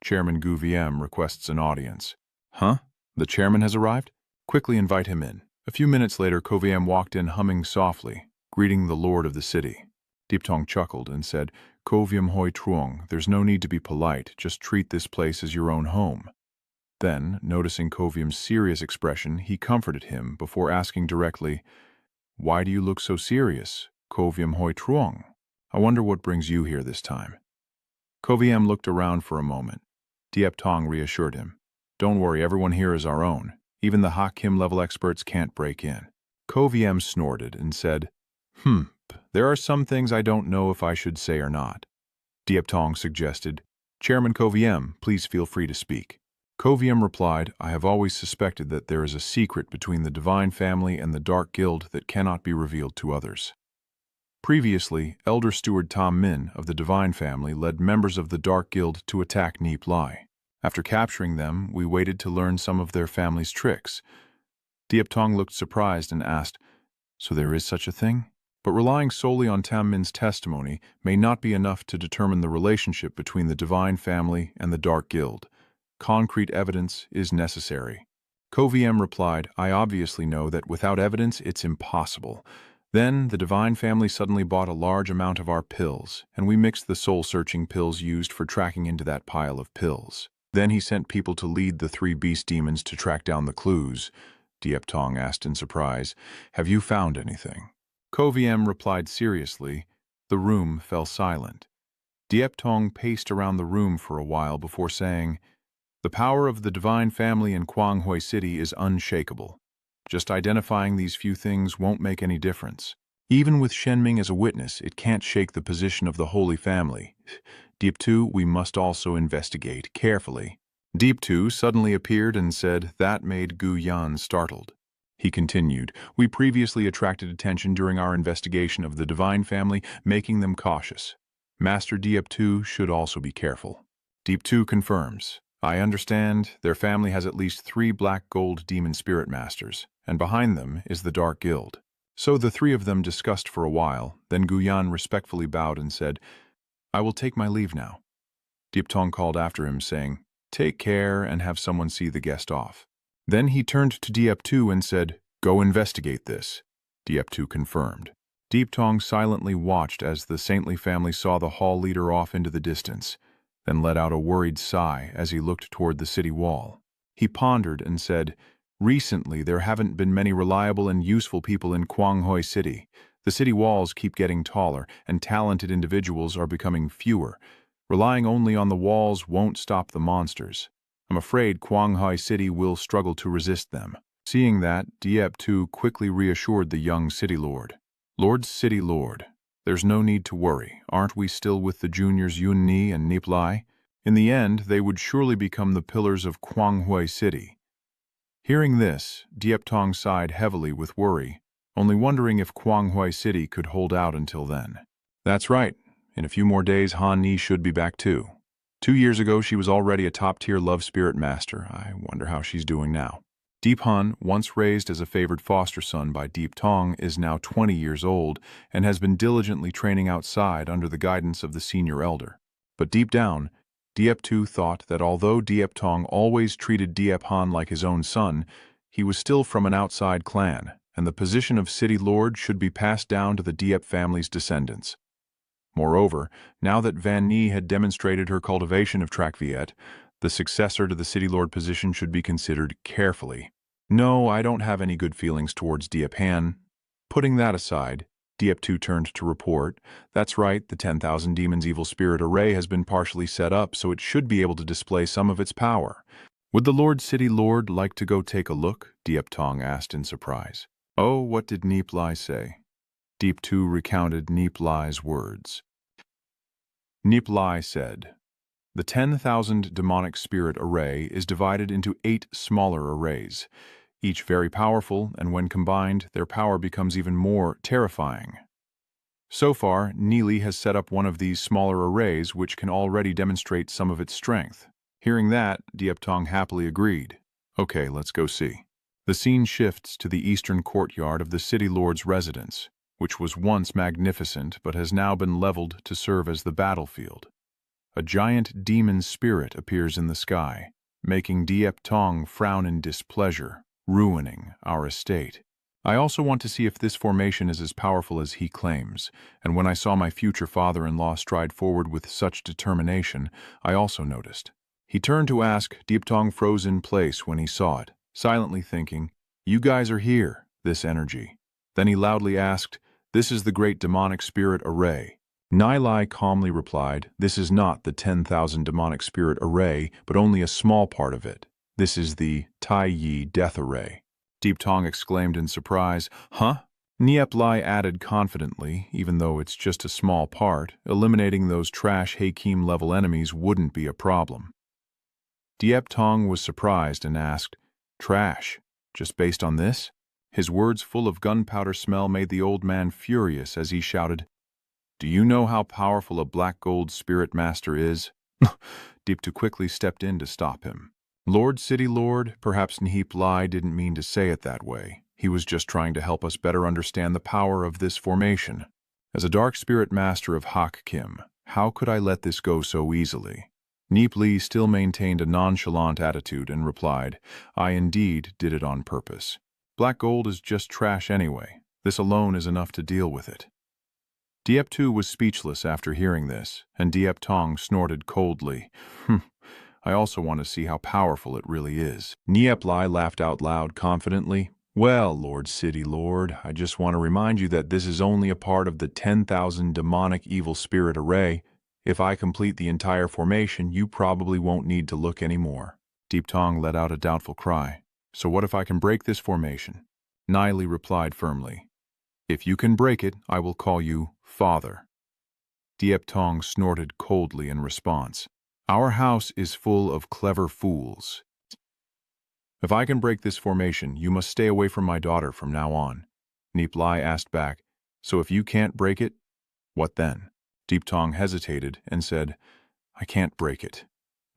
Chairman Gu VM requests an audience. "Huh? The chairman has arrived? Quickly invite him in." A few minutes later, Koviem walked in humming softly, greeting the lord of the city. Diep Tong chuckled and said, "Koviem hoi truong, there's no need to be polite, just treat this place as your own home." Then, noticing Koviem's serious expression, he comforted him before asking directly, "Why do you look so serious, Koviem hoi truong? I wonder what brings you here this time." Koviem looked around for a moment. Diep Tong reassured him, "Don't worry, everyone here is our own. Even the Hakim level experts can't break in." Koviem snorted and said, There are some things I don't know if I should say or not." Diep Tong suggested, "Chairman Koviem, please feel free to speak." Koviem replied, "I have always suspected that there is a secret between the Divine Family and the Dark Guild that cannot be revealed to others." Previously, Elder Steward Tom Min of the Divine Family led members of the Dark Guild to attack Nie Li. After capturing them, we waited to learn some of their family's tricks. Diep Tong looked surprised and asked, "So there is such a thing?" But relying solely on Tam Min's testimony may not be enough to determine the relationship between the Divine Family and the Dark Guild. Concrete evidence is necessary. Koviem replied, "I obviously know that without evidence it's impossible." Then the Divine Family suddenly bought a large amount of our pills, and we mixed the soul-searching pills used for tracking into that pile of pills. Then he sent people to lead the 3 beast demons to track down the clues. Diep Tong asked in surprise, "Have you found anything?" Koviem replied seriously. The room fell silent. Diep Tong paced around the room for a while before saying, The power of the divine family in Kwanghui City is unshakable. Just identifying these few things won't make any difference. Even with Shenming as a witness, it can't shake the position of the Holy Family. Deep 2, we must also investigate carefully. Deep 2 suddenly appeared and said that made Gu Yan startled. He continued, we previously attracted attention during our investigation of the divine family, making them cautious. Master Deep 2 should also be careful. Deep 2 confirms. I understand their family has at least 3 black gold demon spirit masters, and behind them is the Dark Guild. So the 3 of them discussed for a while, then Guyan respectfully bowed and said, I will take my leave now. Deep Tong called after him, saying, take care and have someone see the guest off. Then he turned to Diep Tu and said, go investigate this. Diep Tu confirmed. Deep Tong silently watched as the saintly family saw the hall leader off into the distance, then let out a worried sigh as he looked toward the city wall. He pondered and said, recently there haven't been many reliable and useful people in Kwanghui City. The city walls keep getting taller, and talented individuals are becoming fewer. Relying only on the walls won't stop the monsters. I'm afraid Kwanghui City will struggle to resist them. Seeing that, Diep Tu quickly reassured the young city lord. City Lord, there's no need to worry. Aren't we still with the juniors Yun Ni and Nie Li? In the end, they would surely become the pillars of Kwanghui City. Hearing this, Diep Tong sighed heavily with worry, only wondering if Kwanghui City could hold out until then. That's right. In a few more days, Han Ni should be back too. 2 years ago, she was already a top-tier love spirit master. I wonder how she's doing now. Deep Han, once raised as a favored foster son by Deep Tong, is now 20 years old and has been diligently training outside under the guidance of the senior elder. But deep down, Diep Tu thought that although Diep Tong always treated Diep Han like his own son, he was still from an outside clan, and the position of city lord should be passed down to the Diep family's descendants. Moreover, now that Van Nie had demonstrated her cultivation of Track Viet, the successor to the city lord position should be considered carefully. No, I don't have any good feelings towards Diep Han. Putting that aside, Diep Tu turned to report, that's right, the 10,000 Demons Evil Spirit Array has been partially set up, so it should be able to display some of its power. Would the City Lord like to go take a look? Diep Tong asked in surprise. Oh, what did Nie Li say? Deep Tu recounted Nie Li's words. Nie Li said, the 10,000 demonic spirit array is divided into 8 smaller arrays, each very powerful, and when combined, their power becomes even more terrifying. So far, Nie Li has set up one of these smaller arrays which can already demonstrate some of its strength. Hearing that, Diep Tong happily agreed. Okay, let's go see. The scene shifts to the eastern courtyard of the city lord's residence, which was once magnificent but has now been leveled to serve as the battlefield. A giant demon spirit appears in the sky, making Diep Tong frown in displeasure, ruining our estate. I also want to see if this formation is as powerful as he claims, and when I saw my future father-in-law stride forward with such determination, I also noticed. He turned to ask, Diep Tong froze in place when he saw it, silently thinking, you guys are here, this energy. Then he loudly asked, this is the great demonic spirit array. Nie Li calmly replied, this is not the 10,000 demonic spirit array, but only a small part of it. This is the Tai Yi death array. Deep Tong exclaimed in surprise, huh? Nie Li added confidently, even though it's just a small part, eliminating those trash Hakim-level enemies wouldn't be a problem. Diep Tong was surprised and asked, trash, just based on this? His words full of gunpowder smell made the old man furious as he shouted, do you know how powerful a black gold spirit master is? Deep Tu quickly stepped in to stop him. City Lord, perhaps Nie Li didn't mean to say it that way. He was just trying to help us better understand the power of this formation. As a dark spirit master of Hak Kim, how could I let this go so easily? Nie Li still maintained a nonchalant attitude and replied, I indeed did it on purpose. Black gold is just trash anyway. This alone is enough to deal with it. Diep Tu was speechless after hearing this, and Diep Tong snorted coldly. I also want to see how powerful it really is. Nie Li laughed out loud confidently. Well, City Lord, I just want to remind you that this is only a part of the 10,000 demonic evil spirit array. If I complete the entire formation, you probably won't need to look anymore. Deep Tong let out a doubtful cry. So what if I can break this formation? Nie Li replied firmly. If you can break it, I will call you Father. Diep Tong snorted coldly in response. Our house is full of clever fools. If I can break this formation, you must stay away from my daughter from now on. Nie Li asked back, so if you can't break it, what then? Deep Tong hesitated and said, I can't break it.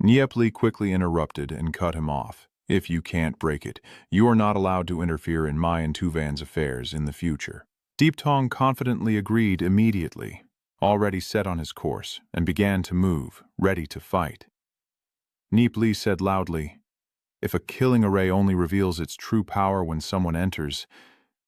Nie Li quickly interrupted and cut him off. If you can't break it, you are not allowed to interfere in my and Tuvan's affairs in the future. Deep Tong confidently agreed immediately, already set on his course, and began to move, ready to fight. Nie Li said loudly, if a killing array only reveals its true power when someone enters,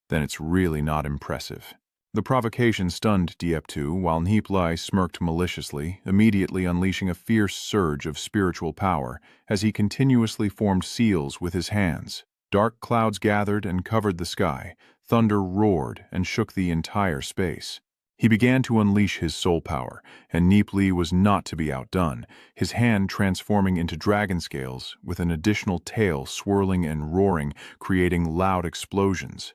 then it's really not impressive. The provocation stunned Diep Tu, while Nie Li smirked maliciously, immediately unleashing a fierce surge of spiritual power as he continuously formed seals with his hands. Dark clouds gathered and covered the sky, thunder roared and shook the entire space. He began to unleash his soul power, and Nie Li was not to be outdone, his hand transforming into dragon scales, with an additional tail swirling and roaring, creating loud explosions.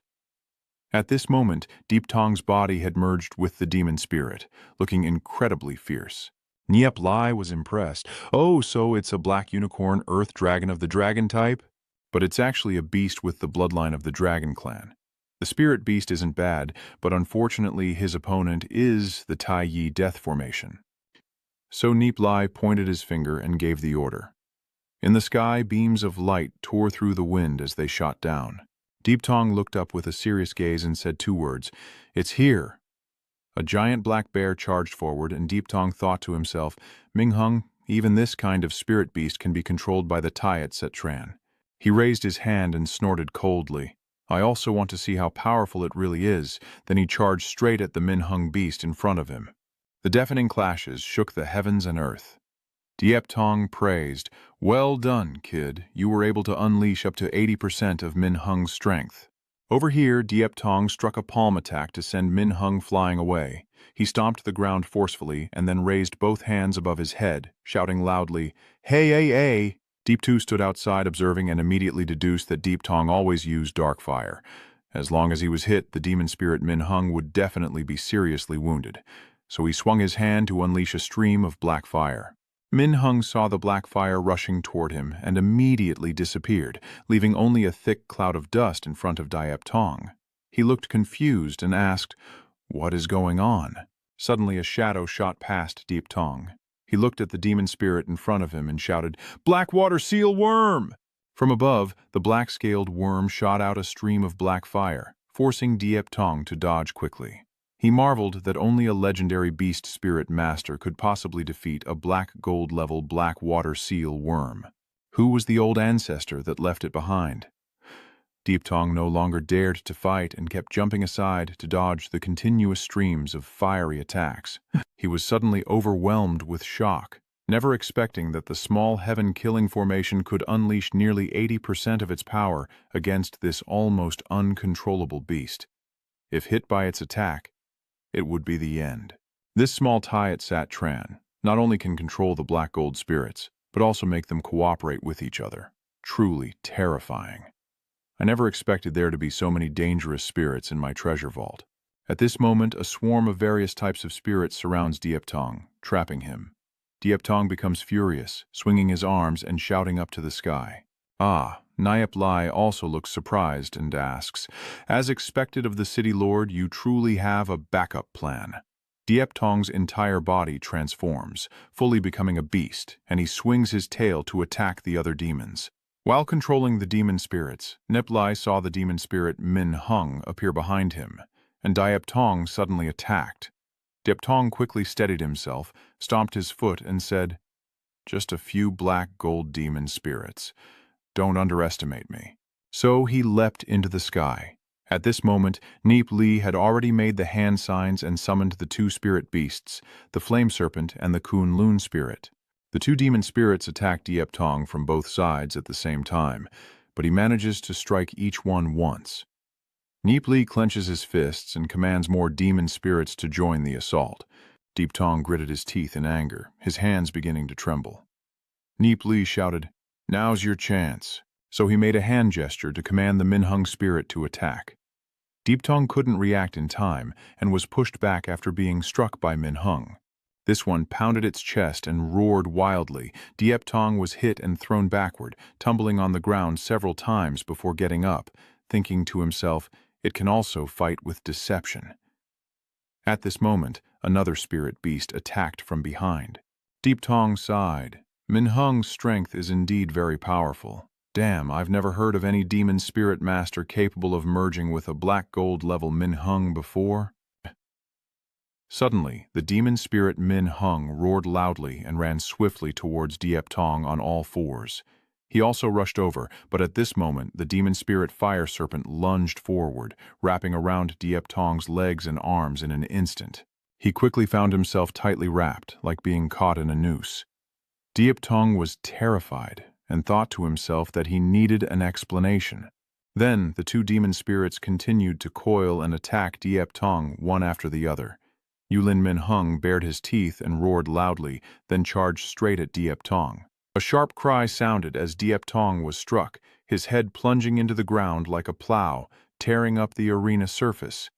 At this moment, Deep Tong's body had merged with the demon spirit, looking incredibly fierce. Nie Li was impressed. Oh, so it's a black unicorn earth dragon of the dragon type? But it's actually a beast with the bloodline of the dragon clan. The spirit beast isn't bad, but unfortunately his opponent is the Tai Yi death formation. So Nie Li pointed his finger and gave the order. In the sky, beams of light tore through the wind as they shot down. Deep Tong looked up with a serious gaze and said two words, it's here. A giant black bear charged forward, and Deep Tong thought to himself, Minghung, even this kind of spirit beast can be controlled by the Tai at Setran. He raised his hand and snorted coldly. I also want to see how powerful it really is. Then he charged straight at the Minhung beast in front of him. The deafening clashes shook the heavens and earth. Diep Tong praised, well done, kid. You were able to unleash up to 80% of Minhung's strength. Over here, Diep Tong struck a palm attack to send Minhung flying away. He stomped the ground forcefully and then raised both hands above his head, shouting loudly, hey, hey, hey! Deep Tu stood outside observing and immediately deduced that Deep Tong always used dark fire. As long as he was hit, the demon spirit Minhung would definitely be seriously wounded. So he swung his hand to unleash a stream of black fire. Minhung saw the black fire rushing toward him and immediately disappeared, leaving only a thick cloud of dust in front of Diep Tong. He looked confused and asked, what is going on? Suddenly a shadow shot past Deep Tong. He looked at the demon spirit in front of him and shouted, Blackwater seal worm! From above, the black-scaled worm shot out a stream of black fire, forcing Diep Tong to dodge quickly. He marveled that only a legendary beast spirit master could possibly defeat a black gold-level black water seal worm. Who was the old ancestor that left it behind? Deep Tong no longer dared to fight and kept jumping aside to dodge the continuous streams of fiery attacks. He was suddenly overwhelmed with shock, never expecting that the small heaven-killing formation could unleash nearly 80% of its power against this almost uncontrollable beast. If hit by its attack, it would be the end. This small Tai at Satran not only can control the black gold spirits, but also make them cooperate with each other. Truly terrifying. I never expected there to be so many dangerous spirits in my treasure vault. At this moment, a swarm of various types of spirits surrounds Diep Tong, trapping him. Diep Tong becomes furious, swinging his arms and shouting up to the sky. Nie Li also looks surprised and asks, as expected of the city lord, you truly have a backup plan. Diep Tong's entire body transforms, fully becoming a beast, and he swings his tail to attack the other demons. While controlling the demon spirits, Nie Li saw the demon spirit Minhung appear behind him, and Diep Tong suddenly attacked. Diep Tong quickly steadied himself, stomped his foot, and said, just a few black gold demon spirits. Don't underestimate me. So he leapt into the sky. At this moment, Nie Li had already made the hand signs and summoned the two spirit beasts, the flame serpent and the Kunlun spirit. The two demon spirits attack Diep Tong from both sides at the same time, but he manages to strike each one once. Nie Li clenches his fists and commands more demon spirits to join the assault. Deep Tong gritted his teeth in anger, his hands beginning to tremble. Nie Li shouted, Now's your chance. So he made a hand gesture to command the Minhung spirit to attack. Deeptong couldn't react in time and was pushed back after being struck by Minhung. This one pounded its chest and roared wildly. Deeptong was hit and thrown backward, tumbling on the ground several times before getting up, thinking to himself, it can also fight with deception. At this moment, another spirit beast attacked from behind. Deeptong sighed. Minhung's strength is indeed very powerful. Damn, I've never heard of any demon spirit master capable of merging with a black gold level Minhung before. Suddenly, the demon spirit Minhung roared loudly and ran swiftly towards Deeptong on all fours. He also rushed over, but at this moment the demon spirit fire serpent lunged forward, wrapping around Deeptong's legs and arms in an instant. He quickly found himself tightly wrapped, like being caught in a noose. Deeptong was terrified and thought to himself that he needed an explanation. Then the two demon spirits continued to coil and attack Deeptong one after the other. Yulin Minhung bared his teeth and roared loudly, then charged straight at Deeptong. A sharp cry sounded as Deeptong was struck, his head plunging into the ground like a plow, tearing up the arena surface.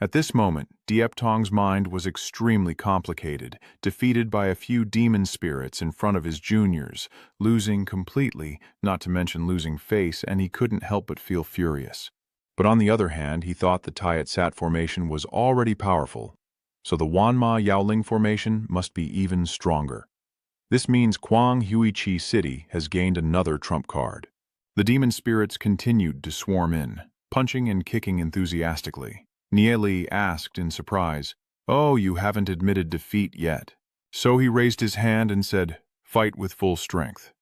At this moment, Deeptong's mind was extremely complicated, defeated by a few demon spirits in front of his juniors, losing completely, not to mention losing face, and he couldn't help but feel furious. But on the other hand, he thought the Tayat Sat formation was already powerful, so the Wanma Yaoling formation must be even stronger. This means Kwang Hui Chi City has gained another trump card. The demon spirits continued to swarm in, punching and kicking enthusiastically. Nie Li asked in surprise, "Oh, you haven't admitted defeat yet." So he raised his hand and said, "Fight with full strength."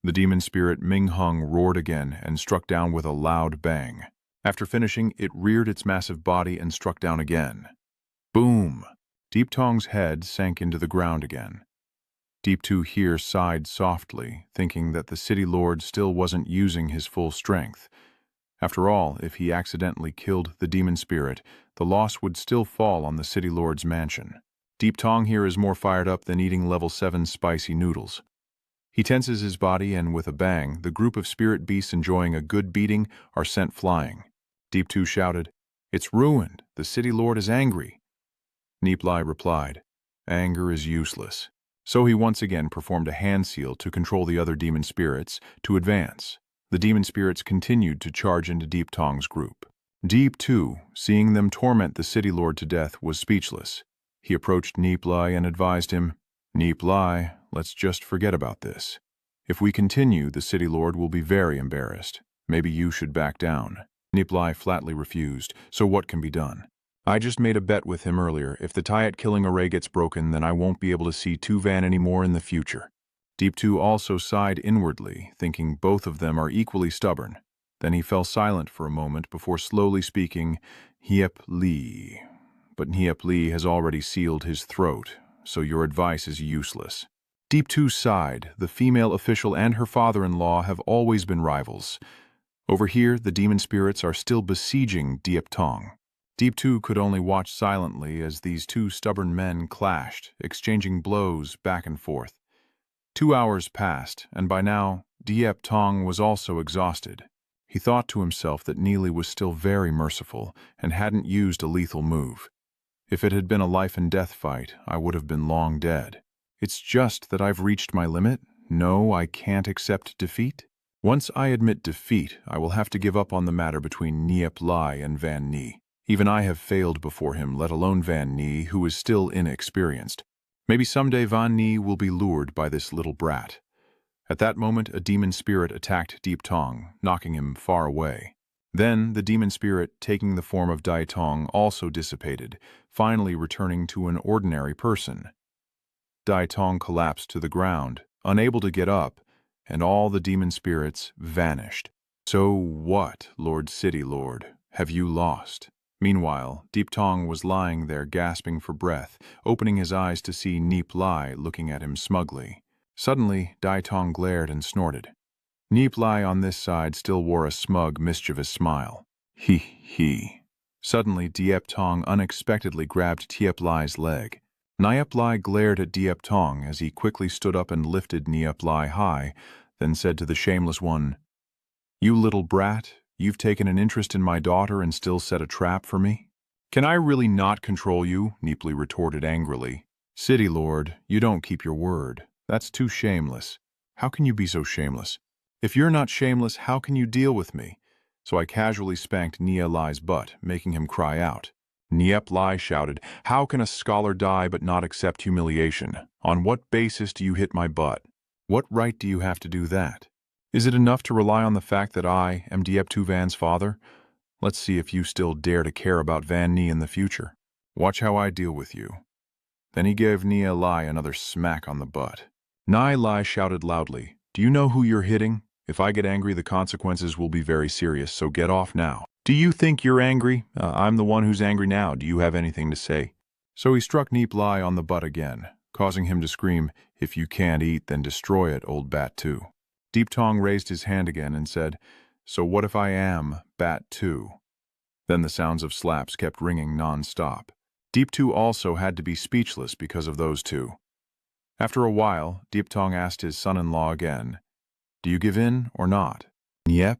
The demon spirit Minhung roared again and struck down with a loud bang. After finishing, it reared its massive body and struck down again. Boom! Deeptong's head sank into the ground again. Deep2 here sighed softly, thinking that the city lord still wasn't using his full strength. After all, if he accidentally killed the demon spirit, the loss would still fall on the city lord's mansion. Deeptong here is more fired up than eating level 7 spicy noodles. He tenses his body and with a bang, the group of spirit beasts enjoying a good beating are sent flying. Deep2 shouted, "It's ruined. The city lord is angry." Nie Li replied, "Anger is useless." So he once again performed a hand seal to control the other demon spirits to advance. The demon spirits continued to charge into Deeptong's group. Deep2, seeing them torment the city lord to death, was speechless. He approached Nie Li and advised him, "Nie Li, let's just forget about this. If we continue, the city lord will be very embarrassed. Maybe you should back down." Nie Li flatly refused, so what can be done? I just made a bet with him earlier. If the Tayat killing array gets broken, then I won't be able to see Tuvan anymore in the future. Deep2 also sighed inwardly, thinking both of them are equally stubborn. Then he fell silent for a moment before slowly speaking, "Nie Li. But Nie Li has already sealed his throat, so your advice is useless." Deep2 sighed. The female official and her father-in-law have always been rivals. Over here, the demon spirits are still besieging Deeptong. Deep2 could only watch silently as these two stubborn men clashed, exchanging blows back and forth. 2 hours passed, and by now, Deeptong was also exhausted. He thought to himself that Nie Li was still very merciful and hadn't used a lethal move. If it had been a life-and-death fight, I would have been long dead. It's just that I've reached my limit. No, I can't accept defeat. Once I admit defeat, I will have to give up on the matter between Nie Li and Van Nie. Even I have failed before him, let alone Van Nie, who is still inexperienced. Maybe someday Van Nie will be lured by this little brat. At that moment, a demon spirit attacked Deeptong, knocking him far away. Then, the demon spirit, taking the form of Daitong, also dissipated, finally returning to an ordinary person. Daitong collapsed to the ground, unable to get up, and all the demon spirits vanished. So what, Lord City Lord, have you lost? Meanwhile, Deeptong was lying there gasping for breath, opening his eyes to see Nie Li looking at him smugly. Suddenly, Daitong glared and snorted. Nie Li on this side still wore a smug, mischievous smile. He. Suddenly, Deeptong unexpectedly grabbed Nie Li's leg. Nie Li glared at Deeptong as he quickly stood up and lifted Nie Li high, then said to the shameless one, "You little brat, you've taken an interest in my daughter and still set a trap for me?" "Can I really not control you?" Nie Li retorted angrily. "City Lord, you don't keep your word. That's too shameless. How can you be so shameless? If you're not shameless, how can you deal with me?" So I casually spanked Nie Li's butt, making him cry out. Nie Li shouted, "How can a scholar die but not accept humiliation? On what basis do you hit my butt? What right do you have to do that? Is it enough to rely on the fact that I am Diep Van's father? Let's see if you still dare to care about Van Nie in the future. Watch how I deal with you." Then he gave Nie Li another smack on the butt. Nie Li shouted loudly, "Do you know who you're hitting? If I get angry, the consequences will be very serious, so get off now." "Do you think you're angry? I'm the one who's angry now. Do you have anything to say?" So he struck Nie Li on the butt again, causing him to scream, "If you can't eat, then destroy it, old Bat 2. Deep Tong raised his hand again and said, "So what if I am Bat 2? Then the sounds of slaps kept ringing non-stop. Deep 2 also had to be speechless because of those two. After a while, Deep Tong asked his son-in-law again, "Do you give in or not?" "Yep,"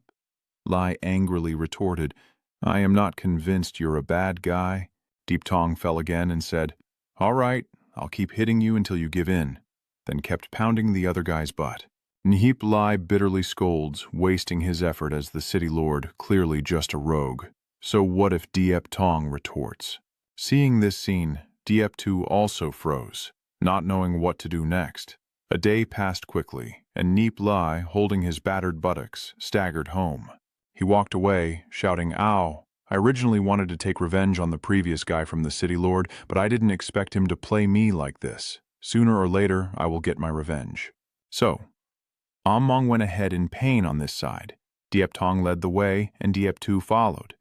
Li angrily retorted, "I am not convinced you're a bad guy." Deep Tong fell again and said, "All right, I'll keep hitting you until you give in," then kept pounding the other guy's butt. Nie Li bitterly scolds, wasting his effort as the city lord, clearly just a rogue. So what if Diep Tong retorts? Seeing this scene, Diep 2 also froze, not knowing what to do next. A day passed quickly, and Nie Li, holding his battered buttocks, staggered home. He walked away, shouting, "Ow! I originally wanted to take revenge on the previous guy from the city lord, but I didn't expect him to play me like this. Sooner or later, I will get my revenge." So, Mong went ahead in pain on this side. Diep Tong led the way, and Diep 2 followed.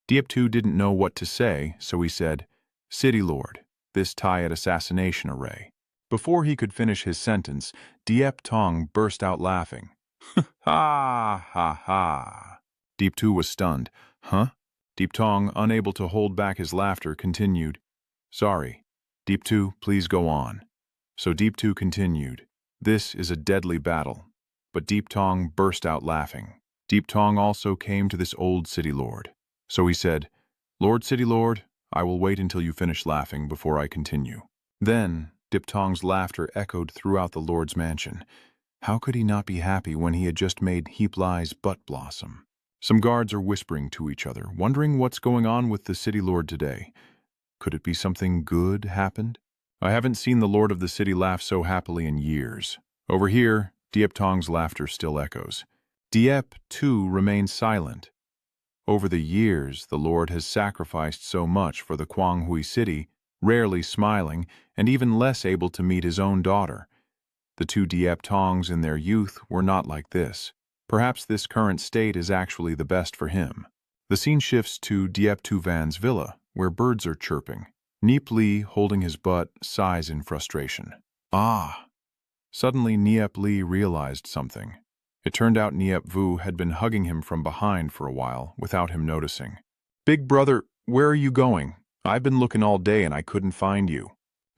Diep 2 didn't know what to say, so he said, "City Lord, this tie at assassination array." Before he could finish his sentence, Diep Tong burst out laughing. "Ha, ha, ha." Diep 2 was stunned. "Huh?" Diep Tong, unable to hold back his laughter, continued, "Sorry. Diep 2, please go on." So Diep 2 continued, "This is a deadly battle." But Diep Tong burst out laughing. Diep Tong also came to this old city lord. So he said, "Lord City Lord, I will wait until you finish laughing before I continue." Then, Diep Tong's laughter echoed throughout the lord's mansion. How could he not be happy when he had just made Nie Li's butt blossom? Some guards are whispering to each other, wondering what's going on with the city lord today. Could it be something good happened? I haven't seen the lord of the city laugh so happily in years. Over here, Diep Tong's laughter still echoes. Diep, too, remains silent. Over the years, the Lord has sacrificed so much for the Kwanghui city, rarely smiling, and even less able to meet his own daughter. The two Diep Tongs in their youth were not like this. Perhaps this current state is actually the best for him. The scene shifts to Diep Van's villa, where birds are chirping. Nie Li, holding his butt, sighs in frustration. Ah! Suddenly, Nie Li realized something. It turned out Diep Vu had been hugging him from behind for a while, without him noticing. "Big brother, where are you going? I've been looking all day and I couldn't find you."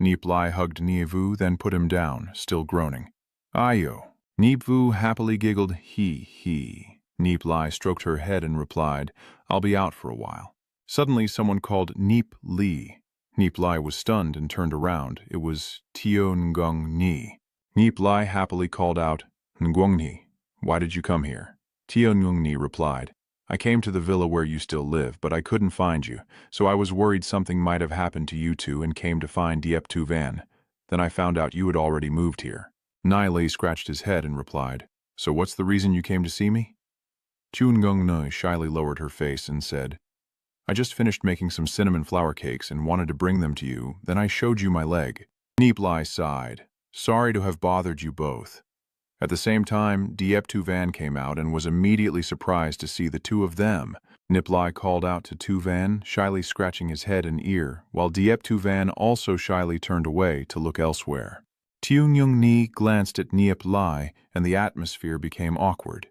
Diep Li hugged Nie Vu, then put him down, still groaning. "Ayo." Diep Vu happily giggled, "He." Diep Li stroked her head and replied, "I'll be out for a while." Suddenly, someone called Diep Li. Diep Li was stunned and turned around. It was Tio Ngung Ni. Diep Li happily called out, "Nguyen Ni, why did you come here?" Tio Ngung Ni replied, "I came to the villa where you still live, but I couldn't find you, so I was worried something might have happened to you two and came to find Diep Van. Then I found out you had already moved here." Nie Li scratched his head and replied, "So what's the reason you came to see me?" Chun Ngung Ni shyly lowered her face and said, "I just finished making some cinnamon flour cakes and wanted to bring them to you, then I showed you my leg." Diep Li sighed, "Sorry to have bothered you both." At the same time, Diep Van came out and was immediately surprised to see the two of them. Diep Li called out to Tu Van, shyly scratching his head and ear, while Diep Van also shyly turned away to look elsewhere. Tiu Nyung Ni glanced at Diep Li, and the atmosphere became awkward.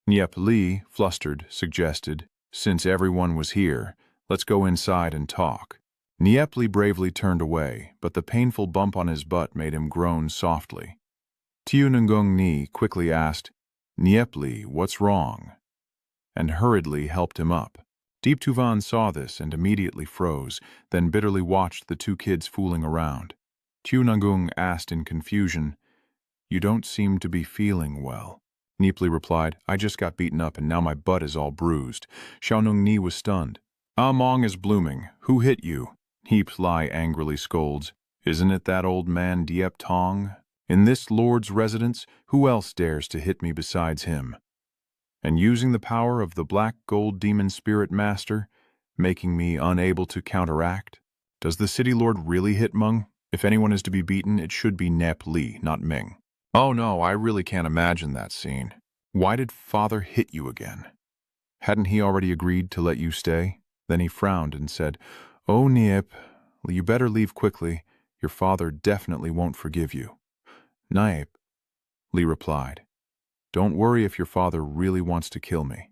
Diep Li, flustered, suggested, "Since everyone was here, let's go inside and talk." Diep Li bravely turned away, but the painful bump on his butt made him groan softly. Nie quickly asked, Nie Li, what's wrong? And hurriedly helped him up. Deep Tuvan saw this and immediately froze, then bitterly watched the two kids fooling around. Nie asked in confusion, You don't seem to be feeling well. Nie Li replied, I just got beaten up and now my butt is all bruised. Nie was stunned. Mong is blooming. Who hit you? Nie Li angrily scolds. Isn't it that old man Diep Tong? In this lord's residence, who else dares to hit me besides him? And using the power of the black gold demon spirit master, making me unable to counteract? Does the city lord really hit Meng? If anyone is to be beaten, it should be Nie Li, not Ming. Oh no, I really can't imagine that scene. Why did father hit you again? Hadn't he already agreed to let you stay? Then he frowned and said, Oh, Nie, you better leave quickly. Your father definitely won't forgive you. Nie, Li replied. Don't worry if your father really wants to kill me.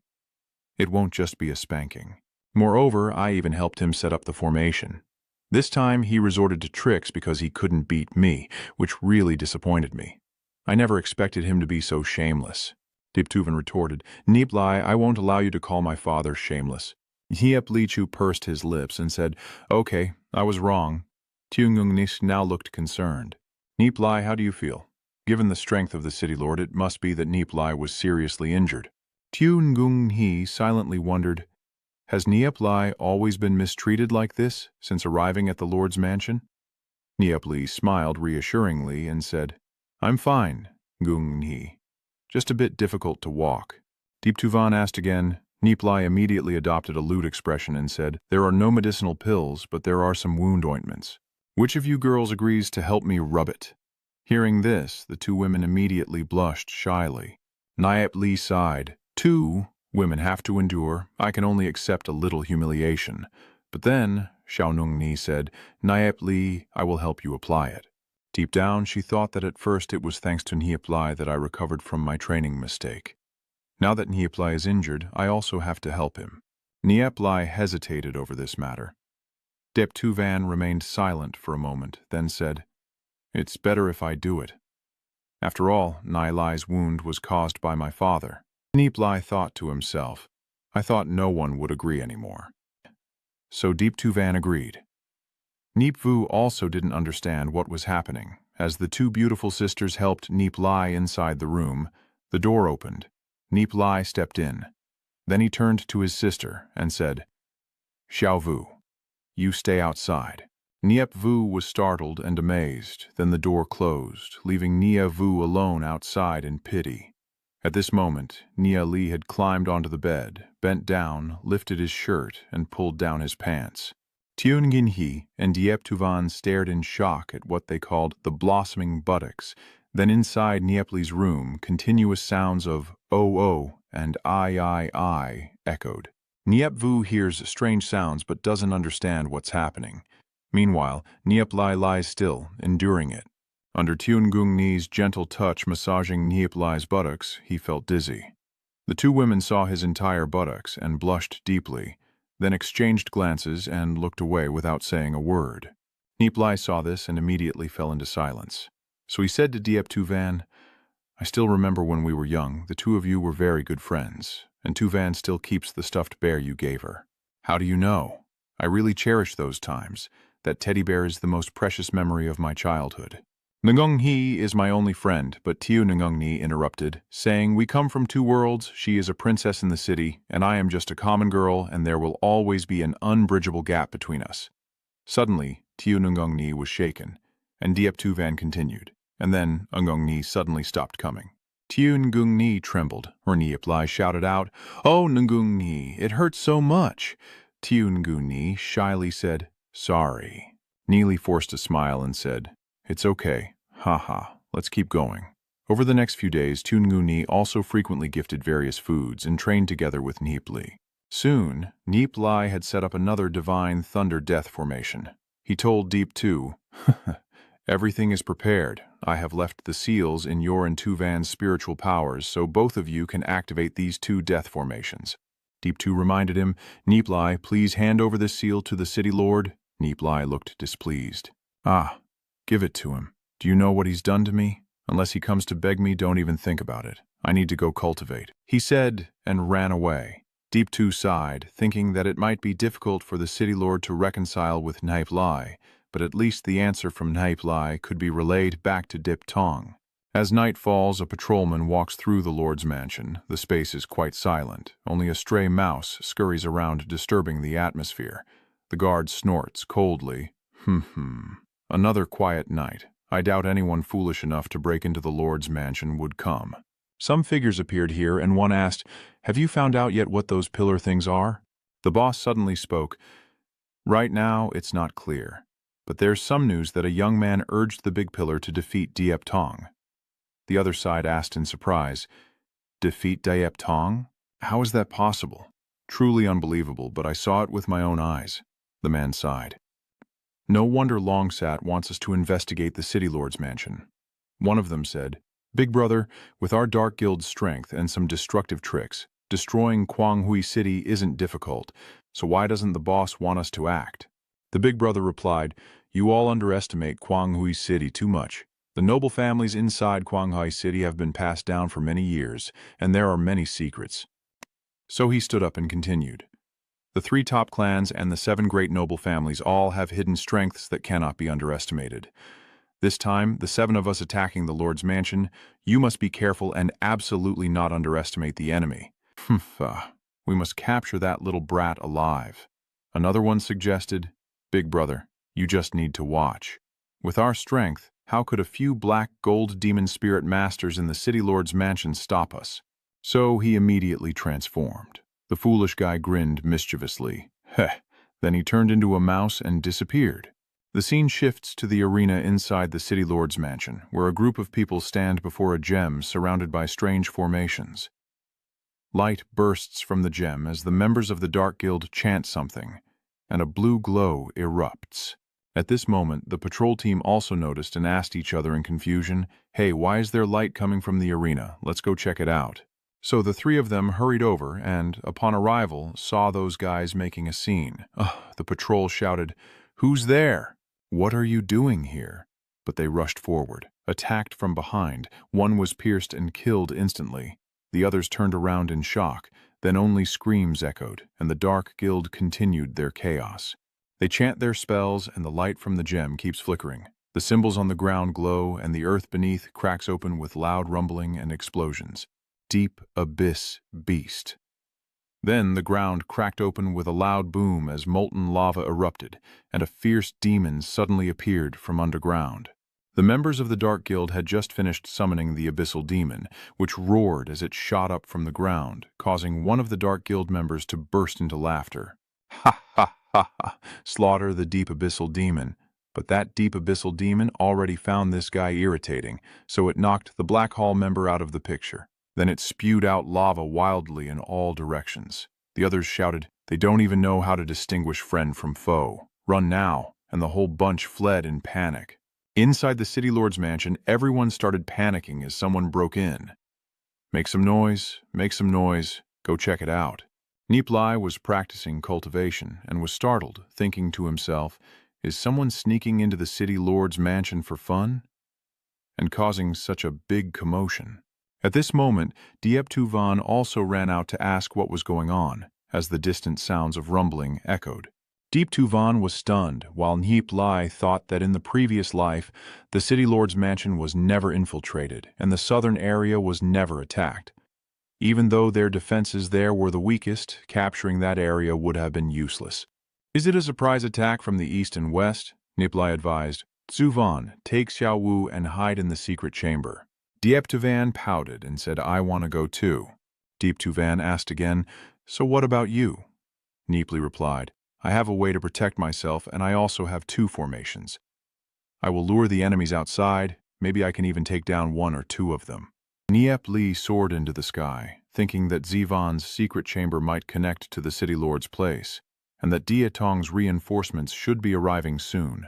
It won't just be a spanking. Moreover, I even helped him set up the formation. This time he resorted to tricks because he couldn't beat me, which really disappointed me. I never expected him to be so shameless. Deep Tuvan retorted, Nie Li, I won't allow you to call my father shameless. Nie Li Chu pursed his lips and said, Okay, I was wrong. Nis now looked concerned. Nie Li, how do you feel? Given the strength of the city lord, it must be that Nie Li was seriously injured. He silently wondered, Has Nie Li always been mistreated like this since arriving at the lord's mansion? Nie Li smiled reassuringly and said, I'm fine, Gung He. Just a bit difficult to walk. Deep Tuvan asked again. Nie Li immediately adopted a lewd expression and said, There are no medicinal pills, but there are some wound ointments. Which of you girls agrees to help me rub it? Hearing this, the two women immediately blushed shyly. Nie Li sighed. 2 women have to endure. I can only accept a little humiliation. But then, Ni said, Nie Li, I will help you apply it. Deep down, she thought that at first it was thanks to Nie Li that I recovered from my training mistake. Now that Nie Li is injured, I also have to help him. Nie Li hesitated over this matter. Deep Tuvan remained silent for a moment, then said, It's better if I do it. After all, Nie Li's wound was caused by my father. Nie Li thought to himself, I thought no one would agree anymore. So Deep Tuvan agreed. Nie Vu also didn't understand what was happening. As the two beautiful sisters helped Nie Li inside the room, the door opened. Nie Li stepped in. Then he turned to his sister and said, Xiao Vu, you stay outside. Nie Vu was startled and amazed. Then the door closed, leaving Nie Vu alone outside in pity. At this moment, Nie Li had climbed onto the bed, bent down, lifted his shirt, and pulled down his pants. He and Diep Tuvan stared in shock at what they called the blossoming buttocks. Then inside Nie Li's room, continuous sounds of oh and I echoed. Nie Vu hears strange sounds but doesn't understand what's happening. Meanwhile, Nie Li lies still, enduring it. Under Ni's gentle touch massaging Nie Li's buttocks, he felt dizzy. The two women saw his entire buttocks and blushed deeply, then exchanged glances and looked away without saying a word. Nie Li saw this and immediately fell into silence. So he said to Diep Tuvan, I still remember when we were young, the two of you were very good friends, and Tuvan still keeps the stuffed bear you gave her. How do you know? I really cherish those times. That teddy bear is the most precious memory of my childhood. He is my only friend, but Ni interrupted, saying, We come from two worlds, she is a princess in the city, and I am just a common girl, and there will always be an unbridgeable gap between us. Suddenly, Ni was shaken, and Diep Tuvan continued, and then Ni suddenly stopped coming. Ni trembled, or Nie Li shouted out, Oh, Ni, it hurts so much. Ni shyly said, Sorry. Nie Li forced a smile and said, It's okay. Haha, let's keep going. Over the next few days, Ni also frequently gifted various foods and trained together with Nie Li. Soon, Nie Li had set up another divine thunder death formation. He told Deep Tu, Everything is prepared. I have left the seals in your and Tuvan's spiritual powers, so both of you can activate these two death formations. Deep Tu reminded him, Nie Li, please hand over this seal to the city lord. Nie Li looked displeased. Give it to him. Do you know what he's done to me? Unless he comes to beg me, don't even think about it. I need to go cultivate," he said, and ran away. Deep Two sighed, thinking that it might be difficult for the city lord to reconcile with Nie Li, but at least the answer from Nie Li could be relayed back to Dip Tong. As night falls, a patrolman walks through the lord's mansion. The space is quite silent. Only a stray mouse scurries around, disturbing the atmosphere. The guard snorts coldly. Another quiet night. I doubt anyone foolish enough to break into the lord's mansion would come. Some figures appeared here, and one asked, "Have you found out yet what those pillar things are?" The boss suddenly spoke. "Right now, it's not clear. But there's some news that a young man urged the big pillar to defeat Diep Tong." The other side asked in surprise, "Defeat Diep Tong? How is that possible?" "Truly unbelievable, but I saw it with my own eyes." The man sighed. "No wonder Longsat wants us to investigate the city lord's mansion." One of them said, "Big brother, with our Dark Guild's strength and some destructive tricks, destroying Kwanghui City isn't difficult, so why doesn't the boss want us to act?" The big brother replied, "You all underestimate Kwanghui City too much. The noble families inside Kwanghui City have been passed down for many years, and there are many secrets." So he stood up and continued. "The 3 top clans and the 7 great noble families all have hidden strengths that cannot be underestimated. This time, the 7 of us attacking the Lord's mansion, you must be careful and absolutely not underestimate the enemy. We must capture that little brat alive." Another one suggested, "Big brother, you just need to watch. With our strength, how could a few black gold demon spirit masters in the city lord's mansion stop us?" So he immediately transformed. The foolish guy grinned mischievously. Then he turned into a mouse and disappeared. The scene shifts to the arena inside the city lord's mansion, where a group of people stand before a gem surrounded by strange formations. Light bursts from the gem as the members of the Dark Guild chant something, and a blue glow erupts. At this moment, the patrol team also noticed and asked each other in confusion, "Hey, why is there light coming from the arena? Let's go check it out." So the 3 of them hurried over and, upon arrival, saw those guys making a scene. The patrol shouted, "Who's there? What are you doing here?" But they rushed forward. Attacked from behind, one was pierced and killed instantly. The others turned around in shock. Then only screams echoed, and the Dark Guild continued their chaos. They chant their spells, and the light from the gem keeps flickering. The symbols on the ground glow, and the earth beneath cracks open with loud rumbling and explosions. Deep abyss beast. Then the ground cracked open with a loud boom as molten lava erupted, and a fierce demon suddenly appeared from underground. The members of the Dark Guild had just finished summoning the abyssal demon, which roared as it shot up from the ground, causing one of the Dark Guild members to burst into laughter. "Ha ha ha ha! Slaughter the deep abyssal demon." But that deep abyssal demon already found this guy irritating, so it knocked the Black Hall member out of the picture. Then it spewed out lava wildly in all directions. The others shouted, "They don't even know how to distinguish friend from foe. Run now," and the whole bunch fled in panic. Inside the city lord's mansion, everyone started panicking as someone broke in. "Make some noise, make some noise, go check it out." Nie Li was practicing cultivation and was startled, thinking to himself, "Is someone sneaking into the city lord's mansion for fun?" And causing such a big commotion. At this moment, Diep Tu Van also ran out to ask what was going on, as the distant sounds of rumbling echoed. Diep Tu Van was stunned, while Nie Li thought that in the previous life, the city lord's mansion was never infiltrated, and the southern area was never attacked. Even though their defenses there were the weakest, capturing that area would have been useless. "Is it a surprise attack from the east and west?" Nie Li advised. "Zhu Van, take Xiao Wu and hide in the secret chamber." Diep Tu Van pouted and said, "I want to go too." Diep Tu Van asked again, "So what about you?" Nie Li replied, "I have a way to protect myself, and I also have 2 formations. I will lure the enemies outside, maybe I can even take down 1 or 2 of them." Nie Li soared into the sky, thinking that Zivan's secret chamber might connect to the city lord's place, and that Dia Tong's reinforcements should be arriving soon.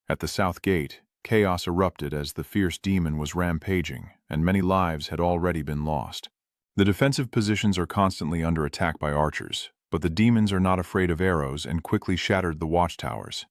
At the south gate, chaos erupted as the fierce demon was rampaging, and many lives had already been lost. The defensive positions are constantly under attack by archers, but the demons are not afraid of arrows and quickly shattered the watchtowers.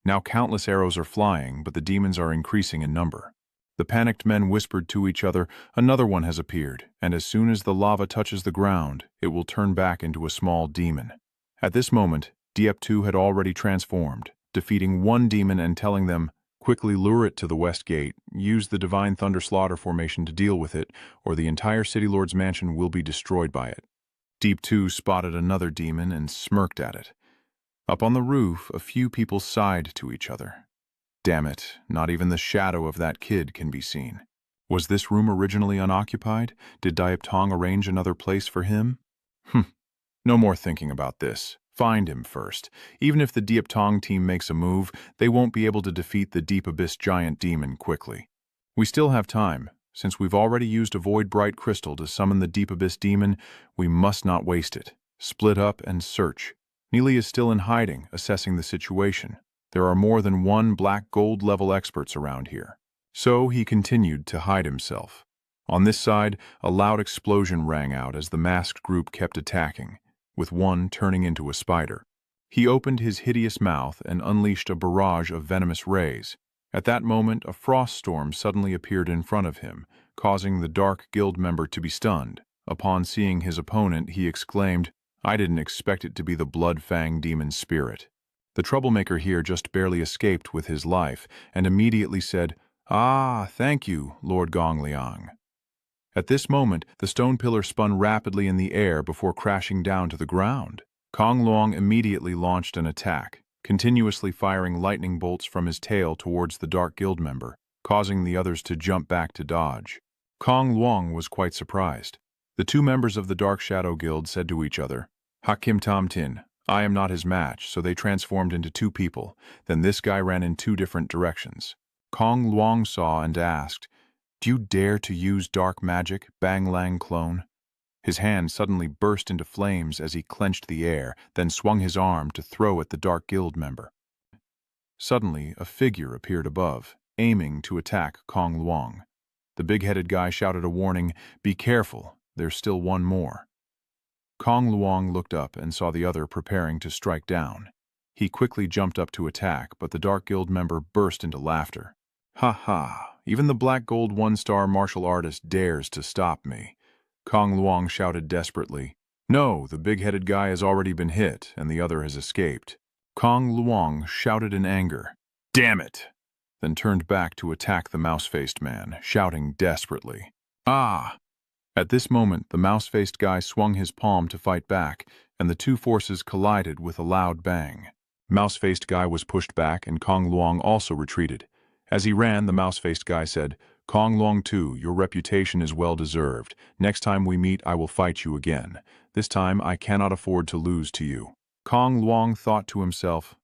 Now countless arrows are flying, but the demons are increasing in number. The panicked men whispered to each other, "Another one has appeared, and as soon as the lava touches the ground, it will turn back into a small demon." At this moment, Diep2 had already transformed, defeating one demon and telling them, "Quickly lure it to the west gate, use the Divine Thunder Slaughter formation to deal with it, or the entire City Lord's mansion will be destroyed by it." Diep2 spotted another demon and smirked at it. Up on the roof, a few people sighed to each other. Damn it, not even the shadow of that kid can be seen. Was this room originally unoccupied? Did Diep2 arrange another place for him? No more thinking about this. Find him first. Even if the Diep2 team makes a move, they won't be able to defeat the Deep Abyss giant demon quickly. We still have time. Since we've already used a Void Bright Crystal to summon the Deep Abyss demon, we must not waste it. Split up and search. Nie Li is still in hiding, assessing the situation. There are more than one black gold level experts around here. So he continued to hide himself. On this side, a loud explosion rang out as the masked group kept attacking, with one turning into a spider. He opened his hideous mouth and unleashed a barrage of venomous rays. At that moment, a frost storm suddenly appeared in front of him, causing the Dark Guild member to be stunned. Upon seeing his opponent, he exclaimed, "I didn't expect it to be the Blood-Fang demon spirit." The troublemaker here just barely escaped with his life, and immediately said, "Ah, thank you, Lord Gongliang." At this moment, the stone pillar spun rapidly in the air before crashing down to the ground. Kong Luong immediately launched an attack, continuously firing lightning bolts from his tail towards the Dark Guild member, causing the others to jump back to dodge. Kong Luong was quite surprised. The two members of the Dark Shadow Guild said to each other, "Hakim Tam Tin, I am not his match," so they transformed into two people. Then this guy ran in two different directions. Kong Luong saw and asked, "Do you dare to use dark magic, Bang Lang clone?" His hand suddenly burst into flames as he clenched the air, then swung his arm to throw at the Dark Guild member. Suddenly, a figure appeared above, aiming to attack Kong Luong. The big-headed guy shouted a warning, "Be careful, there's still one more." Kong Luong looked up and saw the other preparing to strike down. He quickly jumped up to attack, but the Dark Guild member burst into laughter. "Ha ha, even the Black Gold one-star martial artist dares to stop me." Kong Luong shouted desperately. "No, the big-headed guy has already been hit, and the other has escaped." Kong Luong shouted in anger, "Damn it!" then turned back to attack the mouse-faced man, shouting desperately, "Ah!" At this moment, the mouse-faced guy swung his palm to fight back, and the two forces collided with a loud bang. Mouse-faced guy was pushed back, and Kong Luong also retreated. As he ran, the mouse-faced guy said, "Kong Luong too, your reputation is well deserved. Next time we meet, I will fight you again. This time, I cannot afford to lose to you." Kong Luong thought to himself,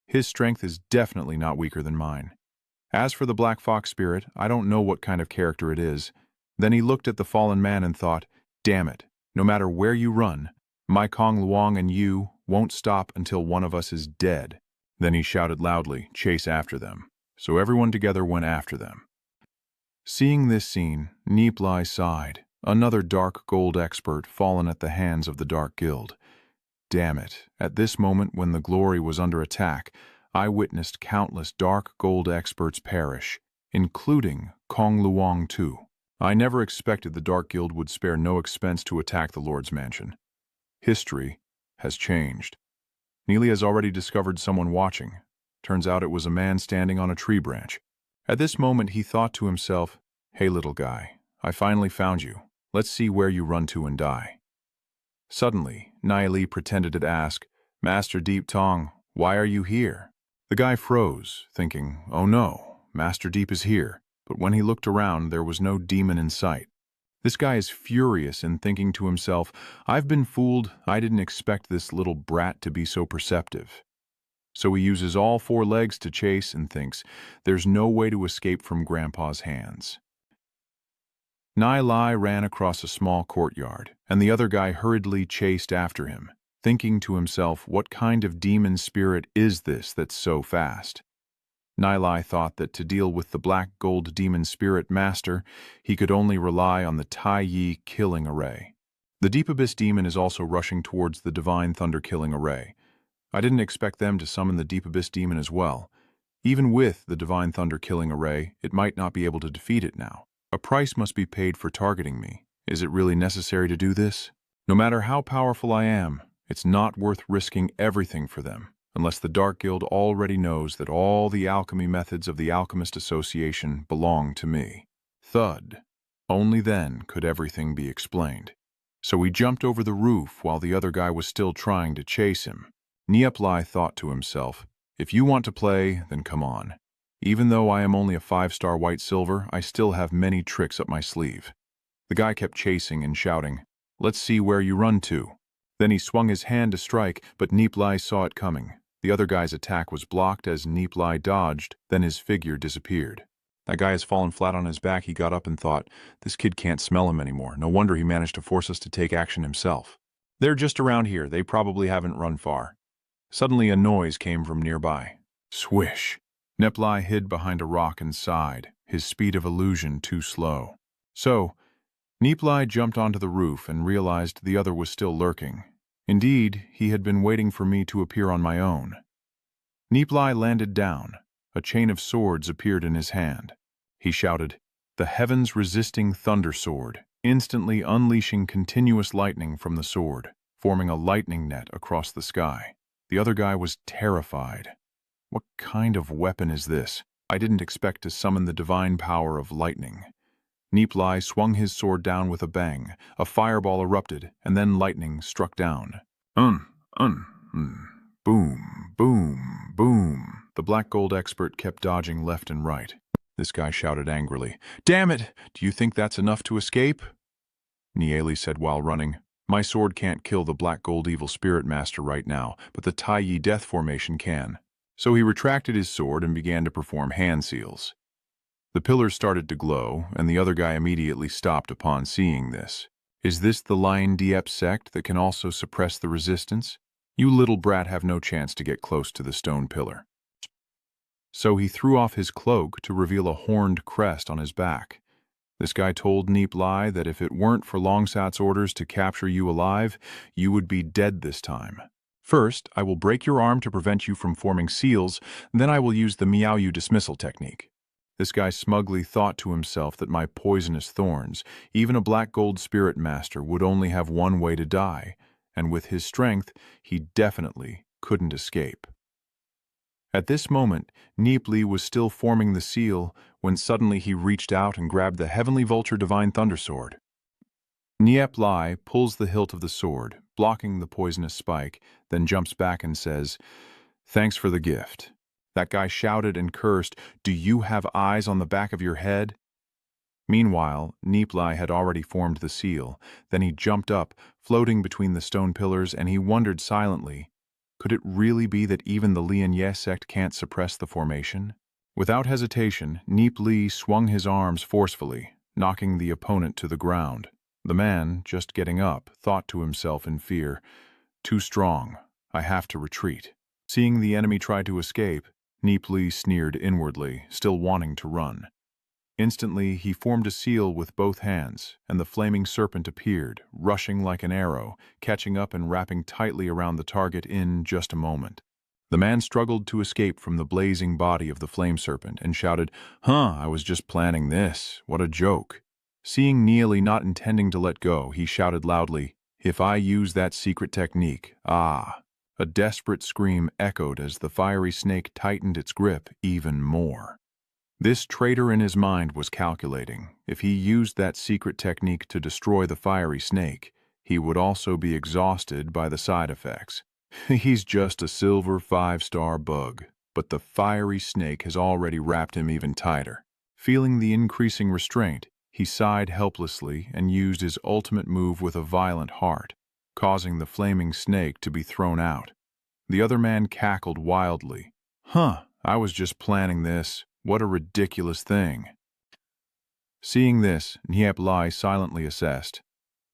his strength is definitely not weaker than mine. As for the Black Fox spirit, I don't know what kind of character it is. Then he looked at the fallen man and thought, "Damn it, no matter where you run, my Kong Luong and you won't stop until one of us is dead." Then he shouted loudly, "Chase after them." So everyone together went after them. Seeing this scene, Nie Li sighed, another dark gold expert fallen at the hands of the Dark Guild. Damn it, at this moment when the glory was under attack, I witnessed countless dark gold experts perish, including Kong Luong too. I never expected the Dark Guild would spare no expense to attack the Lord's mansion. History has changed. Nie Li has already discovered someone watching. Turns out it was a man standing on a tree branch. At this moment he thought to himself, "Hey little guy, I finally found you. Let's see where you run to and die." Suddenly, Nie Li pretended to ask, "Master Deep Tong, why are you here?" The guy froze, thinking, "Oh no, Master Deep is here." But when he looked around, there was no demon in sight. This guy is furious and thinking to himself, "I've been fooled. I didn't expect this little brat to be so perceptive." So he uses all four legs to chase and thinks, "There's no way to escape from Grandpa's hands." Nie Li ran across a small courtyard, and the other guy hurriedly chased after him, thinking to himself, "What kind of demon spirit is this that's so fast?" Nie Li thought that to deal with the Black Gold Demon Spirit Master, he could only rely on the Tai Yi Killing Array. The Deep Abyss Demon is also rushing towards the Divine Thunder Killing Array. I didn't expect them to summon the Deep Abyss Demon as well. Even with the Divine Thunder killing array, it might not be able to defeat it now. A price must be paid for targeting me. Is it really necessary to do this? No matter how powerful I am, it's not worth risking everything for them, unless the Dark Guild already knows that all the alchemy methods of the Alchemist Association belong to me. Thud. Only then could everything be explained. So he jumped over the roof while the other guy was still trying to chase him. Nie Li thought to himself, if you want to play, then come on. Even though I am only a 5-star white-silver, I still have many tricks up my sleeve. The guy kept chasing and shouting, let's see where you run to. Then he swung his hand to strike, but Nie Li saw it coming. The other guy's attack was blocked as Nie Li dodged, then his figure disappeared. That guy has fallen flat on his back. He got up and thought, this kid can't smell him anymore. No wonder he managed to force us to take action himself. They're just around here. They probably haven't run far. Suddenly a noise came from nearby. Swish. Nie Li hid behind a rock and sighed, his speed of illusion too slow. So, Nie Li jumped onto the roof and realized the other was still lurking. Indeed, he had been waiting for me to appear on my own. Nie Li landed down. A chain of swords appeared in his hand. He shouted, the heavens resisting thunder sword, instantly unleashing continuous lightning from the sword, forming a lightning net across the sky. The other guy was terrified. What kind of weapon is this? I didn't expect to summon the divine power of lightning. Nie Li swung his sword down with a bang. A fireball erupted, and then lightning struck down. Boom, boom, boom. The black gold expert kept dodging left and right. This guy shouted angrily, damn it! Do you think that's enough to escape? Nie Li said while running, my sword can't kill the black gold evil spirit master right now, but the Tai Yi death formation can. So he retracted his sword and began to perform hand seals. The pillars started to glow, and the other guy immediately stopped upon seeing this. Is this the Lion Diep sect that can also suppress the resistance? You little brat have no chance to get close to the stone pillar. So he threw off his cloak to reveal a horned crest on his back. This guy told Nie Li that if it weren't for Longsat's orders to capture you alive, you would be dead this time. First, I will break your arm to prevent you from forming seals, then I will use the Miao Yu dismissal technique. This guy smugly thought to himself that my poisonous thorns, even a black gold spirit master, would only have one way to die, and with his strength, he definitely couldn't escape. At this moment, Nie Li was still forming the seal when suddenly he reached out and grabbed the Heavenly Vulture Divine Thunder Sword. Nie Li pulls the hilt of the sword, blocking the poisonous spike, then jumps back and says, thanks for the gift. That guy shouted and cursed, do you have eyes on the back of your head? Meanwhile, Nie Li had already formed the seal. Then he jumped up, floating between the stone pillars, and he wondered silently, could it really be that even the Lian Ye sect can't suppress the formation? Without hesitation, Nie Li swung his arms forcefully, knocking the opponent to the ground. The man, just getting up, thought to himself in fear, too strong, I have to retreat. Seeing the enemy try to escape, Nie Li sneered inwardly, still wanting to run. Instantly, he formed a seal with both hands, and the flaming serpent appeared, rushing like an arrow, catching up and wrapping tightly around the target in just a moment. The man struggled to escape from the blazing body of the flame serpent and shouted, I was just planning this. What a joke. Seeing Nie Li not intending to let go, he shouted loudly, if I use that secret technique, ah. A desperate scream echoed as the fiery snake tightened its grip even more. This traitor in his mind was calculating. If he used that secret technique to destroy the fiery snake, he would also be exhausted by the side effects. He's just a silver 5-star bug, but the fiery snake has already wrapped him even tighter. Feeling the increasing restraint, he sighed helplessly and used his ultimate move with a violent heart, causing the flaming snake to be thrown out. The other man cackled wildly. I was just planning this. What a ridiculous thing. Seeing this, Nie Li silently assessed.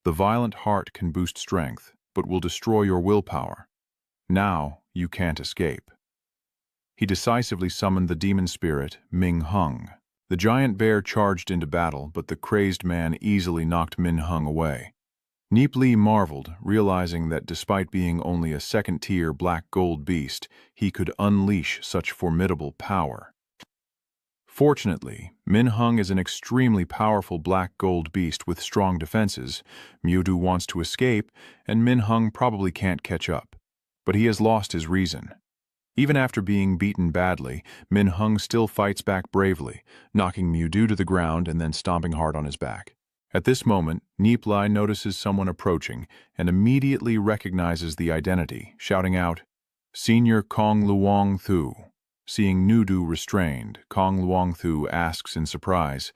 The violent heart can boost strength, but will destroy your willpower. Now, you can't escape. He decisively summoned the demon spirit, Ming Hung. The giant bear charged into battle, but the crazed man easily knocked Min Hung away. Nie Li marveled, realizing that despite being only a second-tier black gold beast, he could unleash such formidable power. Fortunately, Minhung is an extremely powerful black gold beast with strong defenses. Mewdu wants to escape, and Minhung probably can't catch up. But he has lost his reason. Even after being beaten badly, Minhung still fights back bravely, knocking Mewdu to the ground and then stomping hard on his back. At this moment, Nie Li notices someone approaching and immediately recognizes the identity, shouting out, "Senior Kong Luong Thu." Seeing Nudu restrained, Kong Luong Thu asks in surprise,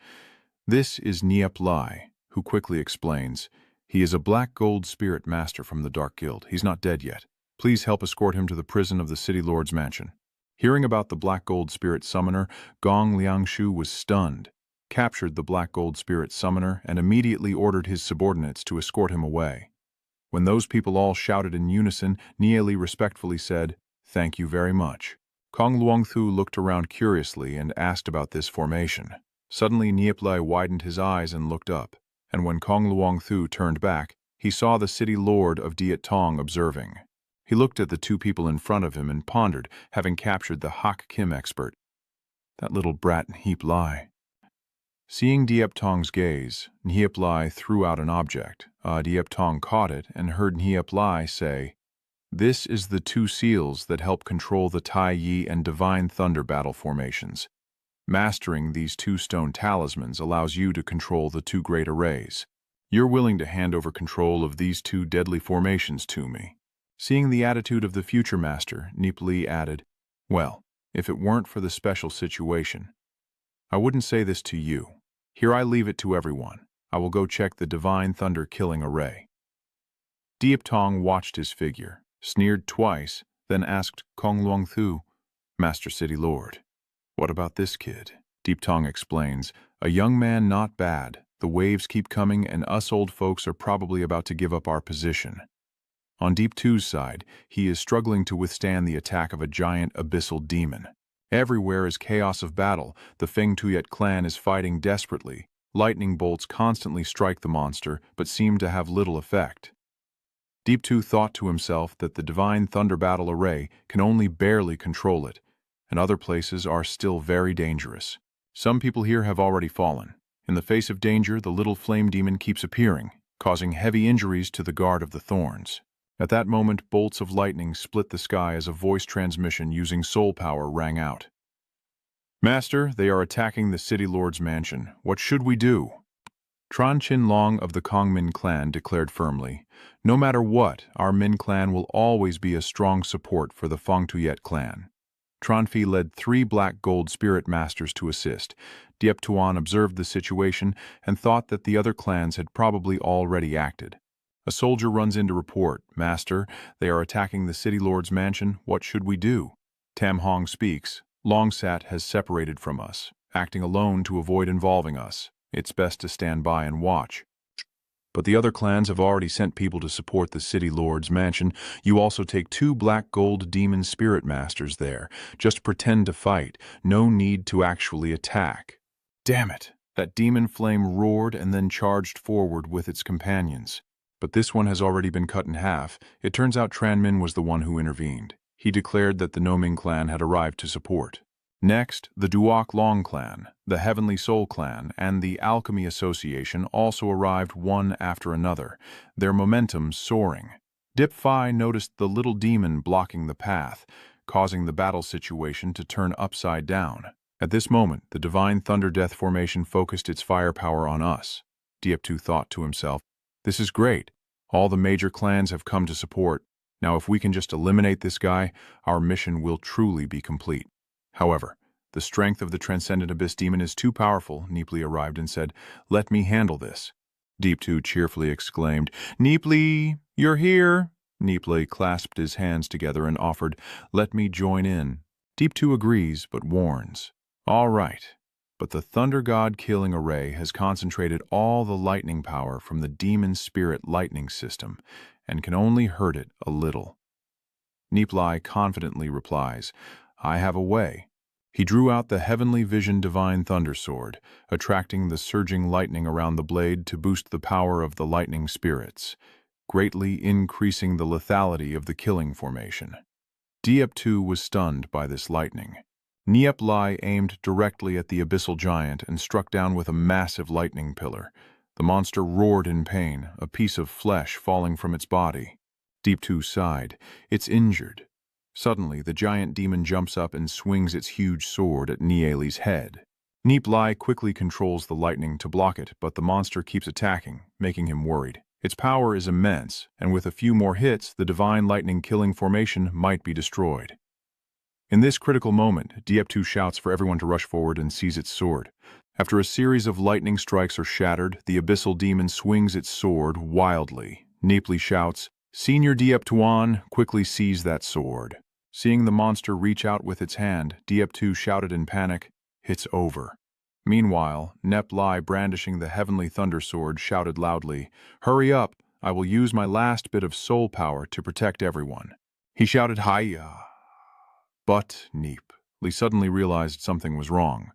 "This is Nie Li," who quickly explains, "He is a black gold spirit master from the Dark Guild. He's not dead yet. Please help escort him to the prison of the City Lord's mansion." Hearing about the black gold spirit summoner, Gong Liangshu was stunned, captured the black gold spirit summoner, and immediately ordered his subordinates to escort him away. When those people all shouted in unison, Nie Li respectfully said, "Thank you very much." Kong Luong Thu looked around curiously and asked about this formation. Suddenly Nie Li widened his eyes and looked up, and when Kong Luong Thu turned back, he saw the city lord of Diet Tong observing. He looked at the two people in front of him and pondered, having captured the Hak Kim expert. That little brat Nie Li. Seeing Diep Tong's gaze, Nie Li threw out an object. Diep Tong caught it and heard Nie Li say, "This is the two seals that help control the Tai Yi and Divine Thunder battle formations. Mastering these two stone talismans allows you to control the two great arrays. You're willing to hand over control of these two deadly formations to me." Seeing the attitude of the future master, Nie Li added, "Well, if it weren't for the special situation, I wouldn't say this to you. Here I leave it to everyone. I will go check the Divine Thunder killing array." Diep Tong watched his figure, sneered twice, then asked Kong Luong Thu, "Master City Lord, what about this kid?" Diep Tong explains, "A young man not bad. The waves keep coming and us old folks are probably about to give up our position." On Deep Two's side, he is struggling to withstand the attack of a giant abyssal demon. Everywhere is chaos of battle. The Feng Tuyet clan is fighting desperately. Lightning bolts constantly strike the monster, but seem to have little effect. Deep Two thought to himself that the Divine Thunder battle array can only barely control it, and other places are still very dangerous. Some people here have already fallen. In the face of danger, the little flame demon keeps appearing, causing heavy injuries to the guard of the thorns. At that moment, bolts of lightning split the sky as a voice transmission using soul power rang out. "Master, they are attacking the City Lord's mansion. What should we do?" Tran Chin Long of the Kong Min clan declared firmly, "No matter what, our Min clan will always be a strong support for the Feng Tuyet clan." Tran Fi led 3 black gold spirit masters to assist. Diep Tuan observed the situation and thought that the other clans had probably already acted. A soldier runs in to report, "Master, they are attacking the City Lord's mansion. What should we do?" Tam Hong speaks, "Longsat has separated from us, acting alone to avoid involving us. It's best to stand by and watch. But the other clans have already sent people to support the City Lord's mansion. You also take 2 black gold demon spirit masters there. Just pretend to fight. No need to actually attack." Damn it! That demon flame roared and then charged forward with its companions. But this one has already been cut in half. It turns out Tran Min was the one who intervened. He declared that the Noming clan had arrived to support. Next, the Duok Long clan, the Heavenly Soul clan, and the Alchemy Association also arrived one after another, their momentum soaring. Dip Phi noticed the little demon blocking the path, causing the battle situation to turn upside down. At this moment, the Divine Thunder Death formation focused its firepower on us. Diep Tu thought to himself, "This is great. All the major clans have come to support. Now if we can just eliminate this guy, our mission will truly be complete." However, the strength of the Transcendent Abyss Demon is too powerful. Nie Li arrived and said, "Let me handle this." Deep Two cheerfully exclaimed, "Nie Li, you're here." Nie Li clasped his hands together and offered, "Let me join in." Deep Two agrees, but warns, "All right, but the Thunder God killing array has concentrated all the lightning power from the Demon Spirit lightning system and can only hurt it a little." Nie Li confidently replies, "I have a way." He drew out the heavenly vision divine thunder sword, attracting the surging lightning around the blade to boost the power of the lightning spirits, greatly increasing the lethality of the killing formation. Diep-Tu was stunned by this lightning. Nie Li aimed directly at the abyssal giant and struck down with a massive lightning pillar. The monster roared in pain, a piece of flesh falling from its body. Diep-Tu sighed. It's injured. Suddenly, the giant demon jumps up and swings its huge sword at Nie Li's head. Nie Li quickly controls the lightning to block it, but the monster keeps attacking, making him worried. Its power is immense, and with a few more hits, the divine lightning killing formation might be destroyed. In this critical moment, Diep-Tu shouts for everyone to rush forward and seize its sword. After a series of lightning strikes are shattered, the abyssal demon swings its sword wildly. Nie Li shouts, "Senior Diep-Tuan, quickly seize that sword." Seeing the monster reach out with its hand, Diep-Tu shouted in panic, "It's over." Meanwhile, Nie Li, brandishing the heavenly thunder sword, shouted loudly, "Hurry up! I will use my last bit of soul power to protect everyone." He shouted, "Hiya!" But Nie Li suddenly realized something was wrong.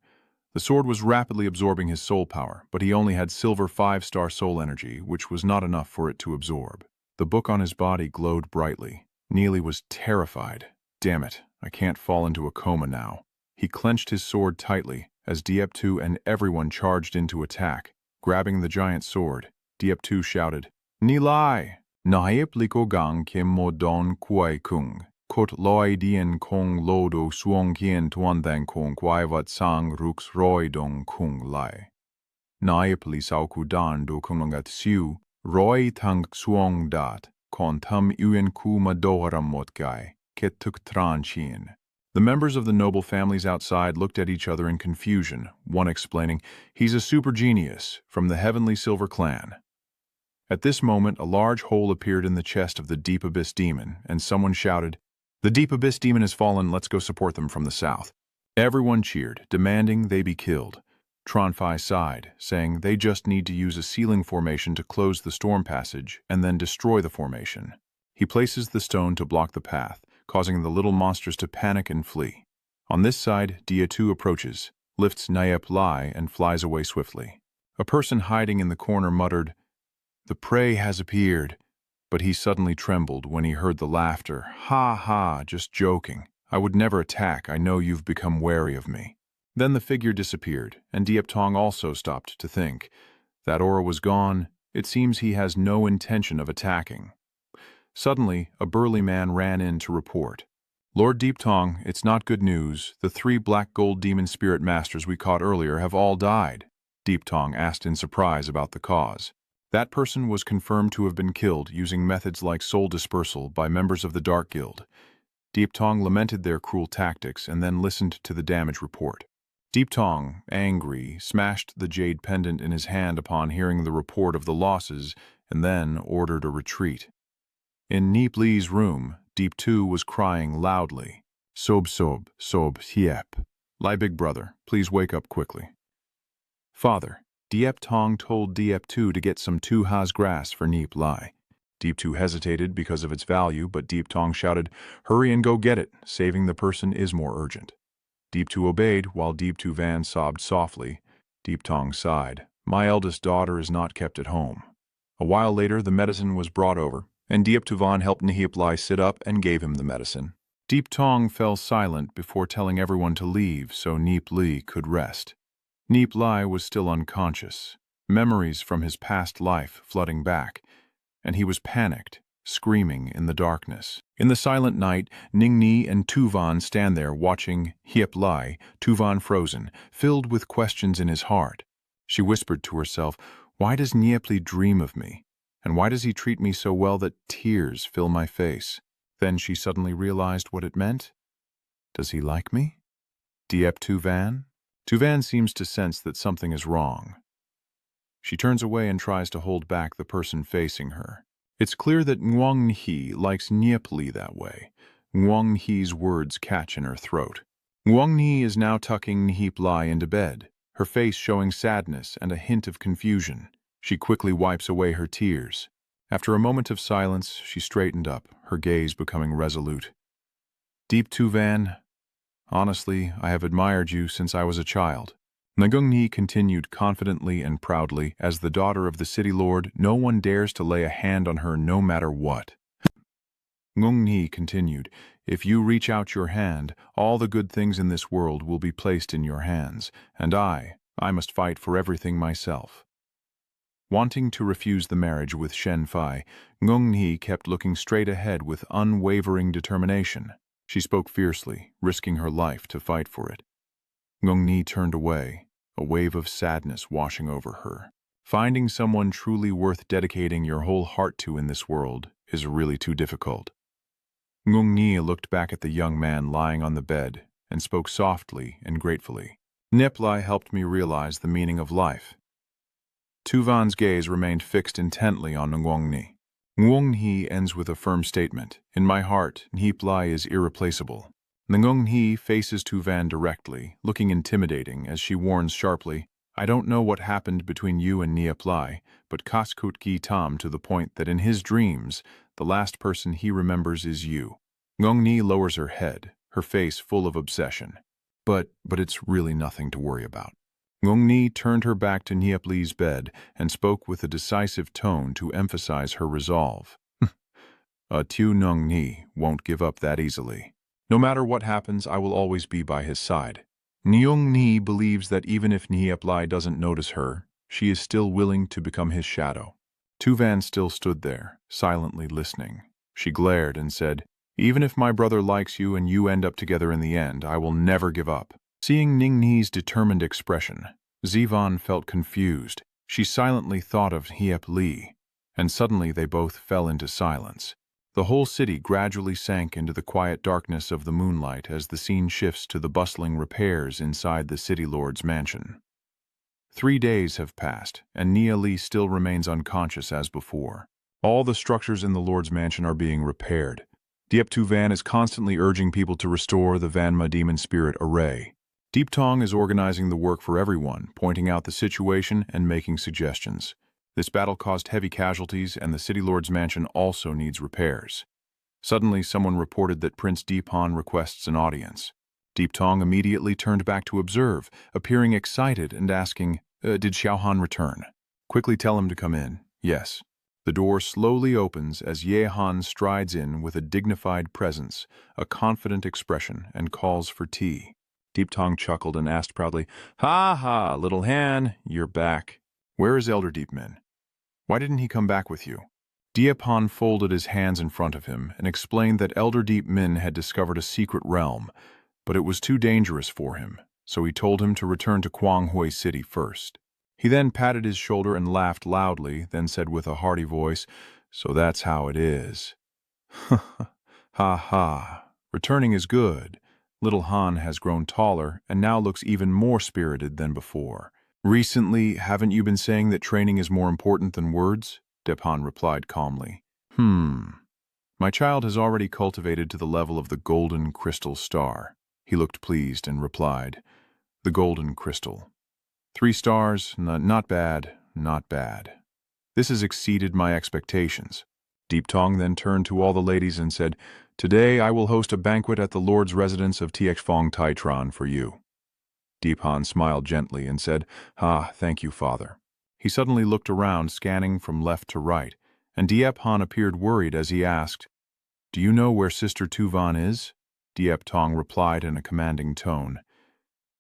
The sword was rapidly absorbing his soul power, but he only had silver 5-star soul energy, which was not enough for it to absorb. The book on his body glowed brightly. Nie Li was terrified. Damn it, I can't fall into a coma now. He clenched his sword tightly as Diep-Tu and everyone charged in to attack. Grabbing the giant sword, Diep-Tu shouted, "Nie Li! Naip liko gang kim mo don kuai kung. Kot loi dien kong lodo suong kien tuan thang kong kwai vat sang rux roi dong kung lai. Naip li sao ku dan do kungat siu, roi tang suong dat, kon tum uen ku madoharam mot gai, ket tuk tran chien." The members of the noble families outside looked at each other in confusion, one explaining, "He's a super genius from the Heavenly Silver Clan." At this moment, a large hole appeared in the chest of the Deep Abyss Demon, and someone shouted, "The Deep Abyss Demon has fallen, let's go support them from the south." Everyone cheered, demanding they be killed. Tronfai sighed, saying they just need to use a sealing formation to close the storm passage and then destroy the formation. He places the stone to block the path, causing the little monsters to panic and flee. On this side, Diep-Tu approaches, lifts Nie Li, and flies away swiftly. A person hiding in the corner muttered, "The prey has appeared," but he suddenly trembled when he heard the laughter. "Ha ha, just joking. I would never attack, I know you've become wary of me." Then the figure disappeared, and Diep-Tong also stopped to think. That aura was gone. It seems he has no intention of attacking. Suddenly, a burly man ran in to report. "Lord Diep-Tong, it's not good news. The 3 black gold demon spirit masters we caught earlier have all died." Diep-Tong asked in surprise about the cause. That person was confirmed to have been killed using methods like soul dispersal by members of the Dark Guild. Diep-Tong lamented their cruel tactics and then listened to the damage report. Diep-Tong, angry, smashed the jade pendant in his hand upon hearing the report of the losses and then ordered a retreat. In Nie Li's room, Diep-Tu was crying loudly. "Sob, sob, sob, Diep. Li, big brother, please wake up quickly." "Father," Diep-Tong told Diep-Tu to get some 2 has grass for Nie Li. Diep-Tu hesitated because of its value, but Diep-Tong shouted, "Hurry and go get it. Saving the person is more urgent." Diep-Tu obeyed, while Diep-Tu Van sobbed softly. Diep-Tong sighed. "My eldest daughter is not kept at home." A while later, the medicine was brought over, and Diep-Tu Van helped Nie Li sit up and gave him the medicine. Diep-Tong fell silent before telling everyone to leave so Nie Li could rest. Nie Li was still unconscious, memories from his past life flooding back, and he was panicked, screaming in the darkness. In the silent night, Ning Ni and Tu Van stand there watching Nie Li, Tu Van frozen, filled with questions in his heart. She whispered to herself, "Why does Nie Li dream of me? And why does he treat me so well that tears fill my face?" Then she suddenly realized what it meant. Does he like me? Diep-Tu Van? Tu Van seems to sense that something is wrong. She turns away and tries to hold back the person facing her. It's clear that Nguyen He likes Nie Li that way. Nguyen He's words catch in her throat. Nguyen He is now tucking Nie Li into bed, her face showing sadness and a hint of confusion. She quickly wipes away her tears. After a moment of silence, she straightened up, her gaze becoming resolute. "Diep-Tu Van, Honestly, I have admired you since I was a child. Ngung Ni continued confidently and proudly, as the daughter of the city lord, no one dares to lay a hand on her no matter what. Ngung Ni continued, if you reach out your hand, all the good things in this world will be placed in your hands, and I must fight for everything myself. Wanting to refuse the marriage with Shen Fai, Ngung Ni kept looking straight ahead with unwavering determination. She spoke fiercely, risking her life to fight for it. Ngung Ni turned away, a wave of sadness washing over her. Finding someone truly worth dedicating your whole heart to in this world is really too difficult. Ngung Ni looked back at the young man lying on the bed and spoke softly and gratefully. Nie Li helped me realize the meaning of life. Tuvan's gaze remained fixed intently on Ngung Ni. Ngung Ni ends with a firm statement. In my heart, Nie Li is irreplaceable. Ngung Ni faces Tuvan directly, looking intimidating as she warns sharply, I don't know what happened between you and Nie Li, but Kaskut Gi Tam to the point that in his dreams, the last person he remembers is you. Ngung Ni lowers her head, her face full of obsession. But it's really nothing to worry about. Ngung Ni turned her back to Nie Li's bed and spoke with a decisive tone to emphasize her resolve. Tu Ngung Ni won't give up that easily. No matter what happens, I will always be by his side. Ngung Ni believes that even if Nie Li doesn't notice her, she is still willing to become his shadow. Tuvan still stood there, silently listening. She glared and said, even if my brother likes you and you end up together in the end, I will never give up. Seeing Ngung Ni's determined expression, Zivan felt confused. She silently thought of Nie Li, and suddenly they both fell into silence. The whole city gradually sank into the quiet darkness of the moonlight as the scene shifts to the bustling repairs inside the city lord's mansion. 3 days have passed, and Nie Li still remains unconscious as before. All the structures in the lord's mansion are being repaired. Diep Tuvan is constantly urging people to restore the Manhwa demon spirit array. Deep Tong is organizing the work for everyone, pointing out the situation and making suggestions. This battle caused heavy casualties, and the city lord's mansion also needs repairs. Suddenly, someone reported that Prince Deep Han requests an audience. Deep Tong immediately turned back to observe, appearing excited and asking, did Xiao Han return? Quickly tell him to come in. Yes. The door slowly opens as Ye Han strides in with a dignified presence, a confident expression, and calls for tea. Deep Tong chuckled and asked proudly, ha ha, little Han, you're back. Where is Elder Deep Min? Why didn't he come back with you? Diep Han folded his hands in front of him and explained that Elder Deep Min had discovered a secret realm, but it was too dangerous for him, so he told him to return to Kwanghui City first. He then patted his shoulder and laughed loudly, then said with a hearty voice, so that's how it is. Ha ha, returning is good. Little Han has grown taller and now looks even more spirited than before. Recently, haven't you been saying that training is more important than words? Deep Han replied calmly. My child has already cultivated to the level of the golden crystal star. He looked pleased and replied, the golden crystal. 3 stars, not bad, not bad. This has exceeded my expectations. Deep Tong then turned to all the ladies and said, today I will host a banquet at the Lord's residence of Tiexfong Taitran for you. Deep Han smiled gently and said, thank you, father. He suddenly looked around, scanning from left to right, and Diep Han appeared worried as he asked, do you know where Sister Tuvan is? Diep Tong replied in a commanding tone,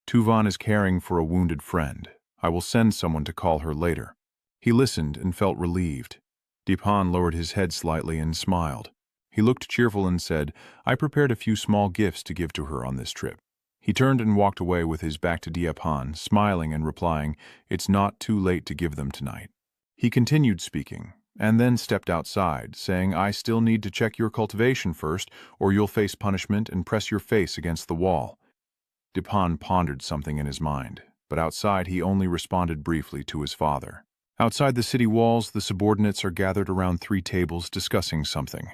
Tuvan is caring for a wounded friend. I will send someone to call her later. He listened and felt relieved. Deep Han lowered his head slightly and smiled. He looked cheerful and said, I prepared a few small gifts to give to her on this trip. He turned and walked away with his back to Diep Han, smiling and replying, it's not too late to give them tonight. He continued speaking, and then stepped outside, saying, I still need to check your cultivation first, or you'll face punishment and press your face against the wall. Deep Han pondered something in his mind, but outside he only responded briefly to his father. Outside the city walls, the subordinates are gathered around 3 tables discussing something.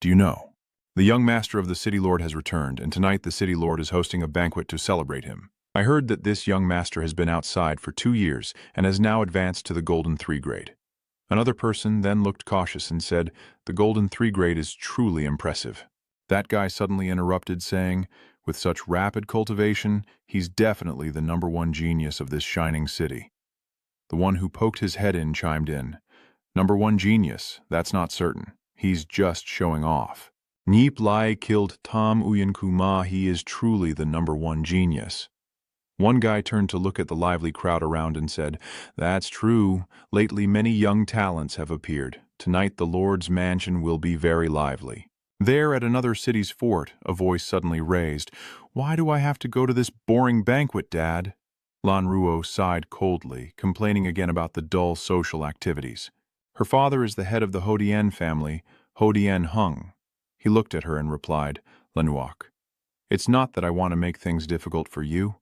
Do you know? The young master of the city lord has returned, and tonight the city lord is hosting a banquet to celebrate him. I heard that this young master has been outside for 2 years and has now advanced to the golden 3 grade. Another person then looked cautious and said, the golden 3 grade is truly impressive. That guy suddenly interrupted, saying, With such rapid cultivation, he's definitely the #1 genius of this shining city. The one who poked his head in chimed in. #1 genius, that's not certain. He's just showing off. Nie Li killed Tom Uyen Kuma, he is truly the #1 genius. One guy turned to look at the lively crowd around and said, "That's true. Lately many young talents have appeared. Tonight the Lord's mansion will be very lively." There at another city's fort, a voice suddenly raised, "Why do I have to go to this boring banquet, Dad?" Lan Ruo sighed coldly, complaining again about the dull social activities. Her father is the head of the Hodien family, Hodien Hung. He looked at her and replied, "Lanuok, it's not that I want to make things difficult for you,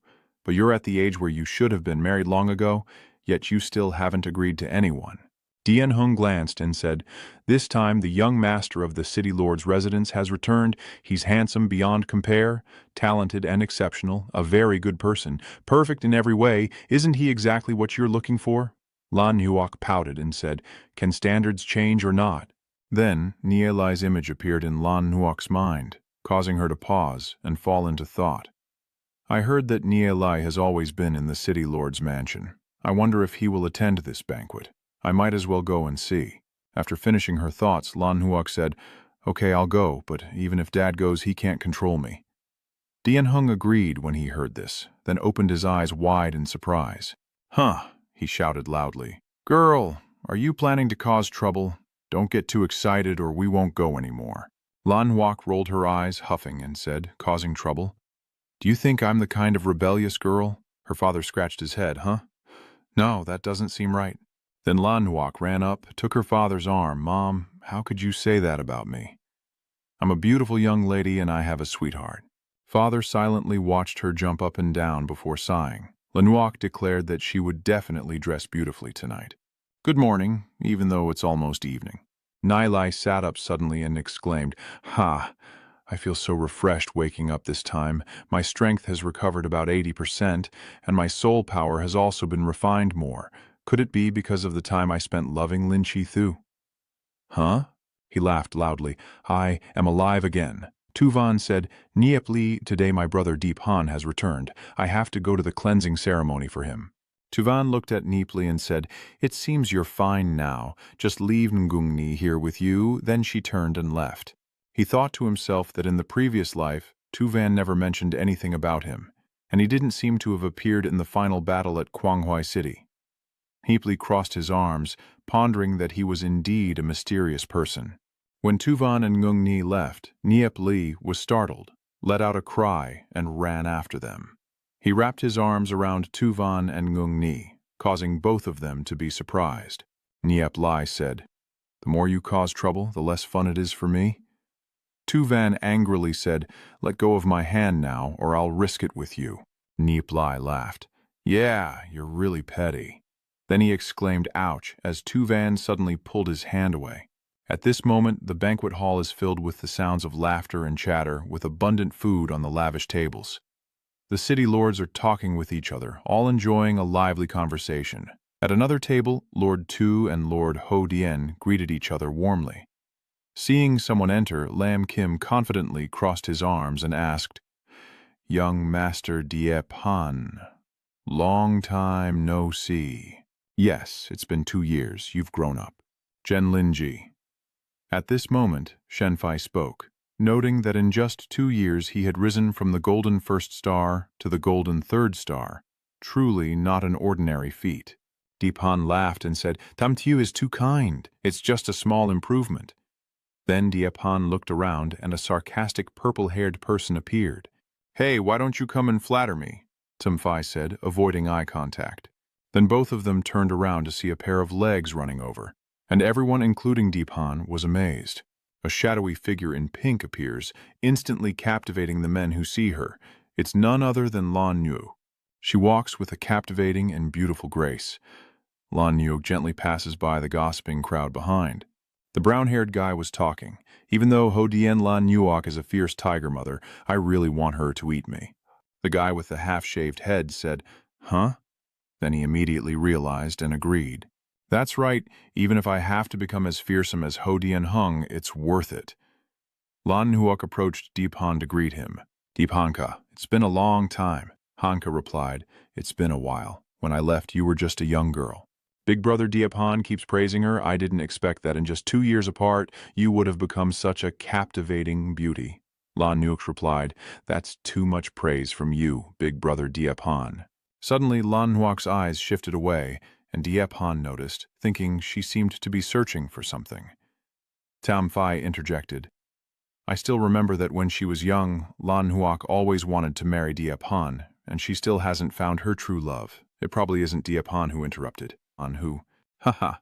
but you're at the age where you should have been married long ago, yet you still haven't agreed to anyone." Dien Hung glanced and said, "This time the young master of the city lord's residence has returned. He's handsome beyond compare, talented and exceptional, a very good person, perfect in every way. Isn't he exactly what you're looking for?" Lan Huok pouted and said, "Can standards change or not?" Then Nie Li's image appeared in Lan Huok's mind, causing her to pause and fall into thought. "I heard that Nie Li has always been in the city lord's mansion. I wonder if he will attend this banquet. I might as well go and see." After finishing her thoughts, Lan Huok said, "Okay, I'll go, but even if Dad goes, he can't control me." Dien Hung agreed when he heard this, then opened his eyes wide in surprise. "Huh," he shouted loudly. "Girl, are you planning to cause trouble? Don't get too excited or we won't go anymore." Lan Huok rolled her eyes, huffing, and said, "Causing trouble? Do you think I'm the kind of rebellious girl?" Her father scratched his head, "Huh? No, that doesn't seem right." Then Lan Huok ran up, took her father's arm. "Mom, how could you say that about me? I'm a beautiful young lady and I have a sweetheart." Father silently watched her jump up and down before sighing. Lan Huok declared that she would definitely dress beautifully tonight. "Good morning, even though it's almost evening." Nie Li sat up suddenly and exclaimed, "Ha! I feel so refreshed waking up this time. My strength has recovered about 80%, and my soul power has also been refined more. Could it be because of the time I spent loving Lin Chi Thu?" "Huh?" He laughed loudly. "I am alive again." Tuvan said, "Nie Li, today my brother Deep Han has returned. I have to go to the cleansing ceremony for him." Tuvan looked at Nie Li and said, "It seems you're fine now. Just leave Ngung Ni here with you." Then she turned and left. He thought to himself that in the previous life, Tuvan never mentioned anything about him, and he didn't seem to have appeared in the final battle at Kwanghui City. Nie Li crossed his arms, pondering that he was indeed a mysterious person. When Tuvan and Ngung Ni left, Nie Li was startled, let out a cry, and ran after them. He wrapped his arms around Tuvan and Ngung Ni, causing both of them to be surprised. Nie Li said, "The more you cause trouble, the less fun it is for me." Tuvan angrily said, "Let go of my hand now, or I'll risk it with you." Nie Li laughed. "Yeah, you're really petty." Then he exclaimed, "Ouch," as Tuvan suddenly pulled his hand away. At this moment, the banquet hall is filled with the sounds of laughter and chatter, with abundant food on the lavish tables. The city lords are talking with each other, all enjoying a lively conversation. At another table, Lord Tu and Lord Ho Dien greeted each other warmly. Seeing someone enter, Lam Kim confidently crossed his arms and asked, "Young Master Diep Han, long time no see." "Yes, it's been 2 years. You've grown up." Jen Linji. At this moment, Shenfai spoke, noting that in just 2 years he had risen from the golden first star to the golden third star. Truly not an ordinary feat. Deepan laughed and said, "Tam Tiu is too kind. It's just a small improvement." Then Diepan looked around and a sarcastic purple-haired person appeared. "Hey, why don't you come and flatter me?" Tumfai said, avoiding eye contact. Then both of them turned around to see a pair of legs running over, and everyone, including Deepan, was amazed. A shadowy figure in pink appears, instantly captivating the men who see her. It's none other than Lan Yu. She walks with a captivating and beautiful grace. Lan Yu gently passes by the gossiping crowd behind. The brown-haired guy was talking. "Even though Hodien Lan Yuok is a fierce tiger mother, I really want her to eat me." The guy with the half-shaved head said, "Huh?" Then he immediately realized and agreed. "That's right, even if I have to become as fearsome as Hodien Hung, it's worth it." Lan Huok approached Deepan to greet him. Deep Hanka, it's been a long time. Hanka replied, it's been a while. When I left, you were just a young girl. Big brother Diapan keeps praising her. I didn't expect that in just 2 years apart, you would have become such a captivating beauty. Lan Nuix replied, that's too much praise from you, big brother Diapan. Suddenly, Lan Nuox's eyes shifted away, and Diapan noticed, thinking she seemed to be searching for something. Tam Phi interjected, I still remember that when she was young, Lan Huoc always wanted to marry Diapan, and she still hasn't found her true love. It probably isn't Diapan who interrupted. On who? Ha ha.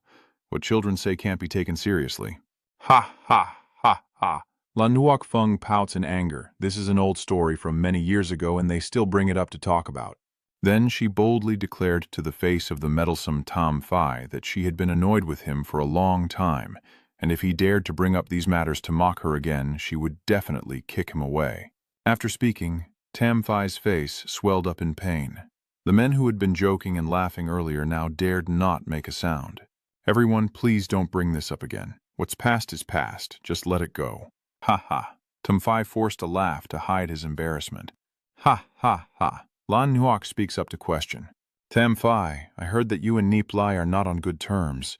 What children say can't be taken seriously. Ha ha ha ha. Lan Huoc Feng pouts in anger. This is an old story from many years ago and they still bring it up to talk about. Then she boldly declared to the face of the meddlesome Tam Phi that she had been annoyed with him for a long time, and if he dared to bring up these matters to mock her again, she would definitely kick him away. After speaking, Tam Phi's face swelled up in pain. The men who had been joking and laughing earlier now dared not make a sound. Everyone, please don't bring this up again. What's past is past. Just let it go. Ha ha. Tam Phi forced a laugh to hide his embarrassment. Ha ha ha. Lan Huoc speaks up to question. Tam Phi, I heard that you and Nie Li are not on good terms.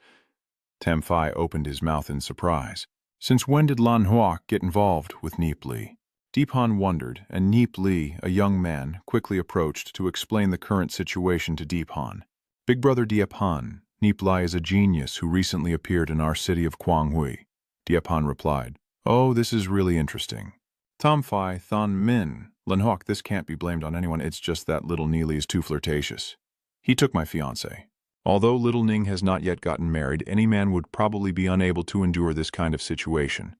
Tam Phi opened his mouth in surprise. Since when did Lan Huoc get involved with Nie Li? Deepan wondered, and Nie Li, a young man, quickly approached to explain the current situation to Deepan. Big brother Deepan, Nie Li is a genius who recently appeared in our city of Kwanghui. Deepan replied, oh, this is really interesting. Tam Phi, Than Min, Lan Huoc, this can't be blamed on anyone, it's just that little Nie Li is too flirtatious. He took my fiancée. Although little Ning has not yet gotten married, any man would probably be unable to endure this kind of situation.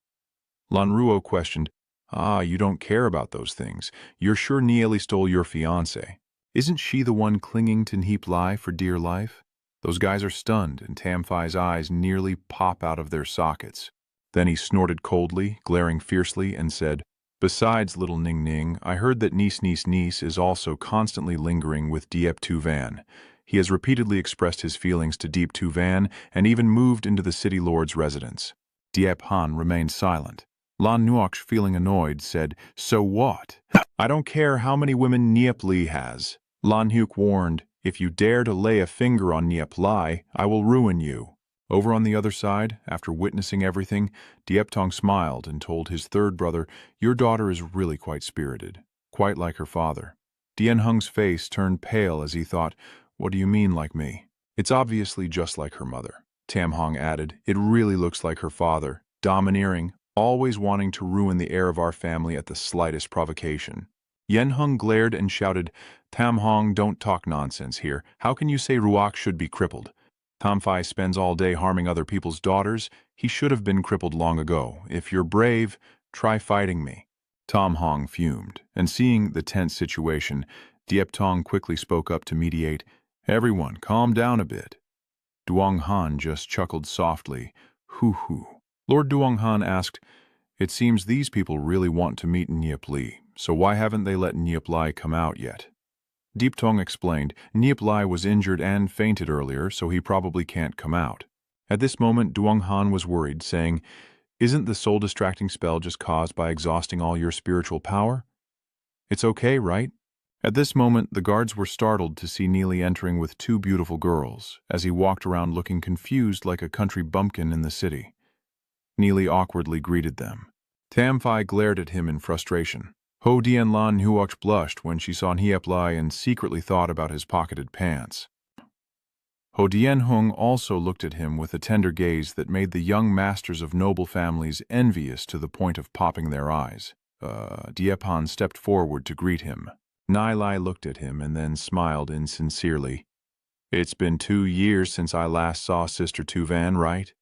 Lan Ruo questioned, you don't care about those things. You're sure Nie Li stole your fiancée. Isn't she the one clinging to Nie Li for dear life? Those guys are stunned, and Tam Phi's eyes nearly pop out of their sockets. Then he snorted coldly, glaring fiercely, and said, besides little Ning Ning, I heard that Niece is also constantly lingering with Diep Tu Van. He has repeatedly expressed his feelings to Diep Tu Van and even moved into the city lord's residence. Diep Han remained silent. Lan Nuoc, feeling annoyed, said, so what? I don't care how many women Nie Li has. Lan Huoc warned, if you dare to lay a finger on Nie Li, I will ruin you. Over on the other side, after witnessing everything, Diep Tong smiled and told his third brother, your daughter is really quite spirited, quite like her father. Dien Hung's face turned pale as he thought, what do you mean like me? It's obviously just like her mother. Tam Hong added, it really looks like her father, domineering, always wanting to ruin the heir of our family at the slightest provocation. Yen Hung glared and shouted, Tam Hong, don't talk nonsense here. How can you say Ruoc should be crippled? Tam Phi spends all day harming other people's daughters. He should have been crippled long ago. If you're brave, try fighting me. Tam Hong fumed, and seeing the tense situation, Diep Tong quickly spoke up to mediate. Everyone, calm down a bit. Duong Han just chuckled softly. Hoo-hoo. Lord Duong Han asked, it seems these people really want to meet Nie Li, so why haven't they let Nie Li come out yet? Deep Tong explained, Nie Li was injured and fainted earlier, so he probably can't come out. At this moment, Duong Han was worried, saying, isn't the soul-distracting spell just caused by exhausting all your spiritual power? It's okay, right? At this moment, the guards were startled to see Nie Li entering with two beautiful girls, as he walked around looking confused like a country bumpkin in the city. Nie Li awkwardly greeted them. Tam Phi glared at him in frustration. Ho Dien Lan Huoc blushed when she saw Nie Li and secretly thought about his pocketed pants. Ho Dien Hung also looked at him with a tender gaze that made the young masters of noble families envious to the point of popping their eyes. Diepan stepped forward to greet him. Nie Li looked at him and then smiled insincerely. It's been 2 years since I last saw Sister Tu Van, right?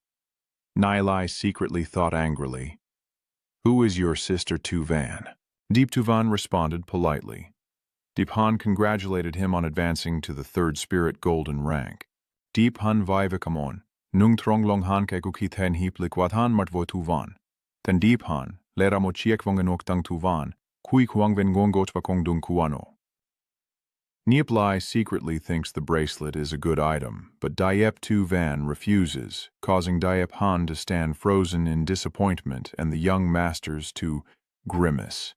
Nie Li secretly thought angrily. Who is your Sister Tu Van? Deep Tu Van responded politely. Deep Han congratulated him on advancing to the third spirit golden rank. Deep Han Vivakamon, Nung Trong Long Han Kekukithen Hip Liquatan Matvo Tu Van. Ten Deep Han, Lera Mochiek Vongenok Tang Tu Van. Kui Kuang Ven Gongoch Vakong Dung Kuano. Nie Li secretly thinks the bracelet is a good item, but Diep Tu Van refuses, causing Diep Han to stand frozen in disappointment and the young masters to grimace.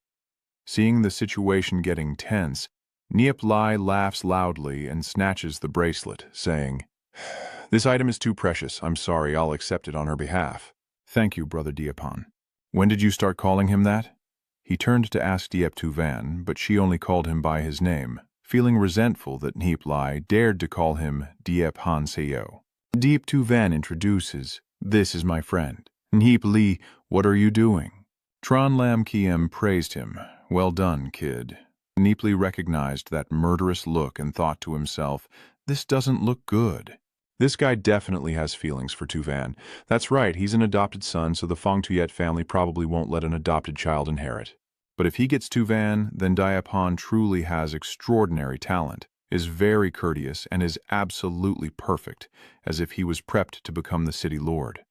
Seeing the situation getting tense, Nie Li laughs loudly and snatches the bracelet, saying, "This item is too precious. I'm sorry, I'll accept it on her behalf." "Thank you, Brother Diapon. When did you start calling him that?" He turned to ask Diep Tuvan, but she only called him by his name, feeling resentful that Nie Li dared to call him Diep Han Seo. Diep Tuvan introduces, "This is my friend. Nie Li, what are you doing?" Tron Lam Kiem praised him. "Well done, kid." Nie Li recognized that murderous look and thought to himself, "This doesn't look good." This guy definitely has feelings for Tuvan. That's right, he's an adopted son, so the Fong Tuyet family probably won't let an adopted child inherit. But if he gets Tuvan, then Diapon truly has extraordinary talent, is very courteous, and is absolutely perfect, as if he was prepped to become the city lord.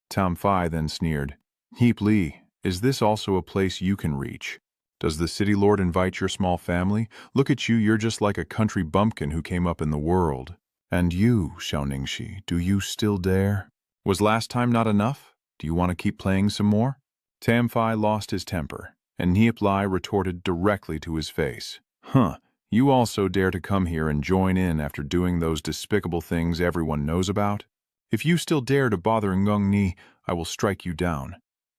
Tam Phi then sneered, "Nie Li, is this also a place you can reach? Does the city lord invite your small family? Look at you, you're just like a country bumpkin who came up in the world. And you, Xiaoningshi, do you still dare? Was last time not enough? Do you want to keep playing some more?" Tam Phi lost his temper, and Nie Li retorted directly to his face, "Huh, you also dare to come here and join in after doing those despicable things everyone knows about? If you still dare to bother Ngung Ni, I will strike you down."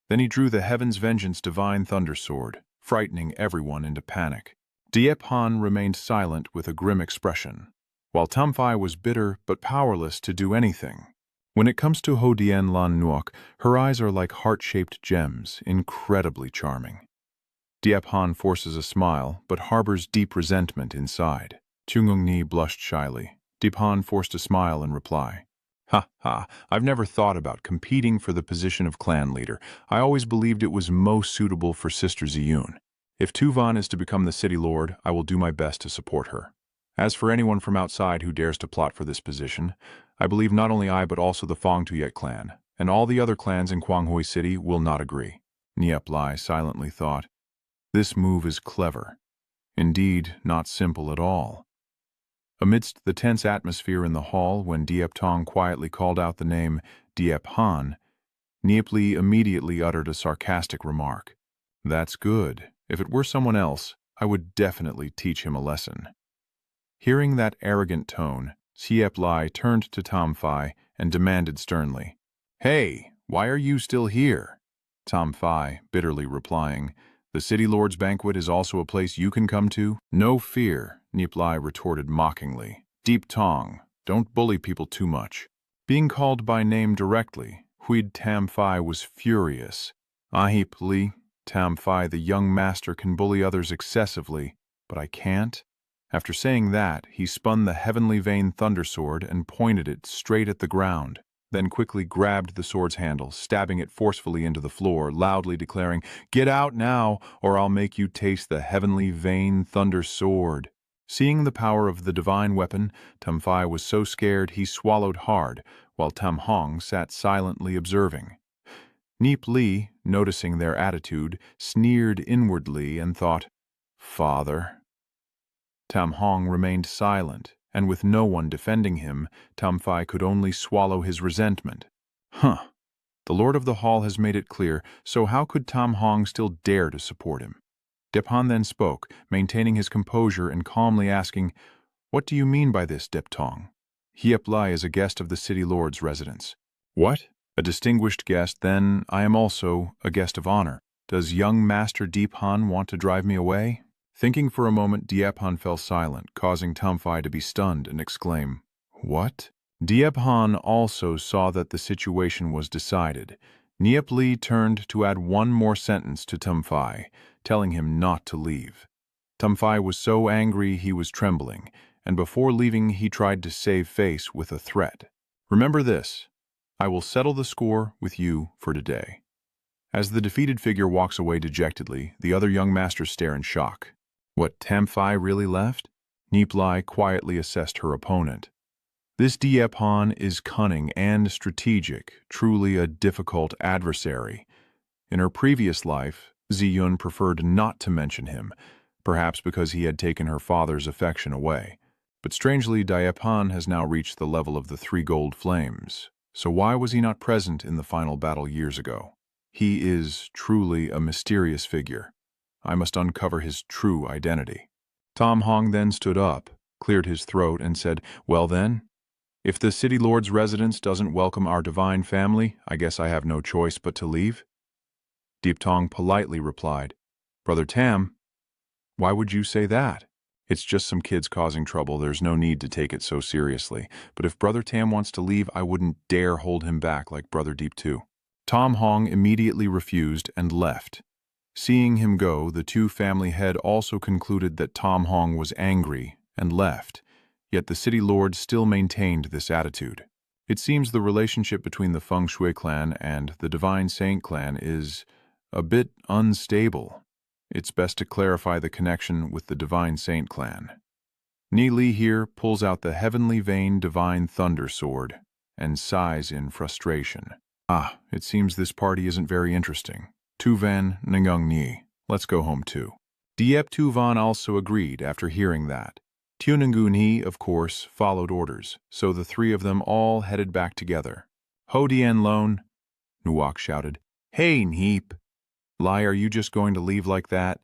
Then he drew the Heaven's Vengeance Divine Thunder Sword, frightening everyone into panic. Diep Han remained silent with a grim expression, while Tam Phi was bitter but powerless to do anything. When it comes to Ho Dien Lan Nuok, her eyes are like heart-shaped gems, incredibly charming. Diep Han forces a smile, but harbors deep resentment inside. Chungung Ni blushed shyly. Diep Han forced a smile in reply. "Ha ha, I've never thought about competing for the position of clan leader. I always believed it was most suitable for Sister Ziyun. If Tuvan is to become the city lord, I will do my best to support her. As for anyone from outside who dares to plot for this position, I believe not only I but also the Fong Tuyet clan, and all the other clans in Kwanghui City will not agree." Nie Li silently thought, "This move is clever. Indeed, not simple at all." Amidst the tense atmosphere in the hall, when Diep Tong quietly called out the name Diep Han, Nie Li immediately uttered a sarcastic remark. "That's good. If it were someone else, I would definitely teach him a lesson." Hearing that arrogant tone, Diep Li turned to Tam Phi and demanded sternly, "Hey, why are you still here?" Tam Phi bitterly replying, "The City Lord's banquet is also a place you can come to?" "No fear," Nie Li retorted mockingly. "Diep Tong, don't bully people too much." Being called by name directly, Huid Tam Phi was furious. "Ahip Li, Tam Phi, the young master can bully others excessively, but I can't?" After saying that, he spun the heavenly vein thunder sword and pointed it straight at the ground, then quickly grabbed the sword's handle, stabbing it forcefully into the floor, loudly declaring, "Get out now, or I'll make you taste the heavenly vein thunder sword." Seeing the power of the divine weapon, Tam Phi was so scared he swallowed hard, while Tam Hong sat silently observing. Nie Li, noticing their attitude, sneered inwardly and thought, "Father." Tam Hong remained silent, and with no one defending him, Tam Phi could only swallow his resentment. Huh. The Lord of the Hall has made it clear, so how could Tam Hong still dare to support him? Diep Han then spoke, maintaining his composure and calmly asking, "What do you mean by this, Diep Tong?" "Hiep Lai is a guest of the city lord's residence." "What? A distinguished guest, then I am also a guest of honor. Does young Master Diep Han want to drive me away?" Thinking for a moment, Diep Han fell silent, causing Tam Phi to be stunned and exclaim, "What?" Diep Han also saw that the situation was decided. Nie Li turned to add one more sentence to Tam Phi, telling him not to leave. Tam Phi was so angry he was trembling, and before leaving he tried to save face with a threat. "Remember this, I will settle the score with you for today." As the defeated figure walks away dejectedly, the other young masters stare in shock. What, Tam Phi really left? Nie Li quietly assessed her opponent. This Diep Han is cunning and strategic, truly a difficult adversary. In her previous life, Ziyun preferred not to mention him, perhaps because he had taken her father's affection away. But strangely, Diep Han has now reached the level of the 3 gold flames. So why was he not present in the final battle years ago? He is truly a mysterious figure. I must uncover his true identity. Tom Hong then stood up, cleared his throat, and said, "Well then, if the city lord's residence doesn't welcome our divine family, I guess I have no choice but to leave." Deep Tong politely replied, "Brother Tam, why would you say that? It's just some kids causing trouble. There's no need to take it so seriously. But if Brother Tam wants to leave, I wouldn't dare hold him back like Brother Deep too." Tom Hong immediately refused and left. Seeing him go, the two family head also concluded that Tom Hong was angry and left, yet the city lord still maintained this attitude. It seems the relationship between the Feng Shui clan and the Divine Saint clan is a bit unstable. It's best to clarify the connection with the Divine Saint clan. Nie Li here pulls out the heavenly vein divine thunder sword and sighs in frustration. Ah, it seems this party isn't very interesting. Tu Van Ngung Ni, let's go home too. Diep Tu Van also agreed after hearing that. Tunangu Ni, of course, followed orders, so the three of them all headed back together. "Ho Dien Lone," Nuok shouted. "Hey, Neep. Lai, are you just going to leave like that?"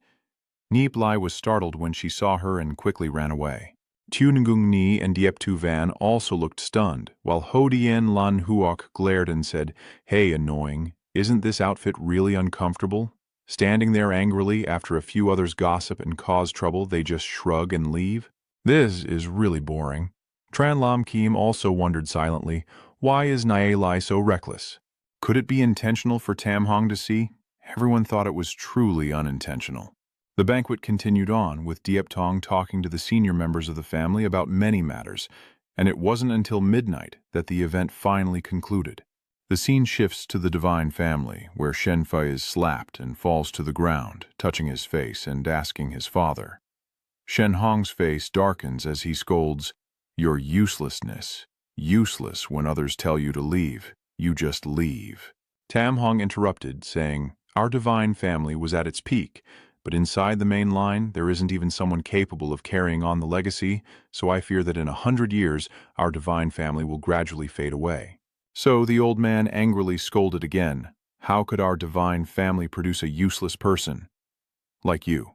Neep Lai was startled when she saw her and quickly ran away. Tunangung Ni and Diep Tu Van also looked stunned, while Ho Dien Lan Huok glared and said, "Hey, annoying. Isn't this outfit really uncomfortable? Standing there angrily after a few others gossip and cause trouble, they just shrug and leave? This is really boring." Tran Lam Kim also wondered silently, why is Nie Li so reckless? Could it be intentional for Tam Hong to see? Everyone thought it was truly unintentional. The banquet continued on, with Diep Tong talking to the senior members of the family about many matters, and it wasn't until midnight that the event finally concluded. The scene shifts to the Divine Family, where Shen Fei is slapped and falls to the ground, touching his face and asking his father. Shen Hong's face darkens as he scolds, "Your uselessness. Useless when others tell you to leave. You just leave." Tam Hong interrupted, saying, "Our Divine Family was at its peak, but inside the main line, there isn't even someone capable of carrying on the legacy, so I fear that in 100 years, our Divine Family will gradually fade away." So the old man angrily scolded again. "How could our Divine Family produce a useless person? Like you.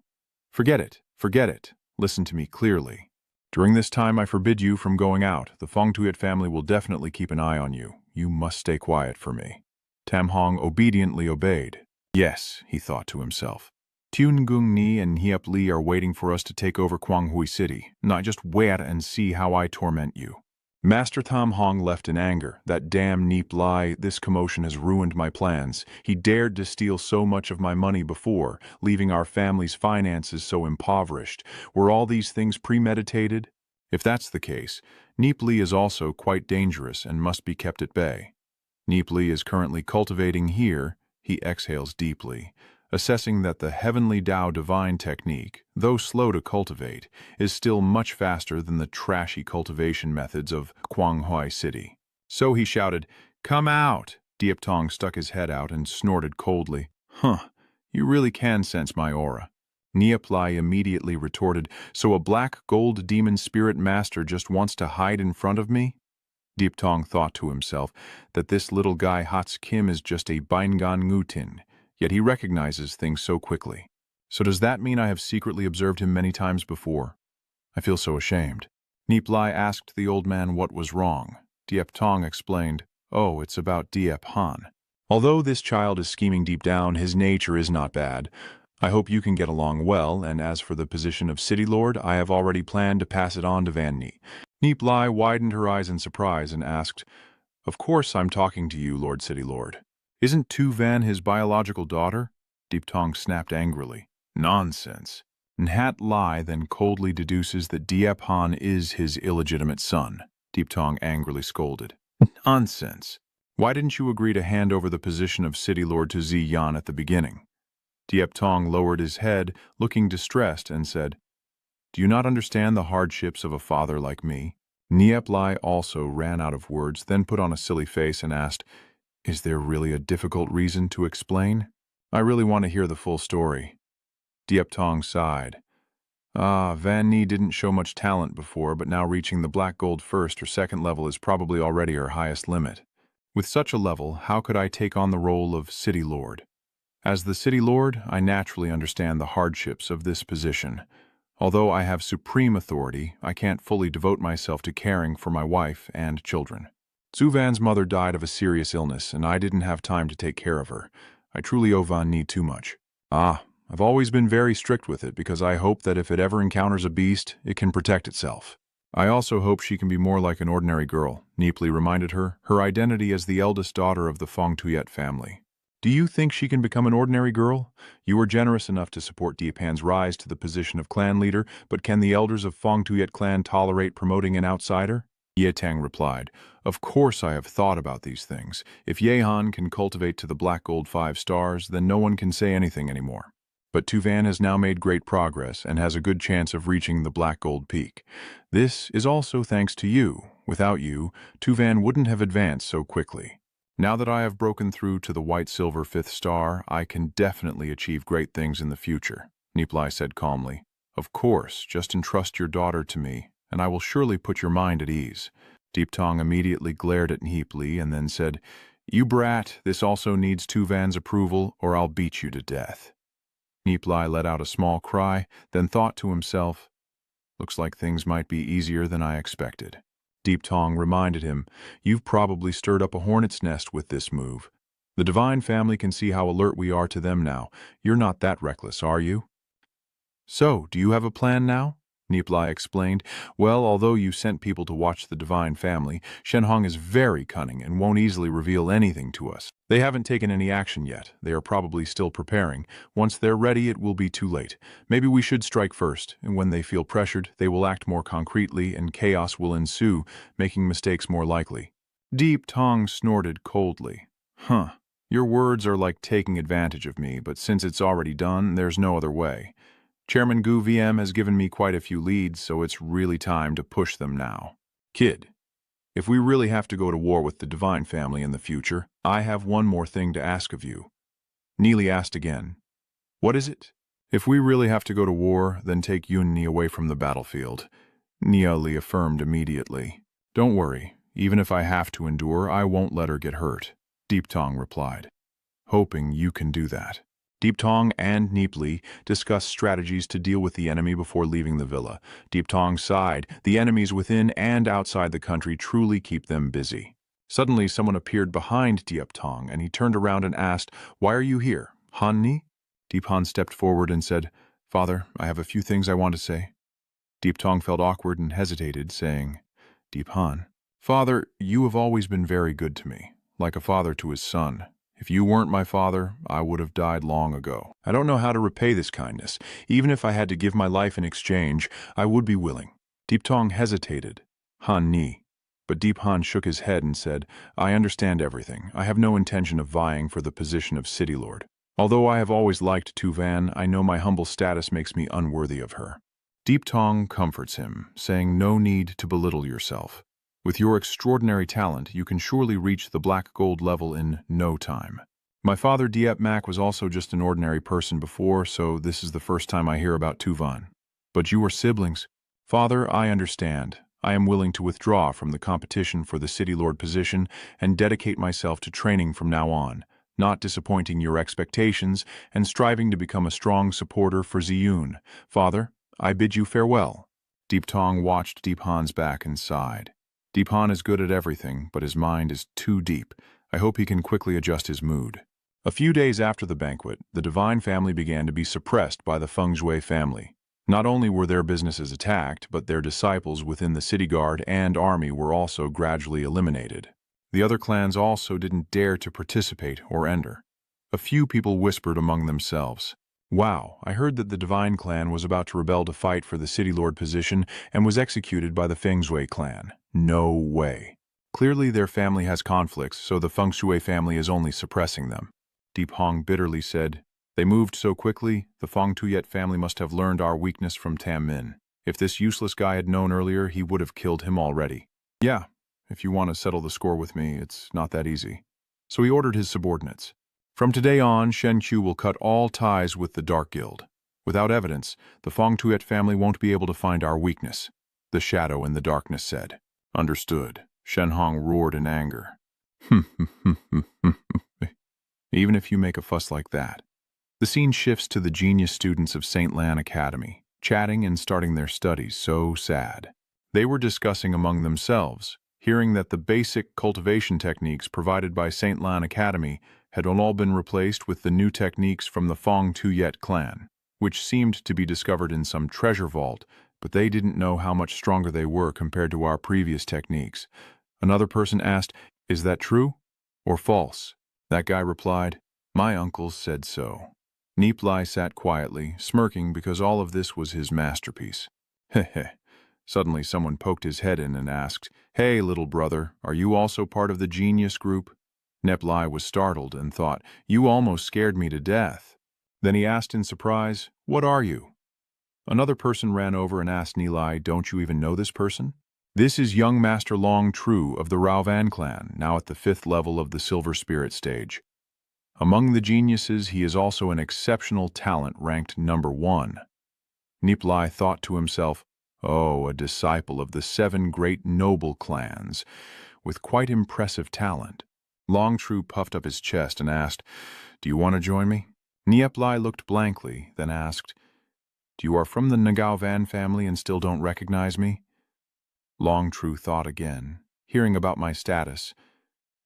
Forget it, forget it. Listen to me clearly. During this time, I forbid you from going out. The Feng Tuyet family will definitely keep an eye on you. You must stay quiet for me." Tam Hong obediently obeyed. Yes, he thought to himself. Tungung Ni and Hiep Li are waiting for us to take over Kwanghui City. Now just wait and see how I torment you. Master Tam Hong left in anger. That damn Neep Lai, this commotion has ruined my plans. He dared to steal so much of my money before, leaving our family's finances so impoverished. Were all these things premeditated? If that's the case, Neep Li is also quite dangerous and must be kept at bay. Neep Li is currently cultivating here. He exhales deeply, assessing that the heavenly Tao divine technique, though slow to cultivate, is still much faster than the trashy cultivation methods of Kwanghui City. So he shouted, "Come out!" Diep Tong stuck his head out and snorted coldly. "Huh, you really can sense my aura." Niep Lai immediately retorted, "So a black gold demon spirit master just wants to hide in front of me?" Diep Tong thought to himself that this little guy Hats Kim is just a Baingan Ngutin, yet he recognizes things so quickly. So does that mean I have secretly observed him many times before? I feel so ashamed. Niep Lai asked the old man what was wrong. Diep Tong explained, "Oh, it's about Diep Han. Although this child is scheming deep down, his nature is not bad. I hope you can get along well, and as for the position of City Lord, I have already planned to pass it on to Van Ni." Niep Lai widened her eyes in surprise and asked, "Of course I'm talking to you, Lord City Lord. Isn't Tu Van his biological daughter?" Diep Tong snapped angrily. "Nonsense." Nhat Lai then coldly deduces that Diep Han is his illegitimate son. Diep Tong angrily scolded. "Nonsense. Why didn't you agree to hand over the position of City Lord to Zi Yan at the beginning?" Diep Tong lowered his head, looking distressed, and said, "Do you not understand the hardships of a father like me?" Niep Lai also ran out of words, then put on a silly face and asked, "Is there really a difficult reason to explain? I really want to hear the full story." Diep Tong sighed. Van Ni didn't show much talent before, but now reaching the black gold first or second level is probably already her highest limit. With such a level, how could I take on the role of City Lord? As the city lord, I naturally understand the hardships of this position. Although I have supreme authority, I can't fully devote myself to caring for my wife and children. Zuvan's mother died of a serious illness, and I didn't have time to take care of her. I truly owe Van Nie too much. I've always been very strict with it because I hope that if it ever encounters a beast, it can protect itself. I also hope she can be more like an ordinary girl, Nie Li reminded her identity as the eldest daughter of the Fong Tuyet family. Do you think she can become an ordinary girl? You were generous enough to support Diapan's rise to the position of clan leader, but can the elders of Fong Tuyet clan tolerate promoting an outsider? Ye Tang replied, Of course I have thought about these things. If Yehan can cultivate to the black gold 5 stars, then no one can say anything anymore. But Tuvan has now made great progress and has a good chance of reaching the black gold peak. This is also thanks to you. Without you, Tuvan wouldn't have advanced so quickly. Now that I have broken through to the white-silver 5th star, I can definitely achieve great things in the future, Nie Li said calmly. Of course, just entrust your daughter to me, and I will surely put your mind at ease. Deep Tong immediately glared at Nie Li and then said, You brat, this also needs Tuvan's approval, or I'll beat you to death. Nie Li let out a small cry, then thought to himself, Looks like things might be easier than I expected. Deep Tong reminded him, You've probably stirred up a hornet's nest with this move. The divine family can see how alert we are to them now. You're not that reckless, are you? So, do you have a plan now? Nie Li explained. Well, although you sent people to watch the divine family, Shenhong is very cunning and won't easily reveal anything to us. They haven't taken any action yet. They are probably still preparing. Once they're ready, it will be too late. Maybe we should strike first, and when they feel pressured, they will act more concretely and chaos will ensue, making mistakes more likely. Deep Tong snorted coldly. Your words are like taking advantage of me, but since it's already done, there's no other way. Chairman Gu VM has given me quite a few leads, so it's really time to push them now. Kid, if we really have to go to war with the divine family in the future, I have one more thing to ask of you. Nie Li asked again. What is it? If we really have to go to war, then take Yun Ni away from the battlefield. Nie Li affirmed immediately. Don't worry, even if I have to endure, I won't let her get hurt, Deep Tong replied. Hoping you can do that. Deep Tong and Nie Li discussed strategies to deal with the enemy before leaving the villa. Deep Tong sighed. The enemies within and outside the country truly keep them busy. Suddenly, someone appeared behind Deep Tong, and he turned around and asked, Why are you here, Han Ni? Deep Han stepped forward and said, Father, I have a few things I want to say. Deep Tong felt awkward and hesitated, saying, Deep Han, Father, you have always been very good to me, like a father to his son. If you weren't my father, I would have died long ago. I don't know how to repay this kindness. Even if I had to give my life in exchange, I would be willing. Deep Tong hesitated. Han Ni. But Deep Han shook his head and said, I understand everything. I have no intention of vying for the position of City Lord. Although I have always liked Tuvan, I know my humble status makes me unworthy of her. Deep Tong comforts him, saying no need to belittle yourself. With your extraordinary talent, you can surely reach the black gold level in no time. My father Diep Mak was also just an ordinary person before, so this is the first time I hear about Tuvan. But you are siblings. Father, I understand. I am willing to withdraw from the competition for the City Lord position and dedicate myself to training from now on, not disappointing your expectations and striving to become a strong supporter for Ziyun. Father, I bid you farewell. Deep Tong watched Deep Han's back and sighed. Deep Han is good at everything, but his mind is too deep. I hope he can quickly adjust his mood. A few days after the banquet, the divine family began to be suppressed by the Feng Shui family. Not only were their businesses attacked, but their disciples within the city guard and army were also gradually eliminated. The other clans also didn't dare to participate or enter. A few people whispered among themselves, Wow, I heard that the Divine Clan was about to rebel to fight for the City Lord position and was executed by the Feng Shui clan. No way. Clearly their family has conflicts, so the Feng Shui family is only suppressing them. Deep Hong bitterly said, They moved so quickly, the Feng Tuyet family must have learned our weakness from Tam Min. If this useless guy had known earlier, he would have killed him already. Yeah, if you want to settle the score with me, it's not that easy. So he ordered his subordinates. From today on, Shen Qiu will cut all ties with the Dark Guild. Without evidence, the Feng Tuyet family won't be able to find our weakness, the shadow in the darkness said. Understood. Shen Hong roared in anger. Even if you make a fuss like that, The scene shifts to the genius students of St. Lan Academy, chatting and starting their studies. So sad. They were discussing among themselves, hearing that the basic cultivation techniques provided by St. Lan Academy had all been replaced with the new techniques from the Fong Tuyet clan, which seemed to be discovered in some treasure vault, but they didn't know how much stronger they were compared to our previous techniques. Another person asked, "Is that true or false?" That guy replied, "My uncles said so." Nie Li sat quietly, smirking because all of this was his masterpiece. Heh. Suddenly someone poked his head in and asked, "Hey, little brother, are you also part of the genius group?" Nie Li was startled and thought, "You almost scared me to death." Then he asked in surprise, "What are you?" Another person ran over and asked Nie Li, "Don't you even know this person?" "This is young Master Long Tru of the Rao Van clan, now at the 5th level of the Silver Spirit stage. Among the geniuses, he is also an exceptional talent ranked number 1. Nie Li thought to himself, "Oh, a disciple of the 7 great noble clans, with quite impressive talent." Long Tru puffed up his chest and asked, "Do you want to join me?" Nie Li looked blankly, then asked, "Do you are from the Ngao Van family and still don't recognize me?" Long Tru thought again, hearing about my status.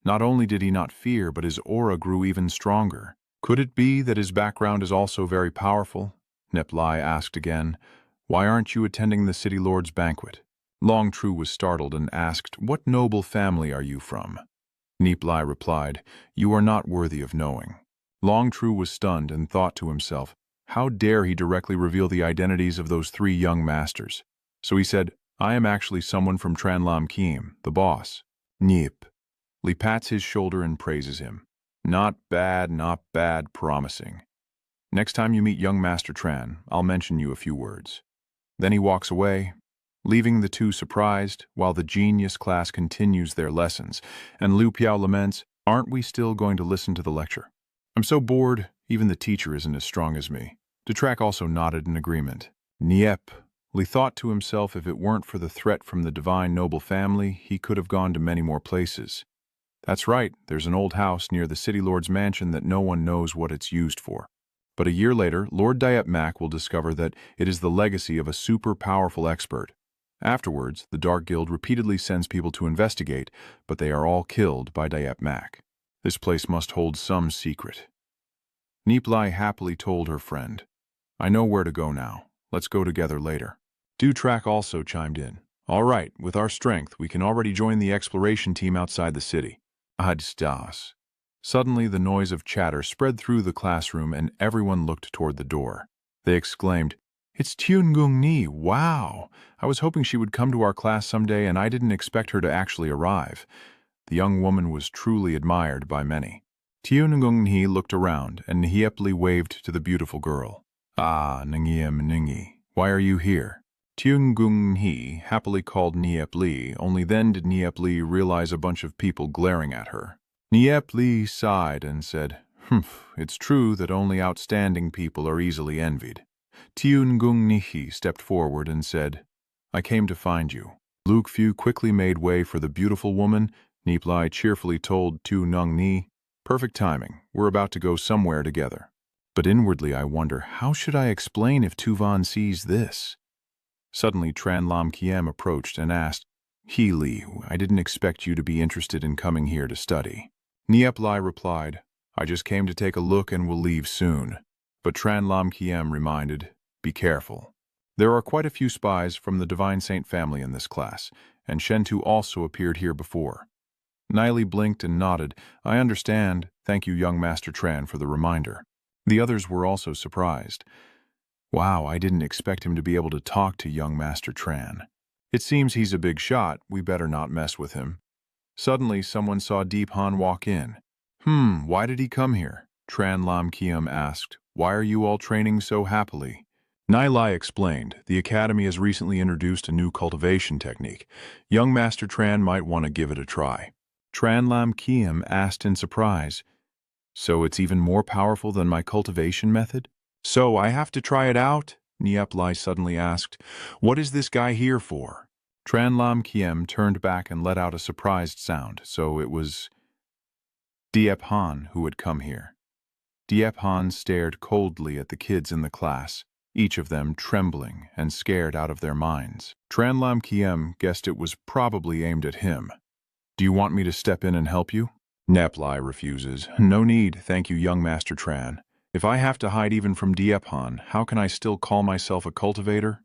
Not only did he not fear, but his aura grew even stronger. Could it be that his background is also very powerful? Nie Li asked again, "Why aren't you attending the City Lord's banquet?" Long Tru was startled and asked, "What noble family are you from?" Nie Li replied, "You are not worthy of knowing." Long Tru was stunned and thought to himself, how dare he directly reveal the identities of those 3 young masters? So he said, "I am actually someone from Tranlam Kiem, the boss." Nie Li pats his shoulder and praises him. Not bad, promising. "Next time you meet young Master Tran, I'll mention you a few words." Then he walks away, leaving the 2 surprised, while the genius class continues their lessons, and Liu Piao laments, "Aren't we still going to listen to the lecture? I'm so bored, even the teacher isn't as strong as me." Detrak also nodded in agreement. Nie Li thought to himself, if it weren't for the threat from the divine noble family, he could have gone to many more places. That's right, there's an old house near the City Lord's mansion that no one knows what it's used for. But a year later, Lord Diep Mak will discover that it is the legacy of a super-powerful expert. Afterwards, the Dark Guild repeatedly sends people to investigate, but they are all killed by Diep Mak. This place must hold some secret. Nie Li happily told her friend, "I know where to go now. Let's go together later." Detrak also chimed in. "All right, with our strength, we can already join the exploration team outside the city." Adstas. Suddenly, the noise of chatter spread through the classroom and everyone looked toward the door. They exclaimed, "It's Tiungung Ni, wow! I was hoping she would come to our class someday and I didn't expect her to actually arrive." The young woman was truly admired by many. Tiungung Ni looked around and Nie Li waved to the beautiful girl. "Ah, Ningi, why are you here?" Tiungung Ni happily called Nie Li, only then did Nie Li realize a bunch of people glaring at her. Nie Li sighed and said, "Humph, it's true that only outstanding people are easily envied." Tiungung Ni stepped forward and said, "I came to find you." Luke Fu quickly made way for the beautiful woman. Nie Li cheerfully told Tiungung Ni, "Perfect timing, we're about to go somewhere together." But inwardly I wonder, how should I explain if Tuvan sees this? Suddenly Tran Lam Kiem approached and asked, "Nie Li, I didn't expect you to be interested in coming here to study." Nie Li replied, "I just came to take a look and will leave soon." But Tran Lam Kiem reminded, "Be careful. There are quite a few spies from the Divine Saint family in this class, and Shentu also appeared here before." Nie Li blinked and nodded. "I understand. Thank you, young Master Tran, for the reminder." The others were also surprised. Wow, I didn't expect him to be able to talk to young Master Tran. It seems he's a big shot, we better not mess with him. Suddenly, someone saw Deep Han walk in. Why did he come here?" Tran Lam Kiem asked. "Why are you all training so happily?" Nie Li explained, "The Academy has recently introduced a new cultivation technique. Young Master Tran might want to give it a try." Tran Lam Kiem asked in surprise, "So it's even more powerful than my cultivation method?" "So I have to try it out?" Nie Li suddenly asked. "What is this guy here for?" Tran Lam Kiem turned back and let out a surprised sound, so it was Diep Han who had come here. Diep Han stared coldly at the kids in the class, each of them trembling and scared out of their minds. Tran Lam Kiem guessed it was probably aimed at him. Do you want me to step in and help you? Nie Li refuses. No need, thank you, young Master Tran. If I have to hide even from Diep Han, how can I still call myself a cultivator?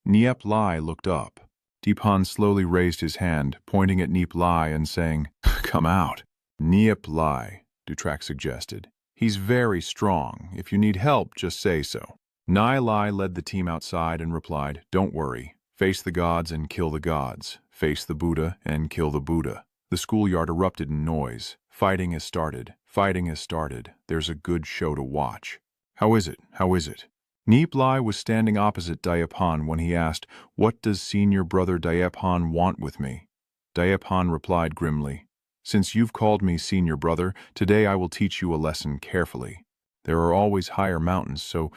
Nie Li looked up. Diep Han slowly raised his hand, pointing at Nie Li and saying, Come out. Nie Li, Dutrak suggested. He's very strong. If you need help, just say so. Nie Li led the team outside and replied, Don't worry. Face the gods and kill the gods. Face the Buddha and kill the Buddha. The schoolyard erupted in noise. Fighting has started. Fighting has started. There's a good show to watch. How is it? How is it? Nie Li was standing opposite Diep Han when he asked, What does senior brother Diep Han want with me? Diep Han replied grimly, Since you've called me senior brother, today I will teach you a lesson carefully. There are always higher mountains, so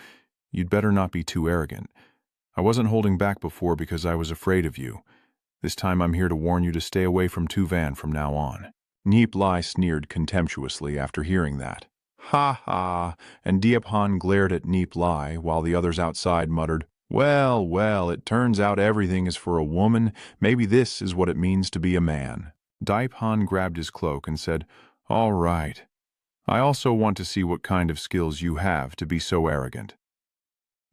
you'd better not be too arrogant. I wasn't holding back before because I was afraid of you. This time I'm here to warn you to stay away from Tuvan from now on. Nie Li sneered contemptuously after hearing that. Ha ha, and Diep Han glared at Nie Li while the others outside muttered, Well, well, it turns out everything is for a woman. Maybe this is what it means to be a man. Diep Han grabbed his cloak and said, All right. I also want to see what kind of skills you have to be so arrogant.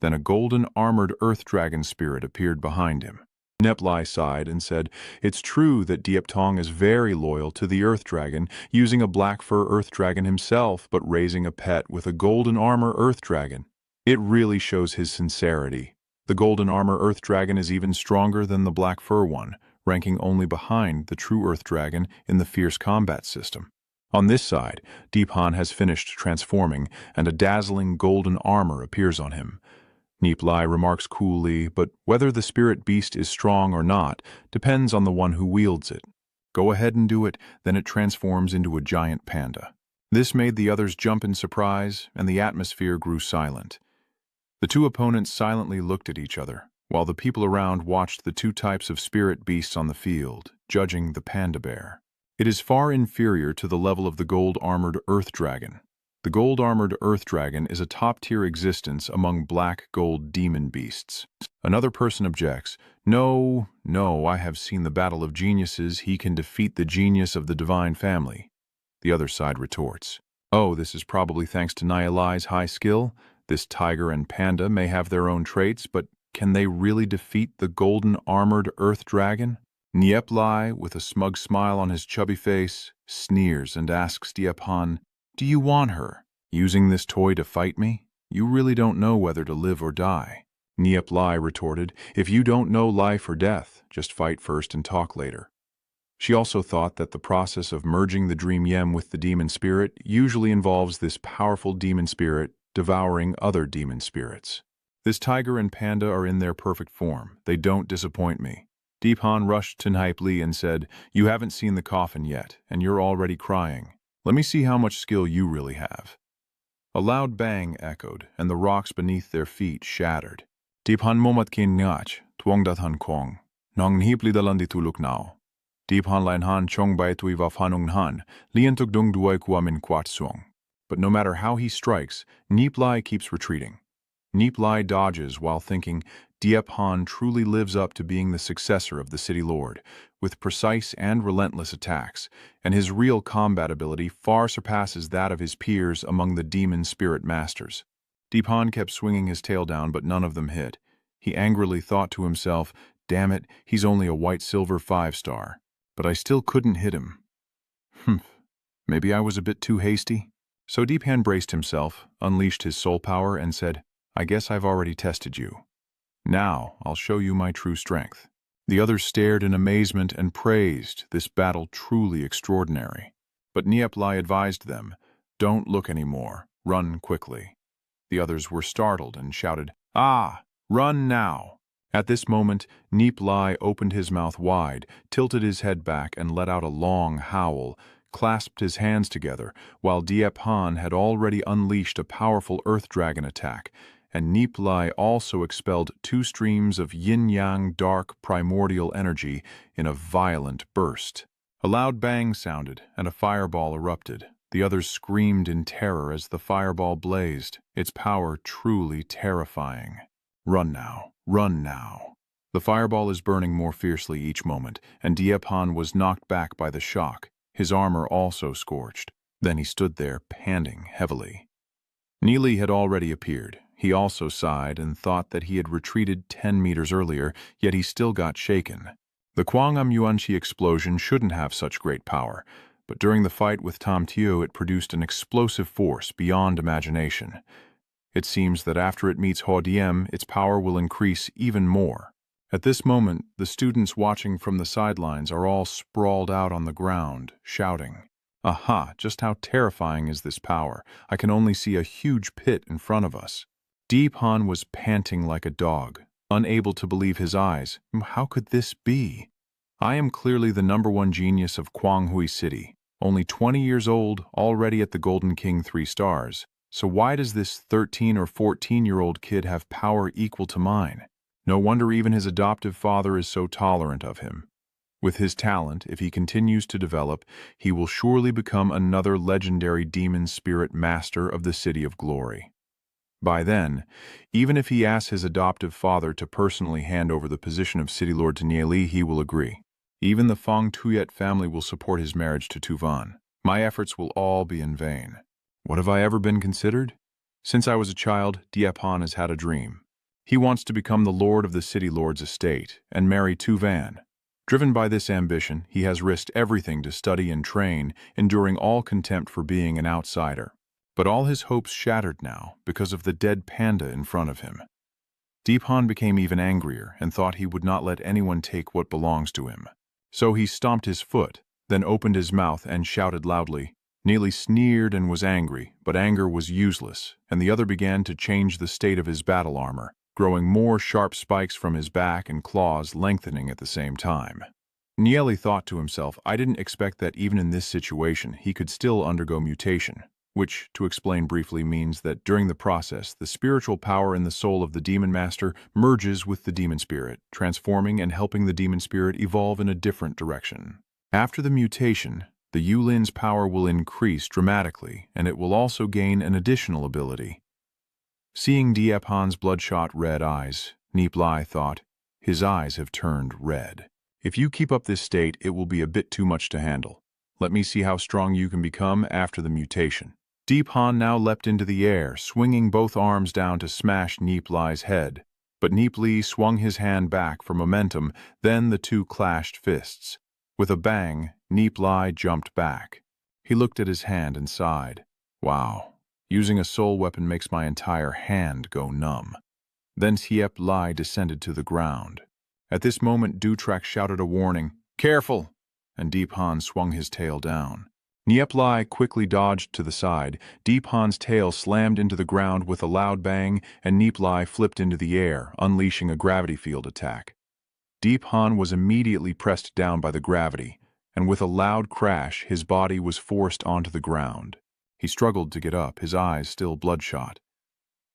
Then a golden armored earth dragon spirit appeared behind him. Nie Li sighed and said, It's true that Diep Tong is very loyal to the earth dragon, using a black fur earth dragon himself, but raising a pet with a golden armor earth dragon. It really shows his sincerity. The golden armor earth dragon is even stronger than the black fur one, ranking only behind the true earth dragon in the fierce combat system. On this side, Diep Han has finished transforming, and a dazzling golden armor appears on him. Nie Li remarks coolly, but whether the spirit beast is strong or not depends on the one who wields it. Go ahead and do it, then it transforms into a giant panda. This made the others jump in surprise, and the atmosphere grew silent. The two opponents silently looked at each other, while the people around watched the two types of spirit beasts on the field, judging the panda bear. It is far inferior to the level of the gold-armored earth dragon. The gold-armored earth dragon is a top-tier existence among black-gold demon beasts. Another person objects, No, I have seen the battle of geniuses. He can defeat the genius of the divine family. The other side retorts, Oh, this is probably thanks to Nie Li's high skill. This tiger and panda may have their own traits, but can they really defeat the golden-armored earth dragon? Nie Li, with a smug smile on his chubby face, sneers and asks Diep Han, Do you want her? Using this toy to fight me? You really don't know whether to live or die. Nie Li retorted, If you don't know life or death, just fight first and talk later. She also thought that the process of merging the dream yem with the demon spirit usually involves this powerful demon spirit devouring other demon spirits. This tiger and panda are in their perfect form. They don't disappoint me. Diep Han rushed to Nie Li and said, You haven't seen the coffin yet, and you're already crying. Let me see how much skill you really have. A loud bang echoed, and the rocks beneath their feet shattered. Diep Han momat kin ngach, tuong dat han kong, nong nhipli dalan dituluk nao. Diep Han lain han chong bai tui va fanung han, lien tuk dung duai kua min kwat suong. But no matter how he strikes, Nie Li keeps retreating. Nie Li dodges while thinking, Diep Han truly lives up to being the successor of the city lord, with precise and relentless attacks, and his real combat ability far surpasses that of his peers among the demon spirit masters. Diep Han kept swinging his tail down, but none of them hit. He angrily thought to himself, Damn it, he's only a white-silver 5-star. But I still couldn't hit him. Maybe I was a bit too hasty? So Diep Han braced himself, unleashed his soul power, and said, I guess I've already tested you. Now I'll show you my true strength. The others stared in amazement and praised this battle truly extraordinary. But Nie Li advised them, Don't look anymore, run quickly. The others were startled and shouted, Ah, run now! At this moment, Nie Li opened his mouth wide, tilted his head back, and let out a long howl, clasped his hands together, while Diep Han had already unleashed a powerful earth dragon attack, and Nie Li also expelled 2 streams of yin-yang dark primordial energy in a violent burst. A loud bang sounded, and a fireball erupted. The others screamed in terror as the fireball blazed, its power truly terrifying. Run now, run now. The fireball is burning more fiercely each moment, and Diephan was knocked back by the shock, his armor also scorched. Then he stood there, panting heavily. Nie Li had already appeared. He also sighed and thought that he had retreated 10 meters earlier, yet he still got shaken. The Kwangam Yuanqi explosion shouldn't have such great power, but during the fight with Tam Tio it produced an explosive force beyond imagination. It seems that after it meets Ho Diem, its power will increase even more. At this moment, the students watching from the sidelines are all sprawled out on the ground, shouting. Aha, just how terrifying is this power? I can only see a huge pit in front of us. Diephan was panting like a dog, unable to believe his eyes. How could this be? I am clearly the #1 genius of Kwanghui City, only 20 years old, already at the Golden King 3 stars. So why does this 13 or 14-year-old kid have power equal to mine? No wonder even his adoptive father is so tolerant of him. With his talent, if he continues to develop, he will surely become another legendary demon spirit master of the City of Glory. By then, even if he asks his adoptive father to personally hand over the position of City Lord to Nie Li, he will agree. Even the Fang Tuyet family will support his marriage to Tuvan. My efforts will all be in vain. What have I ever been considered? Since I was a child, Diephan has had a dream. He wants to become the lord of the City Lord's estate and marry Tuvan. Driven by this ambition, he has risked everything to study and train, enduring all contempt for being an outsider. But all his hopes shattered now because of the dead panda in front of him. Diephan became even angrier and thought he would not let anyone take what belongs to him. So he stomped his foot, then opened his mouth and shouted loudly. Nie Li sneered and was angry, but anger was useless, and the other began to change the state of his battle armor, growing more sharp spikes from his back and claws lengthening at the same time. Nie Li thought to himself, I didn't expect that even in this situation he could still undergo mutation, which, to explain briefly, means that during the process, the spiritual power in the soul of the demon master merges with the demon spirit, transforming and helping the demon spirit evolve in a different direction. After the mutation, the Yulin's power will increase dramatically, and it will also gain an additional ability. Seeing Diephan's bloodshot red eyes, Nie Li thought, his eyes have turned red. If you keep up this state, it will be a bit too much to handle. Let me see how strong you can become after the mutation. Diephan now leapt into the air, swinging both arms down to smash Nie Li's head. But Nie Li swung his hand back for momentum, then the two clashed fists. With a bang, Nie Li jumped back. He looked at his hand and sighed. Wow, using a soul weapon makes my entire hand go numb. Then Nie Li descended to the ground. At this moment, Dutrak shouted a warning, Careful! And Diephan swung his tail down. Nie Li quickly dodged to the side. Diephan's tail slammed into the ground with a loud bang, and Nie Li flipped into the air, unleashing a gravity field attack. Diephan was immediately pressed down by the gravity, and with a loud crash, his body was forced onto the ground. He struggled to get up, his eyes still bloodshot.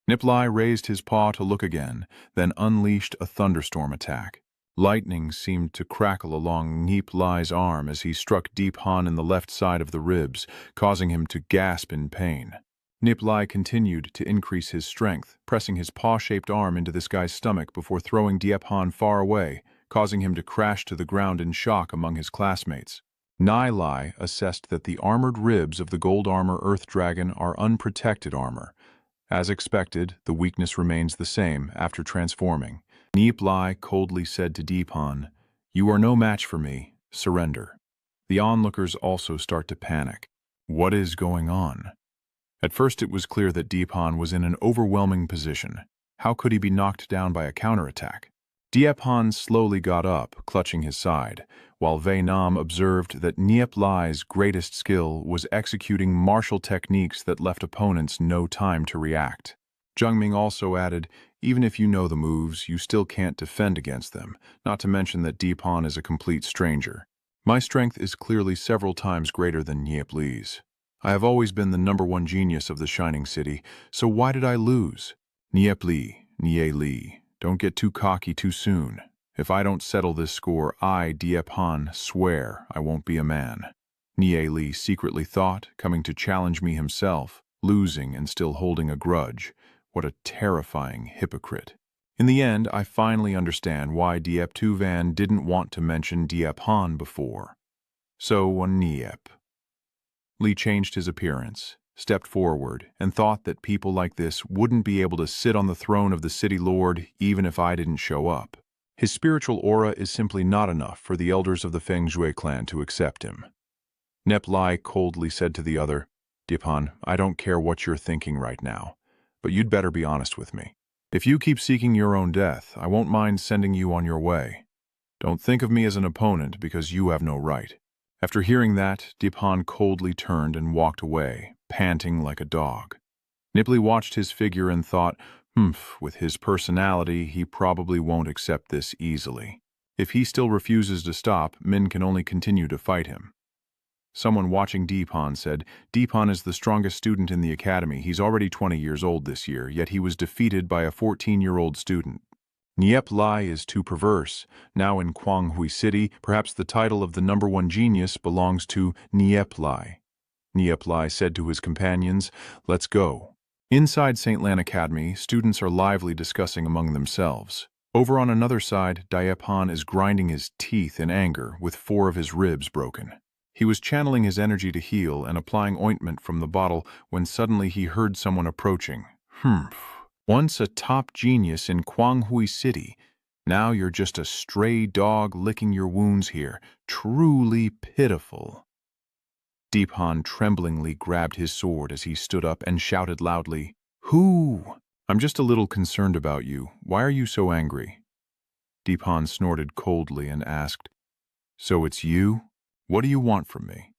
Nie Li raised his paw to look again, then unleashed a thunderstorm attack. Lightning seemed to crackle along Nie Li's arm as he struck Diephan in the left side of the ribs, causing him to gasp in pain. Nie Li continued to increase his strength, pressing his paw-shaped arm into this guy's stomach before throwing Diephan far away, causing him to crash to the ground in shock among his classmates. Nie Li assessed that the armored ribs of the gold armor Earth Dragon are unprotected armor. As expected, the weakness remains the same after transforming. Nie Li coldly said to Diephan, You are no match for me. Surrender. The onlookers also start to panic. What is going on? At first it was clear that Diephan was in an overwhelming position. How could he be knocked down by a counterattack? Diephan slowly got up, clutching his side, while Wei Nam observed that Nie Li's greatest skill was executing martial techniques that left opponents no time to react. Zhengming also added, even if you know the moves, you still can't defend against them, not to mention that Diephan is a complete stranger. My strength is clearly several times greater than Nie Li's. I have always been the #1 genius of the Shining City, so why did I lose? Nie Li, don't get too cocky too soon. If I don't settle this score, I, Diephan, swear I won't be a man. Nie Li secretly thought, coming to challenge me himself, losing and still holding a grudge. What a terrifying hypocrite. In the end, I finally understand why Diep Tuvan didn't want to mention Diep Han before. So, one Niep. Li changed his appearance, stepped forward, and thought that people like this wouldn't be able to sit on the throne of the city lord even if I didn't show up. His spiritual aura is simply not enough for the elders of the Feng Shui clan to accept him. Nep Lai coldly said to the other, Dipan, I don't care what you're thinking right now, but you'd better be honest with me. If you keep seeking your own death, I won't mind sending you on your way. Don't think of me as an opponent because you have no right. After hearing that, Dipan coldly turned and walked away, panting like a dog. Nipli watched his figure and thought, with his personality, he probably won't accept this easily. If he still refuses to stop, Min can only continue to fight him. Someone watching Deepan said, Deepan is the strongest student in the academy. He's already 20 years old this year, yet he was defeated by a 14-year-old student. Niep Lai is too perverse. Now in Kwanghui City, perhaps the title of the #1 genius belongs to Niep Lai. Niep Lai said to his companions, Let's go. Inside St. Lan Academy, students are lively discussing among themselves. Over on another side, Diep Han is grinding his teeth in anger with 4 of his ribs broken. He was channeling his energy to heal and applying ointment from the bottle when suddenly he heard someone approaching. Once a top genius in Kwanghui City, now you're just a stray dog licking your wounds here. Truly pitiful. Deephan tremblingly grabbed his sword as he stood up and shouted loudly, Who? I'm just a little concerned about you. Why are you so angry? Deephan snorted coldly and asked, So it's you? What do you want from me?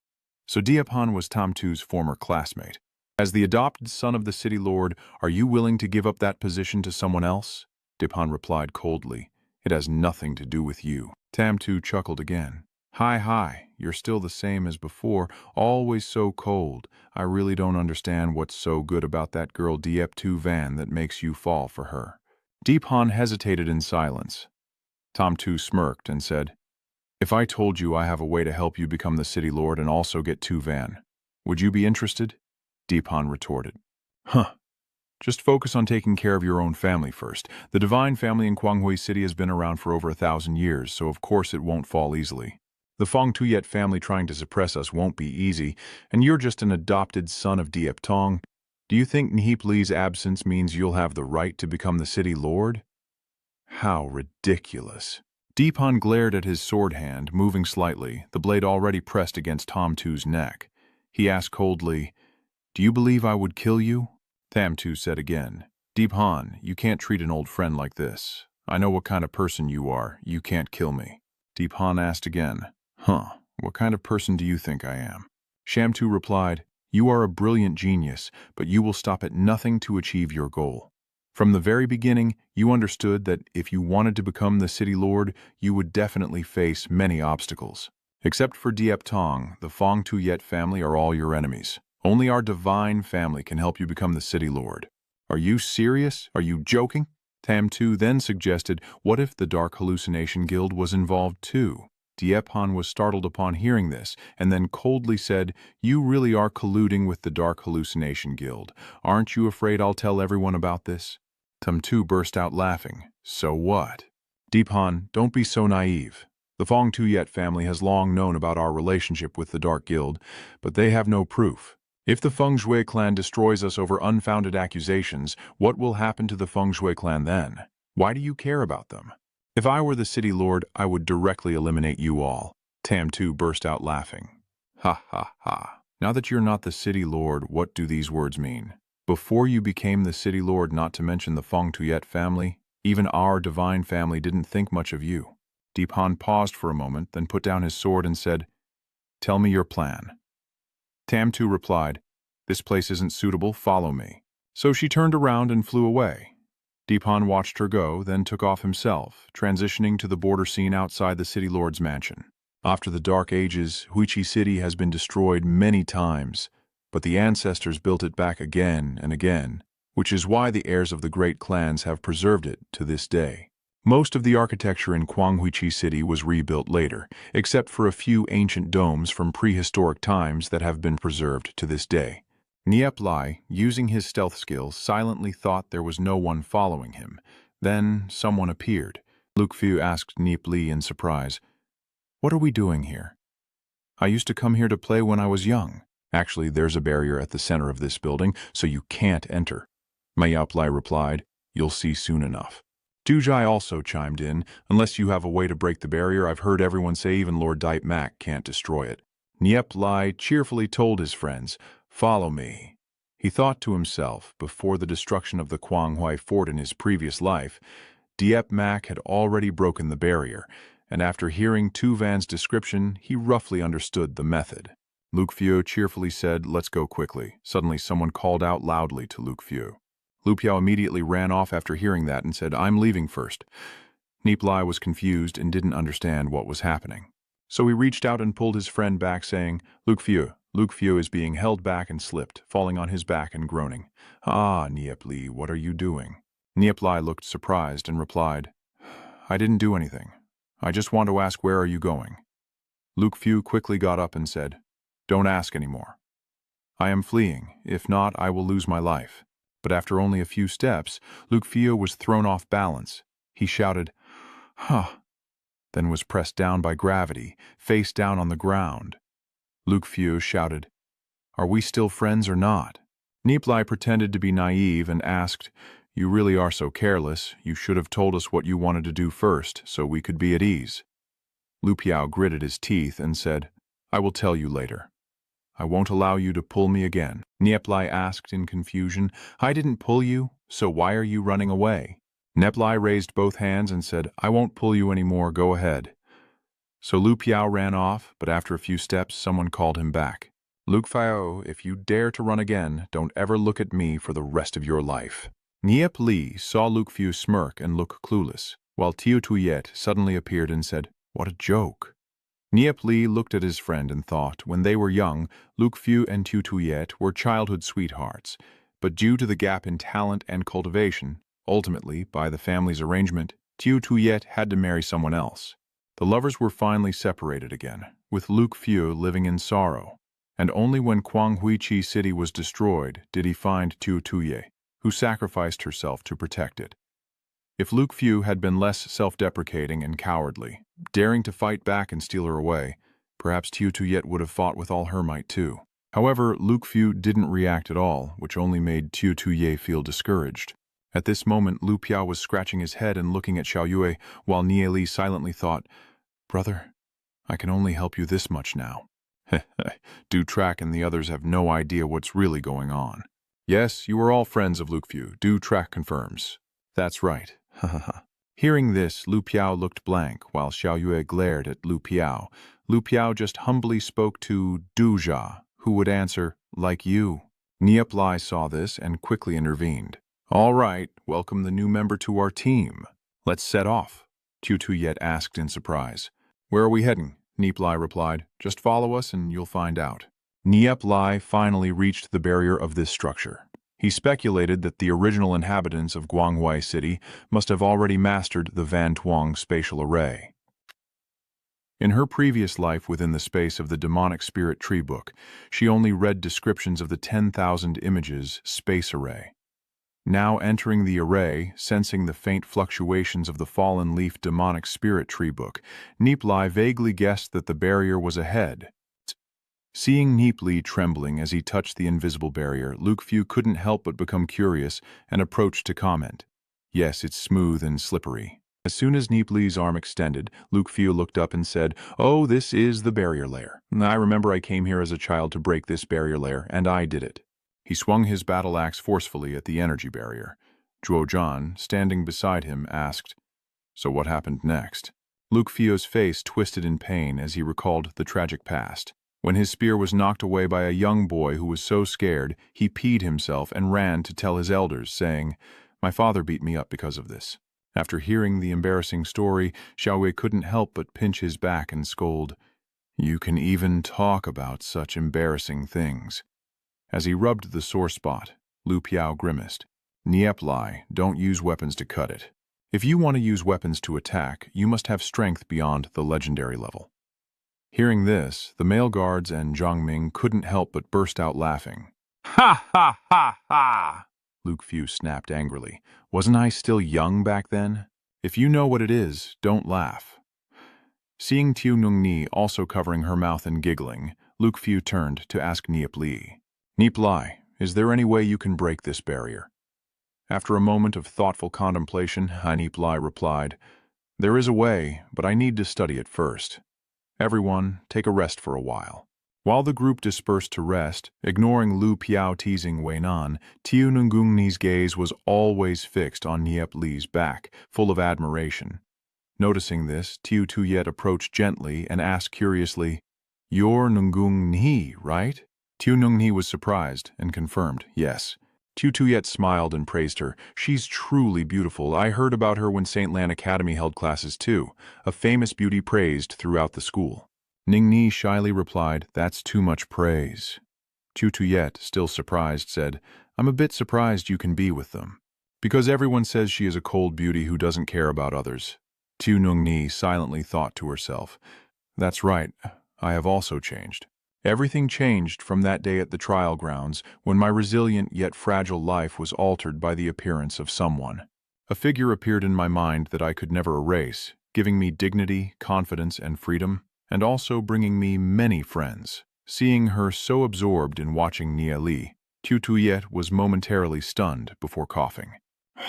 So Diephan was Tamtu's former classmate. As the adopted son of the city lord, are you willing to give up that position to someone else? Diephan replied coldly, It has nothing to do with you. Tamtu chuckled again. Hi, you're still the same as before, always so cold. I really don't understand what's so good about that girl Diep Tu Van that makes you fall for her. Deephan hesitated in silence. Tamtu smirked and said, If I told you I have a way to help you become the city lord and also get Tu Van, would you be interested? Deephan retorted. Just focus on taking care of your own family first. The divine family in Kwanghui City has been around for over 1,000 years, so of course it won't fall easily. The Fong Tuyet family trying to suppress us won't be easy, and you're just an adopted son of Diep Tong. Do you think Nhip Li's absence means you'll have the right to become the city lord? How ridiculous. Deephan glared at his sword hand, moving slightly, the blade already pressed against Tom Tu's neck. He asked coldly, Do you believe I would kill you? Tam Tu said again, Deephan, you can't treat an old friend like this. I know what kind of person you are. You can't kill me. Deephan asked again, What kind of person do you think I am? Shamtu replied, You are a brilliant genius, but you will stop at nothing to achieve your goal. From the very beginning, you understood that if you wanted to become the city lord, you would definitely face many obstacles. Except for Diep Tong, the Fong Tuyet family are all your enemies. Only our divine family can help you become the city lord. Are you serious? Are you joking? Tam Tu then suggested, what if the Dark Hallucination Guild was involved too? Diephan was startled upon hearing this, and then coldly said, You really are colluding with the Dark Hallucination Guild. Aren't you afraid I'll tell everyone about this? Tam Tu burst out laughing. So what? Deephan, don't be so naive. The Fong Tuyet family has long known about our relationship with the Dark Guild, but they have no proof. If the Feng Shui clan destroys us over unfounded accusations, what will happen to the Feng Shui clan then? Why do you care about them? If I were the city lord, I would directly eliminate you all. Tam Tu burst out laughing. Ha. Now that you're not the city lord, what do these words mean? Before you became the city lord, not to mention the Fong Tuyet family, even our divine family didn't think much of you. Deephan paused for a moment, then put down his sword and said, Tell me your plan. Tam Tu replied, This place isn't suitable, follow me. So she turned around and flew away. Deephan watched her go, then took off himself, transitioning to the border scene outside the city lord's mansion. After the Dark Ages, Huichi City has been destroyed many times, but the ancestors built it back again and again, which is why the heirs of the great clans have preserved it to this day. Most of the architecture in Guanghui City was rebuilt later, except for a few ancient domes from prehistoric times that have been preserved to this day. Nie Li, using his stealth skills, silently thought there was no one following him. Then someone appeared. Luke Fu asked Nie Li in surprise, "What are we doing here? I used to come here to play when I was young. Actually, there's a barrier at the center of this building, so you can't enter." Nie Li replied, "You'll see soon enough." Dujai also chimed in, "Unless you have a way to break the barrier, I've heard everyone say even Lord Dipe Mac can't destroy it." Nie Li cheerfully told his friends, "Follow me." He thought to himself, before the destruction of the Guanghui fort in his previous life, Diep Mac had already broken the barrier, and after hearing Tu Van's description, he roughly understood the method. Luke Fu cheerfully said, "Let's go quickly." Suddenly someone called out loudly to Luke Fu. Lu Piao immediately ran off after hearing that and said, "I'm leaving first." Nie Li was confused and didn't understand what was happening. So he reached out and pulled his friend back, saying, Luke Fu is being held back and slipped, falling on his back and groaning. "Ah, Nie Li, what are you doing?" Nie Li looked surprised and replied, "I didn't do anything. I just want to ask, where are you going?" Luke Fu quickly got up and said, "Don't ask anymore. I am fleeing. If not, I will lose my life." But after only a few steps, Luke Fu was thrown off balance. He shouted, "Huh," then was pressed down by gravity, face down on the ground. Luke Fu shouted, "Are we still friends or not?" Nie Li pretended to be naive and asked, "You really are so careless. You should have told us what you wanted to do first, so we could be at ease." Lu Piao gritted his teeth and said, "I will tell you later. I won't allow you to pull me again." Nie Li asked in confusion, "I didn't pull you, so why are you running away?" Nie Li raised both hands and said, "I won't pull you anymore, go ahead." So Lu Piao ran off, but after a few steps, someone called him back. "Luke Fu, if you dare to run again, don't ever look at me for the rest of your life." Nie Li saw Luke Fu smirk and look clueless, while Tiu Tuyet suddenly appeared and said, "What a joke." Nie Li looked at his friend and thought, when they were young, Luke Fu and Tiu Tuyet were childhood sweethearts, but due to the gap in talent and cultivation, ultimately, by the family's arrangement, Tiu Tuyet had to marry someone else. The lovers were finally separated again, with Luke Fu living in sorrow, and only when Guanghui City was destroyed did he find Tiu Tuyet, who sacrificed herself to protect it. If Luke Fu had been less self-deprecating and cowardly, daring to fight back and steal her away, perhaps Tiu Tuyet would have fought with all her might too. However, Luke Fu didn't react at all, which only made Tiu Tuyet feel discouraged. At this moment, Lu Piao was scratching his head and looking at Xiao Yue, while Nie Li silently thought, "Brother, I can only help you this much now." Du Track and the others have no idea what's really going on. Yes, you are all friends of Luke Fu, Du Track confirms. That's right. Hearing this, Lu Piao looked blank, while Xiao Yue glared at Lu Piao. Lu Piao just humbly spoke to Du Jia, who would answer, "Like you." Nie Li saw this and quickly intervened. "All right, welcome the new member to our team. Let's set off," Tiu Tuyet asked in surprise. "Where are we heading?" Nie Li replied, "Just follow us and you'll find out." Nie Li finally reached the barrier of this structure. He speculated that the original inhabitants of Guanghui City must have already mastered the Van Tuong spatial array. In her previous life within the space of the demonic spirit tree book, she only read descriptions of the 10,000 images space array. Now entering the array, sensing the faint fluctuations of the fallen leaf demonic spirit tree book, Nie Li vaguely guessed that the barrier was ahead. Seeing Nie Li trembling as he touched the invisible barrier, Luke Fu couldn't help but become curious and approached to comment. "Yes, it's smooth and slippery." As soon as Nie Li's arm extended, Luke Fu looked up and said, "Oh, this is the barrier layer. I remember I came here as a child to break this barrier layer, and I did it." He swung his battle axe forcefully at the energy barrier. Zhuo Zhan, standing beside him, asked, "So what happened next?" Luke Fu's face twisted in pain as he recalled the tragic past. When his spear was knocked away by a young boy who was so scared, he peed himself and ran to tell his elders, saying, "My father beat me up because of this." After hearing the embarrassing story, Xiao Wei couldn't help but pinch his back and scold, "You can even talk about such embarrassing things." As he rubbed the sore spot, Lu Piao grimaced. "Nie Li, don't use weapons to cut it. If you want to use weapons to attack, you must have strength beyond the legendary level. Hearing this, the male guards and Zhang couldn't help but burst out laughing. Ha ha ha ha! Luke Fu snapped angrily. Wasn't I still young back then? If you know what it is, don't laugh. Seeing Tiu Nungni also covering her mouth and giggling, Luke Fu turned to ask Nie Li. Nie Li, is there any way you can break this barrier? After a moment of thoughtful contemplation, Nie Li replied, There is a way, but I need to study it first. Everyone, take a rest for a while. While the group dispersed to rest, ignoring Lu Piao teasing Wei Nan, Tiu Nungungni's gaze was always fixed on Nie Li's back, full of admiration. Noticing this, Tiu Tuyet approached gently and asked curiously, You're Nungung Ni, right? Tiu Nungni was surprised and confirmed, yes. Tiu Tuyet smiled and praised her. She's truly beautiful. I heard about her when St. Lan Academy held classes too. A famous beauty praised throughout the school. Ningni shyly replied, That's too much praise. Tiu Tuyet, still surprised, said, I'm a bit surprised you can be with them. Because everyone says she is a cold beauty who doesn't care about others. Tiu Nungni silently thought to herself, That's right, I have also changed. Everything changed from that day at the trial grounds when my resilient yet fragile life was altered by the appearance of someone. A figure appeared in my mind that I could never erase, giving me dignity, confidence, and freedom, and also bringing me many friends. Seeing her so absorbed in watching Nie Li, Tiu Tuyet was momentarily stunned before coughing.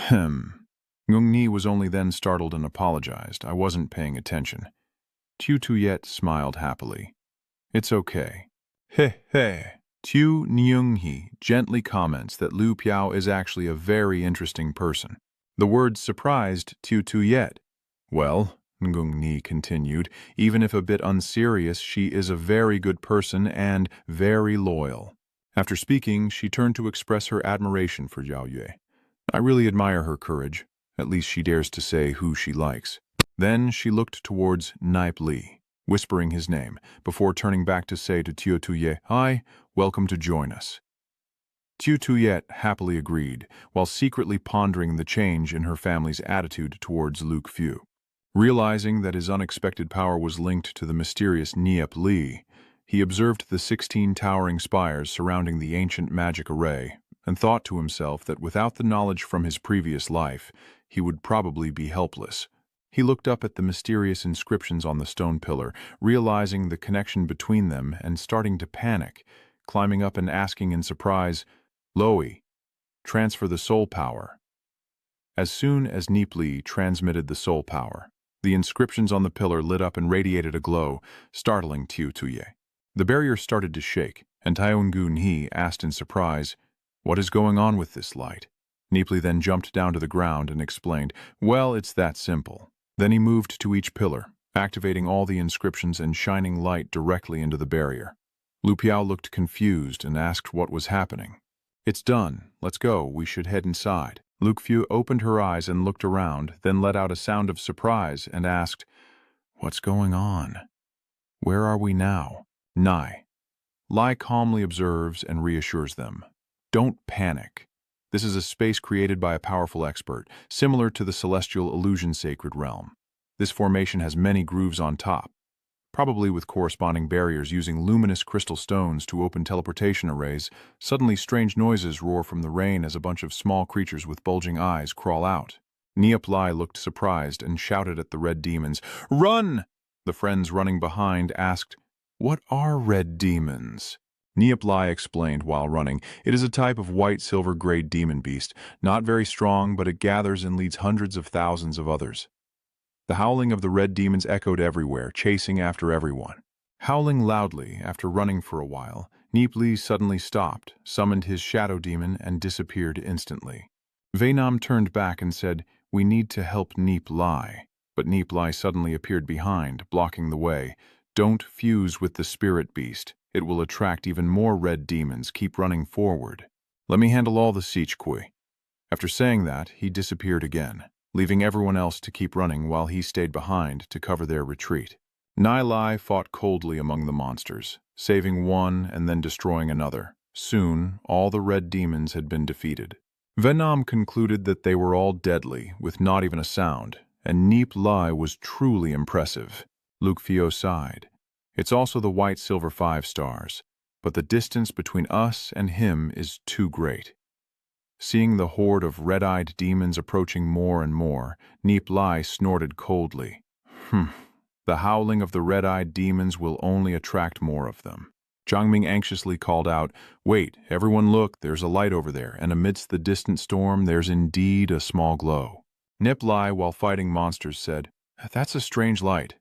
Ngung Ni was only then startled and apologized. I wasn't paying attention. Tiu Tuyet smiled happily. It's okay. He. Tiu Nyunghi gently comments that Lu Piao is actually a very interesting person. The words surprised Tiu Tuyet. Well, Ngung Ni continued, even if a bit unserious, she is a very good person and very loyal. After speaking, she turned to express her admiration for Zhao Yue. I really admire her courage. At least she dares to say who she likes. Then she looked towards Nie Li, whispering his name, before turning back to say to Tiu Tuyet, Hi, welcome to join us. Tiu Tuyet happily agreed, while secretly pondering the change in her family's attitude towards Luke Fu. Realizing that his unexpected power was linked to the mysterious Nie Li, he observed the 16 towering spires surrounding the ancient magic array, and thought to himself that without the knowledge from his previous life, he would probably be helpless. He looked up at the mysterious inscriptions on the stone pillar, realizing the connection between them and starting to panic, climbing up and asking in surprise, Loi, transfer the soul power. As soon as Nie Li transmitted the soul power, the inscriptions on the pillar lit up and radiated a glow, startling Tiu Tuyet. The barrier started to shake, and Taiyungu He asked in surprise, What is going on with this light? Nie Li then jumped down to the ground and explained, Well, it's that simple. Then he moved to each pillar, activating all the inscriptions and shining light directly into the barrier. Lu Piao looked confused and asked what was happening. It's done. Let's go. We should head inside. Luke Fu opened her eyes and looked around, then let out a sound of surprise and asked, What's going on? Where are we now? Nie Li calmly observes and reassures them. Don't panic. This is a space created by a powerful expert, similar to the celestial illusion sacred realm. This formation has many grooves on top, probably with corresponding barriers using luminous crystal stones to open teleportation arrays. Suddenly strange noises roar from the rain as a bunch of small creatures with bulging eyes crawl out. Nie Li looked surprised and shouted at the red demons, Run! The friends running behind asked, What are red demons? Nie Li explained while running, It is a type of white silver-grayed demon beast, not very strong, but it gathers and leads hundreds of thousands of others. The howling of the red demons echoed everywhere, chasing after everyone. Howling loudly after running for a while, Nie Li suddenly stopped, summoned his shadow demon, and disappeared instantly. Wei Nam turned back and said, We need to help Nie Li. But Nie Li suddenly appeared behind, blocking the way. Don't fuse with the spirit beast. It will attract even more red demons. Keep running forward. Let me handle all the siege kui. After saying that, he disappeared again, leaving everyone else to keep running while he stayed behind to cover their retreat. Nie Li fought coldly among the monsters, saving one and then destroying another. Soon, all the red demons had been defeated. Venom concluded that they were all deadly, with not even a sound, and Nie Li was truly impressive. Luke Fio sighed. It's also the white silver 5 stars, but the distance between us and him is too great. Seeing the horde of red-eyed demons approaching more and more, Nie Li snorted coldly. The howling of the red-eyed demons will only attract more of them. Zhangming anxiously called out, "Wait, everyone look, there's a light over there, and amidst the distant storm there's indeed a small glow." Nie Li, while fighting monsters, said, "That's a strange light."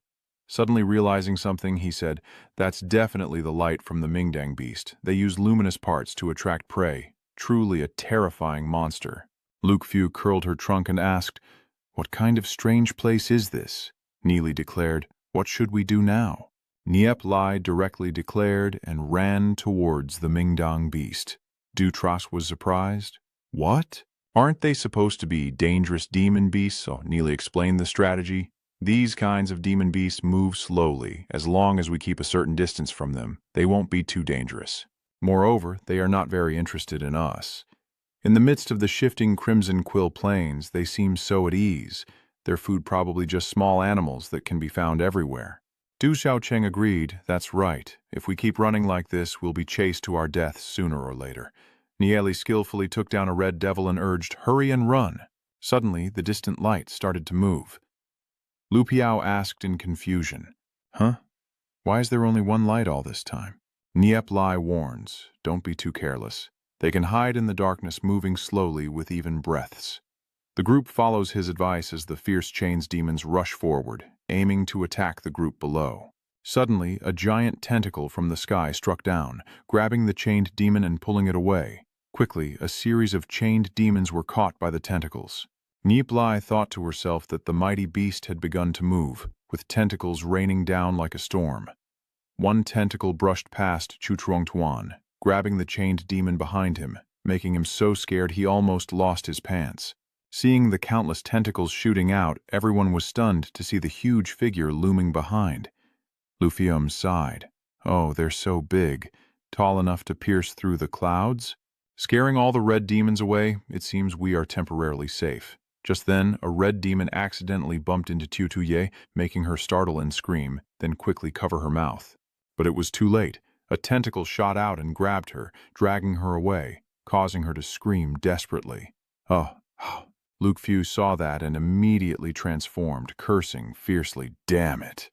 Suddenly realizing something, he said, "That's definitely the light from the Mingdang beast. They use luminous parts to attract prey. Truly a terrifying monster." Luke Fu curled her trunk and asked, "What kind of strange place is this?" Nie Li declared, "What should we do now?" Nie Li directly declared and ran towards the Mingdang beast. Dutras was surprised. "What? Aren't they supposed to be dangerous demon beasts?" So Nie Li explained the strategy. "These kinds of demon beasts move slowly. As long as we keep a certain distance from them, they won't be too dangerous. Moreover, they are not very interested in us. In the midst of the shifting crimson quill plains, they seem so at ease. Their food probably just small animals that can be found everywhere." Du Xiaocheng agreed. "That's right. If we keep running like this, we'll be chased to our deaths sooner or later." Nie Li skillfully took down a red devil and urged, "Hurry and run." Suddenly, the distant light started to move. Lu Piao asked in confusion, "Huh? Why is there only one light all this time?" Nie Li warns, "Don't be too careless. They can hide in the darkness, moving slowly with even breaths." The group follows his advice as the fierce chains demons rush forward, aiming to attack the group below. Suddenly, a giant tentacle from the sky struck down, grabbing the chained demon and pulling it away. Quickly, a series of chained demons were caught by the tentacles. Nie Li thought to herself that the mighty beast had begun to move, with tentacles raining down like a storm. One tentacle brushed past Chu Tuan, grabbing the chained demon behind him, making him so scared he almost lost his pants. Seeing the countless tentacles shooting out, everyone was stunned to see the huge figure looming behind. Lu Fium sighed. "Oh, they're so big, tall enough to pierce through the clouds?" Scaring all the red demons away, it seems we are temporarily safe. Just then, a red demon accidentally bumped into Tu Tuye, making her startle and scream, then quickly cover her mouth. But it was too late. A tentacle shot out and grabbed her, dragging her away, causing her to scream desperately. "Oh." Luke Fu saw that and immediately transformed, cursing fiercely. "Damn it."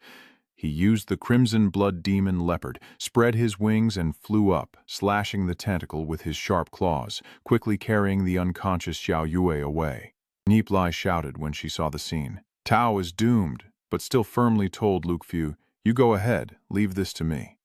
He used the crimson blood demon leopard, spread his wings and flew up, slashing the tentacle with his sharp claws, quickly carrying the unconscious Xiao Yue away. Nie Li shouted when she saw the scene. "Tao is doomed," but still firmly told Luke Fu, "You go ahead, leave this to me."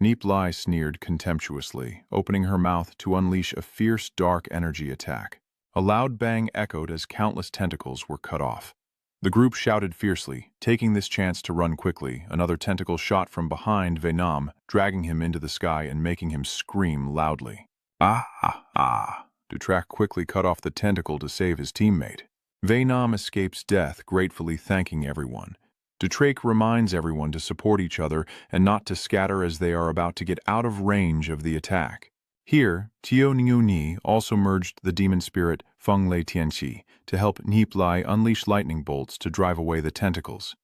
Nie Li sneered contemptuously, opening her mouth to unleash a fierce dark energy attack. A loud bang echoed as countless tentacles were cut off. The group shouted fiercely, taking this chance to run quickly. Another tentacle shot from behind Venom, dragging him into the sky and making him scream loudly. "Ah, ah, ah." Dutrak quickly cut off the tentacle to save his teammate. Venom escapes death, gratefully thanking everyone. Dutrak reminds everyone to support each other and not to scatter as they are about to get out of range of the attack. Here, Tio Ni also merged the demon spirit Feng Lei Tianqi to help Nie Li unleash lightning bolts to drive away the tentacles.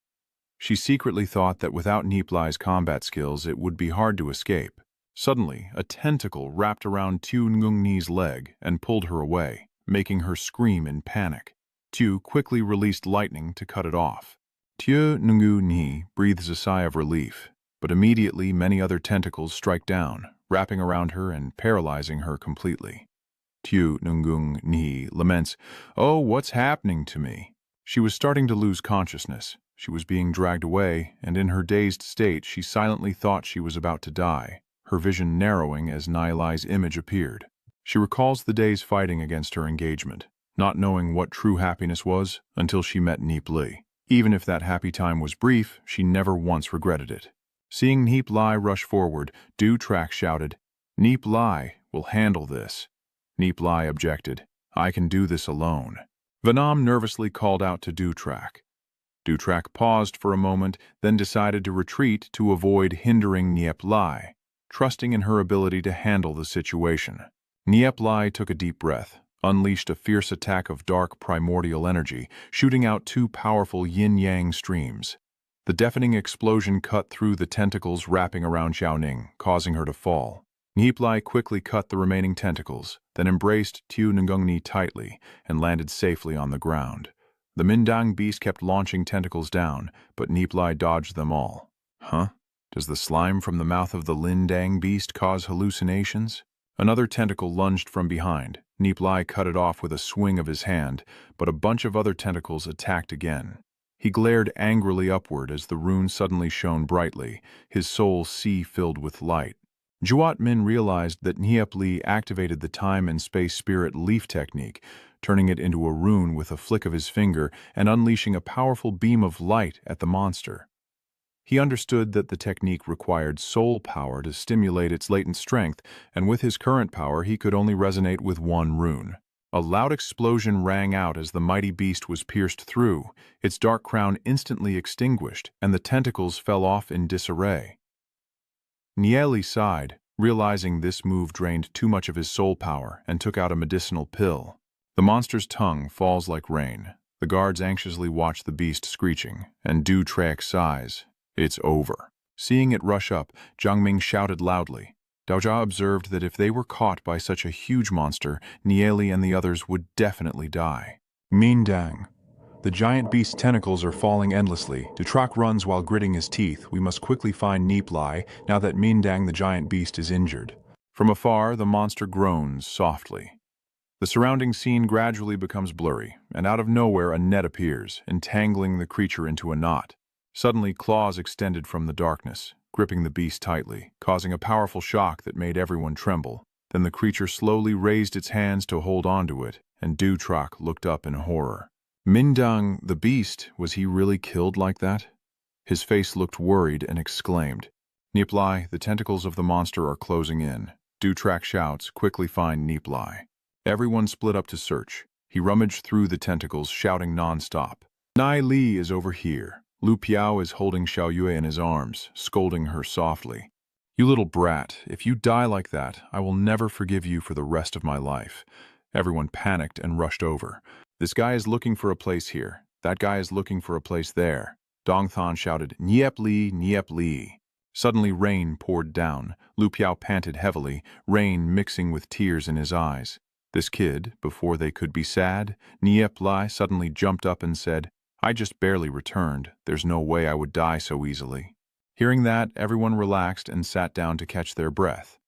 She secretly thought that without Nie Li's combat skills it would be hard to escape. Suddenly, a tentacle wrapped around Tu Ni's leg and pulled her away, making her scream in panic. Tu quickly released lightning to cut it off. Tio Ni breathes a sigh of relief, but immediately many other tentacles strike down, wrapping around her and paralyzing her completely. Tu Ni laments, "Oh, what's happening to me?" She was starting to lose consciousness. She was being dragged away, and in her dazed state she silently thought she was about to die, her vision narrowing as Nie Li's image appeared. She recalls the days fighting against her engagement, not knowing what true happiness was until she met Nie Li. Even if that happy time was brief, she never once regretted it. Seeing Nie Li rush forward, Dutrak shouted, "Nie Li will handle this." Nie Li objected, "I can do this alone." Venom nervously called out to Dutrak. Dutrak paused for a moment, then decided to retreat to avoid hindering Nie Li, trusting in her ability to handle the situation. Nie Li took a deep breath. unleashed a fierce attack of dark primordial energy, shooting out two powerful yin-yang streams. The deafening explosion cut through the tentacles wrapping around Xiaoning, causing her to fall. Nie Li quickly cut the remaining tentacles, then embraced Tu Ngungni tightly and landed safely on the ground. The Mindang beast kept launching tentacles down, but Nie Li dodged them all. Huh? Does the slime from the mouth of the Lindang beast cause hallucinations? Another tentacle lunged from behind. Nie Li cut it off with a swing of his hand, but a bunch of other tentacles attacked again. He glared angrily upward as the rune suddenly shone brightly, his soul sea-filled with light. Juat Min realized that Nie Li activated the time and space spirit leaf technique, turning it into a rune with a flick of his finger and unleashing a powerful beam of light at the monster. He understood that the technique required soul power to stimulate its latent strength, and with his current power he could only resonate with one rune. A loud explosion rang out as the mighty beast was pierced through, its dark crown instantly extinguished, and the tentacles fell off in disarray. Nie Li sighed, realizing this move drained too much of his soul power, and took out a medicinal pill. The monster's tongue falls like rain. The guards anxiously watch the beast screeching, and Du Traek sighs. It's over. Seeing it rush up, Jiang Ming shouted loudly. Daojia observed that if they were caught by such a huge monster, Nie Li and the others would definitely die. Mindang. The giant beast's tentacles are falling endlessly. Dutrak runs while gritting his teeth. We must quickly find Nie Li, now that Mindang the giant beast is injured. From afar, the monster groans softly. The surrounding scene gradually becomes blurry, and out of nowhere a net appears, entangling the creature into a knot. Suddenly, claws extended from the darkness, gripping the beast tightly, causing a powerful shock that made everyone tremble. Then the creature slowly raised its hands to hold onto it, and Dutrak looked up in horror. Mindang, the beast, was he really killed like that? His face looked worried and exclaimed. Nie Li, the tentacles of the monster are closing in. Dutrak shouts, quickly find Nie Li. Everyone split up to search. He rummaged through the tentacles, shouting non-stop. Nie Li is over here. Lu Piao is holding Xiao Yue in his arms, scolding her softly. You little brat, if you die like that, I will never forgive you for the rest of my life. Everyone panicked and rushed over. This guy is looking for a place here. That guy is looking for a place there. Dong Than shouted, Nie Li, Nie Li. Suddenly rain poured down. Lu Piao panted heavily, rain mixing with tears in his eyes. This kid, before they could be sad, Nie Li suddenly jumped up and said, I just barely returned. There's no way I would die so easily. Hearing that, everyone relaxed and sat down to catch their breath.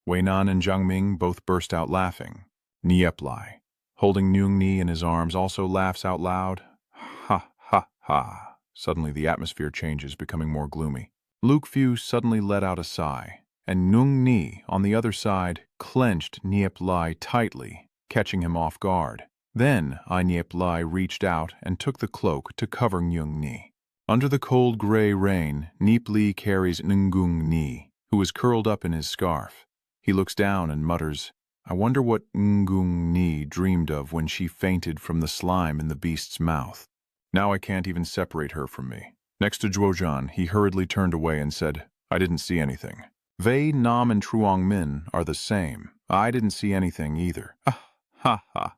Wei Nan and Jiang Ming both burst out laughing. Nie Li, holding Nyung Ni in his arms, also laughs out loud. Ha, ha, ha. Suddenly the atmosphere changes, becoming more gloomy. Luke Fu suddenly let out a sigh, and Nyung Ni, on the other side, clenched Nie Li tightly, catching him off guard. Then Nie Li reached out and took the cloak to cover Nyung Ni. Under the cold gray rain, Nie Li carries Ngung Ni, who is curled up in his scarf. He looks down and mutters, I wonder what Ngung Ni dreamed of when she fainted from the slime in the beast's mouth. Now I can't even separate her from me. Next to Zhuozhan, he hurriedly turned away and said, I didn't see anything. Wei, Nam, and Truong Min are the same. I didn't see anything either. Ha, ha, ha.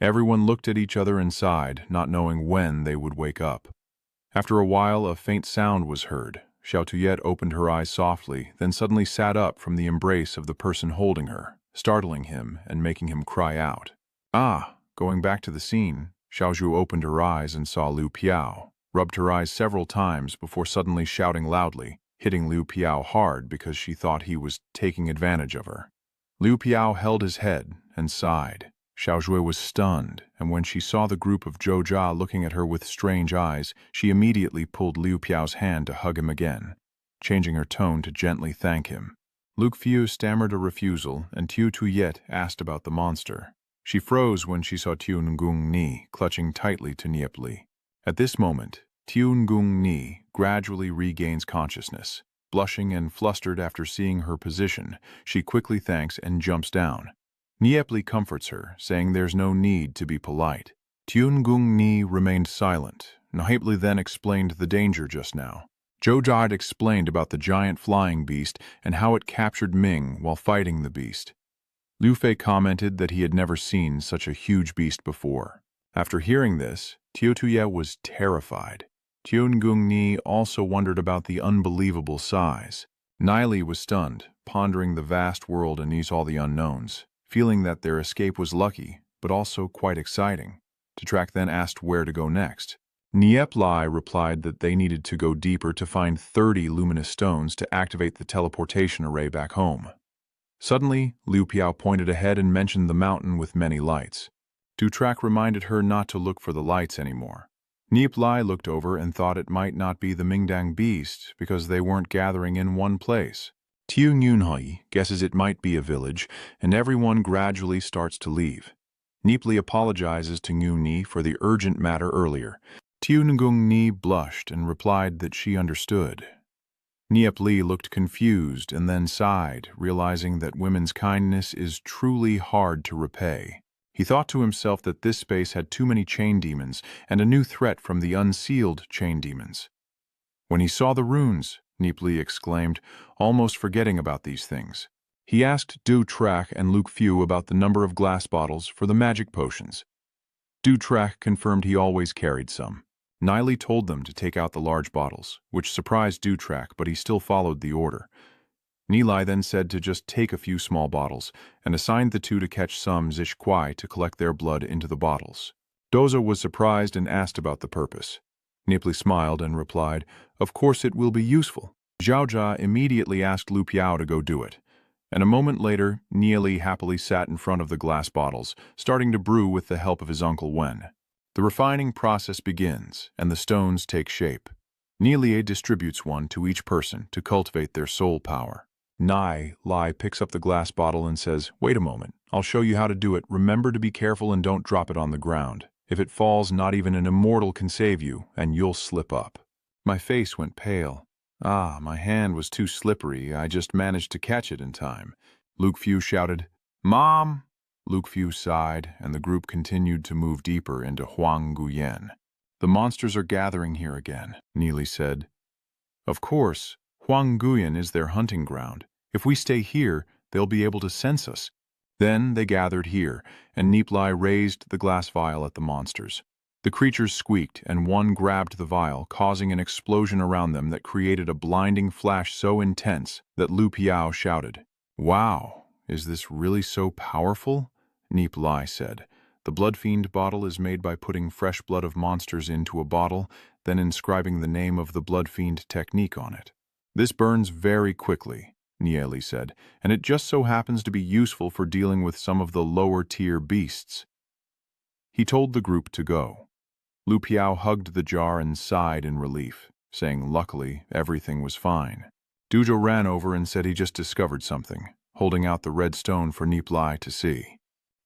Everyone looked at each other and sighed, not knowing when they would wake up. After a while, a faint sound was heard. Xiao Tuyet opened her eyes softly, then suddenly sat up from the embrace of the person holding her, startling him and making him cry out. Ah, going back to the scene, Xiaozhu opened her eyes and saw Lu Piao, rubbed her eyes several times before suddenly shouting loudly, hitting Lu Piao hard because she thought he was taking advantage of her. Lu Piao held his head and sighed. Xiaozhui was stunned, and when she saw the group of Zhuozha looking at her with strange eyes, she immediately pulled Liu Piao's hand to hug him again, changing her tone to gently thank him. Luke Fiu stammered a refusal, and Tiu Tuyet asked about the monster. She froze when she saw Tiu Ngung Ni clutching tightly to Nie Li. At this moment, Tiu Ngung Ni gradually regains consciousness. Blushing and flustered after seeing her position, she quickly thanks and jumps down. Nie Li comforts her, saying there's no need to be polite. Tiu Ngung Ni remained silent. Nie Li then explained the danger just now. Zhou had explained about the giant flying beast and how it captured Ming while fighting the beast. Liu Fei commented that he had never seen such a huge beast before. After hearing this, Tiotuye was terrified. Tiongungni also wondered about the unbelievable size. Nie Li was stunned, pondering the vast world and all the unknowns, feeling that their escape was lucky, but also quite exciting. Titrak then asked where to go next. Nie Li replied that they needed to go deeper to find 30 luminous stones to activate the teleportation array back home. Suddenly, Liu Piao pointed ahead and mentioned the mountain with many lights. Titrak reminded her not to look for the lights anymore. Nie Li looked over and thought it might not be the Mingdang beast because they weren't gathering in one place. Tiu Nyunhoi guesses it might be a village, and everyone gradually starts to leave. Nie Li apologizes to Ngu Ni for the urgent matter earlier. Tiu Ngung Ni blushed and replied that she understood. Nie Li looked confused and then sighed, realizing that women's kindness is truly hard to repay. He thought to himself that this space had too many chain demons and a new threat from the unsealed chain demons. When he saw the runes, Nie Li exclaimed, almost forgetting about these things. He asked Du Trak and Luke Few about the number of glass bottles for the magic potions. Du Trak confirmed he always carried some. Nie Li told them to take out the large bottles, which surprised Du Trak, but he still followed the order. Nie Li then said to just take a few small bottles, and assigned the two to catch some Zish Kwai to collect their blood into the bottles. Dozo was surprised and asked about the purpose. Nie Li smiled and replied, "Of course it will be useful." Zhao Jia immediately asked Lu Piao to go do it. And a moment later, Nie Li happily sat in front of the glass bottles, starting to brew with the help of his uncle Wen. The refining process begins, and the stones take shape. Nie Li distributes one to each person to cultivate their soul power. Nie Li picks up the glass bottle and says, "Wait a moment, I'll show you how to do it. Remember to be careful and don't drop it on the ground. If it falls, not even an immortal can save you, and you'll slip up." My face went pale. My hand was too slippery. I just managed to catch it in time. Luke Few shouted, "Mom!" Luke Few sighed, and the group continued to move deeper into Huang Guyen. "The monsters are gathering here again," Nie Li said. "Of course, Huang Guyen is their hunting ground. If we stay here, they'll be able to sense us." Then they gathered here, and Nie Li raised the glass vial at the monsters. The creatures squeaked, and one grabbed the vial, causing an explosion around them that created a blinding flash so intense that Lu Piao shouted, "Wow, is this really so powerful?" Nie Li said, "The blood fiend bottle is made by putting fresh blood of monsters into a bottle, then inscribing the name of the blood fiend technique on it. This burns very quickly," Nie Li said, "and it just so happens to be useful for dealing with some of the lower-tier beasts." He told the group to go. Lu Piao hugged the jar and sighed in relief, saying luckily everything was fine. Dujo ran over and said he just discovered something, holding out the red stone for Nie Li to see.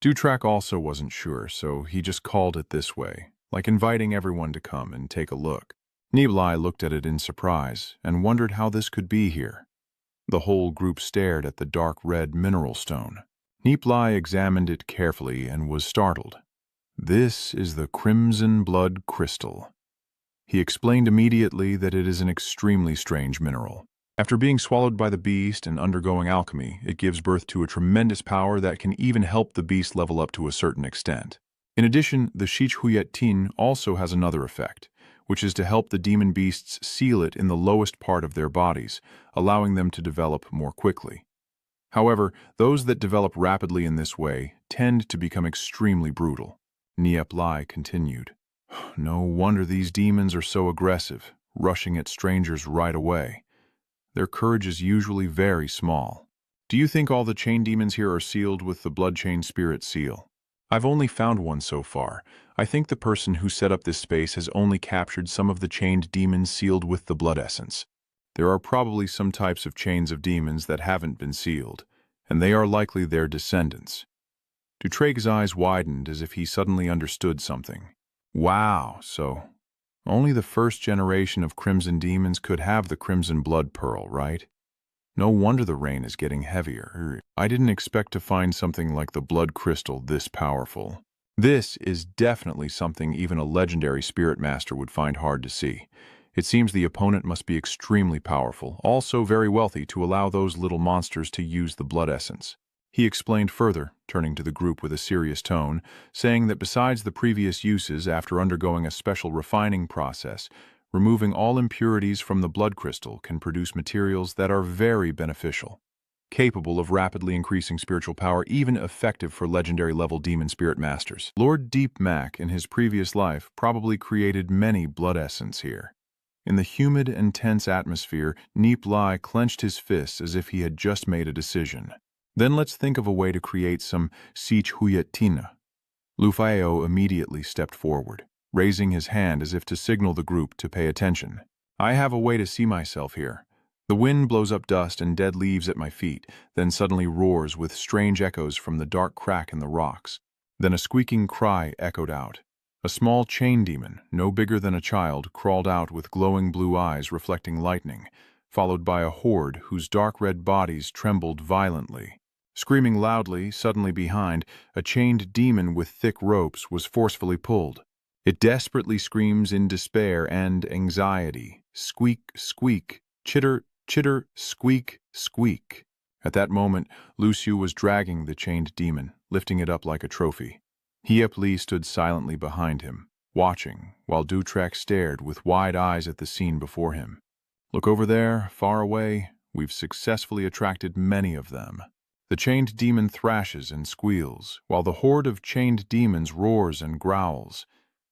Dutrak also wasn't sure, so he just called it this way, like inviting everyone to come and take a look. Nie Li looked at it in surprise and wondered how this could be here. The whole group stared at the dark red mineral stone. Nie Li examined it carefully and was startled. "This is the crimson blood crystal." He explained immediately that it is an extremely strange mineral. After being swallowed by the beast and undergoing alchemy, it gives birth to a tremendous power that can even help the beast level up to a certain extent. In addition, the Shich Huyet Tin also has another effect, which is to help the demon beasts seal it in the lowest part of their bodies, allowing them to develop more quickly. However, those that develop rapidly in this way tend to become extremely brutal. Nie Li continued, "No wonder these demons are so aggressive, rushing at strangers right away. Their courage is usually very small. Do you think all the chain demons here are sealed with the blood chain spirit seal? I've only found one so far. I think the person who set up this space has only captured some of the chained demons sealed with the blood essence. There are probably some types of chains of demons that haven't been sealed, and they are likely their descendants." Dutrege's eyes widened as if he suddenly understood something. Wow, so only the first generation of crimson demons could have the crimson blood pearl, right? No wonder the rain is getting heavier. I didn't expect to find something like the blood crystal this powerful. This is definitely something even a legendary spirit master would find hard to see. It seems the opponent must be extremely powerful, also very wealthy to allow those little monsters to use the blood essence. He explained further, turning to the group with a serious tone, saying that besides the previous uses after undergoing a special refining process, removing all impurities from the blood crystal can produce materials that are very beneficial, capable of rapidly increasing spiritual power, even effective for legendary-level demon spirit masters. Lord Deep Mac, in his previous life, probably created many blood essence here. In the humid and tense atmosphere, Nie Li clenched his fists as if he had just made a decision. Then let's think of a way to create some sich huyetina. Lu Fao immediately stepped forward, raising his hand as if to signal the group to pay attention. I have a way to see myself here. The wind blows up dust and dead leaves at my feet, then suddenly roars with strange echoes from the dark crack in the rocks. Then a squeaking cry echoed out. A small chain demon, no bigger than a child, crawled out with glowing blue eyes reflecting lightning, followed by a horde whose dark red bodies trembled violently. Screaming loudly, suddenly behind, a chained demon with thick ropes was forcefully pulled. It desperately screams in despair and anxiety. Squeak, squeak, chitter, chitter, squeak, squeak. At that moment, Luciu was dragging the chained demon, lifting it up like a trophy. Nie Li stood silently behind him, watching, while Dutrek stared with wide eyes at the scene before him. Look over there, far away. We've successfully attracted many of them. The chained demon thrashes and squeals, while the horde of chained demons roars and growls.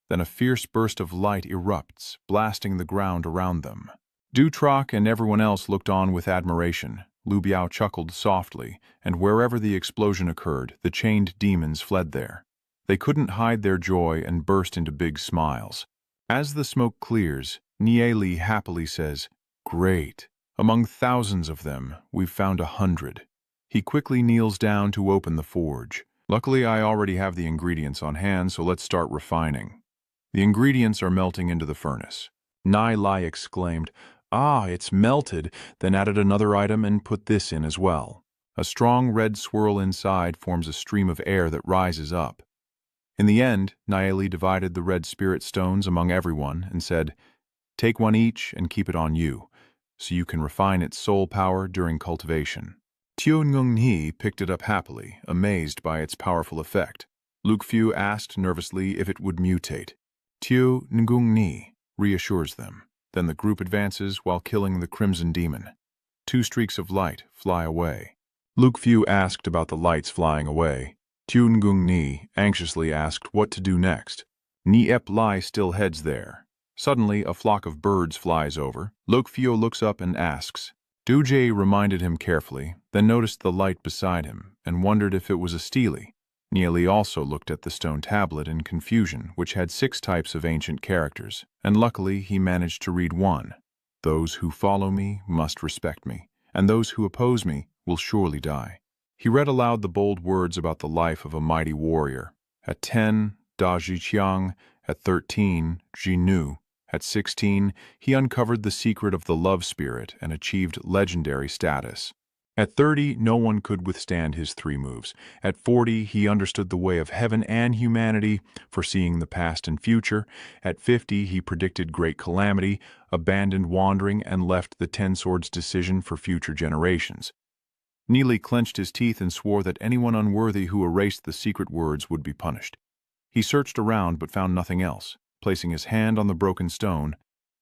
Then a fierce burst of light erupts, blasting the ground around them. Dutrock and everyone else looked on with admiration. Lu Biao chuckled softly, and wherever the explosion occurred, the chained demons fled there. They couldn't hide their joy and burst into big smiles. As the smoke clears, Nie Li happily says, "Great. Among thousands of them, we've found 100. He quickly kneels down to open the forge. Luckily, I already have the ingredients on hand, so let's start refining. The ingredients are melting into the furnace." Nie Li exclaimed, "Ah, it's melted," then added another item and put this in as well. A strong red swirl inside forms a stream of air that rises up. In the end, Nie Li divided the red spirit stones among everyone and said, "Take one each and keep it on you, so you can refine its soul power during cultivation." Tio Ngung Ni picked it up happily, amazed by its powerful effect. Luke Fu asked nervously if it would mutate. Tio Ngung Ni reassures them. Then the group advances while killing the crimson demon. 2 streaks of light fly away. Luke Fu asked about the lights flying away. Tio Ngung Ni anxiously asked what to do next. Nie Li still heads there. Suddenly, a flock of birds flies over. Luke Fu looks up and asks. Duje reminded him carefully, then noticed the light beside him, and wondered if it was a stele. Nie Li also looked at the stone tablet in confusion, which had 6 types of ancient characters, and luckily he managed to read one. "Those who follow me must respect me, and those who oppose me will surely die." He read aloud the bold words about the life of a mighty warrior. At 10, Da Zhiqiang; at 13, Jinu; at 16, he uncovered the secret of the love spirit and achieved legendary status. At 30, no one could withstand his 3 moves. At 40, he understood the way of heaven and humanity, foreseeing the past and future. At 50, he predicted great calamity, abandoned wandering, and left the 10 Swords decision for future generations. Nie Li clenched his teeth and swore that anyone unworthy who erased the secret words would be punished. He searched around but found nothing else, placing his hand on the broken stone,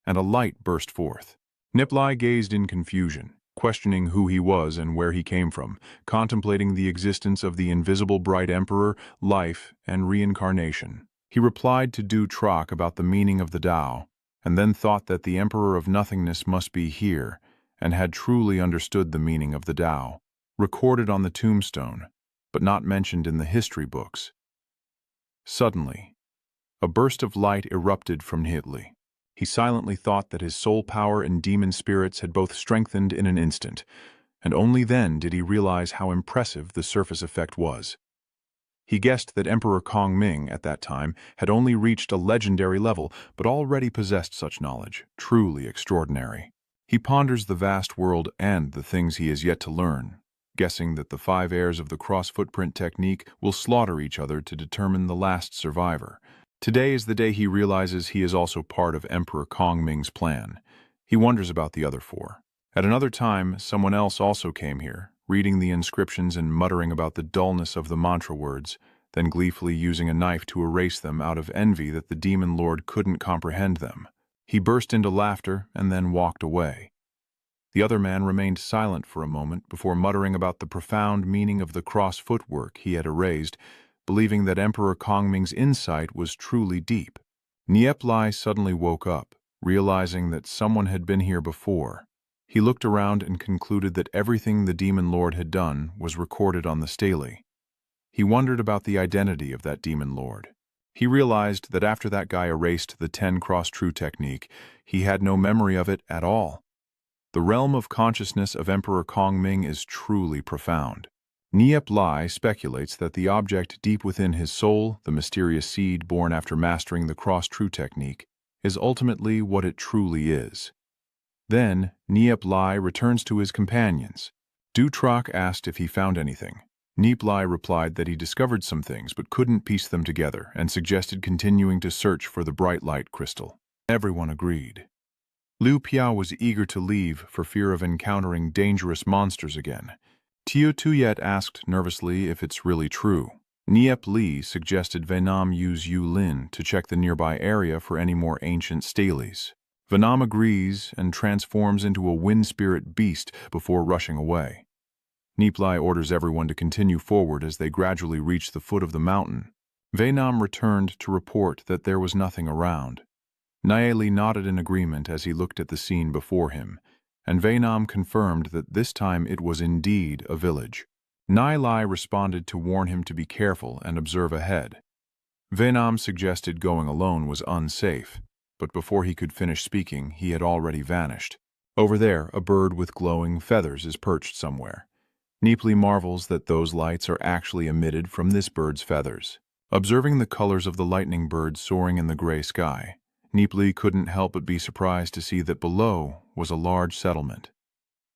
and a light burst forth. Nie Li gazed in confusion, questioning who he was and where he came from, contemplating the existence of the invisible bright emperor, life, and reincarnation. He replied to Du Troc about the meaning of the Tao, and then thought that the emperor of nothingness must be here, and had truly understood the meaning of the Tao, recorded on the tombstone, but not mentioned in the history books. Suddenly, a burst of light erupted from Nie Li. He silently thought that his soul power and demon spirits had both strengthened in an instant, and only then did he realize how impressive the surface effect was. He guessed that Emperor Kong Ming, at that time, had only reached a legendary level, but already possessed such knowledge, truly extraordinary. He ponders the vast world and the things he has yet to learn, guessing that the 5 heirs of the cross-footprint technique will slaughter each other to determine the last survivor. Today is the day he realizes he is also part of Emperor Kong Ming's plan. He wonders about the other 4. At another time, someone else also came here, reading the inscriptions and muttering about the dullness of the mantra words, then gleefully using a knife to erase them out of envy that the demon lord couldn't comprehend them. He burst into laughter and then walked away. The other man remained silent for a moment before muttering about the profound meaning of the cross footwork he had erased, believing that Emperor Kongming's insight was truly deep. Nie Li suddenly woke up, realizing that someone had been here before. He looked around and concluded that everything the demon lord had done was recorded on the stele. He wondered about the identity of that demon lord. He realized that after that guy erased the 10 cross-true technique, he had no memory of it at all. The realm of consciousness of Emperor Kongming is truly profound. Nie Li speculates that the object deep within his soul, the mysterious seed born after mastering the cross-true technique, is ultimately what it truly is. Then, Nie Li returns to his companions. Dutrak asked if he found anything. Nie Li replied that he discovered some things but couldn't piece them together and suggested continuing to search for the bright light crystal. Everyone agreed. Liu Piao was eager to leave for fear of encountering dangerous monsters again. Tiu Tuyet asked nervously if it's really true. Nie Li suggested Venom use Yu Lin to check the nearby area for any more ancient steles. Venom agrees and transforms into a wind spirit beast before rushing away. Nie Li orders everyone to continue forward as they gradually reach the foot of the mountain. Venom returned to report that there was nothing around. Nie Li nodded in agreement as he looked at the scene before him, and Venom confirmed that this time it was indeed a village. Nie Li responded to warn him to be careful and observe ahead. Venom suggested going alone was unsafe, but before he could finish speaking, he had already vanished. Over there, a bird with glowing feathers is perched somewhere. Nie Li marvels that those lights are actually emitted from this bird's feathers. Observing the colors of the lightning bird soaring in the gray sky, Nie Li couldn't help but be surprised to see that below was a large settlement.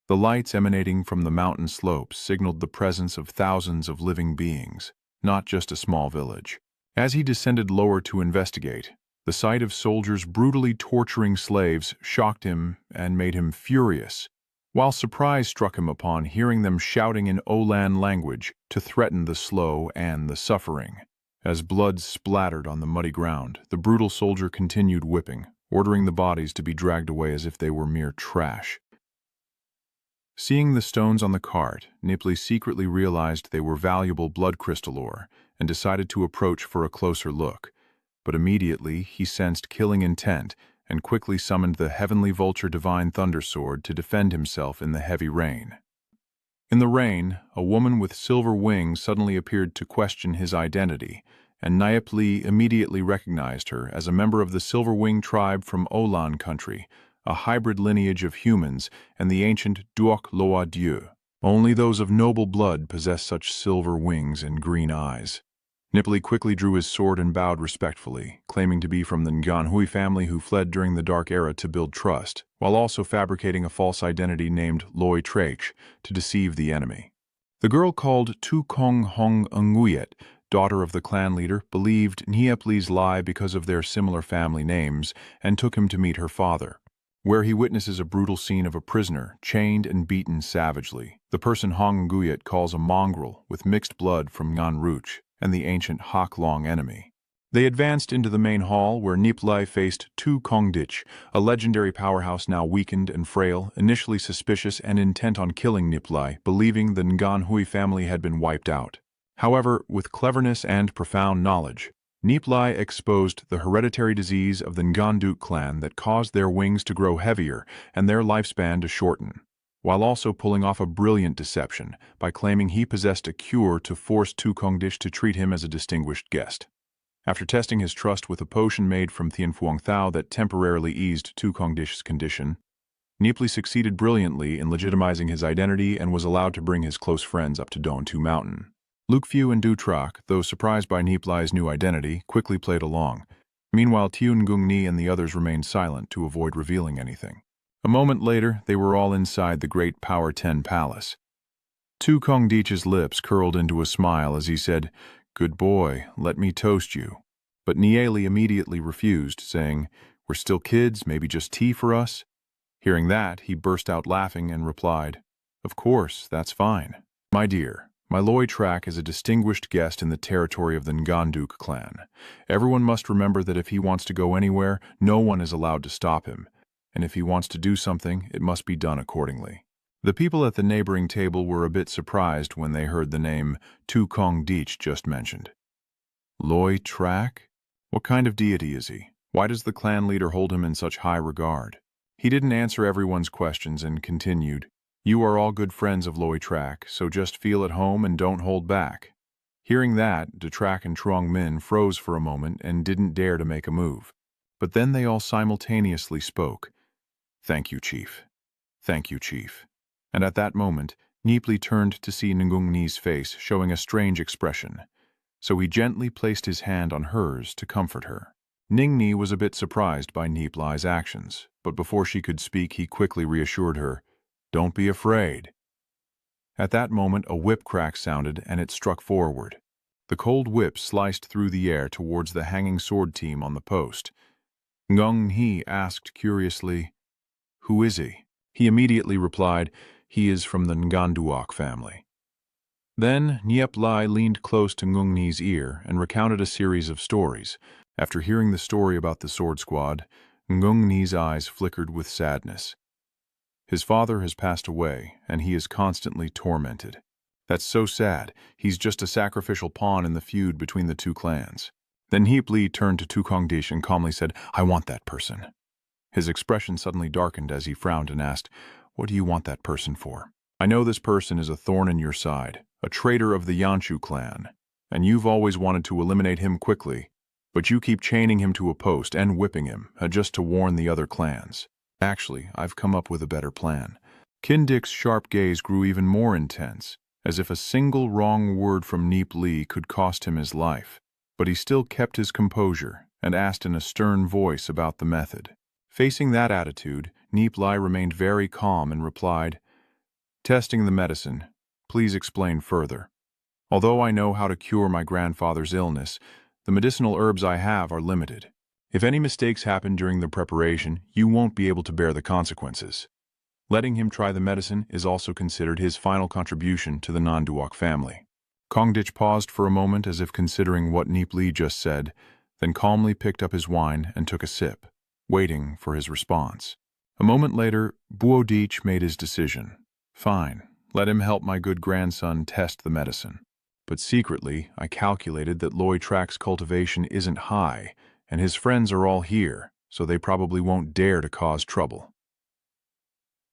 The lights emanating from the mountain slopes signaled the presence of thousands of living beings, not just a small village. As he descended lower to investigate, the sight of soldiers brutally torturing slaves shocked him and made him furious, while surprise struck him upon hearing them shouting in Olan language to threaten the slow and the suffering. As blood splattered on the muddy ground, the brutal soldier continued whipping, ordering the bodies to be dragged away as if they were mere trash. Seeing the stones on the cart, Nie Li secretly realized they were valuable blood crystal ore and decided to approach for a closer look. But immediately he sensed killing intent and quickly summoned the heavenly vulture divine thunder sword to defend himself in the heavy rain. In the rain, a woman with silver wings suddenly appeared to question his identity, and Nie Li immediately recognized her as a member of the Silver Wing tribe from Olan country, a hybrid lineage of humans and the ancient Duok Loa Dieu. Only those of noble blood possess such silver wings and green eyes. Nie Li quickly drew his sword and bowed respectfully, claiming to be from the Nganhui family who fled during the Dark Era to build trust, while also fabricating a false identity named Loi Traich to deceive the enemy. The girl called Tu Kong Hong Nguyet, daughter of the clan leader, believed Nie Li's lie because of their similar family names and took him to meet her father, where he witnesses a brutal scene of a prisoner chained and beaten savagely. The person Hong Nguyet calls a mongrel with mixed blood from Ngan Ruch and the ancient Hak Long enemy. They advanced into the main hall where Nie Li faced Tu Kongdich, a legendary powerhouse now weakened and frail, initially suspicious and intent on killing Nie Li, believing the Nganhui family had been wiped out. However, with cleverness and profound knowledge, Nie Li exposed the hereditary disease of the Nganduk clan that caused their wings to grow heavier and their lifespan to shorten, while also pulling off a brilliant deception by claiming he possessed a cure to force Tu Kongdish to treat him as a distinguished guest. After testing his trust with a potion made from Tianfuang Thao that temporarily eased Tu Kongdish's condition, Nie Li succeeded brilliantly in legitimizing his identity and was allowed to bring his close friends up to Dontu Mountain. Luke Fu and Dutrak, though surprised by Nie Li's new identity, quickly played along. Meanwhile, Tiun Gungni and the others remained silent to avoid revealing anything. A moment later, they were all inside the Great Power 10 Palace. Tu Kongdich's lips curled into a smile as he said, "Good boy, let me toast you." But Nie Li immediately refused, saying, "We're still kids, maybe just tea for us?" Hearing that, he burst out laughing and replied, "Of course, that's fine." My dear, my Loi Trak is a distinguished guest in the territory of the Nganduk clan. Everyone must remember that if he wants to go anywhere, no one is allowed to stop him, and if he wants to do something, it must be done accordingly. The people at the neighboring table were a bit surprised when they heard the name Tu Kong Deech just mentioned. Loi Trak? What kind of deity is he? Why does the clan leader hold him in such high regard? He didn't answer everyone's questions and continued, "You are all good friends of Loi Trak, so just feel at home and don't hold back." Hearing that, De Trak and Truong Min froze for a moment and didn't dare to make a move. But then they all simultaneously spoke. "Thank you, Chief. Thank you, Chief." And at that moment, Nie Li turned to see Ngung Ni's face showing a strange expression. So he gently placed his hand on hers to comfort her. Ning Ni was a bit surprised by Nie Li's actions, but before she could speak he quickly reassured her, "Don't be afraid." At that moment a whip crack sounded and it struck forward. The cold whip sliced through the air towards the hanging sword team on the post. Ngung Ni asked curiously, "Who is he?" He immediately replied, "He is from the Nganduok family." Then Nie Li leaned close to Ngung Ni's ear and recounted a series of stories. After hearing the story about the sword squad, Ngung Ni's eyes flickered with sadness. His father has passed away, and he is constantly tormented. That's so sad. He's just a sacrificial pawn in the feud between the two clans. Then Nie Li turned to Tu Kong Dish and calmly said, "I want that person." His expression suddenly darkened as he frowned and asked, "What do you want that person for?" "I know this person is a thorn in your side, a traitor of the Yanshu clan, and you've always wanted to eliminate him quickly, but you keep chaining him to a post and whipping him, just to warn the other clans. Actually, I've come up with a better plan." Kindik's sharp gaze grew even more intense, as if a single wrong word from Nie Li could cost him his life. But he still kept his composure and asked in a stern voice about the method. Facing that attitude, Nie Li remained very calm and replied, "Testing the medicine. Please explain further. Although I know how to cure my grandfather's illness, the medicinal herbs I have are limited. If any mistakes happen during the preparation, you won't be able to bear the consequences. Letting him try the medicine is also considered his final contribution to the Nanduok family." Kongdich paused for a moment as if considering what Nie Li just said, then calmly picked up his wine and took a sip, waiting for his response. A moment later, Buodich made his decision. "Fine, let him help my good grandson test the medicine. But secretly, I calculated that Loi Trak's cultivation isn't high, and his friends are all here, so they probably won't dare to cause trouble."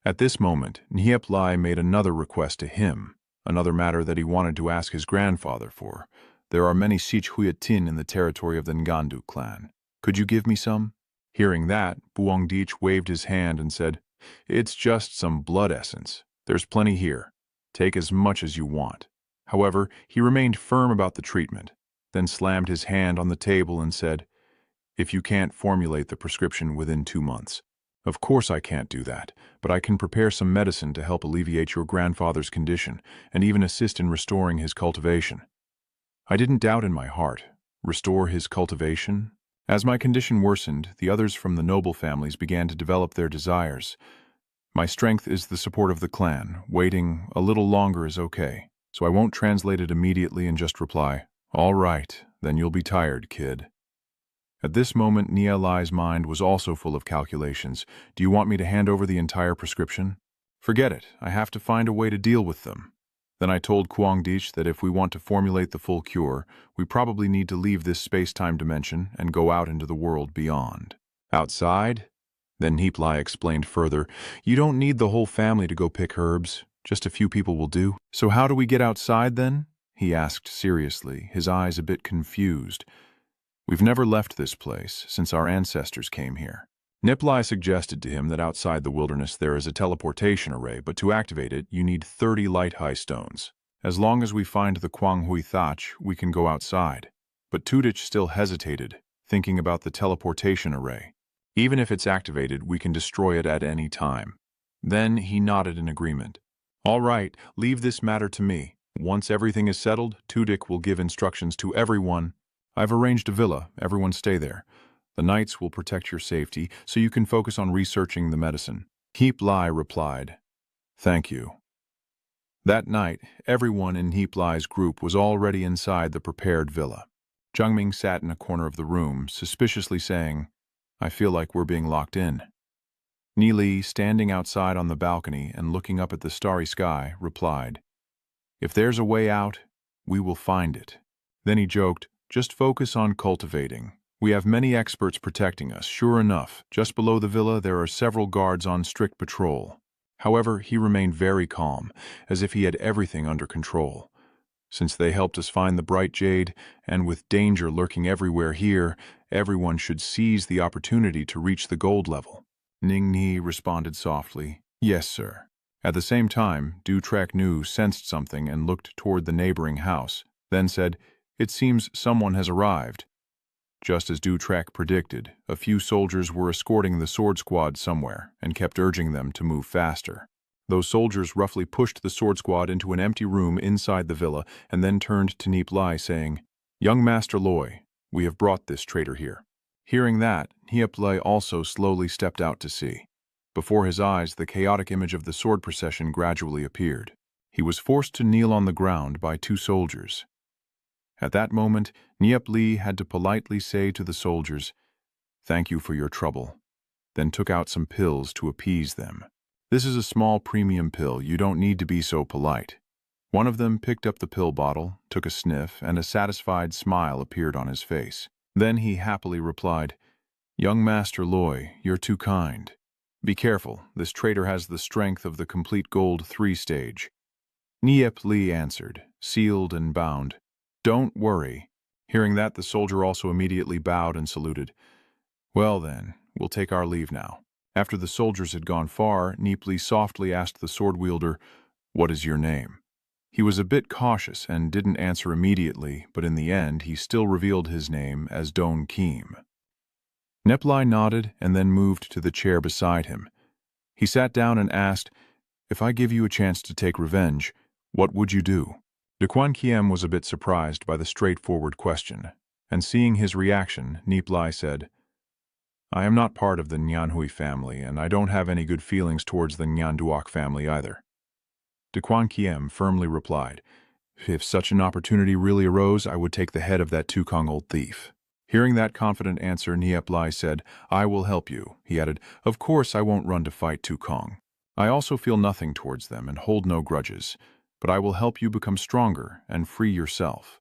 At this moment, Nie Li made another request to him, another matter that he wanted to ask his grandfather for. "There are many Sich Huitin in the territory of the Ngandu clan. Could you give me some?" Hearing that, Buongdich waved his hand and said, "It's just some blood essence. There's plenty here. Take as much as you want." However, he remained firm about the treatment, then slammed his hand on the table and said, "If you can't formulate the prescription within 2 months. Of course I can't do that, but I can prepare some medicine to help alleviate your grandfather's condition and even assist in restoring his cultivation." I didn't doubt in my heart. Restore his cultivation? As my condition worsened, the others from the noble families began to develop their desires. My strength is the support of the clan. Waiting a little longer is okay, so I won't translate it immediately and just reply, "All right, then you'll be tired, kid." At this moment, Nie Li's mind was also full of calculations. "Do you want me to hand over the entire prescription?" "Forget it. I have to find a way to deal with them." Then I told Kuangdish that if we want to formulate the full cure, we probably need to leave this space-time dimension and go out into the world beyond. "Outside?" Then Nie Li explained further, "You don't need the whole family to go pick herbs. Just a few people will do." "So how do we get outside then?" he asked seriously, his eyes a bit confused. "We've never left this place since our ancestors came here." Nie Li suggested to him that outside the wilderness there is a teleportation array, but to activate it, you need 30 light-high stones. As long as we find the Kwang Hui Thach, we can go outside. But Tudich still hesitated, thinking about the teleportation array. Even if it's activated, we can destroy it at any time. Then he nodded in agreement. "All right, leave this matter to me. Once everything is settled, Tudik will give instructions to everyone. I've arranged a villa, everyone stay there. The knights will protect your safety, so you can focus on researching the medicine." Nie Li replied, "Thank you." That night, everyone in Nie Li's group was already inside the prepared villa. Jungming sat in a corner of the room, suspiciously saying, "I feel like we're being locked in." Nie Li, standing outside on the balcony and looking up at the starry sky, replied, "If there's a way out, we will find it." Then he joked, "Just focus on cultivating. We have many experts protecting us. Sure enough, just below the villa there are several guards on strict patrol." However, he remained very calm, as if he had everything under control. "Since they helped us find the bright jade, and with danger lurking everywhere here, everyone should seize the opportunity to reach the gold level." Ning Ni responded softly, "Yes, sir." At the same time, Du Trek Nu sensed something and looked toward the neighboring house, then said, "It seems someone has arrived." Just as Du Trek predicted, a few soldiers were escorting the sword squad somewhere and kept urging them to move faster. Those soldiers roughly pushed the sword squad into an empty room inside the villa and then turned to Nie Li, saying, "Young Master Loi, we have brought this traitor here." Hearing that, Nie Li also slowly stepped out to sea. Before his eyes, the chaotic image of the sword procession gradually appeared. He was forced to kneel on the ground by two soldiers. At that moment, Nie Li had to politely say to the soldiers, "Thank you for your trouble," then took out some pills to appease them. "This is a small premium pill, you don't need to be so polite." One of them picked up the pill bottle, took a sniff, and a satisfied smile appeared on his face. Then he happily replied, "Young Master Loi, you're too kind. Be careful, this traitor has the strength of the complete Gold 3 stage." Nie Li answered, sealed and bound, "Don't worry." Hearing that, the soldier also immediately bowed and saluted. "Well then, we'll take our leave now." After the soldiers had gone far, Nie Li softly asked the sword wielder, "What is your name?" He was a bit cautious and didn't answer immediately, but in the end he still revealed his name as Don Kim. Nie Li nodded and then moved to the chair beside him. He sat down and asked, "If I give you a chance to take revenge, what would you do?" De Quan Kiem was a bit surprised by the straightforward question, and seeing his reaction, Nie Li said, "I am not part of the Nyanhui family, and I don't have any good feelings towards the Nyanduok family either." De Quan Kiem firmly replied, "If such an opportunity really arose, I would take the head of that Tukong old thief." Hearing that confident answer, Nie Li said, "I will help you." He added, "Of course I won't run to fight Tukong. I also feel nothing towards them and hold no grudges, but I will help you become stronger and free yourself."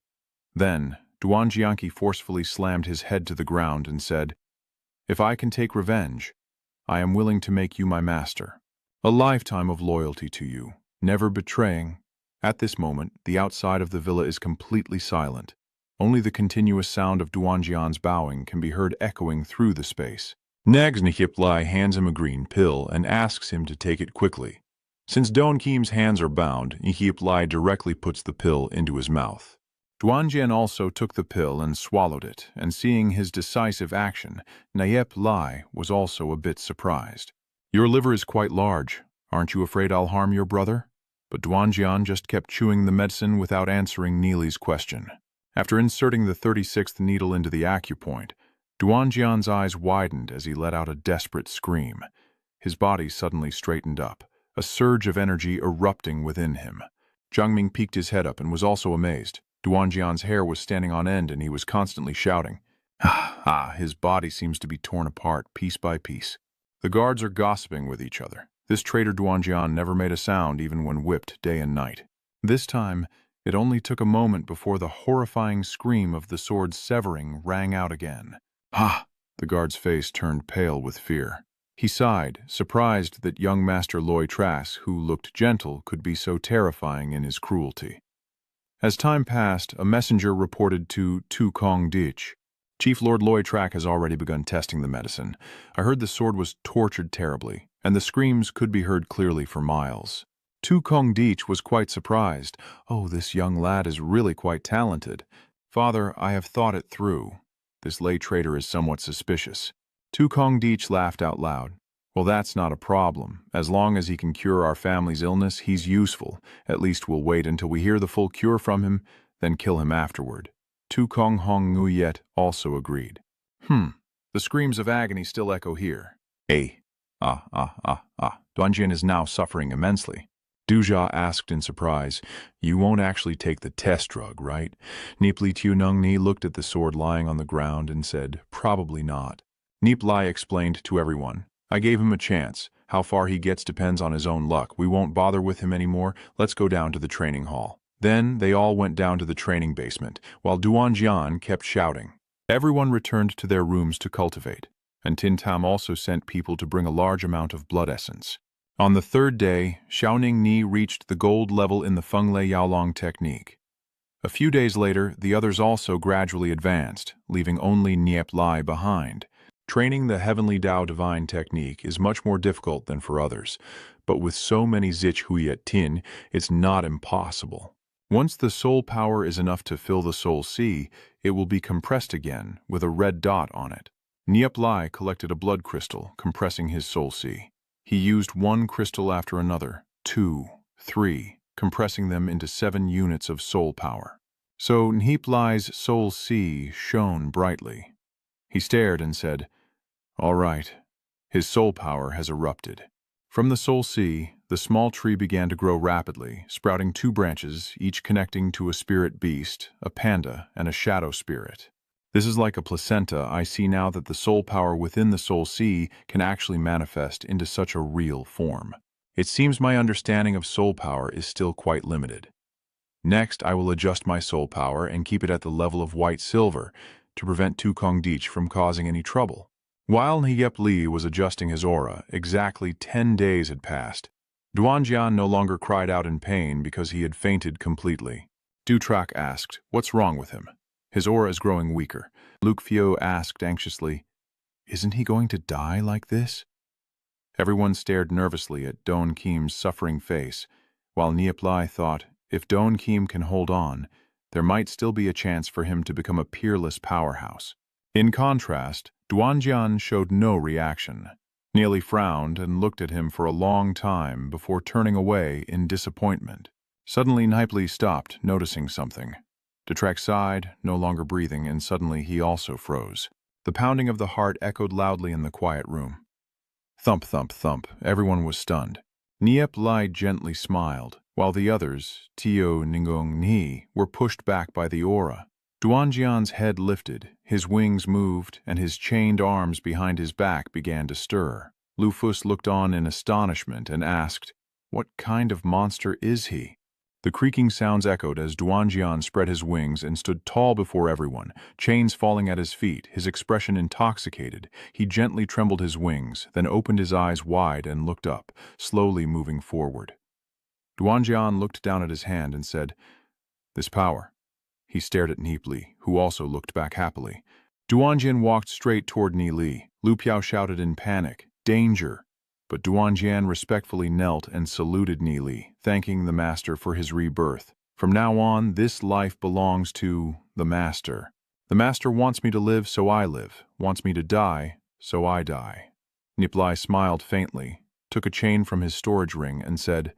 Then, Duan Jianqi forcefully slammed his head to the ground and said, "If I can take revenge, I am willing to make you my master. A lifetime of loyalty to you, never betraying." At this moment, the outside of the villa is completely silent. Only the continuous sound of Duanjian's bowing can be heard echoing through the space. Next, Nie Li hands him a green pill and asks him to take it quickly. Since Don Kim's hands are bound, Nie Li directly puts the pill into his mouth. Duanjian also took the pill and swallowed it, and seeing his decisive action, Nie Li was also a bit surprised. "Your liver is quite large. Aren't you afraid I'll harm your brother?" But Duanjian just kept chewing the medicine without answering Nie Li's question. After inserting the 36th needle into the acupoint, Duanjian's eyes widened as he let out a desperate scream. His body suddenly straightened up, a surge of energy erupting within him. Zhangming peeked his head up and was also amazed. Duanjian's hair was standing on end and he was constantly shouting. His body seems to be torn apart piece by piece. The guards are gossiping with each other. This traitor Duanjian never made a sound even when whipped day and night. This time, it only took a moment before the horrifying scream of the sword severing rang out again. "Ha!" The guard's face turned pale with fear. He sighed, surprised that young Master Loi Trask, who looked gentle, could be so terrifying in his cruelty. As time passed, a messenger reported to Tukong Dich. "Chief Lord Loi Trask has already begun testing the medicine. I heard the sword was tortured terribly, and the screams could be heard clearly for miles." Tukong Dich was quite surprised. "Oh, this young lad is really quite talented. Father, I have thought it through. This lay traitor is somewhat suspicious." Tukong Dich laughed out loud. "Well, that's not a problem. As long as he can cure our family's illness, he's useful. At least we'll wait until we hear the full cure from him, then kill him afterward." Tukong Hong Nguyet also agreed. The screams of agony still echo here. Duanjian is now suffering immensely. Duja asked in surprise. You won't actually take the test drug, right? Nipli Ni looked at the sword lying on the ground and said, probably not. Nip Li explained to everyone. I gave him a chance. How far he gets depends on his own luck. We won't bother with him anymore. Let's go down to the training hall. Then they all went down to the training basement, while Duanjian kept shouting. Everyone returned to their rooms to cultivate, and Tin Tam also sent people to bring a large amount of blood essence. On the third day, Xiaoning Ni reached the gold level in the Fenglei Yaolong technique. A few days later, the others also gradually advanced, leaving only Nie Li behind. Training the Heavenly Tao Divine technique is much more difficult than for others, but with so many Zich Huiyet Tin, it's not impossible. Once the soul power is enough to fill the soul sea, it will be compressed again with a red dot on it. Nie Li collected a blood crystal, compressing his soul sea. He used one crystal after another, 2, 3, compressing them into 7 units of soul power. So Nheep Li's soul sea shone brightly. He stared and said, all right. His soul power has erupted. From the soul sea, the small tree began to grow rapidly, sprouting 2 branches, each connecting to a spirit beast, a panda, and a shadow spirit. This is like a placenta. I see now that the soul power within the soul sea can actually manifest into such a real form. It seems my understanding of soul power is still quite limited. Next, I will adjust my soul power and keep it at the level of white silver to prevent Tukong Dich from causing any trouble. While Nyep Li was adjusting his aura, exactly 10 days had passed. Duanjian no longer cried out in pain because he had fainted completely. Dutrak asked, what's wrong with him? His aura is growing weaker. Luke Fio asked anxiously, isn't he going to die like this? Everyone stared nervously at Don Kim's suffering face, while Nyep Li thought, if Don Kim can hold on, there might still be a chance for him to become a peerless powerhouse. In contrast, Duanjian showed no reaction. Nie Li frowned and looked at him for a long time before turning away in disappointment. Suddenly Nyep Li stopped, noticing something. Dutrak sighed, no longer breathing, and suddenly he also froze. The pounding of the heart echoed loudly in the quiet room. Thump, thump, thump. Everyone was stunned. Nyep Li gently smiled, while the others, Tio Ningong Ni, were pushed back by the aura. Duanjian's head lifted, his wings moved, and his chained arms behind his back began to stir. Lufus looked on in astonishment and asked, what kind of monster is he? The creaking sounds echoed as Duanjian spread his wings and stood tall before everyone, chains falling at his feet, his expression intoxicated. He gently trembled his wings, then opened his eyes wide and looked up, slowly moving forward. Duanjian looked down at his hand and said, this power. He stared at Nie Li, who also looked back happily. Duanjian walked straight toward Nie Li. Lu Piao shouted in panic, danger! But Duanjian respectfully knelt and saluted Nie Li, thanking the master for his rebirth. From now on, this life belongs to the master. The master wants me to live, so I live. Wants me to die, so I die. Nyep Li smiled faintly, took a chain from his storage ring, and said,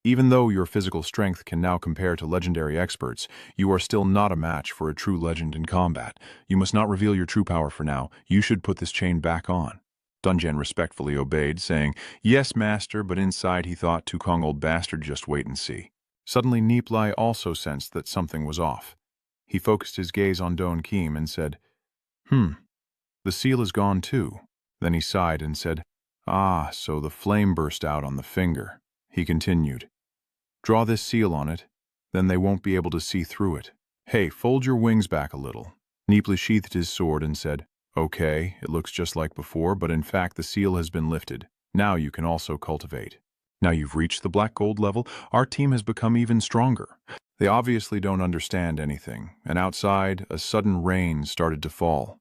even though your physical strength can now compare to legendary experts, you are still not a match for a true legend in combat. You must not reveal your true power for now. You should put this chain back on. Dunjian respectfully obeyed, saying, yes, master, but inside he thought, Tukong old bastard, just wait and see. Suddenly Nyep Li also sensed that something was off. He focused his gaze on Don Kim and said, the seal is gone too. Then he sighed and said, ah, so the flame burst out on the finger. He continued, draw this seal on it, then they won't be able to see through it. Hey, fold your wings back a little. Nyep Li sheathed his sword and said, okay, it looks just like before, but in fact the seal has been lifted. Now you can also cultivate. Now you've reached the black gold level, our team has become even stronger. They obviously don't understand anything, and outside, a sudden rain started to fall.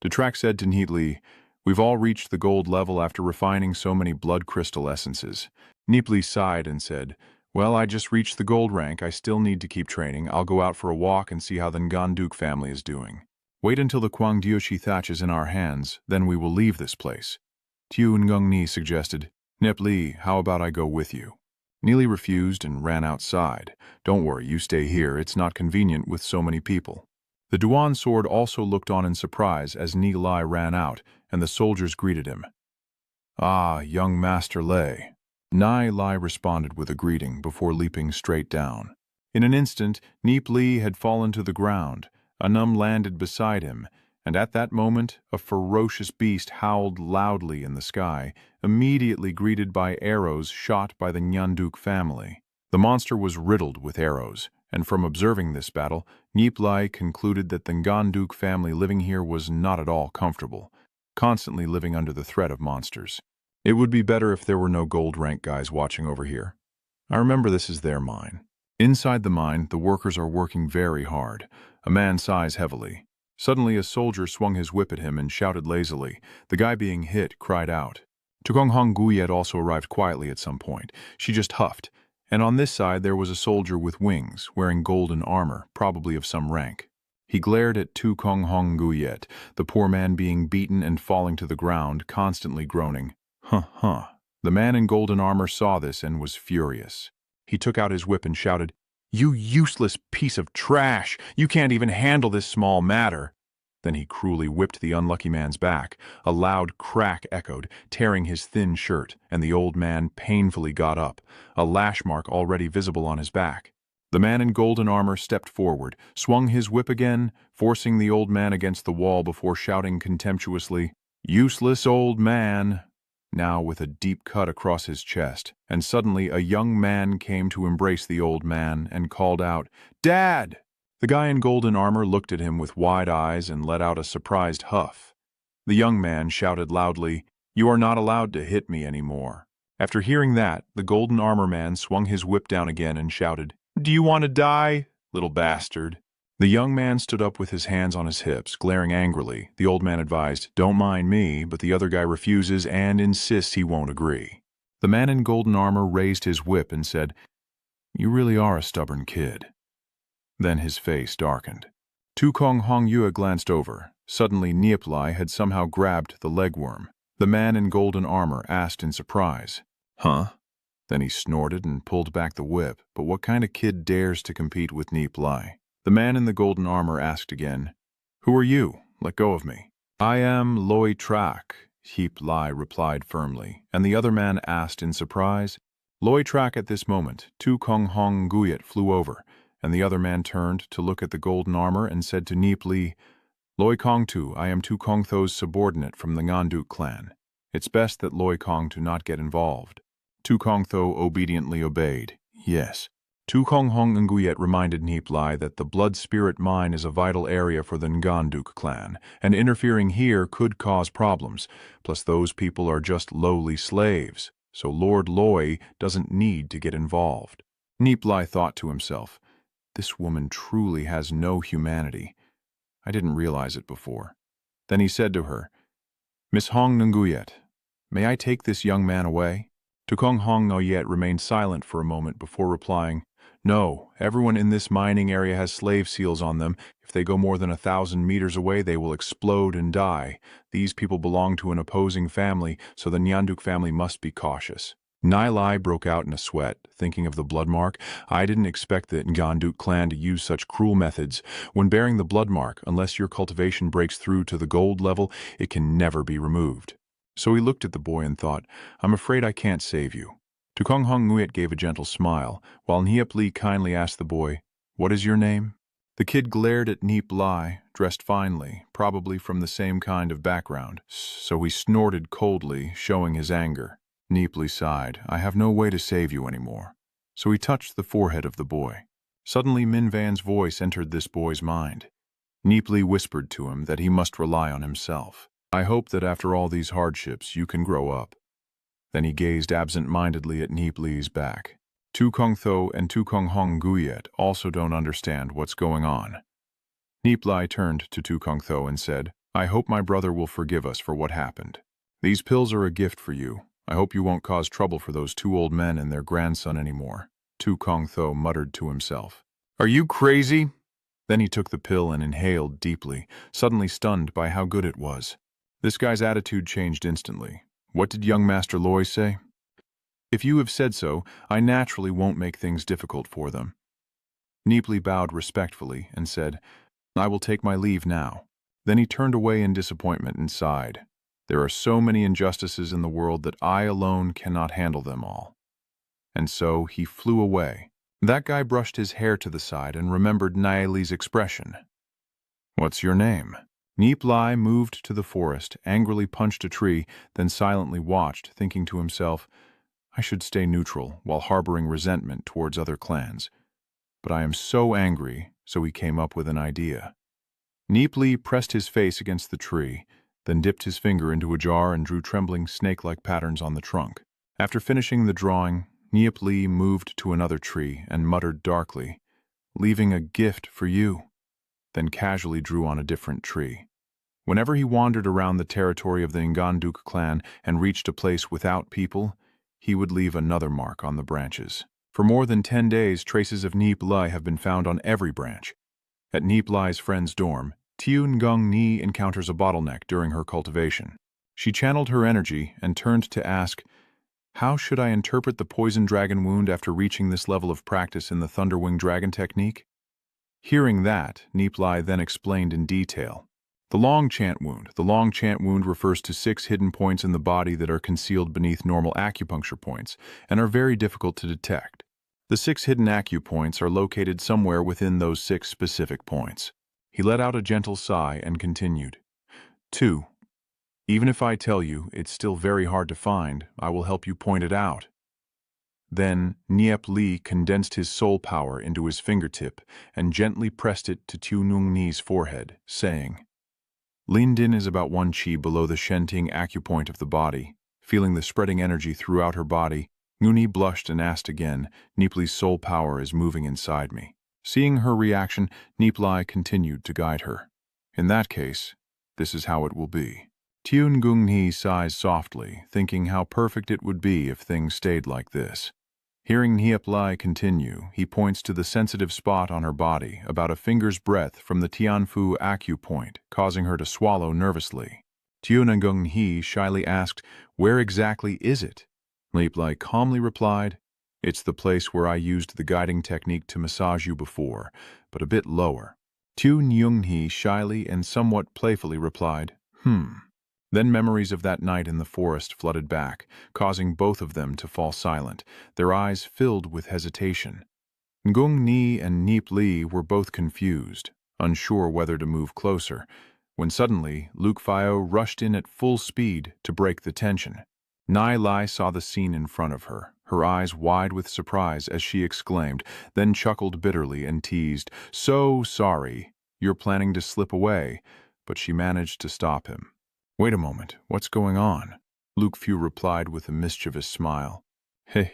Dutrak said to Nyep Li, we've all reached the gold level after refining so many blood crystal essences. Nyep Li sighed and said, well, I just reached the gold rank. I still need to keep training. I'll go out for a walk and see how the Nganduk family is doing. Wait until the Kwang Dioshi thatch is in our hands, then we will leave this place. Tiu Ngung Ni suggested, Nyep Li, how about I go with you? Nie Li refused and ran outside. Don't worry, you stay here. It's not convenient with so many people. The Duan sword also looked on in surprise as Nie Li ran out, and the soldiers greeted him. Ah, young Master Lei. Nie Li responded with a greeting before leaping straight down. In an instant, Nie Li had fallen to the ground. A num landed beside him, and at that moment, a ferocious beast howled loudly in the sky, immediately greeted by arrows shot by the Nyanduk family. The monster was riddled with arrows, and from observing this battle, Nie Li concluded that the Nganduk family living here was not at all comfortable, constantly living under the threat of monsters. It would be better if there were no gold rank guys watching over here. I remember this is their mine. Inside the mine, the workers are working very hard. A man sighs heavily. Suddenly, a soldier swung his whip at him and shouted lazily. The guy being hit cried out. Tukong Hong Guyet also arrived quietly at some point. She just huffed. And on this side there was a soldier with wings, wearing golden armor, probably of some rank. He glared at Tukong Hong Guyet, the poor man being beaten and falling to the ground, constantly groaning. Huh. The man in golden armor saw this and was furious. He took out his whip and shouted, "You useless piece of trash! You can't even handle this small matter!" Then he cruelly whipped the unlucky man's back. A loud crack echoed, tearing his thin shirt, and the old man painfully got up, a lash mark already visible on his back. The man in golden armor stepped forward, swung his whip again, forcing the old man against the wall before shouting contemptuously, "Useless old man!" now with a deep cut across his chest, and suddenly a young man came to embrace the old man and called out, "Dad!" The guy in golden armor looked at him with wide eyes and let out a surprised huff. The young man shouted loudly, "You are not allowed to hit me anymore." After hearing that, the golden armor man swung his whip down again and shouted, "Do you want to die, little bastard?" The young man stood up with his hands on his hips, glaring angrily. The old man advised, "Don't mind me," but the other guy refuses and insists he won't agree. The man in golden armor raised his whip and said, "You really are a stubborn kid." Then his face darkened. Tukong Hong Yue glanced over. Suddenly Nie Li had somehow grabbed the legworm. The man in golden armor asked in surprise, "Huh?" Then he snorted and pulled back the whip, but what kind of kid dares to compete with Nie Li? The man in the golden armor asked again, "Who are you? Let go of me." "I am Loi Trak," Nie Li replied firmly, and the other man asked in surprise. Loi Trak at this moment, Tukong Hong Guyet flew over, and the other man turned to look at the golden armor and said to Nie Li, "Loi Kong Tu, I am Tukong Tho's subordinate from the Nganduk clan. It's best that Loi Kong Tu not get involved." Tukong Tho obediently obeyed. Yes. Tukong Hong Nguyet reminded Nie Li that the blood spirit mine is a vital area for the Nganduk clan, and interfering here could cause problems, plus those people are just lowly slaves, so Lord Loi doesn't need to get involved. Nie Li thought to himself, "This woman truly has no humanity. I didn't realize it before." Then he said to her, "Miss Hong Nguyet, may I take this young man away?" Tukong Hong Nguyet remained silent for a moment before replying, "No, everyone in this mining area has slave seals on them. If they go more than 1,000 meters away, they will explode and die. These people belong to an opposing family, so the Nyanduk family must be cautious." Nie Li broke out in a sweat, thinking of the blood mark. "I didn't expect the Nganduk clan to use such cruel methods. When bearing the blood mark, unless your cultivation breaks through to the gold level, it can never be removed." So he looked at the boy and thought, "I'm afraid I can't save you." Tukong Hong Nguyet gave a gentle smile, while Nie Li kindly asked the boy, "What is your name?" The kid glared at Nie Li, dressed finely, probably from the same kind of background, so he snorted coldly, showing his anger. Nie Li sighed, "I have no way to save you anymore." So he touched the forehead of the boy. Suddenly Min Van's voice entered this boy's mind. Nie Li whispered to him that he must rely on himself. "I hope that after all these hardships you can grow up." Then he gazed absent-mindedly at Nie Li's back. Tukong Tho and Tukong Hong Guyet also don't understand what's going on. Nie Li turned to Tukong Tho and said, "I hope my brother will forgive us for what happened. These pills are a gift for you. I hope you won't cause trouble for those two old men and their grandson anymore." Tukong Tho muttered to himself, "Are you crazy?" Then he took the pill and inhaled deeply, suddenly stunned by how good it was. This guy's attitude changed instantly. What did young Master Loi say? "If you have said so, I naturally won't make things difficult for them." Nie Li bowed respectfully and said, "I will take my leave now." Then he turned away in disappointment and sighed. "There are so many injustices in the world that I alone cannot handle them all." And so he flew away. That guy brushed his hair to the side and remembered Nie Li's expression. "What's your name?" Nie Li moved to the forest, angrily punched a tree, then silently watched, thinking to himself, I should stay neutral while harboring resentment towards other clans. But I am so angry, so he came up with an idea. Nie Li pressed his face against the tree, then dipped his finger into a jar and drew trembling snake-like patterns on the trunk. After finishing the drawing, Nie Li moved to another tree and muttered darkly, "Leaving a gift for you," then casually drew on a different tree. Whenever he wandered around the territory of the Nganduk clan and reached a place without people, he would leave another mark on the branches. For more than 10 days, traces of Nie Li have been found on every branch. At Nie Li's friend's dorm, Ngung Ni encounters a bottleneck during her cultivation. She channeled her energy and turned to ask, how should I interpret the poison dragon wound after reaching this level of practice in the Thunderwing Dragon technique? Hearing that, Nie Li then explained in detail. The long chant wound. The long chant wound refers to 6 hidden points in the body that are concealed beneath normal acupuncture points and are very difficult to detect. The 6 hidden acupoints are located somewhere within those 6 specific points. He let out a gentle sigh and continued. 2. Even if I tell you it's still very hard to find, I will help you point it out. Then Nie Li condensed his soul power into his fingertip and gently pressed it to Ngung Ni's forehead, saying, Lin Din is about 1 chi below the Shenting acupoint of the body. Feeling the spreading energy throughout her body, Nguni blushed and asked again, Nie Li's soul power is moving inside me. Seeing her reaction, Nie Li continued to guide her. In that case, this is how it will be. Ngung Ni sighs softly, thinking how perfect it would be if things stayed like this. Hearing Nie Li continue, he points to the sensitive spot on her body, about a finger's breadth from the Tianfu acupoint, causing her to swallow nervously. Ngung Ni shyly asked, where exactly is it? Nie Li calmly replied, it's the place where I used the guiding technique to massage you before, but a bit lower. Ngung Ni shyly and somewhat playfully replied, Then memories of that night in the forest flooded back, causing both of them to fall silent, their eyes filled with hesitation. Ngung Ni and Nie Li were both confused, unsure whether to move closer, when suddenly Luke Fio rushed in at full speed to break the tension. Nie Li saw the scene in front of her, her eyes wide with surprise as she exclaimed, then chuckled bitterly and teased, so sorry, you're planning to slip away, but she managed to stop him. Wait a moment, what's going on? Luke Fu replied with a mischievous smile. He.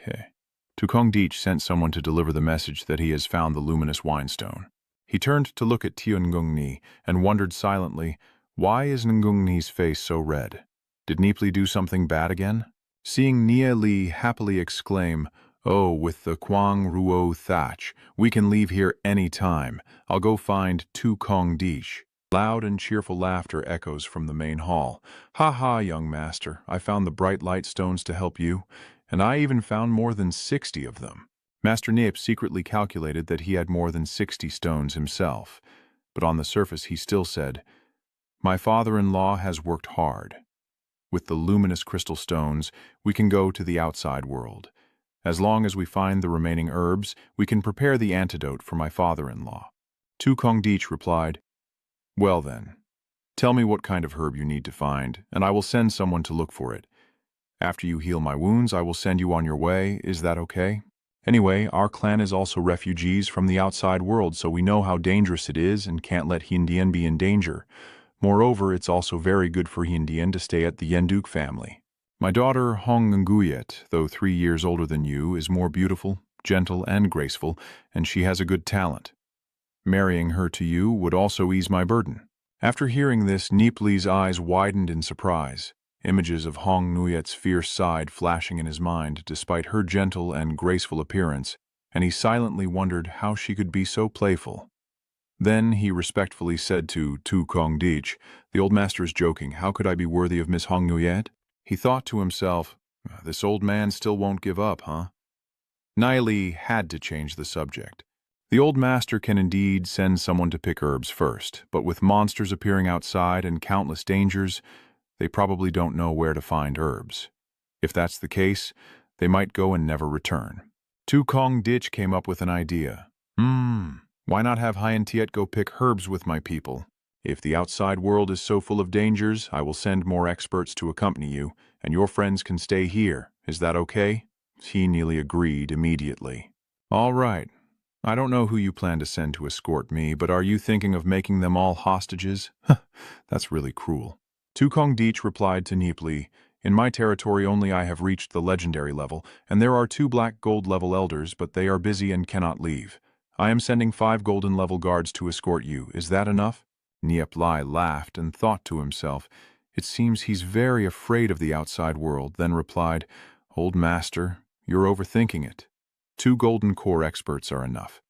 Tukong Deech sent someone to deliver the message that he has found the luminous winestone. He turned to look at Ngung Ni and wondered silently, why is Ngung Ni's face so red? Did Nie Li do something bad again? Seeing Nie Li happily exclaim, oh, with the Quang Ruo thatch, we can leave here any time. I'll go find Tukong Deech. Loud and cheerful laughter echoes from the main hall. Ha ha, young master, I found the bright light stones to help you, and I even found more than 60 of them. Master Nape secretly calculated that he had more than 60 stones himself, but on the surface he still said, my father-in-law has worked hard. With the luminous crystal stones, we can go to the outside world. As long as we find the remaining herbs, we can prepare the antidote for my father-in-law. Tukong Deech replied, well then, tell me what kind of herb you need to find, and I will send someone to look for it. After you heal my wounds, I will send you on your way. Is that okay? Anyway, our clan is also refugees from the outside world, so we know how dangerous it is and can't let Hindian be in danger. Moreover, it's also very good for Hindian to stay at the Yenduk family. My daughter Hong Nguyet, though 3 years older than you, is more beautiful, gentle, and graceful, and she has a good talent. Marrying her to you would also ease my burden. After hearing this, Nie Li's eyes widened in surprise, images of Hong Nguyet's fierce side flashing in his mind despite her gentle and graceful appearance, and he silently wondered how she could be so playful. Then he respectfully said to Tukong Deech, the old master is joking, how could I be worthy of Miss Hong Nguyet? He thought to himself, this old man still won't give up, huh? Nie Li had to change the subject. The old master can indeed send someone to pick herbs first, but with monsters appearing outside and countless dangers, they probably don't know where to find herbs. If that's the case, they might go and never return. Tu Kong Ditch came up with an idea. Why not have Hien Tiet go pick herbs with my people? If the outside world is so full of dangers, I will send more experts to accompany you, and your friends can stay here. Is that okay? Nie Li agreed immediately. All right. I don't know who you plan to send to escort me, but are you thinking of making them all hostages? That's really cruel. Tu Kong Ditch replied to Nie Li, in my territory only I have reached the legendary level, and there are 2 black gold level elders, but they are busy and cannot leave. I am sending 5 golden level guards to escort you. Is that enough? Nie Li laughed and thought to himself, it seems he's very afraid of the outside world, then replied, Old master, you're overthinking it. 2 golden core experts are enough.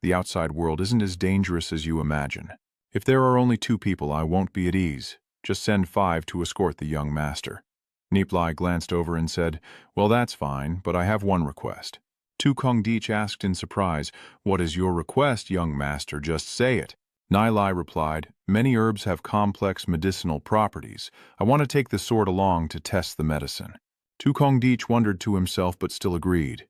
The outside world isn't as dangerous as you imagine. If there are only 2 people, I won't be at ease. Just send 5 to escort the young master. Nie Li glanced over and said, Well, that's fine, but I have one request. Tu Kong Ditch asked in surprise, What is your request, young master? Just say it. Nie Li replied, Many herbs have complex medicinal properties. I want to take the sword along to test the medicine. Tu Kong Ditch wondered to himself but still agreed.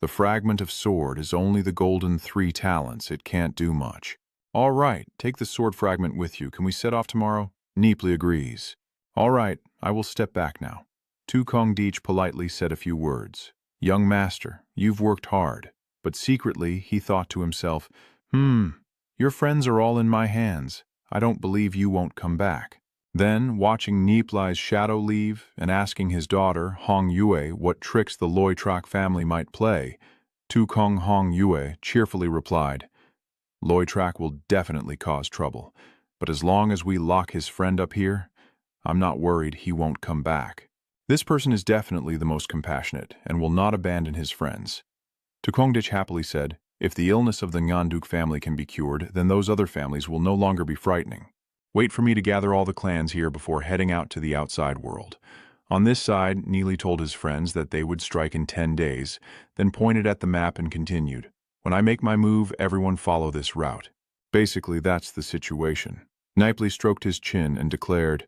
The fragment of sword is only the golden 3 talents. It can't do much. All right, take the sword fragment with you. Can we set off tomorrow? Nie Li agrees. All right, I will step back now. Tu Kong Ditch politely said a few words. Young master, you've worked hard. But secretly, he thought to himself, your friends are all in my hands. I don't believe you won't come back. Then, watching Nie Li's shadow leave and asking his daughter, Hong Yue, what tricks the Loi Trak family might play, Tu Kong Hong Yue cheerfully replied, Loi Trak will definitely cause trouble, but as long as we lock his friend up here, I'm not worried he won't come back. This person is definitely the most compassionate and will not abandon his friends. Tu Kong Ditch happily said, if the illness of the Nganduk family can be cured, then those other families will no longer be frightening. Wait for me to gather all the clans here before heading out to the outside world. On this side, Nie Li told his friends that they would strike in 10 days, then pointed at the map and continued, When I make my move, everyone follow this route. Basically, that's the situation. Nie Li stroked his chin and declared,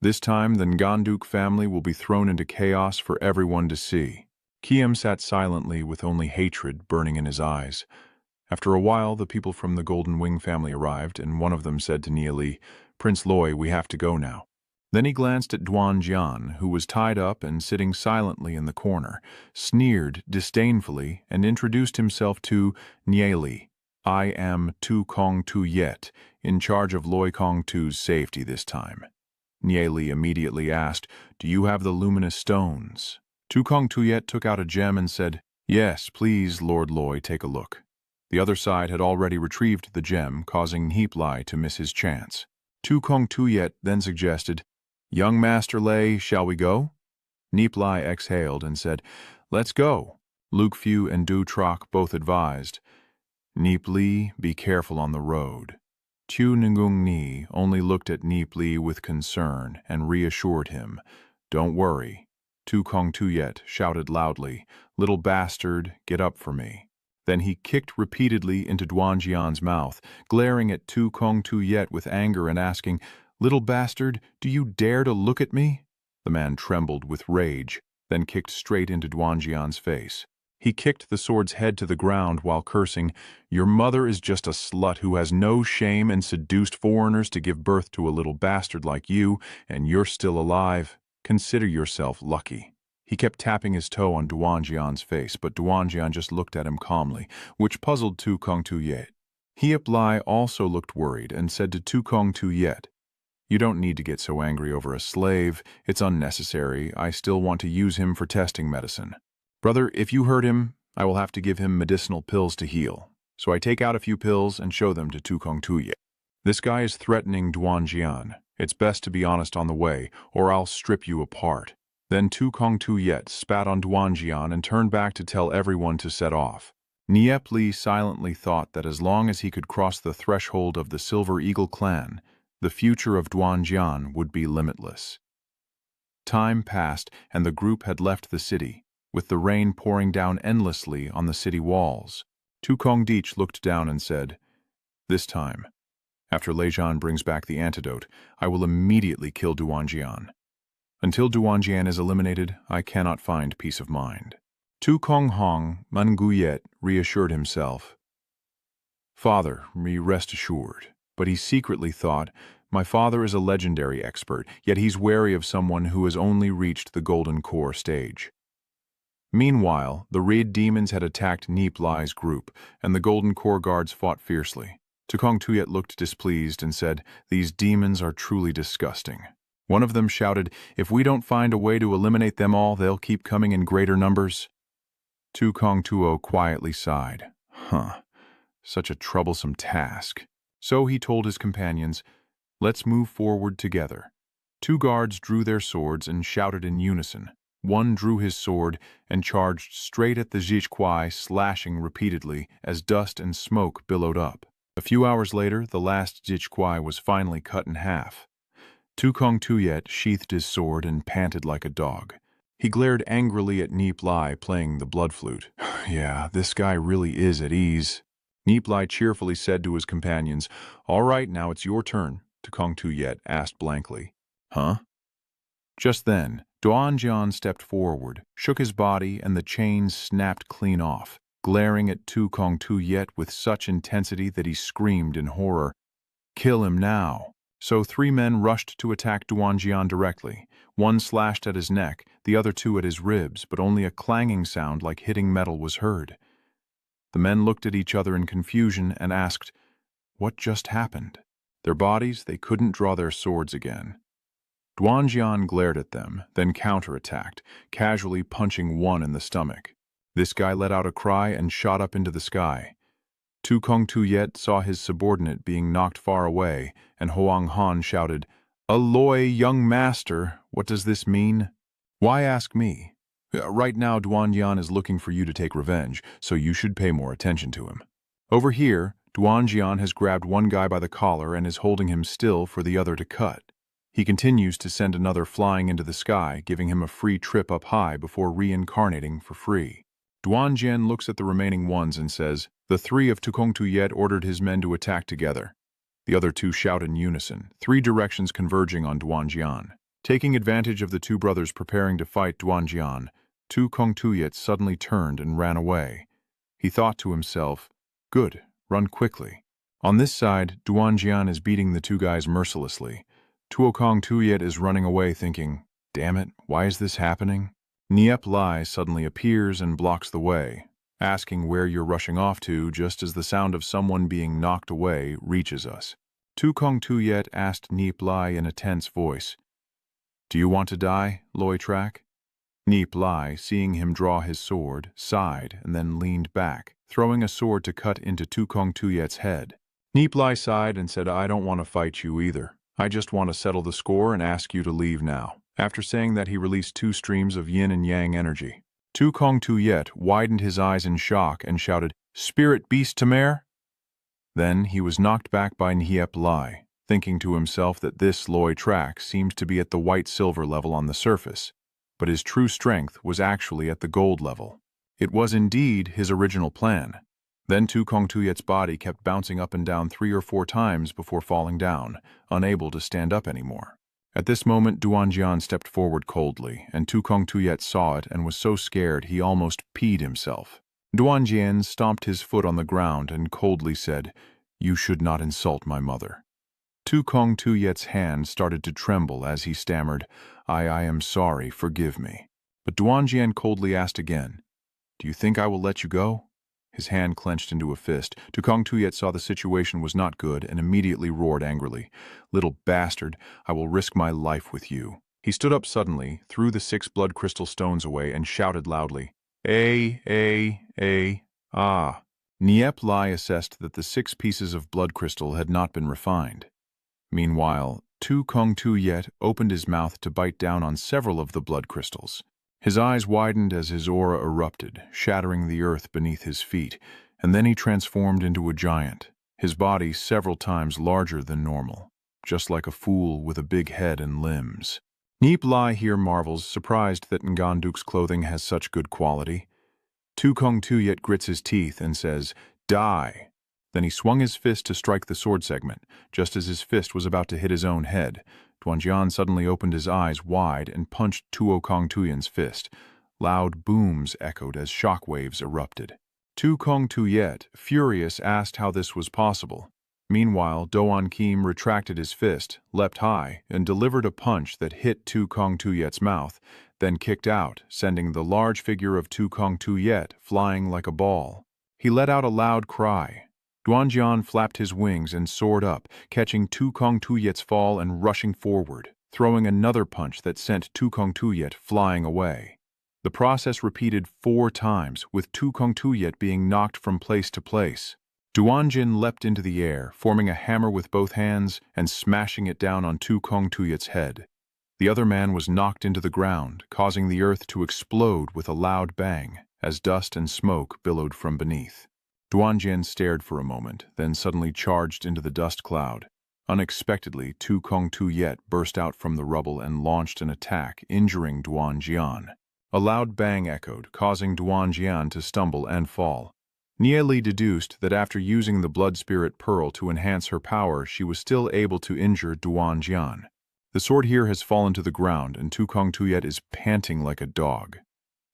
This time, the Nganduk family will be thrown into chaos for everyone to see. Kiem sat silently with only hatred burning in his eyes. After a while, the people from the Golden Wing family arrived, and one of them said to Nie Li, Prince Loi, we have to go now. Then he glanced at Duan Jian, who was tied up and sitting silently in the corner, sneered disdainfully, and introduced himself to Nie Li. I am Tu Kong Tu Yet, in charge of Loi Kong Tu's safety this time. Nie Li immediately asked, Do you have the luminous stones? Tu Kong Tu Yet took out a gem and said, Yes, please, Lord Loi, take a look. The other side had already retrieved the gem, causing Nie Li to miss his chance. Tu Kong Tu Yet then suggested, Young Master Lei, shall we go? Nie Li exhaled and said, Let's go. Luke Fu and Du Troc both advised, Nie Li, be careful on the road. Tu Ngung Ni only looked at Nie Li with concern and reassured him, Don't worry. Tu Kong Tu Yet shouted loudly, Little bastard, get up for me. Then he kicked repeatedly into Duan Jian's mouth, glaring at Tu Kong Tu Yet with anger and asking, Little bastard, do you dare to look at me? The man trembled with rage, then kicked straight into Duan Jian's face. He kicked the sword's head to the ground while cursing, Your mother is just a slut who has no shame and seduced foreigners to give birth to a little bastard like you, and you're still alive. Consider yourself lucky. He kept tapping his toe on Duan Jian's face, but Duan Jian just looked at him calmly, which puzzled Tu Kong Tu Yet. Nie Li also looked worried and said to Tu Kong Tu Yet, You don't need to get so angry over a slave. It's unnecessary. I still want to use him for testing medicine. Brother, if you hurt him, I will have to give him medicinal pills to heal. So I take out a few pills and show them to Tu Kong Tu Yet. This guy is threatening Duan Jian. It's best to be honest on the way, or I'll strip you apart. Then Tu Kong Tu Yet spat on Duan Jian and turned back to tell everyone to set off. Nie Li silently thought that as long as he could cross the threshold of the Silver Eagle clan, the future of Duan Jian would be limitless. Time passed, and the group had left the city, with the rain pouring down endlessly on the city walls. Tu Kong Ditch looked down and said, This time, after Lei Zhan brings back the antidote, I will immediately kill Duan Jian. Until Duan Jian is eliminated, I cannot find peace of mind. Tu Kong Hong Manguyet reassured himself. Father, rest assured. But he secretly thought, my father is a legendary expert, yet he's wary of someone who has only reached the Golden Core stage. Meanwhile, the Red demons had attacked Nie Li's group, and the Golden Core guards fought fiercely. Tukong Tuyet looked displeased and said, these demons are truly disgusting. One of them shouted, if we don't find a way to eliminate them all, they'll keep coming in greater numbers. Tukong Tuo quietly sighed. Such a troublesome task. So he told his companions, let's move forward together. Two guards drew their swords and shouted in unison. One drew his sword and charged straight at the Zhiquai, slashing repeatedly as dust and smoke billowed up. A few hours later, the last Zhiquai was finally cut in half. Tukong Tuyet sheathed his sword and panted like a dog. He glared angrily at Nie Li playing the blood flute. Yeah, this guy really is at ease. Nie Li cheerfully said to his companions, all right, now it's your turn. Tukong Tuyet asked blankly. Huh? Just then, Duanjian stepped forward, shook his body, and the chains snapped clean off, glaring at Tukong Tuyet with such intensity that he screamed in horror. Kill him now. So three men rushed to attack Duanjian directly. One slashed at his neck, the other two at his ribs, but only a clanging sound like hitting metal was heard. The men looked at each other in confusion and asked, what just happened? Their bodies, they couldn't draw their swords again. Duanjian glared at them, then counterattacked, casually punching one in the stomach. This guy let out a cry and shot up into the sky. Tukong Tuyet saw his subordinate being knocked far away, and Hoang Han shouted, Aloy, young master, what does this mean? Why ask me? Right now Duanjian is looking for you to take revenge, so you should pay more attention to him. Over here, Duanjian has grabbed one guy by the collar and is holding him still for the other to cut. He continues to send another flying into the sky, giving him a free trip up high before reincarnating for free. Duanjian looks at the remaining ones and says, the three of Tukong Tuyet ordered his men to attack together. The other two shout in unison, three directions converging on Duanjian. Taking advantage of the two brothers preparing to fight Duanjian, Tukong Tuyet suddenly turned and ran away. He thought to himself, good, run quickly. On this side, Duanjian is beating the two guys mercilessly. Tukong Tuyet is running away thinking, damn it, why is this happening? Nie Li suddenly appears and blocks the way, asking where you're rushing off to just as the sound of someone being knocked away reaches us. Tukong Tuyet asked Nie Li in a tense voice, do you want to die, Loi Trak? Nie Li, seeing him draw his sword, sighed and then leaned back, throwing a sword to cut into Tukong Tuyet's head. Nie Li sighed and said, I don't want to fight you either. I just want to settle the score and ask you to leave now. After saying that, he released two streams of yin and yang energy. Tukong Tuyet widened his eyes in shock and shouted, Spirit Beast Tamer? Then he was knocked back by Nie Li, thinking to himself that this Loi Trak seemed to be at the white-silver level on the surface, but his true strength was actually at the gold level. It was indeed his original plan. Then Tukong Tuyet's body kept bouncing up and down 3 or 4 times before falling down, unable to stand up anymore. At this moment, Duanjian stepped forward coldly, and Tukong Tuyet saw it and was so scared he almost peed himself. Duanjian stomped his foot on the ground and coldly said, you should not insult my mother. Tukong Tuyet's hand started to tremble as he stammered, I am sorry, forgive me. But Duanjian coldly asked again, do you think I will let you go? His hand clenched into a fist. Tukong Tuyet saw the situation was not good and immediately roared angrily, little bastard, I will risk my life with you. He stood up suddenly, threw the 6 blood crystal stones away, and shouted loudly, ah. Nie Li assessed that the 6 pieces of blood crystal had not been refined. Meanwhile, Tukong Tuyet opened his mouth to bite down on several of the blood crystals. His eyes widened as his aura erupted, shattering the earth beneath his feet, and then he transformed into a giant, his body several times larger than normal, just like a fool with a big head and limbs. Nie Li here marvels, surprised that Nganduk's clothing has such good quality. Tukong Tuyet grits his teeth and says, die. Then he swung his fist to strike the sword segment, just as his fist was about to hit his own head. Duanjian suddenly opened his eyes wide and punched Tukong Tuyet's fist. Loud booms echoed as shockwaves erupted. Tu Kong Tuyet, furious, asked how this was possible. Meanwhile, Doan Kim retracted his fist, leapt high, and delivered a punch that hit Tu Kong Tuyet's mouth, then kicked out, sending the large figure of Tu Kong Tuyet flying like a ball. He let out a loud cry. Duanjian flapped his wings and soared up, catching Tu Kong Tuyet's fall and rushing forward, throwing another punch that sent Tu Kong Tuyet flying away. The process repeated 4 times, with Tu Kong Tuyet being knocked from place to place. Duanjin leapt into the air, forming a hammer with both hands and smashing it down on Tu Kong Tuyet's head. The other man was knocked into the ground, causing the earth to explode with a loud bang, as dust and smoke billowed from beneath. Duanjin stared for a moment, then suddenly charged into the dust cloud. Unexpectedly, Tu Kong Tuyet burst out from the rubble and launched an attack, injuring Duanjian. A loud bang echoed, causing Duanjian to stumble and fall. Nie Li deduced that after using the blood spirit pearl to enhance her power, she was still able to injure Duanjian. The sword here has fallen to the ground, and Tu Kong Tuyet is panting like a dog.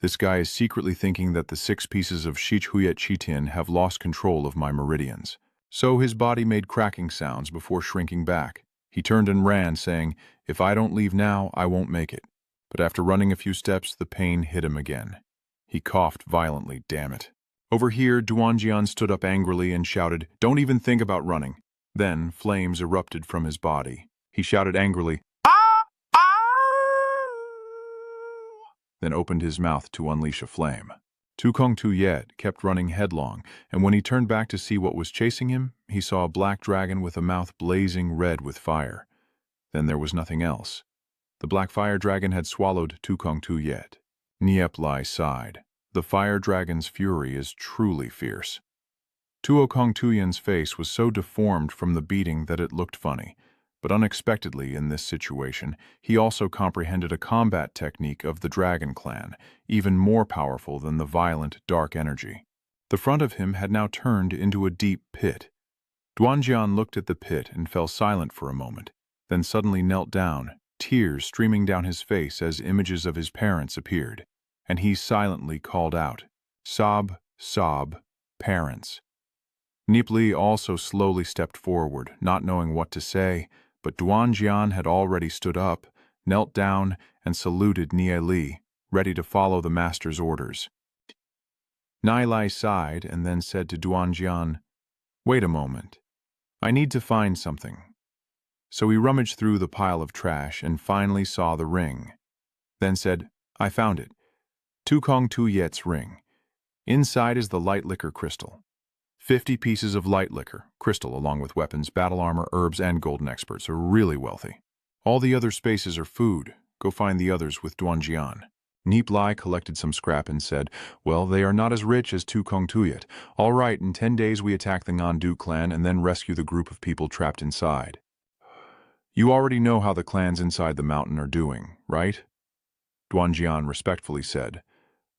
This guy is secretly thinking that the 6 pieces of Shich Huyet Chitin have lost control of my meridians. So his body made cracking sounds before shrinking back. He turned and ran, saying, "If I don't leave now, I won't make it." But after running a few steps, the pain hit him again. He coughed violently, damn it. Over here, Duanjian stood up angrily and shouted, "Don't even think about running." Then flames erupted from his body. He shouted angrily, "Ah! Ah!" Then opened his mouth to unleash a flame. Tu Kong Tuyet kept running headlong, and when he turned back to see what was chasing him, he saw a black dragon with a mouth blazing red with fire. Then there was nothing else. The black fire dragon had swallowed Tu Kong Tuyet. Nie Li sighed. The fire dragon's fury is truly fierce. Tuo Kong Tuyen's face was so deformed from the beating that it looked funny, but unexpectedly in this situation, he also comprehended a combat technique of the Dragon Clan, even more powerful than the violent, dark energy. The front of him had now turned into a deep pit. Duanjian looked at the pit and fell silent for a moment, then suddenly knelt down, tears streaming down his face as images of his parents appeared. And he silently called out, "Sob, sob, parents." Nie Li also slowly stepped forward, not knowing what to say, but Duanjian had already stood up, knelt down, and saluted Nie Li, ready to follow the master's orders. Nie Li sighed and then said to Duanjian, "Wait a moment. I need to find something." So he rummaged through the pile of trash and finally saw the ring, then said, "I found it. Tu Kong Tuyet's ring. Inside is the light liquor crystal. 50 pieces of light liquor, crystal along with weapons, battle armor, herbs, and golden experts are really wealthy. All the other spaces are food. Go find the others with Duanjian." Nie Li collected some scrap and said, "Well, they are not as rich as Tu Kong Tuyet. All right, in 10 days we attack the Ngandu clan and then rescue the group of people trapped inside. You already know how the clans inside the mountain are doing, right?" Duanjian respectfully said,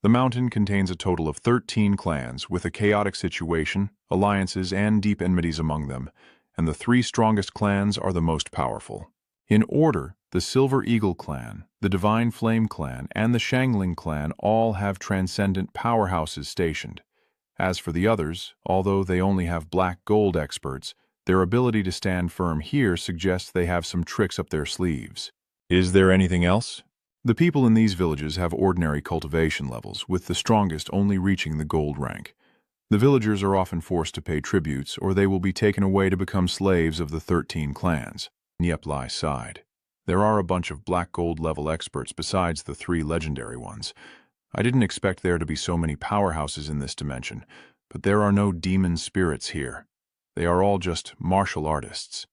"The mountain contains a total of 13 clans, with a chaotic situation, alliances, and deep enmities among them, and the 3 strongest clans are the most powerful. In order, the Silver Eagle clan, the Divine Flame clan, and the Shangling clan all have transcendent powerhouses stationed. As for the others, although they only have black gold experts, their ability to stand firm here suggests they have some tricks up their sleeves. Is there anything else?" The people in these villages have ordinary cultivation levels, with the strongest only reaching the gold rank. The villagers are often forced to pay tributes, or they will be taken away to become slaves of the 13 clans. Nie Li sighed. There are a bunch of black gold level experts besides the 3 legendary ones. I didn't expect there to be so many powerhouses in this dimension, but there are no demon spirits here. They are all just martial artists.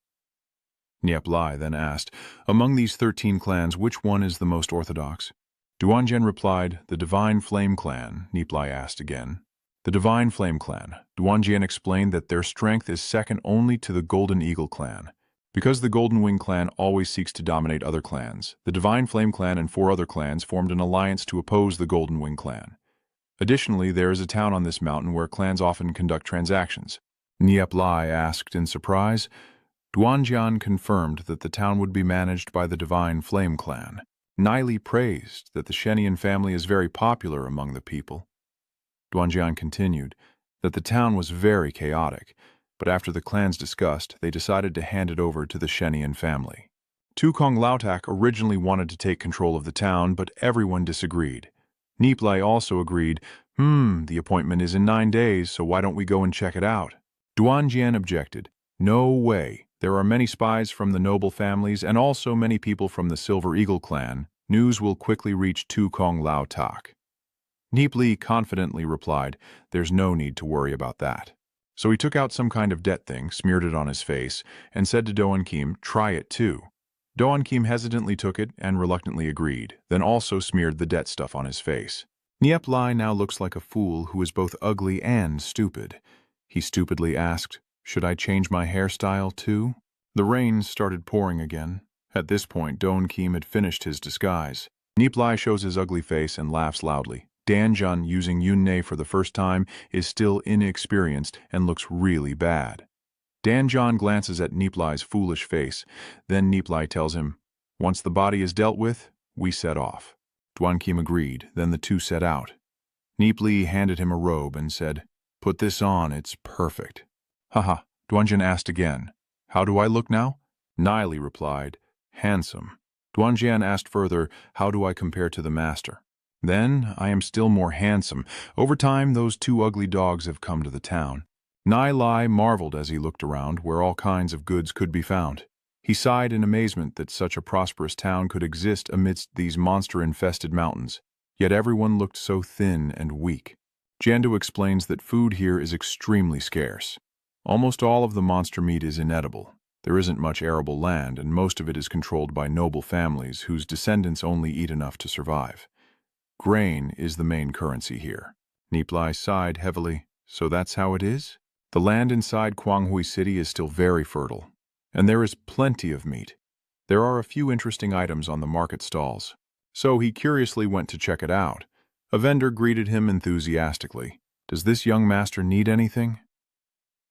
Nie Li then asked, "Among these 13 clans, which one is the most orthodox?" Duanjian replied, "The Divine Flame clan." Nie Li asked again. "The Divine Flame clan." Duanjian explained that their strength is second only to the Golden Eagle clan. Because the Golden Wing clan always seeks to dominate other clans, the Divine Flame clan and 4 other clans formed an alliance to oppose the Golden Wing clan. Additionally, there is a town on this mountain where clans often conduct transactions. Nie Li asked in surprise. Duanjian confirmed that the town would be managed by the Divine Flame clan. Nie Li praised that the Shenian family is very popular among the people. Duanjian continued that the town was very chaotic, but after the clans discussed, they decided to hand it over to the Shenian family. Tukong Lautak originally wanted to take control of the town, but everyone disagreed. Nie Li also agreed, the appointment is in 9 days, so why don't we go and check it out? Duanjian objected, no way. There are many spies from the noble families and also many people from the Silver Eagle clan. News will quickly reach Tukong Lautak. Nie Li confidently replied, there's no need to worry about that. So he took out some kind of debt thing, smeared it on his face, and said to Doan Kim, try it too. Doan Kim hesitantly took it and reluctantly agreed, then also smeared the debt stuff on his face. Nie Li now looks like a fool who is both ugly and stupid. He stupidly asked, should I change my hairstyle too? The rain started pouring again. At this point, Doan Kim had finished his disguise. Nie Li shows his ugly face and laughs loudly. Danjun, using Yunne for the first time, is still inexperienced and looks really bad. Danjun glances at Nie Li's foolish face. Then Nie Li tells him, once the body is dealt with, we set off. Duan Kim agreed, then the two set out. Nie Li handed him a robe and said, put this on, it's perfect. Haha, Duanjian asked again, how do I look now? Nie Li replied, handsome. Duanjian asked further, how do I compare to the master? Then, I am still more handsome. Over time, those two ugly dogs have come to the town. Nie Li marveled as he looked around where all kinds of goods could be found. He sighed in amazement that such a prosperous town could exist amidst these monster-infested mountains. Yet everyone looked so thin and weak. Jandu explains that food here is extremely scarce. Almost all of the monster meat is inedible. There isn't much arable land, and most of it is controlled by noble families whose descendants only eat enough to survive. Grain is the main currency here. Nie Li sighed heavily. So that's how it is? The land inside Kwanghui City is still very fertile, and there is plenty of meat. There are a few interesting items on the market stalls. So he curiously went to check it out. A vendor greeted him enthusiastically. Does this young master need anything?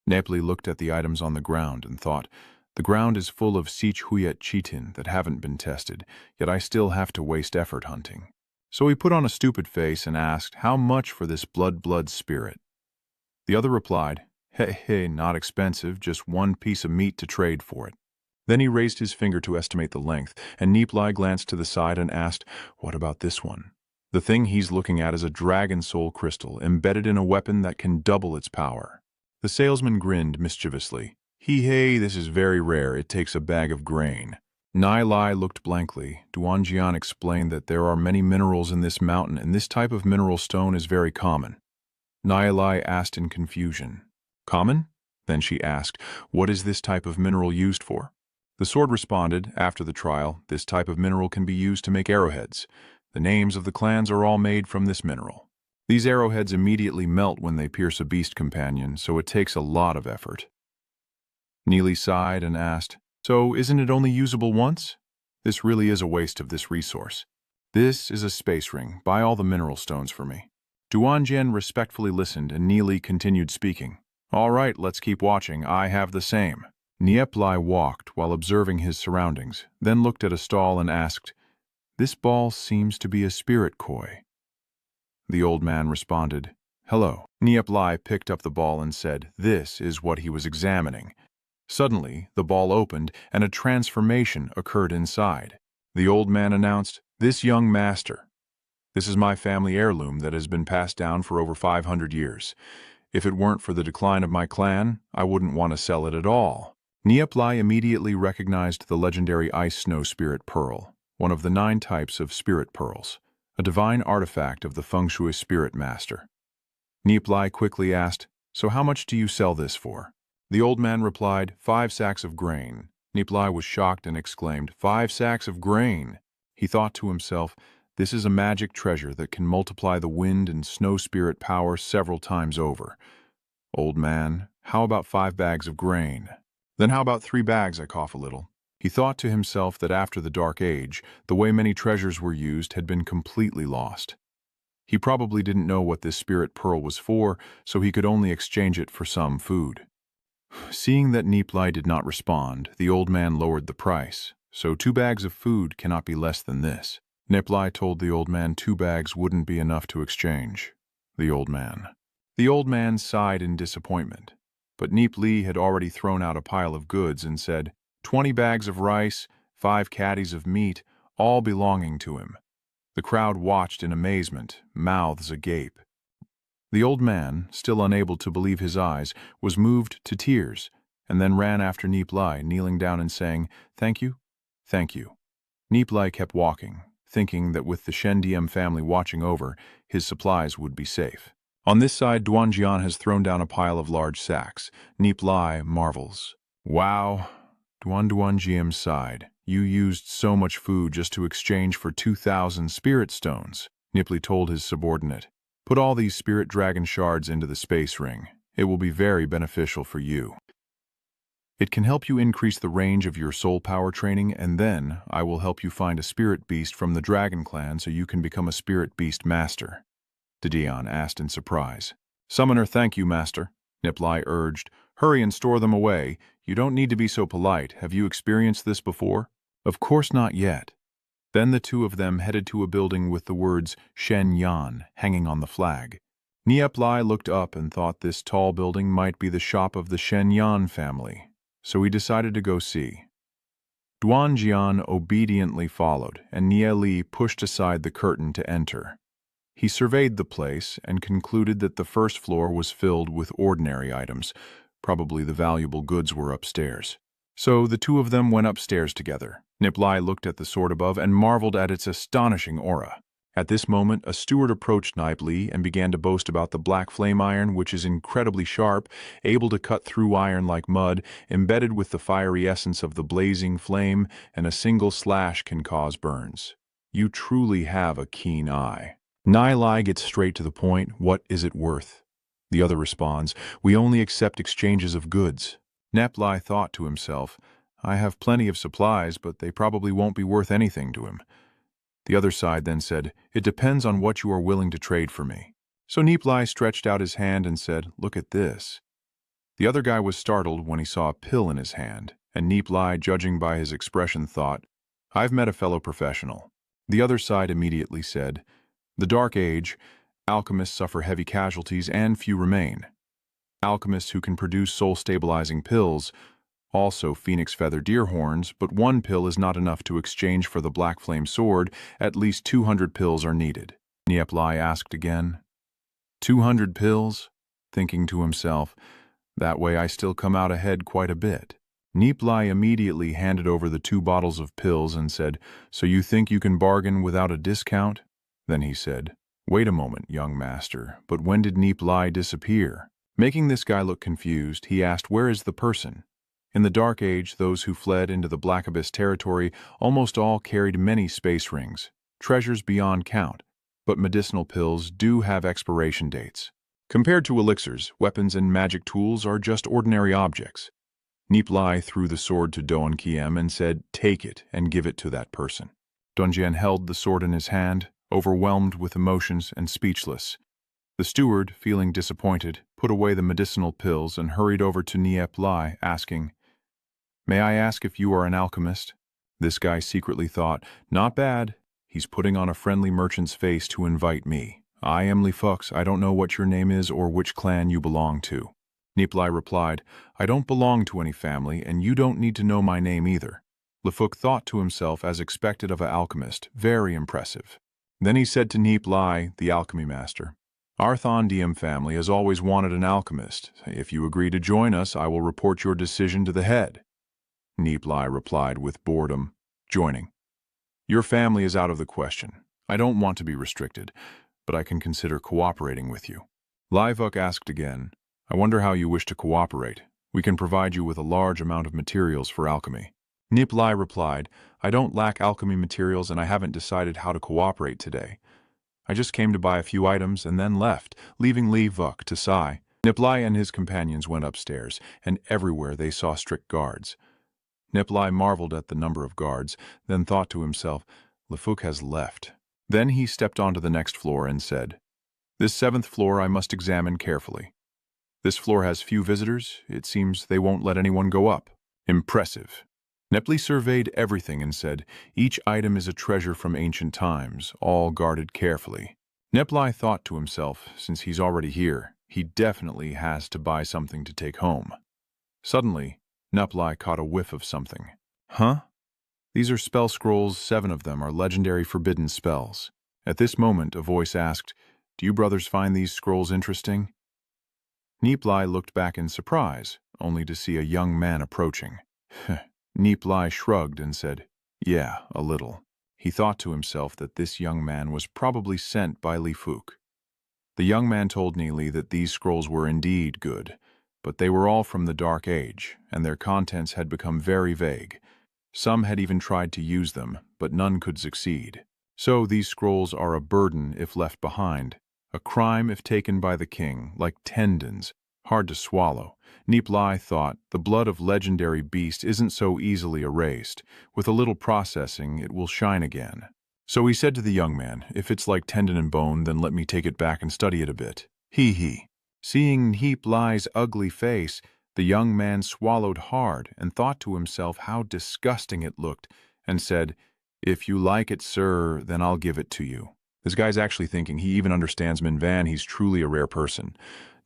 Nie Li looked at the items on the ground and thought, the ground is full of Sich Huyet chitin that haven't been tested, yet I still have to waste effort hunting. So he put on a stupid face and asked, how much for this blood spirit? The other replied, hey, not expensive, just 1 piece of meat to trade for it. Then he raised his finger to estimate the length, and Nie Li glanced to the side and asked, what about this one? The thing he's looking at is a dragon soul crystal embedded in a weapon that can double its power. The salesman grinned mischievously. Hey, this is very rare, it takes a bag of grain. Nie Li looked blankly. Duanjian explained that there are many minerals in this mountain, and this type of mineral stone is very common. Nie Li asked in confusion. Common? Then she asked, what is this type of mineral used for? The sword responded, after the trial, this type of mineral can be used to make arrowheads. The names of the clans are all made from this mineral. These arrowheads immediately melt when they pierce a beast companion, so it takes a lot of effort. Nie Li sighed and asked, so isn't it only usable once? This really is a waste of this resource. This is a space ring. Buy all the mineral stones for me. Duanjian respectfully listened, and Nie Li continued speaking. All right, let's keep watching. I have the same. Nie Li walked while observing his surroundings, then looked at a stall and asked, this ball seems to be a spirit koi. The old man responded, hello. Nie Li picked up the ball and said, this is what he was examining. Suddenly, the ball opened and a transformation occurred inside. The old man announced, this young master. This is my family heirloom that has been passed down for over 500 years. If it weren't for the decline of my clan, I wouldn't want to sell it at all. Nie Li immediately recognized the legendary Ice Snow Spirit Pearl, one of the 9 types of spirit pearls, a divine artifact of the Feng Shui Spirit Master. Nie Li quickly asked, so how much do you sell this for? The old man replied, 5 sacks of grain. Nie Li was shocked and exclaimed, 5 sacks of grain! He thought to himself, this is a magic treasure that can multiply the wind and snow spirit power several times over. Old man, how about 5 bags of grain? Then how about 3 bags? I cough a little. He thought to himself that after the Dark Age, the way many treasures were used had been completely lost. He probably didn't know what this spirit pearl was for, so he could only exchange it for some food. Seeing that Nie Li did not respond, the old man lowered the price, so 2 bags of food cannot be less than this. Nie Li told the old man 2 bags wouldn't be enough to exchange. The old man sighed in disappointment, but Nie Li had already thrown out a pile of goods and said, 20 bags of rice, 5 caddies of meat, all belonging to him. The crowd watched in amazement, mouths agape. The old man, still unable to believe his eyes, was moved to tears, and then ran after Nie Li, kneeling down and saying, "Thank you, thank you." Nie Li kept walking, thinking that with the Shen Diem family watching over, his supplies would be safe. On this side, Duan Jian has thrown down a pile of large sacks. Nie Li marvels. "Wow." Duan Jian sighed. "You used so much food just to exchange for 2,000 spirit stones." Nie Li told his subordinate, "Put all these spirit dragon shards into the space ring. It will be very beneficial for you. It can help you increase the range of your soul power training, and then I will help you find a spirit beast from the dragon clan so you can become a spirit beast master." Didion asked in surprise. "Summoner, thank you, master," Nie Li urged. "Hurry and store them away. You don't need to be so polite. Have you experienced this before?" "Of course not yet." Then the two of them headed to a building with the words Shen Yan hanging on the flag. Nie Li looked up and thought this tall building might be the shop of the Shen Yan family, so he decided to go see. Duan Jian obediently followed, and Nie Li pushed aside the curtain to enter. He surveyed the place and concluded that the first floor was filled with ordinary items. Probably the valuable goods were upstairs. So the two of them went upstairs together. Nie Li looked at the sword above and marveled at its astonishing aura. At this moment, a steward approached Nie Li and began to boast about the black flame iron, which is incredibly sharp, able to cut through iron like mud, embedded with the fiery essence of the blazing flame, and a single slash can cause burns. "You truly have a keen eye." Nie Li gets straight to the point. "What is it worth?" The other responds, "We only accept exchanges of goods." Nie Li thought to himself, "I have plenty of supplies, but they probably won't be worth anything to him." The other side then said, "It depends on what you are willing to trade for me." So Nie Li stretched out his hand and said, "Look at this." The other guy was startled when he saw a pill in his hand, and Nie Li, judging by his expression, thought, "I've met a fellow professional." The other side immediately said, "The Dark Age, alchemists suffer heavy casualties and few remain. Alchemists who can produce soul-stabilizing pills, also phoenix feather deer horns, but one pill is not enough to exchange for the black flame sword. At least 200 pills are needed." Nie Li asked again. 200 pills? Thinking to himself, "That way I still come out ahead quite a bit." Nie Li immediately handed over the 2 bottles of pills and said, "So you think you can bargain without a discount?" Then he said, "Wait a moment, young master, but when did Nie Li disappear?" Making this guy look confused, he asked, "Where is the person?" In the Dark Age, those who fled into the Black Abyss territory almost all carried many space rings, treasures beyond count, but medicinal pills do have expiration dates. Compared to elixirs, weapons and magic tools are just ordinary objects. Nie Li threw the sword to Doan Kiem and said, "Take it and give it to that person." Doan Jian held the sword in his hand, overwhelmed with emotions and speechless. The steward, feeling disappointed, put away the medicinal pills and hurried over to Nie Li, asking, "May I ask if you are an alchemist?" This guy secretly thought, "Not bad. He's putting on a friendly merchant's face to invite me. I am Li Fux. I don't know what your name is or which clan you belong to." Nie Li replied, "I don't belong to any family, and you don't need to know my name either." Li Fux thought to himself, as expected of an alchemist, very impressive. Then he said to Nie Li, the alchemy master, "Our Thon Diem family has always wanted an alchemist. If you agree to join us, I will report your decision to the head." Nie Li replied with boredom, "Joining. Your family is out of the question. I don't want to be restricted, but I can consider cooperating with you." Li Fux asked again, "I wonder how you wish to cooperate. We can provide you with a large amount of materials for alchemy." Nie Li replied, "I don't lack alchemy materials and I haven't decided how to cooperate today. I just came to buy a few items and then left, leaving Li Fux to sigh." Nie Li and his companions went upstairs, and everywhere they saw strict guards. Nie Li marveled at the number of guards, then thought to himself, "Li Fux has left." Then he stepped onto the next floor and said, "This 7th floor I must examine carefully. This floor has few visitors. It seems they won't let anyone go up." "Impressive." Li surveyed everything and said, "Each item is a treasure from ancient times, all guarded carefully." Li thought to himself, since he's already here, he definitely has to buy something to take home. Suddenly, Li caught a whiff of something. Huh? These are spell scrolls, 7 of them are legendary forbidden spells. At this moment, a voice asked, "Do you brothers find these scrolls interesting?" Li looked back in surprise, only to see a young man approaching. Li shrugged and said, "Yeah, a little." He thought to himself that this young man was probably sent by Li Fuk. The young man told Nie Li that these scrolls were indeed good, but they were all from the Dark Age, and their contents had become very vague. Some had even tried to use them, but none could succeed. So these scrolls are a burden if left behind, a crime if taken by the king, like tendons, hard to swallow. Li thought, the blood of legendary beast isn't so easily erased. With a little processing, it will shine again. So he said to the young man, "If it's like tendon and bone, then let me take it back and study it a bit." He. Seeing Li's ugly face, the young man swallowed hard and thought to himself how disgusting it looked, and said, "If you like it, sir, then I'll give it to you." This guy's actually thinking he even understands Manhwa. He's truly a rare person.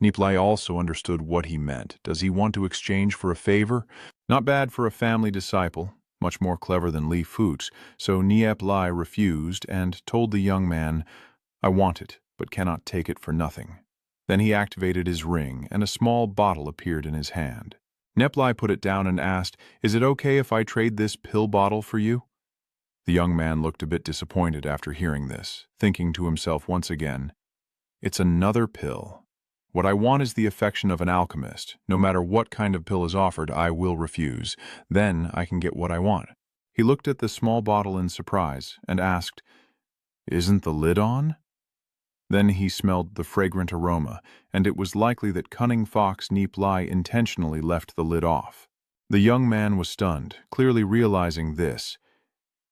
Li also understood what he meant. Does he want to exchange for a favor? Not bad for a family disciple, much more clever than Li Fuk's, so Nie Li refused and told the young man, "I want it, but cannot take it for nothing." Then he activated his ring, and a small bottle appeared in his hand. Li put it down and asked, "Is it okay if I trade this pill bottle for you?" The young man looked a bit disappointed after hearing this, thinking to himself once again, "It's another pill. What I want is the affection of an alchemist. No matter what kind of pill is offered, I will refuse. Then I can get what I want." He looked at the small bottle in surprise and asked, "Isn't the lid on?" Then he smelled the fragrant aroma, and it was likely that cunning fox Nie Li intentionally left the lid off. The young man was stunned, clearly realizing this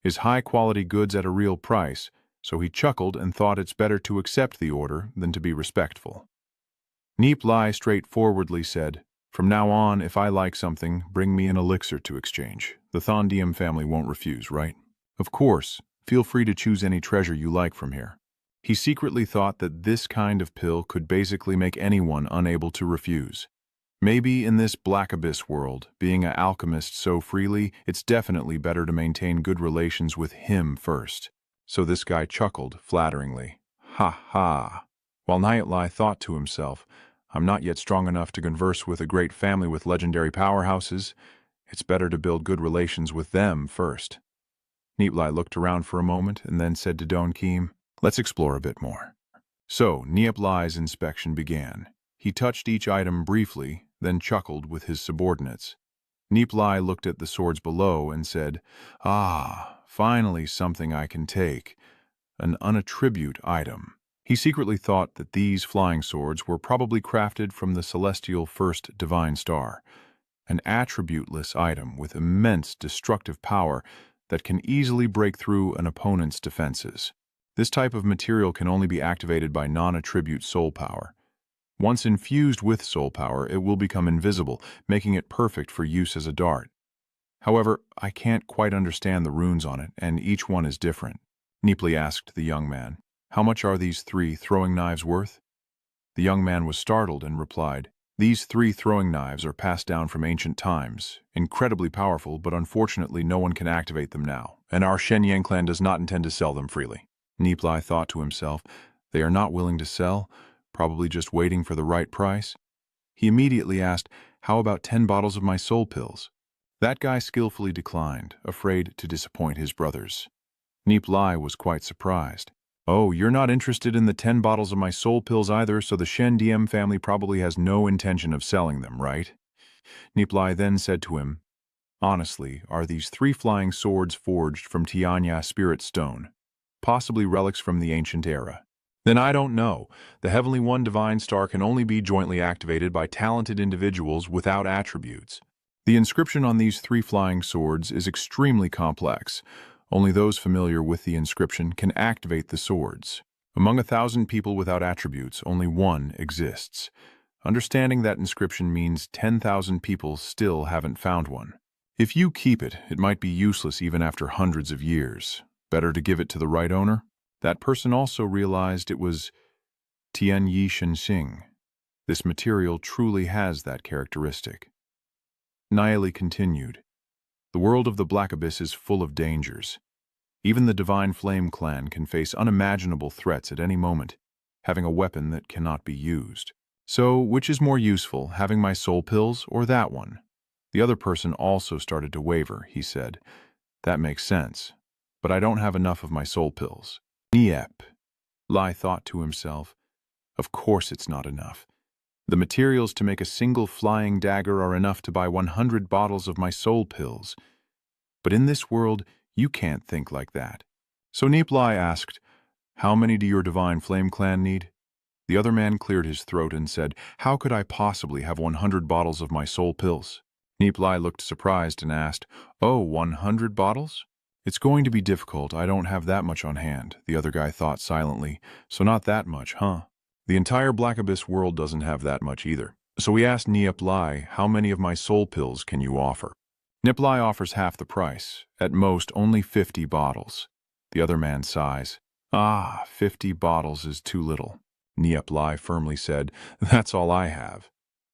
is high-quality goods at a real price, so he chuckled and thought it's better to accept the order than to be respectful. Nie Li straightforwardly said, "From now on, if I like something, bring me an elixir to exchange. The Thondium family won't refuse, right? Of course, feel free to choose any treasure you like from here." He secretly thought that this kind of pill could basically make anyone unable to refuse. Maybe in this black abyss world, being an alchemist so freely, it's definitely better to maintain good relations with him first. So this guy chuckled flatteringly. Ha ha. While Nie Li thought to himself, "I'm not yet strong enough to converse with a great family with legendary powerhouses. It's better to build good relations with them first." Nie Li looked around for a moment and then said to Don Kim, "Let's explore a bit more." So Nie Li's inspection began. He touched each item briefly, then chuckled with his subordinates. Nie Li looked at the swords below and said, "Ah, finally something I can take. An unattribute item." He secretly thought that these flying swords were probably crafted from the celestial first divine star, an attributeless item with immense destructive power that can easily break through an opponent's defenses. This type of material can only be activated by non-attribute soul power. Once infused with soul power, it will become invisible, making it perfect for use as a dart. However, I can't quite understand the runes on it, and each one is different. Nie Li asked the young man, "How much are these 3 throwing knives worth?" The young man was startled and replied, "These 3 throwing knives are passed down from ancient times, incredibly powerful, but unfortunately no one can activate them now, and our Shenyang clan does not intend to sell them freely." Nie Li thought to himself, "They are not willing to sell, probably just waiting for the right price." He immediately asked, "How about 10 bottles of my soul pills?" That guy skillfully declined, afraid to disappoint his brothers. Nie Li was quite surprised. "Oh, you're not interested in the 10 bottles of my soul pills either, so the Shen Diem family probably has no intention of selling them, right?" Nie Li then said to him, "Honestly, are these 3 flying swords forged from Tianya spirit stone? Possibly relics from the ancient era?" "Then I don't know. The Heavenly One Divine Star can only be jointly activated by talented individuals without attributes. The inscription on these 3 flying swords is extremely complex. Only those familiar with the inscription can activate the swords. Among 1,000 people without attributes, only 1 exists. Understanding that inscription means 10,000 people still haven't found one. If you keep it, it might be useless even after hundreds of years. Better to give it to the right owner. That person also realized it was Tian Yi Shenxing. This material truly has that characteristic. Nie Li continued. The world of the Black Abyss is full of dangers. Even the Divine Flame clan can face unimaginable threats at any moment, having a weapon that cannot be used. So, which is more useful, having my soul pills or that one? The other person also started to waver, he said. That makes sense. But I don't have enough of my soul pills. Niep. Li thought to himself. Of course it's not enough. The materials to make a single flying dagger are enough to buy 100 bottles of my soul pills. But in this world, you can't think like that. So Nie Li asked, how many do your Divine Flame clan need? The other man cleared his throat and said, how could I possibly have 100 bottles of my soul pills? Nie Li looked surprised and asked, oh, 100 bottles? It's going to be difficult. I don't have that much on hand, the other guy thought silently. So not that much, huh? The entire Black Abyss world doesn't have that much either. So we asked Nie Li, how many of my soul pills can you offer? Nie Li offers half the price, at most only 50 bottles. The other man sighs. 50 bottles is too little. Nie Li firmly said, that's all I have.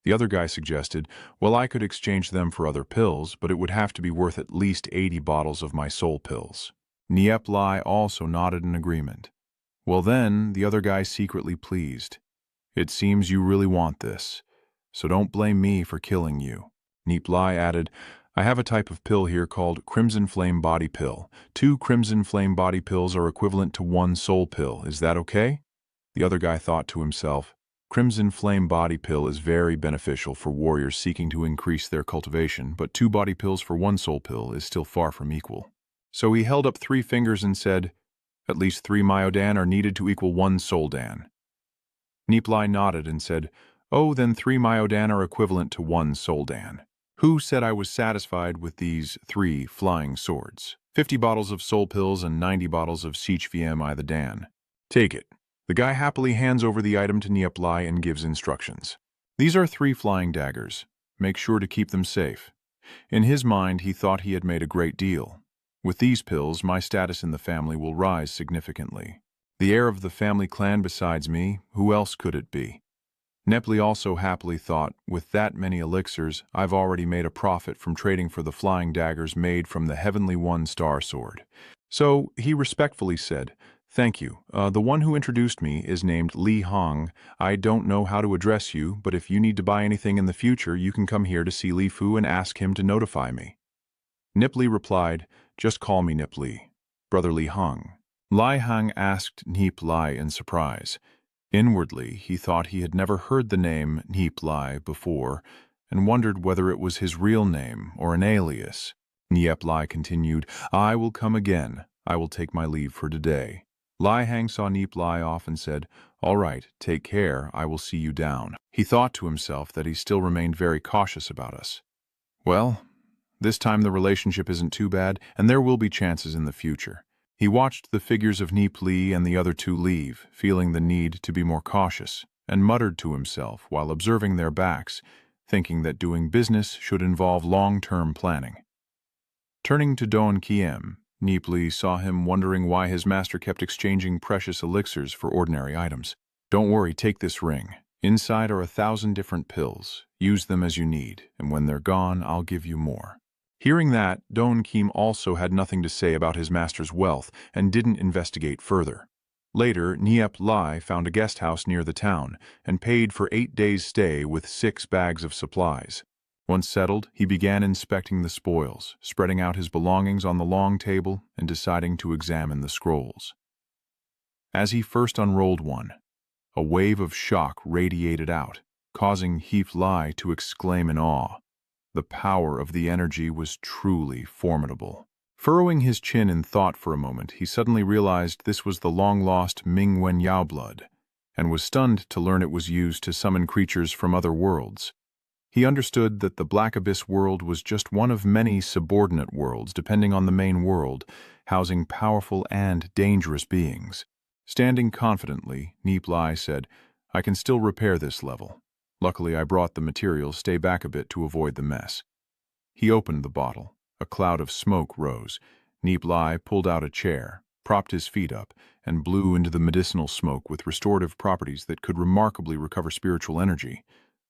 The other guy suggested, well, I could exchange them for other pills, but it would have to be worth at least 80 bottles of my soul pills. Nie Li also nodded in agreement. Well then, the other guy secretly pleased. It seems you really want this, so don't blame me for killing you. Nie Li added, I have a type of pill here called Crimson Flame Body Pill. 2 Crimson Flame Body Pills are equivalent to 1 soul pill. Is that okay? The other guy thought to himself, Crimson Flame Body Pill is very beneficial for warriors seeking to increase their cultivation, but 2 body pills for 1 soul pill is still far from equal. So he held up 3 fingers and said, at least 3 myodan are needed to equal 1 soldan. Nie Li nodded and said, oh, then 3 myodan are equivalent to 1 soldan. Who said I was satisfied with these 3 flying swords? 50 bottles of soul pills and 90 bottles of Siech VMI the Dan. Take it. The guy happily hands over the item to Nie Li and gives instructions. These are 3 flying daggers. Make sure to keep them safe. In his mind, he thought he had made a great deal. With these pills, my status in the family will rise significantly. The heir of the family clan besides me, who else could it be? Nie Li also happily thought, with that many elixirs, I've already made a profit from trading for the flying daggers made from the Heavenly One Star Sword. So he respectfully said, thank you. The one who introduced me is named Li Hong. I don't know how to address you, but if you need to buy anything in the future, you can come here to see Li Fu and ask him to notify me. Nie Li replied, just call me Nie Li, Brother Li Hong. Li Hong asked Nie Li in surprise. Inwardly, he thought he had never heard the name Nie Li before and wondered whether it was his real name or an alias. Nie Li continued, I will come again. I will take my leave for today. Li Hong saw Nie Li off and said, all right, take care, I will see you down. He thought to himself that he still remained very cautious about us. Well, this time the relationship isn't too bad, and there will be chances in the future. He watched the figures of Nie Li and the other 2 leave, feeling the need to be more cautious, and muttered to himself while observing their backs, thinking that doing business should involve long-term planning. Turning to Don Kiem, Nie Li saw him wondering why his master kept exchanging precious elixirs for ordinary items. Don't worry, take this ring. Inside are 1,000 different pills. Use them as you need, and when they're gone, I'll give you more. Hearing that, Don Kiem also had nothing to say about his master's wealth and didn't investigate further. Later, Nie Li found a guest house near the town and paid for 8 days' stay with 6 bags of supplies. Once settled, he began inspecting the spoils, spreading out his belongings on the long table and deciding to examine the scrolls. As he first unrolled one, a wave of shock radiated out, causing Nie Li to exclaim in awe. The power of the energy was truly formidable. Furrowing his chin in thought for a moment, he suddenly realized this was the long-lost Ming Wen Yao blood, and was stunned to learn it was used to summon creatures from other worlds. He understood that the Black Abyss world was just one of many subordinate worlds depending on the main world, housing powerful and dangerous beings. Standing confidently, Nie Li said, I can still repair this level. Luckily, I brought the materials. Stay back a bit to avoid the mess. He opened the bottle. A cloud of smoke rose. Nie Li pulled out a chair, propped his feet up, and blew into the medicinal smoke with restorative properties that could remarkably recover spiritual energy,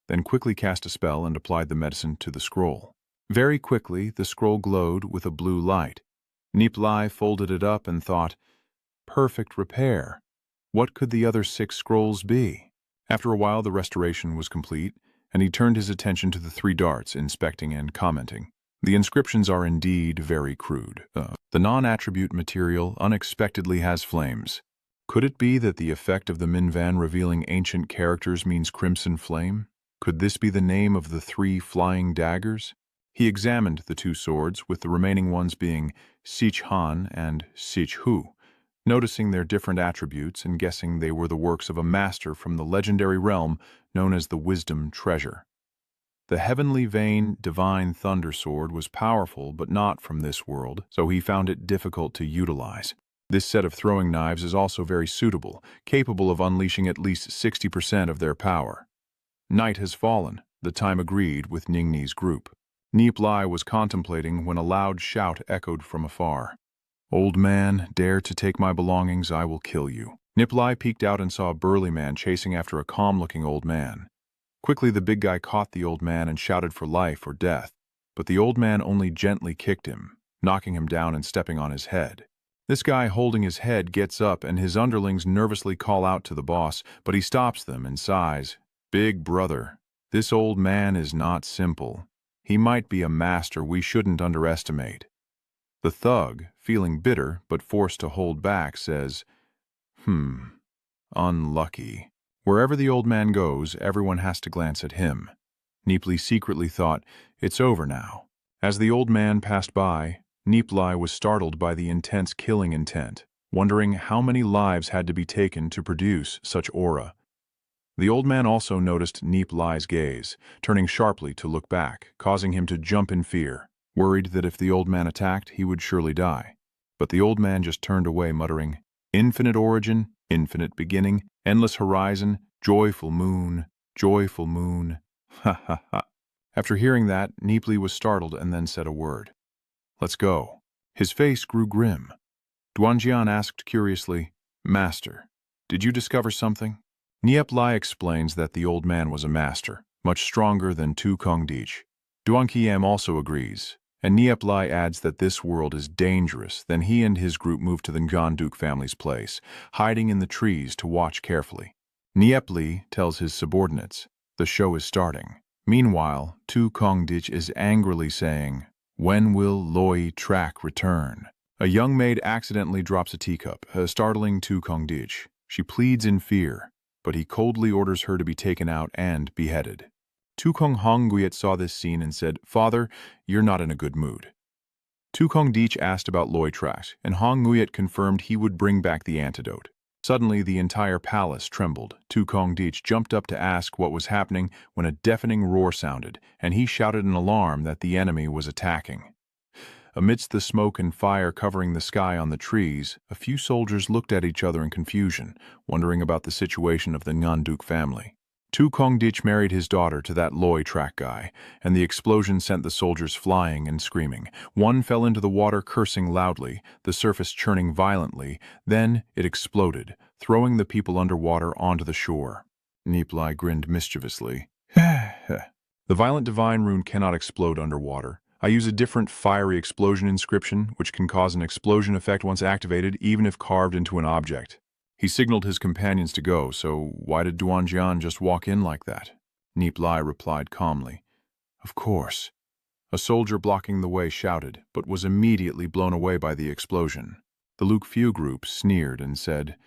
then quickly cast a spell and applied the medicine to the scroll. Very quickly, the scroll glowed with a blue light. Nie Li folded it up and thought, perfect repair. What could the other 6 scrolls be? After a while, the restoration was complete, and he turned his attention to the 3 darts, inspecting and commenting. The inscriptions are indeed very crude. The non-attribute material unexpectedly has flames. Could it be that the effect of the Minvan revealing ancient characters means crimson flame? Could this be the name of the 3 flying daggers? He examined the 2 swords, with the remaining ones being Sich Han and Sich Hu, noticing their different attributes and guessing they were the works of a master from the legendary realm known as the Wisdom Treasure. The heavenly vein divine thunder sword was powerful but not from this world, so he found it difficult to utilize. This set of throwing knives is also very suitable, capable of unleashing at least 60% of their power. Night has fallen, the time agreed with Ningni's group. Nie Li was contemplating when a loud shout echoed from afar. Old man, dare to take my belongings, I will kill you. Nie Li peeked out and saw a burly man chasing after a calm-looking old man. Quickly, the big guy caught the old man and shouted for life or death, but the old man only gently kicked him, knocking him down and stepping on his head. This guy holding his head gets up and his underlings nervously call out to the boss, but he stops them and sighs. Big brother, this old man is not simple. He might be a master we shouldn't underestimate. The thug, feeling bitter but forced to hold back, says, unlucky. Wherever the old man goes, everyone has to glance at him. Nie Li secretly thought, it's over now. As the old man passed by, Nie Li was startled by the intense killing intent, wondering how many lives had to be taken to produce such aura. The old man also noticed Nie Li's gaze, turning sharply to look back, causing him to jump in fear, worried that if the old man attacked, he would surely die. But the old man just turned away, muttering, infinite origin, infinite beginning, endless horizon, joyful moon, ha ha ha. After hearing that, Nie Li was startled and then said a word. Let's go. His face grew grim. Duanjian asked curiously, Master, did you discover something? Nie Li explains that the old man was a master, much stronger than Tu Kong Dich. Duanqian also agrees, and Nie Li adds that this world is dangerous. Then he and his group moved to the Nganduk family's place, hiding in the trees to watch carefully. Nie Li tells his subordinates, the show is starting. Meanwhile, Tu Kong Dich is angrily saying, when will Loi Trak return? A young maid accidentally drops a teacup, startling Tu Kong Dich. She pleads in fear, but he coldly orders her to be taken out and beheaded. Tu Kong Hong Guyet saw this scene and said, Father, you're not in a good mood. Tu Kong Dich asked about Loi Trak, and Hong Guyet confirmed he would bring back the antidote. Suddenly, the entire palace trembled. Tu Kong Dich jumped up to ask what was happening when a deafening roar sounded, and he shouted an alarm that the enemy was attacking. Amidst the smoke and fire covering the sky on the trees, a few soldiers looked at each other in confusion, wondering about the situation of the Nganduk family. Tu Kong Dich married his daughter to that Loi Trak guy, and the explosion sent the soldiers flying and screaming. One fell into the water cursing loudly, the surface churning violently, then it exploded, throwing the people underwater onto the shore. Nie Li grinned mischievously. The violent divine rune cannot explode underwater. I use a different fiery explosion inscription, which can cause an explosion effect once activated, even if carved into an object. He signaled his companions to go, so why did Duanjian just walk in like that? Nie Li replied calmly. Of course. A soldier blocking the way shouted, but was immediately blown away by the explosion. The Luke Few group sneered and said,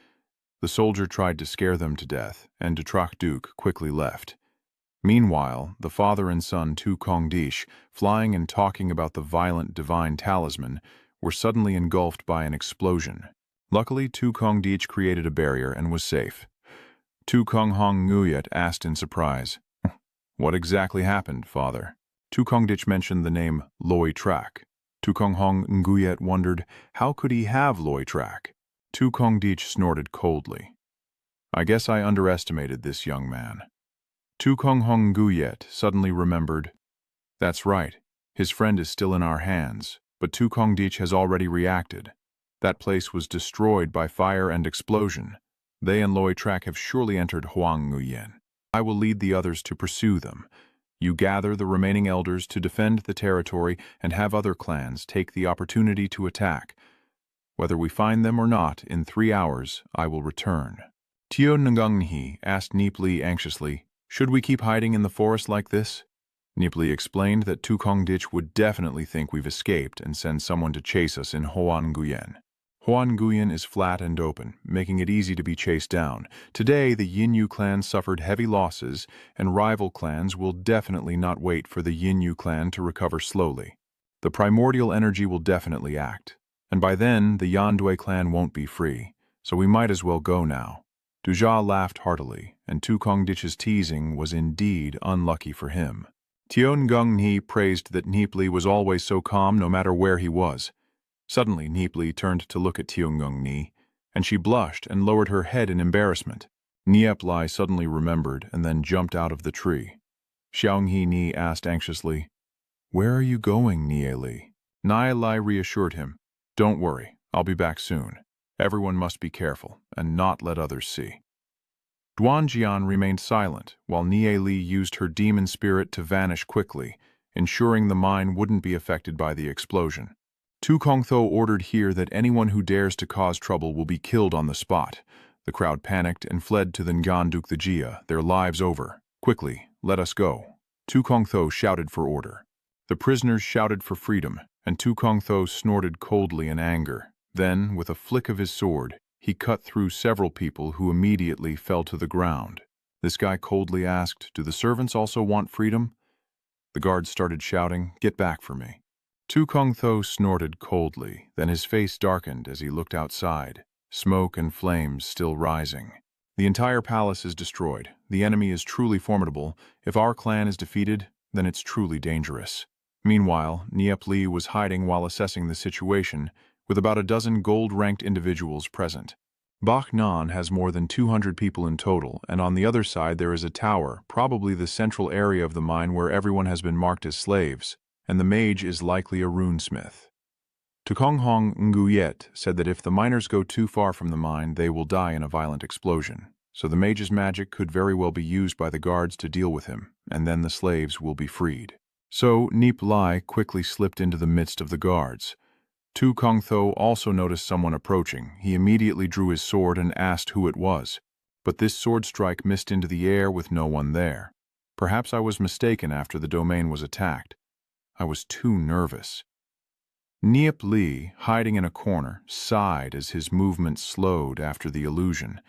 the soldier tried to scare them to death, and Dutrak Duke quickly left. Meanwhile, the father and son Tu Kong Dich, flying and talking about the violent divine talisman, were suddenly engulfed by an explosion. Luckily, Tu Kong Dich created a barrier and was safe. Tu Kong Hong Nguyet asked in surprise, what exactly happened, father? Tu Kong Dich mentioned the name Loi Trak. Tu Kong Hong Nguyet wondered, how could he have Loi Trak? Tu Kong Dich snorted coldly. I guess I underestimated this young man. Tu Kong Hong Nguyet suddenly remembered, that's right, His friend is still in our hands, but Tu Kongdich has already reacted. That place was destroyed by fire and explosion. They and Loi Trak have surely entered Huang Nguyen. I will lead the others to pursue them. You gather the remaining elders to defend the territory and have other clans take the opportunity to attack. Whether we find them or not, in 3 hours, I will return. Tio Ngunghi asked Nie Li anxiously, should we keep hiding in the forest like this? Nie Li explained that Tu Kongdich would definitely think we've escaped and send someone to chase us in Huan Nguyen. Huan Nguyen is flat and open, making it easy to be chased down. Today, the Yinyu clan suffered heavy losses, and rival clans will definitely not wait for the Yinyu clan to recover slowly. The primordial energy will definitely act, and by then, the Yandui clan won't be free, so we might as well go now. Duja laughed heartily, and Tu Kongdich's teasing was indeed unlucky for him. Tion Gunghi praised that Nie Li was always so calm no matter where he was. Suddenly, Nie Li turned to look at Tion Gunghi, and she blushed and lowered her head in embarrassment. Nie Li suddenly remembered and then jumped out of the tree. Xiaonghi Ni asked anxiously, "Where are you going, Nie Li?" Nie Li reassured him, "Don't worry, I'll be back soon. Everyone must be careful and not let others see." Duanjian remained silent while Nie Li used her demon spirit to vanish quickly, ensuring the mine wouldn't be affected by the explosion. Tu Kongtho ordered here that anyone who dares to cause trouble will be killed on the spot. The crowd panicked and fled to the Nganduk the Jia, their lives over. "Quickly, let us go." Tu Kongtho shouted for order. The prisoners shouted for freedom, and Tu Kongtho snorted coldly in anger. Then, with a flick of his sword, he cut through several people who immediately fell to the ground. This guy coldly asked, "Do the servants also want freedom?" The guards started shouting, "Get back for me." Tu Kongtho snorted coldly, then his face darkened as he looked outside, smoke and flames still rising. The entire palace is destroyed. The enemy is truly formidable. If our clan is defeated, then it's truly dangerous. Meanwhile, Nie Li was hiding while assessing the situation, with about a dozen gold-ranked individuals present. Bac Nan has more than 200 people in total, and on the other side there is a tower, probably the central area of the mine where everyone has been marked as slaves, and the mage is likely a runesmith. Tukonghong Nguyet said that if the miners go too far from the mine, they will die in a violent explosion. So the mage's magic could very well be used by the guards to deal with him, and then the slaves will be freed. So Nie Li quickly slipped into the midst of the guards. Tu Kongtho also noticed someone approaching. He immediately drew his sword and asked who it was. But this sword strike missed into the air with no one there. Perhaps I was mistaken after the domain was attacked. I was too nervous. Nie Li, hiding in a corner, sighed as his movement slowed after the illusion.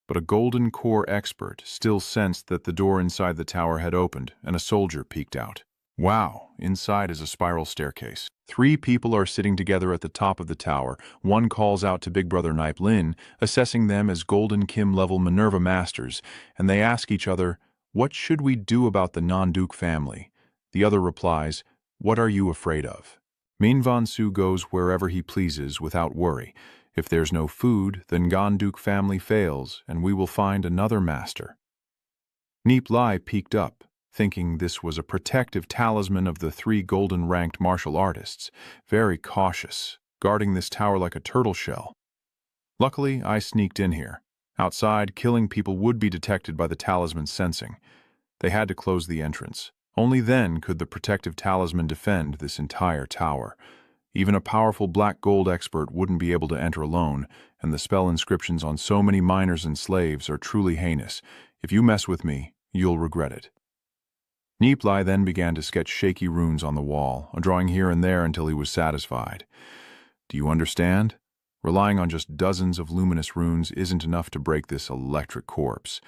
But a golden core expert still sensed that the door inside the tower had opened and a soldier peeked out. Wow, inside is a spiral staircase. 3 people are sitting together at the top of the tower. One calls out to Big Brother Nie Lin, assessing them as Golden Kim-level Minerva Masters, and they ask each other, "What should we do about the Nanduk family?" The other replies, "What are you afraid of?" Min Van Su goes wherever he pleases without worry. If there's no food, the Nganduk family fails, and we will find another master. Nie Li peeked up, thinking this was a protective talisman of the 3 golden-ranked martial artists, very cautious, guarding this tower like a turtle shell. Luckily, I sneaked in here. Outside, killing people would be detected by the talisman's sensing. They had to close the entrance. Only then could the protective talisman defend this entire tower. Even a powerful black gold expert wouldn't be able to enter alone, and the spell inscriptions on so many miners and slaves are truly heinous. If you mess with me, you'll regret it. Nie Li then began to sketch shaky runes on the wall, drawing here and there until he was satisfied. Do you understand? Relying on just dozens of luminous runes isn't enough to break this electric corpse.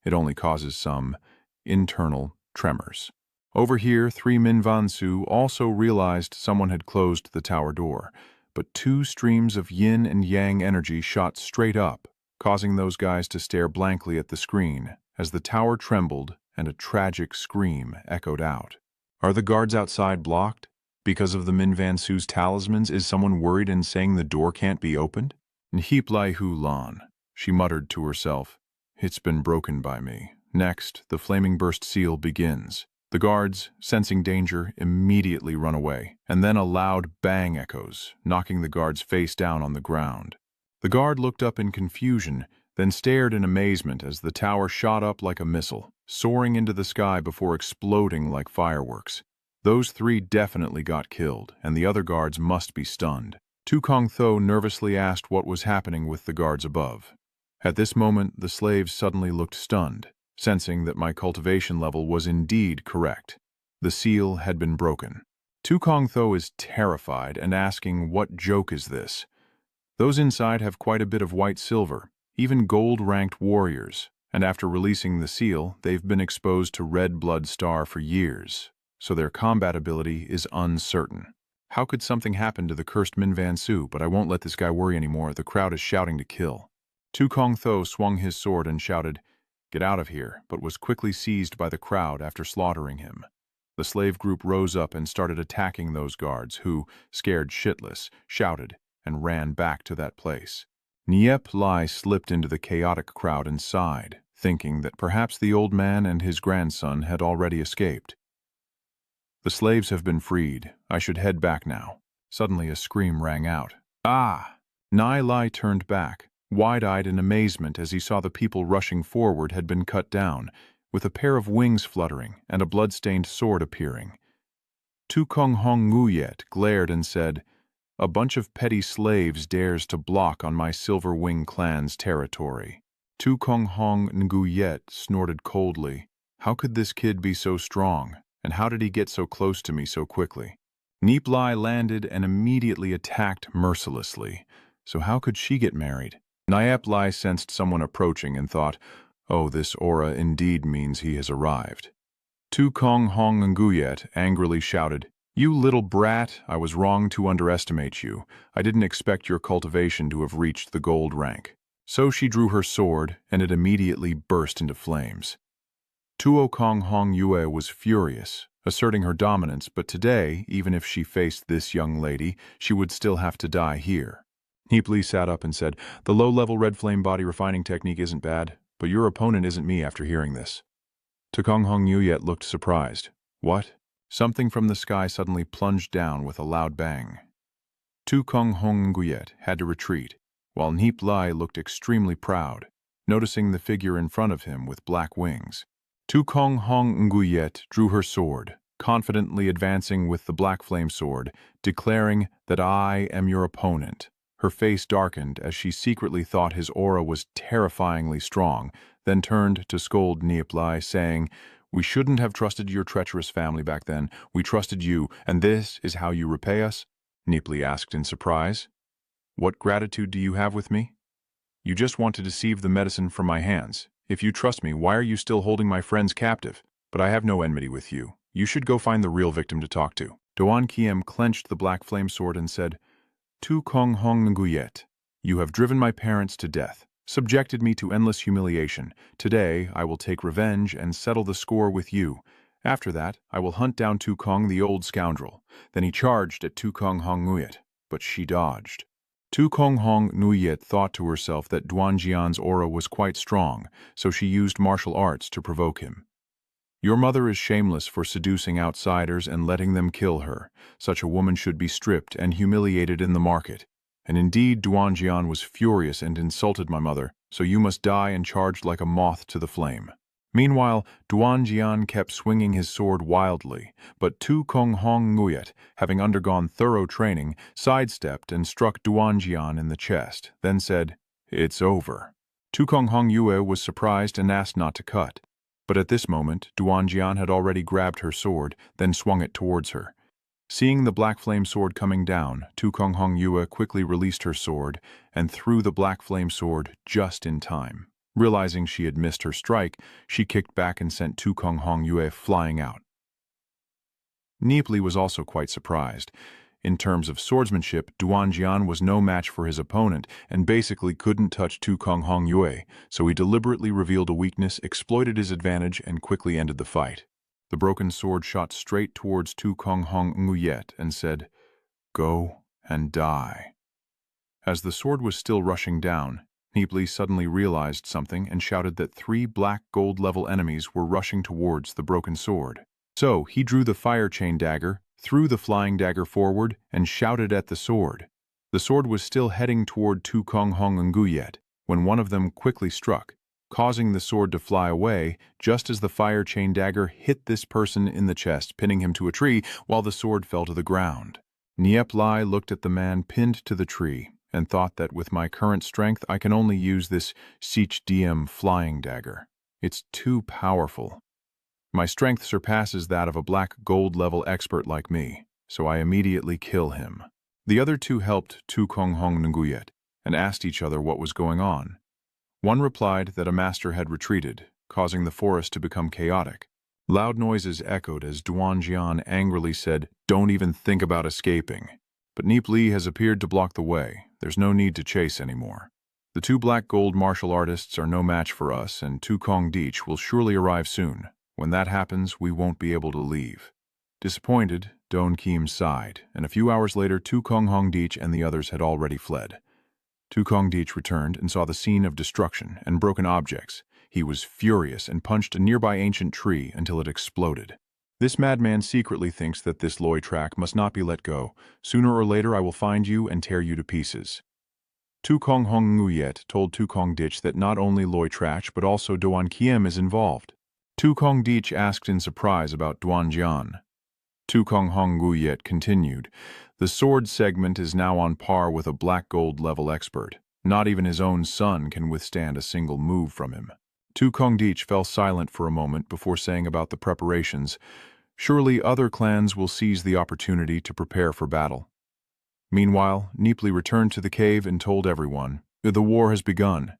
It only causes some internal tremors. Over here, 3 Min Van Su also realized someone had closed the tower door, but 2 streams of yin and yang energy shot straight up, causing those guys to stare blankly at the screen as the tower trembled and a tragic scream echoed out. Are the guards outside blocked? Because of the Min Van Su's talismans, is someone worried and saying the door can't be opened? Nhip Lai Hu Lan, she muttered to herself. It's been broken by me. Next, the flaming burst seal begins. The guards, sensing danger, immediately run away, and then a loud bang echoes, knocking the guard's face down on the ground. The guard looked up in confusion, then stared in amazement as the tower shot up like a missile, soaring into the sky before exploding like fireworks. Those three definitely got killed, and the other guards must be stunned. Tu Kong Tho nervously asked what was happening with the guards above. At this moment, the slaves suddenly looked stunned, sensing that my cultivation level was indeed correct. The seal had been broken. Tu Kong Tho is terrified and asking, "What joke is this?" Those inside have quite a bit of white silver, even gold-ranked warriors, and after releasing the seal, they've been exposed to red blood star for years, so their combat ability is uncertain. How could something happen to the cursed Min Van Su? But I won't let this guy worry anymore. The crowd is shouting to kill. Tu Kong Tho swung his sword and shouted, "Get out of here," but was quickly seized by the crowd after slaughtering him. The slave group rose up and started attacking those guards who, scared shitless, shouted and ran back to that place. Nie Li slipped into the chaotic crowd and sighed, thinking that perhaps the old man and his grandson had already escaped. The slaves have been freed. I should head back now. Suddenly a scream rang out. Ah! Nie Li turned back, wide-eyed in amazement as he saw the people rushing forward had been cut down, with a pair of wings fluttering and a blood-stained sword appearing. Tu Kong Hong Nguyet glared and said, "A bunch of petty slaves dares to block on my Silver Wing clan's territory." Tu Kong Hong Nguyet snorted coldly. How could this kid be so strong, and how did he get so close to me so quickly? Nie Li landed and immediately attacked mercilessly. So how could she get married? Nie Li sensed someone approaching and thought, "Oh, this aura indeed means he has arrived." Tu Kong Hong Nguyet angrily shouted, "You little brat, I was wrong to underestimate you. I didn't expect your cultivation to have reached the gold rank." So she drew her sword, and it immediately burst into flames. Tuo Kong Hong Yue was furious, asserting her dominance, but today, even if she faced this young lady, she would still have to die here. Nie Li sat up and said, "The low-level red flame body refining technique isn't bad, but your opponent isn't me after hearing this." Tu Kong Hong Yuyet looked surprised. What? Something from the sky suddenly plunged down with a loud bang. Tu Kong Hong Nguyet had to retreat, while Nie Li looked extremely proud, noticing the figure in front of him with black wings. Tu Kong Hong Nguyet drew her sword, confidently advancing with the black flame sword, declaring that I am your opponent. Her face darkened as she secretly thought his aura was terrifyingly strong, then turned to scold Nie Li, saying, "We shouldn't have trusted your treacherous family back then. We trusted you, and this is how you repay us?" Nie Li asked in surprise. "What gratitude do you have with me? You just want to deceive the medicine from my hands. If you trust me, why are you still holding my friends captive? But I have no enmity with you. You should go find the real victim to talk to." Doan Kiem clenched the black flame sword and said, "Tu Kong Hong Nguyet, you have driven my parents to death, subjected me to endless humiliation. Today, I will take revenge and settle the score with you. After that, I will hunt down Tu Kong, the old scoundrel." Then he charged at Tu Kong Hong Nguyet, but she dodged. Tu Kong Hong Nguyet thought to herself that Duan Jian's aura was quite strong, so she used martial arts to provoke him. "Your mother is shameless for seducing outsiders and letting them kill her. Such a woman should be stripped and humiliated in the market. And indeed, Duan Jian was furious and insulted my mother, so you must die and charge like a moth to the flame." Meanwhile, Duan Jian kept swinging his sword wildly, but Tu Kong Hong Nguyet, having undergone thorough training, sidestepped and struck Duan Jian in the chest, then said, "It's over." Tu Kong Hong Yue was surprised and asked not to cut. But at this moment, Duan Jian had already grabbed her sword, then swung it towards her. Seeing the black flame sword coming down, Tu Kong Hong Yue quickly released her sword and threw the black flame sword just in time. Realizing she had missed her strike, she kicked back and sent Tu Kong Hong Yue flying out. Nie Li was also quite surprised. In terms of swordsmanship, Duan Jian was no match for his opponent and basically couldn't touch Tu Kong Hong Yue, so he deliberately revealed a weakness, exploited his advantage, and quickly ended the fight. The broken sword shot straight towards Tu Kong Hong Nguyet and said, "Go and die." As the sword was still rushing down, Nie Li suddenly realized something and shouted that 3 black gold-level enemies were rushing towards the broken sword. So he drew the fire chain dagger, threw the flying dagger forward, and shouted at the sword. The sword was still heading toward Tu Kong Hong and Guyet when one of them quickly struck, causing the sword to fly away just as the fire chain dagger hit this person in the chest, pinning him to a tree while the sword fell to the ground. Nie Li looked at the man pinned to the tree and thought that with my current strength I can only use this Sich Diem flying dagger. It's too powerful. My strength surpasses that of a black gold level expert like me, so I immediately kill him. The other two helped Tu Kong Hong Nguyet and asked each other what was going on. One replied that a master had retreated, causing the forest to become chaotic. Loud noises echoed as Duan Jian angrily said, "Don't even think about escaping." But Nie Li has appeared to block the way. There's no need to chase anymore. The two black gold martial artists are no match for us, and Tu Kong Deech will surely arrive soon. When that happens, we won't be able to leave. Disappointed, Don Kim sighed, and a few hours later Tu Kong Hong Deech and the others had already fled. Tu Kong Deech returned and saw the scene of destruction and broken objects. He was furious and punched a nearby ancient tree until it exploded. This madman secretly thinks that this Loi track must not be let go. Sooner or later I will find you and tear you to pieces. Tu Kong Hong Nguyet told Tu Kong Deech that not only Loi Trach but also Duan Kiem is involved. Tu Kong Deech asked in surprise about Duan Jian. Tu Kong Hong Nguyet continued, "The sword segment is now on par with a black gold level expert. Not even his own son can withstand a single move from him." Tu Kong Deech fell silent for a moment before saying about the preparations, "Surely other clans will seize the opportunity to prepare for battle." Meanwhile, Nie Li returned to the cave and told everyone, "The war has begun.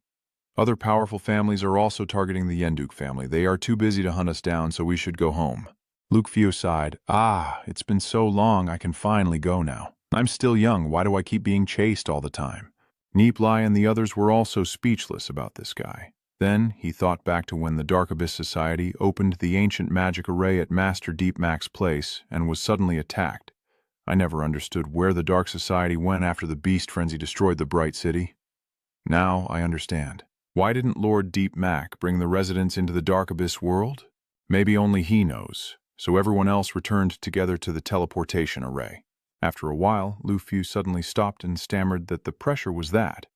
Other powerful families are also targeting the Yenduk family. They are too busy to hunt us down, so we should go home." Luke Fio sighed, "It's been so long, I can finally go now. I'm still young, why do I keep being chased all the time?" Nie Li and the others were also speechless about this guy. Then he thought back to when the Dark Abyss Society opened the ancient magic array at Master Deep Mac's place and was suddenly attacked. I never understood where the Dark Society went after the Beast Frenzy destroyed the Bright City. Now I understand. Why didn't Lord Deep Mac bring the residents into the Dark Abyss world? Maybe only he knows. So everyone else returned together to the teleportation array. After a while, Lu Fu suddenly stopped and stammered that the pressure was that.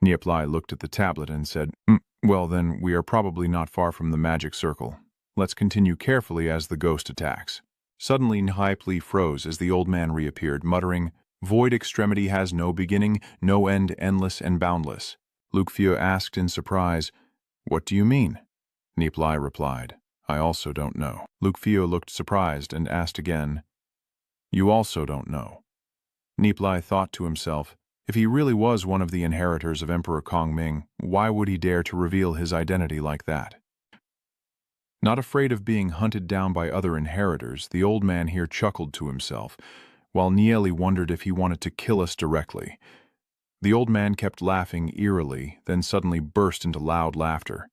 Nie Li looked at the tablet and said, "Well then, we are probably not far from the magic circle. Let's continue carefully as the ghost attacks." Suddenly Nie Li froze as the old man reappeared, muttering, "Void extremity has no beginning, no end, endless and boundless." Luke Fu asked in surprise, "What do you mean?" Nie Li replied, "I also don't know." Luke Fu looked surprised and asked again, "You also don't know?" Nie Li thought to himself, if he really was one of the inheritors of Emperor Kong Ming, why would he dare to reveal his identity like that? Not afraid of being hunted down by other inheritors, the old man here chuckled to himself, while Nie Li wondered if he wanted to kill us directly. The old man kept laughing eerily, then suddenly burst into loud laughter.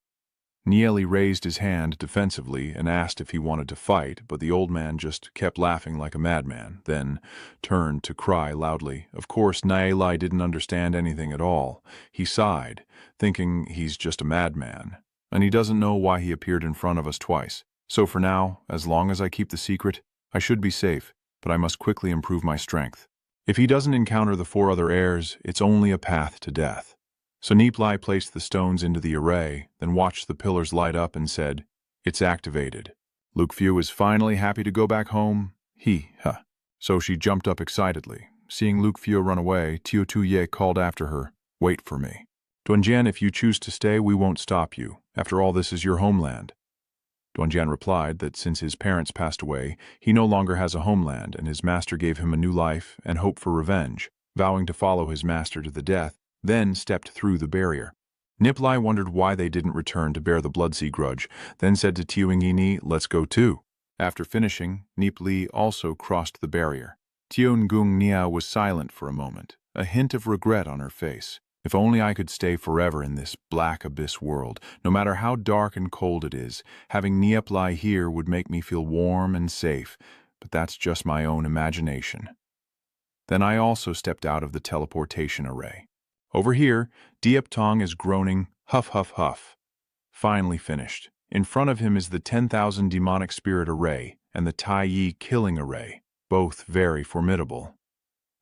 Nie Li raised his hand defensively and asked if he wanted to fight, but the old man just kept laughing like a madman, then turned to cry loudly. Of course, Nie Li didn't understand anything at all. He sighed, thinking he's just a madman, and he doesn't know why he appeared in front of us twice. So for now, as long as I keep the secret, I should be safe, but I must quickly improve my strength. If he doesn't encounter the four other heirs, it's only a path to death. So Nie Li placed the stones into the array, then watched the pillars light up and said, "It's activated." Luke Fu is finally happy to go back home. So she jumped up excitedly. Seeing Luke Fu run away, Tio Tu Ye called after her, "Wait for me. Duanjian, if you choose to stay, we won't stop you. After all, this is your homeland." Duanjian replied that since his parents passed away, he no longer has a homeland, and his master gave him a new life and hope for revenge, vowing to follow his master to the death, then stepped through the barrier. Nie Li wondered why they didn't return to bear the Bloodsea grudge, then said to Tiongini, "Let's go too." After finishing, Nie Li also crossed the barrier. Tionggung Nia was silent for a moment, a hint of regret on her face. If only I could stay forever in this black abyss world, no matter how dark and cold it is. Having Nie Li here would make me feel warm and safe, but that's just my own imagination. Then I also stepped out of the teleportation array. Over here, Diep Tong is groaning, huff, huff, huff. Finally finished. In front of him is the 10,000 demonic spirit array, and the Tai Yi killing array, both very formidable.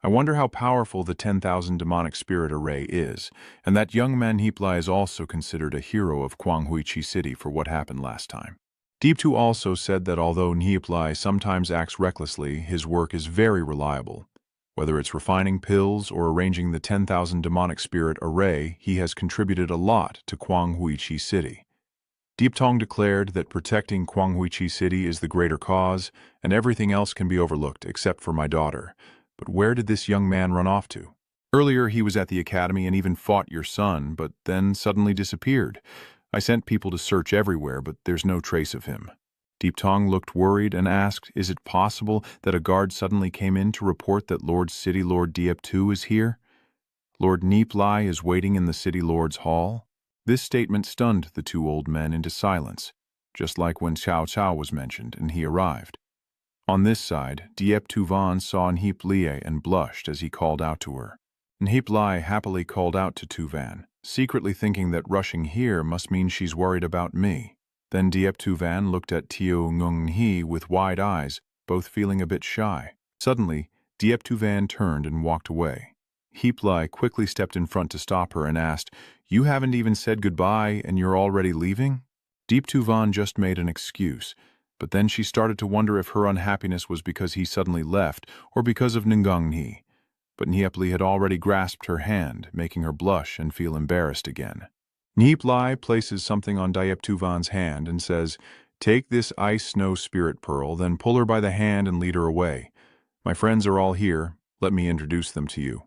I wonder how powerful the 10,000 demonic spirit array is, and that young man Nie Li is also considered a hero of Kwanghui-Chi City for what happened last time. Deep Tu also said that although Nie Li sometimes acts recklessly, his work is very reliable. Whether it's refining pills or arranging the 10,000 demonic spirit array, he has contributed a lot to Kwanghui-Chi City. Deep Tong declared that protecting Kwanghui-Chi City is the greater cause, and everything else can be overlooked except for my daughter. But where did this young man run off to? Earlier he was at the academy and even fought your son, but then suddenly disappeared. I sent people to search everywhere, but there's no trace of him. Deep Tong looked worried and asked, is it possible that a guard suddenly came in to report that Lord City Lord Diep Tu is here? Lord Nie Li is waiting in the City Lord's hall? This statement stunned the two old men into silence, just like when Cao Cao was mentioned and he arrived. On this side, Diep Tu Van saw Nie Li and blushed as he called out to her. Nie Li happily called out to Tu Van, secretly thinking that rushing here must mean she's worried about me. Then Diep Tu Van looked at Tio Ngung He with wide eyes, both feeling a bit shy. Suddenly, Diep Tu Van turned and walked away. Nie Li quickly stepped in front to stop her and asked, you haven't even said goodbye and you're already leaving? Diep Tu Van just made an excuse, but then she started to wonder if her unhappiness was because he suddenly left or because of Ngung He. But Nie Li had already grasped her hand, making her blush and feel embarrassed again. Nie Li places something on Diep Tu Van's hand and says, take this ice snow spirit pearl, then pull her by the hand and lead her away. My friends are all here. Let me introduce them to you.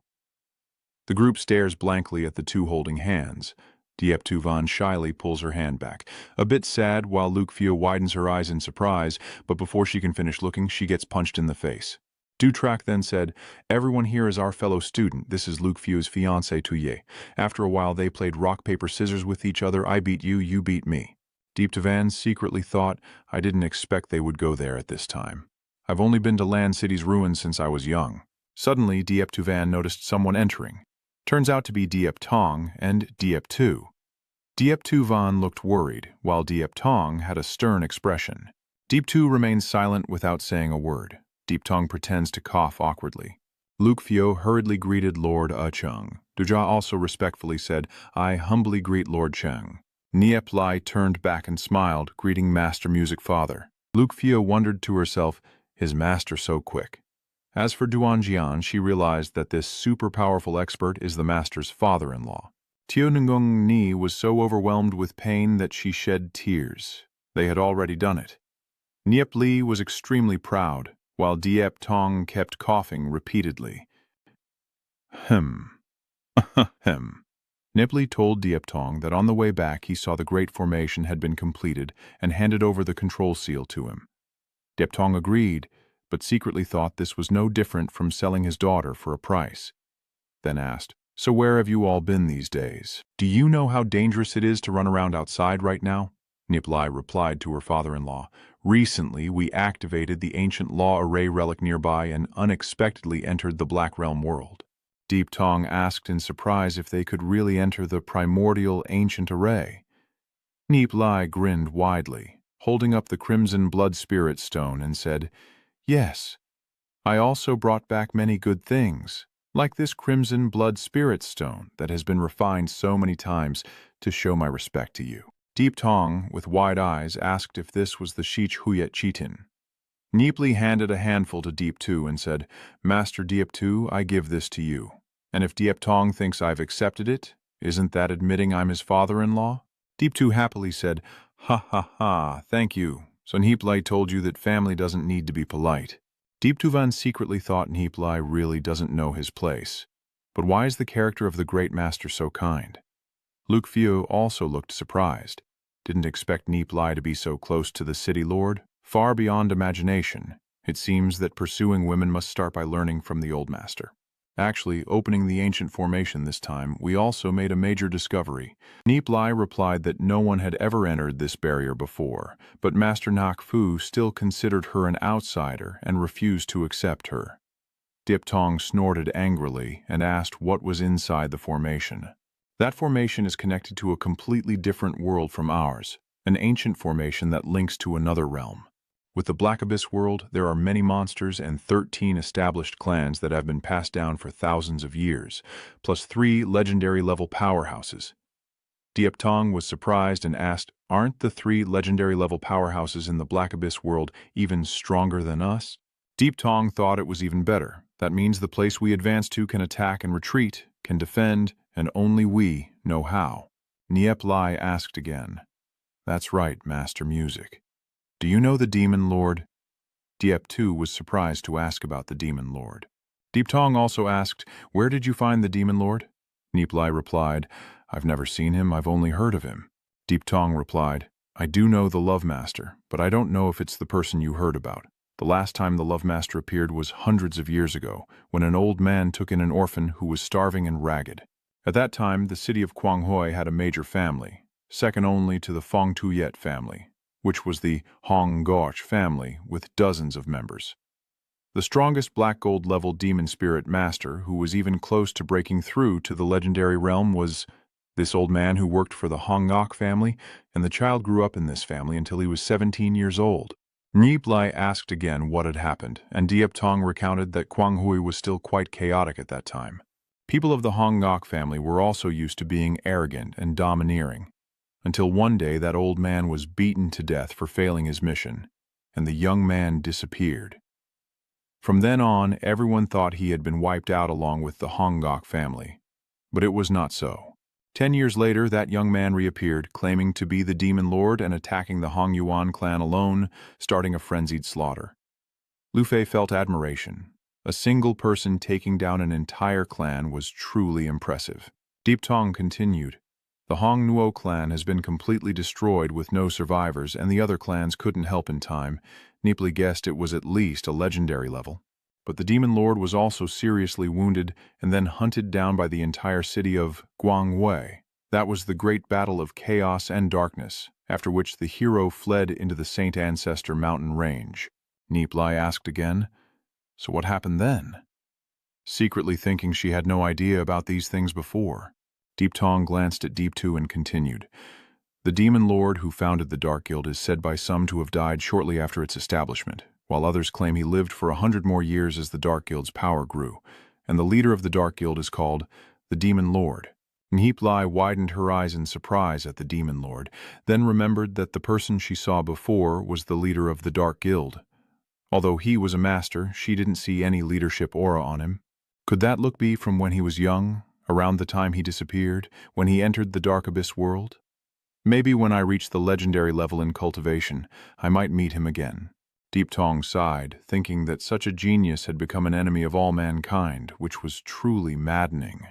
The group stares blankly at the two holding hands. Diep Tu Van shyly pulls her hand back, a bit sad while Luke Fio widens her eyes in surprise, but before she can finish looking, she gets punched in the face. Dutrak then said, everyone here is our fellow student. This is Luke Fio's fiancée Tuye. After a while they played rock, paper, scissors with each other. I beat you, you beat me. Diep Tu Van secretly thought, I didn't expect they would go there at this time. I've only been to Land City's ruins since I was young. Suddenly, Diep Tu Van noticed someone entering. Turns out to be Diep Tong and Diep Tu. Diep Tu Van looked worried, while Diep Tong had a stern expression. Diep Tu remains silent without saying a word. Diep Tong pretends to cough awkwardly. Luke Fio hurriedly greeted Lord Chung. Duja also respectfully said, I humbly greet Lord Cheng. Nie Li turned back and smiled, greeting Master Music Father. Luke Fio wondered to herself, his master so quick. As for Duan Jian, she realized that this super-powerful expert is the master's father-in-law. Tio Ngung Ni was so overwhelmed with pain that she shed tears. They had already done it. Nie Li was extremely proud, while Diep Tong kept coughing repeatedly. Hem. Hem. Nie Li told Diep Tong that on the way back he saw the Great Formation had been completed and handed over the control seal to him. Diep Tong agreed, but secretly thought this was no different from selling his daughter for a price. Then asked, so where have you all been these days? Do you know how dangerous it is to run around outside right now? Nie Li replied to her father-in-law, recently we activated the ancient law array relic nearby and unexpectedly entered the Black Realm world. Diep Tong asked in surprise if they could really enter the primordial ancient array. Nie Li grinned widely, holding up the crimson blood spirit stone and said, yes, I also brought back many good things, like this crimson blood spirit stone that has been refined so many times to show my respect to you. Diep Tong, with wide eyes, asked if this was the Shich Huyet Chitin. Nie Li handed a handful to Diep Tu and said, Master Diep Tu, I give this to you. And if Diep Tong thinks I've accepted it, isn't that admitting I'm his father-in-law? Diep Tu happily said, ha ha ha, thank you. So Nie Li told you that family doesn't need to be polite. Diep Tu Van secretly thought Nie Li really doesn't know his place. But why is the character of the great master so kind? Luke Fio also looked surprised. Didn't expect Nie Li to be so close to the city lord. Far beyond imagination, it seems that pursuing women must start by learning from the old master. Actually, opening the ancient formation this time, we also made a major discovery. Nie Li replied that no one had ever entered this barrier before, but Master Nak Fu still considered her an outsider and refused to accept her. Diep Tong snorted angrily and asked what was inside the formation. That formation is connected to a completely different world from ours, an ancient formation that links to another realm. With the Black Abyss world, there are many monsters and 13 established clans that have been passed down for thousands of years, plus 3 legendary-level powerhouses. Dieptong was surprised and asked, "Aren't the 3 legendary-level powerhouses in the Black Abyss world even stronger than us?" Dieptong thought it was even better. That means the place we advance to can attack and retreat, can defend, and only we know how. Nie Li asked again. "That's right, Master Music. Do you know the Demon Lord?" Diep too was surprised to ask about the Demon Lord. Dieptong also asked, "Where did you find the Demon Lord?" Nie Li replied, "I've never seen him, I've only heard of him." Dieptong replied, "I do know the Love Master, but I don't know if it's the person you heard about. The last time the Love Master appeared was hundreds of years ago, when an old man took in an orphan who was starving and ragged. At that time, the city of Quanghoi had a major family, second only to the Fong Tuyet family, which was the Hong Gauch family with dozens of members. The strongest black gold level demon spirit master, who was even close to breaking through to the legendary realm, was this old man who worked for the Hong Gauch family, and the child grew up in this family until he was 17 years old." Nie Li asked again what had happened, and Dieptong recounted that Quanghoi was still quite chaotic at that time. People of the Hong Gauch family were also used to being arrogant and domineering, until one day that old man was beaten to death for failing his mission, and the young man disappeared. From then on, everyone thought he had been wiped out along with the Hong Gauch family, but it was not so. 10 years later, that young man reappeared, claiming to be the Demon Lord and attacking the Hong Yuan clan alone, starting a frenzied slaughter. Lu Fei felt admiration. A single person taking down an entire clan was truly impressive. Dieptong continued, "The Hong Nuo clan has been completely destroyed with no survivors, and the other clans couldn't help in time. Nie Li guessed it was at least a legendary level. But the Demon Lord was also seriously wounded and then hunted down by the entire city of Guangwei. That was the great battle of chaos and darkness, after which the hero fled into the Saint Ancestor mountain range." Nie Li asked again, "So what happened then?" Secretly thinking she had no idea about these things before, Dieptong glanced at Diep Tu and continued, "The Demon Lord who founded the Dark Guild is said by some to have died shortly after its establishment, while others claim he lived for 100 more years as the Dark Guild's power grew, and the leader of the Dark Guild is called the Demon Lord." Nie Li widened her eyes in surprise at the Demon Lord, then remembered that the person she saw before was the leader of the Dark Guild. Although he was a master, she didn't see any leadership aura on him. Could that look be from when he was young, around the time he disappeared, when he entered the Dark Abyss world? Maybe when I reach the legendary level in cultivation, I might meet him again. Dieptong sighed, thinking that such a genius had become an enemy of all mankind, which was truly maddening.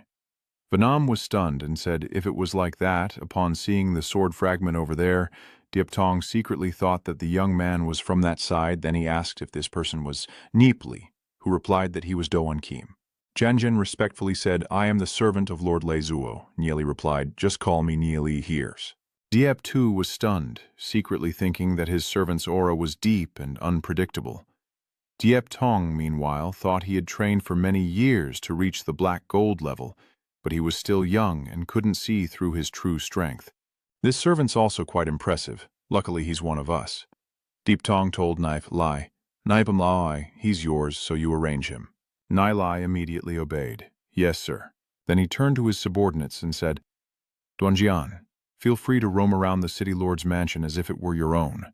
Vanam was stunned and said if it was like that, upon seeing the sword fragment over there, Dieptong secretly thought that the young man was from that side. Then he asked if this person was Nie Li, who replied that he was Doan Kim. Janjin respectfully said, "I am the servant of Lord Lei Zuo." Nie Li replied, "Just call me Nie Li Hears." Diep too was stunned, secretly thinking that his servant's aura was deep and unpredictable. Dieptong, meanwhile, thought he had trained for many years to reach the black gold level, but he was still young and couldn't see through his true strength. "This servant's also quite impressive. Luckily he's one of us." Dieptong told Nie Li, "Nipam Lai, he's yours, so you arrange him." Nie Li immediately obeyed. "Yes, sir." Then he turned to his subordinates and said, "Duanjian, feel free to roam around the city lord's mansion as if it were your own."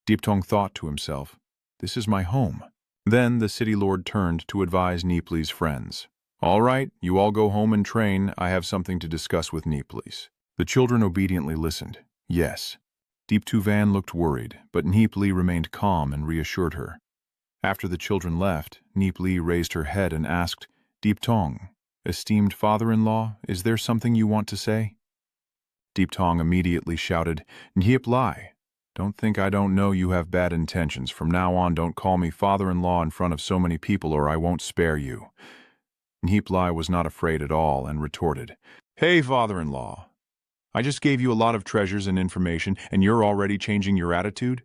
Dieptong thought to himself, "This is my home." Then the city lord turned to advise Nie Li's friends. "All right, you all go home and train. I have something to discuss with Nie Li's." The children obediently listened. Yes. Diep Tu Van looked worried, but Nie Li remained calm and reassured her. After the children left, Nie Li raised her head and asked, "Dieptong, esteemed father-in-law, is there something you want to say?" Dieptong immediately shouted, "Nie Li, don't think I don't know you have bad intentions. From now on, don't call me father-in-law in front of so many people or I won't spare you." Nie Li was not afraid at all and retorted, "Hey, father-in-law, I just gave you a lot of treasures and information and you're already changing your attitude?"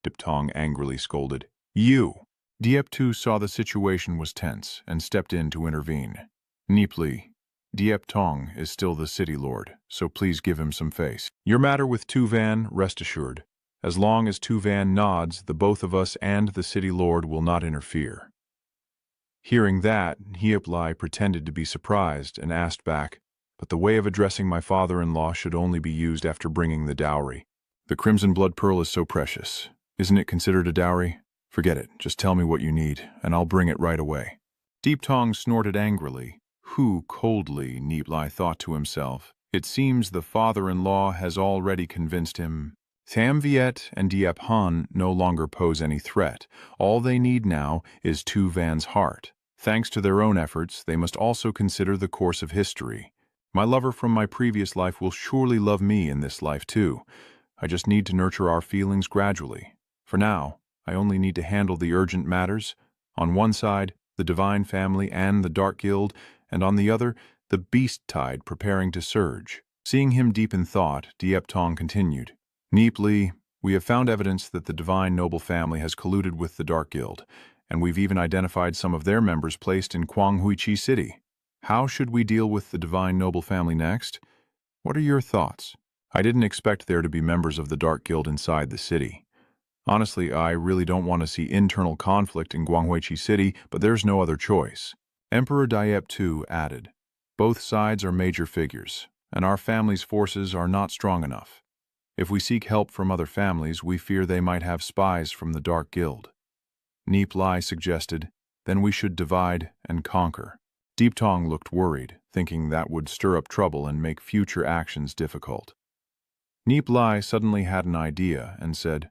Dieptong angrily scolded, "You!" Diep Tu saw the situation was tense and stepped in to intervene. "Nie Li, Dieptong is still the city lord, so please give him some face. Your matter with Tu Van, rest assured, As long as Tuvan nods, the both of us and the city lord will not interfere. Hearing that, Nie Li pretended to be surprised and asked back, but the way of addressing my father-in-law should only be used after bringing the dowry. The crimson blood pearl is so precious. Isn't it considered a dowry? Forget it. Just tell me what you need, and I'll bring it right away. Deep Tong snorted angrily. Who coldly, Nie Li thought to himself. It seems the father-in-law has already convinced him. Tham Viet and Diep Han no longer pose any threat. All they need now is Tu Van's heart. Thanks to their own efforts, they must also consider the course of history. My lover from my previous life will surely love me in this life too. I just need to nurture our feelings gradually. For now, I only need to handle the urgent matters. On one side, the Divine Family and the Dark Guild, and on the other, the Beast Tide preparing to surge. Seeing him deep in thought, Diep Tong continued. Nie Li, we have found evidence that the Divine Noble Family has colluded with the Dark Guild, and we've even identified some of their members placed in Kwanghui City. How should we deal with the Divine Noble Family next? What are your thoughts? I didn't expect there to be members of the Dark Guild inside the city. Honestly, I really don't want to see internal conflict in Guanghui City, but there's no other choice. Emperor Diep II added, both sides are major figures, and our family's forces are not strong enough. If we seek help from other families, we fear they might have spies from the Dark Guild. Nie Li suggested, then we should divide and conquer. Deep Tong looked worried, thinking that would stir up trouble and make future actions difficult. Nie Li suddenly had an idea and said,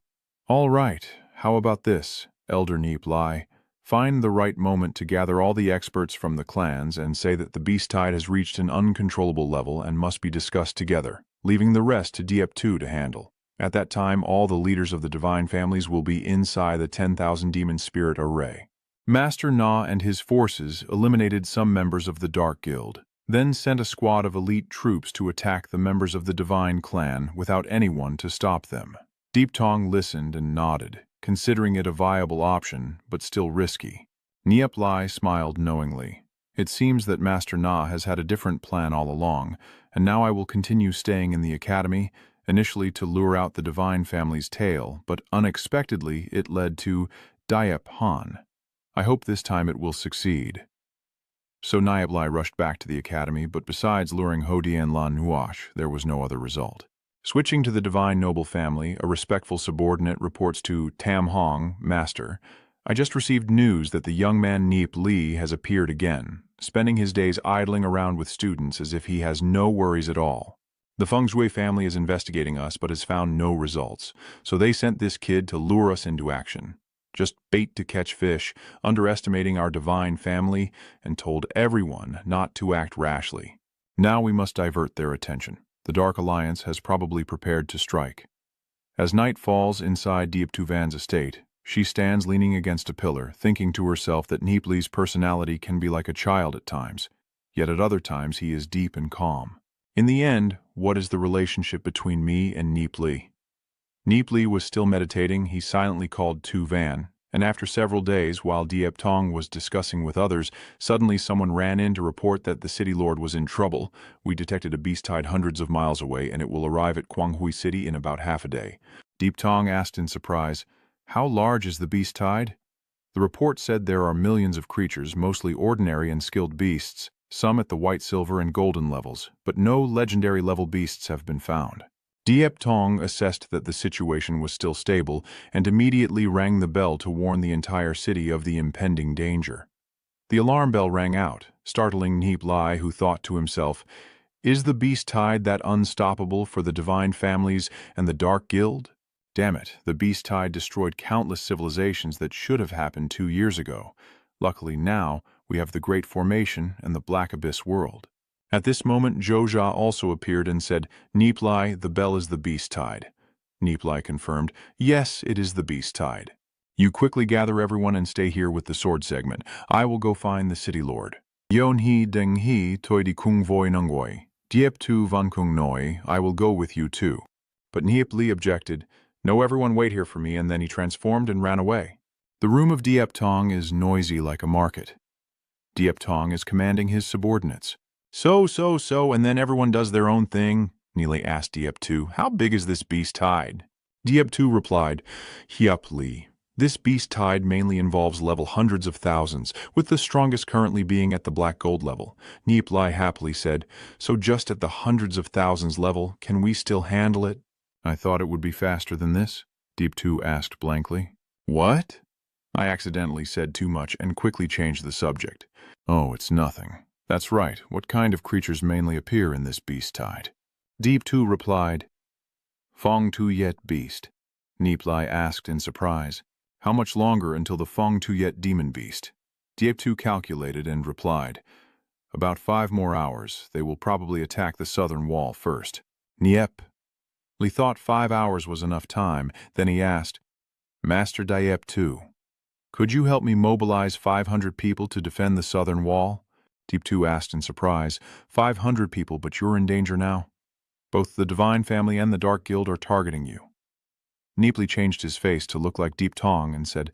all right, how about this, Elder Nie Li? Find the right moment to gather all the experts from the clans and say that the beast tide has reached an uncontrollable level and must be discussed together, leaving the rest to Diep II to handle. At that time, all the leaders of the divine families will be inside the 10,000 demon spirit array. Master Na and his forces eliminated some members of the Dark Guild, then sent a squad of elite troops to attack the members of the Divine Clan without anyone to stop them. Deep Tong listened and nodded, considering it a viable option, but still risky. Nie Li smiled knowingly. It seems that Master Na has had a different plan all along, and now I will continue staying in the academy, initially to lure out the Divine Family's tail, but unexpectedly it led to Diep Han. I hope this time it will succeed. So Nie Li rushed back to the academy, but besides luring Hodian Lan Nuash, there was no other result. Switching to the Divine Noble Family, a respectful subordinate reports to Tam Hong, Master, I just received news that the young man Nie Li has appeared again, spending his days idling around with students as if he has no worries at all. The Feng Shui family is investigating us but has found no results, so they sent this kid to lure us into action. Just bait to catch fish, underestimating our Divine Family, and told everyone not to act rashly. Now we must divert their attention. The Dark Alliance has probably prepared to strike. As night falls inside Diep Tuvan's estate, she stands leaning against a pillar, thinking to herself that Nie Li's personality can be like a child at times, yet at other times he is deep and calm. In the end, what is the relationship between me and Nie Li? Nie Li was still meditating. He silently called Tu Van, and after several days, while Diep Tong was discussing with others, suddenly someone ran in to report that the city lord was in trouble. We detected a beast tide hundreds of miles away, and it will arrive at Kwanghui City in about half a day. Deep Tong asked in surprise, how large is the beast tide? The report said there are millions of creatures, mostly ordinary and skilled beasts, some at the white, silver, and golden levels, but no legendary level beasts have been found. Diep Tong assessed that the situation was still stable and immediately rang the bell to warn the entire city of the impending danger. The alarm bell rang out, startling Nie Li, who thought to himself, is the beast tide that unstoppable for the Divine Families and the Dark Guild? Damn it, the beast tide destroyed countless civilizations that should have happened 2 years ago. Luckily now, we have the Great Formation and the Black Abyss world. At this moment, Zhou also appeared and said, Nie Li, the bell is the beast tide. Nie Li confirmed, yes, it is the beast tide. You quickly gather everyone and stay here with the sword segment. I will go find the city lord. Yon he deng he toi di kung voi nungoi. Diep tu van kung noi, I will go with you too. But Nie Li objected, no, everyone wait here for me, and then he transformed and ran away. The room of Diep Tong is noisy like a market. Diep Tong is commanding his subordinates. So, and then everyone does their own thing? Nie Li asked Diep II. How big is this beast tide? Diep2 replied, Nie Li. This beast tide mainly involves level hundreds of thousands, with the strongest currently being at the black gold level. Nie Li happily said, so just at the hundreds of thousands level, can we still handle it? I thought it would be faster than this, Diep2 asked blankly. What? I accidentally said too much and quickly changed the subject. Oh, it's nothing. That's right. What kind of creatures mainly appear in this beast tide? Diep2 replied, Fong Tu Yet beast. Nie Li asked in surprise, how much longer until the Fong Tu Yet demon beast? Diep2 calculated and replied, about 5 more hours. They will probably attack the southern wall first. Niep. Li thought 5 hours was enough time, then he asked, Master Diep2, could you help me mobilize 500 people to defend the southern wall? Diep2 asked in surprise, 500 people, but you're in danger now. Both the Divine Family and the Dark Guild are targeting you. Nie Li changed his face to look like Deep Tong and said,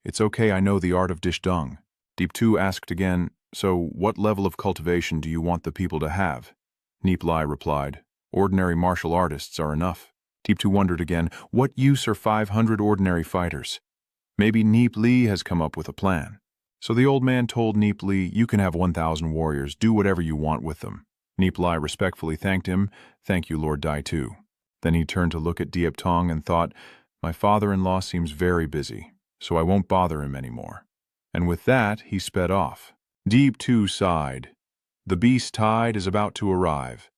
it's okay, I know the art of dish dung. Diep2 asked again, so what level of cultivation do you want the people to have? Nie Li replied, ordinary martial artists are enough. Diep2 wondered again, what use are 500 ordinary fighters? Maybe Nie Li has come up with a plan. So the old man told Nie Li, you can have 1,000 warriors, do whatever you want with them. Nie Li respectfully thanked him, thank you, Lord Dai Tu. Then he turned to look at Diep Tong and thought, my father-in-law seems very busy, so I won't bother him anymore. And with that, he sped off. Diep2 sighed. The beast tide is about to arrive.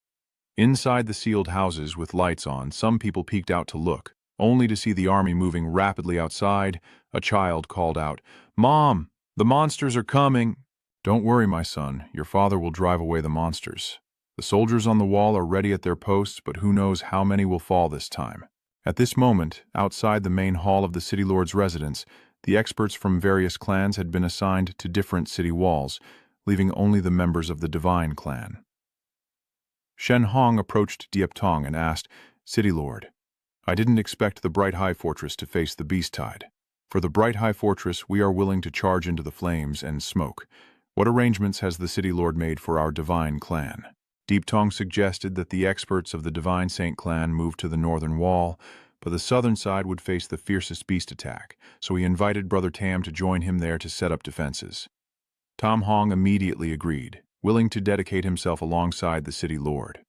Inside the sealed houses with lights on, some people peeked out to look, only to see the army moving rapidly outside. A child called out, Mom, the monsters are coming. Don't worry, my son, your father will drive away the monsters. The soldiers on the wall are ready at their posts, but who knows how many will fall this time. At this moment, outside the main hall of the city lord's residence, the experts from various clans had been assigned to different city walls, leaving only the members of the Divine clan. Shen Hong approached Diep Tong and asked, City Lord, I didn't expect the Bright High Fortress to face the beast tide. For the Bright High Fortress, we are willing to charge into the flames and smoke. What arrangements has the City Lord made for our Divine clan? Diep Tong suggested that the experts of the Divine Saint clan move to the northern wall, but the southern side would face the fiercest beast attack, so he invited Brother Tam to join him there to set up defenses. Tam Hong immediately agreed, willing to dedicate himself alongside the City Lord.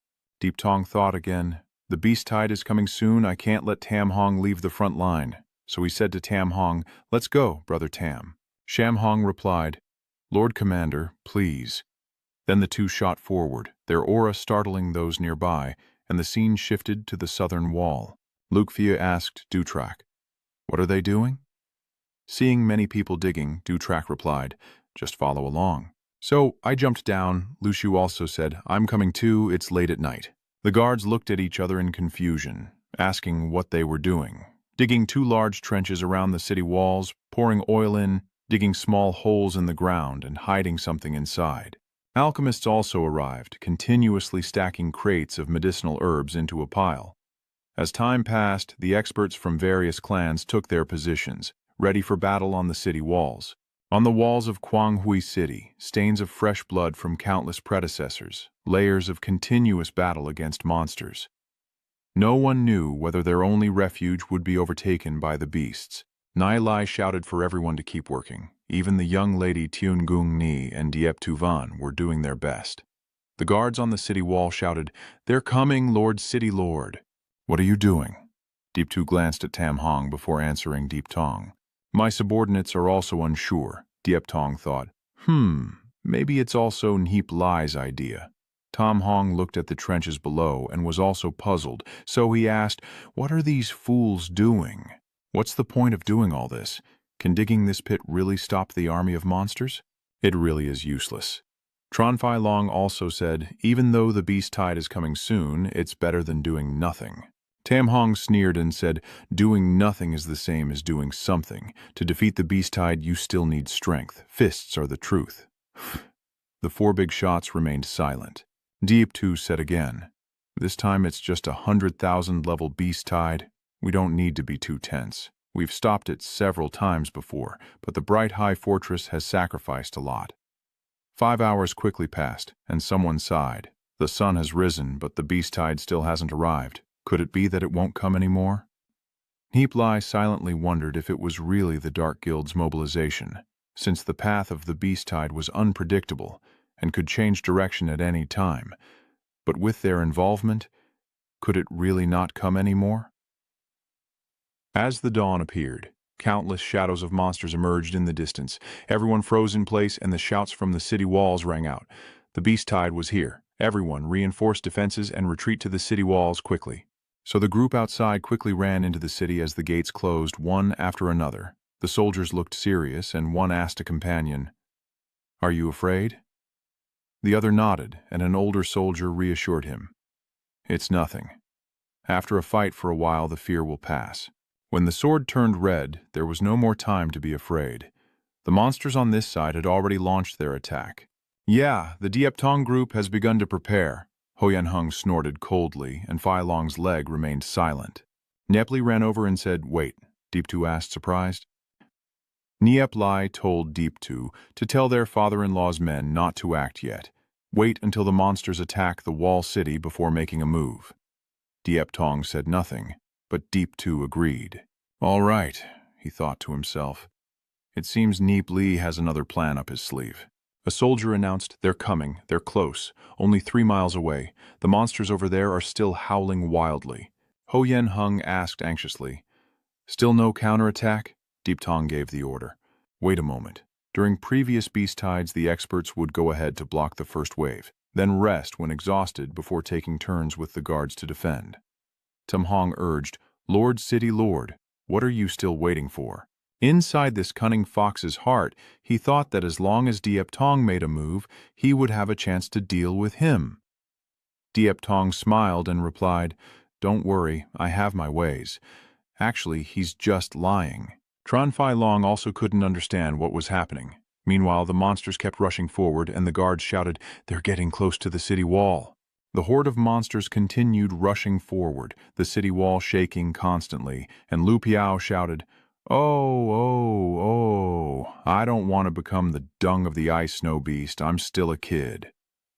Diep Tong thought again, the beast tide is coming soon, I can't let Tam Hong leave the front line. So he said to Tam Hong, let's go, Brother Tam. Sham Hong replied, Lord Commander, please. Then the two shot forward, their aura startling those nearby, and the scene shifted to the southern wall. Luke Fia asked Dutrak, what are they doing? Seeing many people digging, Dutrak replied, just follow along. So I jumped down. Luciu also said, I'm coming too, it's late at night. The guards looked at each other in confusion, asking what they were doing. Digging 2 large trenches around the city walls, pouring oil in, digging small holes in the ground, and hiding something inside. Alchemists also arrived, continuously stacking crates of medicinal herbs into a pile. As time passed, the experts from various clans took their positions, ready for battle on the city walls. On the walls of Kwanghui City, stains of fresh blood from countless predecessors, layers of continuous battle against monsters. No one knew whether their only refuge would be overtaken by the beasts. Nie Li shouted for everyone to keep working. Even the young lady Tiun Gung Ni and Diep Tu Van were doing their best. The guards on the city wall shouted, they're coming, Lord City Lord. What are you doing? Diep Tu glanced at Tam Hong before answering Diep Tong. My subordinates are also unsure, Diep Tong thought. Maybe it's also Nie Li's idea. Tam Hong looked at the trenches below and was also puzzled, so he asked, what are these fools doing? What's the point of doing all this? Can digging this pit really stop the army of monsters? It really is useless. Tron Fai Long also said, even though the beast tide is coming soon, it's better than doing nothing. Tam Hong sneered and said, doing nothing is the same as doing something. To defeat the beast tide, you still need strength. Fists are the truth. The 4 big shots remained silent. Diep Tu said again, this time it's just 100,000 level beast tide. We don't need to be too tense. We've stopped it several times before, but the Bright High Fortress has sacrificed a lot. 5 hours quickly passed, and someone sighed. The sun has risen, but the beast tide still hasn't arrived. Could it be that it won't come anymore? Nie Li silently wondered if it was really the Dark Guild's mobilization, since the path of the beast tide was unpredictable and could change direction at any time. But with their involvement, could it really not come any more? As the dawn appeared, countless shadows of monsters emerged in the distance. Everyone froze in place, and the shouts from the city walls rang out. The beast tide was here. Everyone reinforced defenses and retreat to the city walls quickly. So the group outside quickly ran into the city as the gates closed one after another. The soldiers looked serious, and one asked a companion, "Are you afraid?" The other nodded, and an older soldier reassured him, "It's nothing. After a fight for a while, the fear will pass." When the sword turned red, there was no more time to be afraid. The monsters on this side had already launched their attack. "Yeah, the Dieptong group has begun to prepare." Ho Yan-hung snorted coldly, and Fai Long's leg remained silent. Nie Li ran over and said, "Wait," Deep Tu asked, surprised. Nie Li told Deep Tu to tell their father-in-law's men not to act yet. Wait until the monsters attack the wall city before making a move. Dieptong said nothing, but Deep Tu agreed. "All right," he thought to himself. "It seems Nie Li has another plan up his sleeve." A soldier announced, "They're coming, they're close, only 3 miles away. The monsters over there are still howling wildly." Ho Yan-hung asked anxiously, "Still no counterattack?" Dieptong gave the order. "Wait a moment. During previous beast tides, the experts would go ahead to block the first wave, then rest when exhausted before taking turns with the guards to defend." Tam Hong urged, "Lord City Lord, what are you still waiting for?" Inside this cunning fox's heart, he thought that as long as Dieptong made a move, he would have a chance to deal with him. Dieptong smiled and replied, "Don't worry, I have my ways. Actually, he's just lying." Tran Fai Long also couldn't understand what was happening. Meanwhile, the monsters kept rushing forward, and the guards shouted, "They're getting close to the city wall." The horde of monsters continued rushing forward, the city wall shaking constantly, and Lu Piao shouted, Oh, I don't want to become the dung of the ice snow beast. I'm still a kid."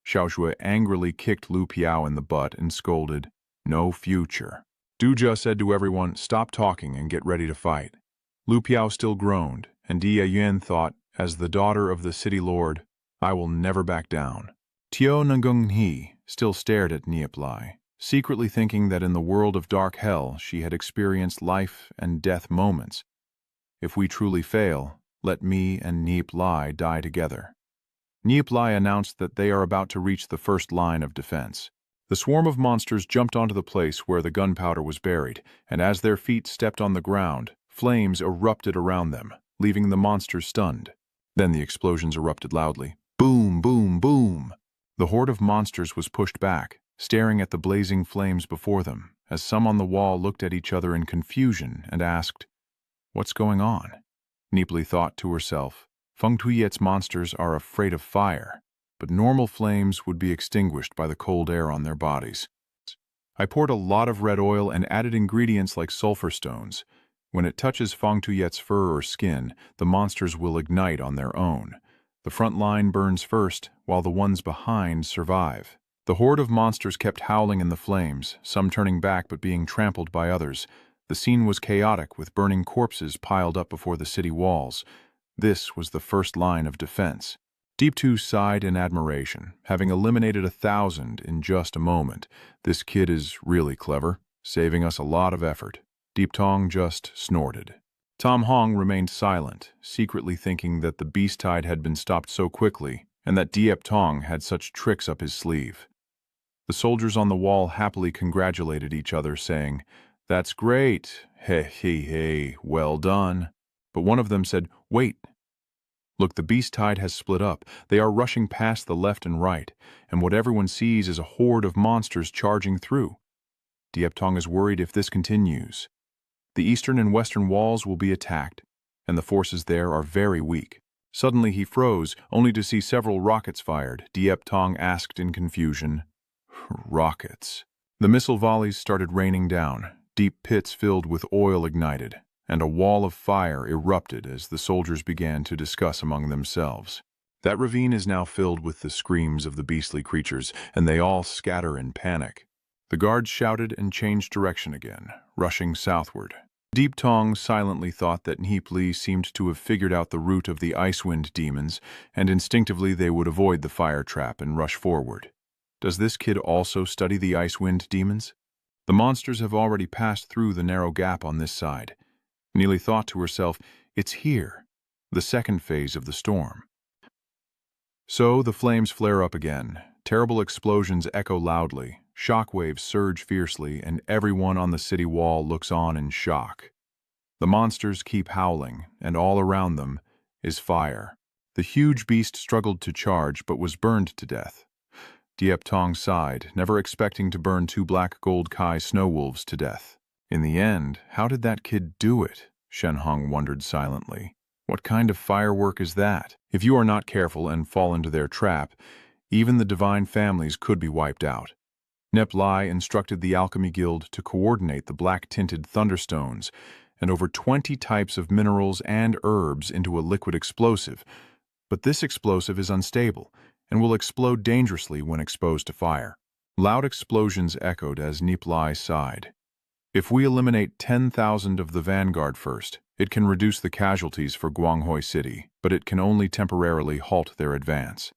Xiao Shui angrily kicked Lu Piao in the butt and scolded, "No future." Duja said to everyone, "Stop talking and get ready to fight." Lu Piao still groaned, and Dia Yuen thought, as the daughter of the city lord, "I will never back down." Tio Ngung He still stared at Nie Li, secretly thinking that in the world of dark hell she had experienced life and death moments. "If we truly fail, let me and Nie Li die together." Nie Li announced that they are about to reach the first line of defense. The swarm of monsters jumped onto the place where the gunpowder was buried, and as their feet stepped on the ground, flames erupted around them, leaving the monsters stunned. Then the explosions erupted loudly. Boom, boom, boom! The horde of monsters was pushed back, staring at the blazing flames before them, as some on the wall looked at each other in confusion and asked, "What's going on?" Nie Li thought to herself, "Feng Tuyet's monsters are afraid of fire, but normal flames would be extinguished by the cold air on their bodies. I poured a lot of red oil and added ingredients like sulfur stones. When it touches Feng Tuyet's fur or skin, the monsters will ignite on their own. The front line burns first, while the ones behind survive." The horde of monsters kept howling in the flames, some turning back but being trampled by others. The scene was chaotic, with burning corpses piled up before the city walls. This was the first line of defense. Deep Tu sighed in admiration, having eliminated 1,000 in just a moment. "This kid is really clever, saving us a lot of effort." Dieptong just snorted. Tam Hong remained silent, secretly thinking that the beast tide had been stopped so quickly, and that Dieptong had such tricks up his sleeve. The soldiers on the wall happily congratulated each other, saying, "That's great, hey, well done." But one of them said, "Wait. Look, the beast tide has split up. They are rushing past the left and right, and what everyone sees is a horde of monsters charging through. Dieptong is worried if this continues. The eastern and western walls will be attacked, and the forces there are very weak." Suddenly he froze, only to see several rockets fired. Dieptong asked in confusion, "Rockets?" The missile volleys started raining down. Deep pits filled with oil ignited, and a wall of fire erupted as the soldiers began to discuss among themselves. That ravine is now filled with the screams of the beastly creatures, and they all scatter in panic. The guards shouted and changed direction again, rushing southward. Deep Tong silently thought that Nie Li seemed to have figured out the route of the Icewind demons, and instinctively they would avoid the fire trap and rush forward. Does this kid also study the Icewind demons? The monsters have already passed through the narrow gap on this side. Nie Li thought to herself, it's here, the second phase of the storm. So the flames flare up again. Terrible explosions echo loudly. Shockwaves surge fiercely, and everyone on the city wall looks on in shock. The monsters keep howling, and all around them is fire. The huge beast struggled to charge, but was burned to death. Diep Tong sighed, never expecting to burn two black gold Kai snow wolves to death. In the end, how did that kid do it? Shen Hong wondered silently. What kind of firework is that? If you are not careful and fall into their trap, even the divine families could be wiped out. Nie Li instructed the Alchemy Guild to coordinate the black-tinted thunderstones and over 20 types of minerals and herbs into a liquid explosive, but this explosive is unstable and will explode dangerously when exposed to fire. Loud explosions echoed as Nie Li sighed. If we eliminate 10,000 of the vanguard first, it can reduce the casualties for Guanghui City, but it can only temporarily halt their advance.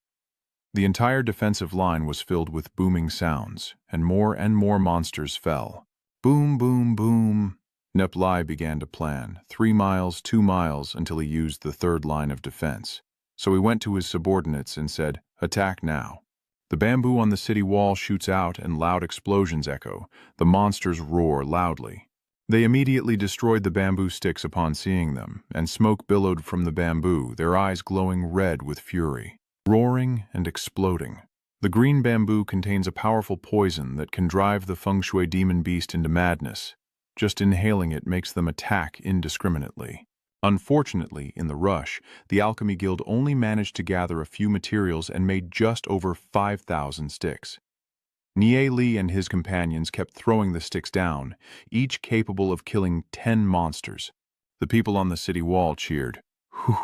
The entire defensive line was filled with booming sounds, and more monsters fell. Boom, boom, boom. Nie Li began to plan, 3 miles, 2 miles, until he used the third line of defense. So he went to his subordinates and said, attack now. The bamboo on the city wall shoots out and loud explosions echo. The monsters roar loudly. They immediately destroyed the bamboo sticks upon seeing them, and smoke billowed from the bamboo, their eyes glowing red with fury. Roaring and exploding. The green bamboo contains a powerful poison that can drive the feng shui demon beast into madness. Just inhaling it makes them attack indiscriminately. Unfortunately, in the rush, the Alchemy Guild only managed to gather a few materials and made just over 5,000 sticks. Nie Li and his companions kept throwing the sticks down, each capable of killing 10 monsters. The people on the city wall cheered. Whew,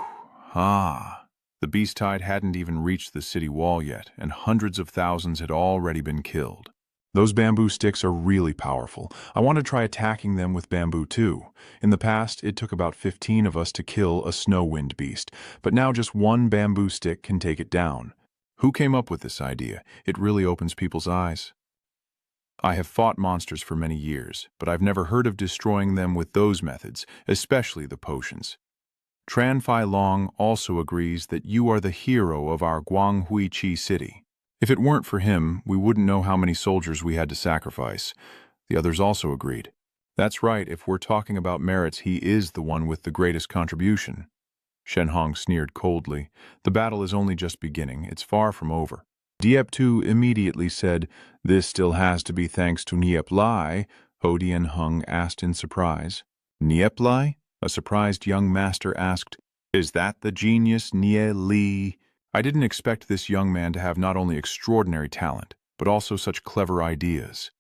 ah. The beast tide hadn't even reached the city wall yet, and hundreds of thousands had already been killed. Those bamboo sticks are really powerful. I want to try attacking them with bamboo too. In the past, it took about 15 of us to kill a snow wind beast, but now just one bamboo stick can take it down. Who came up with this idea? It really opens people's eyes. I have fought monsters for many years, but I've never heard of destroying them with those methods, especially the potions. Tran Fai Long also agrees that you are the hero of our Guanghui Chi city. If it weren't for him, we wouldn't know how many soldiers we had to sacrifice. The others also agreed. That's right, if we're talking about merits, he is the one with the greatest contribution. Shen Hong sneered coldly. The battle is only just beginning. It's far from over. Diep Tu immediately said, this still has to be thanks to Nie Li. Ho Dien Hung asked in surprise. Nie Li? A surprised young master asked, is that the genius Nie Li? I didn't expect this young man to have not only extraordinary talent, but also such clever ideas.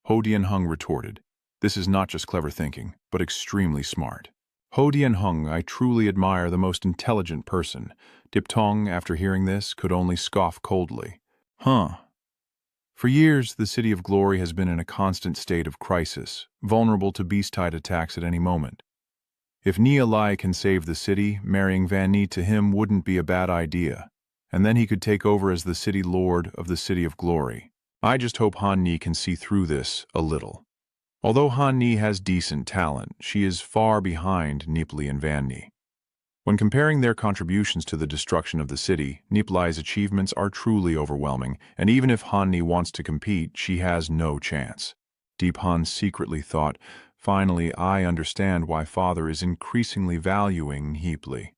Ho Dien Hung retorted, this is not just clever thinking, but extremely smart. Ho Dien Hung, I truly admire the most intelligent person. Diep Tong, after hearing this, could only scoff coldly. Huh. For years, the City of Glory has been in a constant state of crisis, vulnerable to beast-tide attacks at any moment. If Nie Li can save the city, marrying Van Nie to him wouldn't be a bad idea, and then he could take over as the city lord of the City of Glory. I just hope Han Nie can see through this a little. Although Han Nie has decent talent, she is far behind Nie Li and Van Nie. When comparing their contributions to the destruction of the city, Nie Li's achievements are truly overwhelming, and even if Han Nie wants to compete, she has no chance. Deep Han secretly thought, finally, I understand why Father is increasingly valuing Nie Li.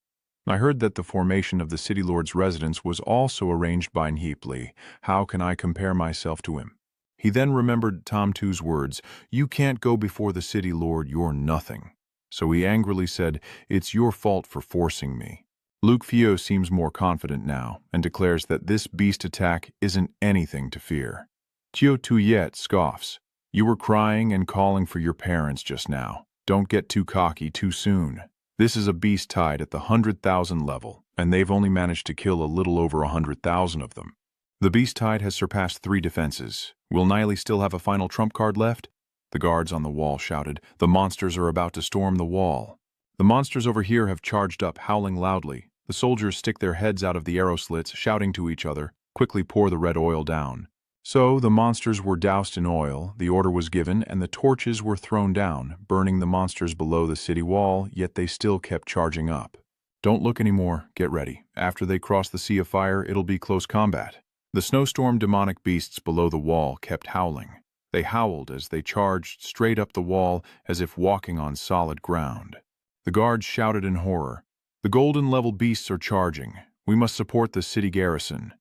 I heard that the formation of the City Lord's residence was also arranged by Nie Li. How can I compare myself to him? He then remembered Tom Tu's words, you can't go before the City Lord, you're nothing. So he angrily said, it's your fault for forcing me. Luke Fio seems more confident now, and declares that this beast attack isn't anything to fear. Tio Tuyet scoffs. You were crying and calling for your parents just now. Don't get too cocky too soon. This is a beast tide at the 100,000 level, and they've only managed to kill a little over 100,000 of them. The beast tide has surpassed 3 defenses. Will Nie Li still have a final trump card left? The guards on the wall shouted, "The monsters are about to storm the wall." "The monsters over here have charged up, howling loudly." The soldiers stick their heads out of the arrow slits, shouting to each other, "Quickly pour the red oil down." So the monsters were doused in oil, the order was given, and the torches were thrown down, burning the monsters below the city wall, yet they still kept charging up. "Don't look anymore, get ready. After they cross the sea of fire, it'll be close combat." The snowstorm demonic beasts below the wall kept howling. They howled as they charged straight up the wall as if walking on solid ground. The guards shouted in horror, "The golden level beasts are charging. We must support the city garrison."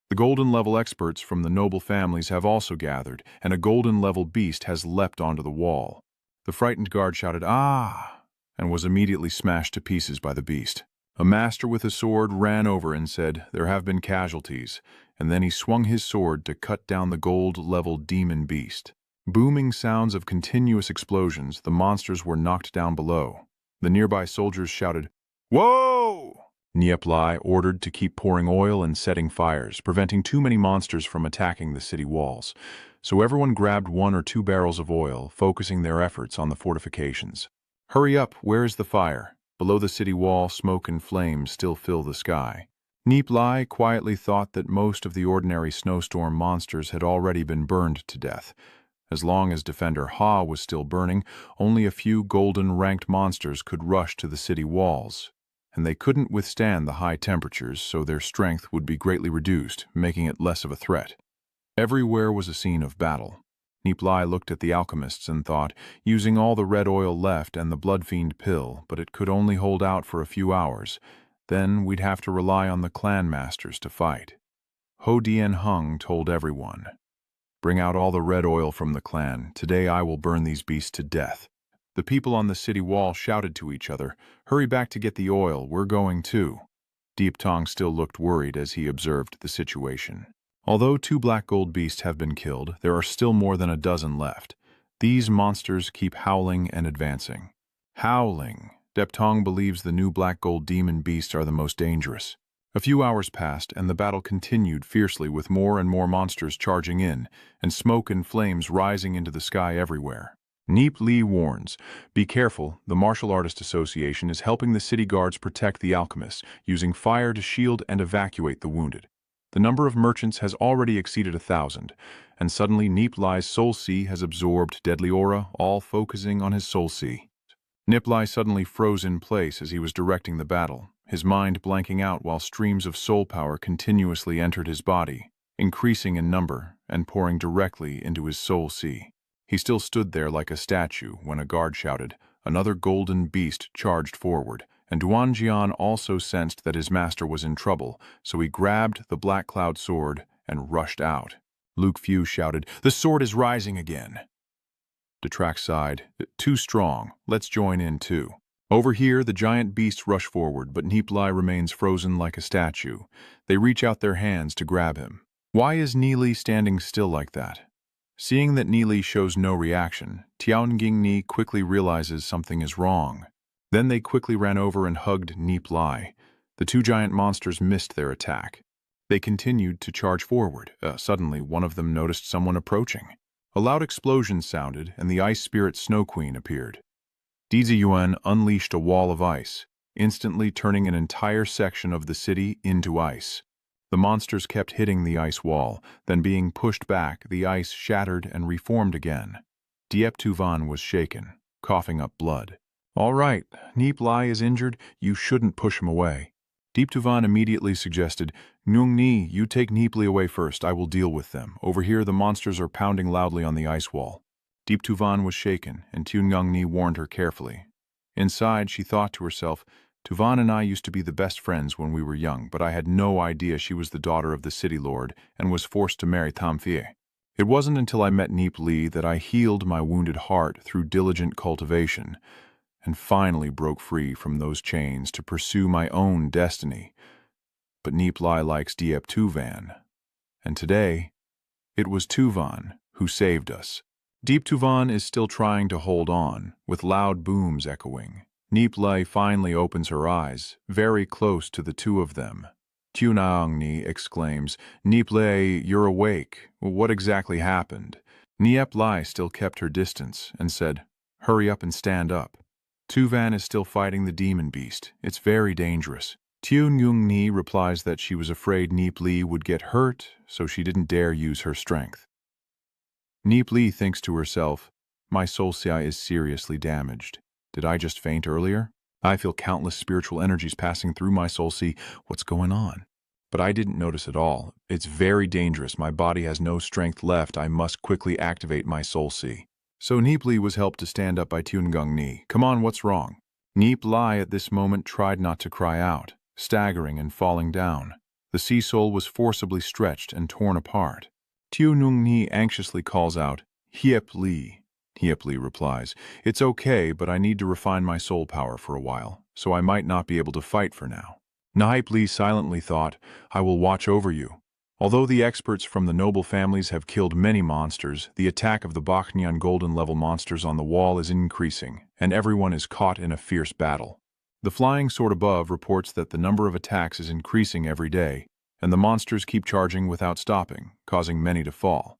The golden level experts from the noble families have also gathered, and a golden level beast has leapt onto the wall. The frightened guard shouted, "Ah!" and was immediately smashed to pieces by the beast. A master with a sword ran over and said, "There have been casualties," and then he swung his sword to cut down the gold-level demon beast. Booming sounds of continuous explosions, the monsters were knocked down below. The nearby soldiers shouted, "Whoa!" Nie Li ordered to keep pouring oil and setting fires, preventing too many monsters from attacking the city walls. So everyone grabbed 1 or 2 barrels of oil, focusing their efforts on the fortifications. "Hurry up, where is the fire?" Below the city wall, smoke and flames still fill the sky. Nie Li quietly thought that most of the ordinary snowstorm monsters had already been burned to death. As long as Defender Ha was still burning, only a few golden-ranked monsters could rush to the city walls, and they couldn't withstand the high temperatures, so their strength would be greatly reduced, making it less of a threat. Everywhere was a scene of battle. Nie Li looked at the alchemists and thought, using all the red oil left and the blood-fiend pill, but it could only hold out for a few hours. Then we'd have to rely on the clan masters to fight. Ho Dien Hung told everyone, "Bring out all the red oil from the clan. Today I will burn these beasts to death." The people on the city wall shouted to each other, "Hurry back to get the oil, we're going too." Deep Tong still looked worried as he observed the situation. Although 2 black gold beasts have been killed, there are still more than a dozen left. These monsters keep howling and advancing. Howling. Deptong believes the new black gold demon beasts are the most dangerous. A few hours passed, and the battle continued fiercely with more and more monsters charging in, and smoke and flames rising into the sky everywhere. Nie Li warns, "Be careful, the Martial Artist Association is helping the city guards protect the alchemists, using fire to shield and evacuate the wounded." The number of merchants has already exceeded 1,000, and suddenly Nie Li's soul sea has absorbed deadly aura, all focusing on his soul sea. Nie Li suddenly froze in place as he was directing the battle, his mind blanking out while streams of soul power continuously entered his body, increasing in number and pouring directly into his soul sea. He still stood there like a statue when a guard shouted. Another golden beast charged forward, and Duan Jian also sensed that his master was in trouble, so he grabbed the Black Cloud sword and rushed out. Luke Fu shouted, "The sword is rising again." Detrax sighed, "Too strong, let's join in too." Over here, the giant beasts rush forward, but Nie Li remains frozen like a statue. They reach out their hands to grab him. Why is Nie Li standing still like that? Seeing that Nie Li shows no reaction, Tianjing Ni quickly realizes something is wrong. Then they quickly ran over and hugged Nie Li. The 2 giant monsters missed their attack. They continued to charge forward. Suddenly, one of them noticed someone approaching. A loud explosion sounded, and the ice spirit Snow Queen appeared. Dizi Yuan unleashed a wall of ice, instantly turning an entire section of the city into ice. The monsters kept hitting the ice wall, then being pushed back, the ice shattered and reformed again. Diep Tuvan was shaken, coughing up blood. "All right, Nie Li is injured, you shouldn't push him away." Diep Tuvan immediately suggested, "Nung Ni, you take Nie Li away first, I will deal with them. Over here the monsters are pounding loudly on the ice wall." Diep Tuvan was shaken, and Tianjing Ni warned her carefully. Inside, she thought to herself, "Tuvan and I used to be the best friends when we were young, but I had no idea she was the daughter of the city lord and was forced to marry Tam Fie. It wasn't until I met Nie Li that I healed my wounded heart through diligent cultivation, and finally broke free from those chains to pursue my own destiny. But Nie Li likes Diep Tuvan, and today, it was Tuvan who saved us." Diep Tuvan is still trying to hold on, with loud booms echoing. Nie Li finally opens her eyes, very close to the 2 of them. Tianjing Ni exclaims, "Nie Li, you're awake. What exactly happened?" Nie Li still kept her distance and said, "Hurry up and stand up. Tuvan is still fighting the demon beast. It's very dangerous." Nie replies that she was afraid Nie Li would get hurt, so she didn't dare use her strength. Nie Li thinks to herself, "My soul is seriously damaged. Did I just faint earlier? I feel countless spiritual energies passing through my soul. What's going on?" But I didn't notice at all. It's very dangerous. My body has no strength left. I must quickly activate my soul. So Nie Li was helped to stand up by Nie. "Come on, what's wrong?" Nie Li at this moment tried not to cry out, staggering and falling down. The sea soul was forcibly stretched and torn apart. Nie anxiously calls out, "Hiep Li." Hiep Li replies, "It's okay, but I need to refine my soul power for a while, so I might not be able to fight for now." Hiep Li silently thought, "I will watch over you." Although the experts from the noble families have killed many monsters, the attack of the Bachnyan golden level monsters on the wall is increasing, and everyone is caught in a fierce battle. The flying sword above reports that the number of attacks is increasing every day, and the monsters keep charging without stopping, causing many to fall.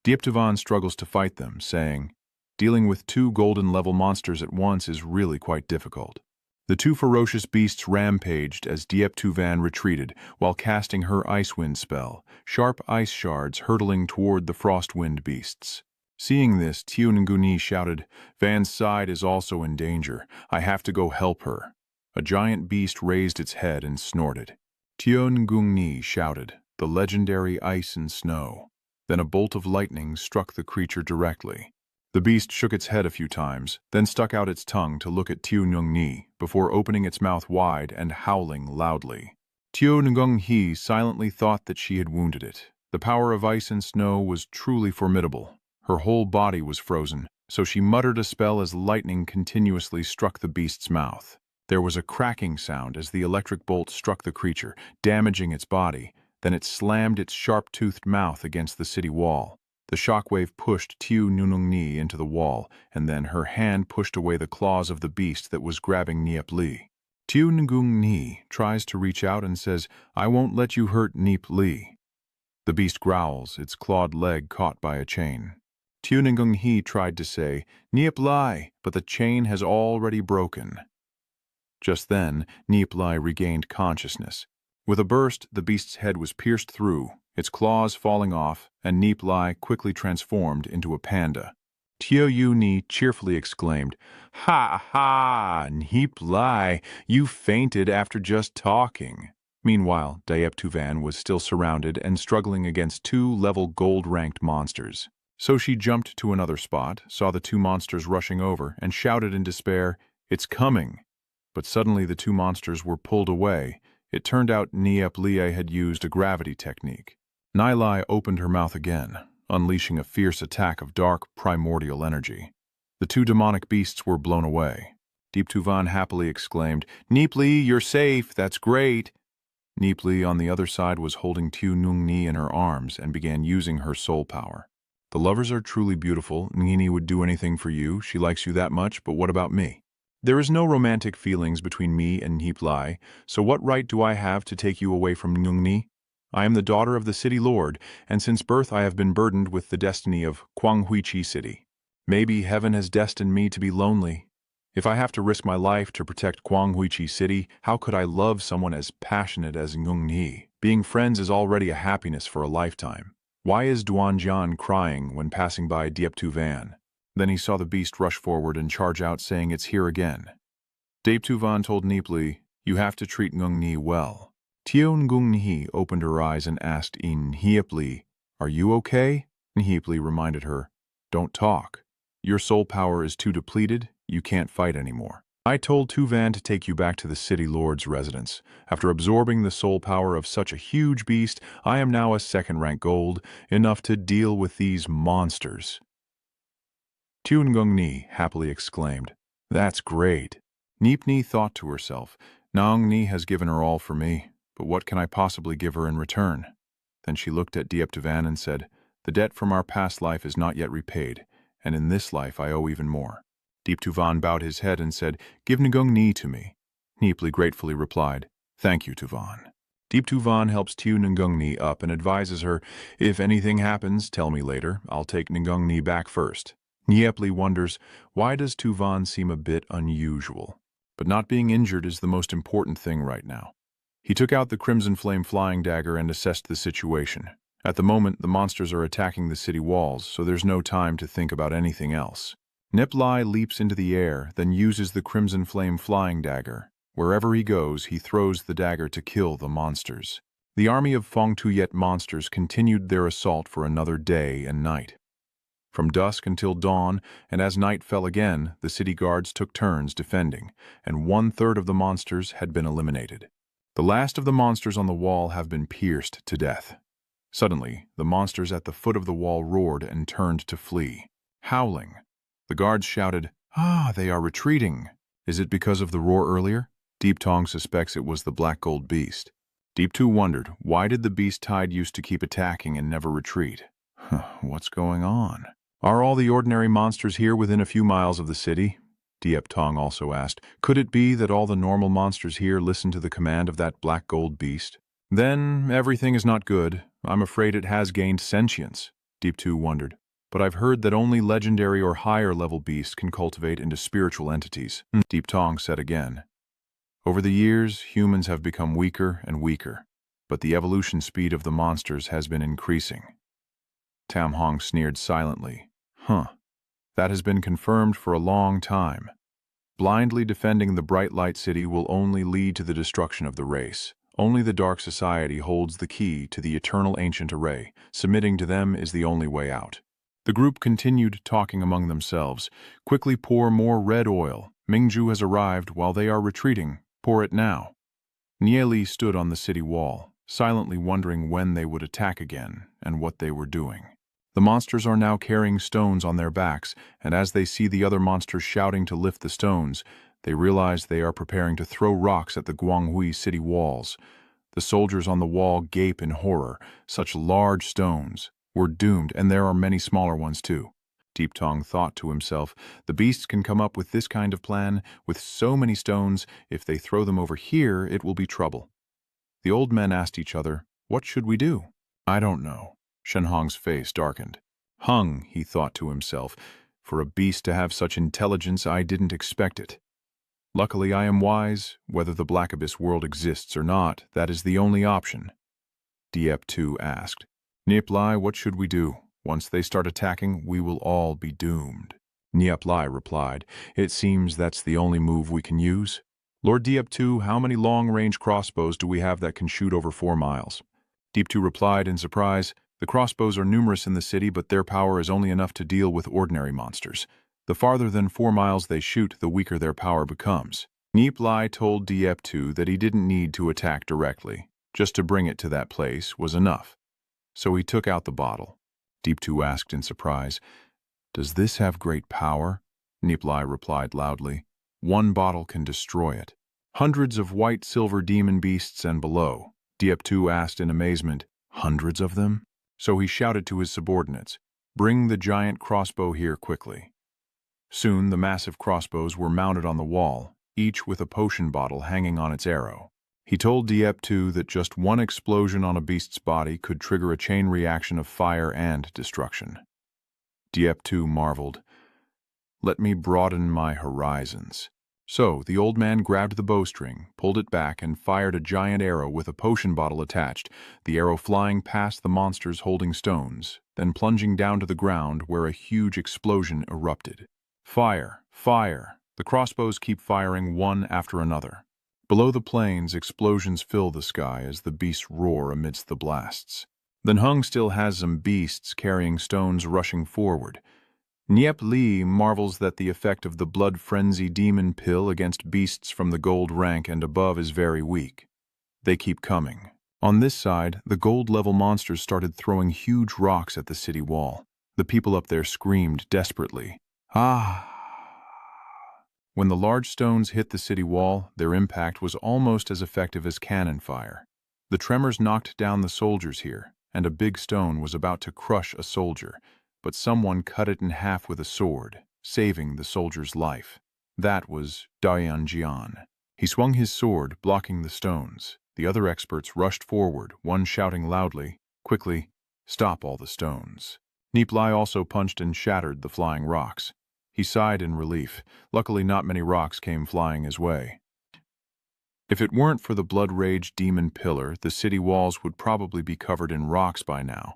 Dieptuvan struggles to fight them, saying, "Dealing with 2 golden-level monsters at once is really quite difficult." The 2 ferocious beasts rampaged as Dieptuvan retreated while casting her ice wind spell, sharp ice shards hurtling toward the frost wind beasts. Seeing this, Nie shouted, "Van's side is also in danger. I have to go help her." A giant beast raised its head and snorted. Nie shouted, "The legendary ice and snow." Then a bolt of lightning struck the creature directly. The beast shook its head a few times, then stuck out its tongue to look at Nie before opening its mouth wide and howling loudly. Nie silently thought that she had wounded it. The power of ice and snow was truly formidable. Her whole body was frozen, so she muttered a spell as lightning continuously struck the beast's mouth. There was a cracking sound as the electric bolt struck the creature, damaging its body. Then it slammed its sharp-toothed mouth against the city wall. The shockwave pushed Nie into the wall, and then her hand pushed away the claws of the beast that was grabbing Nie Li. Nie tries to reach out and says, "I won't let you hurt Nie Li." The beast growls, its clawed leg caught by a chain. Nie tried to say, "Nie Li," but the chain has already broken. Just then, Nie Li regained consciousness. With a burst, the beast's head was pierced through, its claws falling off, and Nie Li quickly transformed into a panda. Nie cheerfully exclaimed, "Ha ha, Nie Li, you fainted after just talking." Meanwhile, Dieptuvan was still surrounded and struggling against 2 level gold-ranked monsters. So she jumped to another spot, saw the 2 monsters rushing over, and shouted in despair, "It's coming!" But suddenly the 2 monsters were pulled away. It turned out Nie Li had used a gravity technique. Nie Li opened her mouth again, unleashing a fierce attack of dark, primordial energy. The 2 demonic beasts were blown away. Dieptuvan happily exclaimed, "Nie Li, you're safe, that's great!" Nie Li on the other side was holding Nie in her arms and began using her soul power. "The lovers are truly beautiful. Nie would do anything for you, she likes you that much, but what about me? There is no romantic feelings between me and Nie Li, so what right do I have to take you away from Nie? I am the daughter of the city lord, and since birth I have been burdened with the destiny of Kwanghuichi City. Maybe heaven has destined me to be lonely. If I have to risk my life to protect Kwanghuichi City, how could I love someone as passionate as Nie? Being friends is already a happiness for a lifetime. Why is Duanjian crying when passing by Dieptuvan?" Then he saw the beast rush forward and charge out, saying, "It's here again." Dieptuvan told Nie Li, "You have to treat Nie well." Nie opened her eyes and asked Nie Li, "Are you okay?" Nie Li reminded her, "Don't talk. Your soul power is too depleted, you can't fight anymore. I told Tuvan to take you back to the city lord's residence. After absorbing the soul power of such a huge beast, I am now a 2nd-rank gold, enough to deal with these monsters." Nie happily exclaimed, "That's great." Nie thought to herself, "Nong Ni has given her all for me, but what can I possibly give her in return?" Then she looked at Dieptuvan and said, "The debt from our past life is not yet repaid, and in this life I owe even more." Dieptuvan bowed his head and said, "Give Ni to me." Nie gratefully replied, "Thank you, Tuvan." Deep Tuvan helps Tiu Ngungni up and advises her, "If anything happens, tell me later. I'll take Ngungni back first." Nie Li wonders, why does Tuvan seem a bit unusual? But not being injured is the most important thing right now. He took out the Crimson Flame flying dagger and assessed the situation. At the moment, the monsters are attacking the city walls, so there's no time to think about anything else. Nie Li leaps into the air, then uses the Crimson Flame flying dagger. Wherever he goes, he throws the dagger to kill the monsters. The army of Fong Tuyet monsters continued their assault for another day and night. From dusk until dawn, and as night fell again, the city guards took turns defending, and 1/3 of the monsters had been eliminated. The last of the monsters on the wall have been pierced to death. Suddenly, the monsters at the foot of the wall roared and turned to flee, howling. The guards shouted, "Ah, they are retreating." Is it because of the roar earlier? Deep Tong suspects it was the black gold beast. Deep Tu wondered, why did the beast tide used to keep attacking and never retreat? What's going on? Are all the ordinary monsters here within a few miles of the city? Diep Tong also asked. Could it be that all the normal monsters here listen to the command of that black gold beast? Then everything is not good. I'm afraid it has gained sentience, Deep Tu wondered. But I've heard that only legendary or higher level beasts can cultivate into spiritual entities, Deep Tong said again. Over the years, humans have become weaker and weaker, but the evolution speed of the monsters has been increasing. Tam Hong sneered silently. That has been confirmed for a long time. Blindly defending the bright light city will only lead to the destruction of the race. Only the Dark Society holds the key to the eternal ancient array. Submitting to them is the only way out. The group continued talking among themselves. Quickly pour more red oil. Mingju has arrived while they are retreating. Pour it now. Nie Li stood on the city wall, silently wondering when they would attack again and what they were doing. The monsters are now carrying stones on their backs, and as they see the other monsters shouting to lift the stones, they realize they are preparing to throw rocks at the Guanghui city walls. The soldiers on the wall gape in horror. Such large stones. We're doomed, and there are many smaller ones too. Deep Tong thought to himself, the beasts can come up with this kind of plan, with so many stones, if they throw them over here, it will be trouble. The old men asked each other, what should we do? I don't know. Shen Hong's face darkened. Hung, he thought to himself, for a beast to have such intelligence, I didn't expect it. Luckily I am wise, whether the Black Abyss world exists or not, that is the only option. Diep Tu asked, Nie Li, what should we do? Once they start attacking, we will all be doomed. Nie Li replied, it seems that's the only move we can use. Lord Diep Tu, how many long-range crossbows do we have that can shoot over 4 miles? Deep Tu replied in surprise, the crossbows are numerous in the city, but their power is only enough to deal with ordinary monsters. The farther than 4 miles they shoot, the weaker their power becomes. Nie Li told Diep Tu that he didn't need to attack directly. Just to bring it to that place was enough. So he took out the bottle. Deep Tu asked in surprise, does this have great power? Nie Li replied loudly, 1 bottle can destroy it. Hundreds of white silver demon beasts and below. Diep Tu asked in amazement, hundreds of them? So he shouted to his subordinates, bring the giant crossbow here quickly. Soon the massive crossbows were mounted on the wall, each with a potion bottle hanging on its arrow. He told Diep Tu that just 1 explosion on a beast's body could trigger a chain reaction of fire and destruction. Diep Tu marveled, let me broaden my horizons. So the old man grabbed the bowstring, pulled it back, and fired a giant arrow with a potion bottle attached, the arrow flying past the monsters holding stones, then plunging down to the ground where a huge explosion erupted. Fire! Fire! The crossbows keep firing one after another. Below the plains, explosions fill the sky as the beasts roar amidst the blasts. Then Hung still has some beasts carrying stones rushing forward. Nie Li marvels that the effect of the blood frenzy demon pill against beasts from the gold rank and above is very weak. They keep coming. On this side, the gold-level monsters started throwing huge rocks at the city wall. The people up there screamed desperately, ah! When the large stones hit the city wall, their impact was almost as effective as cannon fire. The tremors knocked down the soldiers here, and a big stone was about to crush a soldier, but someone cut it in half with a sword, saving the soldier's life. That was Dian Jian. He swung his sword, blocking the stones. The other experts rushed forward, one shouting loudly, "Quickly, stop all the stones." Nie Li also punched and shattered the flying rocks. He sighed in relief. Luckily, not many rocks came flying his way. If it weren't for the blood-rage demon pillar, the city walls would probably be covered in rocks by now.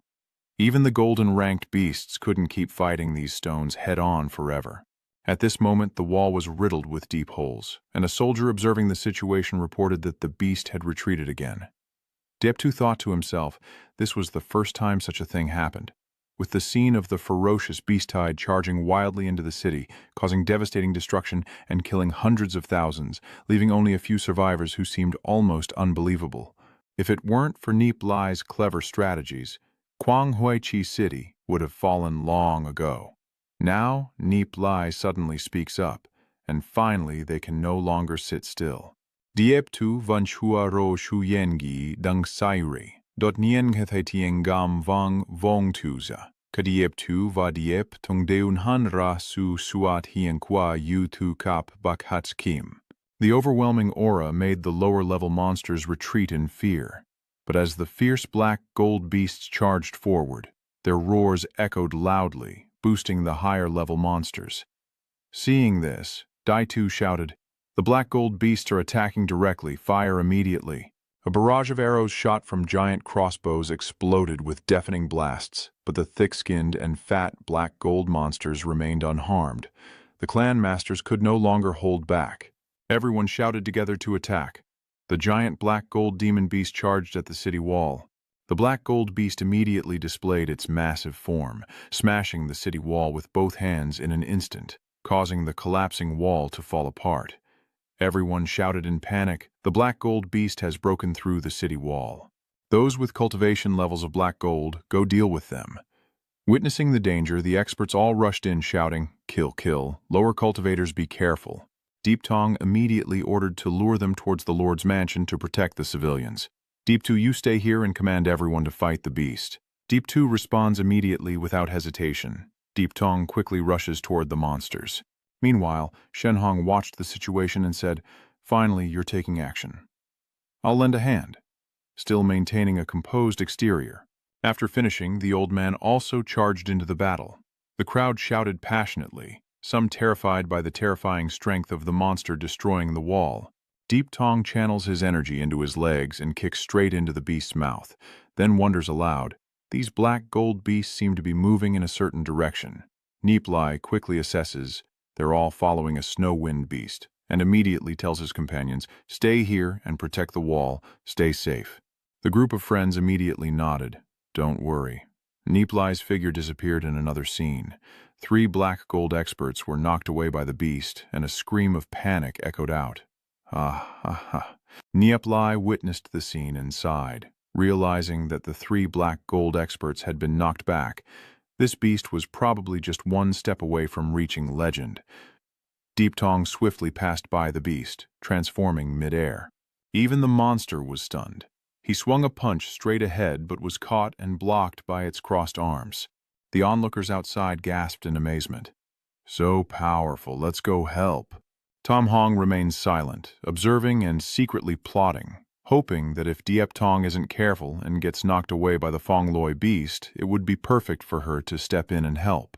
Even the golden-ranked beasts couldn't keep fighting these stones head-on forever. At this moment, the wall was riddled with deep holes, and a soldier observing the situation reported that the beast had retreated again. Deptu thought to himself, this was the first time such a thing happened. With the scene of the ferocious beast-tide charging wildly into the city, causing devastating destruction and killing hundreds of thousands, leaving only a few survivors who seemed almost unbelievable. If it weren't for Nie Li's clever strategies, Quanghuichi City would have fallen long ago. Now, Nie Li suddenly speaks up, and finally they can no longer sit still. Dieptu vanchua ro shuyengi dung sairi, dot niengethaitieng gam vang vong tuza, kadieptu va diep tung deun han ra su suat hien qua yu tu kap bakhats kim. The overwhelming aura made the lower-level monsters retreat in fear. But as the fierce black gold beasts charged forward, their roars echoed loudly, boosting the higher-level monsters. Seeing this, Daitu shouted, "The black gold beasts are attacking directly, fire immediately." A barrage of arrows shot from giant crossbows exploded with deafening blasts, but the thick-skinned and fat black gold monsters remained unharmed. The clan masters could no longer hold back. Everyone shouted together to attack. The giant black gold demon beast charged at the city wall. The black gold beast immediately displayed its massive form, smashing the city wall with both hands in an instant, causing the collapsing wall to fall apart. Everyone shouted in panic, "The black gold beast has broken through the city wall. Those with cultivation levels of black gold, go deal with them." Witnessing the danger, the experts all rushed in shouting, "Kill, kill, lower cultivators be careful." Deep Tong immediately ordered to lure them towards the Lord's mansion to protect the civilians. Deep Tu, you stay here and command everyone to fight the beast. Deep Tu responds immediately without hesitation. Deep Tong quickly rushes toward the monsters. Meanwhile, Shenhong watched the situation and said, "Finally, you're taking action. I'll lend a hand," still maintaining a composed exterior. After finishing, the old man also charged into the battle. The crowd shouted passionately, some terrified by the terrifying strength of the monster destroying the wall. Deep Tong channels his energy into his legs and kicks straight into the beast's mouth, then wonders aloud, "These black gold beasts seem to be moving in a certain direction." Nie Li quickly assesses, they're all following a snow wind beast, and immediately tells his companions, "Stay here and protect the wall, stay safe." The group of friends immediately nodded. "Don't worry." Nie Li's figure disappeared in another scene. 3 black gold experts were knocked away by the beast, and a scream of panic echoed out. Ah, ha, ha. Nie Li witnessed the scene and sighed, realizing that the 3 black gold experts had been knocked back. This beast was probably just one step away from reaching legend. Deep Tong swiftly passed by the beast, transforming midair. Even the monster was stunned. He swung a punch straight ahead but was caught and blocked by its crossed arms. The onlookers outside gasped in amazement. "So powerful, let's go help." Tom Hong remains silent, observing and secretly plotting, hoping that if Diep Tong isn't careful and gets knocked away by the Fong Loi beast, it would be perfect for her to step in and help.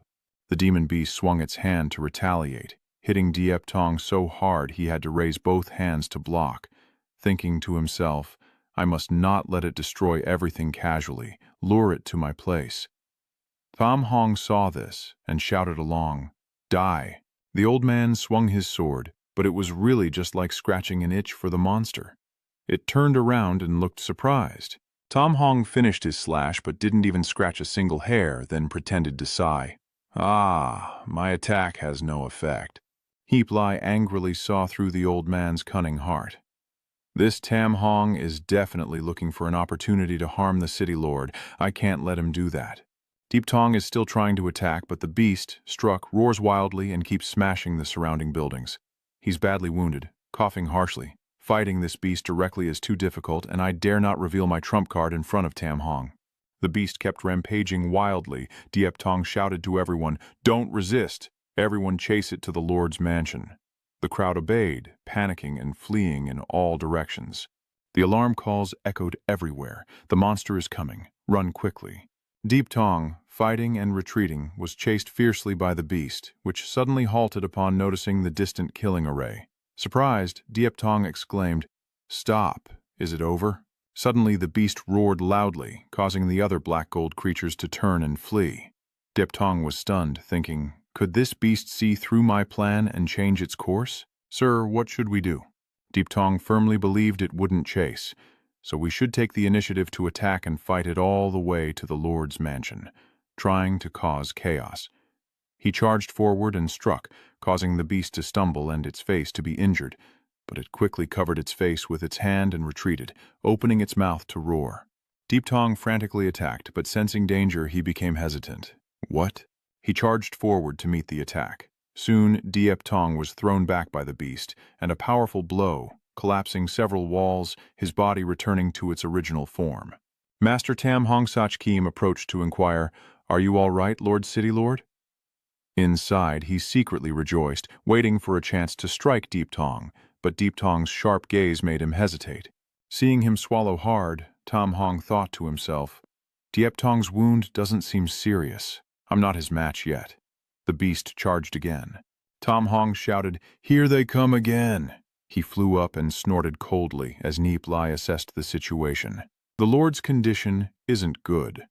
The demon beast swung its hand to retaliate, hitting Diep Tong so hard he had to raise both hands to block, thinking to himself, "I must not let it destroy everything casually, lure it to my place." Tom Hong saw this and shouted along, "Die." The old man swung his sword, but it was really just like scratching an itch for the monster. It turned around and looked surprised. Tom Hong finished his slash but didn't even scratch a single hair, then pretended to sigh. "Ah, my attack has no effect." Nie Li angrily saw through the old man's cunning heart. "This Tam Hong is definitely looking for an opportunity to harm the city lord. I can't let him do that." Deep Tong is still trying to attack, but the beast, struck, roars wildly and keeps smashing the surrounding buildings. He's badly wounded, coughing harshly. Fighting this beast directly is too difficult, and I dare not reveal my trump card in front of Tam Hong. The beast kept rampaging wildly. Diep Tong shouted to everyone, "Don't resist! Everyone chase it to the Lord's mansion." The crowd obeyed, panicking and fleeing in all directions. The alarm calls echoed everywhere. The monster is coming. Run quickly. Deep Tong, fighting and retreating, was chased fiercely by the beast, which suddenly halted upon noticing the distant killing array. Surprised, Diep Tong exclaimed, "Stop! Is it over?" Suddenly the beast roared loudly, causing the other black gold creatures to turn and flee. Diep Tong was stunned, thinking, "Could this beast see through my plan and change its course? Sir, what should we do?" Deep Tong firmly believed it wouldn't chase, so we should take the initiative to attack and fight it all the way to the Lord's mansion, trying to cause chaos. He charged forward and struck, causing the beast to stumble and its face to be injured, but it quickly covered its face with its hand and retreated, opening its mouth to roar. Deep Tong frantically attacked, but sensing danger, he became hesitant. What? He charged forward to meet the attack. Soon, Diep Tong was thrown back by the beast, and a powerful blow, collapsing several walls, his body returning to its original form. Master Tam Hong Sach Kim approached to inquire, "Are you all right, Lord City Lord?" Inside, he secretly rejoiced, waiting for a chance to strike Deep Tong, but Deep Tong's sharp gaze made him hesitate. Seeing him swallow hard, Tam Hong thought to himself, "Diep Tong's wound doesn't seem serious. I'm not his match yet." The beast charged again. Tam Hong shouted, "Here they come again!" He flew up and snorted coldly as Nie Li assessed the situation. The Lord's condition isn't good.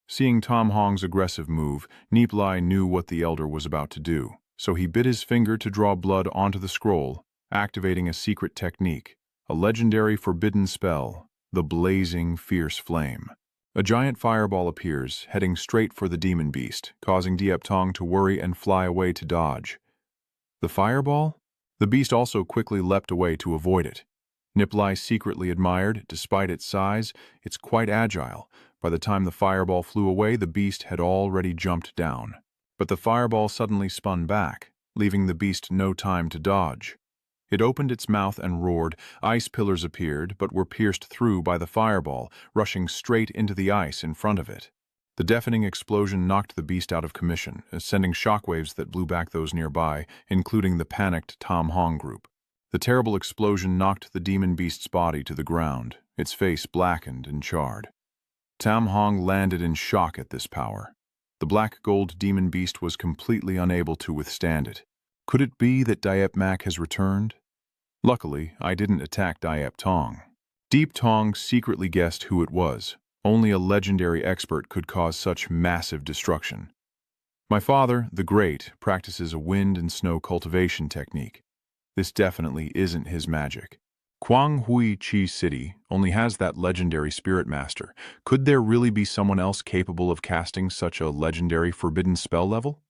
Seeing Tam Hong's aggressive move, Nie Li knew what the elder was about to do, so he bit his finger to draw blood onto the scroll, activating a secret technique, a legendary forbidden spell, the Blazing Fierce Flame. A giant fireball appears, heading straight for the demon beast, causing Diep Tong to worry and fly away to dodge. The fireball? The beast also quickly leapt away to avoid it. Nie Li secretly admired, despite its size, it's quite agile. By the time the fireball flew away, the beast had already jumped down. But the fireball suddenly spun back, leaving the beast no time to dodge. It opened its mouth and roared. Ice pillars appeared, but were pierced through by the fireball, rushing straight into the ice in front of it. The deafening explosion knocked the beast out of commission, sending shockwaves that blew back those nearby, including the panicked Tam Hong group. The terrible explosion knocked the demon beast's body to the ground, its face blackened and charred. Tam Hong landed in shock at this power. The black gold demon beast was completely unable to withstand it. Could it be that Diep Mak has returned? Luckily, I didn't attack Diep Tong. Deep Tong secretly guessed who it was. Only a legendary expert could cause such massive destruction. My father, the Great, practices a wind and snow cultivation technique. This definitely isn't his magic. Quang Hui Chi City only has that legendary spirit master. Could there really be someone else capable of casting such a legendary forbidden spell level?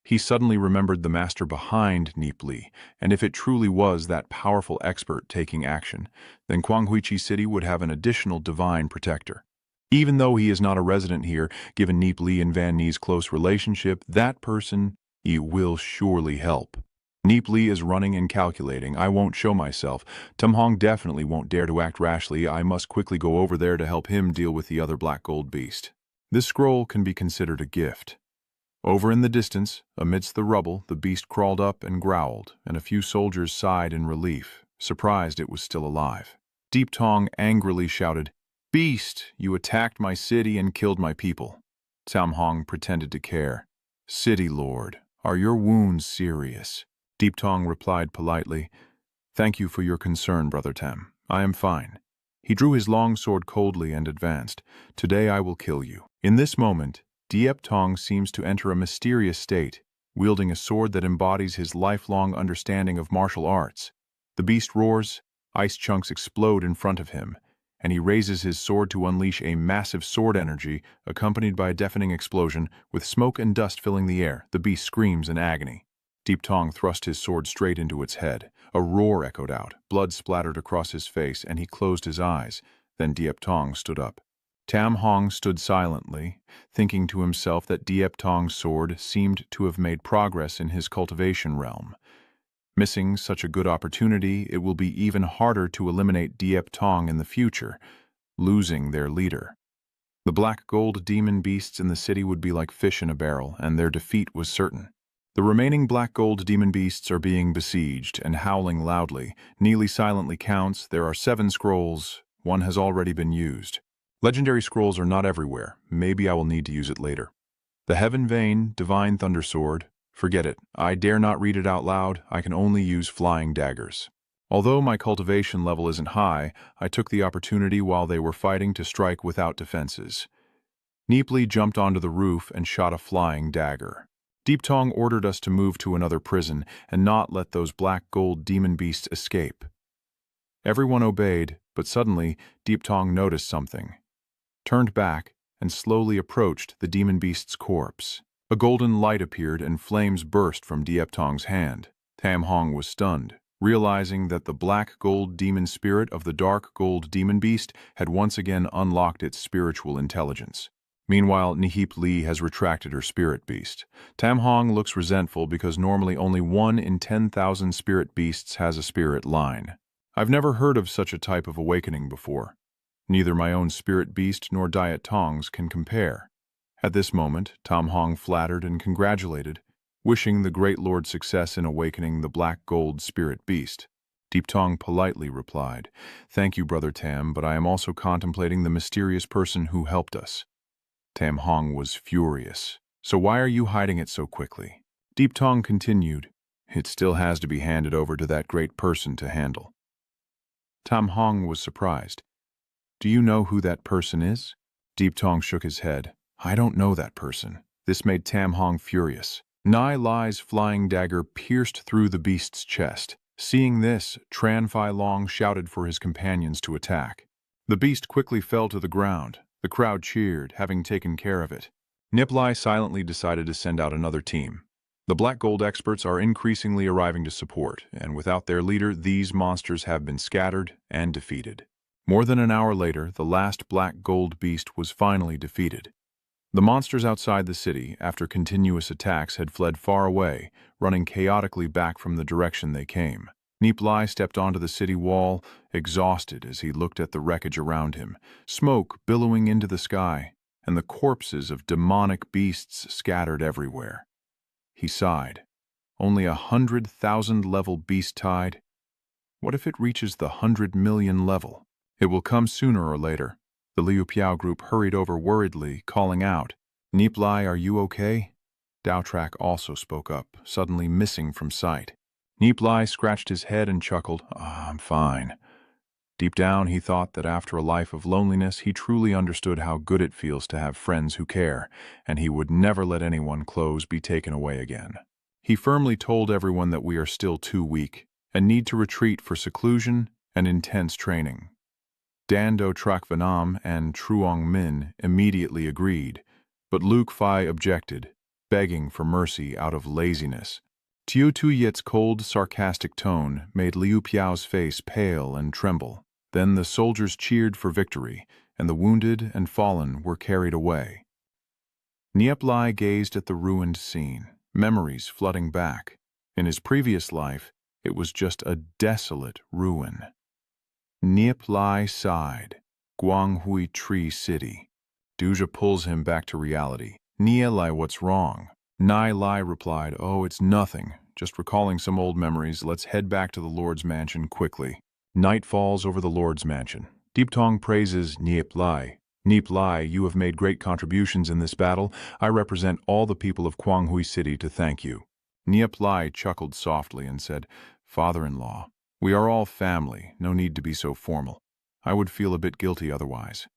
He suddenly remembered the master behind Nie Li, and if it truly was that powerful expert taking action, then Quang Hui Chi City would have an additional divine protector. Even though he is not a resident here, given Nie Li and Van Nie's close relationship, that person, he will surely help. Nie Li is running and calculating. I won't show myself. Tam Hong definitely won't dare to act rashly. I must quickly go over there to help him deal with the other black gold beast. This scroll can be considered a gift. Over in the distance, amidst the rubble, the beast crawled up and growled, and a few soldiers sighed in relief, surprised it was still alive. Deep Tong angrily shouted, "Beast, you attacked my city and killed my people." Tam Hong pretended to care. "City Lord, are your wounds serious?" Deep Tong replied politely, "Thank you for your concern, Brother Tam. I am fine." He drew his long sword coldly and advanced. "Today I will kill you." In this moment, Diep Tong seems to enter a mysterious state, wielding a sword that embodies his lifelong understanding of martial arts. The beast roars, ice chunks explode in front of him, and he raises his sword to unleash a massive sword energy, accompanied by a deafening explosion, with smoke and dust filling the air. The beast screams in agony. Deep Tong thrust his sword straight into its head. A roar echoed out, blood splattered across his face, and he closed his eyes. Then Diep Tong stood up. Tam Hong stood silently, thinking to himself that Diep Tong's sword seemed to have made progress in his cultivation realm. Missing such a good opportunity, it will be even harder to eliminate Diep Tong in the future, losing their leader. The black gold demon beasts in the city would be like fish in a barrel, and their defeat was certain. The remaining black gold demon beasts are being besieged and howling loudly. Nie Li silently counts. There are 7 scrolls. One has already been used. Legendary scrolls are not everywhere. Maybe I will need to use it later. The Heaven Vein, Divine Thundersword. Forget it. I dare not read it out loud. I can only use flying daggers. Although my cultivation level isn't high, I took the opportunity while they were fighting to strike without defenses. Nie Li jumped onto the roof and shot a flying dagger. Deep Tong ordered us to move to another prison and not let those black gold demon beasts escape. Everyone obeyed, but suddenly Deep Tong noticed something, turned back, and slowly approached the demon beast's corpse. A golden light appeared and flames burst from Deep Tong's hand. Tam Hong was stunned, realizing that the black gold demon spirit of the dark gold demon beast had once again unlocked its spiritual intelligence. Meanwhile, Nie Li has retracted her spirit beast. Tam Hong looks resentful because normally only 1 in 10,000 spirit beasts has a spirit line. I've never heard of such a type of awakening before. Neither my own spirit beast nor Diet Tong's can compare. At this moment, Tam Hong flattered and congratulated, wishing the Great Lord success in awakening the black gold spirit beast. Deep Tong politely replied, "Thank you, Brother Tam, but I am also contemplating the mysterious person who helped us." Tam Hong was furious. "So why are you hiding it so quickly?" Deep Tong continued, "It still has to be handed over to that great person to handle." Tam Hong was surprised. "Do you know who that person is?" Deep Tong shook his head. "I don't know that person." This made Tam Hong furious. Nie Li's flying dagger pierced through the beast's chest. Seeing this, Tran Fai Long shouted for his companions to attack. The beast quickly fell to the ground. The crowd cheered, having taken care of it. Nie Li silently decided to send out another team. The black gold experts are increasingly arriving to support, and without their leader, these monsters have been scattered and defeated. More than an hour later, the last black gold beast was finally defeated. The monsters outside the city, after continuous attacks, had fled far away, running chaotically back from the direction they came. Nie Li stepped onto the city wall, exhausted as he looked at the wreckage around him, smoke billowing into the sky, and the corpses of demonic beasts scattered everywhere. He sighed. Only 100,000 level beast tide? What if it reaches the 100 million level? It will come sooner or later. The Liu Piao group hurried over worriedly, calling out, "Nie Li, are you okay?" Dao Trak also spoke up, suddenly missing from sight. Nie Li scratched his head and chuckled, "I'm fine." Deep down, he thought that after a life of loneliness, he truly understood how good it feels to have friends who care, and he would never let anyone's clothes be taken away again. He firmly told everyone that we are still too weak, and need to retreat for seclusion and intense training. Dando Trak Vanam and Truong Min immediately agreed, but Luke Fai objected, begging for mercy out of laziness. Tiu Tuyet's cold, sarcastic tone made Liu Piao's face pale and tremble. Then the soldiers cheered for victory, and the wounded and fallen were carried away. Nie Li gazed at the ruined scene, memories flooding back. In his previous life, it was just a desolate ruin. Nie Li sighed. Guanghui Tree City. Duja pulls him back to reality. Nie Li, what's wrong? Nie Li replied, "Oh, it's nothing. Just recalling some old memories. Let's head back to the Lord's mansion quickly." Night falls over the Lord's mansion. Deep Tong praises Nie Li. "Nie Li, you have made great contributions in this battle. I represent all the people of Guanghui City to thank you." Nie Li chuckled softly and said, "Father-in-law, we are all family. No need to be so formal. I would feel a bit guilty otherwise."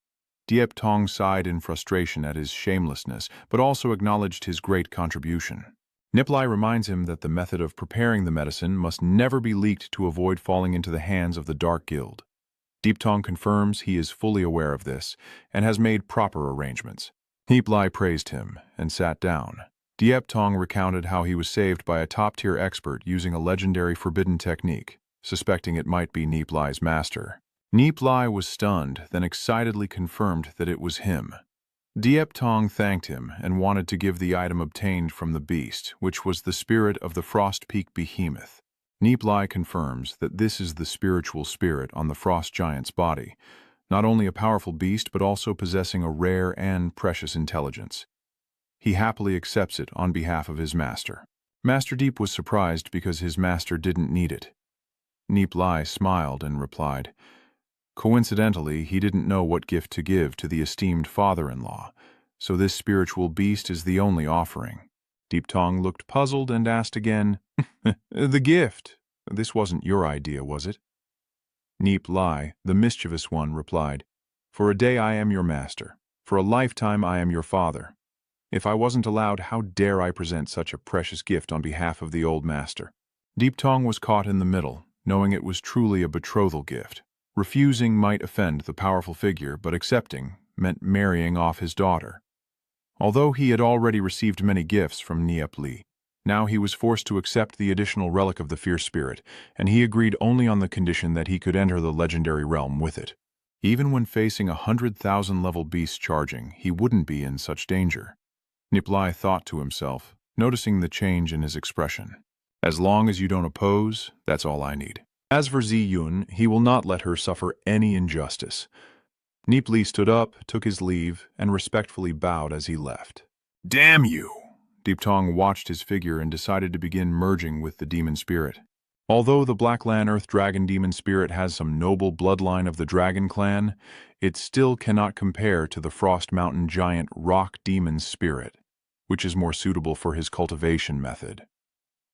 Diep Tong sighed in frustration at his shamelessness, but also acknowledged his great contribution. Nie Li reminds him that the method of preparing the medicine must never be leaked to avoid falling into the hands of the Dark Guild. Deep Tong confirms he is fully aware of this and has made proper arrangements. Nie Li praised him and sat down. Diep Tong recounted how he was saved by a top-tier expert using a legendary forbidden technique, suspecting it might be Nie Li's master. Nie Li was stunned, then excitedly confirmed that it was him. Diep Tong thanked him and wanted to give the item obtained from the beast, which was the spirit of the Frost Peak behemoth. Nie Li confirms that this is the spiritual spirit on the frost giant's body, not only a powerful beast but also possessing a rare and precious intelligence. He happily accepts it on behalf of his master. Master Deep was surprised because his master didn't need it. Nie Li smiled and replied, "Coincidentally, he didn't know what gift to give to the esteemed father-in-law, so this spiritual beast is the only offering." Deep Tong looked puzzled and asked again, "The gift? This wasn't your idea, was it?" Nie Li, the mischievous one, replied, "For a day I am your master. For a lifetime I am your father. If I wasn't allowed, how dare I present such a precious gift on behalf of the old master?" Deep Tong was caught in the middle, knowing it was truly a betrothal gift. Refusing might offend the powerful figure, but accepting meant marrying off his daughter. Although he had already received many gifts from Nie Li, now he was forced to accept the additional relic of the fierce spirit, and he agreed only on the condition that he could enter the legendary realm with it. Even when facing 100,000 level beasts charging, he wouldn't be in such danger. Nie Li thought to himself, noticing the change in his expression. As long as you don't oppose, that's all I need. As for Zi Yun, he will not let her suffer any injustice. Nie Li stood up, took his leave, and respectfully bowed as he left. "Damn you!" Deep Tong watched his figure and decided to begin merging with the demon spirit. Although the Black Lan Earth Dragon demon spirit has some noble bloodline of the Dragon clan, it still cannot compare to the Frost Mountain giant rock demon spirit, which is more suitable for his cultivation method.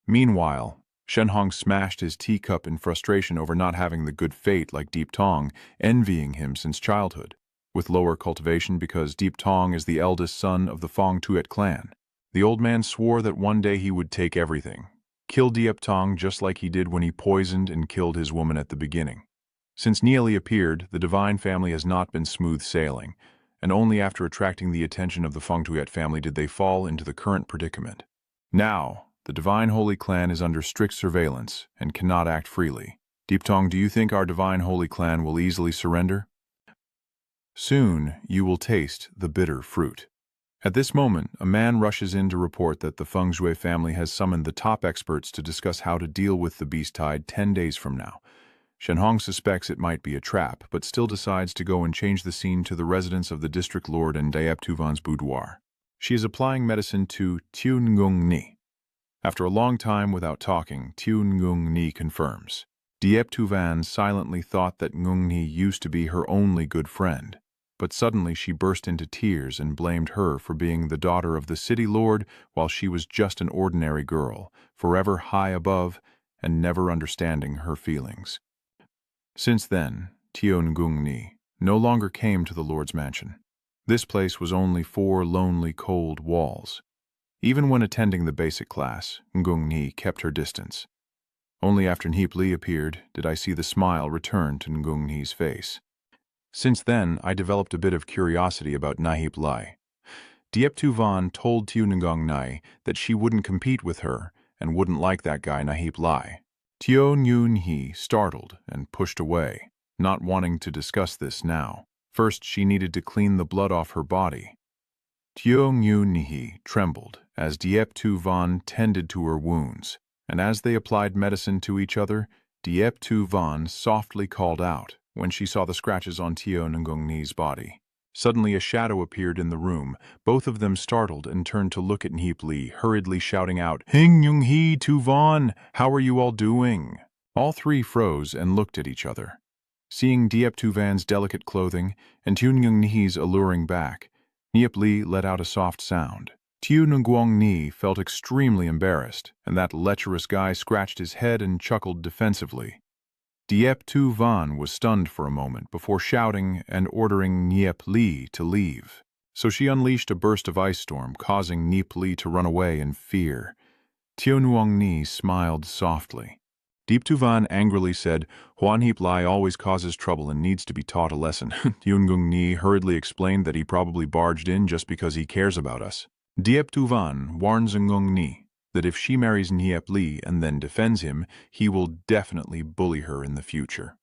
Meanwhile, Shenhong smashed his teacup in frustration over not having the good fate like Deep Tong, envying him since childhood, with lower cultivation because Deep Tong is the eldest son of the Fong Tuet clan. The old man swore that one day he would take everything, kill Deep Tong just like he did when he poisoned and killed his woman at the beginning. Since Nie Li appeared, the divine family has not been smooth sailing, and only after attracting the attention of the Fong Tuet family did they fall into the current predicament. Now, the Divine Holy Clan is under strict surveillance and cannot act freely. Deep Tong, do you think our Divine Holy Clan will easily surrender? Soon you will taste the bitter fruit. At this moment, a man rushes in to report that the Feng Shui family has summoned the top experts to discuss how to deal with the beast tide 10 days from now. Shenhong suspects it might be a trap, but still decides to go and change the scene to the residence of the district lord and Diep Tuvan's boudoir. She is applying medicine to Tu Ngung Ni. After a long time without talking, Tu Ngung Ni confirms. Diep Tuvan silently thought that Ngung Ni used to be her only good friend, but suddenly she burst into tears and blamed her for being the daughter of the city lord while she was just an ordinary girl, forever high above and never understanding her feelings. Since then, Tu Ngung Ni no longer came to the lord's mansion. This place was only 4 lonely, cold walls. Even when attending the basic class, Ngung Ni kept her distance. Only after Nie Li appeared did I see the smile return to Ngung Ni's face. Since then, I developed a bit of curiosity about Nie Li. Diep Tuvan told Tu Ngung Ni that she wouldn't compete with her and wouldn't like that guy Nie Li. Tio Ngun He startled and pushed away, not wanting to discuss this now. First, she needed to clean the blood off her body. Tio Ngun He trembled as Diep Tuvan tended to her wounds, and as they applied medicine to each other, Diep Tuvan softly called out when she saw the scratches on Tio Ngung Ni's body. Suddenly a shadow appeared in the room. Both of them startled and turned to look at Nie Li, hurriedly shouting out, "Hing Yung He, Tuvan, how are you all doing?" All three froze and looked at each other. Seeing Diep Tuvan's delicate clothing and Tu Ngung Ni's alluring back, Nie Li let out a soft sound. Tu Ngung Ni felt extremely embarrassed, and that lecherous guy scratched his head and chuckled defensively. Diep Tuvan was stunned for a moment before shouting and ordering Nie Li to leave. So she unleashed a burst of ice storm, causing Nie Li to run away in fear. Tu Ngung Ni smiled softly. Diep Tuvan angrily said, "Huan Nie Li always causes trouble and needs to be taught a lesson." Tu Ngung Ni hurriedly explained that he probably barged in just because he cares about us. Diep Tuvan warns Ngung Ni that if she marries Nie Li and then defends him, he will definitely bully her in the future.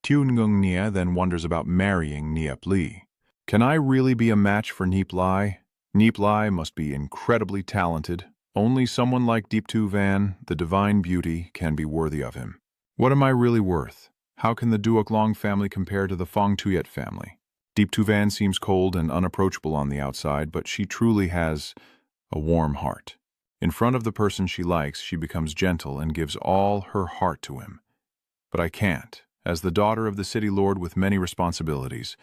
Tu Ngung Ni then wonders about marrying Nie Li. Can I really be a match for Nie Li? Nie Li must be incredibly talented. Only someone like Diep Tuvan, the divine beauty, can be worthy of him. What am I really worth? How can the Duok Long family compare to the Fong Tuyet family? Diep Tuvan seems cold and unapproachable on the outside, but she truly has a warm heart. In front of the person she likes, she becomes gentle and gives all her heart to him. But I can't. As the daughter of the city lord with many responsibilities,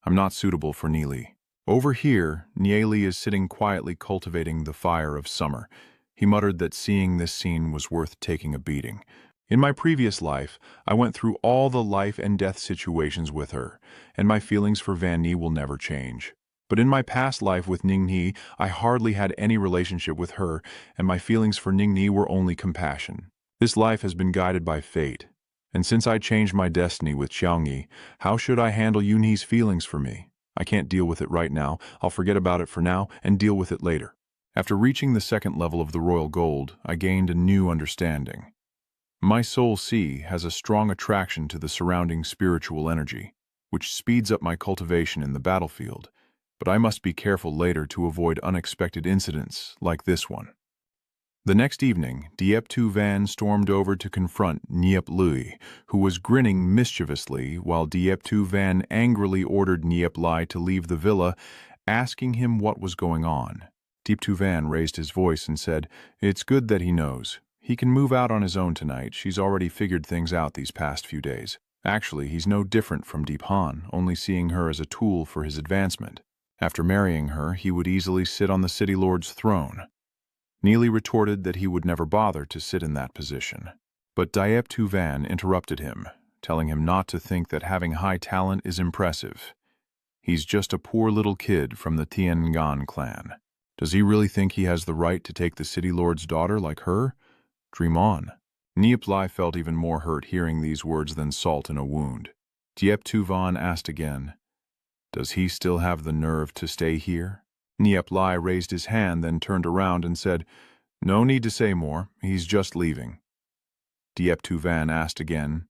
I'm not suitable for Nie Li. Over here, Nie Li is sitting quietly cultivating the fire of summer. He muttered that seeing this scene was worth taking a beating. In my previous life, I went through all the life and death situations with her, and my feelings for Van Nie will never change. But in my past life with Ning Ni, I hardly had any relationship with her, and my feelings for Ning Ni were only compassion. This life has been guided by fate. And since I changed my destiny with Xiaoyi, how should I handle Yunhe's feelings for me? I can't deal with it right now. I'll forget about it for now and deal with it later. After reaching the second level of the Royal Gold, I gained a new understanding. My soul sea has a strong attraction to the surrounding spiritual energy, which speeds up my cultivation in the battlefield, but I must be careful later to avoid unexpected incidents like this one. The next evening, Diep Tu Van stormed over to confront Nie Li, who was grinning mischievously while Diep Tu Van angrily ordered Nie Li to leave the villa, asking him what was going on. Diep Tu Van raised his voice and said, "It's good that he knows. He can move out on his own tonight. She's already figured things out these past few days. Actually, he's no different from Deep Han, only seeing her as a tool for his advancement. After marrying her, he would easily sit on the city lord's throne." Nie Li retorted that he would never bother to sit in that position. But Diep Tu Van interrupted him, telling him not to think that having high talent is impressive. He's just a poor little kid from the Tiangan clan. Does he really think he has the right to take the city lord's daughter like her? Dream on. Nie Li felt even more hurt hearing these words than salt in a wound. Diep Tu Van asked again, "Does he still have the nerve to stay here?" Nie Li raised his hand, then turned around and said, "No need to say more. He's just leaving." Diep Tu Van asked again,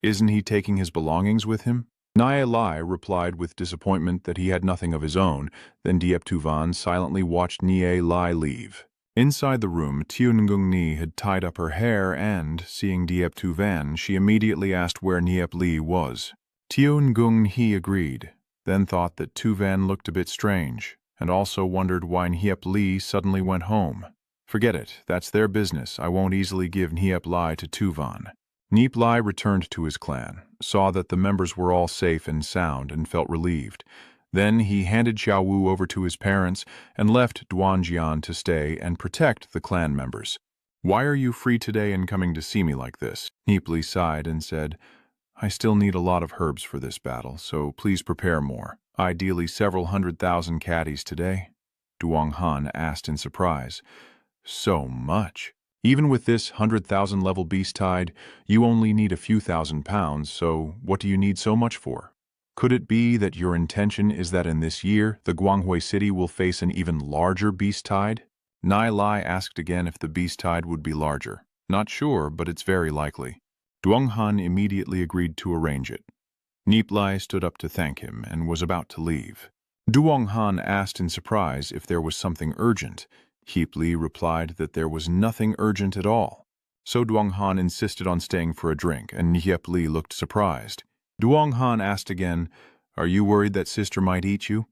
"Isn't he taking his belongings with him?" Nie Li replied with disappointment that he had nothing of his own. Then Diep Tu Van silently watched Nie Li leave. Inside the room, Tiangung Ni had tied up her hair and, seeing Diep Tu Van, she immediately asked where Nie Li was. Tiangung Ni agreed, then thought that Tu Van looked a bit strange, and also wondered why Nie Li suddenly went home. Forget it, that's their business. I won't easily give Nie Li to Tu Van. Nie Li returned to his clan, saw that the members were all safe and sound, and felt relieved. Then he handed Xiao Wu over to his parents and left Duanjian to stay and protect the clan members. "Why are you free today and coming to see me like this?" Nie Li sighed and said, "I still need a lot of herbs for this battle, so please prepare more. Ideally several 100,000 caddies today." Duong Han asked in surprise. "So much? Even with this 100,000 level beast tide, you only need a few thousand pounds, so what do you need so much for? Could it be that your intention is that in this year, the Guanghui city will face an even larger beast tide?" Nie Li asked again if the beast tide would be larger. "Not sure, but it's very likely." Duong Han immediately agreed to arrange it. Nie Li stood up to thank him and was about to leave. Duong Han asked in surprise if there was something urgent. Nie Li replied that there was nothing urgent at all. So Duong Han insisted on staying for a drink, and Nie Li looked surprised. Duong Han asked again, "Are you worried that sister might eat you?"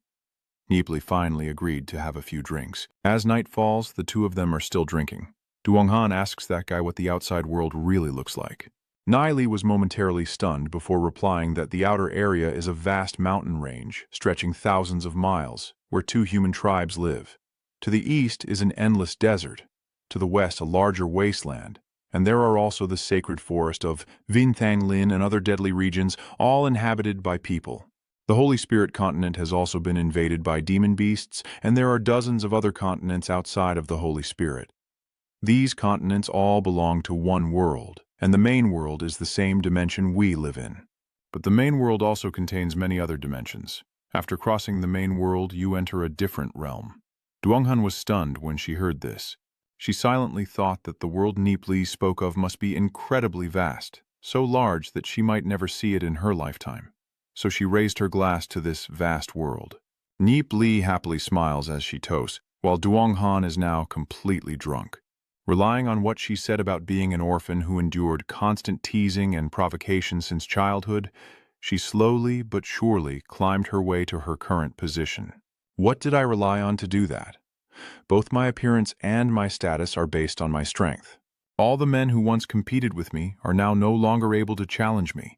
Nie Li finally agreed to have a few drinks. As night falls, the two of them are still drinking. Duong Han asks that guy what the outside world really looks like. Nie Li was momentarily stunned before replying that the outer area is a vast mountain range, stretching thousands of miles, where two human tribes live. To the east is an endless desert, to the west a larger wasteland, and there are also the sacred forest of Vinh Lin and other deadly regions, all inhabited by people. The Holy Spirit continent has also been invaded by demon beasts, and there are dozens of other continents outside of the Holy Spirit. These continents all belong to one world, and the main world is the same dimension we live in. But the main world also contains many other dimensions. After crossing the main world, you enter a different realm. Duonghan was stunned when she heard this. She silently thought that the world Nie Li spoke of must be incredibly vast, so large that she might never see it in her lifetime. So she raised her glass to this vast world. Nie Li happily smiles as she toasts, while Duonghan is now completely drunk. Relying on what she said about being an orphan who endured constant teasing and provocation since childhood, she slowly but surely climbed her way to her current position. What did I rely on to do that? Both my appearance and my status are based on my strength. All the men who once competed with me are now no longer able to challenge me.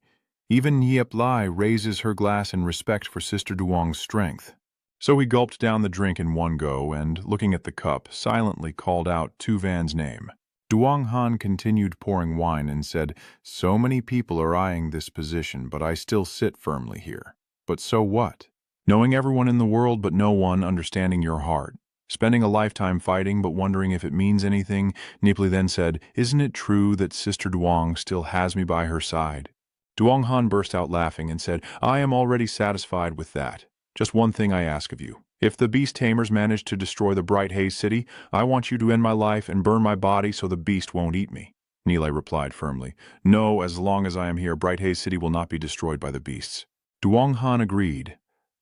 Even Nie Li raises her glass in respect for Sister Duong's strength. So he gulped down the drink in one go and, looking at the cup, silently called out Tu Van's name. Duong Han continued pouring wine and said, "So many people are eyeing this position, but I still sit firmly here. But so what? Knowing everyone in the world but no one understanding your heart. Spending a lifetime fighting but wondering if it means anything." Nie Li then said, "Isn't it true that Sister Duong still has me by her side?" Duong Han burst out laughing and said, "I am already satisfied with that. Just one thing I ask of you. If the beast tamers manage to destroy the Bright Haze City, I want you to end my life and burn my body so the beast won't eat me." Nie Li replied firmly, "No, as long as I am here, Bright Haze City will not be destroyed by the beasts." Duong Han agreed.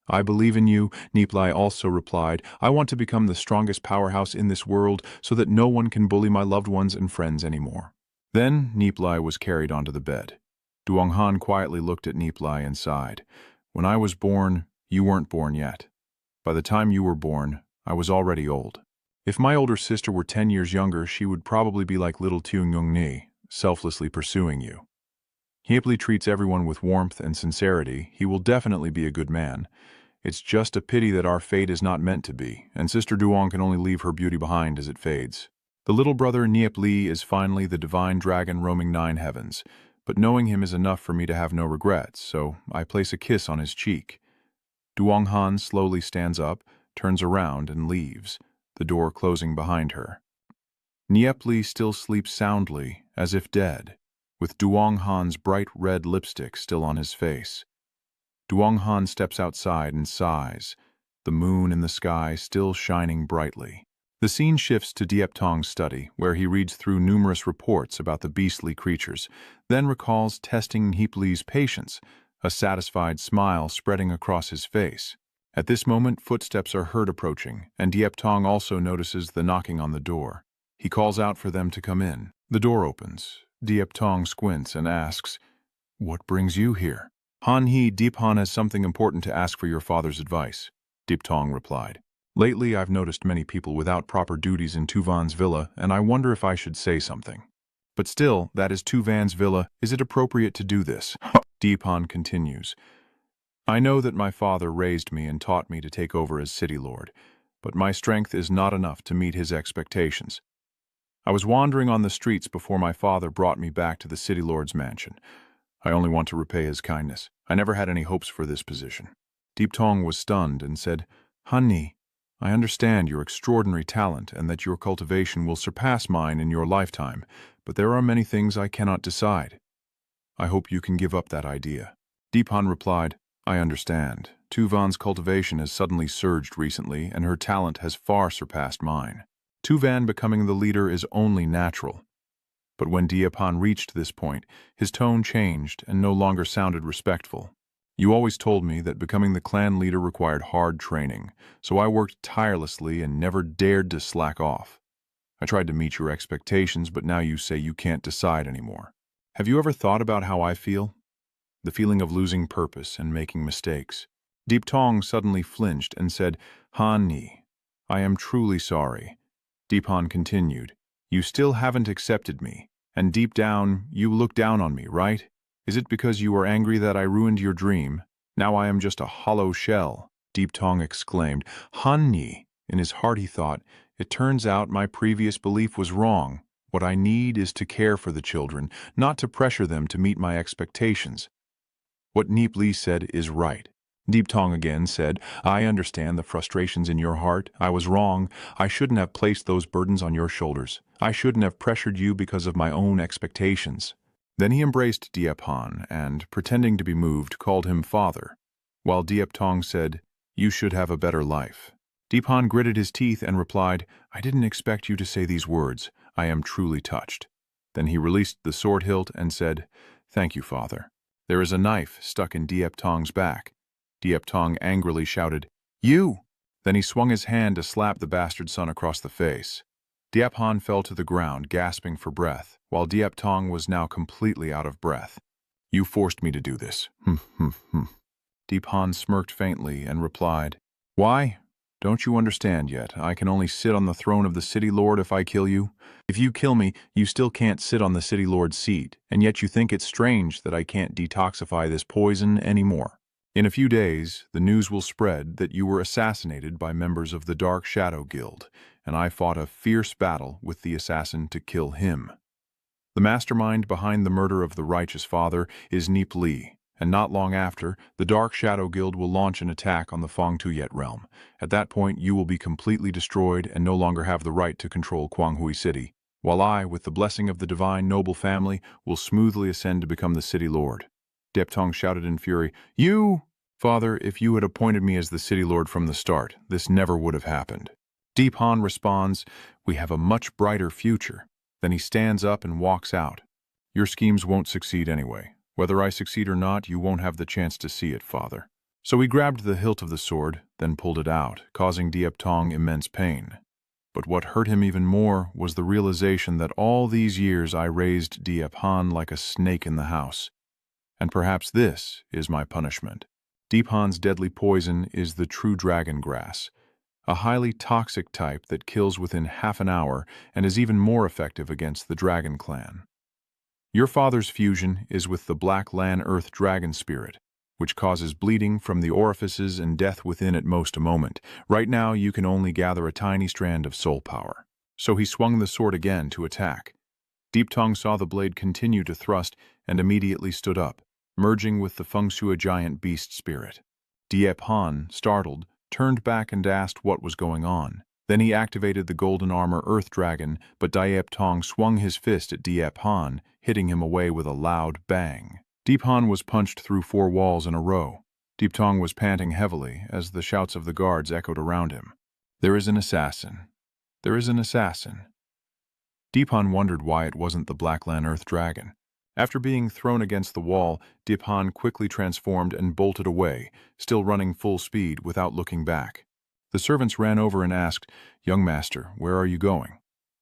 "I believe in you," Nie Li also replied. "I want to become the strongest powerhouse in this world so that no one can bully my loved ones and friends anymore." Then Nie Li was carried onto the bed. Duong Han quietly looked at Nie Li and sighed. "When I was born, you weren't born yet. By the time you were born, I was already old. If my older sister were 10 years younger, she would probably be like little Tung Yung Ni, selflessly pursuing you. Nie Li treats everyone with warmth and sincerity. He will definitely be a good man. It's just a pity that our fate is not meant to be, and Sister Duong can only leave her beauty behind as it fades. The little brother Nie Li is finally the divine dragon roaming 9 heavens, but knowing him is enough for me to have no regrets, so I place a kiss on his cheek." Duong Han slowly stands up, turns around, and leaves, the door closing behind her. Nie Li still sleeps soundly, as if dead, with Duong Han's bright red lipstick still on his face. Duong Han steps outside and sighs, the moon in the sky still shining brightly. The scene shifts to Diep Tong's study, where he reads through numerous reports about the beastly creatures, then recalls testing Nie Li's patience, a satisfied smile spreading across his face. At this moment, footsteps are heard approaching, and Diep Tong also notices the knocking on the door. He calls out for them to come in. The door opens. Diep Tong squints and asks, "What brings you here?" "Han He, Deep Han has something important to ask for your father's advice," Diep Tong replied. "Lately, I've noticed many people without proper duties in Tu Van's villa, and I wonder if I should say something. But still, that is Tu Van's villa. Is it appropriate to do this?" Diep Han continues, "I know that my father raised me and taught me to take over as city lord, but my strength is not enough to meet his expectations. I was wandering on the streets before my father brought me back to the city lord's mansion. I only want to repay his kindness. I never had any hopes for this position." Diep Tong was stunned and said, "Han Ni, I understand your extraordinary talent and that your cultivation will surpass mine in your lifetime, but there are many things I cannot decide. I hope you can give up that idea." Diep Han replied, "I understand. Tu Van's cultivation has suddenly surged recently, and her talent has far surpassed mine. Tu Van becoming the leader is only natural." But when Diep Han reached this point, his tone changed and no longer sounded respectful. "You always told me that becoming the clan leader required hard training, so I worked tirelessly and never dared to slack off. I tried to meet your expectations, but now you say you can't decide anymore. Have you ever thought about how I feel? The feeling of losing purpose and making mistakes." Diep Tong suddenly flinched and said, "Han Ni, I am truly sorry." Diep Han continued, "You still haven't accepted me, and deep down, you look down on me, right? Is it because you are angry that I ruined your dream? Now I am just a hollow shell." Diep Tong exclaimed, "Han Ni." In his heart he thought, "It turns out my previous belief was wrong. What I need is to care for the children, not to pressure them to meet my expectations. What Nie Li said is right." Diep Tong again said, "I understand the frustrations in your heart. I was wrong. I shouldn't have placed those burdens on your shoulders. I shouldn't have pressured you because of my own expectations." Then he embraced Diep Han and, pretending to be moved, called him father, while Diep Tong said, "You should have a better life." Diep Han gritted his teeth and replied, "I didn't expect you to say these words. I am truly touched." Then he released the sword hilt and said, "Thank you, father." There is a knife stuck in Diep Tong's back. Diep Tong angrily shouted, "You!" Then he swung his hand to slap the bastard son across the face. Diep Han fell to the ground, gasping for breath, while Diep Tong was now completely out of breath. "You forced me to do this." Diep Han smirked faintly and replied, "Why? Don't you understand yet? I can only sit on the throne of the city lord if I kill you. If you kill me, you still can't sit on the city lord's seat, and yet you think it's strange that I can't detoxify this poison anymore. In a few days, the news will spread that you were assassinated by members of the Dark Shadow Guild, and I fought a fierce battle with the assassin to kill him. The mastermind behind the murder of the righteous father is Nie Li, and not long after, the Dark Shadow Guild will launch an attack on the Feng Tuyet realm. At that point, you will be completely destroyed and no longer have the right to control Guanghui City, while I, with the blessing of the divine noble family, will smoothly ascend to become the city lord. Dieptong shouted in fury, "You! Father, if you had appointed me as the city lord from the start, this never would have happened." Deep Han responds, "We have a much brighter future." Then he stands up and walks out. "Your schemes won't succeed anyway. Whether I succeed or not, you won't have the chance to see it, Father." So he grabbed the hilt of the sword, then pulled it out, causing Dieptong immense pain. But what hurt him even more was the realization that all these years I raised Diep Han like a snake in the house. And perhaps this is my punishment. Diep Han's deadly poison is the true dragon grass, a highly toxic type that kills within half an hour and is even more effective against the dragon clan. Your father's fusion is with the Black Lan Earth dragon spirit, which causes bleeding from the orifices and death within at most a moment. Right now you can only gather a tiny strand of soul power. So he swung the sword again to attack. Dieptong saw the blade continue to thrust and immediately stood up, merging with the Fengxue giant beast spirit. Diep Han, startled, turned back and asked what was going on. Then he activated the golden armor Earth Dragon, but Dieptong swung his fist at Diep Han, hitting him away with a loud bang. Diep Han was punched through 4 walls in a row. Dieptong was panting heavily as the shouts of the guards echoed around him. "There is an assassin. There is an assassin." Diep Han wondered why it wasn't the Black Lan Earth Dragon. After being thrown against the wall, Diep Han quickly transformed and bolted away, still running full speed without looking back. The servants ran over and asked, "Young master, where are you going?"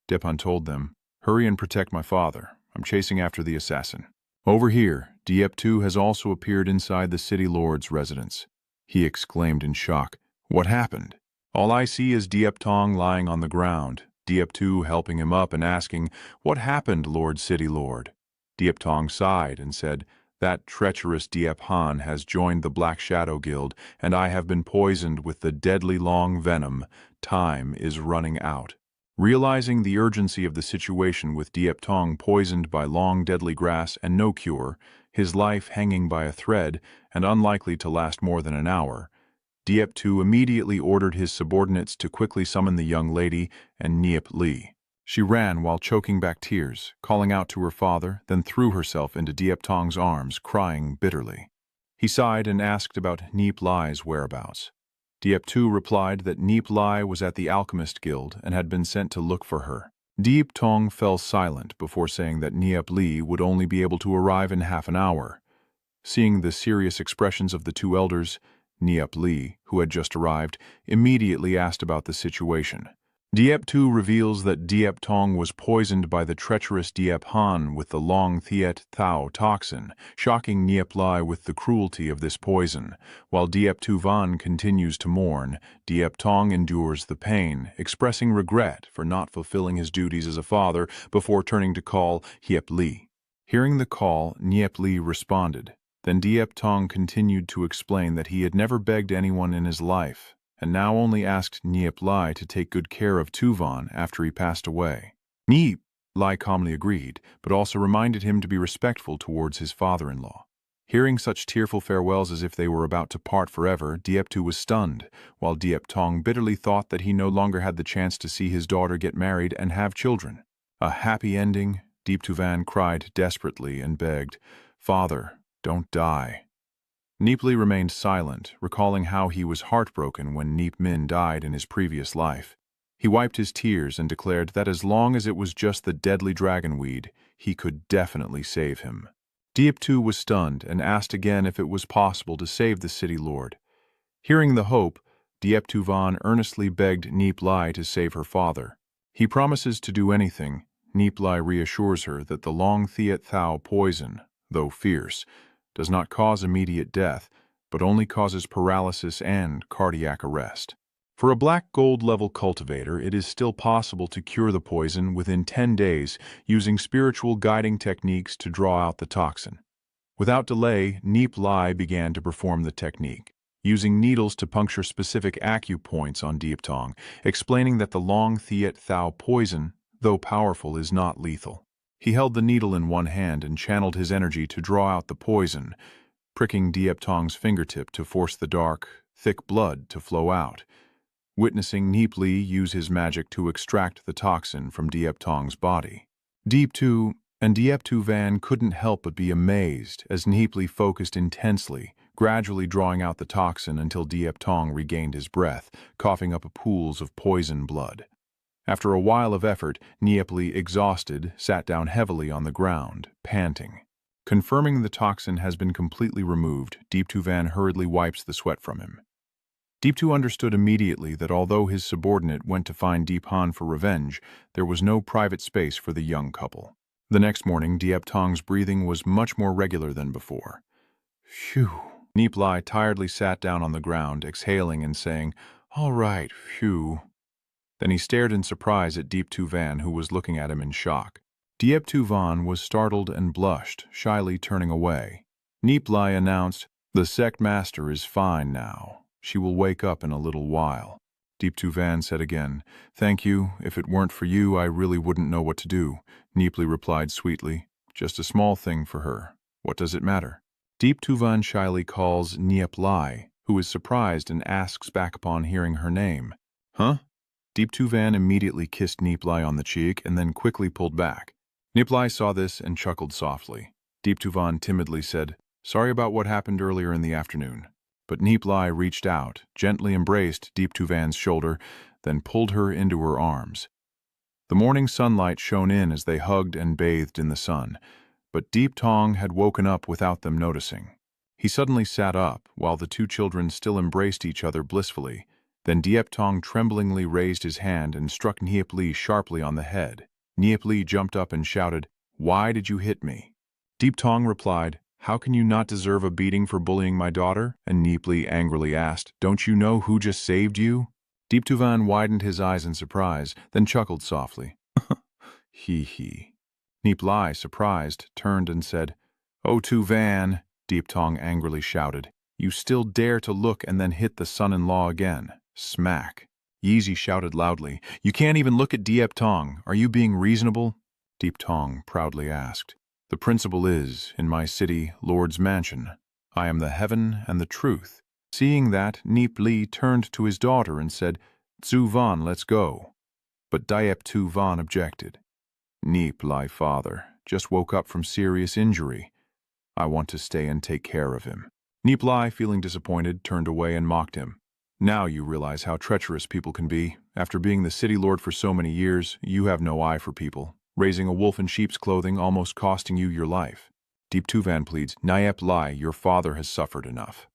Diep Han told them, "Hurry and protect my father. I'm chasing after the assassin." Over here, Diep Tu has also appeared inside the city lord's residence. He exclaimed in shock, "What happened?" "All I see is Dieptong lying on the ground, Diep Tu helping him up and asking, 'What happened, Lord City Lord?' Dieptong sighed and said, 'That treacherous Diep Han has joined the Black Shadow Guild, and I have been poisoned with the deadly long venom. Time is running out.'" Realizing the urgency of the situation with Dieptong poisoned by long deadly grass and no cure, his life hanging by a thread and unlikely to last more than an hour, Diep Tu immediately ordered his subordinates to quickly summon the young lady and Nie Li. She ran while choking back tears, calling out to her father, then threw herself into Dieptong's arms, crying bitterly. He sighed and asked about Nie Li's whereabouts. Diep Tu replied that Nie Li was at the Alchemist Guild and had been sent to look for her. Dieptong fell silent before saying that Nie Li would only be able to arrive in half an hour. Seeing the serious expressions of the 2 elders, Nie Li, who had just arrived, immediately asked about the situation. Diep Tu reveals that Dieptong was poisoned by the treacherous Diep Han with the Long Thiet Thao toxin, shocking Nie Li with the cruelty of this poison. While Diep Tu Van continues to mourn, Dieptong endures the pain, expressing regret for not fulfilling his duties as a father before turning to call Hiep Li. Hearing the call, Nie Li responded. Then Dieptong continued to explain that he had never begged anyone in his life, and now only asked Nie Li to take good care of Tuvan after he passed away. Nie Li calmly agreed, but also reminded him to be respectful towards his father-in-law. Hearing such tearful farewells as if they were about to part forever, Diep Tu was stunned, while Dieptong bitterly thought that he no longer had the chance to see his daughter get married and have children. A happy ending? Diep Tu Van cried desperately and begged, "Father, don't die." Nie Li remained silent, recalling how he was heartbroken when Nie Min died in his previous life. He wiped his tears and declared that as long as it was just the deadly dragonweed, he could definitely save him. Diep Tu was stunned and asked again if it was possible to save the city lord. Hearing the hope, Diep Tu Van earnestly begged Nie Li to save her father. He promises to do anything. Nie Li reassures her that the Long Thiet Thao poison, though fierce, does not cause immediate death, but only causes paralysis and cardiac arrest. For a black gold level cultivator, it is still possible to cure the poison within 10 days using spiritual guiding techniques to draw out the toxin. Without delay, Nie Li began to perform the technique, using needles to puncture specific acupoints on Dieptong, explaining that the long Thiet Thou poison, though powerful, is not lethal. He held the needle in one hand and channeled his energy to draw out the poison, pricking Dieptong's fingertip to force the dark, thick blood to flow out. Witnessing Nie Li use his magic to extract the toxin from Dieptong's body. Diep2 and Diep2 Van couldn't help but be amazed as Nie Li focused intensely, gradually drawing out the toxin until Dieptong regained his breath, coughing up pools of poison blood. After a while of effort, Nie Li, exhausted, sat down heavily on the ground, panting. Confirming the toxin has been completely removed, Diep2 Van hurriedly wipes the sweat from him. Diep2 understood immediately that although his subordinate went to find Diep Han for revenge, there was no private space for the young couple. The next morning, Dieptong's breathing was much more regular than before. Phew. Nie Li tiredly sat down on the ground, exhaling and saying, "All right, phew." Then he stared in surprise at Diep2 Van, who was looking at him in shock. Diep2 Van was startled and blushed, shyly turning away. Nie Li announced, "The sect master is fine now. She will wake up in a little while." Diep2 Van said again, "Thank you. If it weren't for you, I really wouldn't know what to do." Nie Li replied sweetly, "Just a small thing for her. What does it matter?" Diep2 Van shyly calls Nie Li, who is surprised and asks back upon hearing her name. "Huh?" Diep2 Van immediately kissed Nie Li on the cheek and then quickly pulled back. Nie Li saw this and chuckled softly. Diep2 Van timidly said, "Sorry about what happened earlier in the afternoon." But Nie Li reached out, gently embraced Diep2 Van's shoulder, then pulled her into her arms. The morning sunlight shone in as they hugged and bathed in the sun, but Dieptong had woken up without them noticing. He suddenly sat up, while the two children still embraced each other blissfully. Then Dieptong tremblingly raised his hand and struck Nie Li sharply on the head. Nie Li jumped up and shouted, "Why did you hit me?" Dieptong replied, "How can you not deserve a beating for bullying my daughter?" And Nie Li angrily asked, "Don't you know who just saved you?" Diep2 Van widened his eyes in surprise, then chuckled softly. He. Nie Li, surprised, turned and said, "Oh, Tu Van," Dieptong angrily shouted, "you still dare to look and then hit the son-in-law again." Smack. Yeezy shouted loudly, "You can't even look at Dieptong. Are you being reasonable?" Dieptong proudly asked, "The principle is, in my city, Lord's mansion. I am the heaven and the truth." Seeing that, Nie Li turned to his daughter and said, "Tzu Van, let's go." But Diep2 Van objected. Nie Li, father, just woke up from serious injury. I want to stay and take care of him. Nie Li, feeling disappointed, turned away and mocked him. Now you realize how treacherous people can be. After being the city lord for so many years, you have no eye for people, raising a wolf in sheep's clothing almost costing you your life. Diep2 Van pleads, Nie Li, your father has suffered enough.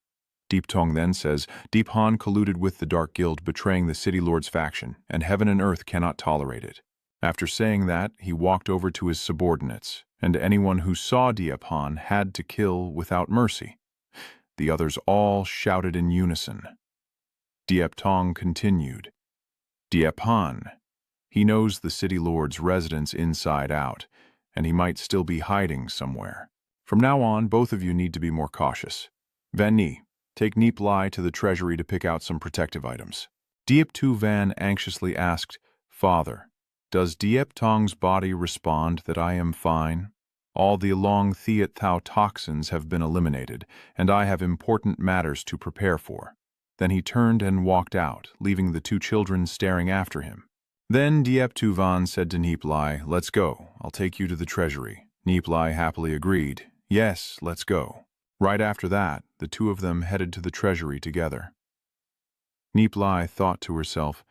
Dieptong then says, Diep Han colluded with the Dark Guild, betraying the City Lord's faction, and heaven and earth cannot tolerate it. After saying that, he walked over to his subordinates, and anyone who saw Diep Han had to kill without mercy. The others all shouted in unison. Dieptong continued, Diep Han. He knows the City Lord's residence inside out, and he might still be hiding somewhere. From now on, both of you need to be more cautious. Van Nie, take Nie Li to the treasury to pick out some protective items. Diep2 Van anxiously asked, Father, does Dieptong's body respond that I am fine? All the long Thiet Thou toxins have been eliminated, and I have important matters to prepare for. Then he turned and walked out, leaving the two children staring after him. Then Diep2 Van said to Nie Li, let's go, I'll take you to the treasury. Nie Li happily agreed, yes, let's go. Right after that, the two of them headed to the treasury together. Nie Li thought to herself,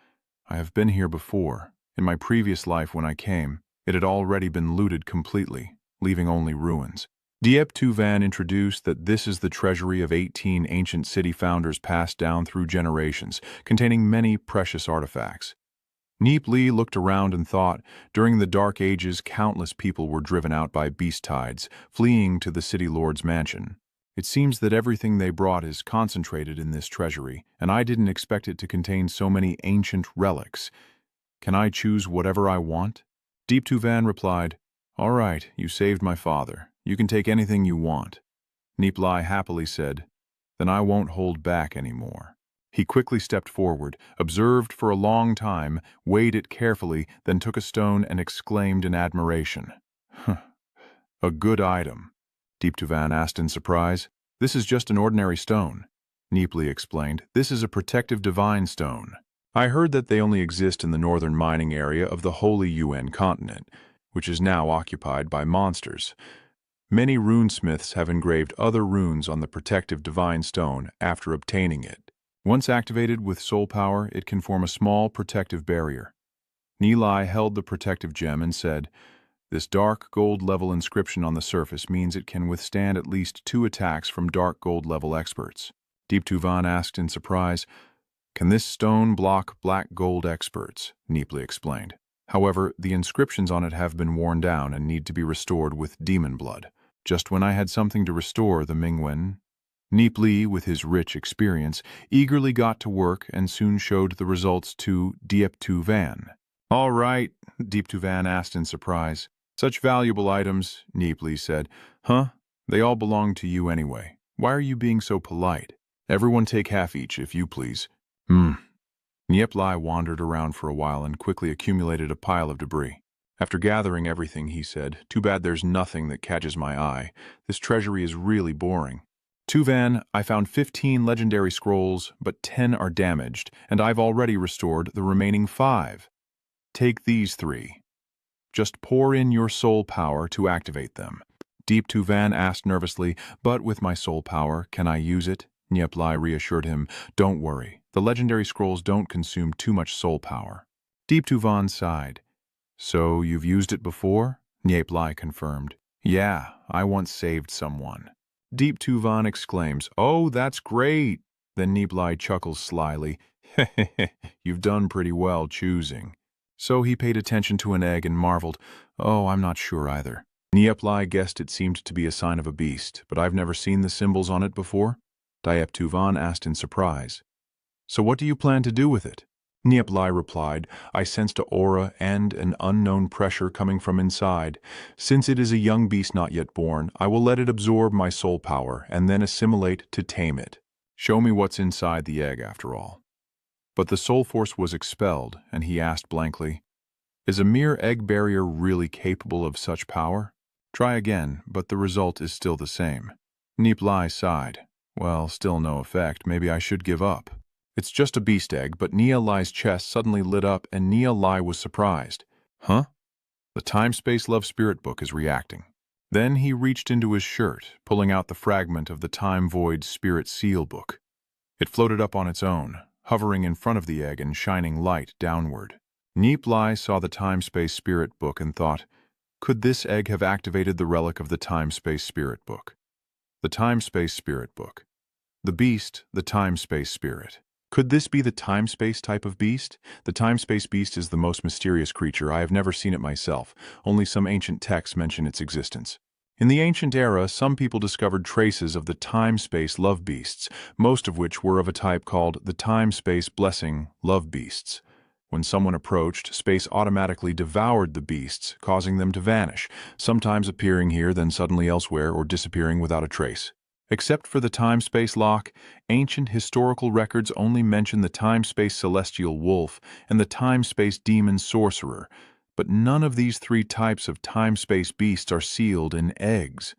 I have been here before. In my previous life when I came, it had already been looted completely, leaving only ruins. Diep2 Van introduced that this is the treasury of 18 ancient city founders passed down through generations, containing many precious artifacts. Nie Li looked around and thought, during the Dark Ages, countless people were driven out by beast tides, fleeing to the City Lord's mansion. It seems that everything they brought is concentrated in this treasury, and I didn't expect it to contain so many ancient relics. Can I choose whatever I want? Deep Tuvan replied, All right, you saved my father. You can take anything you want. Nie Li happily said, Then I won't hold back anymore. He quickly stepped forward, observed for a long time, weighed it carefully, then took a stone and exclaimed in admiration. A good item. Deep Tuvan asked in surprise. This is just an ordinary stone. Nie Li explained. This is a protective divine stone. I heard that they only exist in the northern mining area of the Holy UN continent, which is now occupied by monsters. Many runesmiths have engraved other runes on the protective divine stone after obtaining it. Once activated with soul power, it can form a small protective barrier. Nie Li held the protective gem and said, This dark gold level inscription on the surface means it can withstand at least 2 attacks from dark gold level experts. Deep Tuvan asked in surprise, Can this stone block black gold experts? Nie Li explained. However, the inscriptions on it have been worn down and need to be restored with demon blood. Just when I had something to restore the Mingwen, Nie Li, with his rich experience, eagerly got to work and soon showed the results to Deep Tuvan. All right, Deep Tuvan asked in surprise. Such valuable items, Nie Li said. Huh? They all belong to you anyway. Why are you being so polite? Everyone take half each, if you please. Nie Li wandered around for a while and quickly accumulated a pile of debris. After gathering everything, he said, Too bad there's nothing that catches my eye. This treasury is really boring. Tuvan, I found 15 legendary scrolls, but 10 are damaged, and I've already restored the remaining 5. Take these 3. Just pour in your soul power to activate them. Deep Tuvan asked nervously, But with my soul power, can I use it? Nie Li reassured him, Don't worry. The legendary scrolls don't consume too much soul power. Deep Tuvan sighed. So you've used it before? Nie Li confirmed. Yeah, I once saved someone. Deep Tuvan exclaims, Oh, that's great! Then Nie Li chuckles slyly. You've done pretty well choosing. So he paid attention to an egg and marveled, Oh, I'm not sure either. Nie Li guessed it seemed to be a sign of a beast, but I've never seen the symbols on it before. Deep Tuvan asked in surprise. So what do you plan to do with it? Nie Li replied, I sensed an aura and an unknown pressure coming from inside. Since it is a young beast not yet born, I will let it absorb my soul power and then assimilate to tame it. Show me what's inside the egg after all. But the soul force was expelled, and he asked blankly, Is a mere egg barrier really capable of such power? Try again, but the result is still the same. Nie Li sighed. Well, still no effect. Maybe I should give up. It's just a beast egg, but Nie Li's chest suddenly lit up and Nie Li was surprised. Huh? The Time-Space Love Spirit book is reacting. Then he reached into his shirt, pulling out the fragment of the Time Void Spirit Seal book. It floated up on its own, hovering in front of the egg and shining light downward. Nie Li saw the Time-Space Spirit book and thought, Could this egg have activated the relic of the Time-Space Spirit book? The Time-Space Spirit book. The beast, the Time-Space Spirit. Could this be the time-space type of beast? The time-space beast is the most mysterious creature. I have never seen it myself. Only some ancient texts mention its existence. In the ancient era, some people discovered traces of the time-space love beasts, most of which were of a type called the time-space blessing love beasts. When someone approached, space automatically devoured the beasts, causing them to vanish, sometimes appearing here, then suddenly elsewhere, or disappearing without a trace. Except for the time-space lock, ancient historical records only mention the time-space celestial wolf and the time-space demon sorcerer, but none of these 3 types of time-space beasts are sealed in eggs.